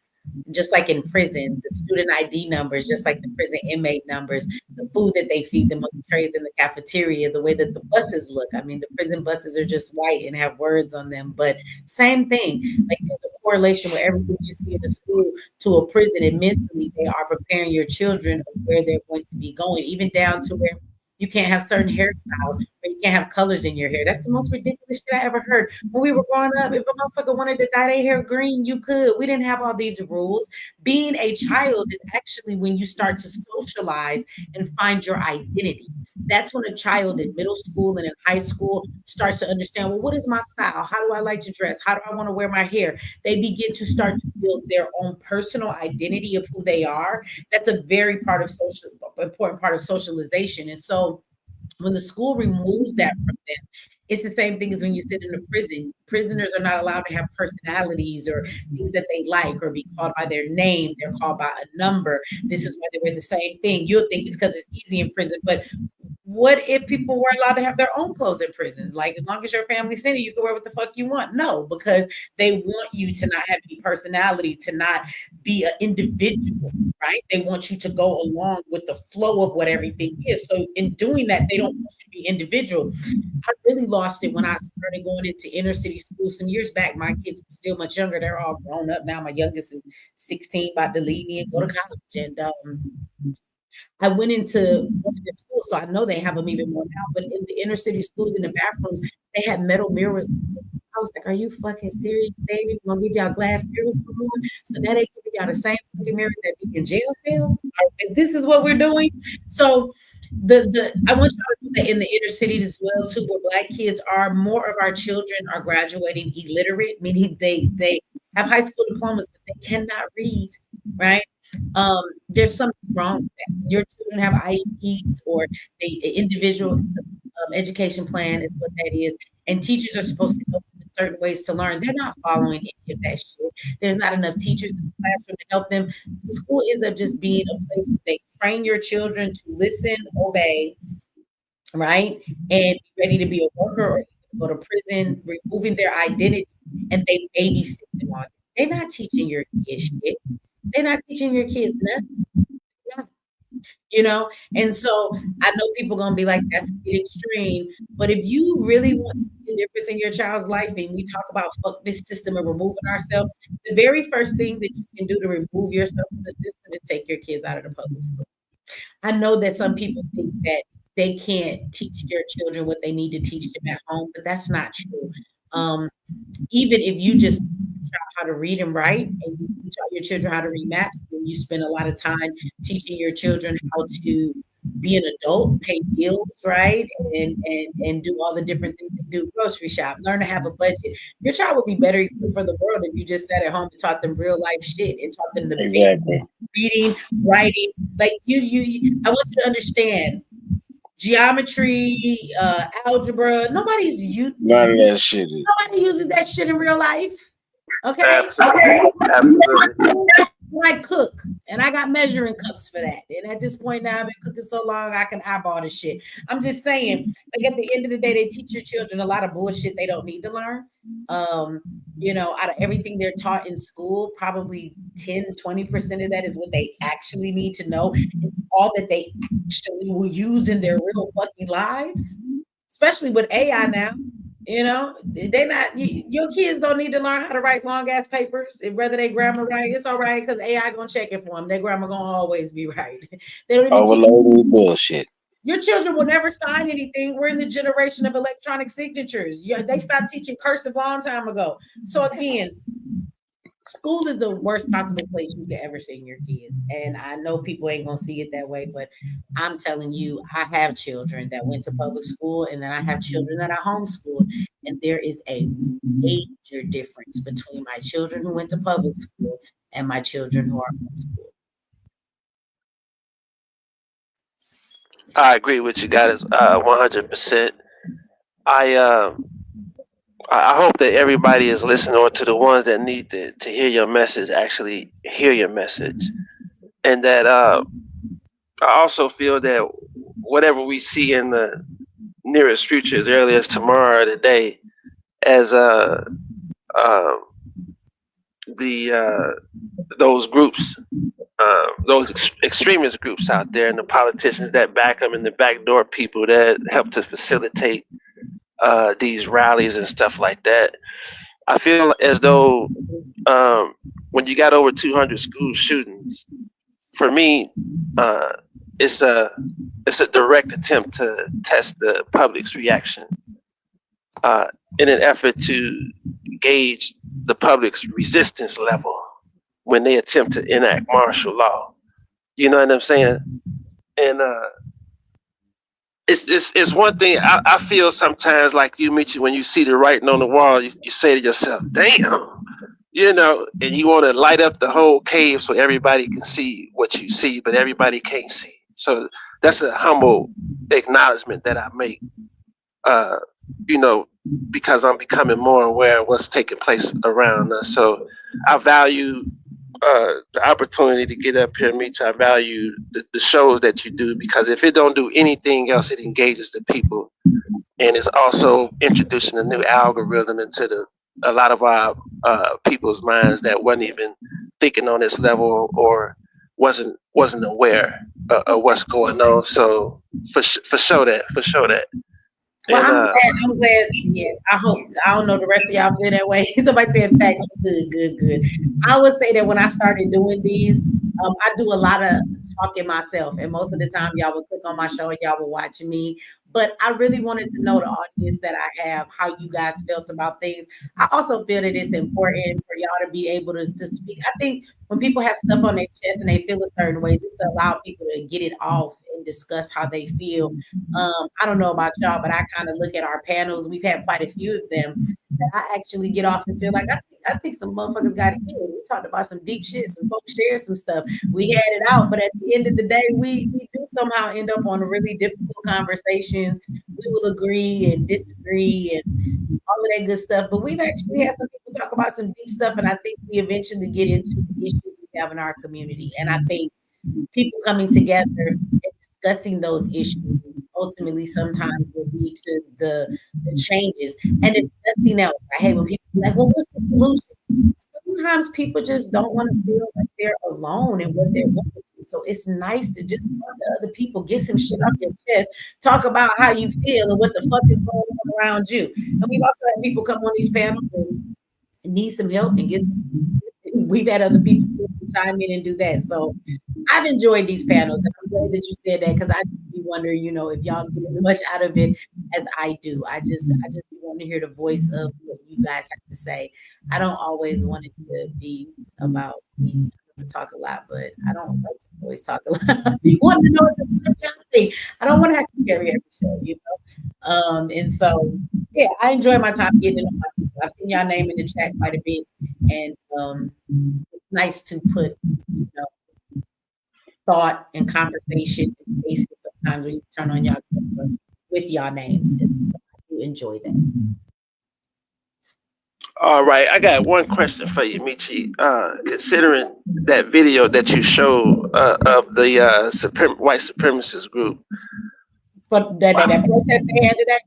just like in prison, the student ID numbers, just like the prison inmate numbers, the food that they feed them on the trays in the cafeteria, the way that the buses look. I mean, the prison buses are just white and have words on them, but same thing. Like there's a correlation with everything you see in the school to a prison, and mentally they are preparing your children of where they're going to be going, even down to where you can't have certain hairstyles, or you can't have colors in your hair. That's the most ridiculous shit I ever heard. When we were growing up, if a motherfucker wanted to dye their hair green, you could. We didn't have all these rules. Being a child is actually when you start to socialize and find your identity. That's when a child in middle school and in high school starts to understand, well, what is my style? How do I like to dress? How do I want to wear my hair? They begin to start to build their own personal identity of who they are. That's a very important part of socialization. And so when the school removes that from them, it's the same thing as when you sit in a prison. Prisoners are not allowed to have personalities or things that they like or be called by their name. They're called by a number. This is why they wear the same thing. You'll think it's because it's easy in prison, but what if people were allowed to have their own clothes in prison? Like, as long as your family sent you, you can wear what the fuck you want. No, because they want you to not have any personality, to not be an individual, right? They want you to go along with the flow of what everything is. So in doing that, they don't want you to be individual. I really lost it when I started going into inner city schools some years back. My kids were still much younger. They're all grown up now. My youngest is 16, about to leave me and go to college. And I went into one of the schools, so I know they have them even more now. But in the inner city schools, in the bathrooms, they had metal mirrors. I was like, "Are you fucking serious? They ain't even gonna give y'all glass mirrors no more." So now they give y'all the same fucking mirrors that be in jail cells. This is what we're doing. So the I want y'all to know that in the inner cities as well too, where Black kids are, more of our children are graduating illiterate, meaning they have high school diplomas, but they cannot read, right? There's something wrong with that. Your children have IEPs or the individual education plan is what that is, and teachers are supposed to help them in certain ways to learn. They're not following any of that shit. There's not enough teachers in the classroom to help them. School ends up just being a place where they train your children to listen, obey, right, and be ready to be a worker or go to prison, removing their identity, and they babysit them on it. They're not teaching your kids shit. They're not teaching your kids nothing. you know? And so I know people gonna be like, that's a bit extreme. But if you really want to see a difference in your child's life, and we talk about fuck this system and removing ourselves, the very first thing that you can do to remove yourself from the system is take your kids out of the public school. I know that some people think that they can't teach their children what they need to teach them at home, but that's not true. Even if you just teach how to read and write, and you teach your children how to read maps, and you spend a lot of time teaching your children how to be an adult, pay bills, right, and do all the different things they do, grocery shop, learn to have a budget. Your child would be better equipped for the world if you just sat at home and taught them real life shit and taught them to think, reading, writing. Like I want you to understand geometry, algebra. Nobody's used None of that shit. Nobody uses that shit in real life. Okay. Absolutely. I cook, and I got measuring cups for that. And at this point now, I've been cooking so long, I can eyeball the shit. I'm just saying, like at the end of the day, they teach your children a lot of bullshit they don't need to learn. Out of everything they're taught in school, probably 10-20% of that is what they actually need to know. It's all that they actually will use in their real fucking lives, especially with AI now. They not your kids don't need to learn how to write long ass papers. Whether they grammar right, it's all right because AI gonna check it for them. Their grammar gonna always be right. They don't even Overloaded bullshit. Your children will never sign anything. We're in the generation of electronic signatures. They stopped teaching cursive a long time ago. So again, school is the worst possible place you can ever send your kids. And I know people ain't gonna see it that way, but I'm telling you, I have children that went to public school, and then I have children that I homeschooled. And there is a major difference between my children who went to public school and my children who are homeschooled. I agree with you guys 100%. I hope that everybody is listening, or to the ones that need to hear your message actually hear your message. And that I also feel that whatever we see in the nearest future, as early as tomorrow or today, as those groups, those extremist groups out there, and the politicians that back them, and the backdoor people that help to facilitate these rallies and stuff like that. I feel as though when you got over 200 school shootings, for me, it's a direct attempt to test the public's reaction in an effort to gauge the public's resistance level when they attempt to enact martial law. You know what I'm saying? And it's one thing I feel sometimes, like you, Michi, when you see the writing on the wall, you say to yourself, damn, and you want to light up the whole cave so everybody can see what you see, but everybody can't see. So that's a humble acknowledgement that I make, because I'm becoming more aware of what's taking place around us. So I value the opportunity to get up here, Mitch. I value the shows that you do, because if it don't do anything else, it engages the people, and it's also introducing a new algorithm into a lot of our people's minds that wasn't even thinking on this level, or wasn't aware of what's going on. So for sure that. Well, And I'm glad. Yeah, I don't know the rest of y'all feel that way. Somebody said facts. Good. I would say that when I started doing these, I do a lot of talking myself, and most of the time, y'all would click on my show and y'all would watch me. But I really wanted to know the audience that I have, how you guys felt about things. I also feel that it's important for y'all to be able to speak. I think when people have stuff on their chest and they feel a certain way, just to allow people to get it off and discuss how they feel. I don't know about y'all, but I kind of look at our panels. We've had quite a few of them that I actually get off and feel like I think some motherfuckers got it. We talked about some deep shit. Some folks shared some stuff. We had it out, but at the end of the day, we do somehow end up on a really difficult conversations. We will agree and disagree and all of that good stuff. But we've actually had some people talk about some deep stuff, and I think we eventually get into the issues we have in our community. And I think people coming together and discussing those issues ultimately sometimes will lead to the changes. And if nothing else, I hate when people are like, well, what's the solution? Sometimes people just don't want to feel like they're alone in what they're going through. So it's nice to just talk to other people, get some shit off your chest, talk about how you feel and what the fuck is going on around you. And we've also had people come on these panels and need some help and get. We've had other people chime in and do that. So I've enjoyed these panels. And I'm glad that you said that because I just be wondering, you know, if y'all get as much out of it as I do. I just want to hear the voice of what you guys have to say. I don't always want it to be about me. I talk a lot, but I don't like to always talk a lot. You want to know what the fuck y'all think. I don't want to have to carry every show, you know. And so yeah, I enjoy my time getting to know my people. I've seen y'all name in the chat quite a bit, and it's nice to put, you know, thought and conversation and faces sometimes when you turn on y'all camera with y'all names. And I do enjoy that. All right, I got one question for you, Michi. Considering that video that you showed of the white supremacist group, But that protest they had today.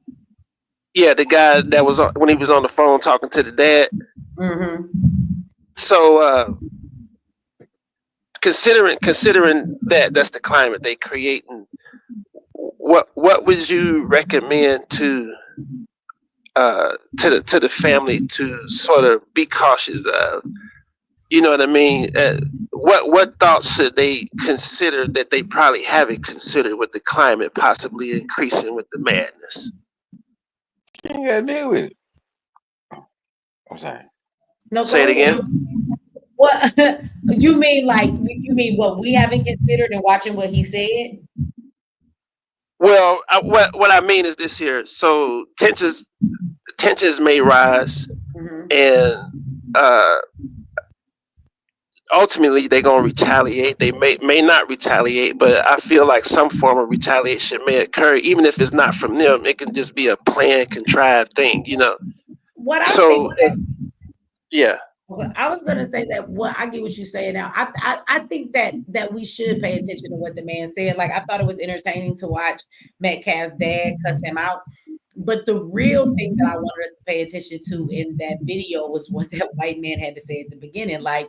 yeah, the guy that was when he was on the phone talking to the dad. Mm-hmm. So considering that's the climate they creating, what would you recommend to the family to sort of be cautious of? You know what I mean? What thoughts should they consider that they probably haven't considered with the climate possibly increasing with the madness? You ain't gotta deal with it. I'm sorry. No, Say it again. What you mean? Like you mean what we haven't considered and watching what he said? Well, what I mean is this here. So tensions may rise, and ultimately they're gonna retaliate. They may not retaliate, but I feel like some form of retaliation may occur, even if it's not from them. It can just be a planned, contrived thing, you know. What I So think. Yeah. Well, I was gonna say that I get what you're saying now. I think that we should pay attention to what the man said. Like I thought it was entertaining to watch Metcalf's dad cuss him out. But the real thing that I wanted us to pay attention to in that video was what that white man had to say at the beginning. Like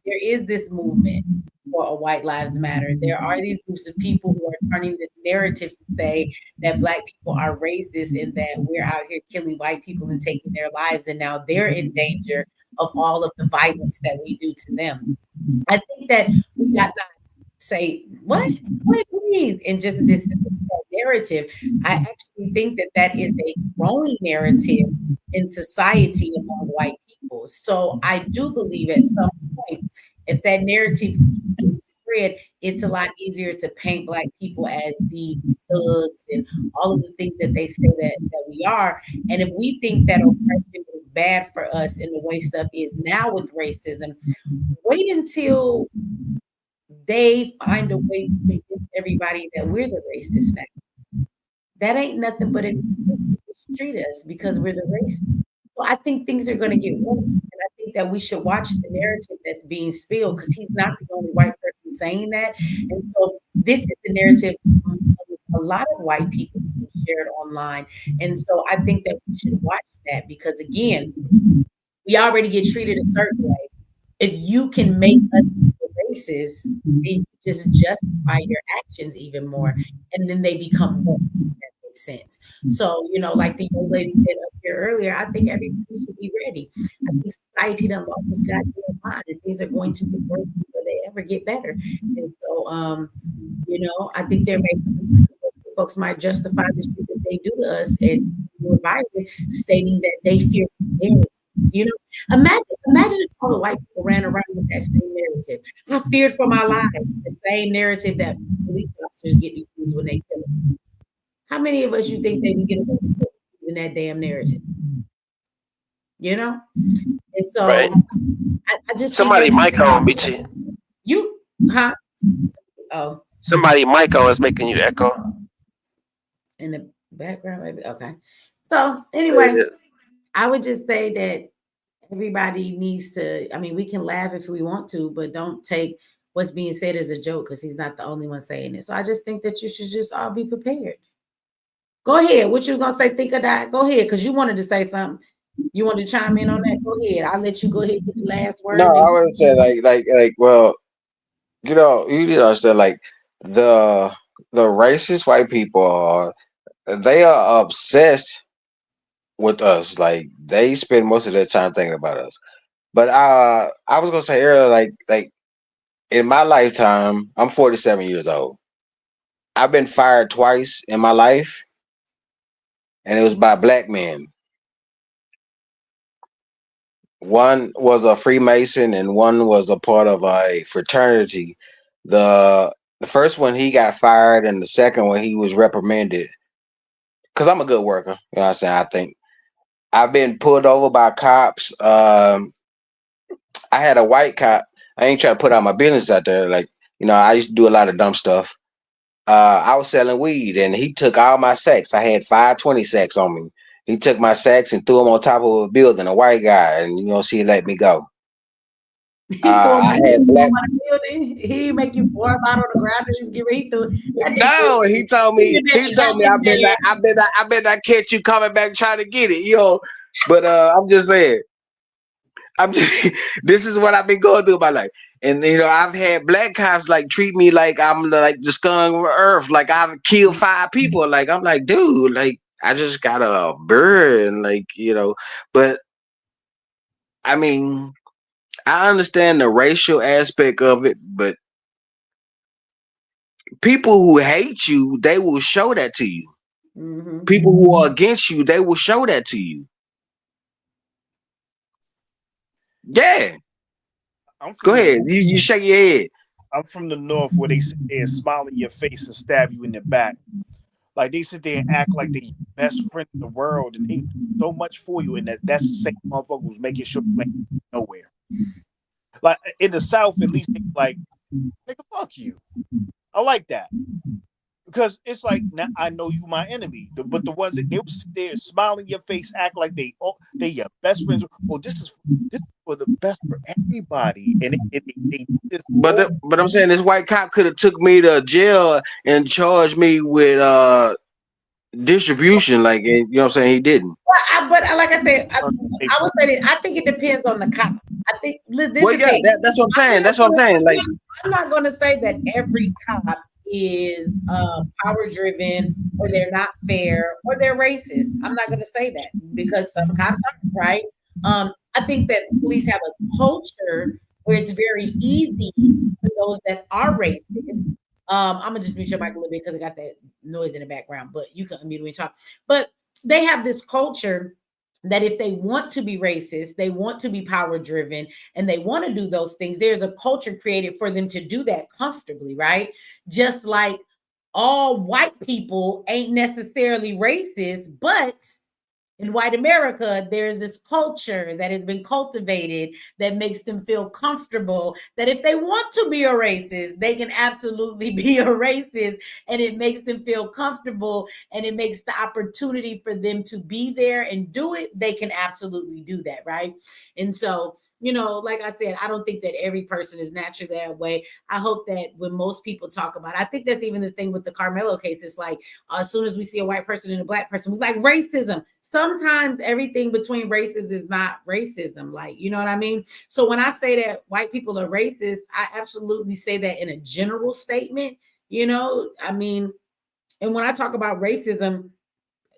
there is this movement for a White Lives Matter. There are these groups of people who are turning this narrative to say that Black people are racist and that we're out here killing white people and taking their lives, and now they're in danger of all of the violence that we do to them. I think that we got not say what, wait, please, and just this narrative. I actually think that is a growing narrative in society among white people. So I do believe at some point, if that narrative spread, it's a lot easier to paint Black people as the thugs and all of the things that they say that we are. And if we think that oppression is bad for us in the way stuff is now with racism, wait until they find a way to convince everybody that we're the racist now. That ain't nothing but an excuse to treat us because we're the racist. So I think things are going to get worse. And I think that we should watch the narrative that's being spilled because he's not the only white person saying that. And so this is the narrative a lot of white people shared online. And so I think that we should watch that because, again, we already get treated a certain way. If you can make us racist, then you just justify your actions even more. And then they become more. That makes sense. So, you know, like the young lady said up here earlier, I think everybody should be ready. I think society done lost its goddamn mind and things are going to get worse before they ever get better. And so, you know, I think there may be folks might justify the shit that they do to us and violent, stating that they fear them. You know, imagine if all the white people ran around with that same narrative. I feared for my life. The same narrative that police officers get to use when they kill us. How many of us you think they would get away with using that damn narrative? You know, and so right. I just somebody mic on, Michi. You, huh? Oh, somebody mic on is making you echo in the background, maybe. Okay. So anyway, I would just say that everybody needs to, I mean, we can laugh if we want to, but don't take what's being said as a joke because he's not the only one saying it. So I just think that you should just all be prepared. Go ahead. What you gonna say? Think or die? Go ahead, because you wanted to say something. You wanted to chime in on that? Go ahead. I'll let you go ahead and get the last word. No, I would say like well, you know, you need to understand, like the the racist white people they are obsessed with us. Like they spend most of their time thinking about us. But I was gonna say earlier, like in my lifetime, I'm 47 years old. I've been fired twice in my life, and it was by black men. One was a Freemason, and one was a part of a fraternity. The first one he got fired, and the second one he was reprimanded. Cause I'm a good worker. You know what I'm saying? I think I've been pulled over by cops. I had a white cop. I ain't trying to put out my business out there. Like, you know, I used to do a lot of dumb stuff. I was selling weed and he took all my sacks. I had 520 sacks on me. He took my sacks and threw them on top of a building, a white guy, and you know, she let me go. He threw him I had on black. the building. He make you pour him out on the ground and he's giving. He threw that nigga. No, he told me. He told me I bet I catch you coming back trying to get it, you know. But I'm just saying. I'm just, this is what I've been going through in my life. And you know, I've had black cops like treat me like I'm the scum of earth, like I've killed 5 people. Like I'm like, dude, like I just got a bird, like, you know. But I mean, I understand the racial aspect of it, but people who hate you, they will show that to you. Mm-hmm. People who are against you, they will show that to you. Yeah. Go ahead. You shake your head. I'm from the north where they sit there and smile in your face and stab you in the back. Like they sit there and act like they your best friend in the world and they do so much for you, and that's the same motherfucker who's making sure you ain't nowhere. Like in the South, at least they like, nigga, fuck you. I like that. Because it's like now I know you my enemy, but the ones that they will sit there, smile in your face, act like they your best friends. Oh, this is for the best for everybody, and they just But I'm saying this white cop could have took me to jail and charged me with distribution, like, you know what I'm saying, he didn't. But like I said, I would say that I think it depends on the cop. I think this Well, is yeah, the thing. that's what I'm saying. That's what I'm saying. Like, I'm not going to say that every cop is power driven or they're not fair or they're racist. I'm not going to say that because some cops are, right. I think that police have a culture where it's very easy for those that are racist. I'm gonna just mute your mic a little bit because I got that noise in the background, but you can unmute when you talk. But they have this culture that if they want to be racist, they want to be power driven, and they want to do those things, there's a culture created for them to do that comfortably, right? Just like all white people ain't necessarily racist, but in white America, there's this culture that has been cultivated that makes them feel comfortable that if they want to be a racist, they can absolutely be a racist. And it makes them feel comfortable and it makes the opportunity for them to be there and do it. They can absolutely do that, right? And so, you know, like I said, I don't think that every person is naturally that way. I hope that when most people talk about it, I think that's even the thing with the Karmelo case. It's like as soon as we see a white person and a black person, we like racism. Sometimes everything between races is not racism. Like, you know what I mean? So when I say that white people are racist, I absolutely say that in a general statement, you know, I mean, and when I talk about racism,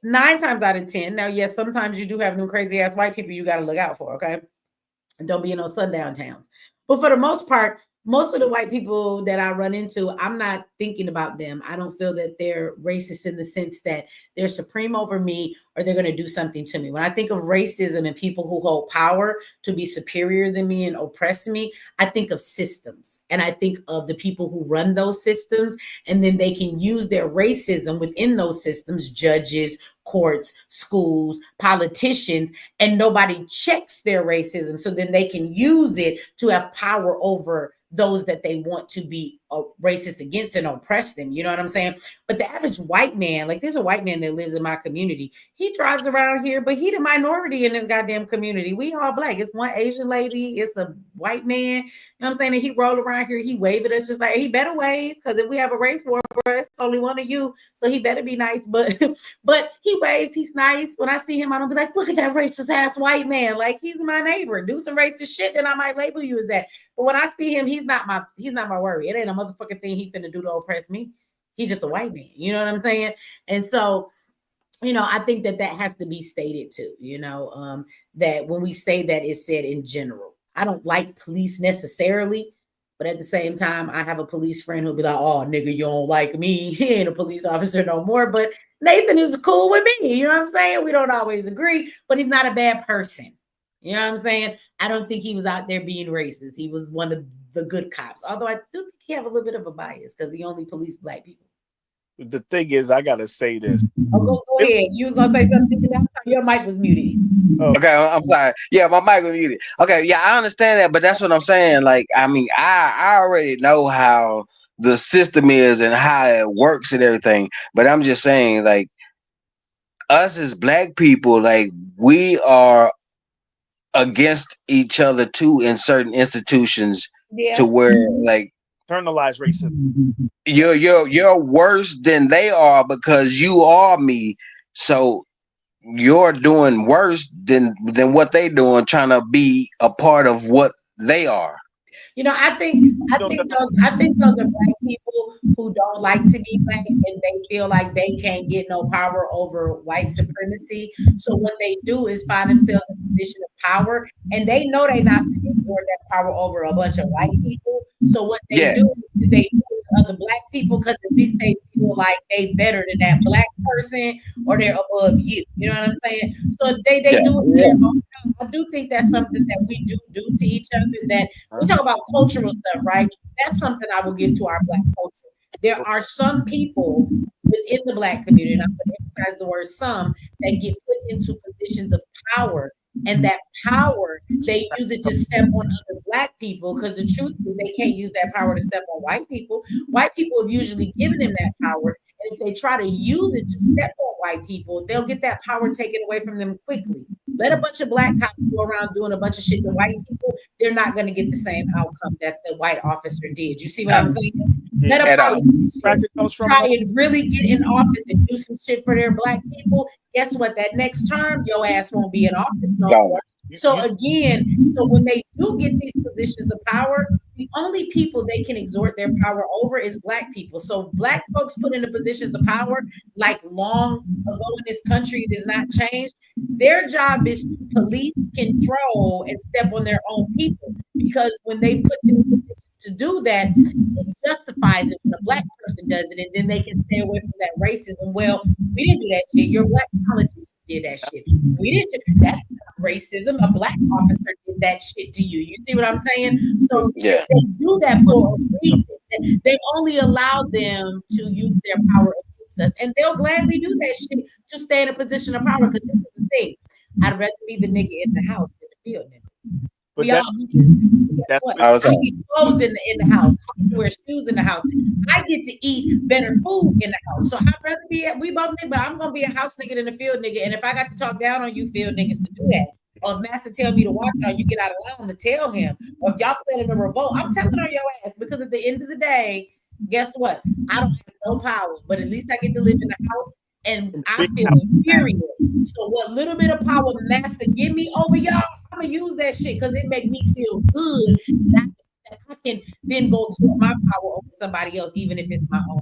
9 times out of 10, now, yes, sometimes you do have them crazy ass white people you got to look out for, okay? And don't be in those sundown towns. But for the most part, most of the white people that I run into, I'm not thinking about them. I don't feel that they're racist in the sense that they're supreme over me or they're going to do something to me. When I think of racism and people who hold power to be superior than me and oppress me, I think of systems and I think of the people who run those systems, and then they can use their racism within those systems, judges, courts, schools, politicians, and nobody checks their racism. So then they can use it to have power over those that they want to be racist against and oppress them. You know what I'm saying? But the average white man, like there's a white man that lives in my community. He drives around here, but he the minority in this goddamn community. We all black. It's one Asian lady. It's a white man. You know what I'm saying? And he roll around here. He wave at us just like, he better wave, because if we have a race war, bro, it's only one of you. So he better be nice. But he waves. He's nice. When I see him, I don't be like, look at that racist ass white man. Like, he's my neighbor. Do some racist shit, then I might label you as that. But when I see him, he's not my worry. It ain't a motherfucking thing he finna do to oppress me. He's just a white man. You know what I'm saying? And so, you know, I think that has to be stated too, you know, that when we say that, it's said in general. I don't like police necessarily, but at the same time, I have a police friend who'll be like, oh, nigga, you don't like me. He ain't a police officer no more. But Nathan is cool with me. You know what I'm saying? We don't always agree, but he's not a bad person. You know what I'm saying? I don't think he was out there being racist. He was one of the good cops. Although I do think he have a little bit of a bias because he only policed black people. The thing is, I gotta say this. Oh, go ahead. You was gonna say something. Your mic was muted. Oh. Okay, I'm sorry. Yeah, my mic was muted. Okay, yeah, I understand that, but that's what I'm saying. Like, I mean, I already know how the system is and how it works and everything. But I'm just saying, like, us as black people, like, we are against each other too in certain institutions, to where, like, internalized racism. You're worse than they are because you are me. So you're doing worse than what they doing, trying to be a part of what they are. You know, I think those are black people who don't like to be black, and they feel like they can't get no power over white supremacy. So what they do is find themselves in a position of power, and they know they're not going to exert that power over a bunch of white people. So what they do is they do it to other black people, because at least they feel like they better than that black person, or they're above you. You know what I'm saying? So they do it. I do think that's something that we do to each other. That we talk about cultural stuff, right? That's something I will give to our black culture. There are some people within the black community, and I'm going to emphasize the word some, that get put into positions of power. And that power, they use it to step on other black people, because the truth is they can't use that power to step on white people. White people have usually given them that power. And if they try to use it to step on white people, they'll get that power taken away from them quickly. Let a bunch of black cops go around doing a bunch of shit to white people, they're not going to get the same outcome that the white officer did. You see what I'm saying? Let a politician try and really get in office and do some shit for their black people. Guess what? That next term, your ass won't be in office no more. So again, so when they do get these positions of power, the only people they can exert their power over is black people. So black folks put into positions of power, like long ago in this country, it has not changed. Their job is to police, control, and step on their own people. Because when they put them in positions to do that, it justifies it when a black person does it, and then they can stay away from that racism. Well, we didn't do that shit. Your black politicians did that shit. We didn't. That's not racism. A black officer did that shit to you. You see what I'm saying? So they do that for a reason. They only allow them to use their power against us, and they'll gladly do that shit to stay in a position of power. Because this is the thing: I'd rather be the nigga in the house than the field nigga. But guess what? I get clothes in the house. I get to wear shoes in the house. I get to eat better food in the house. So I'd rather be we both niggas, but I'm gonna be a house nigga than a field nigga. And if I got to talk down on you field niggas to do that, or if Master tell me to watch out, you get out of line to tell him. Or if y'all planning a revolt, I'm telling on your ass, because at the end of the day, guess what? I don't have no power, but at least I get to live in the house. And I feel inferior. So what little bit of power Master give me over y'all, I'm gonna use that shit because it make me feel good that I can then go to my power over somebody else, even if it's my own.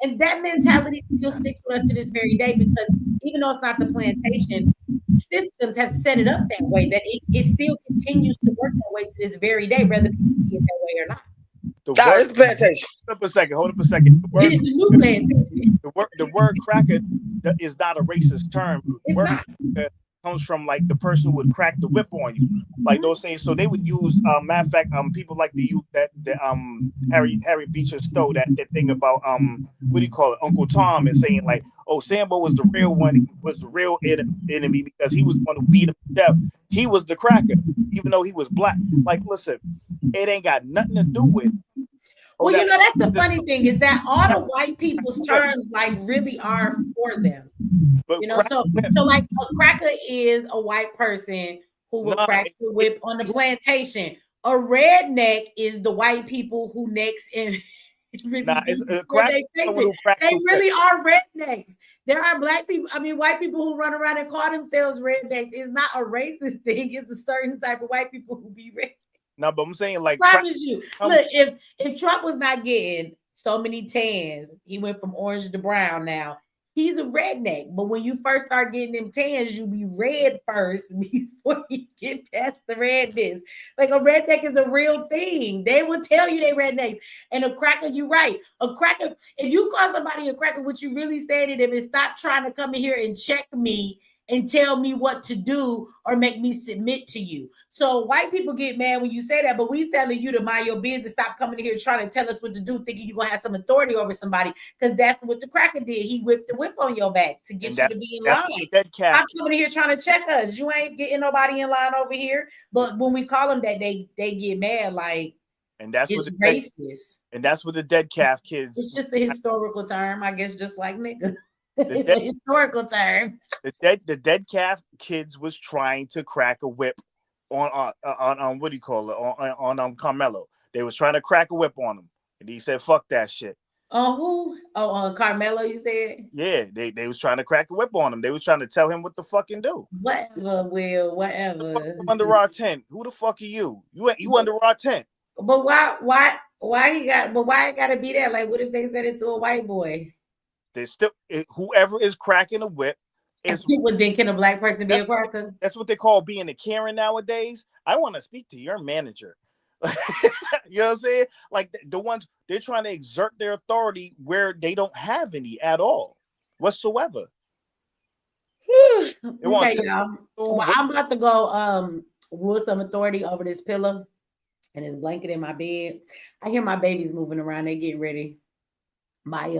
And that mentality still sticks with us to this very day, because even though it's not the plantation, systems have set it up that way, that it still continues to work that way to this very day, whether people see it that way or not. It's plantation. Hold up a second. It's a new plantation. The word cracker is not a racist term. The word cracker comes from like the person who would crack the whip on you, like those things. So they would use, matter of fact, people like to use that Harry Beecher Stowe, that thing about what do you call it, Uncle Tom, and saying like, oh, Sambo was the real one, he was the real enemy because he was the one who beat him to death. He was the cracker, even though he was black. Like, listen, it ain't got nothing to do with. Well, that's the funny thing is that all the white people's terms like really are for them. But so like a cracker is a white person who will crack the whip on the plantation. A redneck is the white people who necks and really they really are rednecks. There are black people, white people who run around and call themselves rednecks. It's not a racist thing. It's a certain type of white people who be rednecks. No, but I'm saying like I promise you. Look, if Trump was not getting so many tans, he went from orange to brown now. He's a redneck, but when you first start getting them tans, you be red first before you get past the redness. Like a redneck is a real thing. They will tell you they rednecks. And a cracker, you're right. A cracker, if you call somebody a cracker, what you really say to them is stop trying to come in here and check me and tell me what to do or make me submit to you. So white people get mad when you say that, but we telling you to mind your business, stop coming in here trying to tell us what to do, thinking you're going to have some authority over somebody, because that's what the cracker did. He whipped the whip on your back to get you to be in line. Stop coming in here trying to check us. You ain't getting nobody in line over here. But when we call them that, they get mad like, and that's it's racist. And that's what the dead calf kids. It's just a historical term, I guess, just like nigga. It's a historical term. The dead calf kids was trying to crack a whip on what do you call it on Karmelo. They was trying to crack a whip on him, and he said, "Fuck that shit." On who? Oh, on Karmelo, you said? Yeah, they was trying to crack a whip on him. They was trying to tell him what to fucking do. Whatever, Will. Whatever. Under our tent. Who the fuck are you? You under our tent. But why it gotta be that? Like, what if they said it to a white boy? They still whoever is cracking a whip is people thinking a black person be a cracker. That's what they call being a Karen nowadays. I want to speak to your manager. You know what I'm saying? Like the ones they're trying to exert their authority where they don't have any at all whatsoever. Okay, y'all. Well, I'm about to go rule some authority over this pillow and this blanket in my bed. I hear my babies moving around. They getting ready. My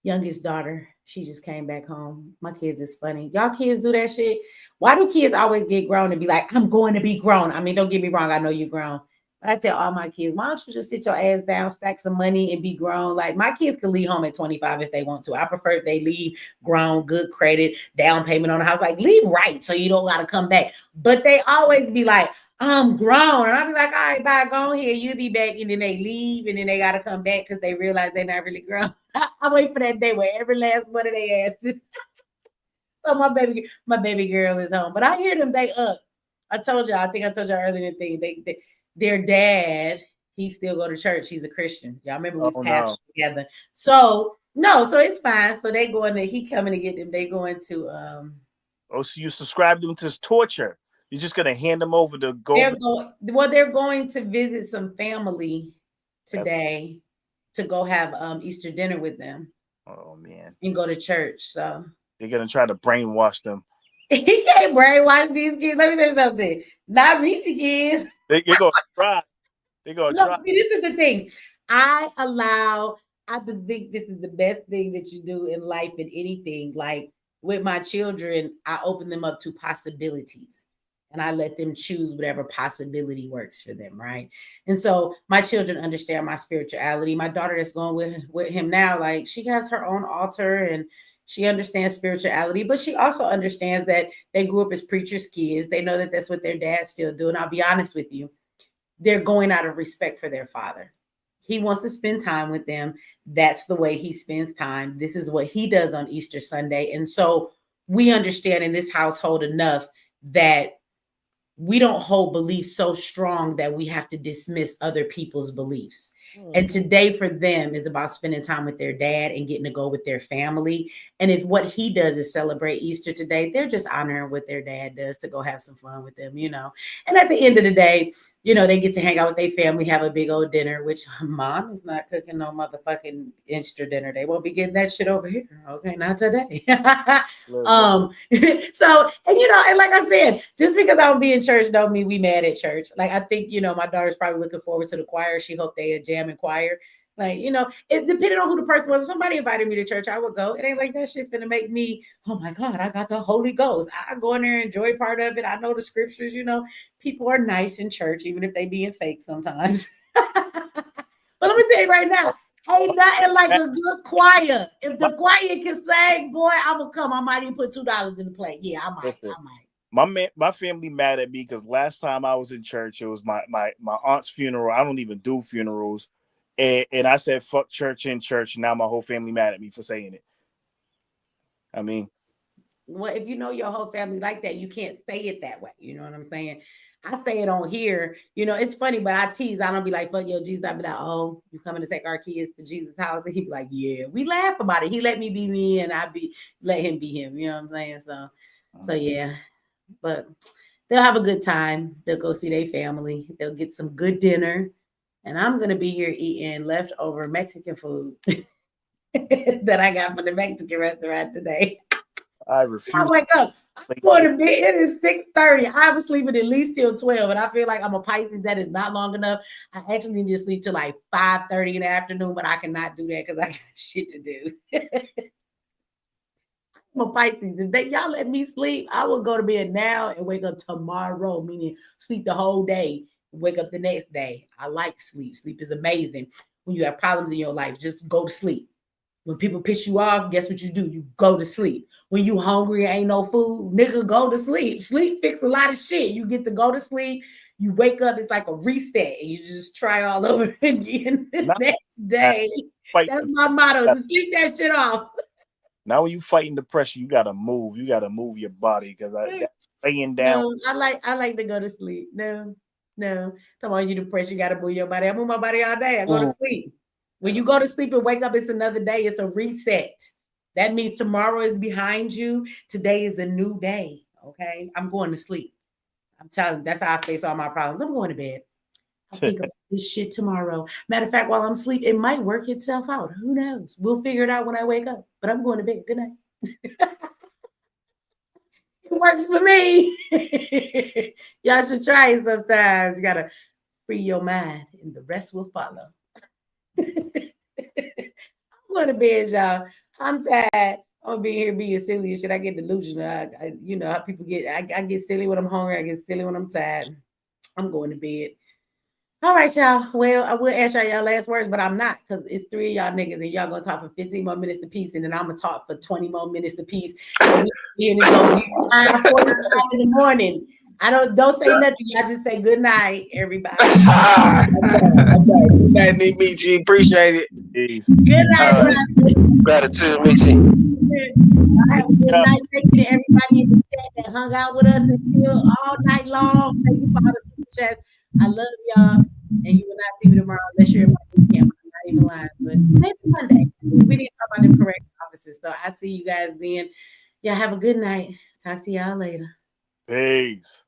youngest daughter, she just came back home. My kids is funny. Y'all kids do that shit. Why do kids always get grown and be like, I'm going to be grown? I mean, don't get me wrong. I know you're grown. But I tell all my kids, why don't you just sit your ass down, stack some money, and be grown? Like, my kids can leave home at 25 if they want to. I prefer if they leave grown, good credit, down payment on the house. Like, leave right so you don't got to come back. But they always be like, I'm grown. And I'll be like, all right, bye, go on here. You'll be back. And then they leave, and then they got to come back because they realize they're not really grown. I wait for that day where every last one of their asses. So my baby girl is home. But I hear them, they up. I told y'all, I think I told y'all earlier in the thing, their dad, he still go to church. He's a Christian. Y'all remember we was passing together. So it's fine. So they going to, he coming to get them. They going to so you subscribe them to torture. You're just gonna hand them over to go. They're going to visit some family today to go have Easter dinner with them. Oh man. And go to church. So they're gonna try to brainwash them. He can't brainwash these kids. Let me say something. Not reach kids. They're gonna try. They're gonna try. See, this is the thing. I think this is the best thing that you do in life and anything. Like with my children, I open them up to possibilities. And I let them choose whatever possibility works for them, right? And so my children understand my spirituality. My daughter that's going with him now, like she has her own altar and she understands spirituality, but she also understands that they grew up as preachers' kids. They know that that's what their dads still do. And I'll be honest with you, they're going out of respect for their father. He wants to spend time with them. That's the way he spends time. This is what he does on Easter Sunday. And so we understand in this household enough that we don't hold beliefs so strong that we have to dismiss other people's beliefs. And today for them is about spending time with their dad and getting to go with their family. And if what he does is celebrate Easter today, they're just honoring what their dad does to go have some fun with them, And at the end of the day, they get to hang out with their family, have a big old dinner, which mom is not cooking no motherfucking Easter dinner. They won't be getting that shit over here. Okay, not today. So, and like I said, just because I don't be in church don't mean we mad at church. Like I think, my daughter's probably looking forward to the choir. She hoped they had jam and choir. Like, it depending on who the person was. If somebody invited me to church, I would go. It ain't like that shit finna make me, oh my God, I got the Holy Ghost. I go in there and enjoy part of it. I know the scriptures, people are nice in church, even if they being fake sometimes. But let me tell you right now, ain't nothing like a good choir. If the choir can sing, boy, I will come. I might even put $2 in the plate. Yeah, I might. Listen, I might. my family mad at me because last time I was in church, it was my aunt's funeral. I don't even do funerals, and I said fuck church in church. Now my whole family mad at me for saying it. I mean, well, if you know your whole family like that, you can't say it that way. You know what I'm saying? I say it on here. You know, it's funny, but I tease. I don't be like, fuck yo, Jesus. I be like, oh, you coming to take our kids to Jesus' house? And he be like, yeah. We laugh about it. He let me be me, and let him be him. You know what I'm saying? So yeah. But they'll have a good time. They'll go see their family. They'll get some good dinner. And I'm going to be here eating leftover Mexican food that I got from the Mexican restaurant today. I I refuse. wake up. I'm going to bed. It is 6:30. I was sleeping at least till 12. And I feel like I'm a Pisces. That is not long enough. I actually need to sleep till like 5:30 in the afternoon, but I cannot do that because I got shit to do. I'm a Pisces. If y'all let me sleep, I will go to bed now and wake up tomorrow, meaning sleep the whole day, wake up the next day. I like sleep. Sleep is amazing. When you have problems in your life, just go to sleep. When people piss you off, guess what you do? You go to sleep. When you hungry and ain't no food, nigga, go to sleep. Sleep fix a lot of shit. You get to go to sleep. You wake up, it's like a reset, and you just try all over again the next day. That's my motto. Is sleep that shit off. Now, when you fighting depression, you gotta move. You gotta move your body because laying down. No, I like to go to sleep. No. Come on, you depressed. You gotta move your body. I move my body all day. I go to sleep. When you go to sleep and wake up, it's another day. It's a reset. That means tomorrow is behind you. Today is a new day. Okay, I'm going to sleep. I'm telling you, that's how I face all my problems. I'm going to bed. I'll think about this shit tomorrow. Matter of fact, while I'm asleep, it might work itself out. Who knows? We'll figure it out when I wake up. But I'm going to bed. Good night. It works for me. Y'all should try it sometimes. You gotta free your mind, and the rest will follow. I'm going to bed, y'all. I'm tired. I'm being here being silly and shit. I get delusional. You know how people get. I get silly when I'm hungry. I get silly when I'm tired. I'm going to bed. All right, y'all. Well, I will ask y'all last words, but I'm not because it's 3 of y'all niggas and y'all gonna talk for 15 more minutes apiece, and then I'm gonna talk for 20 more minutes apiece. And it's gonna be 9:45 in the morning. Don't say nothing. Y'all just say good night, everybody. Good night, Michi. Appreciate it. Peace. Good night, brother. Gratitude, Michi. Have a good night. Thank you to everybody in the chat that hung out with us until all night long. Thank you for all the super chats. I love y'all. And you will not see me tomorrow unless you're in my camp. I'm not even lying, but maybe Monday. We need to talk about them correct offices. So I see you guys then. Y'all have a good night. Talk to y'all later. Peace.